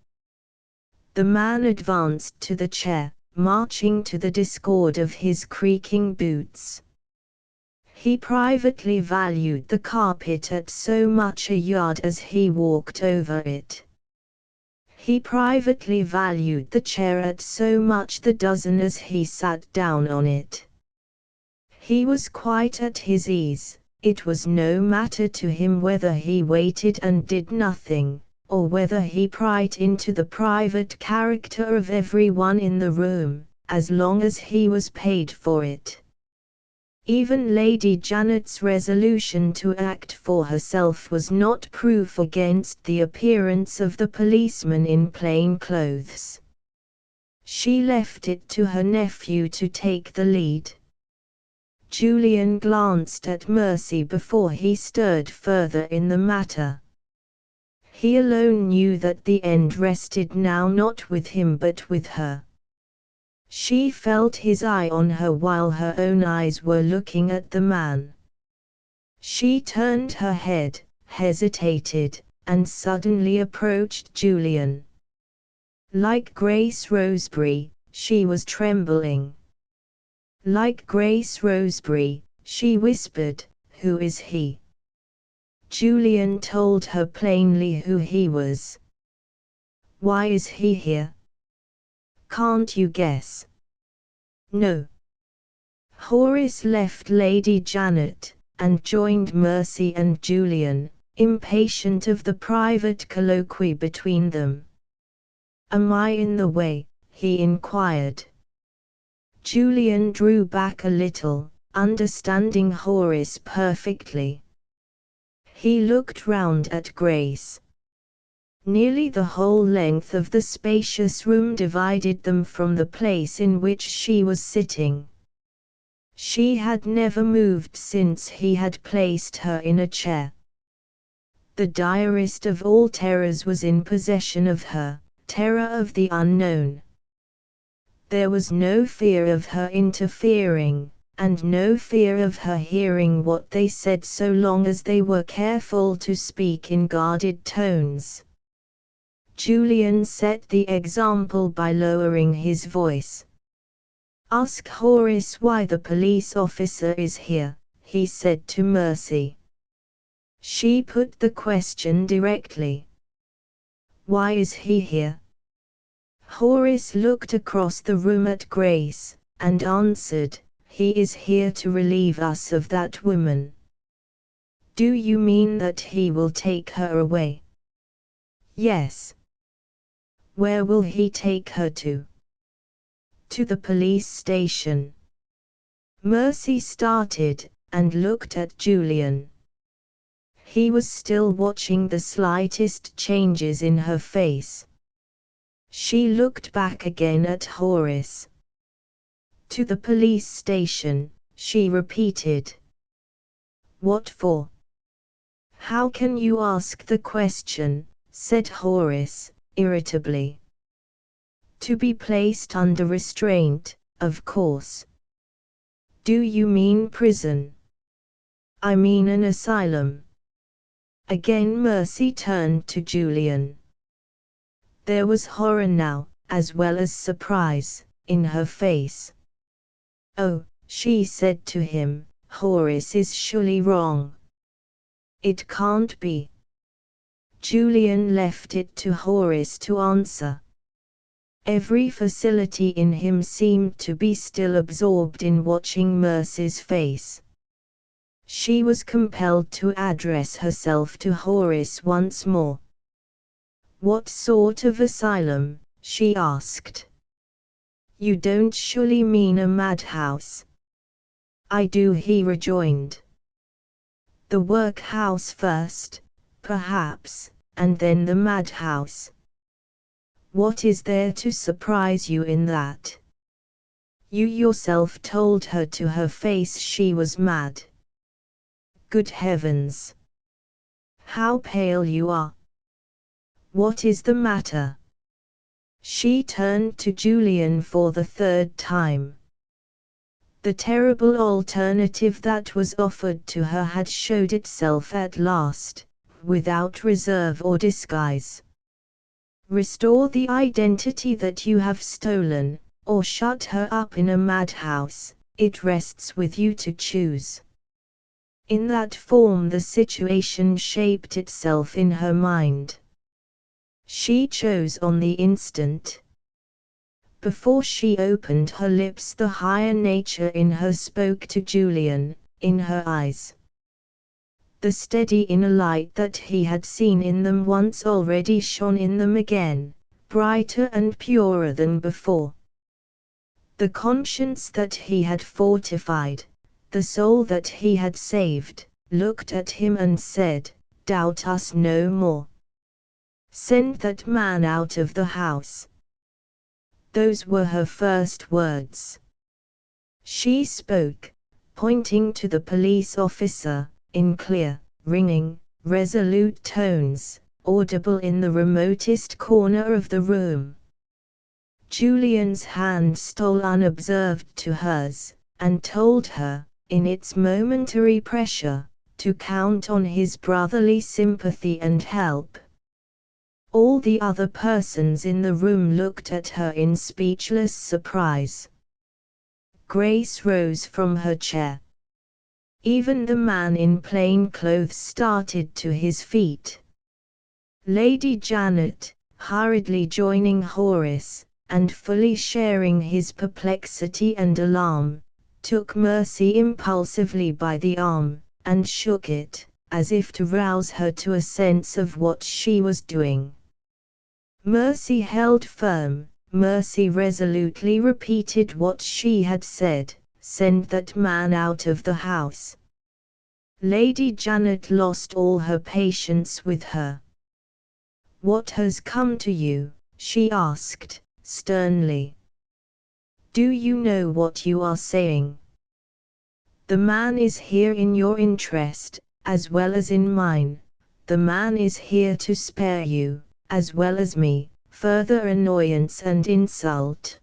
The man advanced to the chair, marching to the discord of his creaking boots. He privately valued the carpet at so much a yard as he walked over it. He privately valued the chair at so much the dozen as he sat down on it. He was quite at his ease. It was no matter to him whether he waited and did nothing, or whether he pried into the private character of everyone in the room, as long as he was paid for it. Even Lady Janet's resolution to act for herself was not proof against the appearance of the policeman in plain clothes. She left it to her nephew to take the lead. Julian glanced at Mercy before he stirred further in the matter. He alone knew that the end rested now not with him but with her. She felt his eye on her while her own eyes were looking at the man. She turned her head, hesitated, and suddenly approached Julian. Like Grace Roseberry, she was trembling. Like Grace Roseberry, she whispered, "Who is he?" Julian told her plainly who he was. "Why is he here?" "Can't you guess?" "No." Horace left Lady Janet, and joined Mercy and Julian, impatient of the private colloquy between them. "Am I in the way?" he inquired. Julian drew back a little, understanding Horace perfectly. He looked round at Grace. Nearly the whole length of the spacious room divided them from the place in which she was sitting. She had never moved since he had placed her in a chair. The direst of all terrors was in possession of her, terror of the unknown. There was no fear of her interfering, and no fear of her hearing what they said so long as they were careful to speak in guarded tones. Julian set the example by lowering his voice. "Ask Horace why the police officer is here," he said to Mercy. She put the question directly. "Why is he here?" Horace looked across the room at Grace, and answered, "He is here to relieve us of that woman." "Do you mean that he will take her away?" "Yes." "Where will he take her to?" "To the police station." Mercy started, and looked at Julian. He was still watching the slightest changes in her face. She looked back again at Horace. "To the police station," she repeated. "What for?" "How can you ask the question?" said Horace, irritably. "To be placed under restraint, of course." "Do you mean prison?" "I mean an asylum." Again Mercy turned to Julian. There was horror now, as well as surprise, in her face. "Oh," she said to him, "Horace is surely wrong. It can't be." Julian left it to Horace to answer. Every facility in him seemed to be still absorbed in watching Mercy's face. She was compelled to address herself to Horace once more. "What sort of asylum?" she asked. "You don't surely mean a madhouse?" "I do," he rejoined. "The workhouse first, perhaps, and then the madhouse." "What is there to surprise you in that?" "You yourself told her to her face she was mad." "Good heavens! How pale you are! What is the matter?" She turned to Julian for the third time. The terrible alternative that was offered to her had showed itself at last, without reserve or disguise. Restore the identity that you have stolen, or shut her up in a madhouse, it rests with you to choose. In that form the situation shaped itself in her mind. She chose on the instant. Before she opened her lips the higher nature in her spoke to Julian, in her eyes. The steady inner light that he had seen in them once already shone in them again, brighter and purer than before. The conscience that he had fortified, the soul that he had saved, looked at him and said, "Doubt us no more. Send that man out of the house." Those were her first words. She spoke, pointing to the police officer, in clear, ringing, resolute tones, audible in the remotest corner of the room. Julian's hand stole unobserved to hers, and told her, in its momentary pressure, to count on his brotherly sympathy and help. All the other persons in the room looked at her in speechless surprise. Grace rose from her chair. Even the man in plain clothes started to his feet. Lady Janet, hurriedly joining Horace, and fully sharing his perplexity and alarm, took Mercy impulsively by the arm, and shook it, as if to rouse her to a sense of what she was doing. Mercy held firm. Mercy resolutely repeated what she had said: "Send that man out of the house." Lady Janet lost all her patience with her. "What has come to you?" she asked, sternly. "Do you know what you are saying? The man is here in your interest, as well as in mine. The man is here to spare you, as well as me, further annoyance and insult.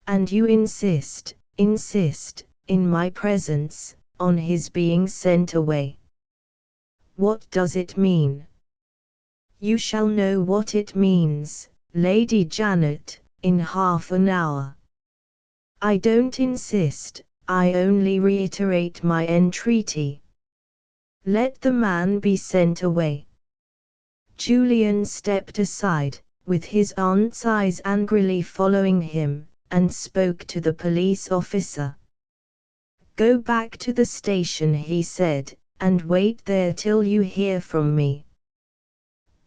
And you insist, in my presence, on his being sent away. What does it mean?" "You shall know what it means, Lady Janet, in half an hour. I don't insist, I only reiterate my entreaty. Let the man be sent away." Julian stepped aside, with his aunt's eyes angrily following him, and spoke to the police officer. "Go back to the station," he said, "and wait there till you hear from me."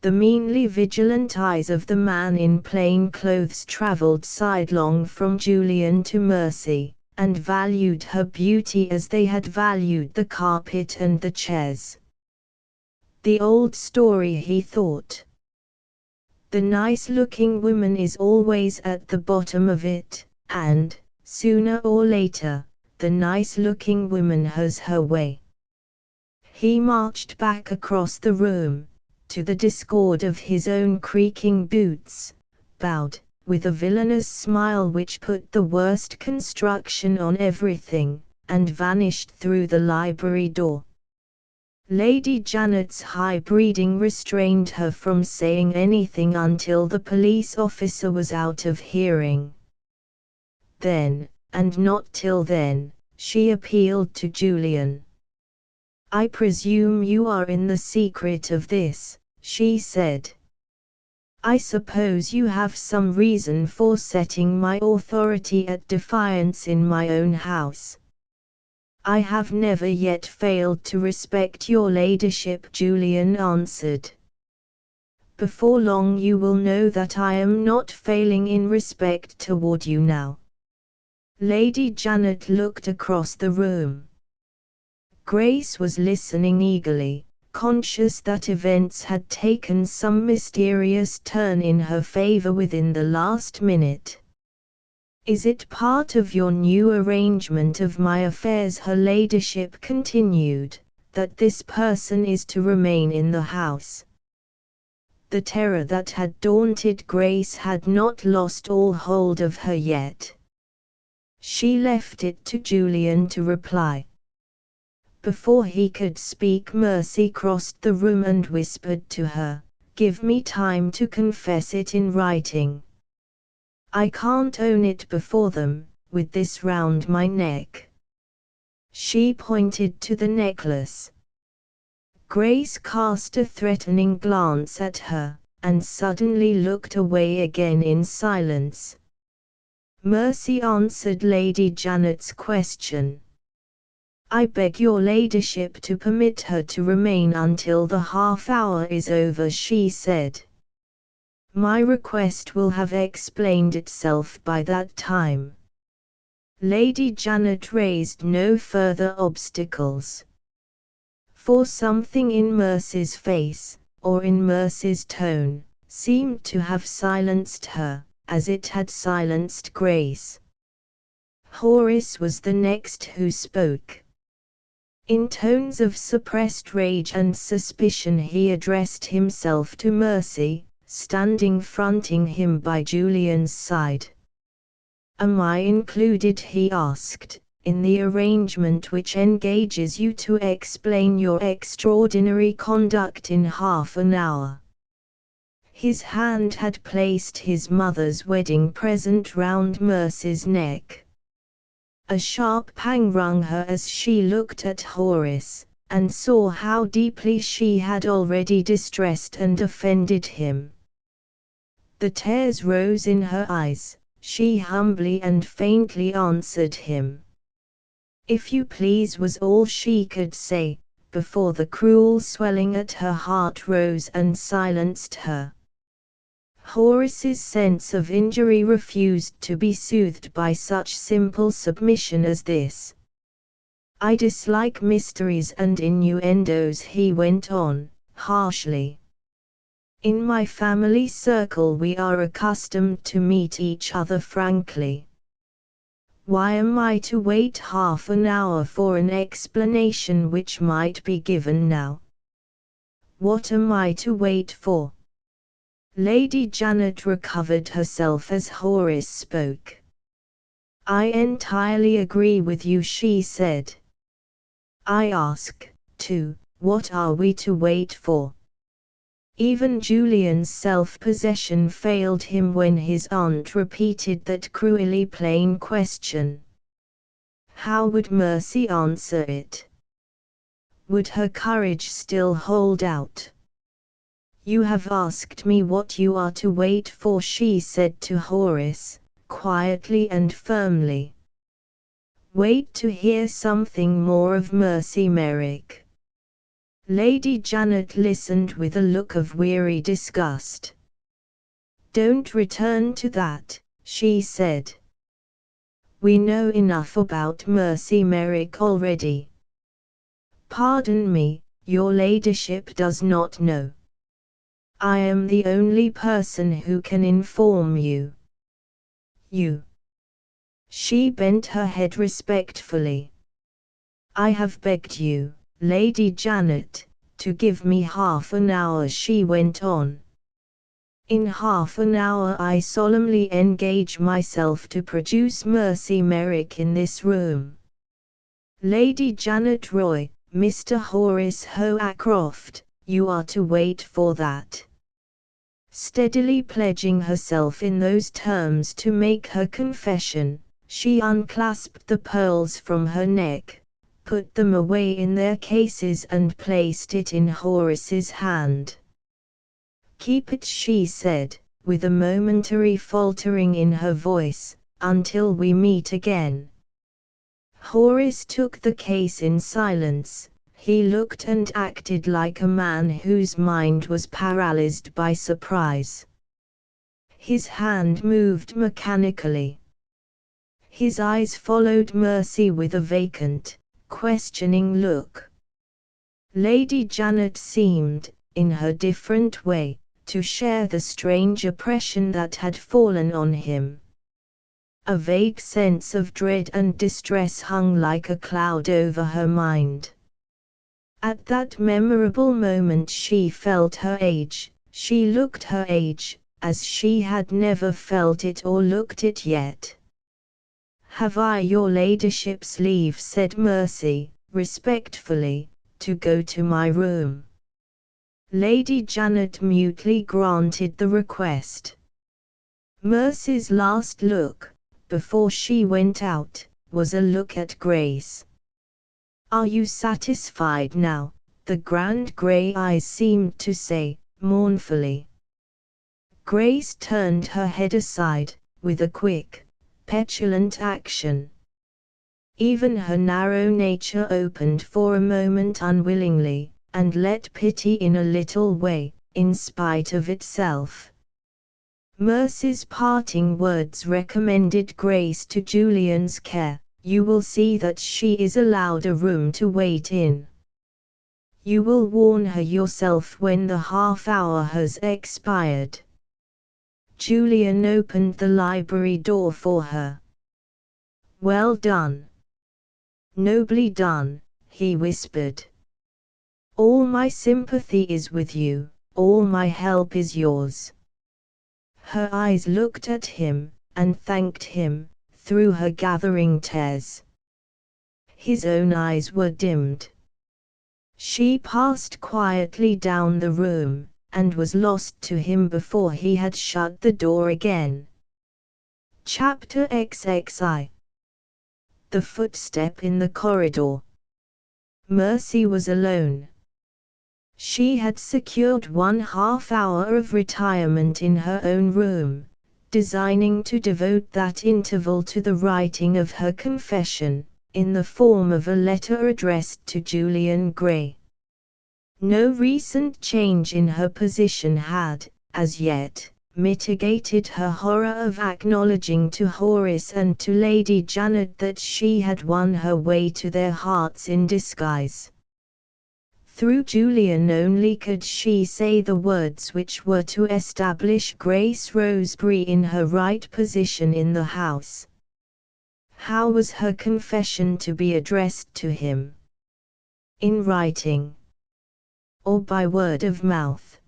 The meanly vigilant eyes of the man in plain clothes travelled sidelong from Julian to Mercy, and valued her beauty as they had valued the carpet and the chairs. The old story, he thought. The nice-looking woman is always at the bottom of it, and, sooner or later, the nice-looking woman has her way. He marched back across the room, to the discord of his own creaking boots, bowed, with a villainous smile which put the worst construction on everything, and vanished through the library door. Lady Janet's high breeding restrained her from saying anything until the police officer was out of hearing. Then, and not till then, she appealed to Julian. "I presume you are in the secret of this," she said. "I suppose you have some reason for setting my authority at defiance in my own house." "I have never yet failed to respect your ladyship," Julian answered. "Before long you will know that I am not failing in respect toward you now." Lady Janet looked across the room. Grace was listening eagerly, conscious that events had taken some mysterious turn in her favor within the last minute. "Is it part of your new arrangement of my affairs," her ladyship continued, "that this person is to remain in the house?" The terror that had daunted Grace had not lost all hold of her yet. She left it to Julian to reply. Before he could speak, Mercy crossed the room and whispered to her, "Give me time to confess it in writing. I can't own it before them, with this round my neck." She pointed to the necklace. Grace cast a threatening glance at her, and suddenly looked away again in silence. Mercy answered Lady Janet's question. "I beg your ladyship to permit her to remain until the half-hour is over," she said. "My request will have explained itself by that time." Lady Janet raised no further obstacles. For something in Mercy's face, or in Mercy's tone, seemed to have silenced her, as it had silenced Grace. Horace was the next who spoke. In tones of suppressed rage and suspicion he addressed himself to Mercy, standing fronting him by Julian's side. "Am I included," he asked, "in the arrangement which engages you to explain your extraordinary conduct in half an hour?" His hand had placed his mother's wedding present round Mercy's neck. A sharp pang wrung her as she looked at Horace, and saw how deeply she had already distressed and offended him. The tears rose in her eyes. She humbly and faintly answered him. "If you please," was all she could say, before the cruel swelling at her heart rose and silenced her. Horace's sense of injury refused to be soothed by such simple submission as this. "I dislike mysteries and innuendos," he went on, harshly. "In my family circle we are accustomed to meet each other frankly. Why am I to wait half an hour for an explanation which might be given now? What am I to wait for?" Lady Janet recovered herself as Horace spoke. "I entirely agree with you," she said. "I ask, too, what are we to wait for?" Even Julian's self-possession failed him when his aunt repeated that cruelly plain question. How would Mercy answer it? Would her courage still hold out? "You have asked me what you are to wait for," she said to Horace, quietly and firmly. "Wait to hear something more of Mercy Merrick." Lady Janet listened with a look of weary disgust. "Don't return to that," she said. "We know enough about Mercy Merrick already." "Pardon me, your ladyship does not know. I am the only person who can inform you." "You?" She bent her head respectfully. "I have begged you, Lady Janet, to give me half an hour," she went on. "In half an hour I solemnly engage myself to produce Mercy Merrick in this room. Lady Janet Roy, Mr. Horace Hoacroft, you are to wait for that." Steadily pledging herself in those terms to make her confession, she unclasped the pearls from her neck, put them away in their cases and placed it in Horace's hand. "Keep it," she said, with a momentary faltering in her voice, "until we meet again." Horace took the case in silence. He looked and acted like a man whose mind was paralyzed by surprise. His hand moved mechanically. His eyes followed Mercy with a vacant, questioning look. Lady Janet seemed, in her different way, to share the strange oppression that had fallen on him. A vague sense of dread and distress hung like a cloud over her mind. At that memorable moment she felt her age, she looked her age, as she had never felt it or looked it yet. "Have I your ladyship's leave," said Mercy, respectfully, "to go to my room?" Lady Janet mutely granted the request. Mercy's last look, before she went out, was a look at Grace. "Are you satisfied now?" the grand grey eyes seemed to say, mournfully. Grace turned her head aside, with a quick, petulant action. Even her narrow nature opened for a moment unwillingly, and let pity in a little way, in spite of itself. Mercy's parting words recommended Grace to Julian's care. "You will see that she is allowed a room to wait in. You will warn her yourself when the half-hour has expired." Julian opened the library door for her. "Well done. Nobly done," he whispered. "All my sympathy is with you, all my help is yours." Her eyes looked at him, and thanked him, through her gathering tears. His own eyes were dimmed. She passed quietly down the room, and was lost to him before he had shut the door again. Chapter XXI. The footstep in the corridor. Mercy was alone. She had secured 1/2 hour of retirement in her own room, designing to devote that interval to the writing of her confession, in the form of a letter addressed to Julian Gray. No recent change in her position had, as yet, mitigated her horror of acknowledging to Horace and to Lady Janet that she had won her way to their hearts in disguise. Through Julian only could she say the words which were to establish Grace Roseberry in her right position in the house. How was her confession to be addressed to him? In writing? Or by word of mouth?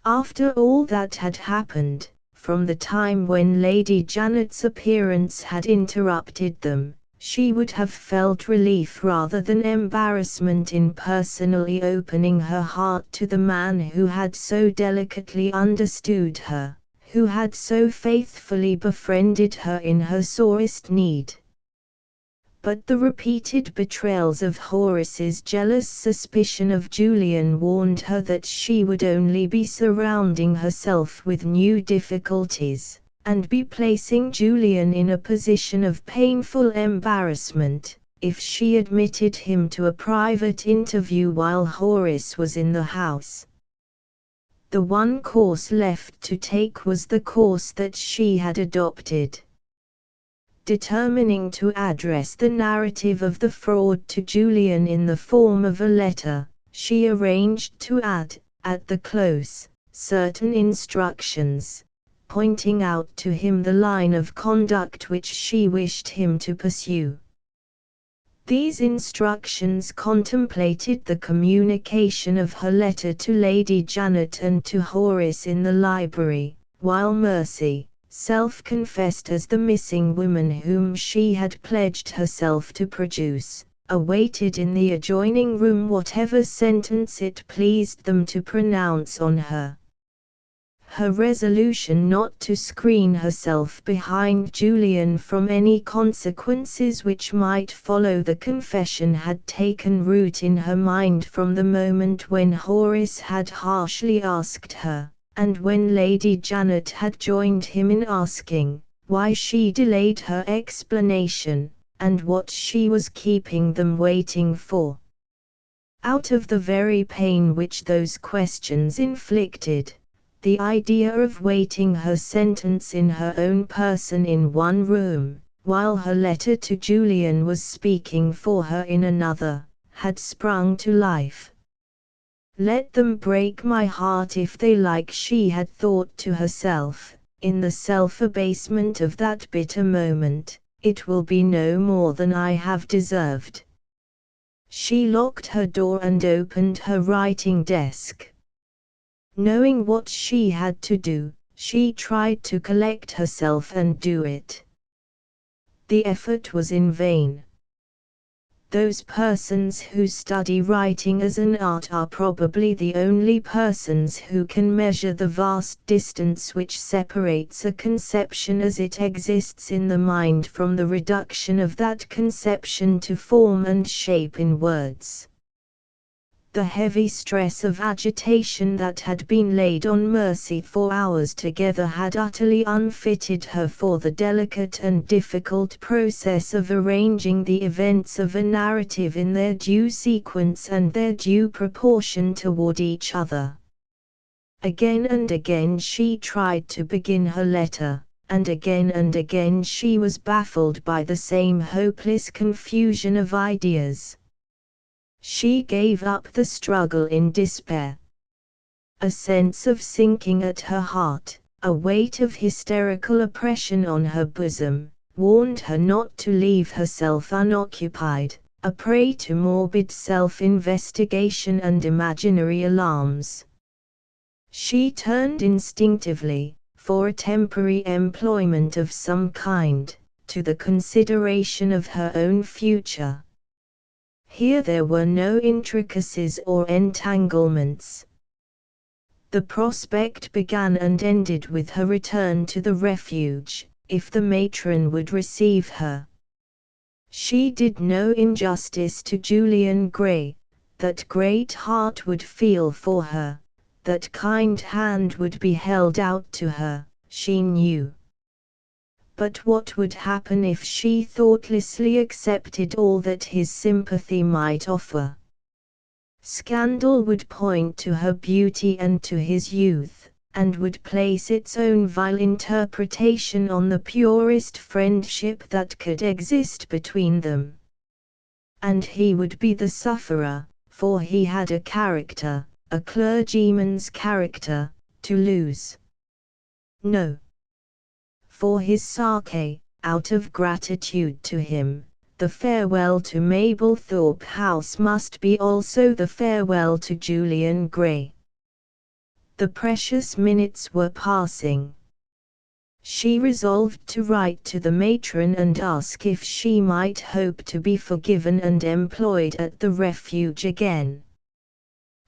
After all that had happened, from the time when Lady Janet's appearance had interrupted them, she would have felt relief rather than embarrassment in personally opening her heart to the man who had so delicately understood her, who had so faithfully befriended her in her sorest need. But the repeated betrayals of Horace's jealous suspicion of Julian warned her that she would only be surrounding herself with new difficulties, and be placing Julian in a position of painful embarrassment, if she admitted him to a private interview while Horace was in the house. The one course left to take was the course that she had adopted. Determining to address the narrative of the fraud to Julian in the form of a letter, she arranged to add, at the close, certain instructions, pointing out to him the line of conduct which she wished him to pursue. These instructions contemplated the communication of her letter to Lady Janet and to Horace in the library, while Mercy, self-confessed as the missing woman whom she had pledged herself to produce, awaited in the adjoining room whatever sentence it pleased them to pronounce on her. Her resolution not to screen herself behind Julian from any consequences which might follow the confession had taken root in her mind from the moment when Horace had harshly asked her, and when Lady Janet had joined him in asking, why she delayed her explanation, and what she was keeping them waiting for. Out of the very pain which those questions inflicted, the idea of waiting her sentence in her own person in one room, while her letter to Julian was speaking for her in another, had sprung to life. Let them break my heart if they like, she had thought to herself, in the self-abasement of that bitter moment, it will be no more than I have deserved. She locked her door and opened her writing desk. Knowing what she had to do, she tried to collect herself and do it. The effort was in vain. Those persons who study writing as an art are probably the only persons who can measure the vast distance which separates a conception as it exists in the mind from the reduction of that conception to form and shape in words. The heavy stress of agitation that had been laid on Mercy for hours together had utterly unfitted her for the delicate and difficult process of arranging the events of a narrative in their due sequence and their due proportion toward each other. Again and again she tried to begin her letter, and again she was baffled by the same hopeless confusion of ideas. She gave up the struggle in despair. A sense of sinking at her heart, a weight of hysterical oppression on her bosom, warned her not to leave herself unoccupied, a prey to morbid self-investigation and imaginary alarms. She turned instinctively, for a temporary employment of some kind, to the consideration of her own future. Here there were no intricacies or entanglements. The prospect began and ended with her return to the refuge, if the matron would receive her. She did no injustice to Julian Gray. That great heart would feel for her, that kind hand would be held out to her, she knew. But what would happen if she thoughtlessly accepted all that his sympathy might offer? Scandal would point to her beauty and to his youth, and would place its own vile interpretation on the purest friendship that could exist between them. And he would be the sufferer, for he had a character, a clergyman's character, to lose. No. For his Sake, out of gratitude to him, the farewell to Mablethorpe House must be also the farewell to Julian Gray. The precious minutes were passing. She resolved to write to the matron and ask if she might hope to be forgiven and employed at the refuge again.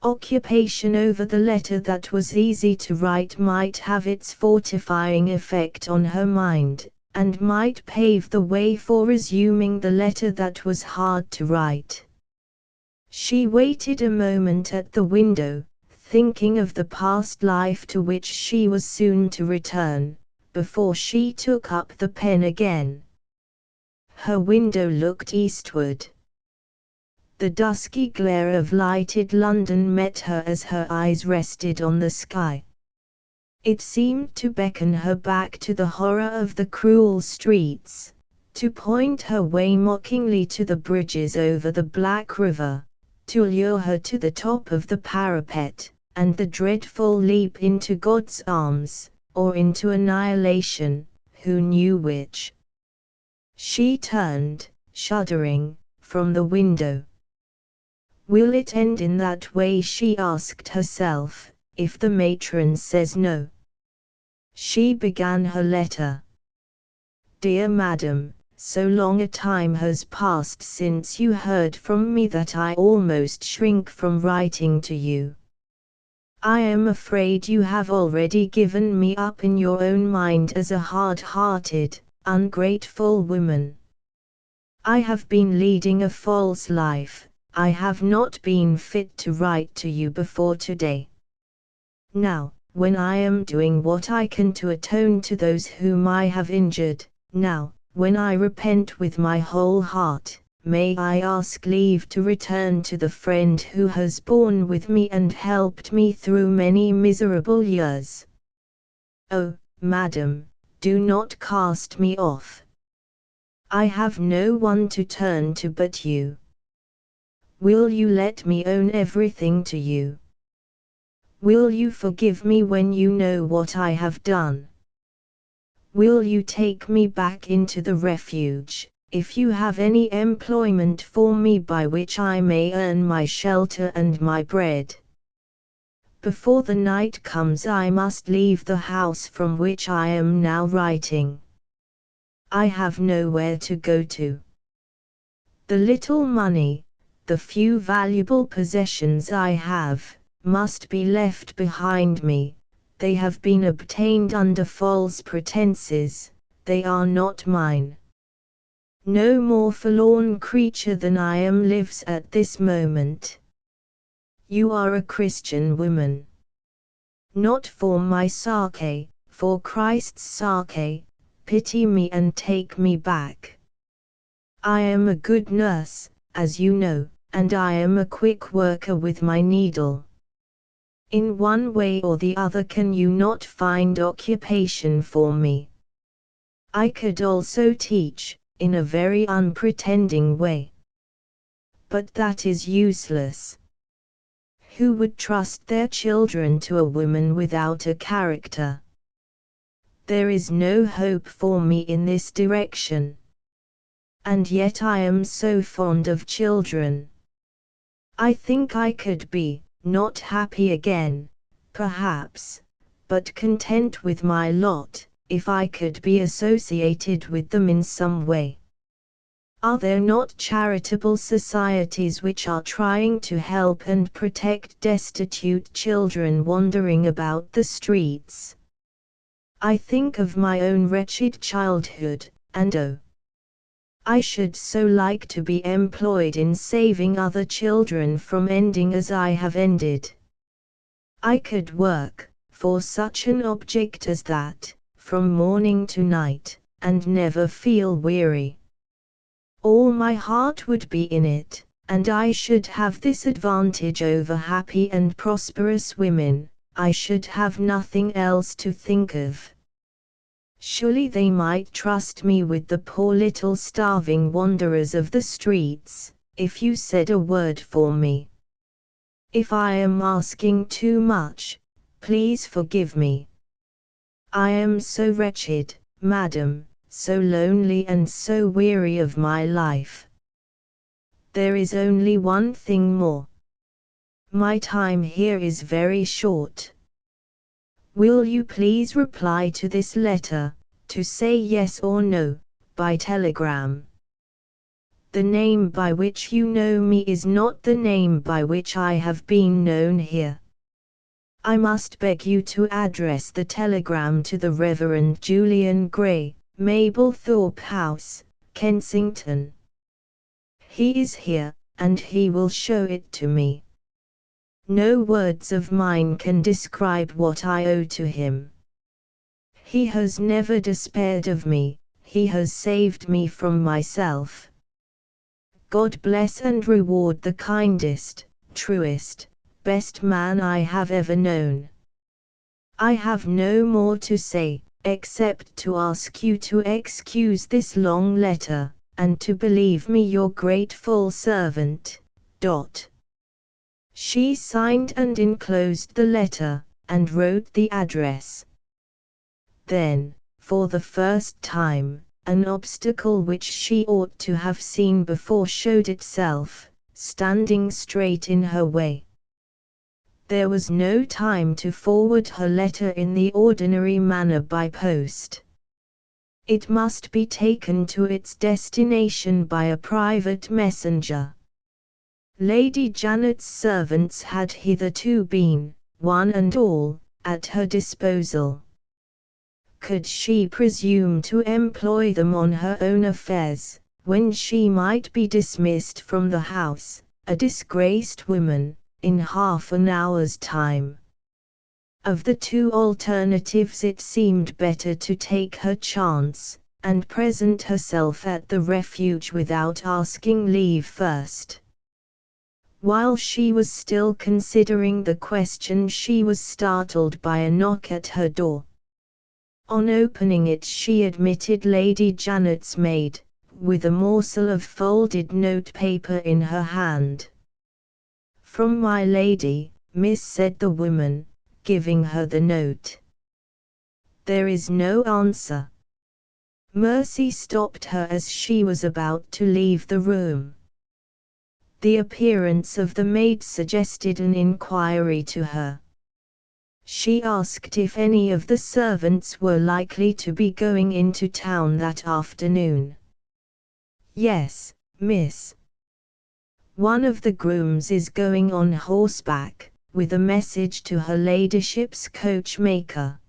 Occupation over the letter that was easy to write might have its fortifying effect on her mind, and might pave the way for resuming the letter that was hard to write. She waited a moment at the window, thinking of the past life to which she was soon to return, before she took up the pen again. Her window looked eastward. The dusky glare of lighted London met her as her eyes rested on the sky. It seemed to beckon her back to the horror of the cruel streets, to point her way mockingly to the bridges over the Black River, to lure her to the top of the parapet, and the dreadful leap into God's arms, or into annihilation, who knew which? She turned, shuddering, from the window. Will it end in that way, she asked herself, if the matron says no? She began her letter. Dear Madam, so long a time has passed since you heard from me that I almost shrink from writing to you. I am afraid you have already given me up in your own mind as a hard-hearted, ungrateful woman. I have been leading a false life. I have not been fit to write to you before today. Now, when I am doing what I can to atone to those whom I have injured, now, when I repent with my whole heart, may I ask leave to return to the friend who has borne with me and helped me through many miserable years. Oh, Madam, do not cast me off. I have no one to turn to but you. Will you let me own everything to you? Will you forgive me when you know what I have done? Will you take me back into the refuge, if you have any employment for me by which I may earn my shelter and my bread? Before the night comes I must leave the house from which I am now writing. I have nowhere to go to. The little money, the few valuable possessions I have, must be left behind me. They have been obtained under false pretenses, they are not mine. No more forlorn creature than I am lives at this moment. You are a Christian woman. Not for my Sake, for Christ's Sake, pity me and take me back. I am a good nurse, as you know, and I am a quick worker with my needle. In one way or the other can you not find occupation for me? I could also teach, in a very unpretending way. But that is useless. Who would trust their children to a woman without a character? There is no hope for me in this direction. And yet I am so fond of children. I think I could be, not happy again, perhaps, but content with my lot, if I could be associated with them in some way. Are there not charitable societies which are trying to help and protect destitute children wandering about the streets? I think of my own wretched childhood, and oh, I should so like to be employed in saving other children from ending as I have ended. I could work, for such an object as that, from morning to night, and never feel weary. All my heart would be in it, and I should have this advantage over happy and prosperous women, I should have nothing else to think of. Surely they might trust me with the poor little starving wanderers of the streets, if you said a word for me. If I am asking too much, please forgive me. I am so wretched, madam, so lonely and so weary of my life. There is only one thing more. My time here is very short. Will you please reply to this letter, to say yes or no, by telegram? The name by which you know me is not the name by which I have been known here. I must beg you to address the telegram to the Reverend Julian Gray, Mablethorpe House, Kensington. He is here, and he will show it to me. No words of mine can describe what I owe to him. He has never despaired of me, he has saved me from myself. God bless and reward the kindest, truest, best man I have ever known. I have no more to say, except to ask you to excuse this long letter, and to believe me your grateful servant. She signed and enclosed the letter, and wrote the address. Then, for the first time, an obstacle which she ought to have seen before showed itself, standing straight in her way. There was no time to forward her letter in the ordinary manner by post. It must be taken to its destination by a private messenger. Lady Janet's servants had hitherto been, one and all, at her disposal. Could she presume to employ them on her own affairs, when she might be dismissed from the house, a disgraced woman, in half an hour's time? Of the two alternatives it seemed better to take her chance, and present herself at the refuge without asking leave first. While she was still considering the question she was startled by a knock at her door. On opening it she admitted Lady Janet's maid, with a morsel of folded notepaper in her hand. "From my lady, miss," said the woman, giving her the note. "There is no answer." Mercy stopped her as she was about to leave the room. The appearance of the maid suggested an inquiry to her. She asked if any of the servants were likely to be going into town that afternoon. "Yes, miss. One of the grooms is going on horseback, with a message to her ladyship's coachmaker."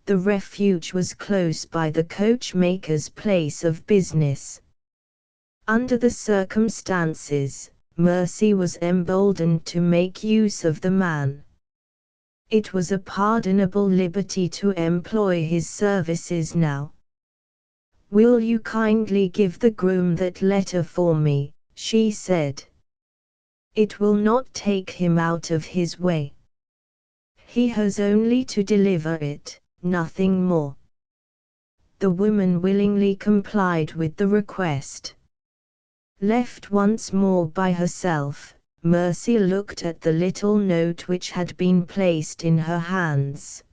The refuge was close by the coachmaker's place of business. Under the circumstances, Mercy was emboldened to make use of the man. It was a pardonable liberty to employ his services now. "Will you kindly give the groom that letter for me?" she said. "It will not take him out of his way. He has only to deliver it, nothing more." The woman willingly complied with the request. Left once more by herself, Mercy looked at the little note which had been placed in her hands.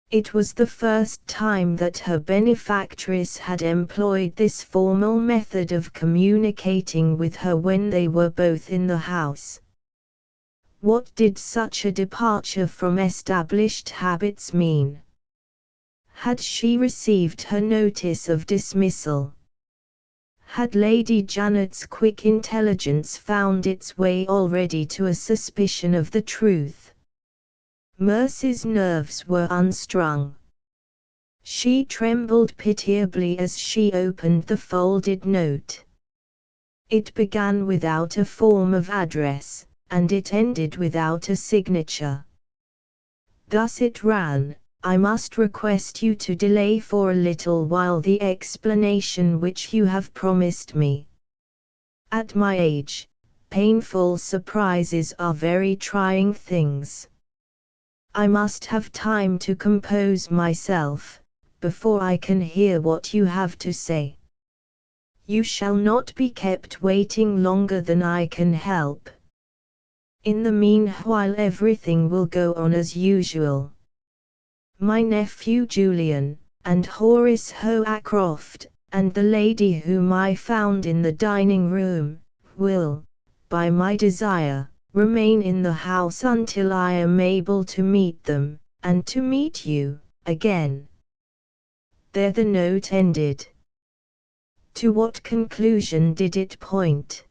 It was the first time that her benefactress had employed this formal method of communicating with her when they were both in the house. What did such a departure from established habits mean? Had she received her notice of dismissal? Had Lady Janet's quick intelligence found its way already to a suspicion of the truth? Mercy's nerves were unstrung. She trembled pitiably as she opened the folded note. It began without a form of address, and it ended without a signature. Thus it ran: I must request you to delay for a little while the explanation which you have promised me. At my age, painful surprises are very trying things. I must have time to compose myself, before I can hear what you have to say. You shall not be kept waiting longer than I can help. In the meanwhile everything will go on as usual. My nephew Julian, and Horace Hoacroft, and the lady whom I found in the dining room, will, by my desire, remain in the house until I am able to meet them, and to meet you, again. There the note ended. To what conclusion did it point?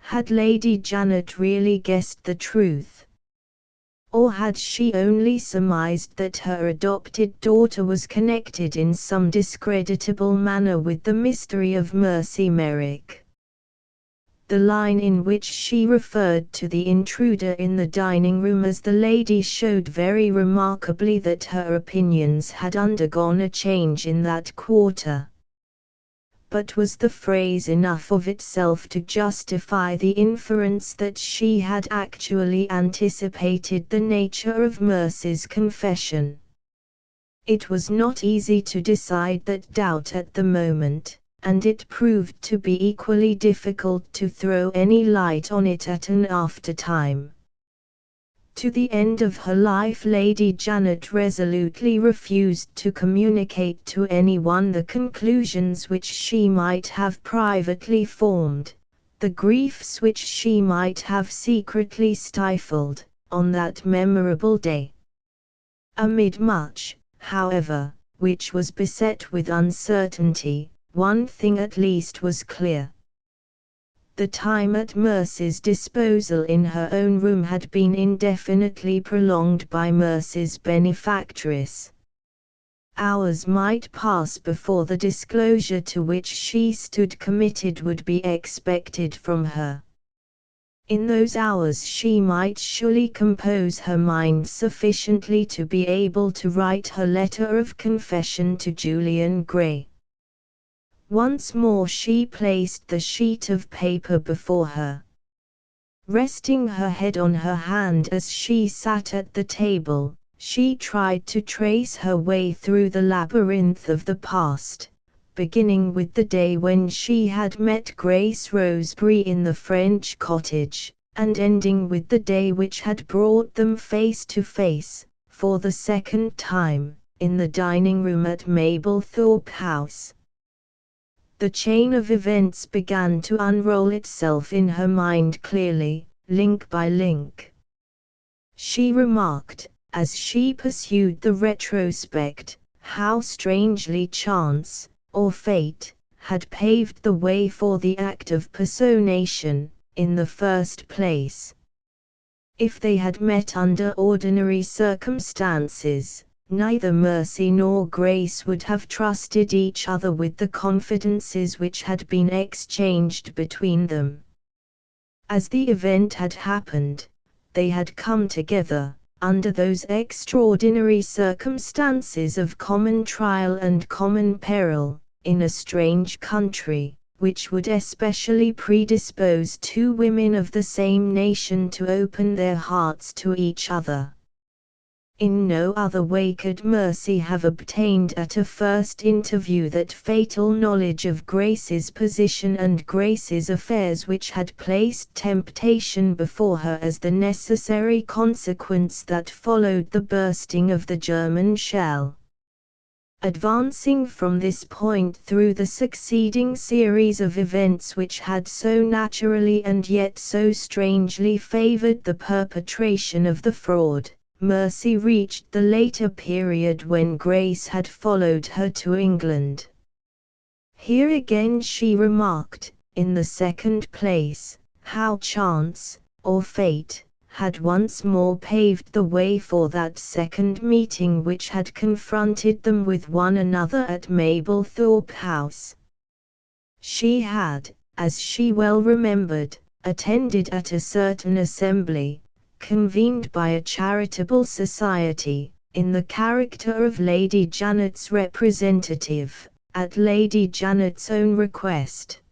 Had Lady Janet really guessed the truth? Or had she only surmised that her adopted daughter was connected in some discreditable manner with the mystery of Mercy Merrick? The line in which she referred to the intruder in the dining room as the lady showed very remarkably that her opinions had undergone a change in that quarter. But was the phrase enough of itself to justify the inference that she had actually anticipated the nature of Mercy's confession? It was not easy to decide that doubt at the moment, and it proved to be equally difficult to throw any light on it at an after-time. To the end of her life Lady Janet resolutely refused to communicate to anyone the conclusions which she might have privately formed, the griefs which she might have secretly stifled, on that memorable day. Amid much, however, which was beset with uncertainty, one thing at least was clear. The time at Mercy's disposal in her own room had been indefinitely prolonged by Mercy's benefactress. Hours might pass before the disclosure to which she stood committed would be expected from her. In those hours she might surely compose her mind sufficiently to be able to write her letter of confession to Julian Gray. Once more she placed the sheet of paper before her. Resting her head on her hand as she sat at the table, she tried to trace her way through the labyrinth of the past, beginning with the day when she had met Grace Roseberry in the French cottage, and ending with the day which had brought them face to face, for the second time, in the dining room at Mablethorpe House. The chain of events began to unroll itself in her mind clearly, link by link. She remarked, as she pursued the retrospect, how strangely chance, or fate, had paved the way for the act of personation, in the first place. If they had met under ordinary circumstances, neither Mercy nor Grace would have trusted each other with the confidences which had been exchanged between them. As the event had happened, they had come together, under those extraordinary circumstances of common trial and common peril, in a strange country, which would especially predispose two women of the same nation to open their hearts to each other. In no other way could Mercy have obtained at a first interview that fatal knowledge of Grace's position and Grace's affairs which had placed temptation before her as the necessary consequence that followed the bursting of the German shell. Advancing from this point through the succeeding series of events which had so naturally and yet so strangely favored the perpetration of the fraud, Mercy reached the later period when Grace had followed her to England. Here again she remarked, in the second place, how chance, or fate, had once more paved the way for that second meeting which had confronted them with one another at Mablethorpe House. She had, as she well remembered, attended at a certain assembly, convened by a charitable society, in the character of Lady Janet's representative, at Lady Janet's own request.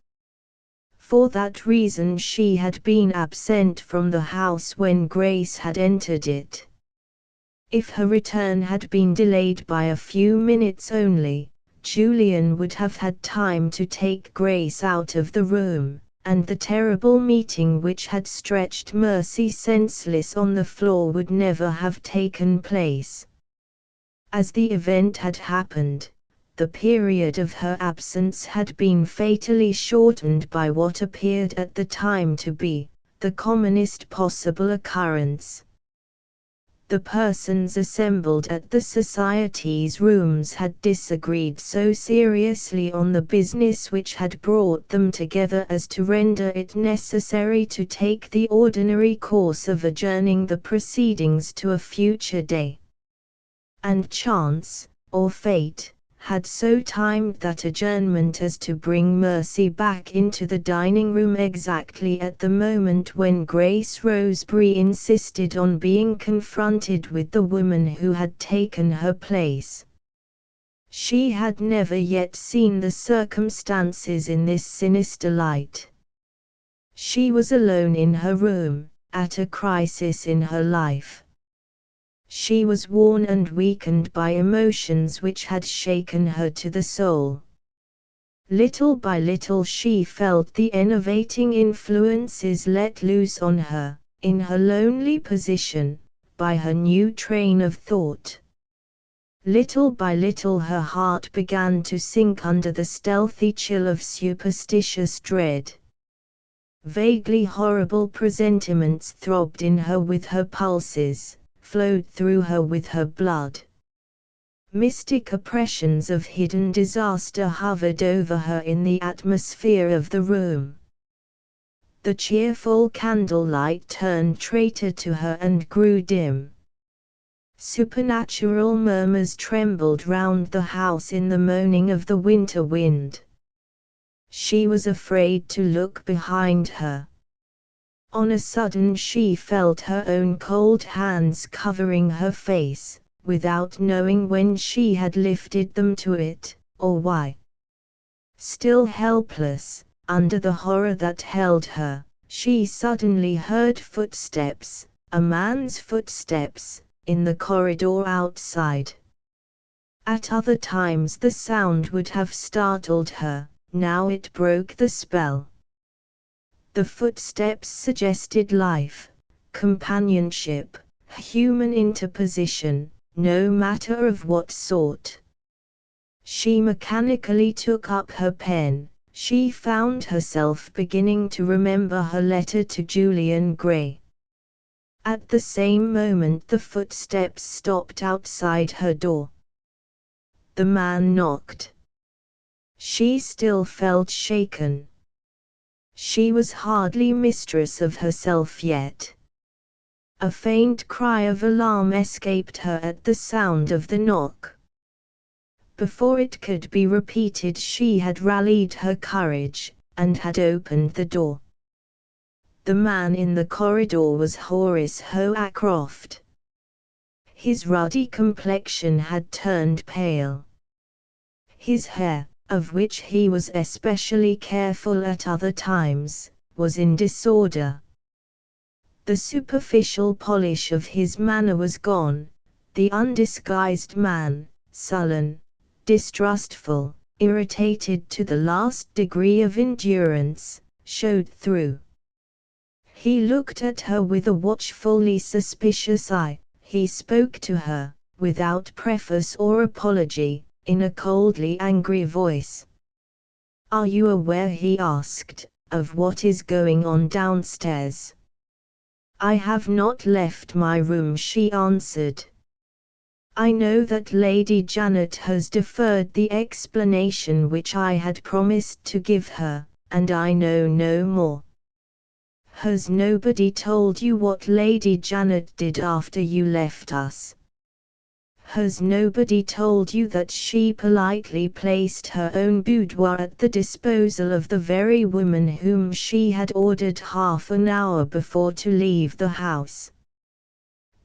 For that reason she had been absent from the house when Grace had entered it. If her return had been delayed by a few minutes only, Julian would have had time to take Grace out of the room, and the terrible meeting which had stretched Mercy senseless on the floor would never have taken place. As the event had happened, the period of her absence had been fatally shortened by what appeared at the time to be the commonest possible occurrence. The persons assembled at the Society's rooms had disagreed so seriously on the business which had brought them together as to render it necessary to take the ordinary course of adjourning the proceedings to a future day. And chance, or fate, had so timed that adjournment as to bring Mercy back into the dining-room exactly at the moment when Grace Roseberry insisted on being confronted with the woman who had taken her place. She had never yet seen the circumstances in this sinister light. She was alone in her room, at a crisis in her life. She was worn and weakened by emotions which had shaken her to the soul. Little by little she felt the enervating influences let loose on her, in her lonely position, by her new train of thought. Little by little her heart began to sink under the stealthy chill of superstitious dread. Vaguely horrible presentiments throbbed in her with her pulses, flowed through her with her blood. Mystic oppressions of hidden disaster hovered over her in the atmosphere of the room. The cheerful candlelight turned traitor to her and grew dim. Supernatural murmurs trembled round the house in the moaning of the winter wind. She was afraid to look behind her. On a sudden she felt her own cold hands covering her face, without knowing when she had lifted them to it, or why. Still helpless, under the horror that held her, she suddenly heard footsteps, a man's footsteps, in the corridor outside. At other times the sound would have startled her, now it broke the spell. The footsteps suggested life, companionship, human interposition, no matter of what sort. She mechanically took up her pen. She found herself beginning to remember her letter to Julian Gray. At the same moment the footsteps stopped outside her door. The man knocked. She still felt shaken. She was hardly mistress of herself yet. A faint cry of alarm escaped her at the sound of the knock. Before it could be repeated she had rallied her courage, and had opened the door. The man in the corridor was Horace Hoacroft. His ruddy complexion had turned pale. His hair, of which he was especially careful at other times, was in disorder. The superficial polish of his manner was gone. The undisguised man, sullen, distrustful, irritated to the last degree of endurance, showed through. He looked at her with a watchfully suspicious eye. He spoke to her, without preface or apology, in a coldly angry voice. "Are you aware," he asked, "of what is going on downstairs?" "I have not left my room," she answered. "I know that Lady Janet has deferred the explanation which I had promised to give her, and I know no more." "Has nobody told you what Lady Janet did after you left us?" "Has nobody told you that she politely placed her own boudoir at the disposal of the very woman whom she had ordered half an hour before to leave the house?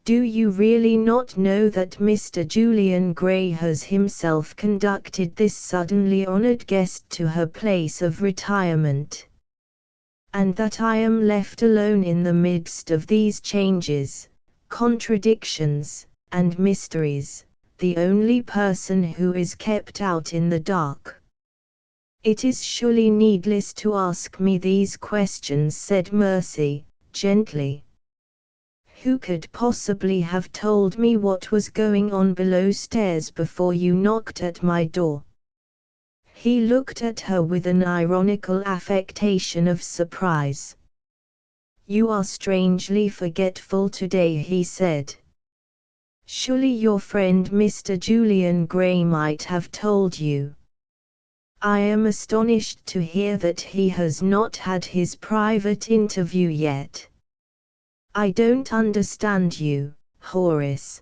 Do you really not know that Mr. Julian Gray has himself conducted this suddenly honored guest to her place of retirement? And that I am left alone in the midst of these changes, contradictions, and mysteries, the only person who is kept out in the dark?" "It is surely needless to ask me these questions," said Mercy, gently. "Who could possibly have told me what was going on below stairs before you knocked at my door?" He looked at her with an ironical affectation of surprise. "You are strangely forgetful today," he said. "Surely your friend Mr. Julian Gray might have told you." "I am astonished to hear that he has not had his private interview yet." "I don't understand you, Horace."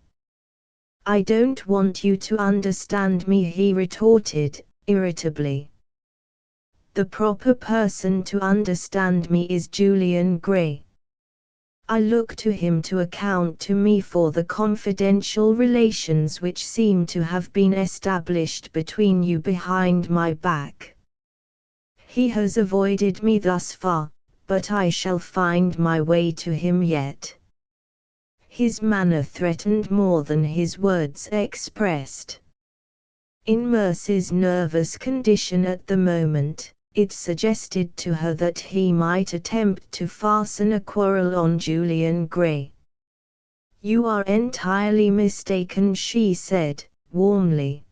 "I don't want you to understand me," he retorted, irritably. "The proper person to understand me is Julian Gray. I look to him to account to me for the confidential relations which seem to have been established between you behind my back. He has avoided me thus far, but I shall find my way to him yet." His manner threatened more than his words expressed. In Mercy's nervous condition at the moment, it suggested to her that he might attempt to fasten a quarrel on Julian Gray. "You are entirely mistaken," she said, warmly.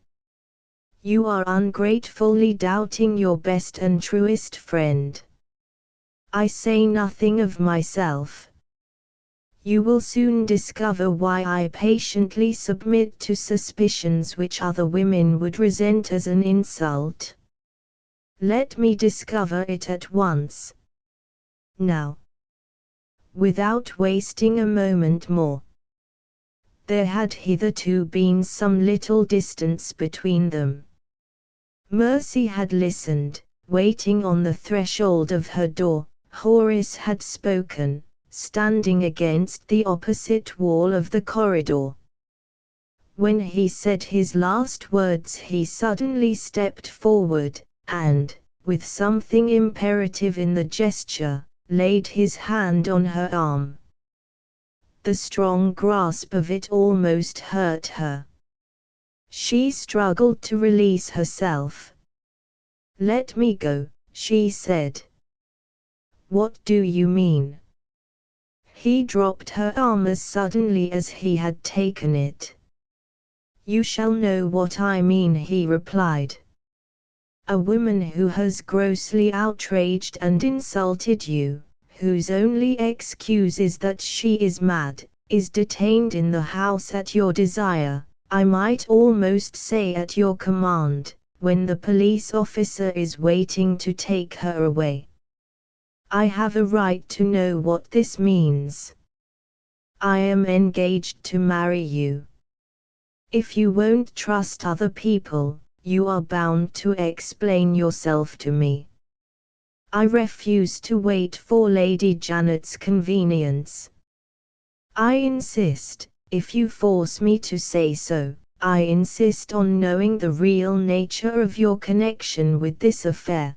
"You are ungratefully doubting your best and truest friend. I say nothing of myself. You will soon discover why I patiently submit to suspicions which other women would resent as an insult. Let me discover it at once. Now." Without wasting a moment more. There had hitherto been some little distance between them. Mercy had listened, waiting on the threshold of her door. Horace had spoken, standing against the opposite wall of the corridor. When he said his last words, he suddenly stepped forward, and, with something imperative in the gesture, laid his hand on her arm. The strong grasp of it almost hurt her. She struggled to release herself. "Let me go," she said. "What do you mean?" He dropped her arm as suddenly as he had taken it. "You shall know what I mean," he replied. "A woman who has grossly outraged and insulted you, whose only excuse is that she is mad, is detained in the house at your desire, I might almost say at your command, when the police officer is waiting to take her away. I have a right to know what this means. I am engaged to marry you. If you won't trust other people, you are bound to explain yourself to me. I refuse to wait for Lady Janet's convenience. I insist, if you force me to say so, I insist on knowing the real nature of your connection with this affair.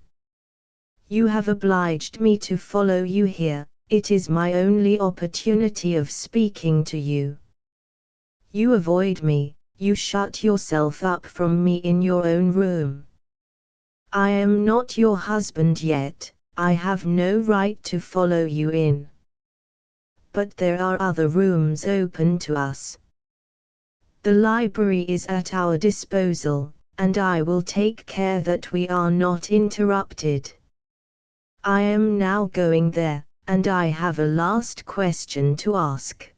You have obliged me to follow you here, it is my only opportunity of speaking to you. You avoid me, you shut yourself up from me in your own room. I am not your husband yet, I have no right to follow you in. But there are other rooms open to us. The library is at our disposal, and I will take care that we are not interrupted. I am now going there, and I have a last question to ask.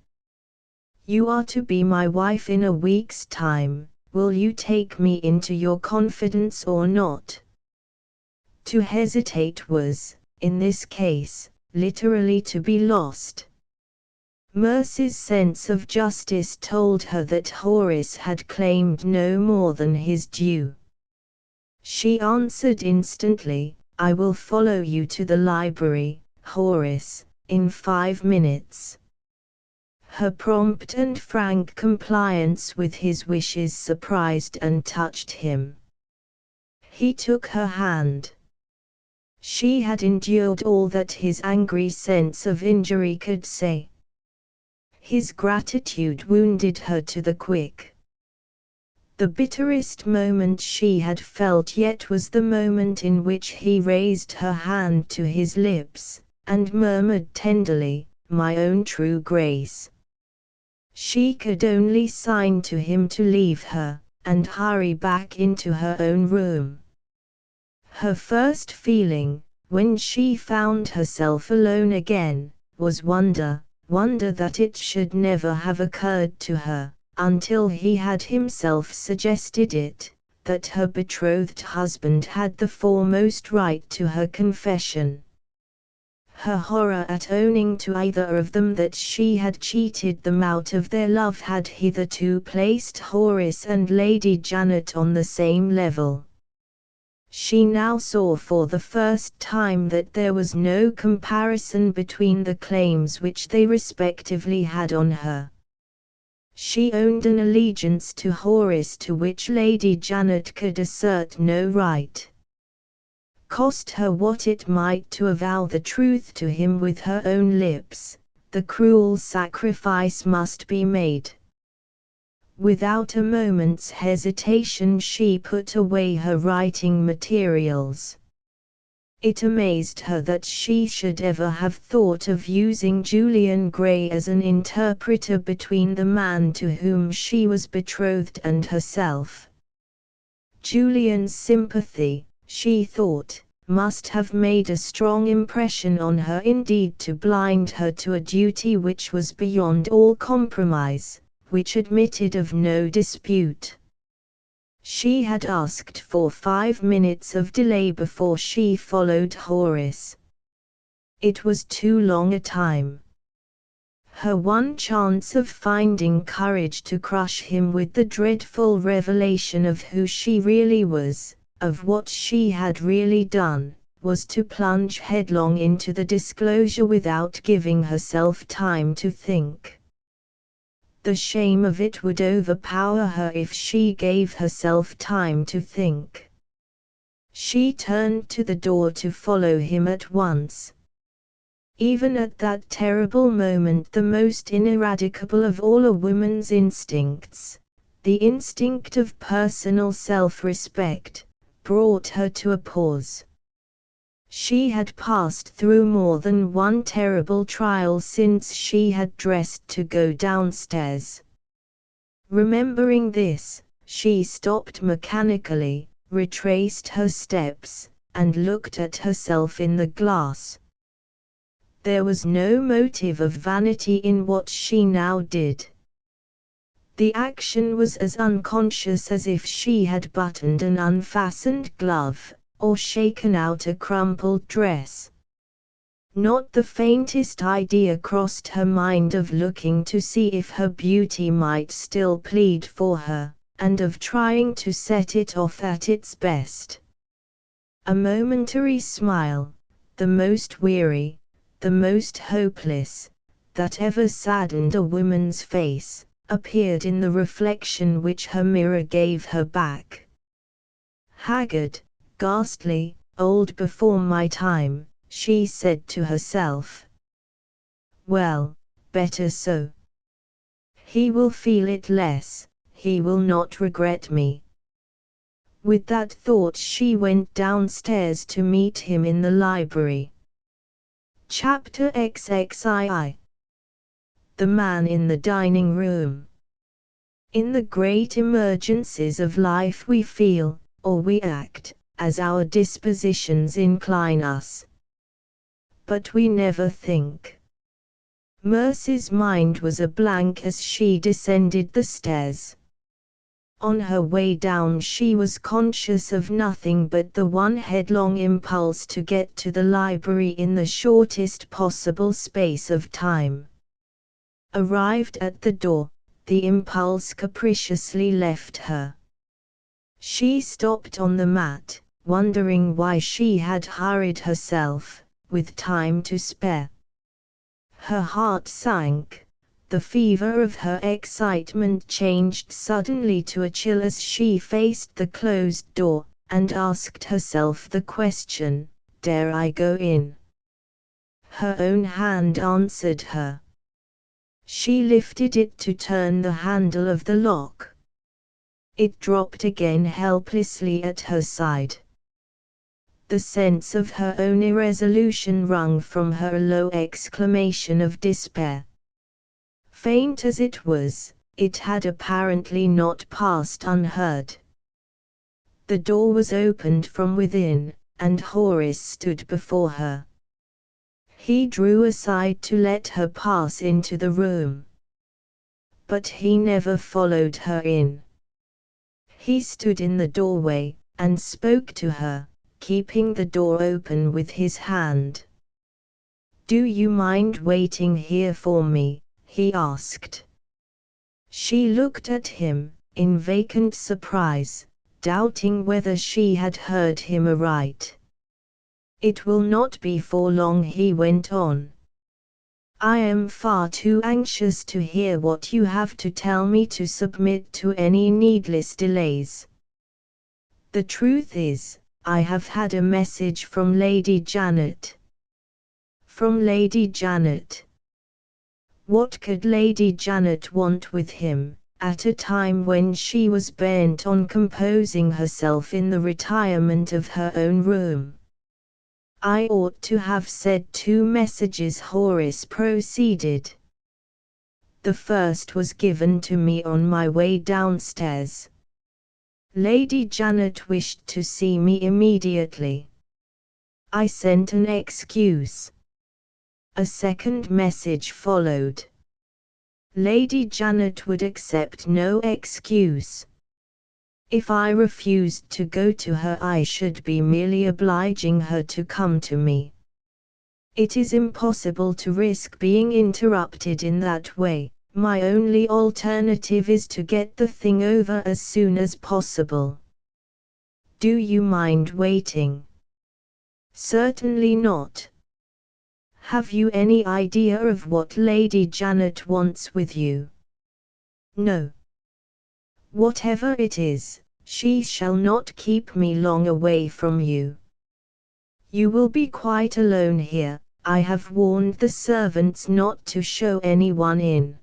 You are to be my wife in a week's time. Will you take me into your confidence or not? To hesitate was, in this case, literally to be lost. Mercy's sense of justice told her that Horace had claimed no more than his due. She answered instantly, I will follow you to the library, Horace, in 5 minutes. Her prompt and frank compliance with his wishes surprised and touched him. He took her hand. She had endured all that his angry sense of injury could say. His gratitude wounded her to the quick. The bitterest moment she had felt yet was the moment in which he raised her hand to his lips, and murmured tenderly, "My own true Grace." She could only sign to him to leave her, and hurry back into her own room. Her first feeling, when she found herself alone again, was wonder that it should never have occurred to her, until he had himself suggested it, that her betrothed husband had the foremost right to her confession. Her horror at owning to either of them that she had cheated them out of their love had hitherto placed Horace and Lady Janet on the same level. She now saw for the first time that there was no comparison between the claims which they respectively had on her. She owned an allegiance to Horace to which Lady Janet could assert no right. Cost her what it might to avow the truth to him with her own lips, the cruel sacrifice must be made. Without a moment's hesitation she put away her writing materials. It amazed her that she should ever have thought of using Julian Gray as an interpreter between the man to whom she was betrothed and herself. Julian's sympathy, she thought, must have made a strong impression on her indeed to blind her to a duty which was beyond all compromise, which admitted of no dispute. She had asked for 5 minutes of delay before she followed Horace. It was too long a time. Her one chance of finding courage to crush him with the dreadful revelation of who she really was, of what she had really done, was to plunge headlong into the disclosure without giving herself time to think. The shame of it would overpower her if she gave herself time to think. She turned to the door to follow him at once. Even at that terrible moment the most ineradicable of all a woman's instincts, the instinct of personal self-respect, brought her to a pause. She had passed through more than one terrible trial since she had dressed to go downstairs. Remembering this, she stopped mechanically, retraced her steps, and looked at herself in the glass. There was no motive of vanity in what she now did. The action was as unconscious as if she had buttoned an unfastened glove, or shaken out a crumpled dress. Not the faintest idea crossed her mind of looking to see if her beauty might still plead for her, and of trying to set it off at its best. A momentary smile, the most weary, the most hopeless, that ever saddened a woman's face, appeared in the reflection which her mirror gave her back. Haggard, ghastly, old before my time, she said to herself. Well, better so. He will feel it less, he will not regret me. With that thought she went downstairs to meet him in the library. Chapter XXII. The Man in the Dining Room. In the great emergencies of life we feel, or we act, as our dispositions incline us. But we never think. Mercy's mind was a blank as she descended the stairs. On her way down she was conscious of nothing but the one headlong impulse to get to the library in the shortest possible space of time. Arrived at the door, the impulse capriciously left her. She stopped on the mat, wondering why she had hurried herself, with time to spare. Her heart sank. The fever of her excitement changed suddenly to a chill as she faced the closed door, and asked herself the question, "Dare I go in?" Her own hand answered her. She lifted it to turn the handle of the lock. It dropped again helplessly at her side. The sense of her own irresolution wrung from her a low exclamation of despair. Faint as it was, it had apparently not passed unheard. The door was opened from within, and Horace stood before her. He drew aside to let her pass into the room. But he never followed her in. He stood in the doorway, and spoke to her, keeping the door open with his hand. "Do you mind waiting here for me?" he asked. She looked at him, in vacant surprise, doubting whether she had heard him aright. "It will not be for long," he went on. "I am far too anxious to hear what you have to tell me to submit to any needless delays. The truth is, I have had a message from Lady Janet." From Lady Janet? What could Lady Janet want with him, at a time when she was bent on composing herself in the retirement of her own room? "I ought to have said 2 messages," Horace proceeded. "The first was given to me on my way downstairs. Lady Janet wished to see me immediately. I sent an excuse. A second message followed. Lady Janet would accept no excuse. If I refused to go to her, I should be merely obliging her to come to me. It is impossible to risk being interrupted in that way. My only alternative is to get the thing over as soon as possible. Do you mind waiting?" "Certainly not." "Have you any idea of what Lady Janet wants with you?" "No." "Whatever it is, she shall not keep me long away from you. You will be quite alone here. I have warned the servants not to show anyone in."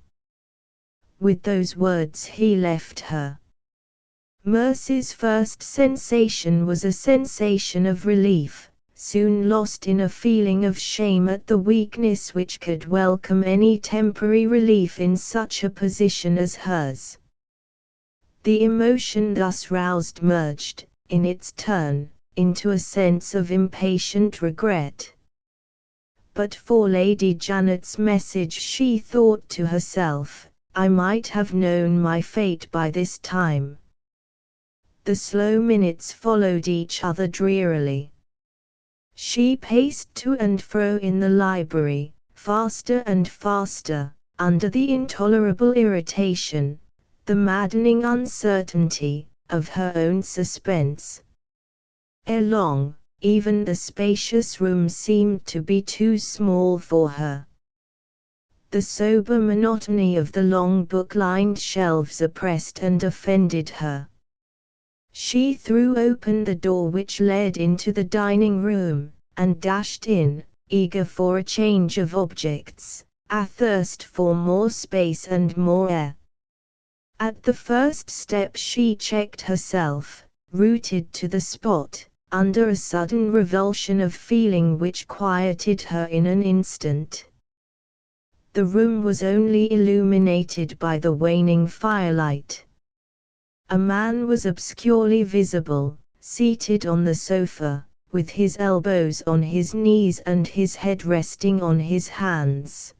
With those words he left her. Mercy's first sensation was a sensation of relief, soon lost in a feeling of shame at the weakness which could welcome any temporary relief in such a position as hers. The emotion thus roused merged, in its turn, into a sense of impatient regret. But for Lady Janet's message, she thought to herself, I might have known my fate by this time. The slow minutes followed each other drearily. She paced to and fro in the library, faster and faster, under the intolerable irritation, the maddening uncertainty, of her own suspense. Ere long, even the spacious room seemed to be too small for her. The sober monotony of the long book-lined shelves oppressed and offended her. She threw open the door which led into the dining room, and dashed in, eager for a change of objects, athirst for more space and more air. At the first step she checked herself, rooted to the spot, under a sudden revulsion of feeling which quieted her in an instant. The room was only illuminated by the waning firelight. A man was obscurely visible, seated on the sofa, with his elbows on his knees and his head resting on his hands.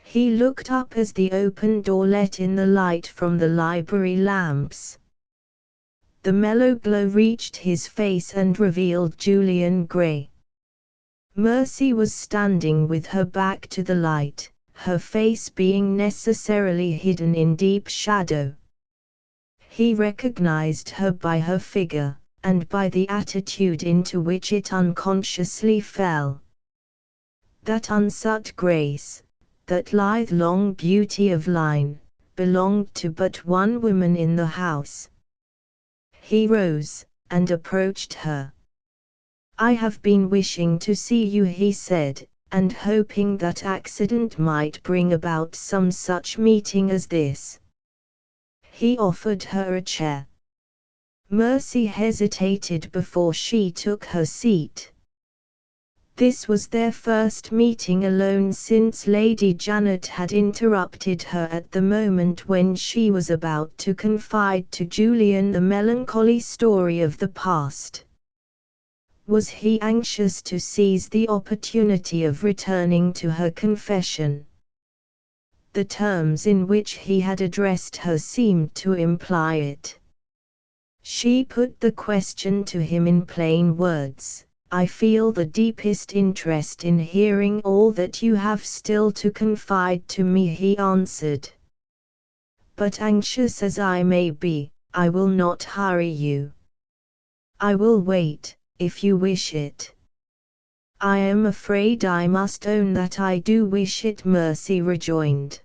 He looked up as the open door let in the light from the library lamps. The mellow glow reached his face and revealed Julian Gray. Mercy was standing with her back to the light, her face being necessarily hidden in deep shadow. He recognized her by her figure, and by the attitude into which it unconsciously fell. That unsought grace, that lithe long beauty of line, belonged to but one woman in the house. He rose, and approached her. "I have been wishing to see you," he said, "and hoping that accident might bring about some such meeting as this." He offered her a chair. Mercy hesitated before she took her seat. This was their first meeting alone since Lady Janet had interrupted her at the moment when she was about to confide to Julian the melancholy story of the past. Was he anxious to seize the opportunity of returning to her confession? The terms in which he had addressed her seemed to imply it. She put the question to him in plain words. "I feel the deepest interest in hearing all that you have still to confide to me," he answered. "But anxious as I may be, I will not hurry you. I will wait, if you wish it." "I am afraid I must own that I do wish it," Mercy rejoined.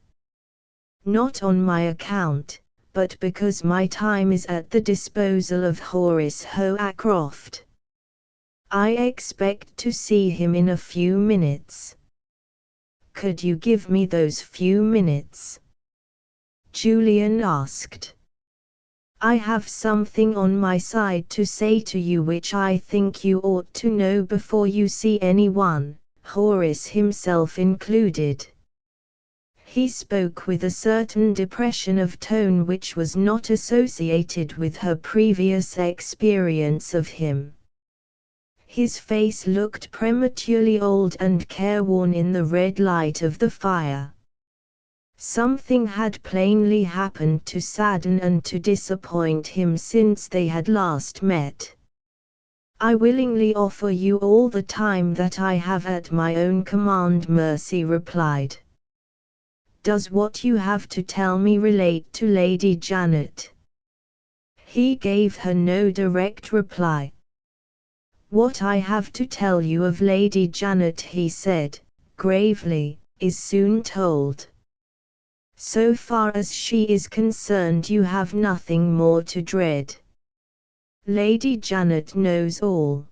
"Not on my account, but because my time is at the disposal of Horace Hoacroft. I expect to see him in a few minutes." "Could you give me those few minutes?" Julian asked. "I have something on my side to say to you which I think you ought to know before you see anyone, Horace himself included." He spoke with a certain depression of tone which was not associated with her previous experience of him. His face looked prematurely old and careworn in the red light of the fire. Something had plainly happened to sadden and to disappoint him since they had last met. "I willingly offer you all the time that I have at my own command," Mercy replied. "Does what you have to tell me relate to Lady Janet?" He gave her no direct reply. "What I have to tell you of Lady Janet," he said, gravely, "is soon told. So far as she is concerned, you have nothing more to dread. Lady Janet knows all.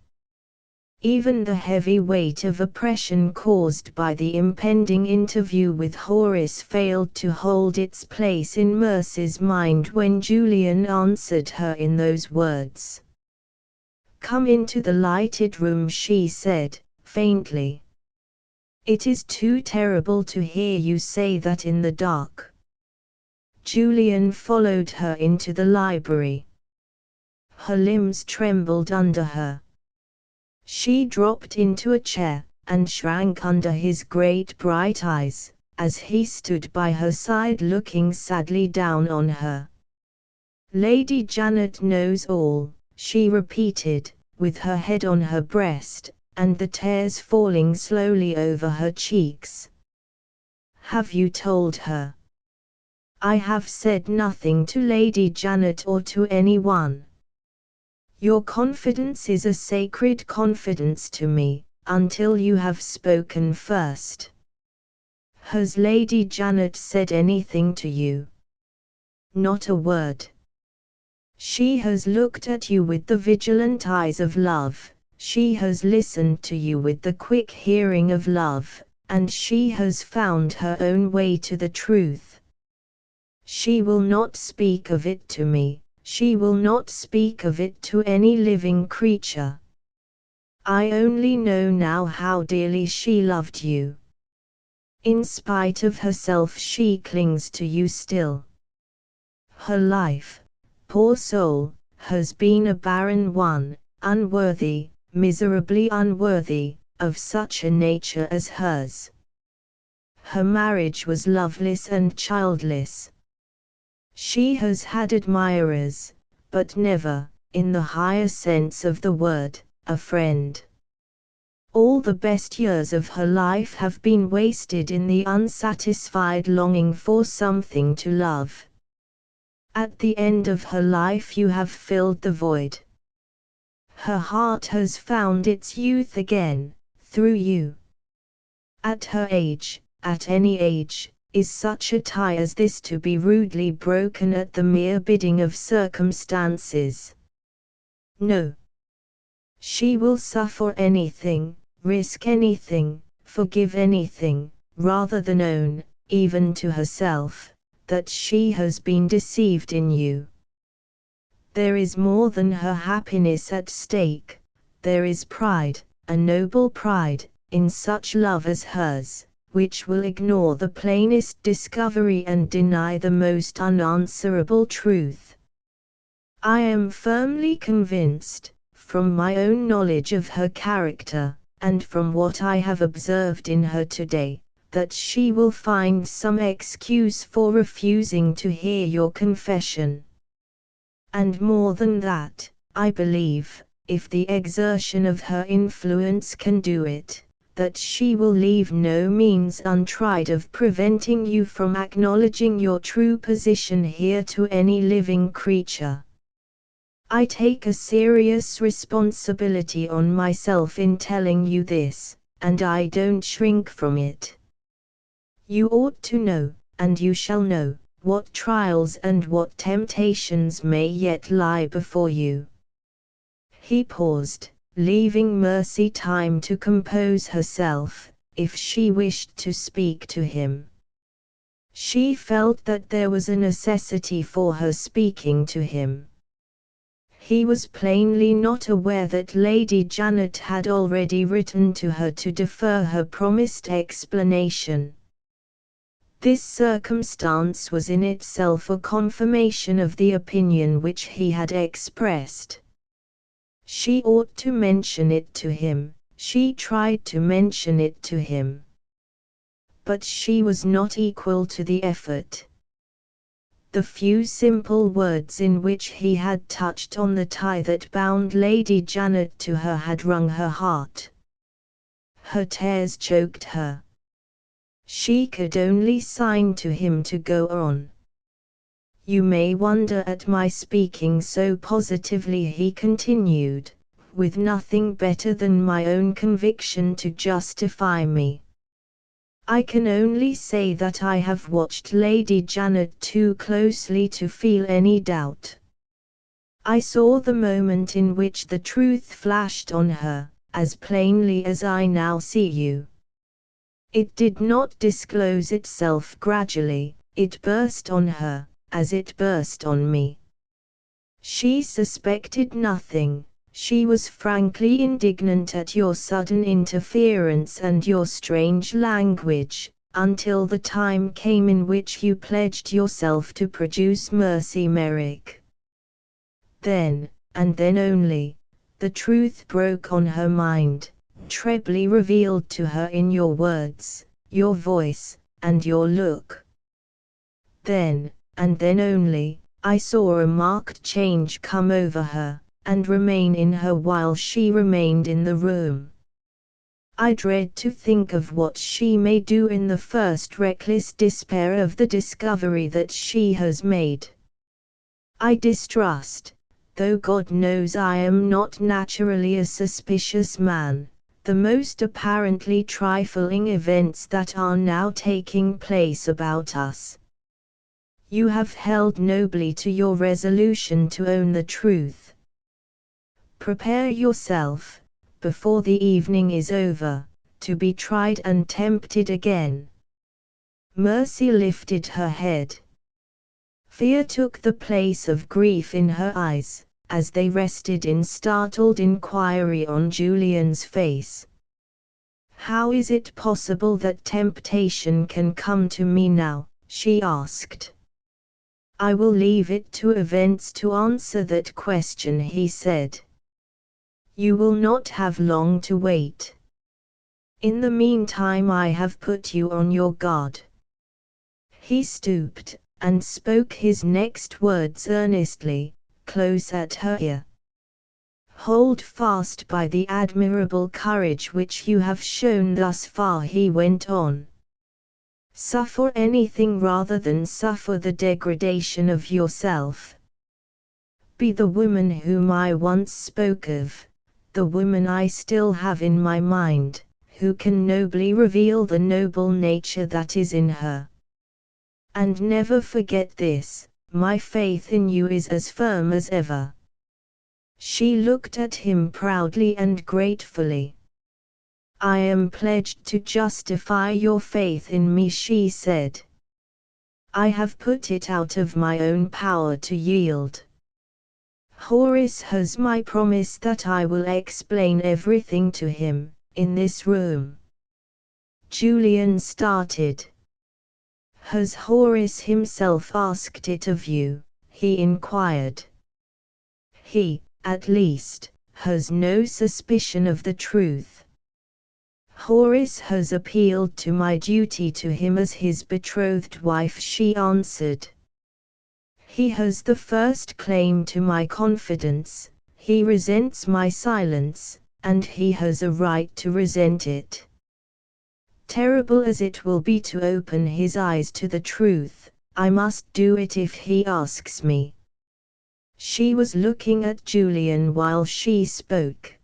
Even the heavy weight of oppression caused by the impending interview with Horace failed to hold its place in Mercy's mind when Julian answered her in those words. "Come into the lighted room," she said, faintly. "It is too terrible to hear you say that in the dark." Julian followed her into the library. Her limbs trembled under her. She dropped into a chair, and shrank under his great bright eyes, as he stood by her side looking sadly down on her. "Lady Janet knows all," she repeated, with her head on her breast, and the tears falling slowly over her cheeks. "Have you told her?" "I have said nothing to Lady Janet or to anyone. Your confidence is a sacred confidence to me, until you have spoken first." "Has Lady Janet said anything to you?" "Not a word. She has looked at you with the vigilant eyes of love, she has listened to you with the quick hearing of love, and she has found her own way to the truth. She will not speak of it to me. She will not speak of it to any living creature. I only know now how dearly she loved you. In spite of herself she clings to you still. Her life, poor soul, has been a barren one, unworthy, miserably unworthy, of such a nature as hers. Her marriage was loveless and childless. She has had admirers, but never, in the higher sense of the word, a friend. All the best years of her life have been wasted in the unsatisfied longing for something to love. At the end of her life you have filled the void. Her heart has found its youth again, through you. At her age, at any age, is such a tie as this to be rudely broken at the mere bidding of circumstances? No. She will suffer anything, risk anything, forgive anything, rather than own, even to herself, that she has been deceived in you. There is more than her happiness at stake, there is pride, a noble pride, in such love as hers, which will ignore the plainest discovery and deny the most unanswerable truth. I am firmly convinced, from my own knowledge of her character, and from what I have observed in her today, that she will find some excuse for refusing to hear your confession. And more than that, I believe, if the exertion of her influence can do it, that she will leave no means untried of preventing you from acknowledging your true position here to any living creature. I take a serious responsibility on myself in telling you this, and I don't shrink from it. You ought to know, and you shall know, what trials and what temptations may yet lie before you. He paused, leaving Mercy time to compose herself, if she wished to speak to him. She felt that there was a necessity for her speaking to him. He was plainly not aware that Lady Janet had already written to her to defer her promised explanation. This circumstance was in itself a confirmation of the opinion which he had expressed. She ought to mention it to him, she tried to mention it to him. But she was not equal to the effort. The few simple words in which he had touched on the tie that bound Lady Janet to her had wrung her heart. Her tears choked her. She could only sign to him to go on. You may wonder at my speaking so positively, he continued, with nothing better than my own conviction to justify me. I can only say that I have watched Lady Janet too closely to feel any doubt. I saw the moment in which the truth flashed on her, as plainly as I now see you. It did not disclose itself gradually, it burst on her, as it burst on me. She suspected nothing, she was frankly indignant at your sudden interference and your strange language, until the time came in which you pledged yourself to produce Mercy Merrick. Then, and then only, the truth broke on her mind, trebly revealed to her in your words, your voice, and your look. Then, and then only, I saw a marked change come over her, and remain in her while she remained in the room. I dread to think of what she may do in the first reckless despair of the discovery that she has made. I distrust, though God knows I am not naturally a suspicious man, the most apparently trifling events that are now taking place about us. You have held nobly to your resolution to own the truth. Prepare yourself, before the evening is over, to be tried and tempted again. Mercy lifted her head. Fear took the place of grief in her eyes, as they rested in startled inquiry on Julian's face. "How is it possible that temptation can come to me now?" she asked. "I will leave it to events to answer that question," he said. "You will not have long to wait. In the meantime I have put you on your guard." He stooped, and spoke his next words earnestly, close at her ear. "Hold fast by the admirable courage which you have shown thus far," he went on. "Suffer anything rather than suffer the degradation of yourself. Be the woman whom I once spoke of, the woman I still have in my mind, who can nobly reveal the noble nature that is in her. And never forget this: my faith in you is as firm as ever." She looked at him proudly and gratefully. "I am pledged to justify your faith in me," she said. "I have put it out of my own power to yield. Horace has my promise that I will explain everything to him, in this room." Julian started. "Has Horace himself asked it of you?" he inquired. "He, at least, has no suspicion of the truth. Horace has appealed to my duty to him as his betrothed wife," she answered. "He has the first claim to my confidence, he resents my silence, and he has a right to resent it. Terrible as it will be to open his eyes to the truth, I must do it if he asks me." She was looking at Julian while she spoke.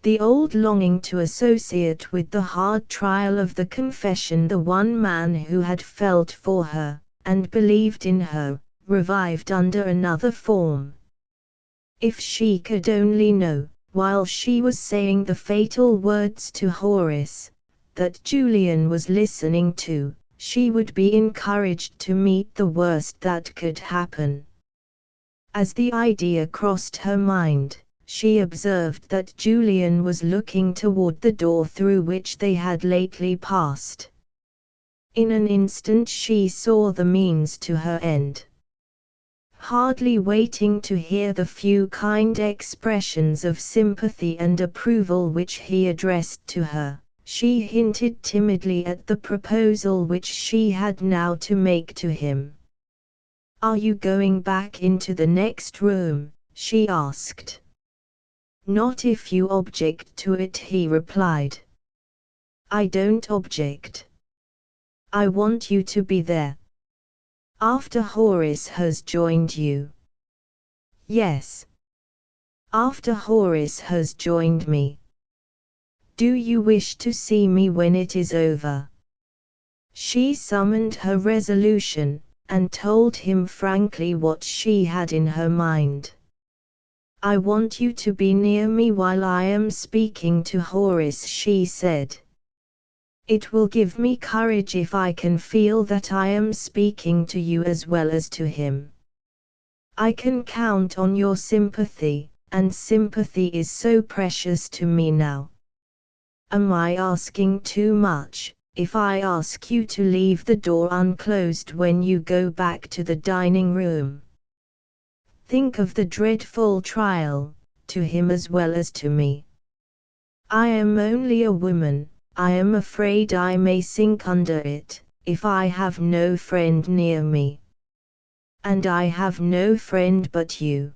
The old longing to associate with the hard trial of the confession the one man who had felt for her, and believed in her, revived under another form. If she could only know, while she was saying the fatal words to Horace, that Julian was listening to, she would be encouraged to meet the worst that could happen. As the idea crossed her mind, she observed that Julian was looking toward the door through which they had lately passed. In an instant she saw the means to her end. Hardly waiting to hear the few kind expressions of sympathy and approval which he addressed to her, she hinted timidly at the proposal which she had now to make to him. "Are you going back into the next room?" she asked. "Not if you object to it," he replied. "I don't object. I want you to be there." "After Horace has joined you?" "Yes. After Horace has joined me." "Do you wish to see me when it is over?" She summoned her resolution, and told him frankly what she had in her mind. "I want you to be near me while I am speaking to Horace," she said. "It will give me courage if I can feel that I am speaking to you as well as to him. I can count on your sympathy, and sympathy is so precious to me now. Am I asking too much, if I ask you to leave the door unclosed when you go back to the dining room? Think of the dreadful trial, to him as well as to me. I am only a woman, I am afraid I may sink under it, if I have no friend near me. And I have no friend but you."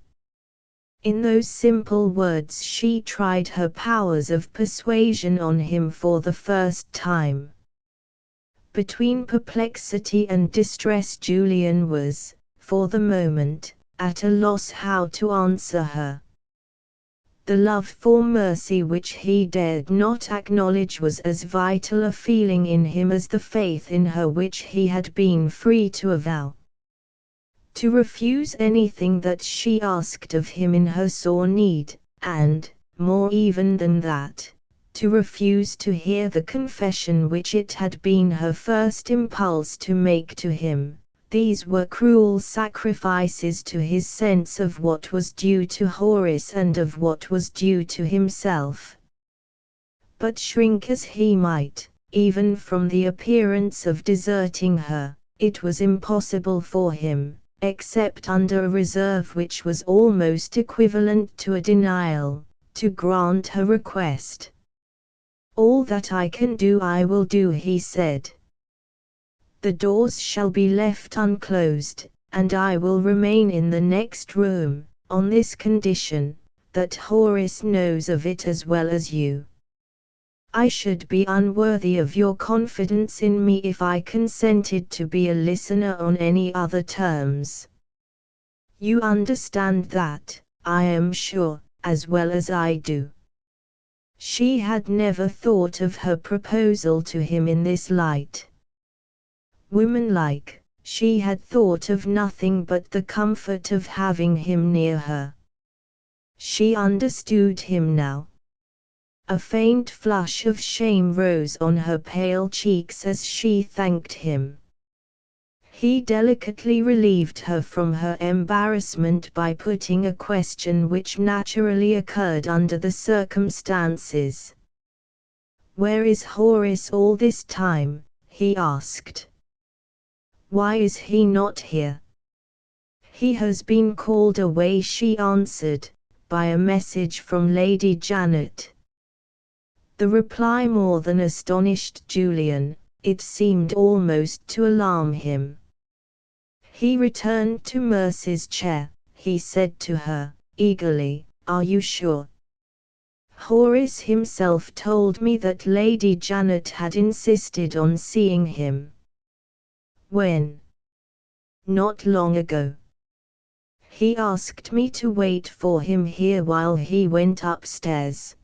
In those simple words she tried her powers of persuasion on him for the first time. Between perplexity and distress Julian was, for the moment, at a loss how to answer her. The love for Mercy which he dared not acknowledge was as vital a feeling in him as the faith in her which he had been free to avow. To refuse anything that she asked of him in her sore need, and, more even than that, to refuse to hear the confession which it had been her first impulse to make to him, these were cruel sacrifices to his sense of what was due to Horace and of what was due to himself. But shrink as he might, even from the appearance of deserting her, it was impossible for him, except under a reserve which was almost equivalent to a denial, to grant her request. "All that I can do I will do," he said. "The doors shall be left unclosed, and I will remain in the next room, on this condition, that Horace knows of it as well as you. I should be unworthy of your confidence in me if I consented to be a listener on any other terms. You understand that, I am sure, as well as I do." She had never thought of her proposal to him in this light. Womanlike, she had thought of nothing but the comfort of having him near her. She understood him now. A faint flush of shame rose on her pale cheeks as she thanked him. He delicately relieved her from her embarrassment by putting a question which naturally occurred under the circumstances. "Where is Horace all this time?" he asked. "Why is he not here?" "He has been called away," she answered, "by a message from Lady Janet." The reply more than astonished Julian, it seemed almost to alarm him. He returned to Mercy's chair. He said to her, eagerly, "Are you sure? Horace himself told me that Lady Janet had insisted on seeing him." "When?" "Not long ago. He asked me to wait for him here while he went upstairs."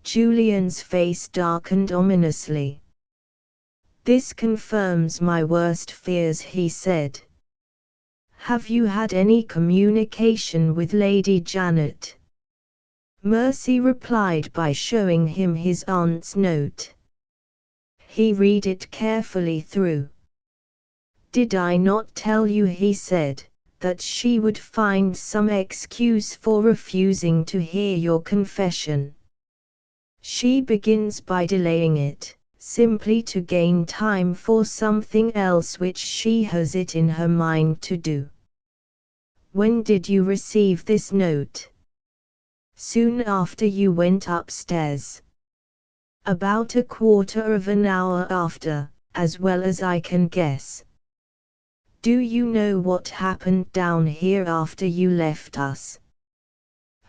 Julian's face darkened ominously. "This confirms my worst fears," he said. "Have you had any communication with Lady Janet?" Mercy replied by showing him his aunt's note. He read it carefully through. "Did I not tell you," he said, "that she would find some excuse for refusing to hear your confession? She begins by delaying it, simply to gain time for something else which she has it in her mind to do." "When did you receive this note?" "Soon after you went upstairs." "About a quarter of an hour after, as well as I can guess." "Do you know what happened down here after you left us?"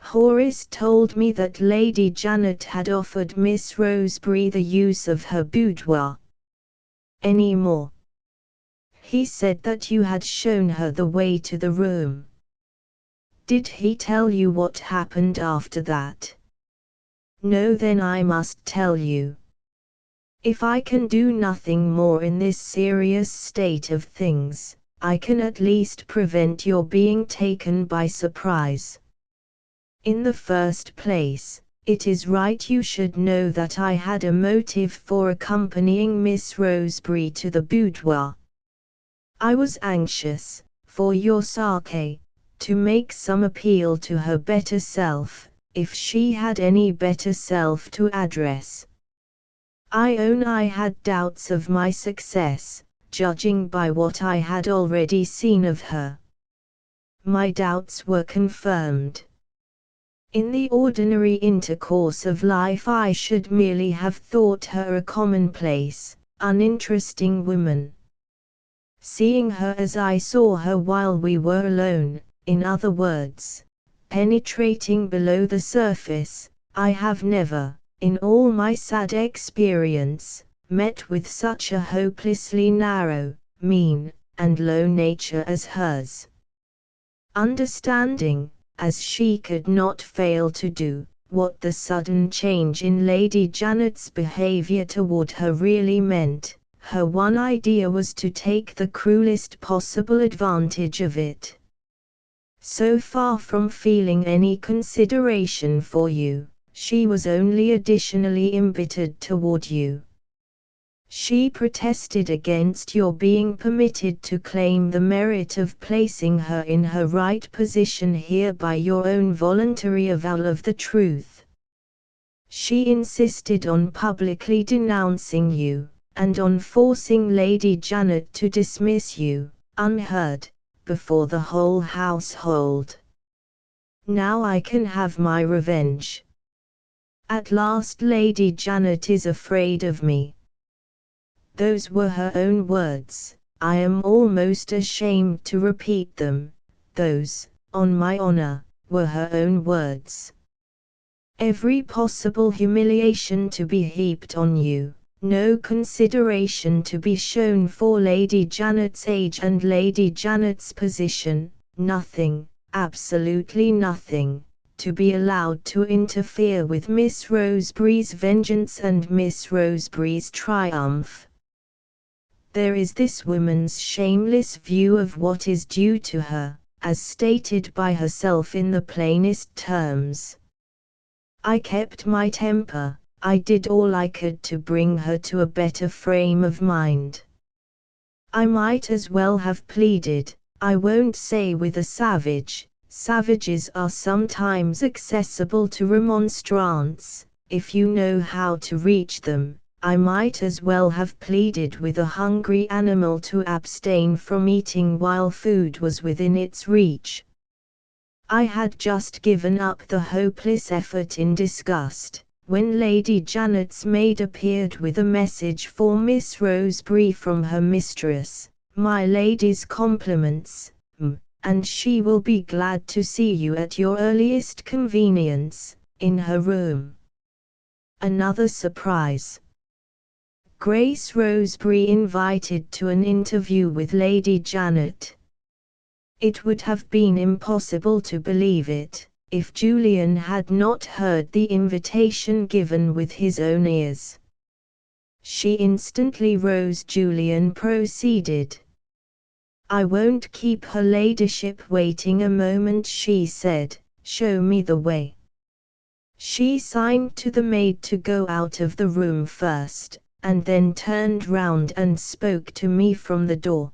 "Horace told me that Lady Janet had offered Miss Roseberry the use of her boudoir." "Any more?" "He said that you had shown her the way to the room." "Did he tell you what happened after that?" "No." "Then I must tell you. If I can do nothing more in this serious state of things, I can at least prevent your being taken by surprise. In the first place, it is right you should know that I had a motive for accompanying Miss Roseberry to the boudoir. I was anxious, for your sake, to make some appeal to her better self, if she had any better self to address. I own I had doubts of my success, judging by what I had already seen of her. My doubts were confirmed. In the ordinary intercourse of life I should merely have thought her a commonplace, uninteresting woman. Seeing her as I saw her while we were alone, in other words, penetrating below the surface, I have never, in all my sad experience, met with such a hopelessly narrow, mean, and low nature as hers. Understanding, as she could not fail to do, what the sudden change in Lady Janet's behavior toward her really meant, her one idea was to take the cruelest possible advantage of it. So far from feeling any consideration for you, she was only additionally embittered toward you. She protested against your being permitted to claim the merit of placing her in her right position here by your own voluntary avowal of the truth. She insisted on publicly denouncing you, and on forcing Lady Janet to dismiss you, unheard, before the whole household. Now I can have my revenge. At last Lady Janet is afraid of me. Those were her own words. I am almost ashamed to repeat them. Those, on my honor, were her own words. Every possible humiliation to be heaped on you, no consideration to be shown for Lady Janet's age and Lady Janet's position, nothing, absolutely nothing, to be allowed to interfere with Miss Roseberry's vengeance and Miss Roseberry's triumph. There is this woman's shameless view of what is due to her, as stated by herself in the plainest terms. I kept my temper, I did all I could to bring her to a better frame of mind. I might as well have pleaded, I won't say with a savage, savages are sometimes accessible to remonstrance, if you know how to reach them. I might as well have pleaded with a hungry animal to abstain from eating while food was within its reach. I had just given up the hopeless effort in disgust, when Lady Janet's maid appeared with a message for Miss Roseberry from her mistress, "My lady's compliments, and she will be glad to see you at your earliest convenience, in her room." Another surprise. Grace Roseberry invited to an interview with Lady Janet. It would have been impossible to believe it, if Julian had not heard the invitation given with his own ears. She instantly rose. Julian proceeded. "I won't keep her ladyship waiting a moment," she said, "show me the way." She signed to the maid to go out of the room first, and then turned round and spoke to me from the door.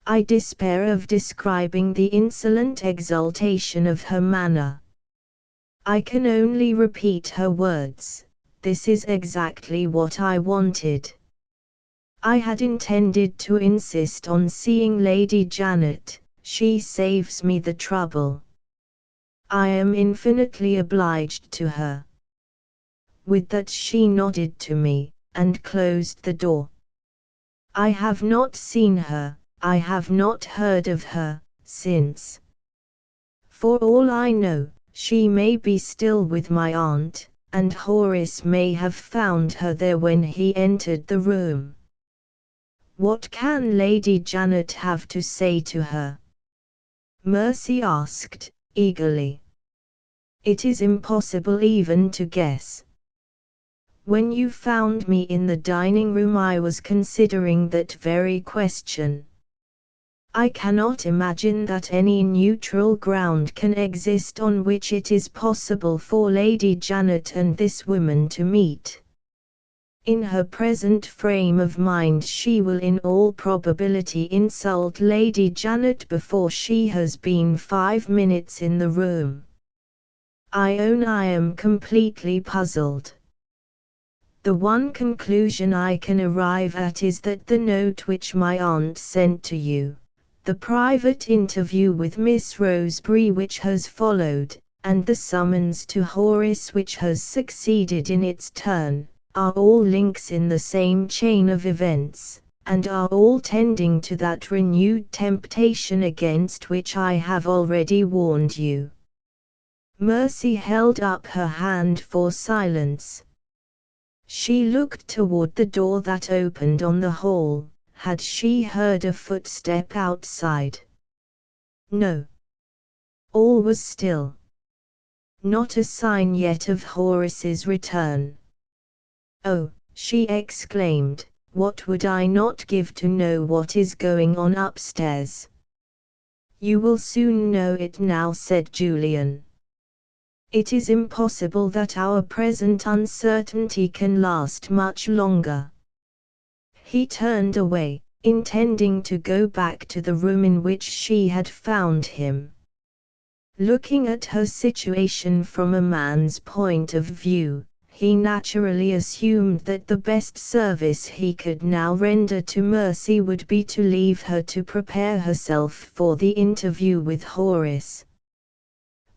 I despair of describing the insolent exultation of her manner. I can only repeat her words. This is exactly what I wanted. I had intended to insist on seeing Lady Janet. She saves me the trouble. I am infinitely obliged to her. With that she nodded to me, and closed the door. I have not seen her, I have not heard of her, since. For all I know, she may be still with my aunt, and Horace may have found her there when he entered the room. What can Lady Janet have to say to her? Mercy asked, eagerly. It is impossible even to guess. When you found me in the dining room I was considering that very question. I cannot imagine that any neutral ground can exist on which it is possible for Lady Janet and this woman to meet. In her present frame of mind she will in all probability insult Lady Janet before she has been 5 minutes in the room. I own I am completely puzzled. The one conclusion I can arrive at is that the note which my aunt sent to you, the private interview with Miss Roseberry which has followed, and the summons to Horace which has succeeded in its turn, are all links in the same chain of events, and are all tending to that renewed temptation against which I have already warned you. Mercy held up her hand for silence. She looked toward the door that opened on the hall. Had she heard a footstep outside? No. All was still. Not a sign yet of Horace's return. "Oh," she exclaimed, "what would I not give to know what is going on upstairs?" "You will soon know it now," said Julian. "It is impossible that our present uncertainty can last much longer." He turned away, intending to go back to the room in which she had found him. Looking at her situation from a man's point of view, he naturally assumed that the best service he could now render to Mercy would be to leave her to prepare herself for the interview with Horace.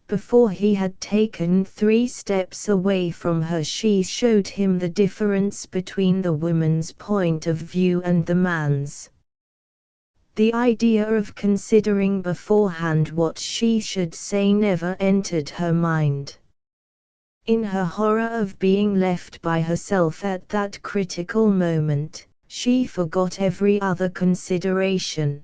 Before he had taken 3 steps away from her, she showed him the difference between the woman's point of view and the man's. The idea of considering beforehand what she should say never entered her mind. In her horror of being left by herself at that critical moment, she forgot every other consideration.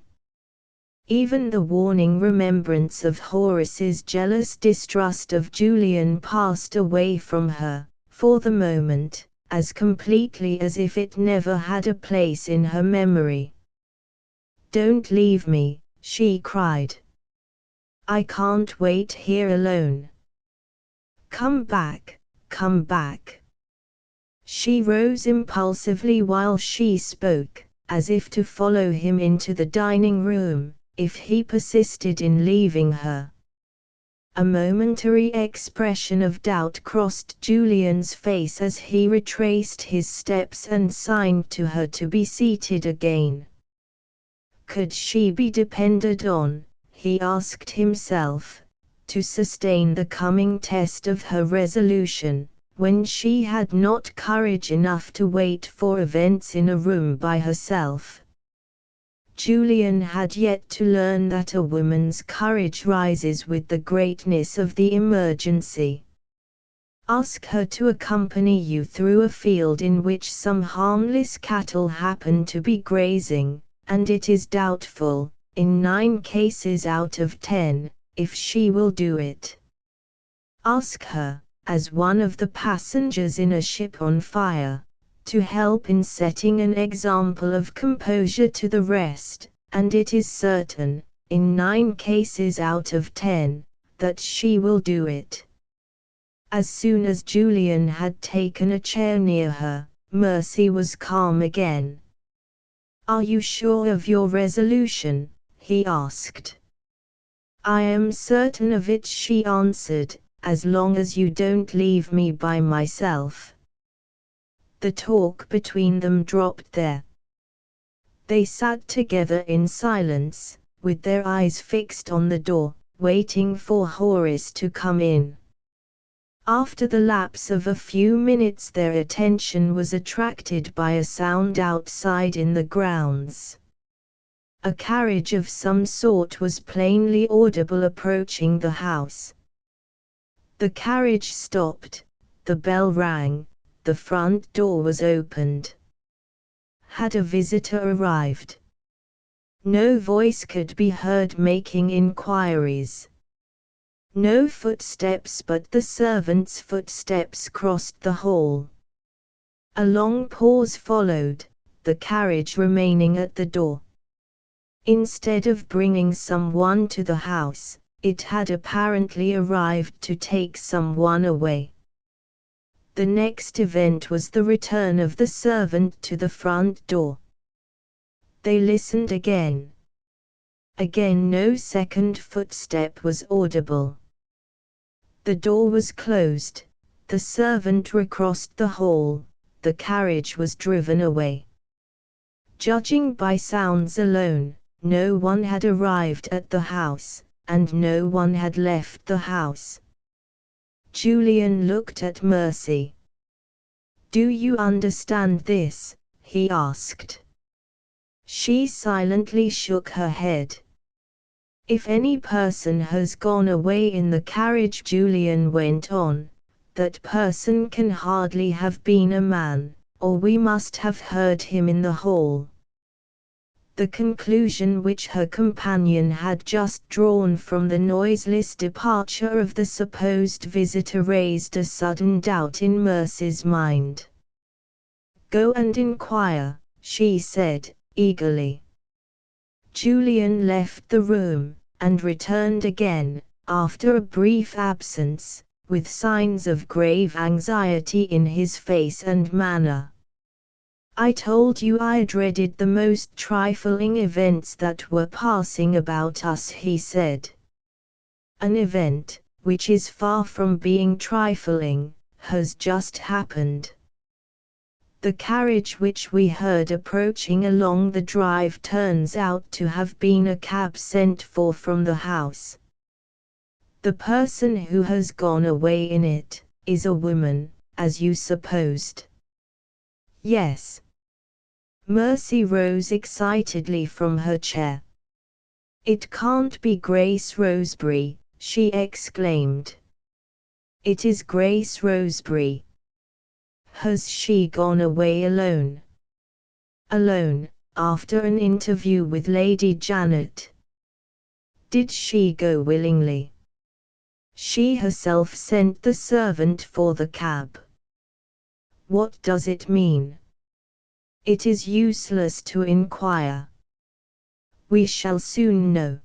Even the warning remembrance of Horace's jealous distrust of Julian passed away from her, for the moment, as completely as if it never had a place in her memory. "Don't leave me," she cried. "I can't wait here alone. Come back, come back." She rose impulsively while she spoke, as if to follow him into the dining room, if he persisted in leaving her. A momentary expression of doubt crossed Julian's face as he retraced his steps and signed to her to be seated again. Could she be depended on, he asked himself, to sustain the coming test of her resolution, when she had not courage enough to wait for events in a room by herself? Julian had yet to learn that a woman's courage rises with the greatness of the emergency. Ask her to accompany you through a field in which some harmless cattle happen to be grazing, and it is doubtful, in 9 cases out of 10, if she will do it. Ask her, as one of the passengers in a ship on fire, to help in setting an example of composure to the rest, and it is certain, in 9 cases out of 10, that she will do it. As soon as Julian had taken a chair near her, Mercy was calm again. "Are you sure of your resolution?" he asked. "I am certain of it," she answered, "as long as you don't leave me by myself." The talk between them dropped there. They sat together in silence, with their eyes fixed on the door, waiting for Horace to come in. After the lapse of a few minutes, their attention was attracted by a sound outside in the grounds. A carriage of some sort was plainly audible approaching the house. The carriage stopped, the bell rang, the front door was opened. Had a visitor arrived? No voice could be heard making inquiries. No footsteps but the servant's footsteps crossed the hall. A long pause followed, the carriage remaining at the door. Instead of bringing someone to the house, it had apparently arrived to take someone away. The next event was the return of the servant to the front door. They listened again. Again no second footstep was audible. The door was closed, the servant recrossed the hall, the carriage was driven away. Judging by sounds alone, no one had arrived at the house, and no one had left the house. Julian looked at Mercy. "Do you understand this?" he asked. She silently shook her head. "If any person has gone away in the carriage," Julian went on, "that person can hardly have been a man, or we must have heard him in the hall." The conclusion which her companion had just drawn from the noiseless departure of the supposed visitor raised a sudden doubt in Mercy's mind. "Go and inquire," she said, eagerly. Julian left the room, and returned again, after a brief absence, with signs of grave anxiety in his face and manner. "I told you I dreaded the most trifling events that were passing about us," he said. "An event, which is far from being trifling, has just happened. The carriage which we heard approaching along the drive turns out to have been a cab sent for from the house. The person who has gone away in it is a woman, as you supposed. Yes. Mercy rose excitedly from her chair. It can't be Grace Roseberry, she exclaimed. It is Grace Roseberry. Has she gone away alone? Alone, after an interview with Lady Janet. Did she go willingly? She herself sent the servant for the cab. What does it mean? It is useless to inquire. We shall soon know.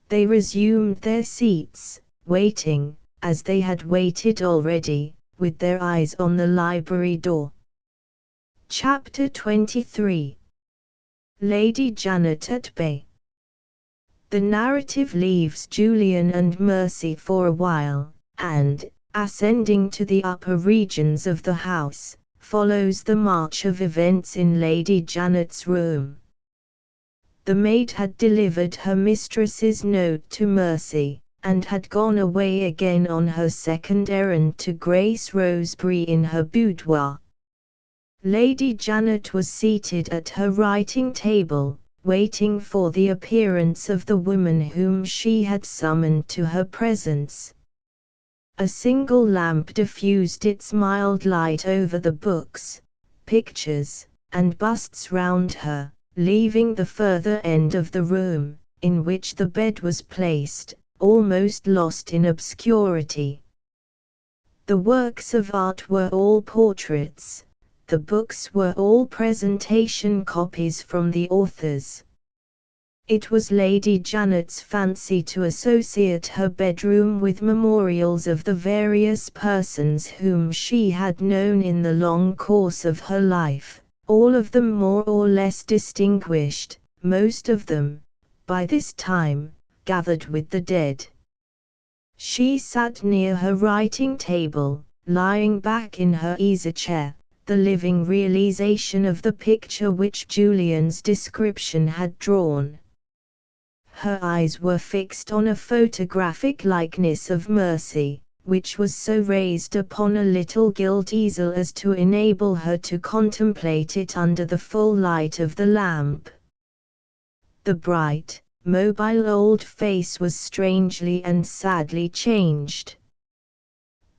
They resumed their seats, waiting, as they had waited already, with their eyes on the library door. Chapter 23. Lady Janet at Bay. The narrative leaves Julian and Mercy for a while, and, ascending to the upper regions of the house, follows the march of events in Lady Janet's room. The maid had delivered her mistress's note to Mercy, and had gone away again on her second errand to Grace Roseberry in her boudoir. Lady Janet was seated at her writing table, waiting for the appearance of the woman whom she had summoned to her presence. A single lamp diffused its mild light over the books, pictures, and busts round her, leaving the further end of the room, in which the bed was placed, almost lost in obscurity. The works of art were all portraits. The books were all presentation copies from the authors. It was Lady Janet's fancy to associate her bedroom with memorials of the various persons whom she had known in the long course of her life, all of them more or less distinguished, most of them, by this time, gathered with the dead. She sat near her writing table, lying back in her easy-chair, the living realization of the picture which Julian's description had drawn. Her eyes were fixed on a photographic likeness of Mercy, which was so raised upon a little gilt easel as to enable her to contemplate it under the full light of the lamp. The bright, mobile old face was strangely and sadly changed.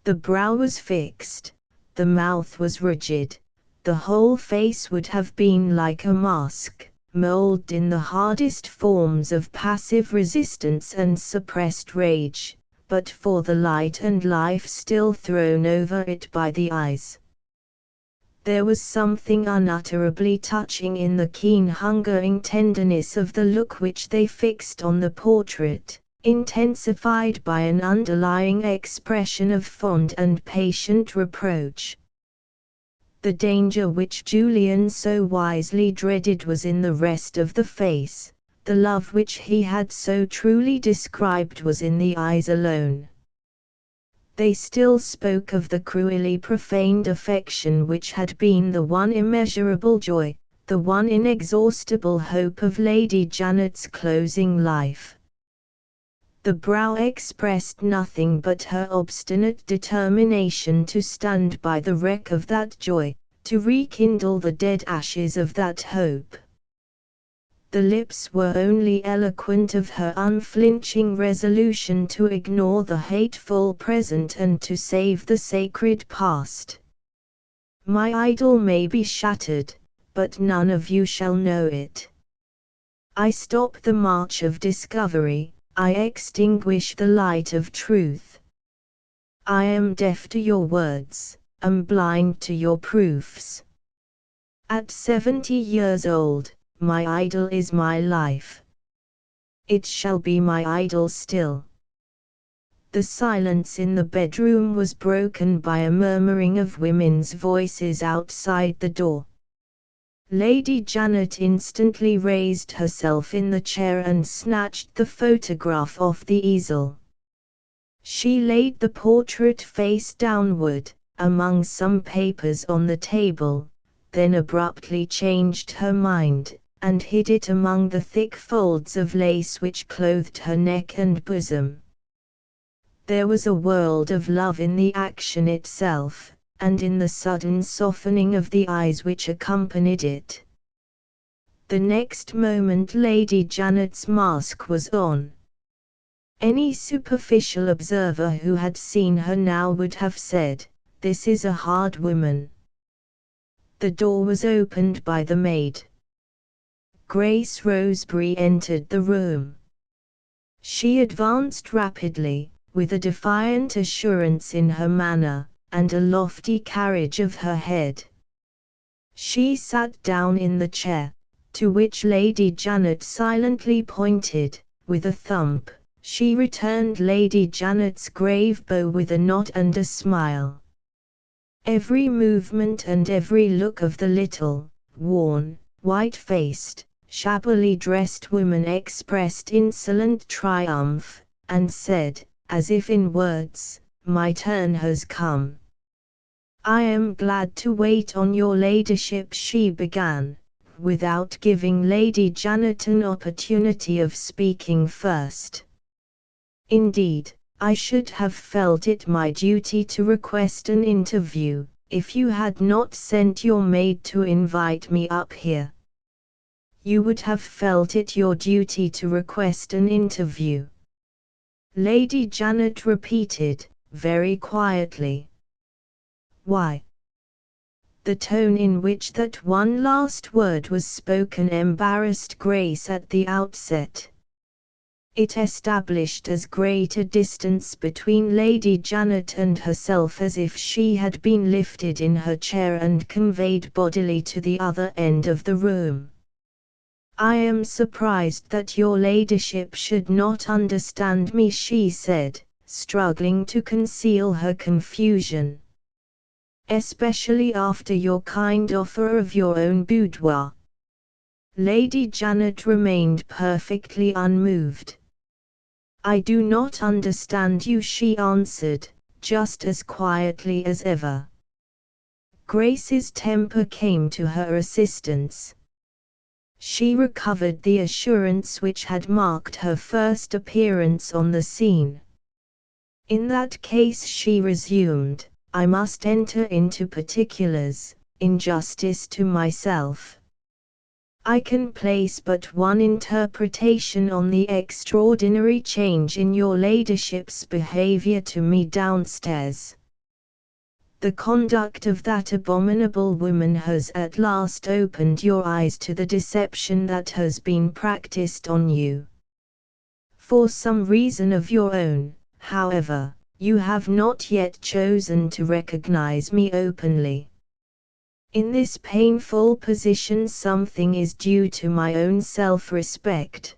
The brow was fixed. The mouth was rigid, the whole face would have been like a mask, molded in the hardest forms of passive resistance and suppressed rage, but for the light and life still thrown over it by the eyes. There was something unutterably touching in the keen hungering tenderness of the look which they fixed on the portrait, intensified by an underlying expression of fond and patient reproach. The danger which Julian so wisely dreaded was in the rest of the face, the love which he had so truly described was in the eyes alone. They still spoke of the cruelly profaned affection which had been the one immeasurable joy, the one inexhaustible hope of Lady Janet's closing life. The brow expressed nothing but her obstinate determination to stand by the wreck of that joy, to rekindle the dead ashes of that hope. The lips were only eloquent of her unflinching resolution to ignore the hateful present and to save the sacred past. My idol may be shattered, but none of you shall know it. I stop the march of discovery. I extinguish the light of truth. I am deaf to your words, am blind to your proofs. At 70 years old, my idol is my life. It shall be my idol still. The silence in the bedroom was broken by a murmuring of women's voices outside the door. Lady Janet instantly raised herself in the chair and snatched the photograph off the easel. She laid the portrait face downward, among some papers on the table, then abruptly changed her mind, and hid it among the thick folds of lace which clothed her neck and bosom. There was a world of love in the action itself, and in the sudden softening of the eyes which accompanied it. The next moment Lady Janet's mask was on. Any superficial observer who had seen her now would have said, "This is a hard woman." The door was opened by the maid. Grace Roseberry entered the room. She advanced rapidly, with a defiant assurance in her manner, and a lofty carriage of her head. She sat down in the chair, to which Lady Janet silently pointed, with a thump. She returned Lady Janet's grave bow with a nod and a smile. Every movement and every look of the little, worn, white-faced, shabbily dressed woman expressed insolent triumph, and said, as if in words, "My turn has come." "I am glad to wait on your ladyship," she began, without giving Lady Janet an opportunity of speaking first. "Indeed, I should have felt it my duty to request an interview, if you had not sent your maid to invite me up here." "You would have felt it your duty to request an interview?" Lady Janet repeated, very quietly. "Why?" The tone in which that one last word was spoken embarrassed Grace at the outset. It established as great a distance between Lady Janet and herself as if she had been lifted in her chair and conveyed bodily to the other end of the room. "I am surprised that your ladyship should not understand me," she said, struggling to conceal her confusion. "Especially after your kind offer of your own boudoir." Lady Janet remained perfectly unmoved. "I do not understand you," she answered, just as quietly as ever. Grace's temper came to her assistance. She recovered the assurance which had marked her first appearance on the scene. "In that case," she resumed, "I must enter into particulars, in justice to myself. I can place but one interpretation on the extraordinary change in your ladyship's behaviour to me downstairs. The conduct of that abominable woman has at last opened your eyes to the deception that has been practiced on you. For some reason of your own, however, you have not yet chosen to recognize me openly. In this painful position something is due to my own self-respect.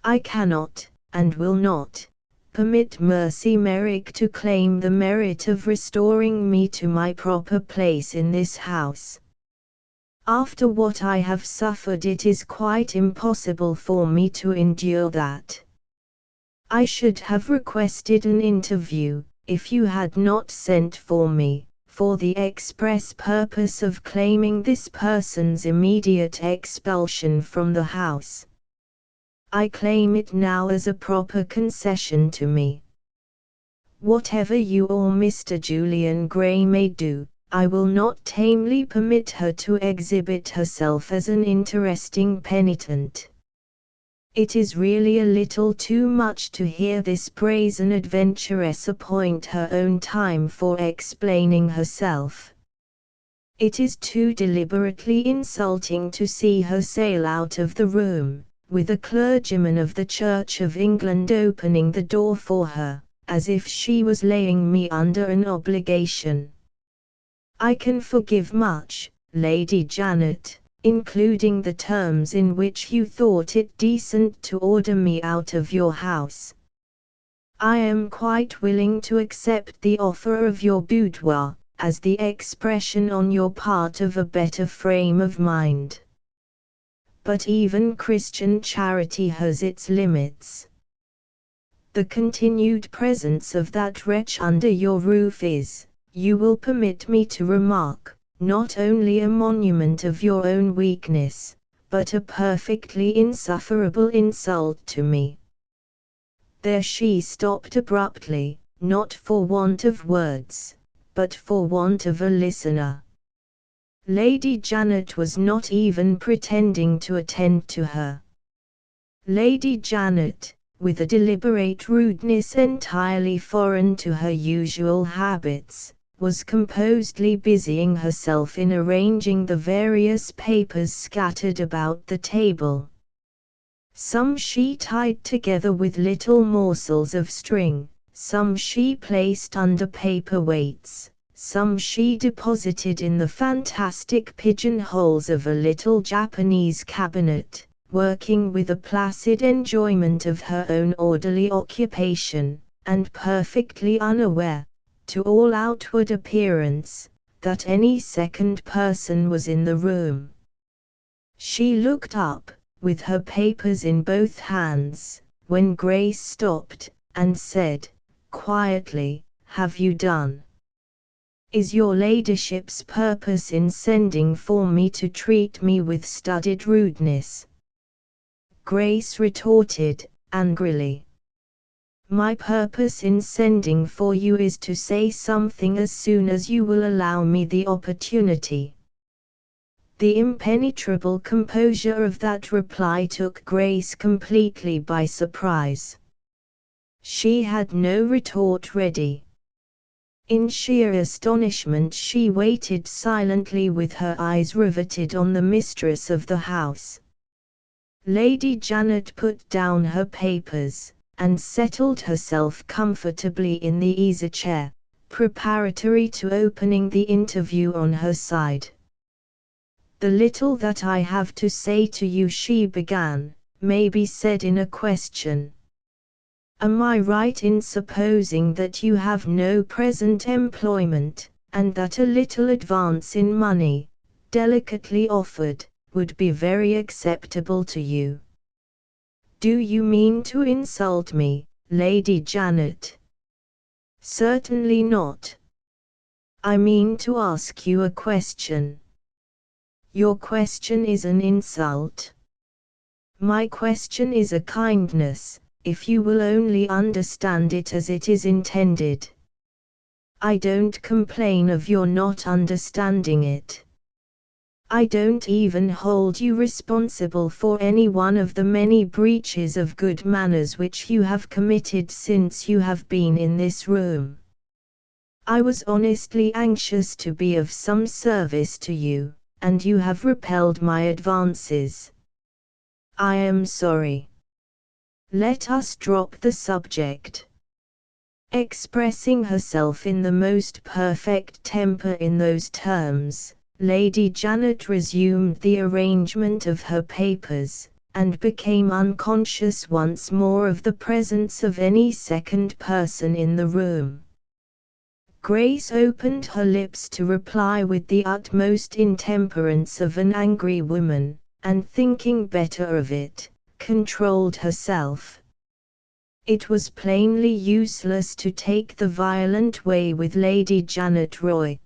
I cannot, and will not, permit Mercy Merrick to claim the merit of restoring me to my proper place in this house. After what I have suffered, it is quite impossible for me to endure that. I should have requested an interview, if you had not sent for me, for the express purpose of claiming this person's immediate expulsion from the house. I claim it now as a proper concession to me. Whatever you or Mr. Julian Gray may do, I will not tamely permit her to exhibit herself as an interesting penitent. It is really a little too much to hear this brazen adventuress appoint her own time for explaining herself. It is too deliberately insulting to see her sail out of the room, with a clergyman of the Church of England opening the door for her, as if she was laying me under an obligation. I can forgive much, Lady Janet, including the terms in which you thought it decent to order me out of your house. I am quite willing to accept the offer of your boudoir, as the expression on your part of a better frame of mind. But even Christian charity has its limits. The continued presence of that wretch under your roof is, you will permit me to remark, not only a monument of your own weakness, but a perfectly insufferable insult to me." There she stopped abruptly, not for want of words, but for want of a listener. Lady Janet was not even pretending to attend to her. Lady Janet, with a deliberate rudeness entirely foreign to her usual habits, was composedly busying herself in arranging the various papers scattered about the table. Some she tied together with little morsels of string, some she placed under paper weights, some she deposited in the fantastic pigeonholes of a little Japanese cabinet, working with a placid enjoyment of her own orderly occupation, and perfectly unaware, to all outward appearance, that any second person was in the room. She looked up, with her papers in both hands, when Grace stopped, and said, quietly, "Have you done? Is your ladyship's purpose in sending for me to treat me with studied rudeness?" Grace retorted, angrily. "My purpose in sending for you is to say something as soon as you will allow me the opportunity." The impenetrable composure of that reply took Grace completely by surprise. She had no retort ready. In sheer astonishment she waited silently with her eyes riveted on the mistress of the house. Lady Janet put down her papers, and settled herself comfortably in the easy-chair, preparatory to opening the interview on her side. "The little that I have to say to you," she began, "may be said in a question. Am I right in supposing that you have no present employment, and that a little advance in money, delicately offered, would be very acceptable to you?" "Do you mean to insult me, Lady Janet?" "Certainly not. I mean to ask you a question." "Your question is an insult." "My question is a kindness, if you will only understand it as it is intended." "I don't complain of your not understanding it. I don't even hold you responsible for any one of the many breaches of good manners which you have committed since you have been in this room. I was honestly anxious to be of some service to you, and you have repelled my advances. I am sorry. Let us drop the subject." Expressing herself in the most perfect temper in those terms, Lady Janet resumed the arrangement of her papers, and became unconscious once more of the presence of any second person in the room. Grace opened her lips to reply with the utmost intemperance of an angry woman, and thinking better of it, controlled herself. It was plainly useless to take the violent way with Lady Janet Roy.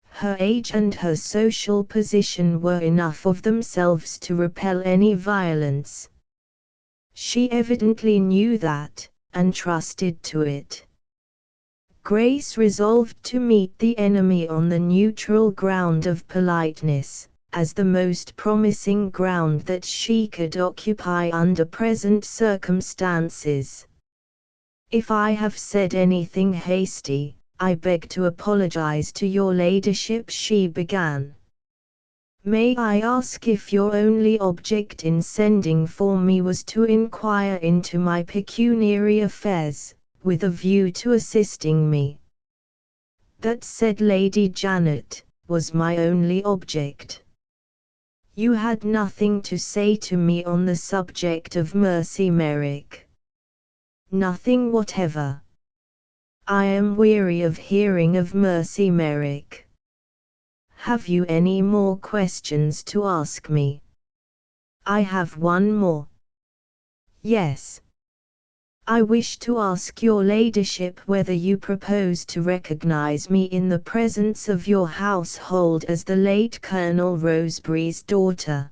Her age and her social position were enough of themselves to repel any violence. She evidently knew that, and trusted to it. Grace resolved to meet the enemy on the neutral ground of politeness, as the most promising ground that she could occupy under present circumstances. "If I have said anything hasty, I beg to apologize to your ladyship," she began. "May I ask if your only object in sending for me was to inquire into my pecuniary affairs, with a view to assisting me?" "That," said Lady Janet, "was my only object." "You had nothing to say to me on the subject of Mercy Merrick?" "Nothing whatever. I am weary of hearing of Mercy Merrick." "Have you any more questions to ask me?" "I have one more." "Yes. I wish to ask your ladyship whether you propose to recognize me in the presence of your household as the late Colonel Rosebery's daughter.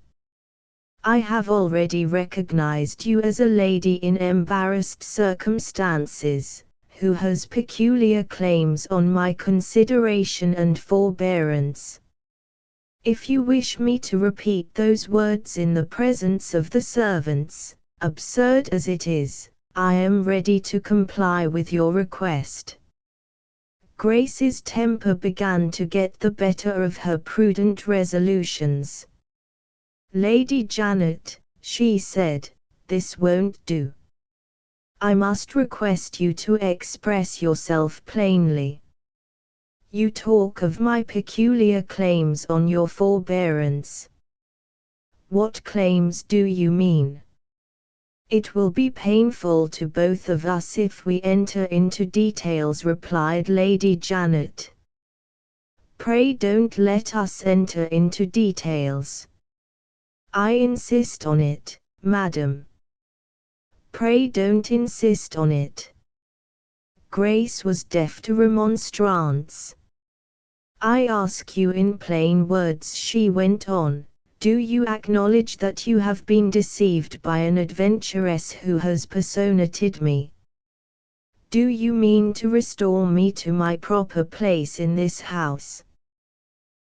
I have already recognized you as a lady in embarrassed circumstances, who has peculiar claims on my consideration and forbearance. If you wish me to repeat those words in the presence of the servants, absurd as it is, I am ready to comply with your request. Grace's temper began to get the better of her prudent resolutions. Lady Janet, she said, this won't do. I must request you to express yourself plainly. You talk of my peculiar claims on your forbearance. What claims do you mean? It will be painful to both of us if we enter into details, replied Lady Janet. Pray don't let us enter into details. I insist on it, madam. Pray don't insist on it. Grace was deaf to remonstrance. I ask you in plain words, she went on, do you acknowledge that you have been deceived by an adventuress who has personated me? Do you mean to restore me to my proper place in this house?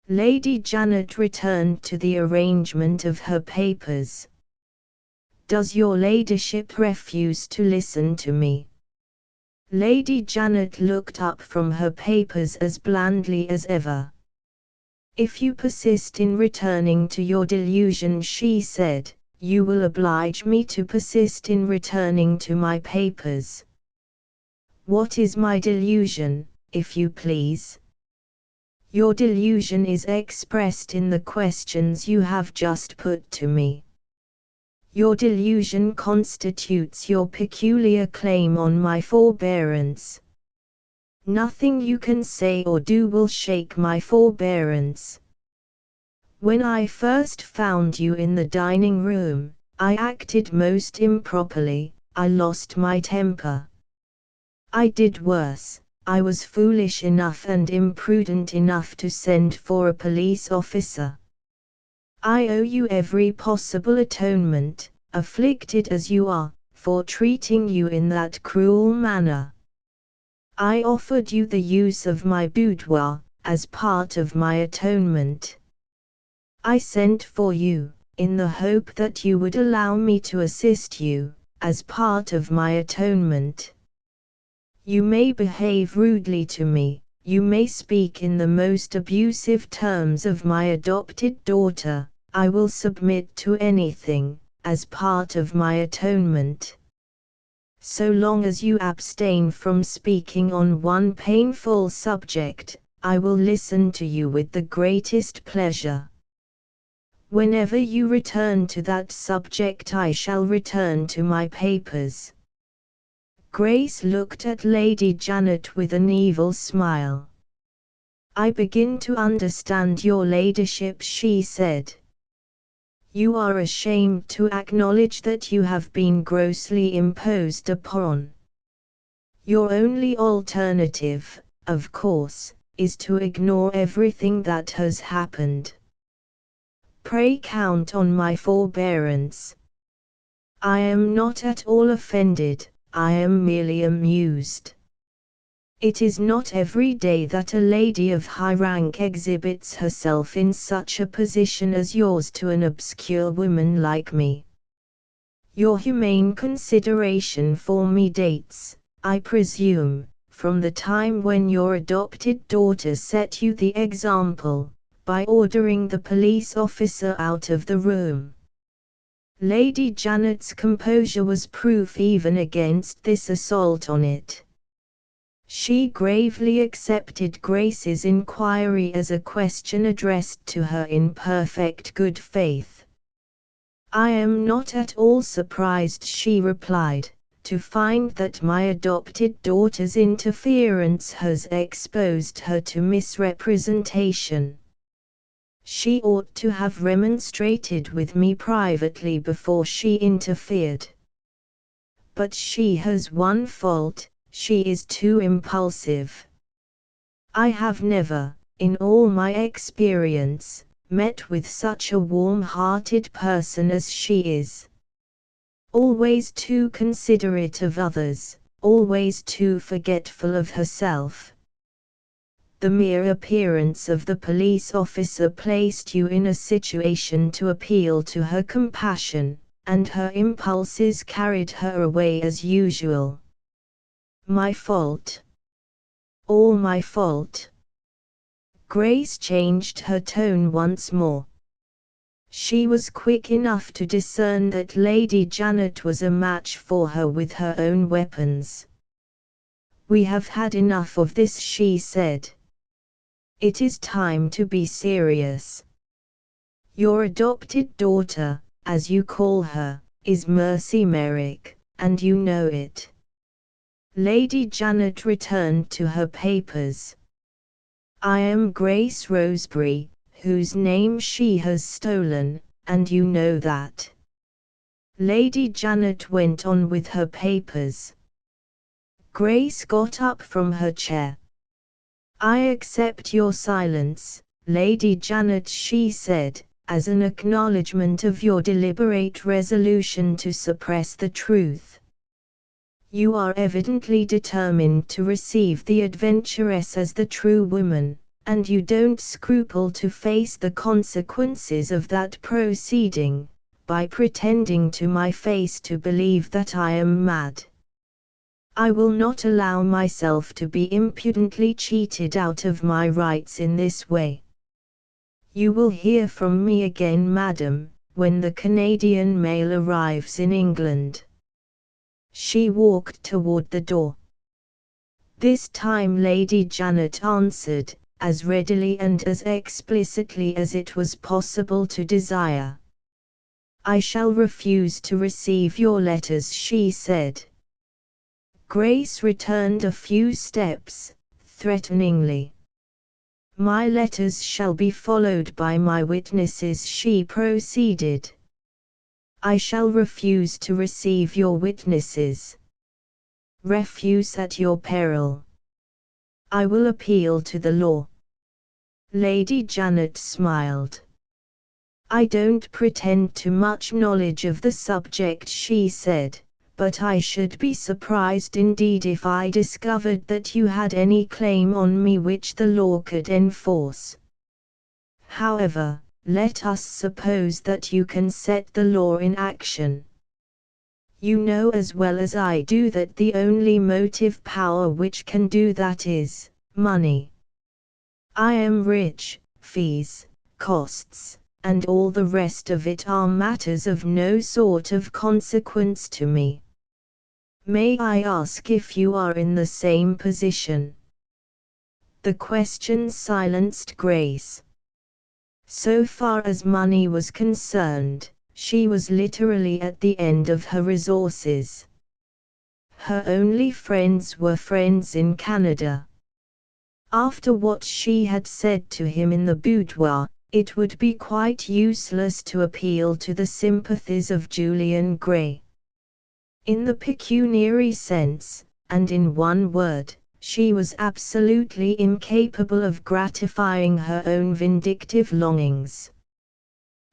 Lady Janet returned to the arrangement of her papers. Does your ladyship refuse to listen to me? Lady Janet looked up from her papers as blandly as ever. If you persist in returning to your delusion, she said, you will oblige me to persist in returning to my papers. What is my delusion, if you please? Your delusion is expressed in the questions you have just put to me. Your delusion constitutes your peculiar claim on my forbearance. Nothing you can say or do will shake my forbearance. When I first found you in the dining room, I acted most improperly, I lost my temper. I did worse, I was foolish enough and imprudent enough to send for a police officer. I owe you every possible atonement, afflicted as you are, for treating you in that cruel manner. I offered you the use of my boudoir, as part of my atonement. I sent for you, in the hope that you would allow me to assist you, as part of my atonement. You may behave rudely to me, you may speak in the most abusive terms of my adopted daughter, I will submit to anything, as part of my atonement. So long as you abstain from speaking on one painful subject, I will listen to you with the greatest pleasure. Whenever you return to that subject, I shall return to my papers. Grace looked at Lady Janet with an evil smile. I begin to understand your ladyship, she said. You are ashamed to acknowledge that you have been grossly imposed upon. Your only alternative, of course, is to ignore everything that has happened. Pray count on my forbearance. I am not at all offended, I am merely amused. It is not every day that a lady of high rank exhibits herself in such a position as yours to an obscure woman like me. Your humane consideration for me dates, I presume, from the time when your adopted daughter set you the example, by ordering the police officer out of the room. Lady Janet's composure was proof even against this assault on it. She gravely accepted Grace's inquiry as a question addressed to her in perfect good faith. I am not at all surprised, she replied, to find that my adopted daughter's interference has exposed her to misrepresentation. She ought to have remonstrated with me privately before she interfered. but she has one fault: she is too impulsive. I have never, in all my experience, met with such a warm-hearted person as she is. Always too considerate of others, always too forgetful of herself. The mere appearance of the police officer placed you in a situation to appeal to her compassion, and her impulses carried her away as usual. My fault. All my fault. Grace changed her tone once more. She was quick enough to discern that Lady Janet was a match for her with her own weapons. "We have had enough of this," she said. "It is time to be serious. Your adopted daughter, as you call her, is Mercy Merrick, and you know it." Lady Janet returned to her papers. "I am Grace Roseberry, whose name she has stolen, and you know that." Lady Janet went on with her papers. Grace got up from her chair. "I accept your silence, Lady Janet," she said, "as an acknowledgement of your deliberate resolution to suppress the truth. You are evidently determined to receive the adventuress as the true woman, and you don't scruple to face the consequences of that proceeding, by pretending to my face to believe that I am mad. I will not allow myself to be impudently cheated out of my rights in this way. You will hear from me again, madam, when the Canadian mail arrives in England." She walked toward the door. This time Lady Janet answered, as readily and as explicitly as it was possible to desire. "I shall refuse to receive your letters," she said. Grace returned a few steps, threateningly. "My letters shall be followed by my witnesses," she proceeded. "I shall refuse to receive your witnesses. Refuse at your peril. I will appeal to the law." Lady Janet smiled. "I don't pretend to much knowledge of the subject," she said, "but I should be surprised indeed if I discovered that you had any claim on me which the law could enforce. However, let us suppose that you can set the law in action. You know as well as I do that the only motive power which can do that is money. I am rich, fees, costs, and all the rest of it are matters of no sort of consequence to me. May I ask if you are in the same position?" The question silenced Grace. So far as money was concerned, she was literally at the end of her resources. Her only friends were friends in Canada. After what she had said to him in the boudoir, it would be quite useless to appeal to the sympathies of Julian Gray. In the pecuniary sense, and in one word, she was absolutely incapable of gratifying her own vindictive longings.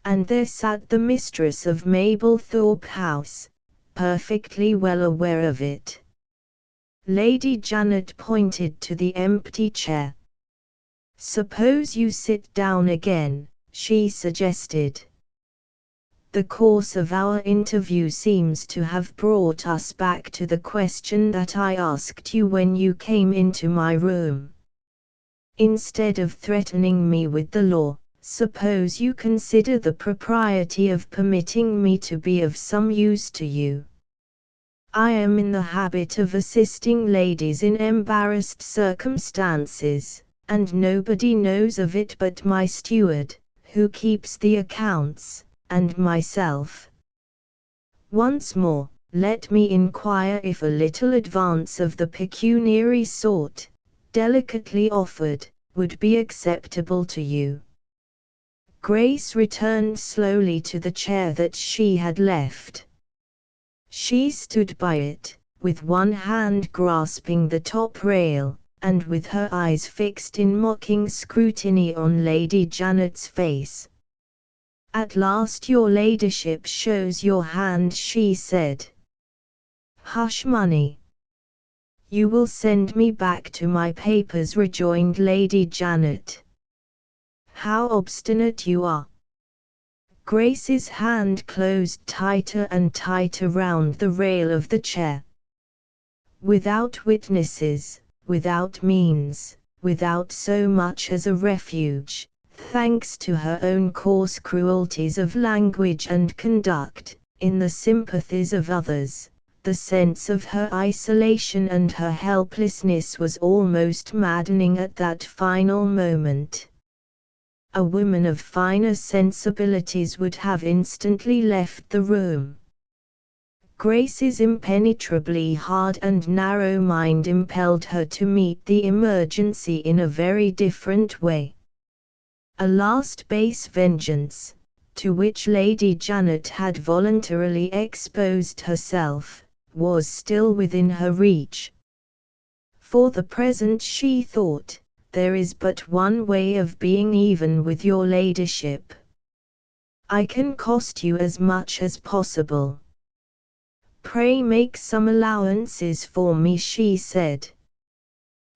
And there sat the mistress of Mablethorpe House, perfectly well aware of it. Lady Janet pointed to the empty chair. "Suppose you sit down again," she suggested. "The course of our interview seems to have brought us back to the question that I asked you when you came into my room. Instead of threatening me with the law, suppose you consider the propriety of permitting me to be of some use to you. I am in the habit of assisting ladies in embarrassed circumstances, and nobody knows of it but my steward, who keeps the accounts, and myself. Once more, let me inquire if a little advance of the pecuniary sort, delicately offered, would be acceptable to you." Grace returned slowly to the chair that she had left. She stood by it, with one hand grasping the top rail, and with her eyes fixed in mocking scrutiny on Lady Janet's face. "At last your ladyship shows your hand," she said. "Hush, money. You will send me back to my papers," rejoined Lady Janet. "How obstinate you are." Grace's hand closed tighter and tighter round the rail of the chair. Without witnesses, without means, without so much as a refuge, thanks to her own coarse cruelties of language and conduct, in the sympathies of others, the sense of her isolation and her helplessness was almost maddening at that final moment. A woman of finer sensibilities would have instantly left the room. Grace's impenetrably hard and narrow mind impelled her to meet the emergency in a very different way. A last base vengeance, to which Lady Janet had voluntarily exposed herself, was still within her reach. For the present, she thought, there is but one way of being even with your ladyship. I can cost you as much as possible. Pray make some allowances for me, she said.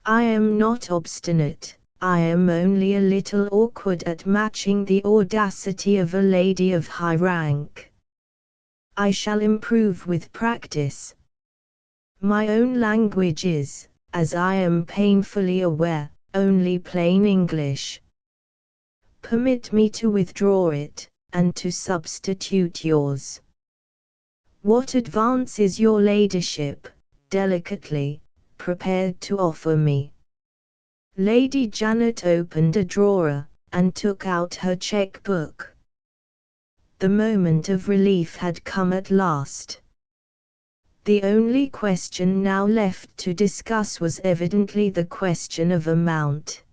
I am not obstinate, I am only a little awkward at matching the audacity of a lady of high rank. I shall improve with practice. My own language is, as I am painfully aware, only plain English. Permit me to withdraw it, and to substitute yours. What advance is your ladyship, delicately, prepared to offer me? Lady Janet opened a drawer, and took out her cheque-book. The moment of relief had come at last. The only question now left to discuss was evidently the question of amount.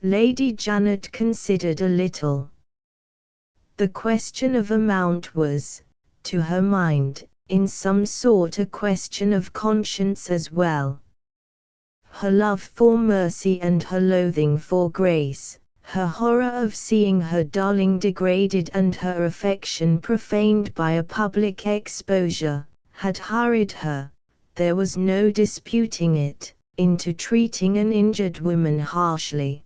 Lady Janet considered a little. The question of amount was, to her mind, in some sort a question of conscience as well. Her love for Mercy and her loathing for Grace, her horror of seeing her darling degraded and her affection profaned by a public exposure, had hurried her, there was no disputing it, into treating an injured woman harshly.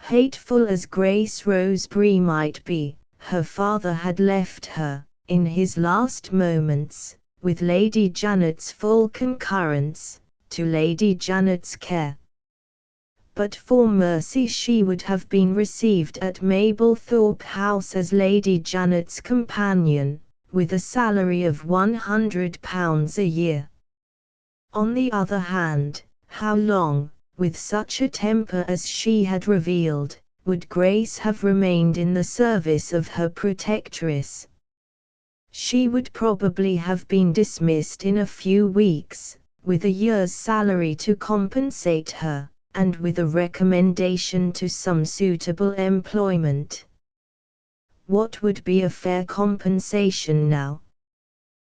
Hateful as Grace Roseberry might be, her father had left her, in his last moments, with Lady Janet's full concurrence, to Lady Janet's care. But for Mercy she would have been received at Mablethorpe House as Lady Janet's companion, with a salary of £100 a year. On the other hand, how long, with such a temper as she had revealed, would Grace have remained in the service of her protectress? She would probably have been dismissed in a few weeks, with a year's salary to compensate her, and with a recommendation to some suitable employment. What would be a fair compensation now?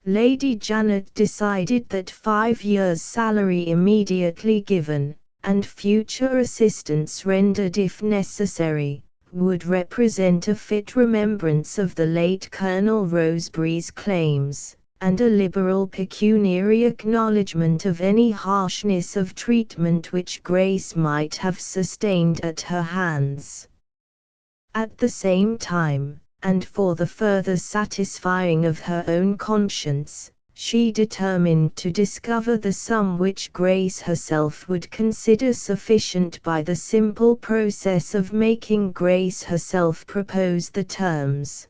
Lady Janet decided that 5 years' salary immediately given, and future assistance rendered if necessary, would represent a fit remembrance of the late Colonel Roseberry's claims, and a liberal pecuniary acknowledgment of any harshness of treatment which Grace might have sustained at her hands. At the same time, and for the further satisfying of her own conscience, she determined to discover the sum which Grace herself would consider sufficient by the simple process of making Grace herself propose the terms.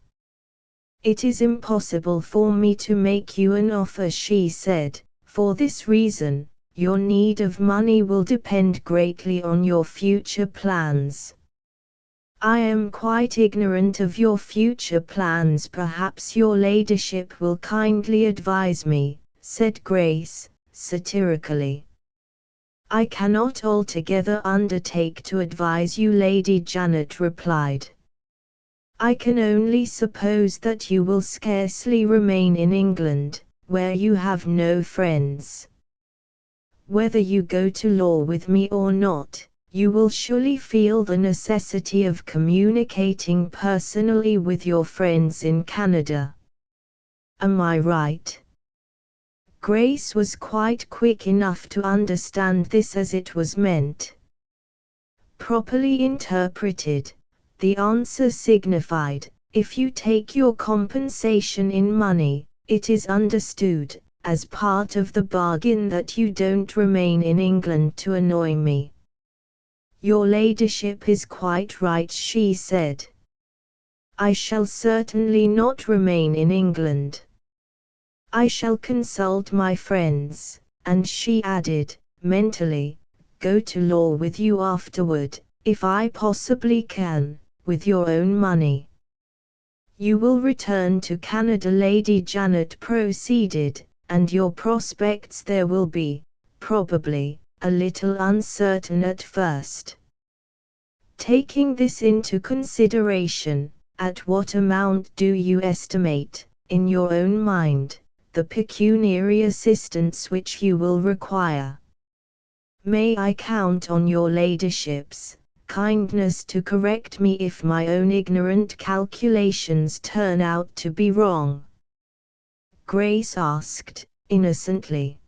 "It is impossible for me to make you an offer," she said, "for this reason, your need of money will depend greatly on your future plans." "I am quite ignorant of your future plans. Perhaps your ladyship will kindly advise me," said Grace, satirically. "I cannot altogether undertake to advise you," Lady Janet replied. I can only suppose that you will scarcely remain in England, where you have no friends. Whether you go to law with me or not, you will surely feel the necessity of communicating personally with your friends in Canada. Am I right? Grace was quite quick enough to understand this as it was meant. Properly interpreted, the answer signified, if you take your compensation in money, it is understood, as part of the bargain, that you don't remain in England to annoy me. Your ladyship is quite right, she said. I shall certainly not remain in England. I shall consult my friends, and she added, mentally, go to law with you afterward, if I possibly can, with your own money. You will return to Canada, Lady Janet proceeded, and your prospects there will be, probably, a little uncertain at first. Taking this into consideration, at what amount do you estimate, in your own mind, the pecuniary assistance which you will require? May I count on your ladyship's kindness to correct me if my own ignorant calculations turn out to be wrong? Grace asked, innocently.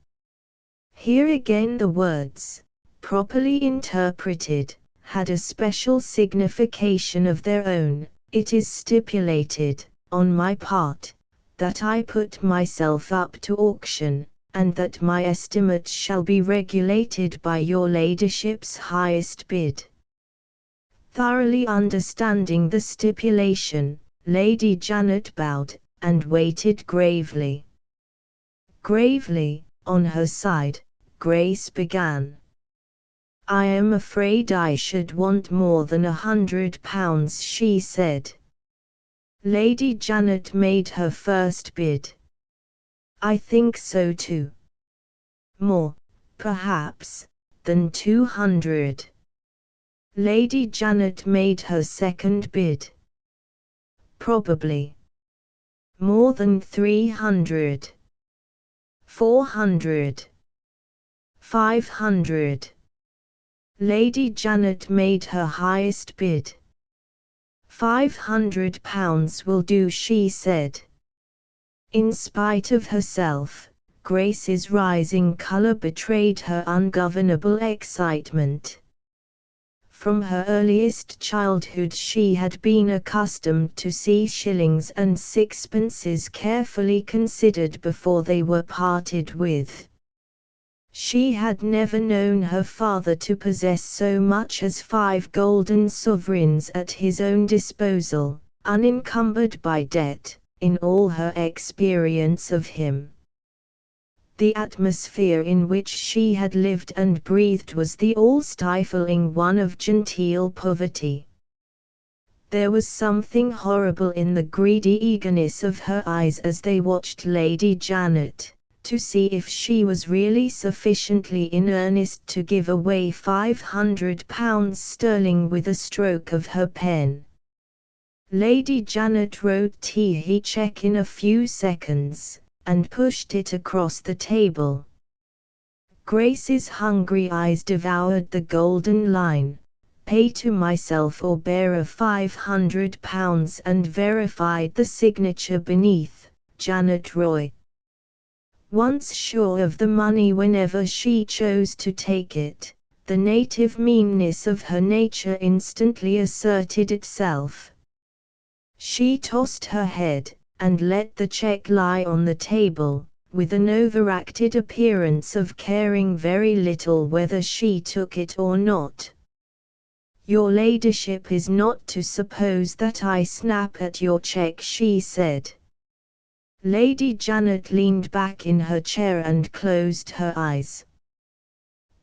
Here again the words, properly interpreted, had a special signification of their own. It is stipulated, on my part, that I put myself up to auction, and that my estimate shall be regulated by your ladyship's highest bid. Thoroughly understanding the stipulation, Lady Janet bowed, and waited gravely. Gravely, on her side, Grace began. I am afraid I should want more than £100, she said. Lady Janet made her first bid. I think so too. More, perhaps, than 200. Lady Janet made her second bid. Probably. More than 300. 400. 500. Lady Janet made her highest bid. £500 will do, she said. In spite of herself, Grace's rising color betrayed her ungovernable excitement. From her earliest childhood she had been accustomed to see shillings and sixpences carefully considered before they were parted with. She had never known her father to possess so much as 5 golden sovereigns at his own disposal, unencumbered by debt, in all her experience of him. The atmosphere in which she had lived and breathed was the all-stifling one of genteel poverty. There was something horrible in the greedy eagerness of her eyes as they watched Lady Janet, to see if she was really sufficiently in earnest to give away £500 sterling with a stroke of her pen. Lady Janet wrote the cheque in a few seconds, and pushed it across the table. Grace's hungry eyes devoured the golden line, pay to myself or bearer £500, and verified the signature beneath, Janet Roy. Once sure of the money whenever she chose to take it, the native meanness of her nature instantly asserted itself. She tossed her head, and let the cheque lie on the table, with an overacted appearance of caring very little whether she took it or not. Your ladyship is not to suppose that I snap at your cheque, she said. Lady Janet leaned back in her chair and closed her eyes.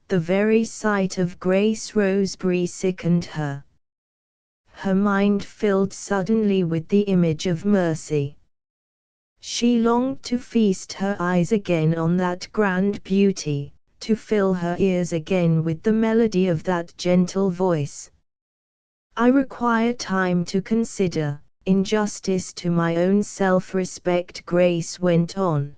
The very sight of Grace Roseberry sickened her. Her mind filled suddenly with the image of Mercy. She longed to feast her eyes again on that grand beauty, to fill her ears again with the melody of that gentle voice. I require time to consider, in justice to my own self-respect," Grace went on.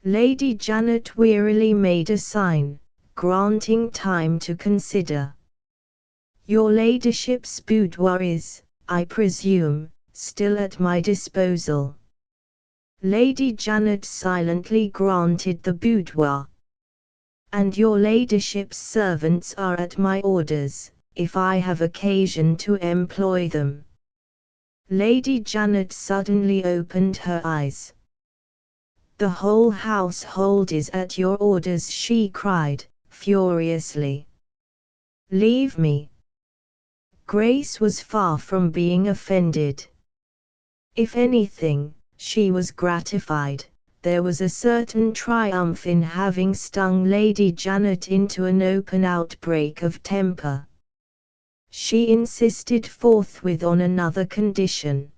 Lady Janet wearily made a sign, granting time to consider. "Your ladyship's boudoir is, I presume, still at my disposal." Lady Janet silently granted the boudoir. "And your ladyship's servants are at my orders, if I have occasion to employ them." Lady Janet suddenly opened her eyes. "The whole household is at your orders," she cried, furiously. "Leave me." Grace was far from being offended. If anything, she was gratified. There was a certain triumph in having stung Lady Janet into an open outbreak of temper. She insisted forthwith on another condition.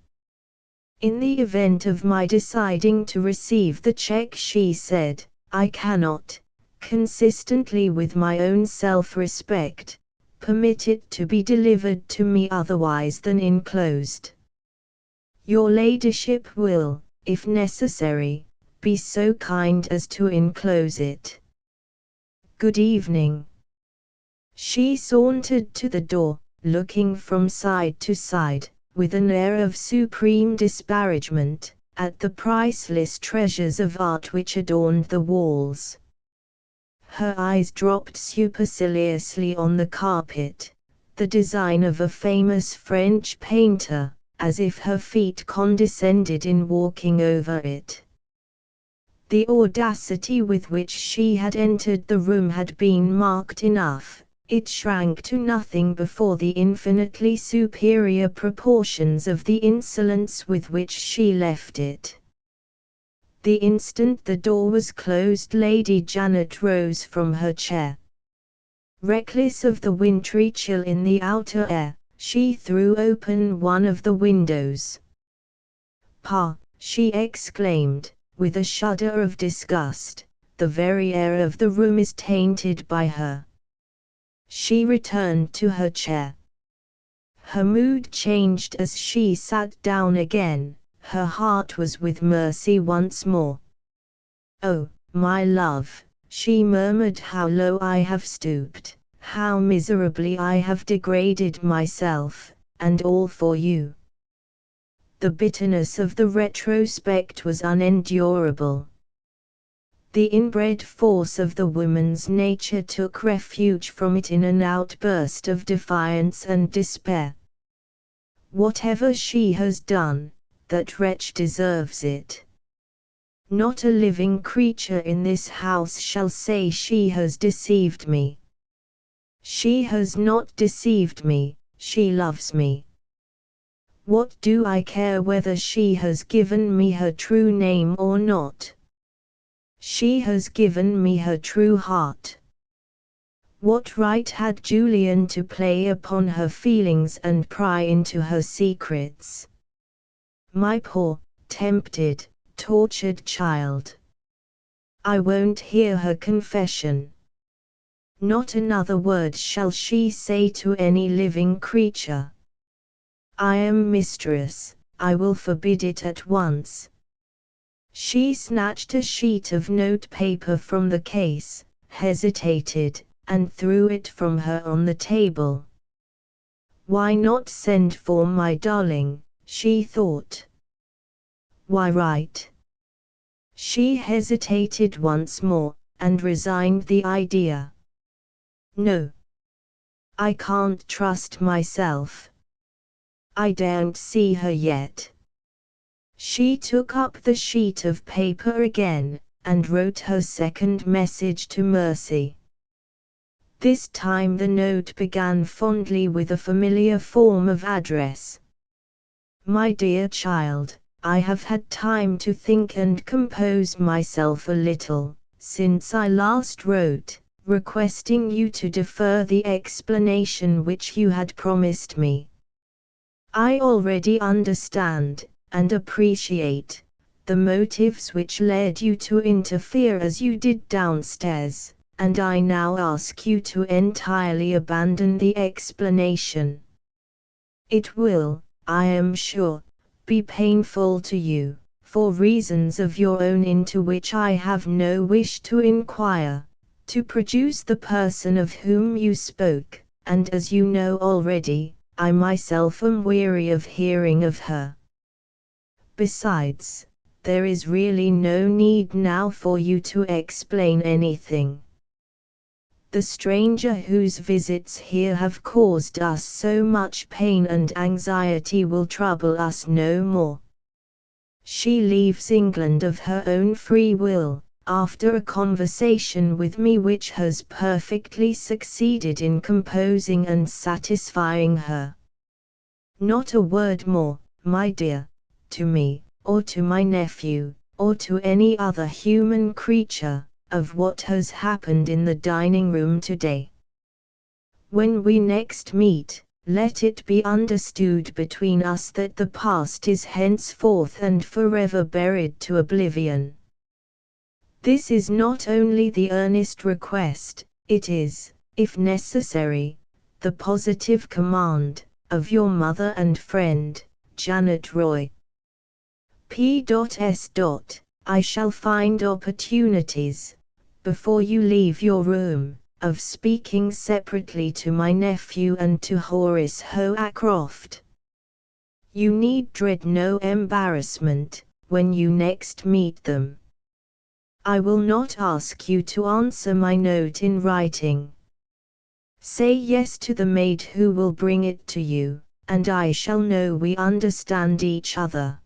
"In the event of my deciding to receive the check," she said, "I cannot, consistently with my own self-respect, permit it to be delivered to me otherwise than enclosed. Your ladyship will, if necessary, be so kind as to enclose it. Good evening." She sauntered to the door, looking from side to side, with an air of supreme disparagement, at the priceless treasures of art which adorned the walls. Her eyes dropped superciliously on the carpet, the design of a famous French painter, as if her feet condescended in walking over it. The audacity with which she had entered the room had been marked enough. It shrank to nothing before the infinitely superior proportions of the insolence with which she left it. The instant the door was closed, Lady Janet rose from her chair. Reckless of the wintry chill in the outer air, she threw open one of the windows. "Pah!" she exclaimed, with a shudder of disgust, "the very air of the room is tainted by her." She returned to her chair. Her mood changed as she sat down again. Her heart was with Mercy once more. "Oh, my love," she murmured, "how low I have stooped, how miserably I have degraded myself, and all for you." The bitterness of the retrospect was unendurable. The inbred force of the woman's nature took refuge from it in an outburst of defiance and despair. "Whatever she has done, that wretch deserves it. Not a living creature in this house shall say she has deceived me. She has not deceived me, she loves me. What do I care whether she has given me her true name or not? She has given me her true heart. What right had Julian to play upon her feelings and pry into her secrets? My poor, tempted, tortured child. I won't hear her confession. Not another word shall she say to any living creature. I am mistress, I will forbid it at once." She snatched a sheet of notepaper from the case, hesitated, and threw it from her on the table. "Why not send for my darling?" she thought. "Why write?" She hesitated once more, and resigned the idea. "No. I can't trust myself. I daren't see her yet." She took up the sheet of paper again, and wrote her second message to Mercy. This time the note began fondly with a familiar form of address. "My dear child, I have had time to think and compose myself a little, since I last wrote, requesting you to defer the explanation which you had promised me. I already understand, and appreciate, the motives which led you to interfere as you did downstairs, and I now ask you to entirely abandon the explanation. It will, I am sure, be painful to you, for reasons of your own into which I have no wish to inquire, to produce the person of whom you spoke, and as you know already, I myself am weary of hearing of her. Besides, there is really no need now for you to explain anything. The stranger whose visits here have caused us so much pain and anxiety will trouble us no more. She leaves England of her own free will, after a conversation with me which has perfectly succeeded in composing and satisfying her. Not a word more, my dear, to me, or to my nephew, or to any other human creature, of what has happened in the dining room today. When we next meet, let it be understood between us that the past is henceforth and forever buried to oblivion. This is not only the earnest request, it is, if necessary, the positive command, of your mother and friend, Janet Roy. P.S. I shall find opportunities, before you leave your room, of speaking separately to my nephew and to Horace Hoacroft. You need dread no embarrassment, when you next meet them. I will not ask you to answer my note in writing. Say yes to the maid who will bring it to you, and I shall know we understand each other.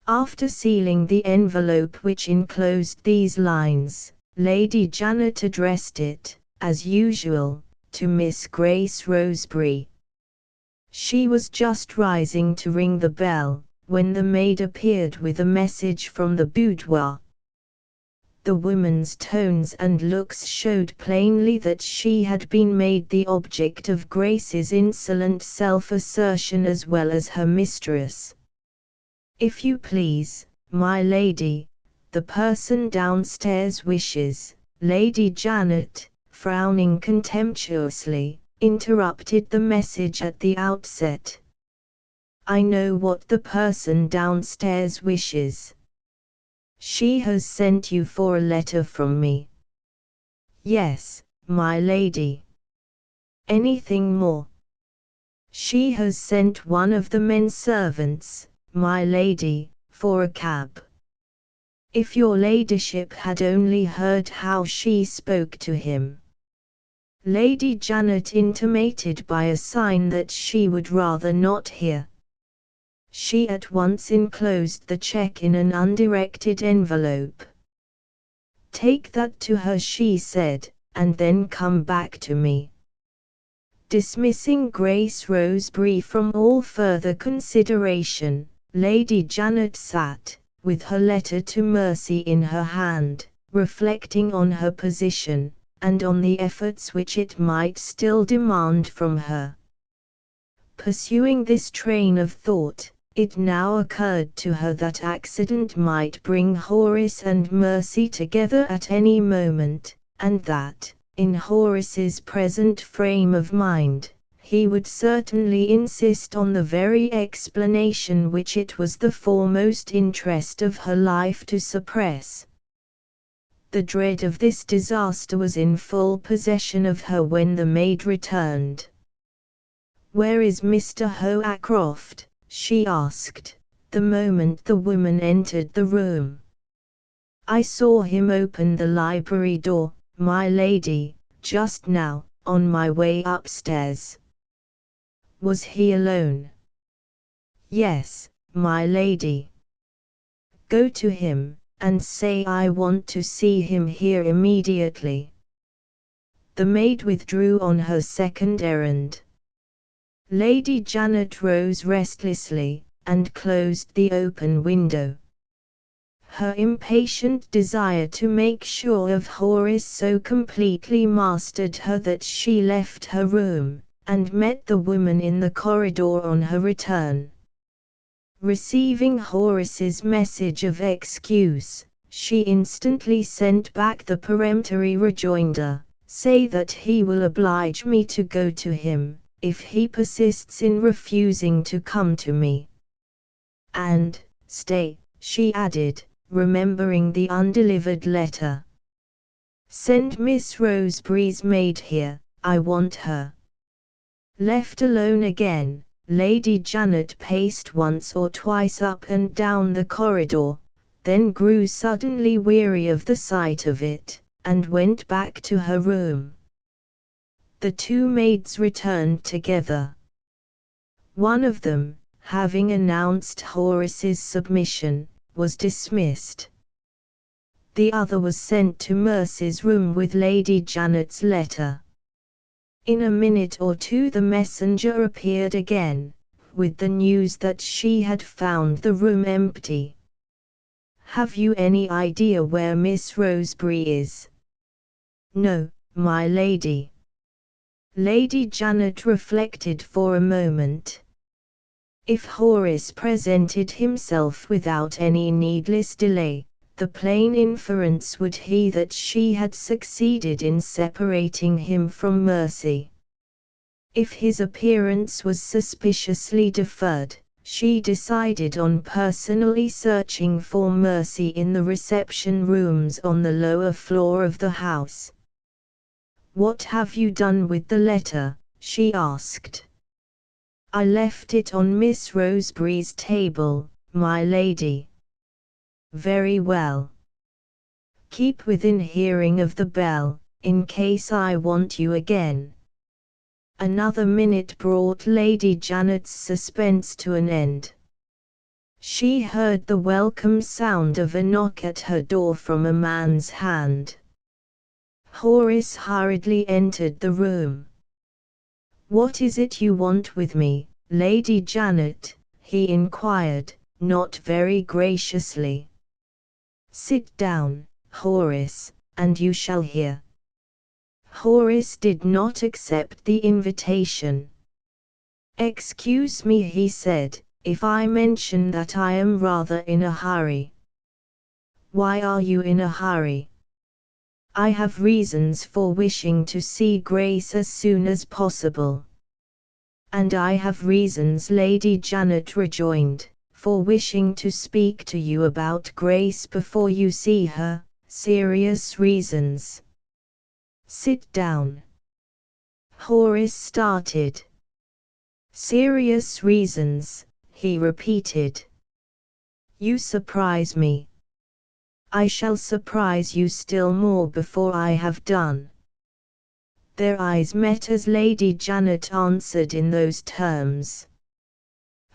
After sealing the envelope which enclosed these lines, Lady Janet addressed it, as usual, to Miss Grace Roseberry. She was just rising to ring the bell, when the maid appeared with a message from the boudoir. The woman's tones and looks showed plainly that she had been made the object of Grace's insolent self-assertion as well as her mistress. If you please, my lady, the person downstairs wishes, Lady Janet, frowning contemptuously, interrupted the message at the outset. I know what the person downstairs wishes. She has sent you for a letter from me. Yes, my lady. Anything more? She has sent one of the men servants, my lady, for a cab. If your ladyship had only heard how she spoke to him. Lady Janet intimated by a sign that she would rather not hear. She at once enclosed the cheque in an undirected envelope. Take that to her, she said, and then come back to me. Dismissing Grace Roseberry from all further consideration, Lady Janet sat, with her letter to Mercy in her hand, reflecting on her position, and on the efforts which it might still demand from her. Pursuing this train of thought, it now occurred to her that accident might bring Horace and Mercy together at any moment, and that, in Horace's present frame of mind, he would certainly insist on the very explanation which it was the foremost interest of her life to suppress. The dread of this disaster was in full possession of her when the maid returned. "Where is Mr. Hoacroft?" she asked, the moment the woman entered the room. "I saw him open the library door, my lady, just now, on my way upstairs." "Was he alone?" "Yes, my lady." "Go to him, and say I want to see him here immediately." The maid withdrew on her second errand. Lady Janet rose restlessly, and closed the open window. Her impatient desire to make sure of Horace so completely mastered her that she left her room, and met the woman in the corridor on her return. Receiving Horace's message of excuse, she instantly sent back the peremptory rejoinder, "Say that he will oblige me to go to him, if he persists in refusing to come to me. And, stay, she added, remembering the undelivered letter. Send Miss Roseberry's maid here, I want her. Left alone again, Lady Janet paced once or twice up and down the corridor, then grew suddenly weary of the sight of it, and went back to her room. The two maids returned together. One of them, having announced Horace's submission, was dismissed. The other was sent to Mercy's room with Lady Janet's letter. In a minute or two the messenger appeared again, with the news that she had found the room empty. Have you any idea where Miss Roseberry is? No, my lady. Lady Janet reflected for a moment. If Horace presented himself without any needless delay, the plain inference would be that she had succeeded in separating him from Mercy. If his appearance was suspiciously deferred, she decided on personally searching for Mercy in the reception rooms on the lower floor of the house. What have you done with the letter? She asked. I left it on Miss Roseberry's table, my lady. Very well. Keep within hearing of the bell, in case I want you again. Another minute brought Lady Janet's suspense to an end. She heard the welcome sound of a knock at her door from a man's hand. Horace hurriedly entered the room. What is it you want with me, Lady Janet? He inquired, not very graciously. Sit down, Horace, and you shall hear. Horace did not accept the invitation. Excuse me, he said, if I mention that I am rather in a hurry. Why are you in a hurry? I have reasons for wishing to see Grace as soon as possible. And I have reasons, Lady Janet rejoined, for wishing to speak to you about Grace before you see her, serious reasons. Sit down. Horace started. Serious reasons, he repeated. You surprise me. I shall surprise you still more before I have done. Their eyes met as Lady Janet answered in those terms.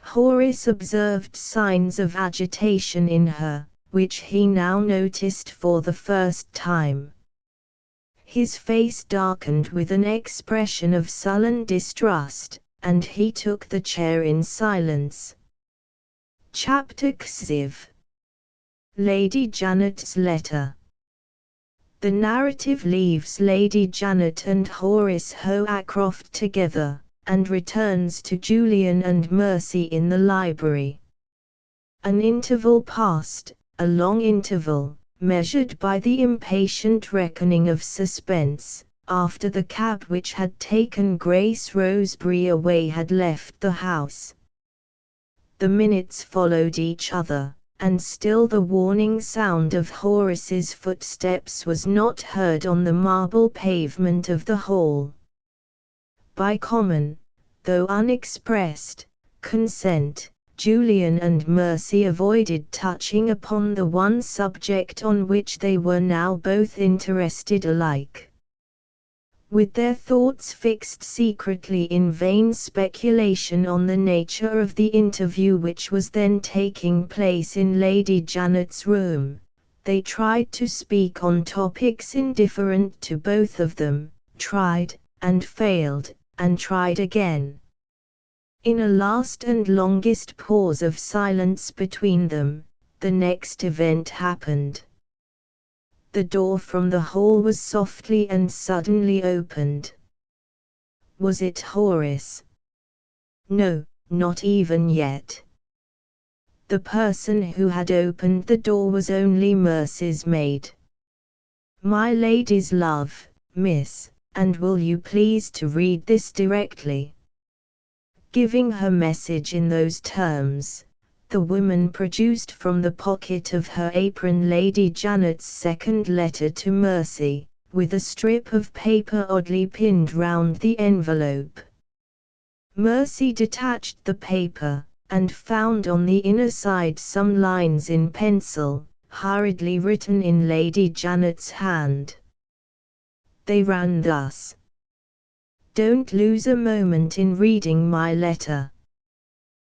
Horace observed signs of agitation in her, which he now noticed for the first time. His face darkened with an expression of sullen distrust, and he took the chair in silence. Chapter 6. Lady Janet's letter. The narrative leaves Lady Janet and Horace Hoacroft together, and returns to Julian and Mercy in the library. An interval passed, a long interval, measured by the impatient reckoning of suspense, after the cab which had taken Grace Roseberry away had left the house. The minutes followed each other, and still the warning sound of Horace's footsteps was not heard on the marble pavement of the hall. By common, though unexpressed, consent, Julian and Mercy avoided touching upon the one subject on which they were now both interested alike. With their thoughts fixed secretly in vain speculation on the nature of the interview which was then taking place in Lady Janet's room, they tried to speak on topics indifferent to both of them, tried, and failed, and tried again. In a last and longest pause of silence between them, the next event happened. The door from the hall was softly and suddenly opened. Was it Horace? No, not even yet. The person who had opened the door was only Mercy's maid. My lady's love, miss, and will you please to read this directly? Giving her message in those terms, the woman produced from the pocket of her apron Lady Janet's second letter to Mercy, with a strip of paper oddly pinned round the envelope. Mercy detached the paper, and found on the inner side some lines in pencil, hurriedly written in Lady Janet's hand. They ran thus: "Don't lose a moment in reading my letter.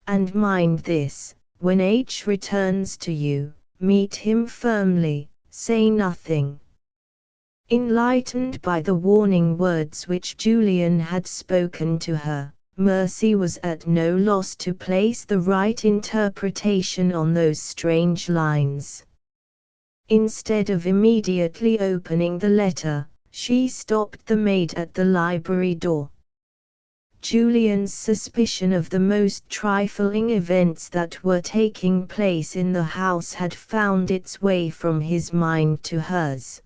And mind this, when H returns to you, meet him firmly, say nothing." Enlightened by the warning words which Julian had spoken to her, Mercy was at no loss to place the right interpretation on those strange lines. Instead of immediately opening the letter, she stopped the maid at the library door. Julian's suspicion of the most trifling events that were taking place in the house had found its way from his mind to hers.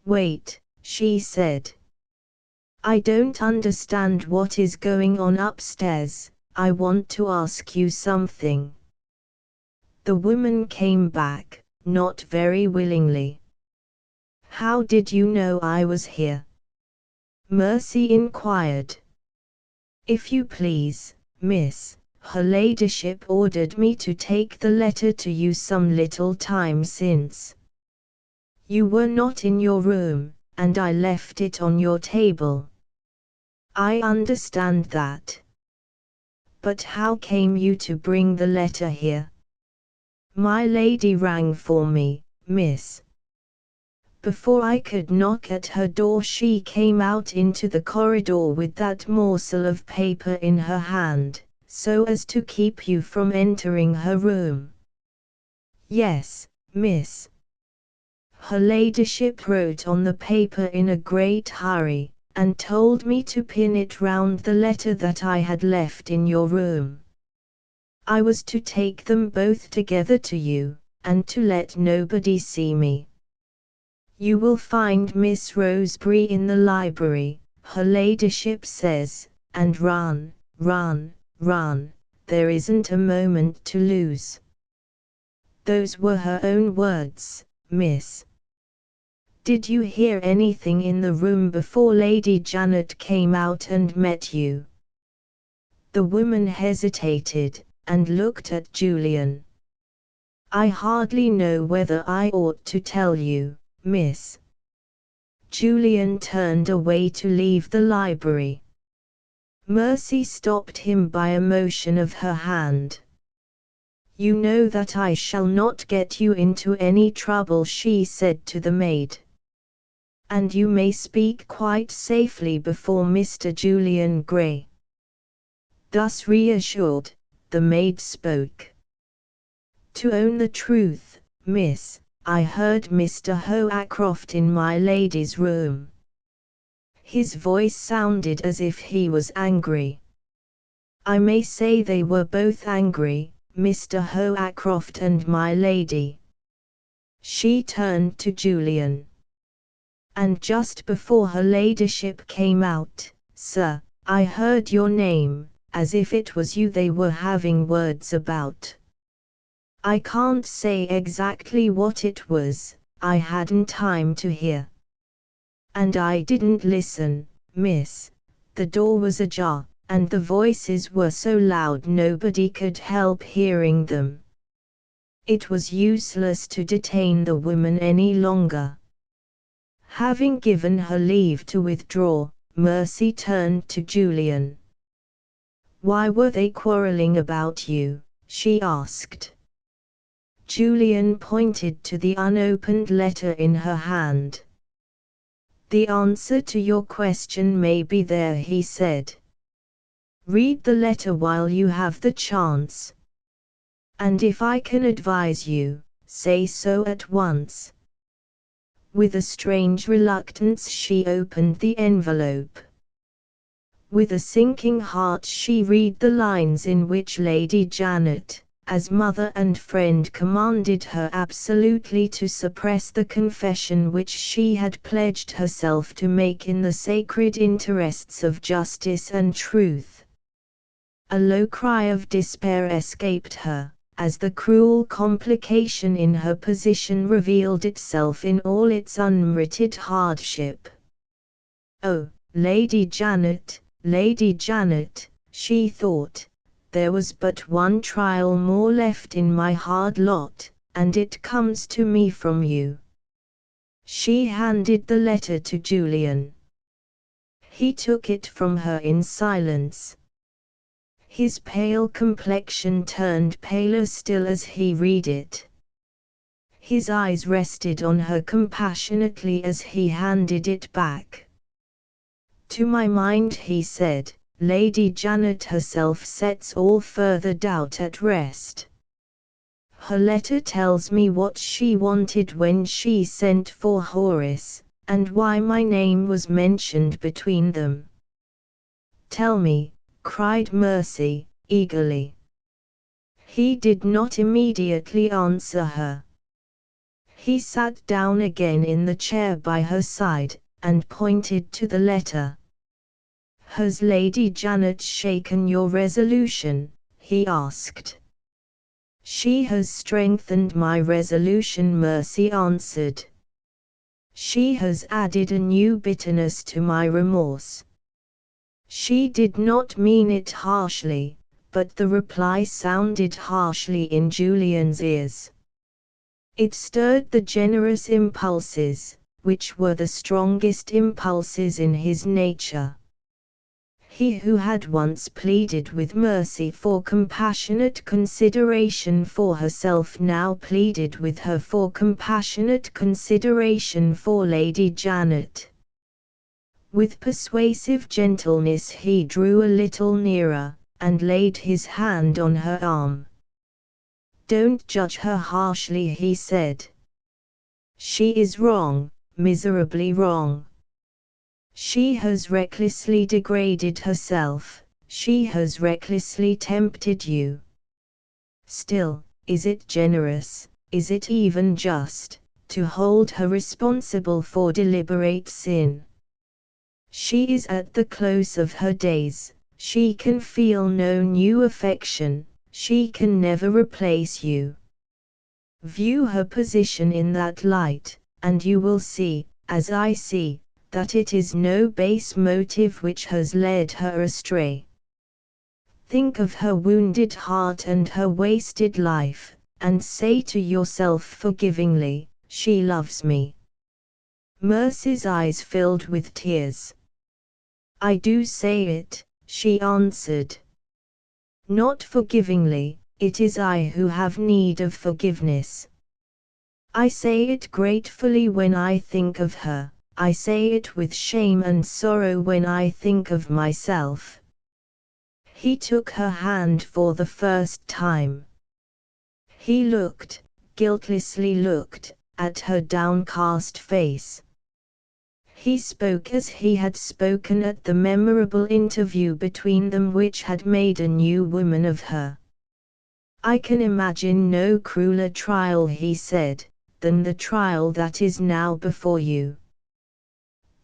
"Wait," she said. "I don't understand what is going on upstairs. I want to ask you something." The woman came back, not very willingly. "How did you know I was here?" Mercy inquired. "If you please, miss, her ladyship ordered me to take the letter to you some little time since. You were not in your room, and I left it on your table." "I understand that. But how came you to bring the letter here?" "My lady rang for me, miss. Before I could knock at her door she came out into the corridor with that morsel of paper in her hand, so as to keep you from entering her room." "Yes, miss. Her ladyship wrote on the paper in a great hurry, and told me to pin it round the letter that I had left in your room. I was to take them both together to you, and to let nobody see me. You will find Miss Rosebery in the library, her ladyship says, and run, run, run, there isn't a moment to lose." Those were her own words, miss. "Did you hear anything in the room before Lady Janet came out and met you?" The woman hesitated, and looked at Julian. "I hardly know whether I ought to tell you, miss." Julian turned away to leave the library. Mercy stopped him by a motion of her hand. "You know that I shall not get you into any trouble," she said to the maid. "And you may speak quite safely before Mr. Julian Gray." Thus reassured, the maid spoke. "To own the truth, miss, I heard Mr. Hoacroft in my lady's room." His voice sounded as if he was angry. "I may say they were both angry, Mr. Hoacroft and my lady." She turned to Julian. "And just before her ladyship came out, sir, I heard your name, as if it was you they were having words about. I can't say exactly what it was, I hadn't time to hear. And I didn't listen, miss. The door was ajar, and the voices were so loud nobody could help hearing them." It was useless to detain the woman any longer. Having given her leave to withdraw, Mercy turned to Julian. "Why were they quarrelling about you?" she asked. Julian pointed to the unopened letter in her hand. "The answer to your question may be there," he said. "Read the letter while you have the chance. And if I can advise you, say so at once." With a strange reluctance she opened the envelope. With a sinking heart she read the lines in which Lady Janet, as mother and friend, commanded her absolutely to suppress the confession which she had pledged herself to make in the sacred interests of justice and truth. A low cry of despair escaped her, as the cruel complication in her position revealed itself in all its unmerited hardship. "Oh, Lady Janet, she thought, there was but one trial more left in my hard lot, and it comes to me from you." She handed the letter to Julian. He took it from her in silence. His pale complexion turned paler still as he read it. His eyes rested on her compassionately as he handed it back. "To my mind," he said, "Lady Janet herself sets all further doubt at rest. Her letter tells me what she wanted when she sent for Horace, and why my name was mentioned between them." "Tell me," cried Mercy, eagerly. He did not immediately answer her. He sat down again in the chair by her side, and pointed to the letter. "Has Lady Janet shaken your resolution?" he asked. "She has strengthened my resolution," Mercy answered. "She has added a new bitterness to my remorse." She did not mean it harshly, but the reply sounded harshly in Julian's ears. It stirred the generous impulses, which were the strongest impulses in his nature. He who had once pleaded with Mercy for compassionate consideration for herself now pleaded with her for compassionate consideration for Lady Janet. With persuasive gentleness he drew a little nearer, and laid his hand on her arm. "Don't judge her harshly," he said. "She is wrong, miserably wrong. She has recklessly degraded herself, she has recklessly tempted you. Still, is it generous, is it even just, to hold her responsible for deliberate sin? She is at the close of her days, she can feel no new affection, she can never replace you. View her position in that light, and you will see, as I see, that it is no base motive which has led her astray. Think of her wounded heart and her wasted life, and say to yourself forgivingly, she loves me." Mercy's eyes filled with tears. "I do say it," she answered. "Not forgivingly, it is I who have need of forgiveness. I say it gratefully when I think of her, I say it with shame and sorrow when I think of myself." He took her hand for the first time. He looked, guiltlessly looked, at her downcast face. He spoke as he had spoken at the memorable interview between them which had made a new woman of her. "I can imagine no crueler trial," he said, "than the trial that is now before you.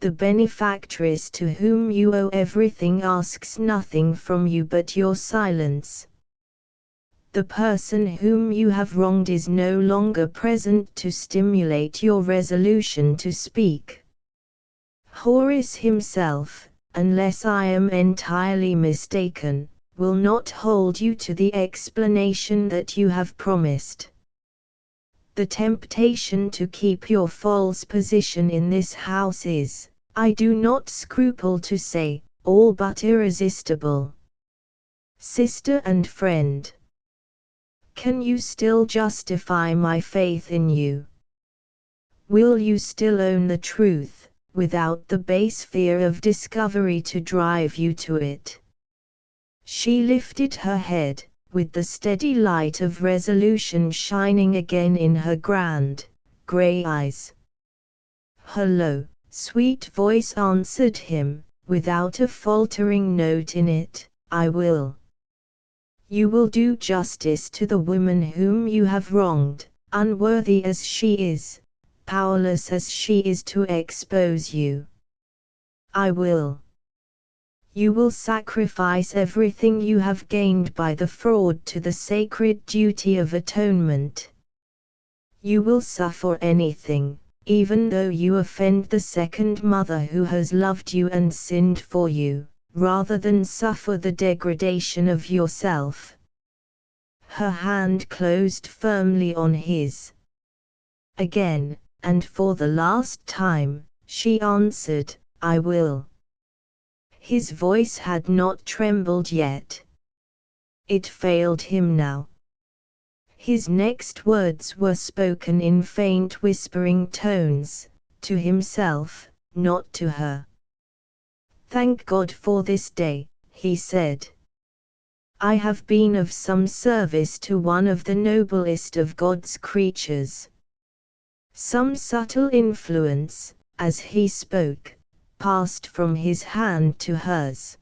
The benefactress to whom you owe everything asks nothing from you but your silence. The person whom you have wronged is no longer present to stimulate your resolution to speak. Horace himself, unless I am entirely mistaken, will not hold you to the explanation that you have promised. The temptation to keep your false position in this house is, I do not scruple to say, all but irresistible. Sister and friend, can you still justify my faith in you? Will you still own the truth, without the base fear of discovery to drive you to it?" She lifted her head, with the steady light of resolution shining again in her grand, grey eyes. Her low, sweet voice answered him, without a faltering note in it, "I will. You will do justice to the woman whom you have wronged, unworthy as she is, powerless as she is to expose you. I will. You will sacrifice everything you have gained by the fraud to the sacred duty of atonement. You will suffer anything, even though you offend the second mother who has loved you and sinned for you, rather than suffer the degradation of yourself. Her hand closed firmly on his. Again, and for the last time, she answered, I will. His voice had not trembled yet. It failed him now. His next words were spoken in faint whispering tones, to himself, not to her. Thank God for this day, he said. I have been of some service to one of the noblest of God's creatures. Some subtle influence, as he spoke, passed from his hand to hers.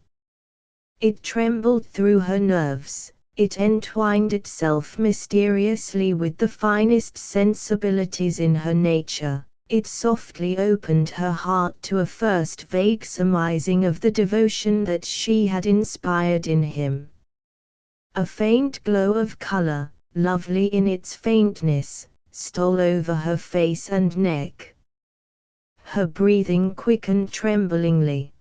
It trembled through her nerves, it entwined itself mysteriously with the finest sensibilities in her nature, it softly opened her heart to a first vague surmising of the devotion that she had inspired in him. A faint glow of color, lovely in its faintness, stole over her face and neck. Her breathing quickened tremblingly.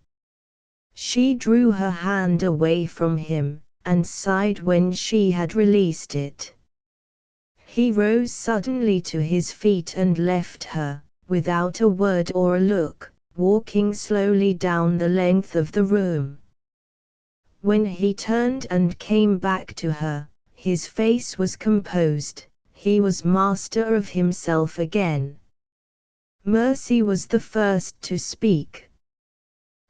She drew her hand away from him, and sighed when she had released it. He rose suddenly to his feet and left her, without a word or a look, walking slowly down the length of the room. When he turned and came back to her, his face was composed, he was master of himself again. Mercy was the first to speak.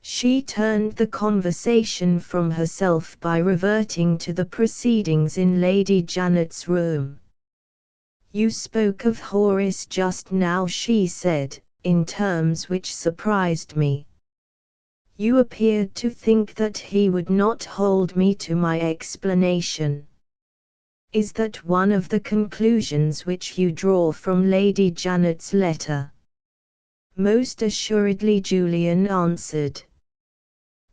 She turned the conversation from herself by reverting to the proceedings in Lady Janet's room. You spoke of Horace just now, she said, in terms which surprised me. You appeared to think that he would not hold me to my explanation. Is that one of the conclusions which you draw from Lady Janet's letter? Most assuredly, Julian answered.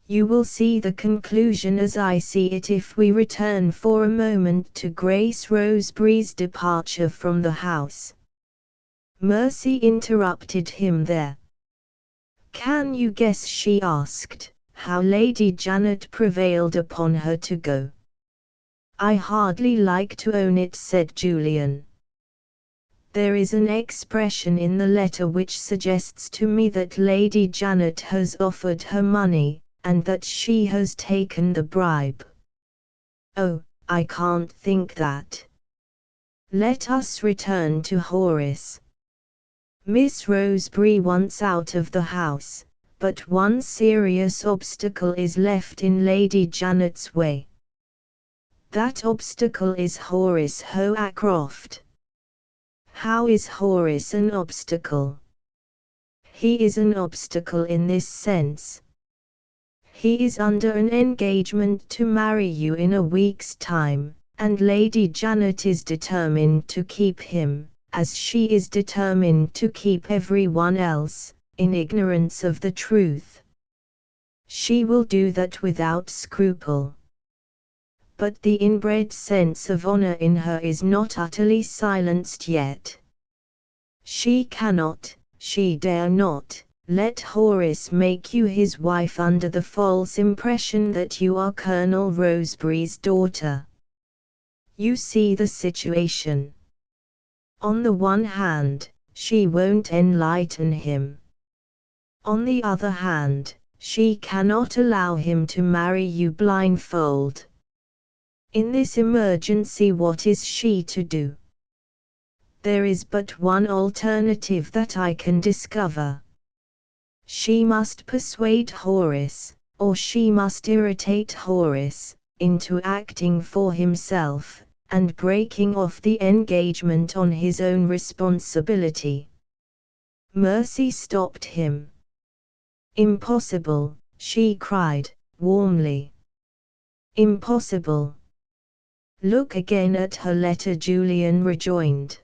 You will see the conclusion as I see it if we return for a moment to Grace Roseberry's departure from the house. Mercy interrupted him there. Can you guess, she asked, how Lady Janet prevailed upon her to go? I hardly like to own it, said Julian. There is an expression in the letter which suggests to me that Lady Janet has offered her money, and that she has taken the bribe. Oh, I can't think that. Let us return to Horace. Miss Roseberry wants out of the house, but one serious obstacle is left in Lady Janet's way. That obstacle is Horace Hoacroft. How is Horace an obstacle? He is an obstacle in this sense. He is under an engagement to marry you in a week's time, and Lady Janet is determined to keep him, as she is determined to keep everyone else, in ignorance of the truth. She will do that without scruple. But the inbred sense of honor in her is not utterly silenced yet. She cannot, she dare not, let Horace make you his wife under the false impression that you are Colonel Roseberry's daughter. You see the situation. On the one hand, she won't enlighten him. On the other hand, she cannot allow him to marry you blindfold. In this emergency, what is she to do? There is but one alternative that I can discover. She must persuade Horace, or she must irritate Horace, into acting for himself, and breaking off the engagement on his own responsibility. Mercy stopped him. Impossible, she cried, warmly. Impossible. Look again at her letter, Julian rejoined.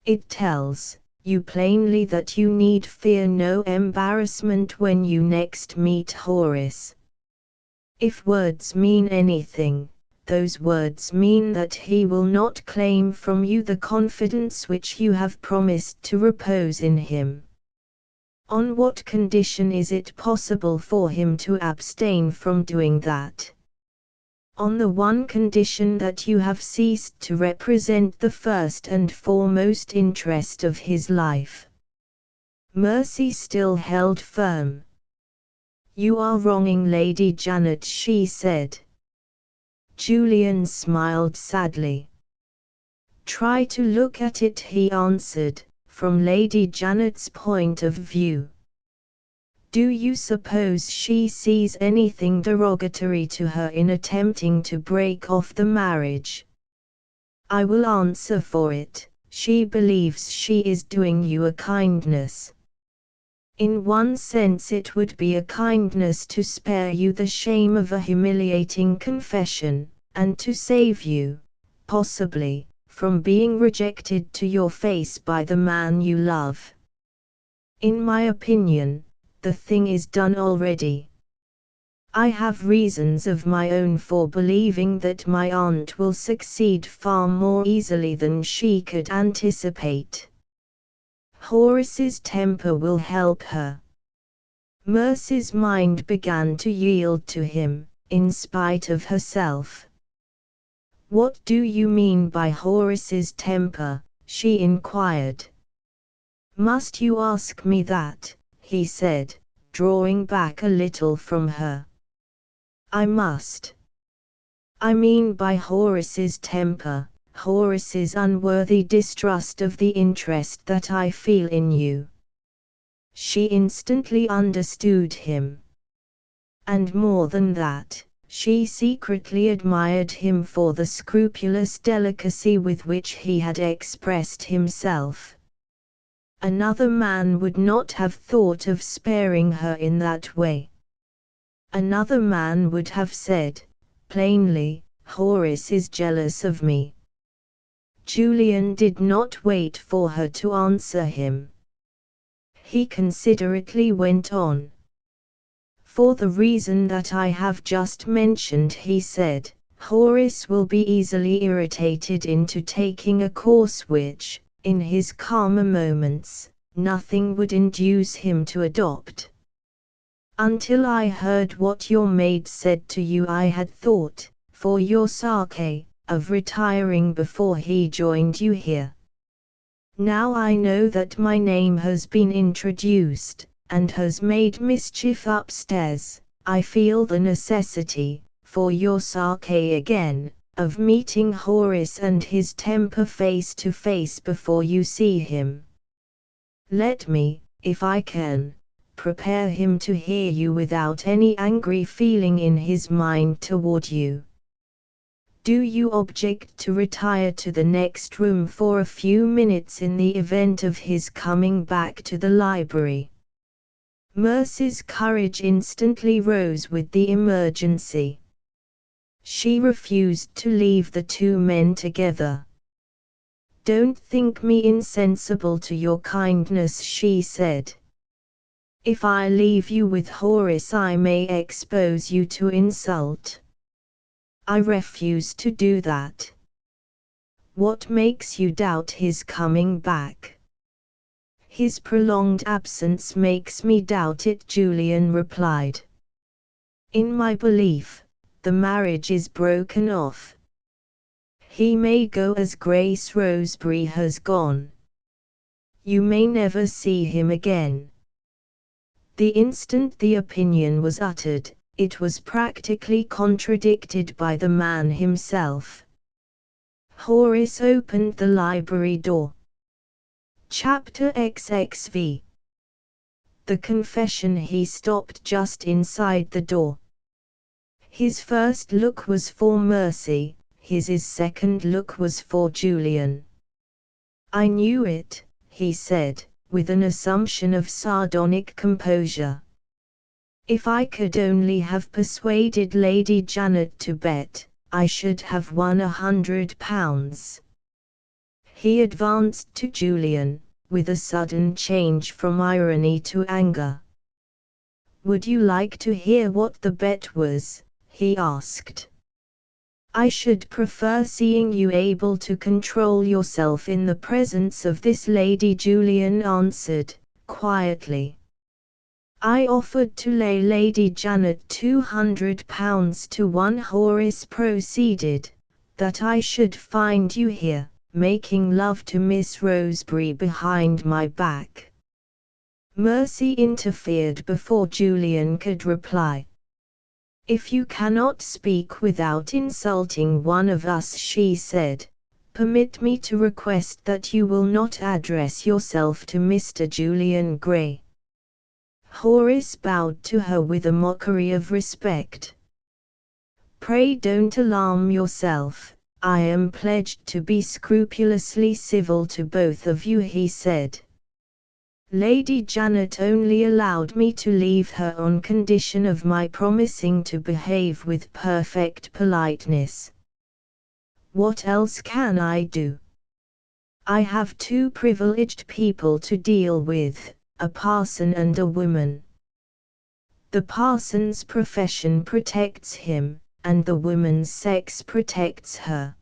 It tells you plainly that you need fear no embarrassment when you next meet Horace. If words mean anything, those words mean that he will not claim from you the confidence which you have promised to repose in him. On what condition is it possible for him to abstain from doing that? On the one condition that you have ceased to represent the first and foremost interest of his life. Mercy still held firm. You are wronging Lady Janet, she said. Julian smiled sadly. Try to look at it, he answered, from Lady Janet's point of view. Do you suppose she sees anything derogatory to her in attempting to break off the marriage? I will answer for it, she believes she is doing you a kindness. In one sense it would be a kindness to spare you the shame of a humiliating confession, and to save you, possibly, from being rejected to your face by the man you love. In my opinion, the thing is done already. I have reasons of my own for believing that my aunt will succeed far more easily than she could anticipate. Horace's temper will help her. Mercy's mind began to yield to him, in spite of herself. What do you mean by Horace's temper? She inquired. Must you ask me that? He said, drawing back a little from her. I must. I mean by Horace's temper, Horace's unworthy distrust of the interest that I feel in you. She instantly understood him. And more than that, she secretly admired him for the scrupulous delicacy with which he had expressed himself. Another man would not have thought of sparing her in that way. Another man would have said, plainly, Horace is jealous of me. Julian did not wait for her to answer him. He considerately went on. For the reason that I have just mentioned, he said, Horace will be easily irritated into taking a course which, in his calmer moments, nothing would induce him to adopt. Until I heard what your maid said to you, I had thought, for your sake, of retiring before he joined you here. Now I know that my name has been introduced, and has made mischief upstairs, I feel the necessity, for your sake again, of meeting Horace and his temper face to face before you see him. Let me, if I can, prepare him to hear you without any angry feeling in his mind toward you. Do you object to retire to the next room for a few minutes in the event of his coming back to the library? Mercy's courage instantly rose with the emergency. She refused to leave the two men together. Don't think me insensible to your kindness, she said. If I leave you with Horace, I may expose you to insult. I refuse to do that. What makes you doubt his coming back? His prolonged absence makes me doubt it, Julian replied. In my belief, the marriage is broken off. He may go as Grace Roseberry has gone. You may never see him again. The instant the opinion was uttered, it was practically contradicted by the man himself. Horace opened the library door. Chapter XXV. The confession. He stopped just inside the door. His first look was for Mercy, his second look was for Julian. I knew it, he said, with an assumption of sardonic composure. If I could only have persuaded Lady Janet to bet, I should have won £100. He advanced to Julian, with a sudden change from irony to anger. Would you like to hear what the bet was? he asked. I should prefer seeing you able to control yourself in the presence of this lady, Julian answered, quietly. I offered to lay Lady Janet £200 to one. Horace proceeded, that I should find you here, making love to Miss Rosebery behind my back. Mercy interfered before Julian could reply. If you cannot speak without insulting one of us, she said, permit me to request that you will not address yourself to Mr. Julian Gray. Horace bowed to her with a mockery of respect. Pray don't alarm yourself, I am pledged to be scrupulously civil to both of you, he said. Lady Janet only allowed me to leave her on condition of my promising to behave with perfect politeness. What else can I do? I have two privileged people to deal with, a parson and a woman. The parson's profession protects him, and the woman's sex protects her.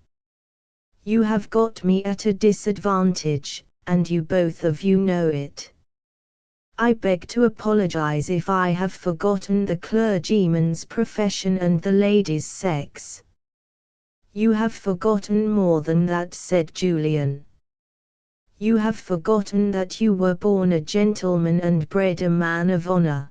You have got me at a disadvantage, and you both of you know it. I beg to apologize if I have forgotten the clergyman's profession and the lady's sex. You have forgotten more than that, said Julian. You have forgotten that you were born a gentleman and bred a man of honor.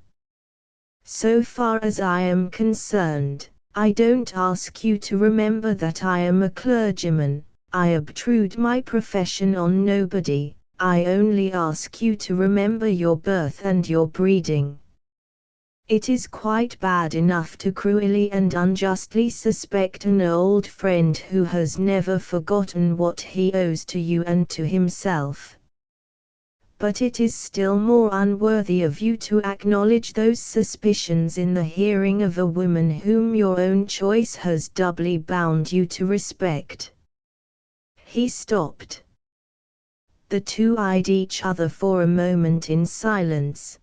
So far as I am concerned, I don't ask you to remember that I am a clergyman. I obtrude my profession on nobody. I only ask you to remember your birth and your breeding. It is quite bad enough to cruelly and unjustly suspect an old friend who has never forgotten what he owes to you and to himself. But it is still more unworthy of you to acknowledge those suspicions in the hearing of a woman whom your own choice has doubly bound you to respect. He stopped. The two eyed each other for a moment in silence.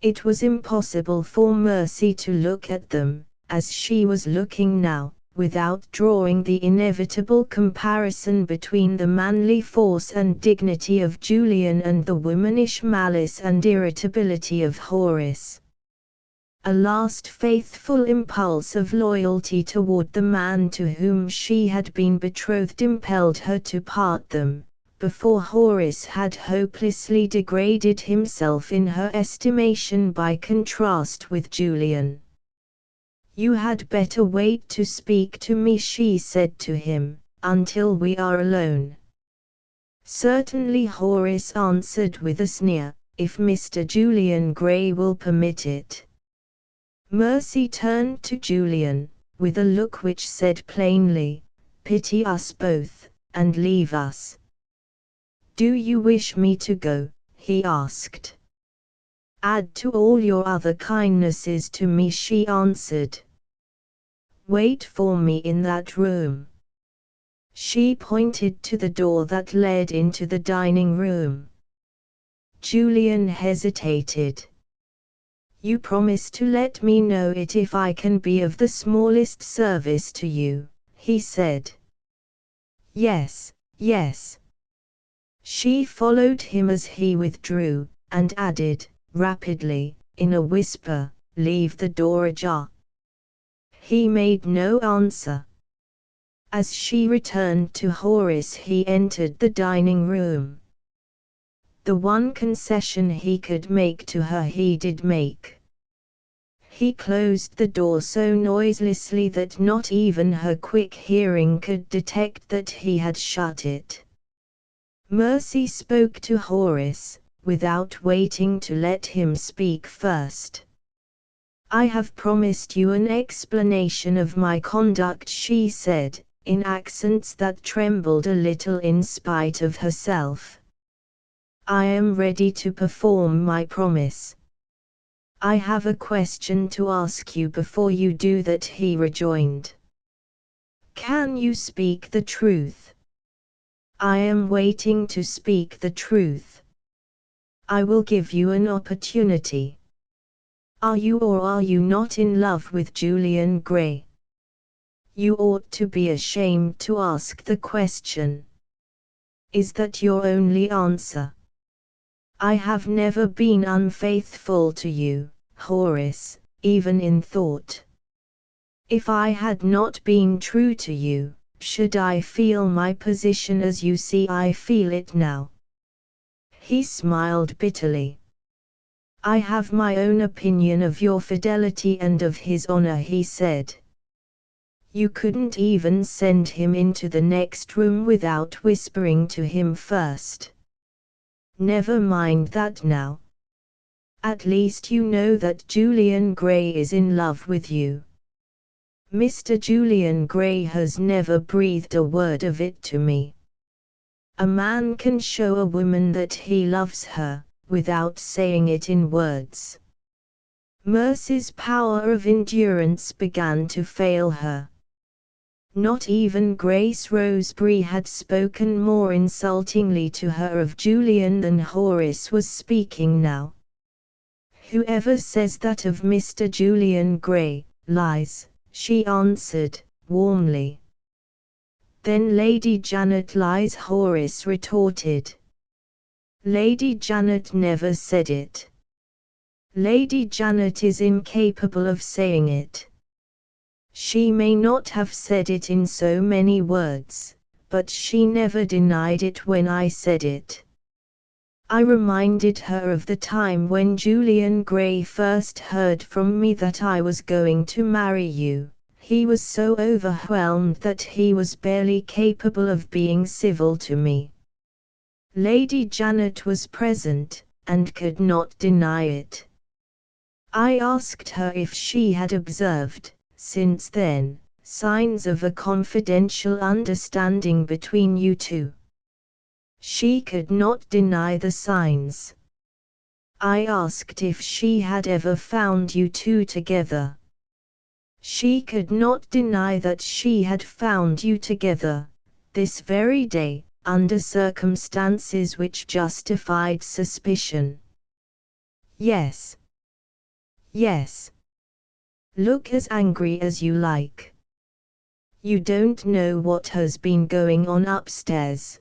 It was impossible for Mercy to look at them, as she was looking now, without drawing the inevitable comparison between the manly force and dignity of Julian and the womanish malice and irritability of Horace. A last faithful impulse of loyalty toward the man to whom she had been betrothed impelled her to part them, before Horace had hopelessly degraded himself in her estimation by contrast with Julian. You had better wait to speak to me, she said to him, until we are alone. Certainly, Horace answered with a sneer, if Mr. Julian Gray will permit it. Mercy turned to Julian, with a look which said plainly, pity us both, and leave us. Do you wish me to go? He asked. Add to all your other kindnesses to me, she answered. Wait for me in that room. She pointed to the door that led into the dining room. Julian hesitated. You promise to let me know it if I can be of the smallest service to you, he said. Yes, yes. She followed him as he withdrew, and added, rapidly, in a whisper, leave the door ajar. He made no answer. As she returned to Horace, he entered the dining room. The one concession he could make to her he did make. He closed the door so noiselessly that not even her quick hearing could detect that he had shut it. Mercy spoke to Horace, without waiting to let him speak first. I have promised you an explanation of my conduct, she said, in accents that trembled a little in spite of herself. I am ready to perform my promise. I have a question to ask you before you do that, he rejoined. Can you speak the truth? I am waiting to speak the truth. I will give you an opportunity. Are you or are you not in love with Julian Gray? You ought to be ashamed to ask the question. Is that your only answer? I have never been unfaithful to you, Horace, even in thought. If I had not been true to you, should I feel my position as you see I feel it now? He smiled bitterly. I have my own opinion of your fidelity and of his honor, he said. You couldn't even send him into the next room without whispering to him first. Never mind that now. At least you know that Julian Gray is in love with you. Mr. Julian Gray has never breathed a word of it to me. A man can show a woman that he loves her, without saying it in words. Mercy's power of endurance began to fail her. Not even Grace Roseberry had spoken more insultingly to her of Julian than Horace was speaking now. Whoever says that of Mr. Julian Gray, lies, she answered, warmly. Then Lady Janet lies, Horace retorted. Lady Janet never said it. Lady Janet is incapable of saying it. She may not have said it in so many words, but she never denied it when I said it. I reminded her of the time when Julian Gray first heard from me that I was going to marry you. He was so overwhelmed that he was barely capable of being civil to me. Lady Janet was present, and could not deny it. I asked her if she had observed, since then, signs of a confidential understanding between you two. She could not deny the signs. I asked if she had ever found you two together. She could not deny that she had found you together, this very day, under circumstances which justified suspicion. Yes. Yes. Look as angry as you like. You don't know what has been going on upstairs.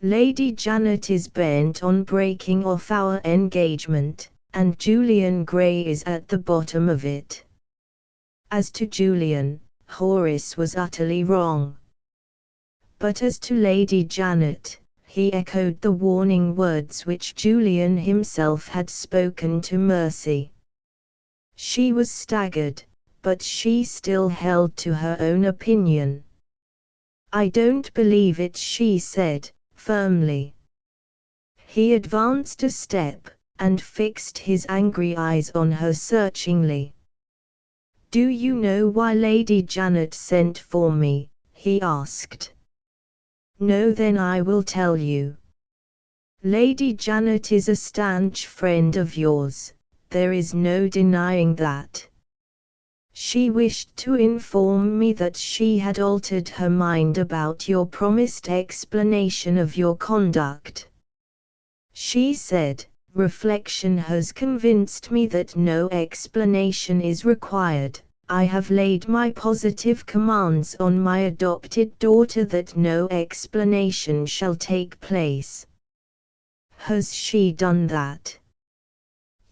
Lady Janet is bent on breaking off our engagement, and Julian Gray is at the bottom of it. As to Julian, Horace was utterly wrong. But as to Lady Janet, he echoed the warning words which Julian himself had spoken to Mercy. She was staggered, but she still held to her own opinion. I don't believe it, she said, firmly. He advanced a step, and fixed his angry eyes on her searchingly. Do you know why Lady Janet sent for me? He asked. No, then I will tell you. Lady Janet is a stanch friend of yours, there is no denying that. She wished to inform me that she had altered her mind about your promised explanation of your conduct. She said, reflection has convinced me that no explanation is required. I have laid my positive commands on my adopted daughter that no explanation shall take place. Has she done that?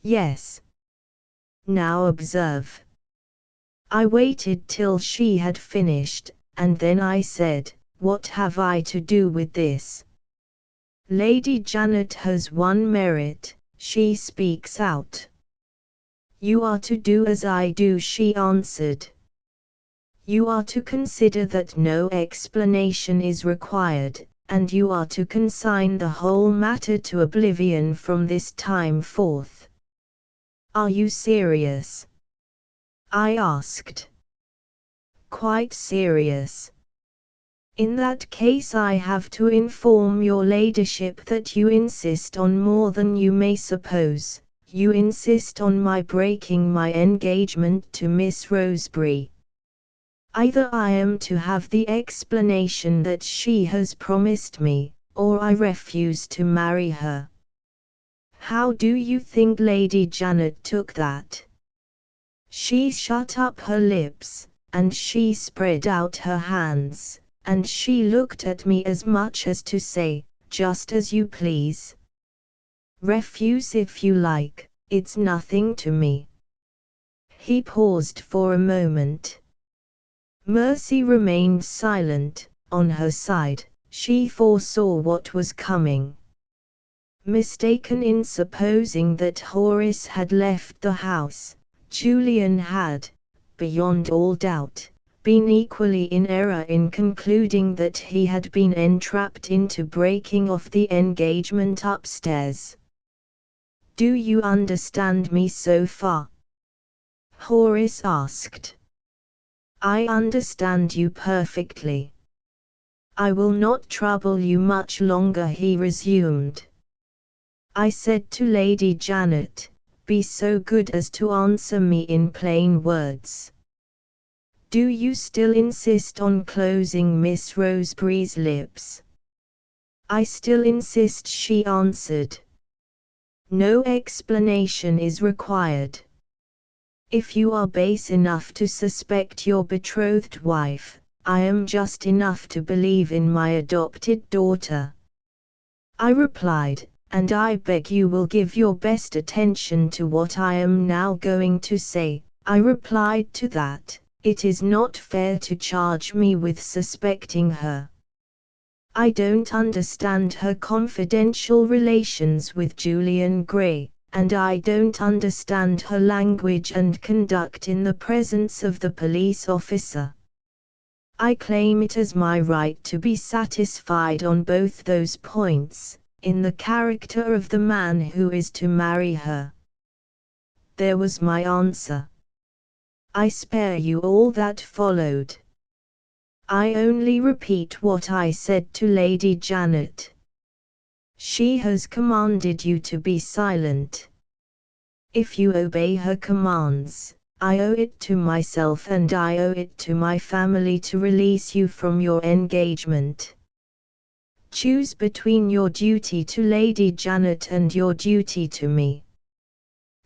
Yes. Now observe. I waited till she had finished, and then I said, what have I to do with this? Lady Janet has one merit, she speaks out. You are to do as I do, she answered. You are to consider that no explanation is required, and you are to consign the whole matter to oblivion from this time forth. Are you serious? I asked. Quite serious. In that case I have to inform your ladyship that you insist on more than you may suppose. You insist on my breaking my engagement to Miss Roseberry. Either I am to have the explanation that she has promised me, or I refuse to marry her. How do you think Lady Janet took that? She shut up her lips, and she spread out her hands, and she looked at me as much as to say, just as you please. Refuse if you like, it's nothing to me. He paused for a moment. Mercy remained silent. On her side, she foresaw what was coming. Mistaken in supposing that Horace had left the house, Julian had, beyond all doubt, been equally in error in concluding that he had been entrapped into breaking off the engagement upstairs. "Do you understand me so far?" Horace asked. "I understand you perfectly." "I will not trouble you much longer," he resumed. "I said to Lady Janet, be so good as to answer me in plain words. Do you still insist on closing Miss Roseberry's lips?" "I still insist," she answered. "No explanation is required. If you are base enough to suspect your betrothed wife, I am just enough to believe in my adopted daughter." I replied, "And I beg you will give your best attention to what I am now going to say." I replied to that, "It is not fair to charge me with suspecting her. I don't understand her confidential relations with Julian Gray, and I don't understand her language and conduct in the presence of the police officer. I claim it as my right to be satisfied on both those points, in the character of the man who is to marry her." There was my answer. I spare you all that followed. I only repeat what I said to Lady Janet. She has commanded you to be silent. If you obey her commands, I owe it to myself and I owe it to my family to release you from your engagement. Choose between your duty to Lady Janet and your duty to me."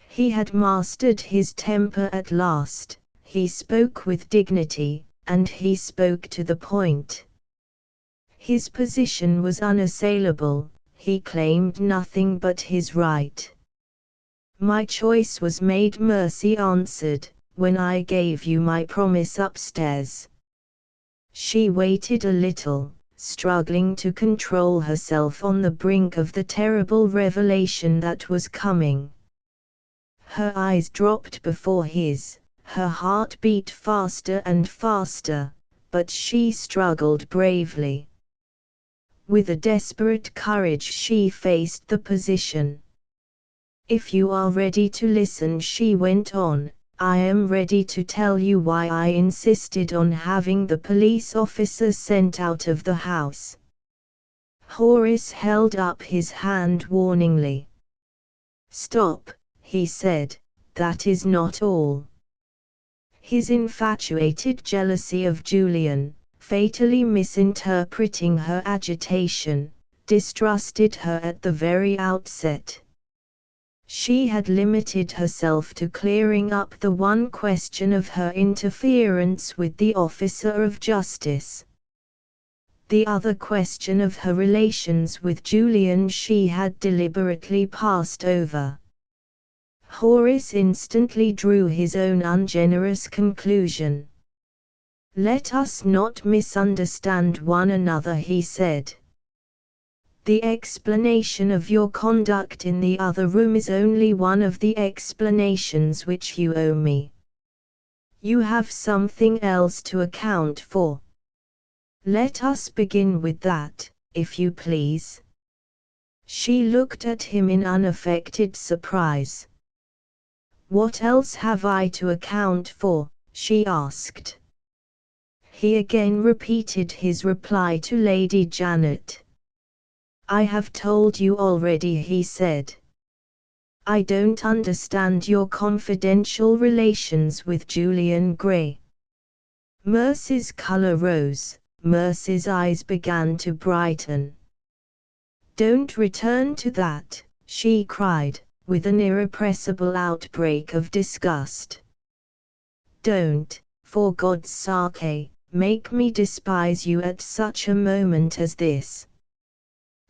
He had mastered his temper at last. He spoke with dignity, and he spoke to the point. His position was unassailable. He claimed nothing but his right. "My choice was made," Mercy answered, "when I gave you my promise upstairs." She waited a little, struggling to control herself on the brink of the terrible revelation that was coming. Her eyes dropped before his, her heart beat faster and faster, but she struggled bravely. With a desperate courage she faced the position. "If you are ready to listen," she went on, "I am ready to tell you why I insisted on having the police officer sent out of the house." Horace held up his hand warningly. "Stop," he said, "that is not all." His infatuated jealousy of Julian, fatally misinterpreting her agitation, distrusted her at the very outset. She had limited herself to clearing up the one question of her interference with the officer of justice. The other question of her relations with Julian she had deliberately passed over. Horace instantly drew his own ungenerous conclusion. "Let us not misunderstand one another," he said. "The explanation of your conduct in the other room is only one of the explanations which you owe me. You have something else to account for. Let us begin with that, if you please." She looked at him in unaffected surprise. "What else have I to account for?" she asked. He again repeated his reply to Lady Janet. "I have told you already," he said. "I don't understand your confidential relations with Julian Gray." Mercy's color rose, Mercy's eyes began to brighten. "Don't return to that," she cried, with an irrepressible outbreak of disgust. Don't, for God's sake, make me despise you at such a moment as this.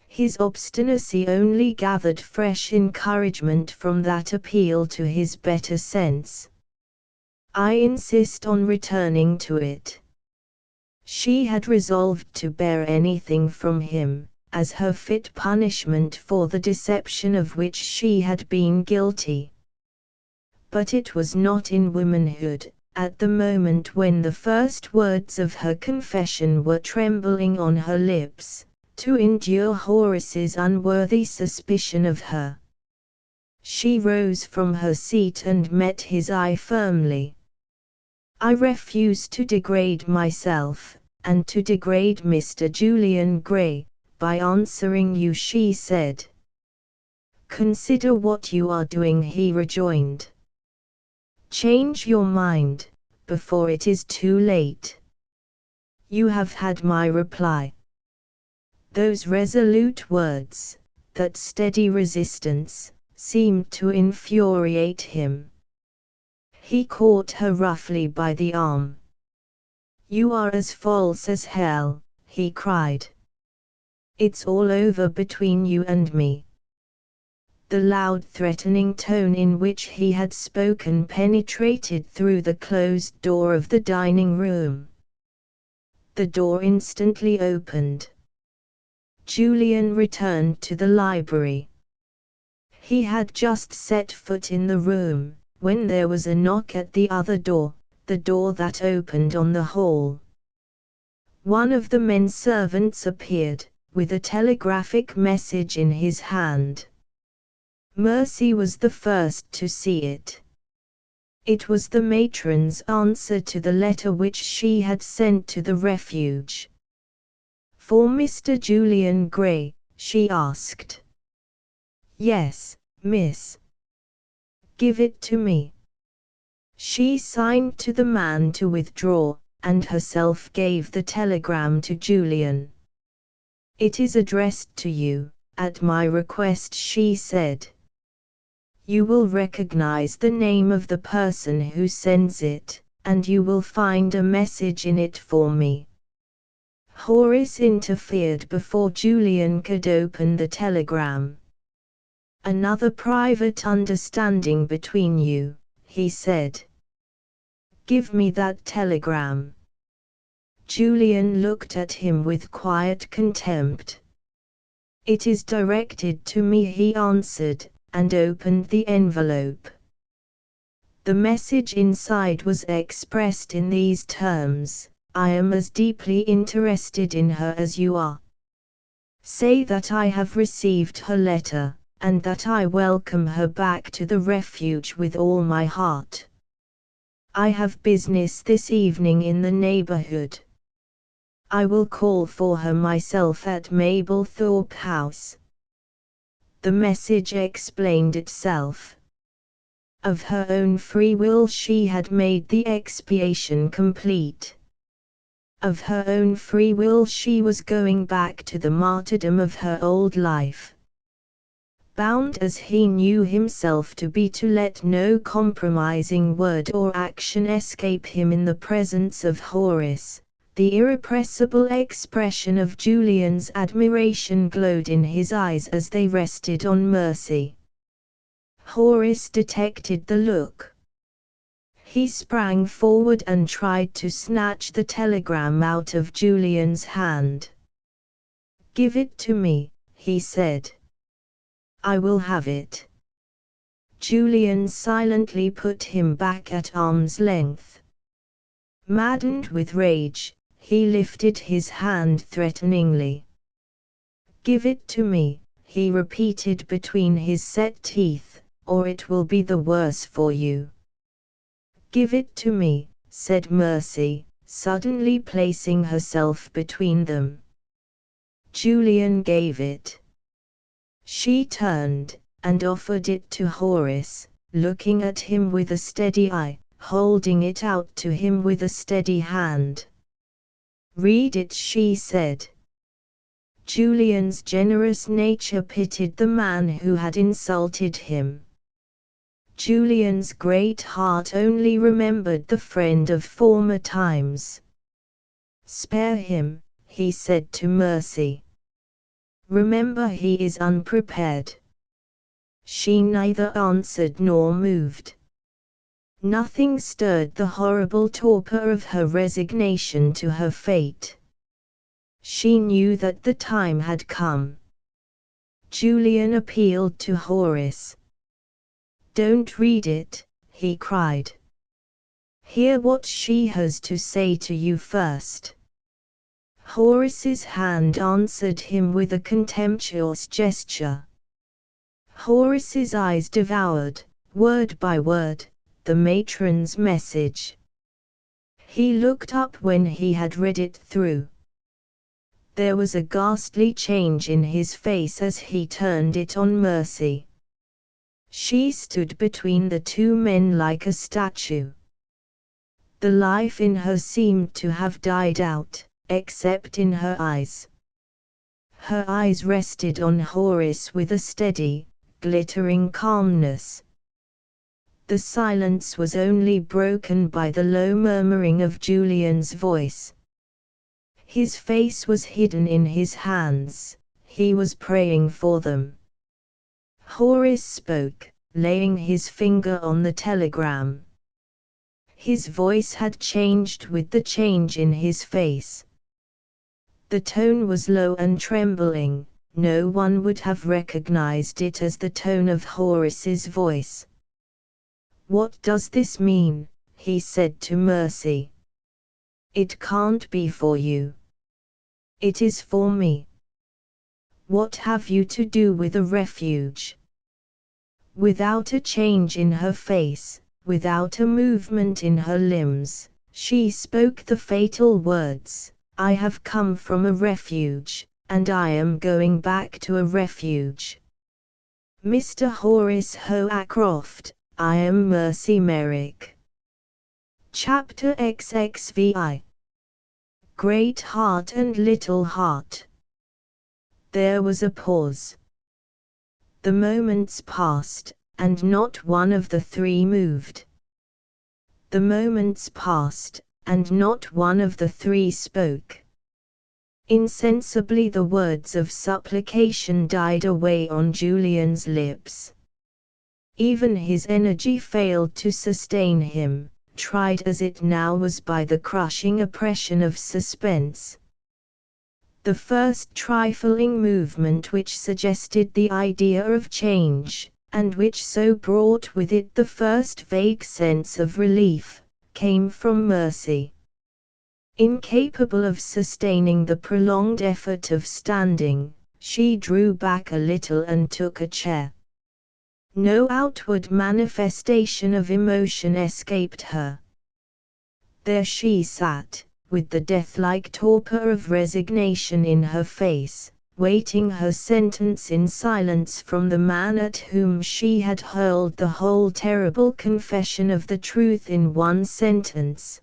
His obstinacy only gathered fresh encouragement from that appeal to his better sense. I insist on returning to it. She had resolved to bear anything from him, as her fit punishment for the deception of which she had been guilty. But it was not in womanhood, at the moment when the first words of her confession were trembling on her lips, to endure Horace's unworthy suspicion of her. She rose from her seat and met his eye firmly. I refuse to degrade myself, and to degrade Mr. Julian Gray, by answering you, she said. Consider what you are doing, he rejoined. Change your mind, before it is too late. You have had my reply. Those resolute words, that steady resistance, seemed to infuriate him. He caught her roughly by the arm. You are as false as hell, he cried. It's all over between you and me. The loud threatening tone in which he had spoken penetrated through the closed door of the dining room. The door instantly opened. Julian returned to the library. He had just set foot in the room, when there was a knock at the other door, the door that opened on the hall. One of the men servants appeared, with a telegraphic message in his hand. Mercy was the first to see it. It was the matron's answer to the letter which she had sent to the refuge. For Mr. Julian Gray, she asked. Yes, miss. Give it to me. She signed to the man to withdraw, and herself gave the telegram to Julian. It is addressed to you, at my request, she said. You will recognize the name of the person who sends it, and you will find a message in it for me. Horace interfered before Julian could open the telegram. Another private understanding between you, he said. Give me that telegram. Julian looked at him with quiet contempt. It is directed to me, he answered, and opened the envelope. The message inside was expressed in these terms: I am as deeply interested in her as you are. Say that I have received her letter, and that I welcome her back to the refuge with all my heart. I have business this evening in the neighborhood. I will call for her myself at Mablethorpe House. The message explained itself. Of her own free will she had made the expiation complete. Of her own free will she was going back to the martyrdom of her old life. Bound as he knew himself to be to let no compromising word or action escape him in the presence of Horace, the irrepressible expression of Julian's admiration glowed in his eyes as they rested on Mercy. Horace detected the look. He sprang forward and tried to snatch the telegram out of Julian's hand. Give it to me, he said. I will have it. Julian silently put him back at arm's length. Maddened with rage, he lifted his hand threateningly. Give it to me, he repeated between his set teeth, or it will be the worse for you. Give it to me, said Mercy, suddenly placing herself between them. Julian gave it. She turned, and offered it to Horace, looking at him with a steady eye, holding it out to him with a steady hand. Read it, she said. Julian's generous nature pitied the man who had insulted him. Julian's great heart only remembered the friend of former times. "Spare him," he said to Mercy. "Remember he is unprepared." She neither answered nor moved. Nothing stirred the horrible torpor of her resignation to her fate. She knew that the time had come. Julian appealed to Horace. "Don't read it," he cried. "Hear what she has to say to you first." Horace's hand answered him with a contemptuous gesture. Horace's eyes devoured, word by word, the matron's message. He looked up when he had read it through. There was a ghastly change in his face as he turned it on Mercy. She stood between the two men like a statue. The life in her seemed to have died out, except in her eyes. Her eyes rested on Horace with a steady, glittering calmness. The silence was only broken by the low murmuring of Julian's voice. His face was hidden in his hands, he was praying for them. Horace spoke, laying his finger on the telegram. His voice had changed with the change in his face. The tone was low and trembling, no one would have recognized it as the tone of Horace's voice. "What does this mean?" he said to Mercy. "It can't be for you. It is for me. What have you to do with a refuge?" Without a change in her face, without a movement in her limbs, she spoke the fatal words, "I have come from a refuge, and I am going back to a refuge. Mr. Horace Hoacroft, I am Mercy Merrick." Chapter XXVI. Great Heart and Little Heart. There was a pause. The moments passed, and not one of the three moved. The moments passed, and not one of the three spoke. Insensibly the words of supplication died away on Julian's lips. Even his energy failed to sustain him, tried as it now was by the crushing oppression of suspense. The first trifling movement which suggested the idea of change, and which so brought with it the first vague sense of relief, came from Mercy. Incapable of sustaining the prolonged effort of standing, she drew back a little and took a chair. No outward manifestation of emotion escaped her. There she sat, with the death-like torpor of resignation in her face, waiting her sentence in silence from the man at whom she had hurled the whole terrible confession of the truth in one sentence.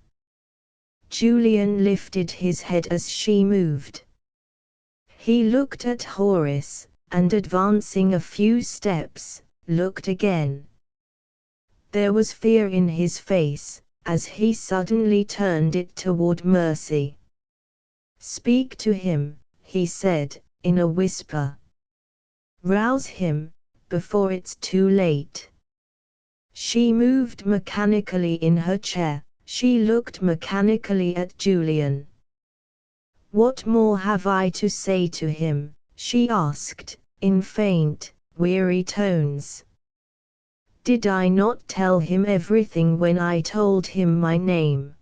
Julian lifted his head as she moved. He looked at Horace, and advancing a few steps, looked again. There was fear in his face, as he suddenly turned it toward Mercy. "Speak to him," he said, in a whisper. "Rouse him, before it's too late." She moved mechanically in her chair, she looked mechanically at Julian. "What more have I to say to him?" she asked, in faint, weary tones. "Did I not tell him everything when I told him my name?"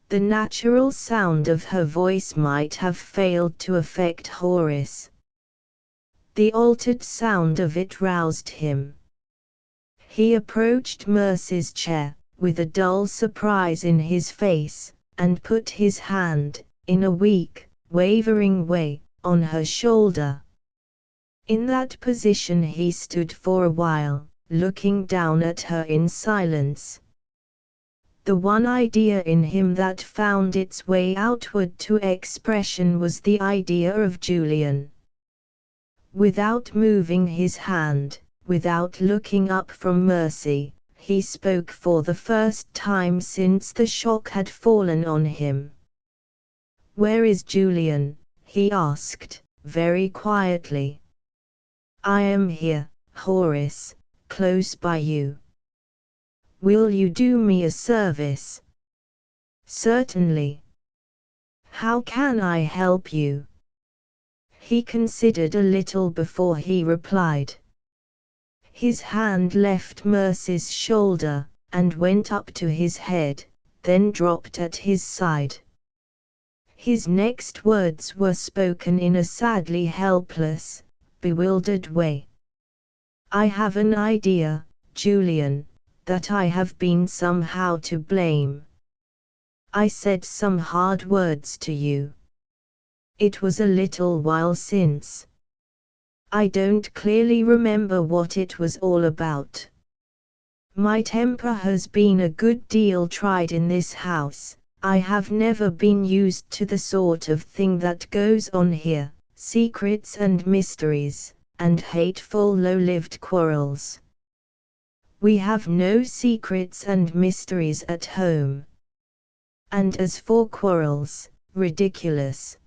The natural sound of her voice might have failed to affect Horace. The altered sound of it roused him. He approached Mercy's chair, with a dull surprise in his face, and put his hand, in a weak, wavering way, on her shoulder. In that position he stood for a while, looking down at her in silence. The one idea in him that found its way outward to expression was the idea of Julian. Without moving his hand, without looking up from Mercy, he spoke for the first time since the shock had fallen on him. "Where is Julian?" he asked, very quietly. "I am here, Horace, close by you. Will you do me a service?" "Certainly. How can I help you?" He considered a little before he replied. His hand left Mercy's shoulder, and went up to his head, then dropped at his side. His next words were spoken in a sadly helpless, bewildered way. "I have an idea, Julian, that I have been somehow to blame. I said some hard words to you. It was a little while since. I don't clearly remember what it was all about. My temper has been a good deal tried in this house. I have never been used to the sort of thing that goes on here, secrets and mysteries, and hateful low-lived quarrels. We have no secrets and mysteries at home. And as for quarrels, ridiculous.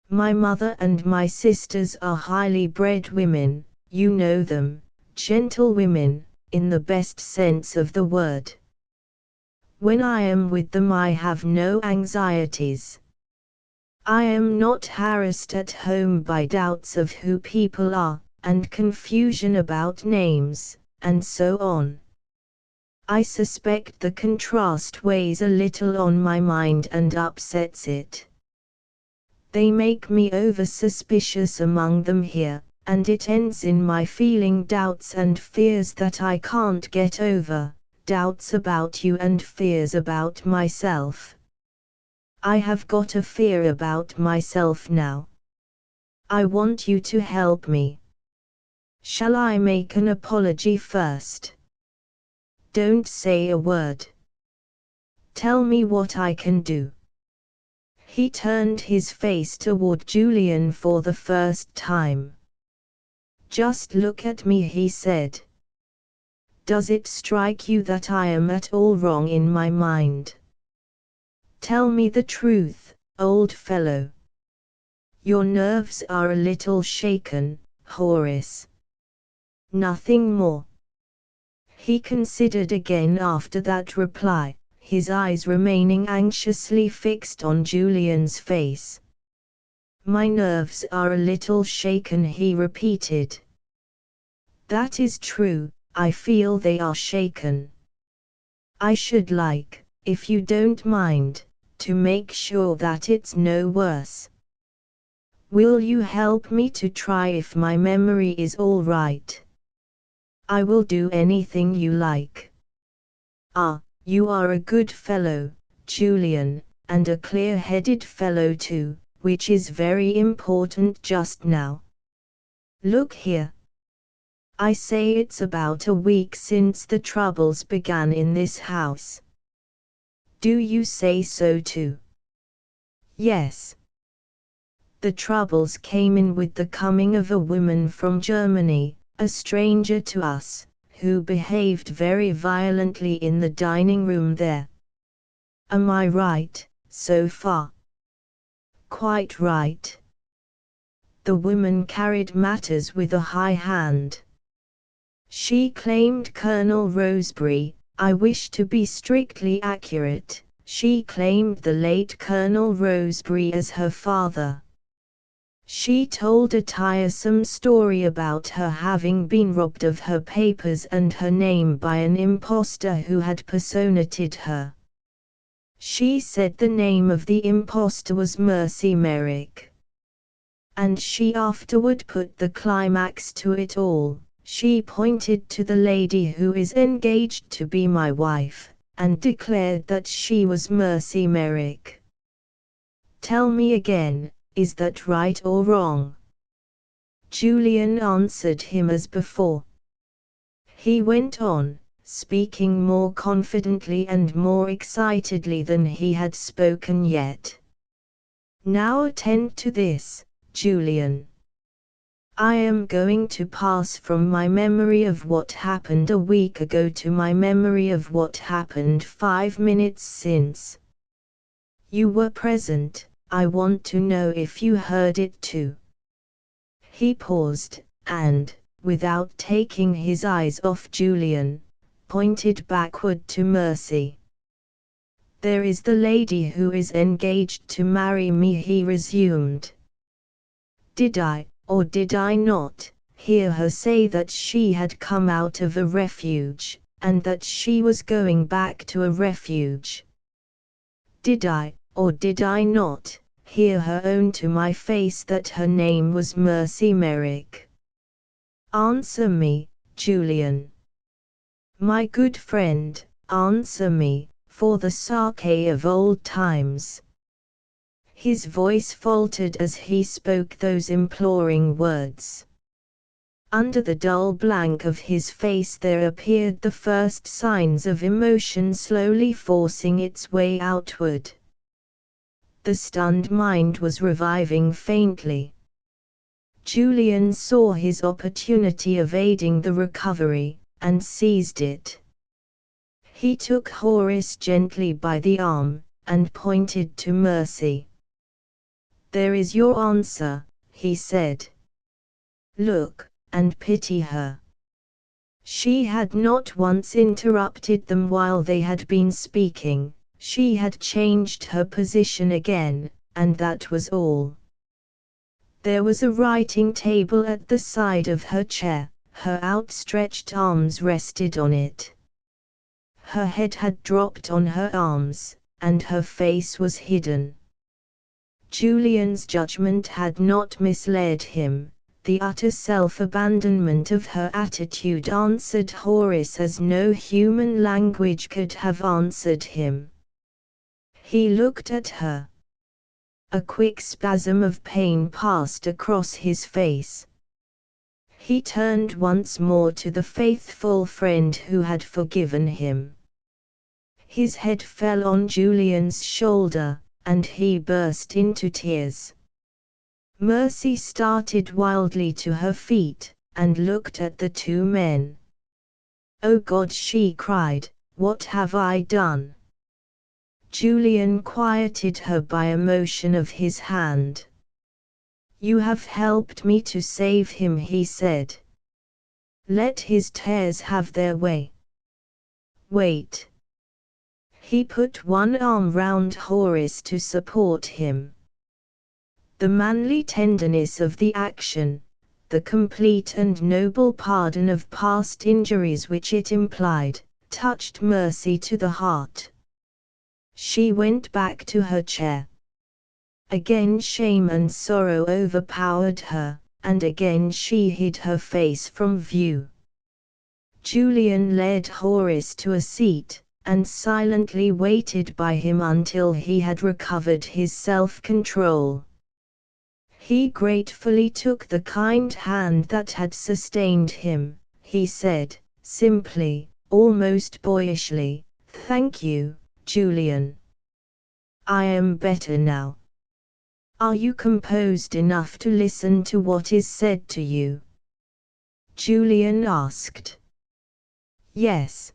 My mother and my sisters are highly bred women, you know them, gentle women, in the best sense of the word. When I am with them I have no anxieties. I am not harassed at home by doubts of who people are, and confusion about names, and so on. I suspect the contrast weighs a little on my mind and upsets it. They make me over-suspicious among them here, and it ends in my feeling doubts and fears that I can't get over, doubts about you and fears about myself. I have got a fear about myself now. I want you to help me. Shall I make an apology first? Don't say a word. Tell me what I can do." He turned his face toward Julian for the first time. "Just look at me," he said. "Does it strike you that I am at all wrong in my mind? Tell me the truth, old fellow. Your nerves are a little shaken, Horace. Nothing more." He considered again after that reply, his eyes remaining anxiously fixed on Julian's face. "My nerves are a little shaken," he repeated. "That is true, I feel they are shaken. I should like, if you don't mind, to make sure that it's no worse. Will you help me to try if my memory is all right? I will do anything you like." "Ah, you are a good fellow, Julian, and a clear-headed fellow too, which is very important just now. Look here. I say it's about a week since the troubles began in this house. Do you say so too?" "Yes. The troubles came in with the coming of a woman from Germany, a stranger to us, who behaved very violently in the dining room there. Am I right, so far?" "Quite right. The woman carried matters with a high hand. She claimed Colonel Rosebery, I wish to be strictly accurate, she claimed the late Colonel Rosebery as her father. She told a tiresome story about her having been robbed of her papers and her name by an impostor who had personated her. She said the name of the impostor was Mercy Merrick. And she afterward put the climax to it all. She pointed to the lady who is engaged to be my wife, and declared that she was Mercy Merrick. Tell me again, is that right or wrong?" Julian answered him as before. He went on, speaking more confidently and more excitedly than he had spoken yet. "Now attend to this, Julian. I am going to pass from my memory of what happened a week ago to my memory of what happened 5 minutes since. You were present, I want to know if you heard it too." He paused, and, without taking his eyes off Julian, pointed backward to Mercy. "There is the lady who is engaged to marry me," he resumed. "Did I, or did I not, hear her say that she had come out of a refuge, and that she was going back to a refuge? Did I, or did I not, hear her own to my face that her name was Mercy Merrick? Answer me, Julian. My good friend, answer me, for the sake of old times." His voice faltered as he spoke those imploring words. Under the dull blank of his face there appeared the first signs of emotion slowly forcing its way outward. The stunned mind was reviving faintly. Julian saw his opportunity of aiding the recovery, and seized it. He took Horace gently by the arm, and pointed to Mercy. "There is your answer," he said. "Look, and pity her." She had not once interrupted them while they had been speaking. She had changed her position again, and that was all. There was a writing table at the side of her chair, her outstretched arms rested on it. Her head had dropped on her arms, and her face was hidden. Julian's judgment had not misled him. The utter self-abandonment of her attitude answered Horace as no human language could have answered him. He looked at her. A quick spasm of pain passed across his face. He turned once more to the faithful friend who had forgiven him. His head fell on Julian's shoulder, and he burst into tears. Mercy started wildly to her feet, and looked at the two men. "Oh God," she cried, "what have I done?" Julian quieted her by a motion of his hand. "You have helped me to save him," he said. "Let his tears have their way. Wait." He put one arm round Horace to support him. The manly tenderness of the action, the complete and noble pardon of past injuries which it implied, touched Mercy to the heart. She went back to her chair. Again shame and sorrow overpowered her, and again she hid her face from view. Julian led Horace to a seat, and silently waited by him until he had recovered his self-control. He gratefully took the kind hand that had sustained him. He said, simply, almost boyishly, "Thank you, Julian. I am better now. Are you composed enough to listen to what is said to you?" Julian asked. "Yes."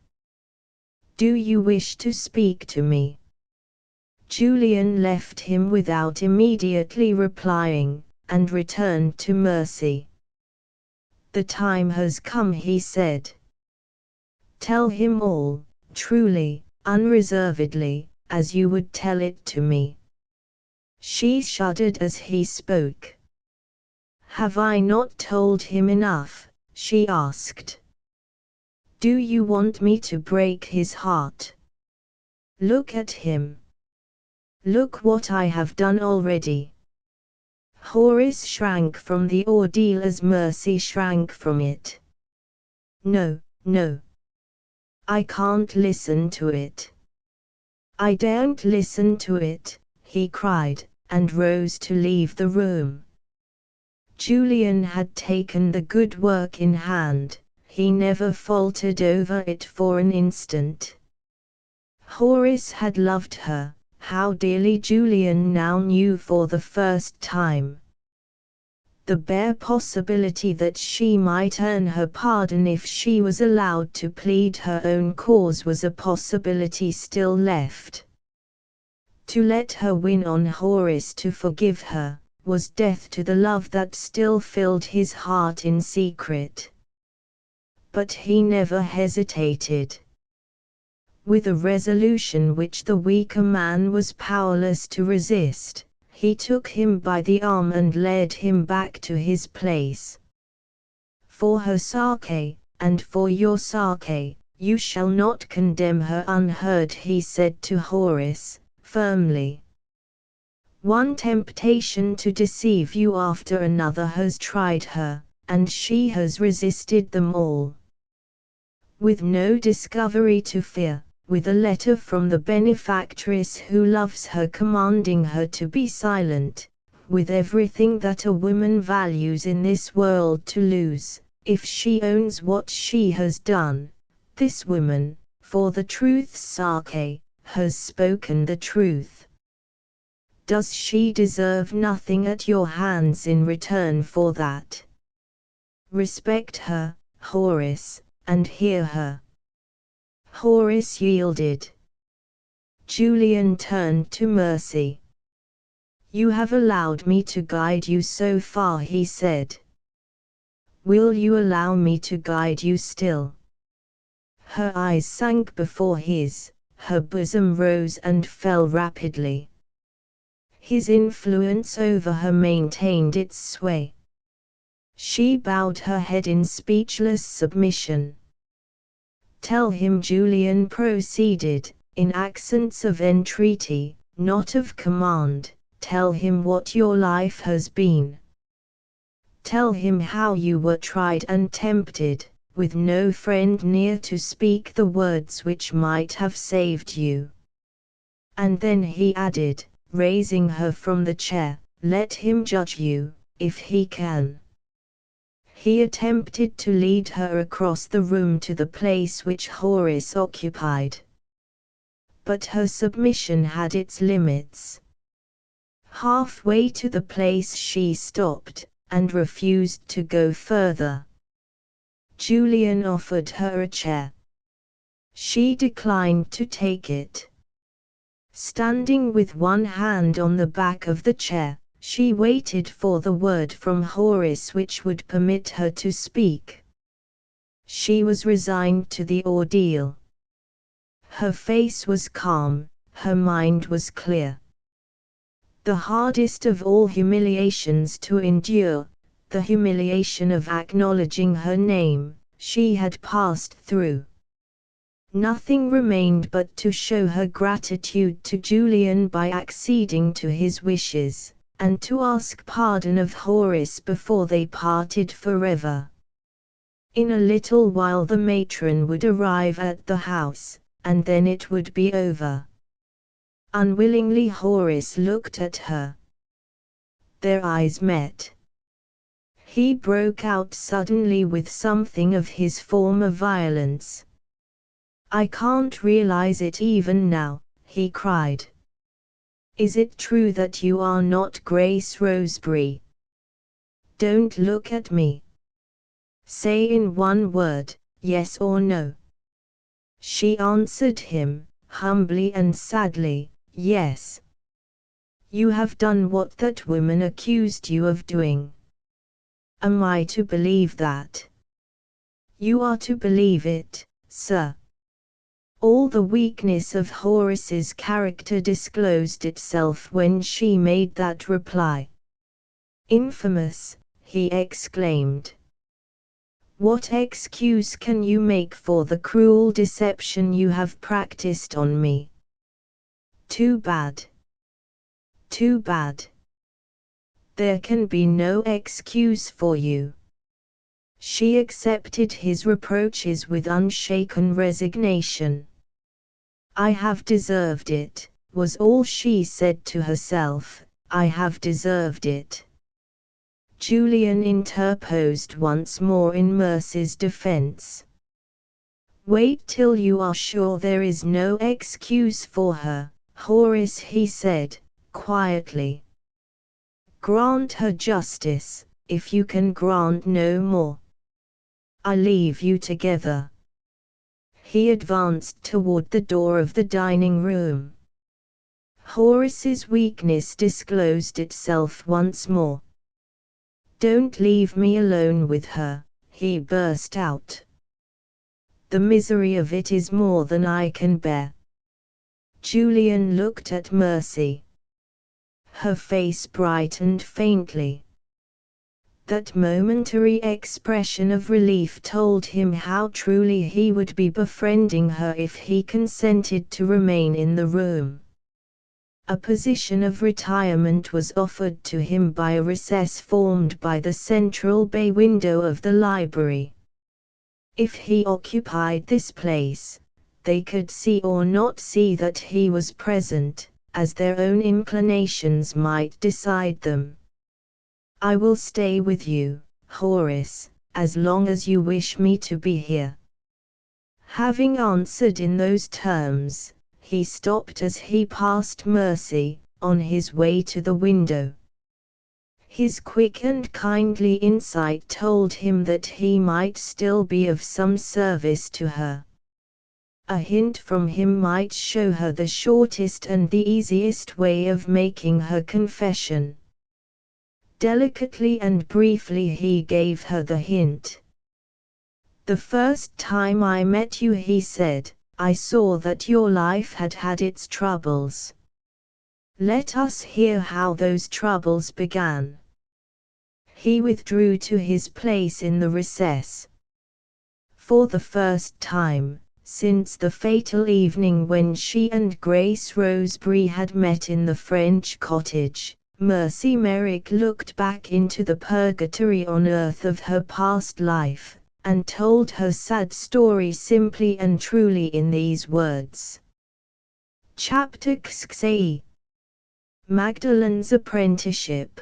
"Do you wish to speak to me?" Julian left him without immediately replying, and returned to Mercy. "The time has come," he said. "Tell him all, truly, unreservedly, as you would tell it to me." She shuddered as he spoke. "Have I not told him enough?" she asked. "Do you want me to break his heart? Look at him. Look what I have done already." Horace shrank from the ordeal as Mercy shrank from it. "No, no. I can't listen to it. I daren't listen to it," he cried, and rose to leave the room. Julian had taken the good work in hand. he never faltered over it for an instant. Horace had loved her, how dearly Julian now knew for the first time. The bare possibility that she might earn her pardon if she was allowed to plead her own cause was a possibility still left. To let her win on Horace to forgive her, was death to the love that still filled his heart in secret. But he never hesitated. With a resolution which the weaker man was powerless to resist, he took him by the arm and led him back to his place. For her sake, and for your sake, you shall not condemn her unheard, he said to Horace, firmly. One temptation to deceive you after another has tried her, and she has resisted them all. With no discovery to fear, with a letter from the benefactress who loves her commanding her to be silent, with everything that a woman values in this world to lose, if she owns what she has done, this woman, for the truth's sake, has spoken the truth. Does she deserve nothing at your hands in return for that? Respect her, Horace, and hear her. Horace yielded. Julian turned to Mercy. You have allowed me to guide you so far, he said. Will you allow me to guide you still? Her eyes sank before his, her bosom rose and fell rapidly. His influence over her maintained its sway. She bowed her head in speechless submission. Tell him, Julian proceeded, in accents of entreaty, not of command, tell him what your life has been. Tell him how you were tried and tempted, with no friend near to speak the words which might have saved you. And then he added, raising her from the chair, let him judge you, if he can. He attempted to lead her across the room to the place which Horace occupied. But her submission had its limits. Halfway to the place she stopped, and refused to go further. Julian offered her a chair. She declined to take it. Standing with one hand on the back of the chair, she waited for the word from Horace which would permit her to speak. She was resigned to the ordeal. Her face was calm, her mind was clear. The hardest of all humiliations to endure, the humiliation of acknowledging her name, she had passed through. Nothing remained but to show her gratitude to Julian by acceding to his wishes, and to ask pardon of Horace before they parted forever. In a little while the matron would arrive at the house, and then it would be over. Unwillingly Horace looked at her. Their eyes met. He broke out suddenly with something of his former violence. I can't realize it even now, he cried. Is it true that you are not Grace Roseberry? Don't look at me. Say in one word, yes or no. She answered him, humbly and sadly, yes. You have done what that woman accused you of doing. Am I to believe that? You are to believe it, sir. All the weakness of Horace's character disclosed itself when she made that reply. Infamous, he exclaimed. What excuse can you make for the cruel deception you have practiced on me? Too bad. Too bad. There can be no excuse for you. She accepted his reproaches with unshaken resignation. I have deserved it, was all she said to herself, I have deserved it. Julian interposed once more in Mercy's defense. Wait till you are sure there is no excuse for her, Horace, he said, quietly. Grant her justice, if you can grant no more. I leave you together. He advanced toward the door of the dining room. Horace's weakness disclosed itself once more. Don't leave me alone with her, he burst out. The misery of it is more than I can bear. Julian looked at Mercy. Her face brightened faintly. That momentary expression of relief told him how truly he would be befriending her if he consented to remain in the room. A position of retirement was offered to him by a recess formed by the central bay window of the library. If he occupied this place, they could see or not see that he was present, as their own inclinations might decide them. I will stay with you, Horace, as long as you wish me to be here. Having answered in those terms, he stopped as he passed Mercy, on his way to the window. His quick and kindly insight told him that he might still be of some service to her. A hint from him might show her the shortest and the easiest way of making her confession. Delicately and briefly he gave her the hint. The first time I met you, he said, I saw that your life had had its troubles. Let us hear how those troubles began. He withdrew to his place in the recess. For the first time, since the fatal evening when she and Grace Roseberry had met in the French cottage, Mercy Merrick looked back into the purgatory on earth of her past life, and told her sad story simply and truly in these words. Chapter 6. Magdalen's apprenticeship.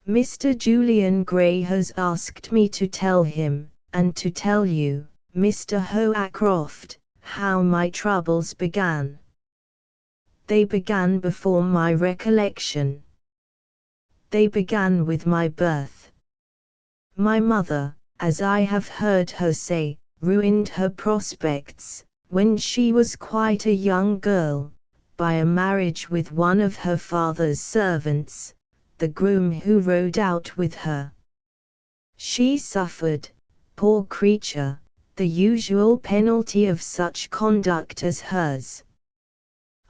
Mr. Julian Gray has asked me to tell him, and to tell you, Mr. Hoacroft, how my troubles began. They began before my recollection. They began with my birth. My mother, as I have heard her say, ruined her prospects, when she was quite a young girl, by a marriage with one of her father's servants, the groom who rode out with her. She suffered, poor creature, the usual penalty of such conduct as hers.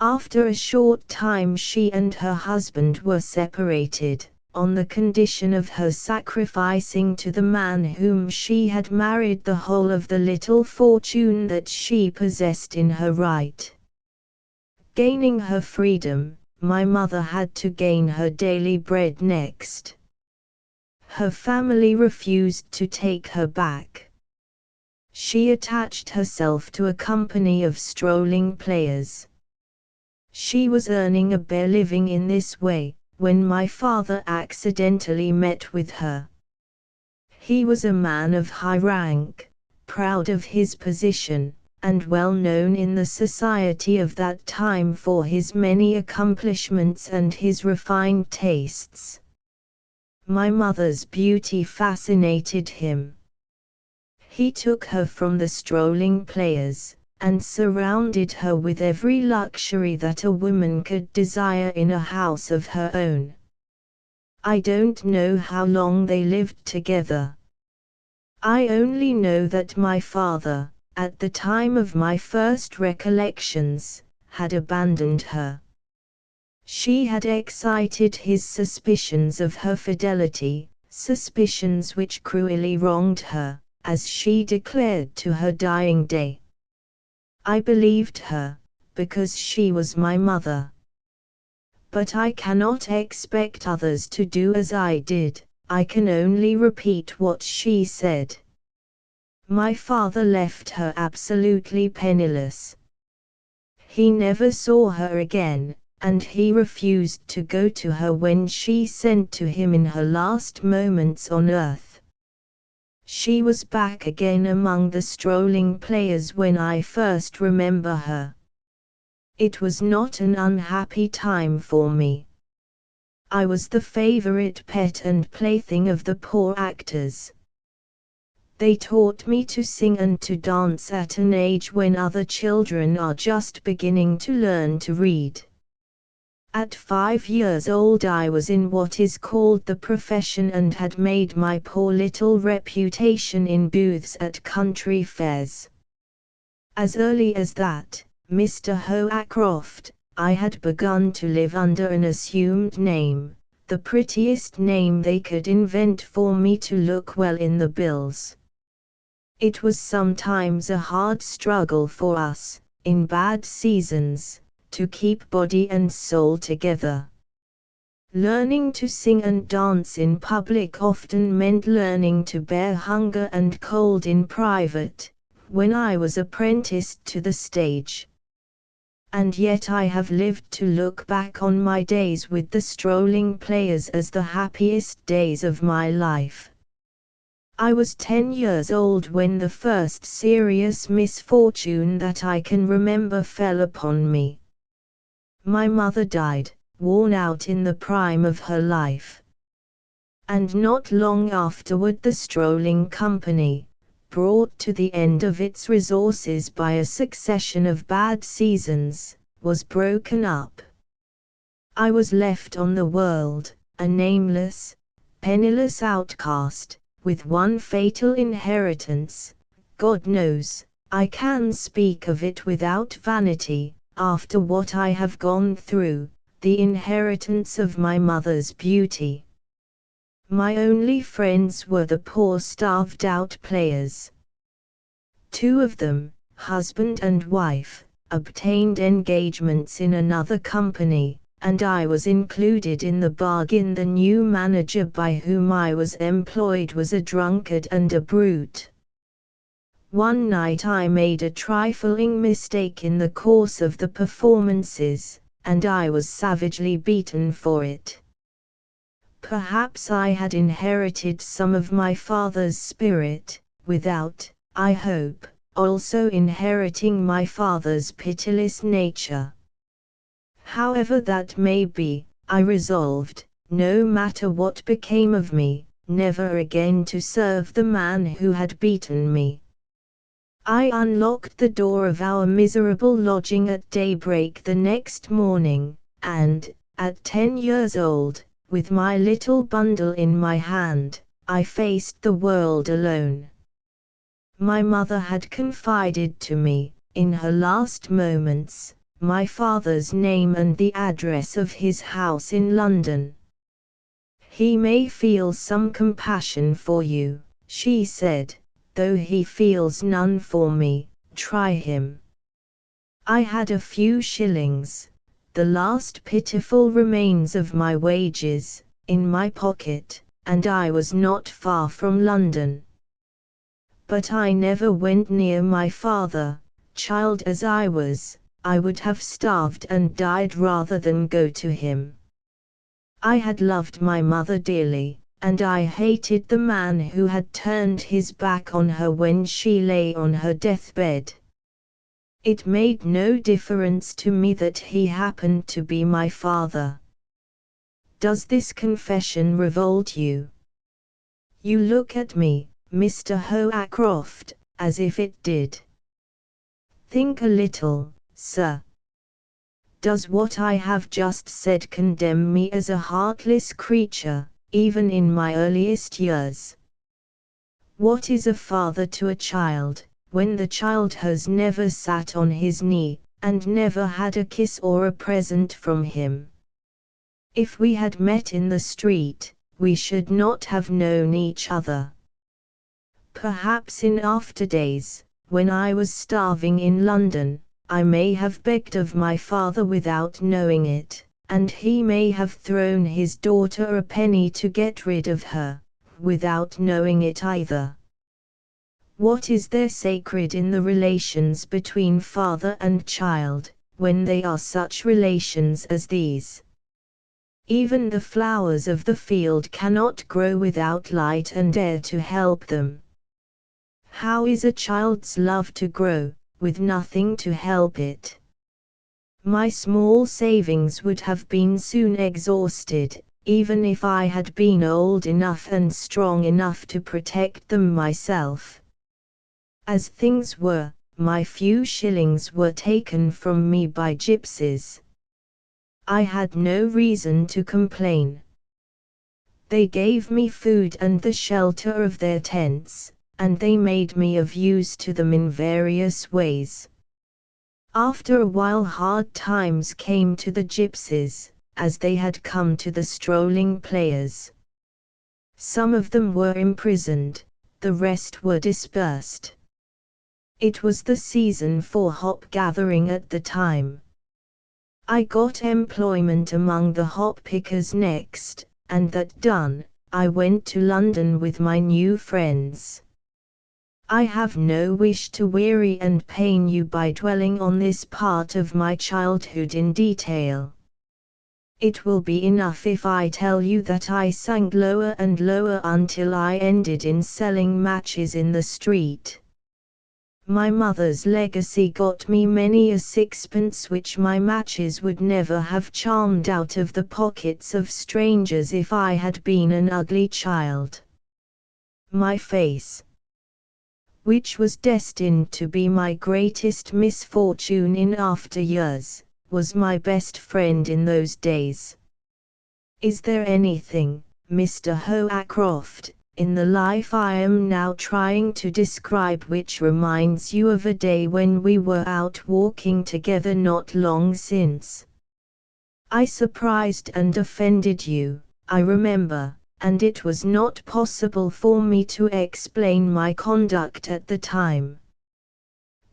After a short time she and her husband were separated, on the condition of her sacrificing to the man whom she had married the whole of the little fortune that she possessed in her right. Gaining her freedom, my mother had to gain her daily bread next. Her family refused to take her back. She attached herself to a company of strolling players. She was earning a bare living in this way, when my father accidentally met with her. He was a man of high rank, proud of his position, and well known in the society of that time for his many accomplishments and his refined tastes. My mother's beauty fascinated him. He took her from the strolling players, and surrounded her with every luxury that a woman could desire in a house of her own. I don't know how long they lived together. I only know that my father, at the time of my first recollections, had abandoned her. She had excited his suspicions of her fidelity, suspicions which cruelly wronged her, as she declared to her dying day. I believed her, because she was my mother. But I cannot expect others to do as I did, I can only repeat what she said. My father left her absolutely penniless. He never saw her again, and he refused to go to her when she sent to him in her last moments on earth. She was back again among the strolling players when I first remember her. It was not an unhappy time for me. I was the favorite pet and plaything of the poor actors. They taught me to sing and to dance at an age when other children are just beginning to learn to read. At 5 years old I was in what is called the profession and had made my poor little reputation in booths at country fairs. As early as that, Mr. Hoacroft, I had begun to live under an assumed name, the prettiest name they could invent for me to look well in the bills. It was sometimes a hard struggle for us, in bad seasons, to keep body and soul together. Learning to sing and dance in public often meant learning to bear hunger and cold in private, when I was apprenticed to the stage. And yet I have lived to look back on my days with the strolling players as the happiest days of my life. I was 10 years old when the first serious misfortune that I can remember fell upon me. My mother died, worn out in the prime of her life. And not long afterward the strolling company, brought to the end of its resources by a succession of bad seasons, was broken up. I was left on the world, a nameless, penniless outcast, with one fatal inheritance. God knows, I can speak of it without vanity, after what I have gone through, the inheritance of my mother's beauty. My only friends were the poor starved-out players. 2 of them, husband and wife, obtained engagements in another company, and I was included in the bargain. The new manager by whom I was employed was a drunkard and a brute. One night I made a trifling mistake in the course of the performances, and I was savagely beaten for it. Perhaps I had inherited some of my father's spirit, without, I hope, also inheriting my father's pitiless nature. However that may be, I resolved, no matter what became of me, never again to serve the man who had beaten me. I unlocked the door of our miserable lodging at daybreak the next morning, and, at 10 years old, with my little bundle in my hand, I faced the world alone. My mother had confided to me, in her last moments, my father's name and the address of his house in London. "He may feel some compassion for you," she said, "though he feels none for me. Try him." I had a few shillings, the last pitiful remains of my wages, in my pocket, and I was not far from London. But I never went near my father. Child as I was, I would have starved and died rather than go to him. I had loved my mother dearly, and I hated the man who had turned his back on her when she lay on her deathbed. It made no difference to me that he happened to be my father. Does this confession revolt you? You look at me, Mr. Hoacroft, as if it did. Think a little, sir. Does what I have just said condemn me as a heartless creature, even in my earliest years? What is a father to a child, when the child has never sat on his knee, and never had a kiss or a present from him? If we had met in the street, we should not have known each other. Perhaps in after days, when I was starving in London, I may have begged of my father without knowing it, and he may have thrown his daughter a penny to get rid of her, without knowing it either. What is there sacred in the relations between father and child, when they are such relations as these. Even the flowers of the field cannot grow without light and air to help them. How is a child's love to grow, with nothing to help it? My small savings would have been soon exhausted, even if I had been old enough and strong enough to protect them myself. As things were, my few shillings were taken from me by gypsies. I had no reason to complain. They gave me food and the shelter of their tents, and they made me of use to them in various ways. After a while hard times came to the gypsies, as they had come to the strolling players. Some of them were imprisoned, the rest were dispersed. It was the season for hop gathering at the time. I got employment among the hop pickers next, and that done, I went to London with my new friends. I have no wish to weary and pain you by dwelling on this part of my childhood in detail. It will be enough if I tell you that I sank lower and lower until I ended in selling matches in the street. My mother's legacy got me many a sixpence which my matches would never have charmed out of the pockets of strangers if I had been an ugly child. My face, which was destined to be my greatest misfortune in after years, was my best friend in those days. Is there anything, Mr. Hoacroft, in the life I am now trying to describe which reminds you of a day when we were out walking together not long since? I surprised and offended you, I remember, and it was not possible for me to explain my conduct at the time.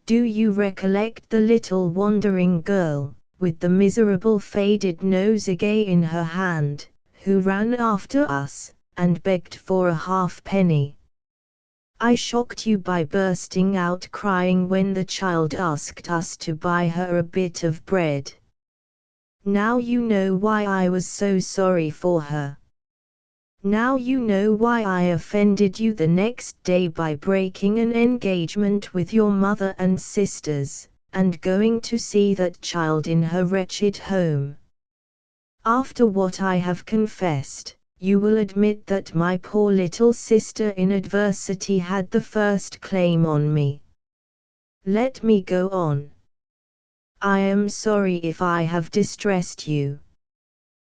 Do you recollect the little wandering girl, with the miserable faded nosegay in her hand, who ran after us, and begged for a halfpenny? I shocked you by bursting out crying when the child asked us to buy her a bit of bread. Now you know why I was so sorry for her. Now you know why I offended you the next day by breaking an engagement with your mother and sisters, and going to see that child in her wretched home. After what I have confessed, you will admit that my poor little sister in adversity had the first claim on me. Let me go on. I am sorry if I have distressed you.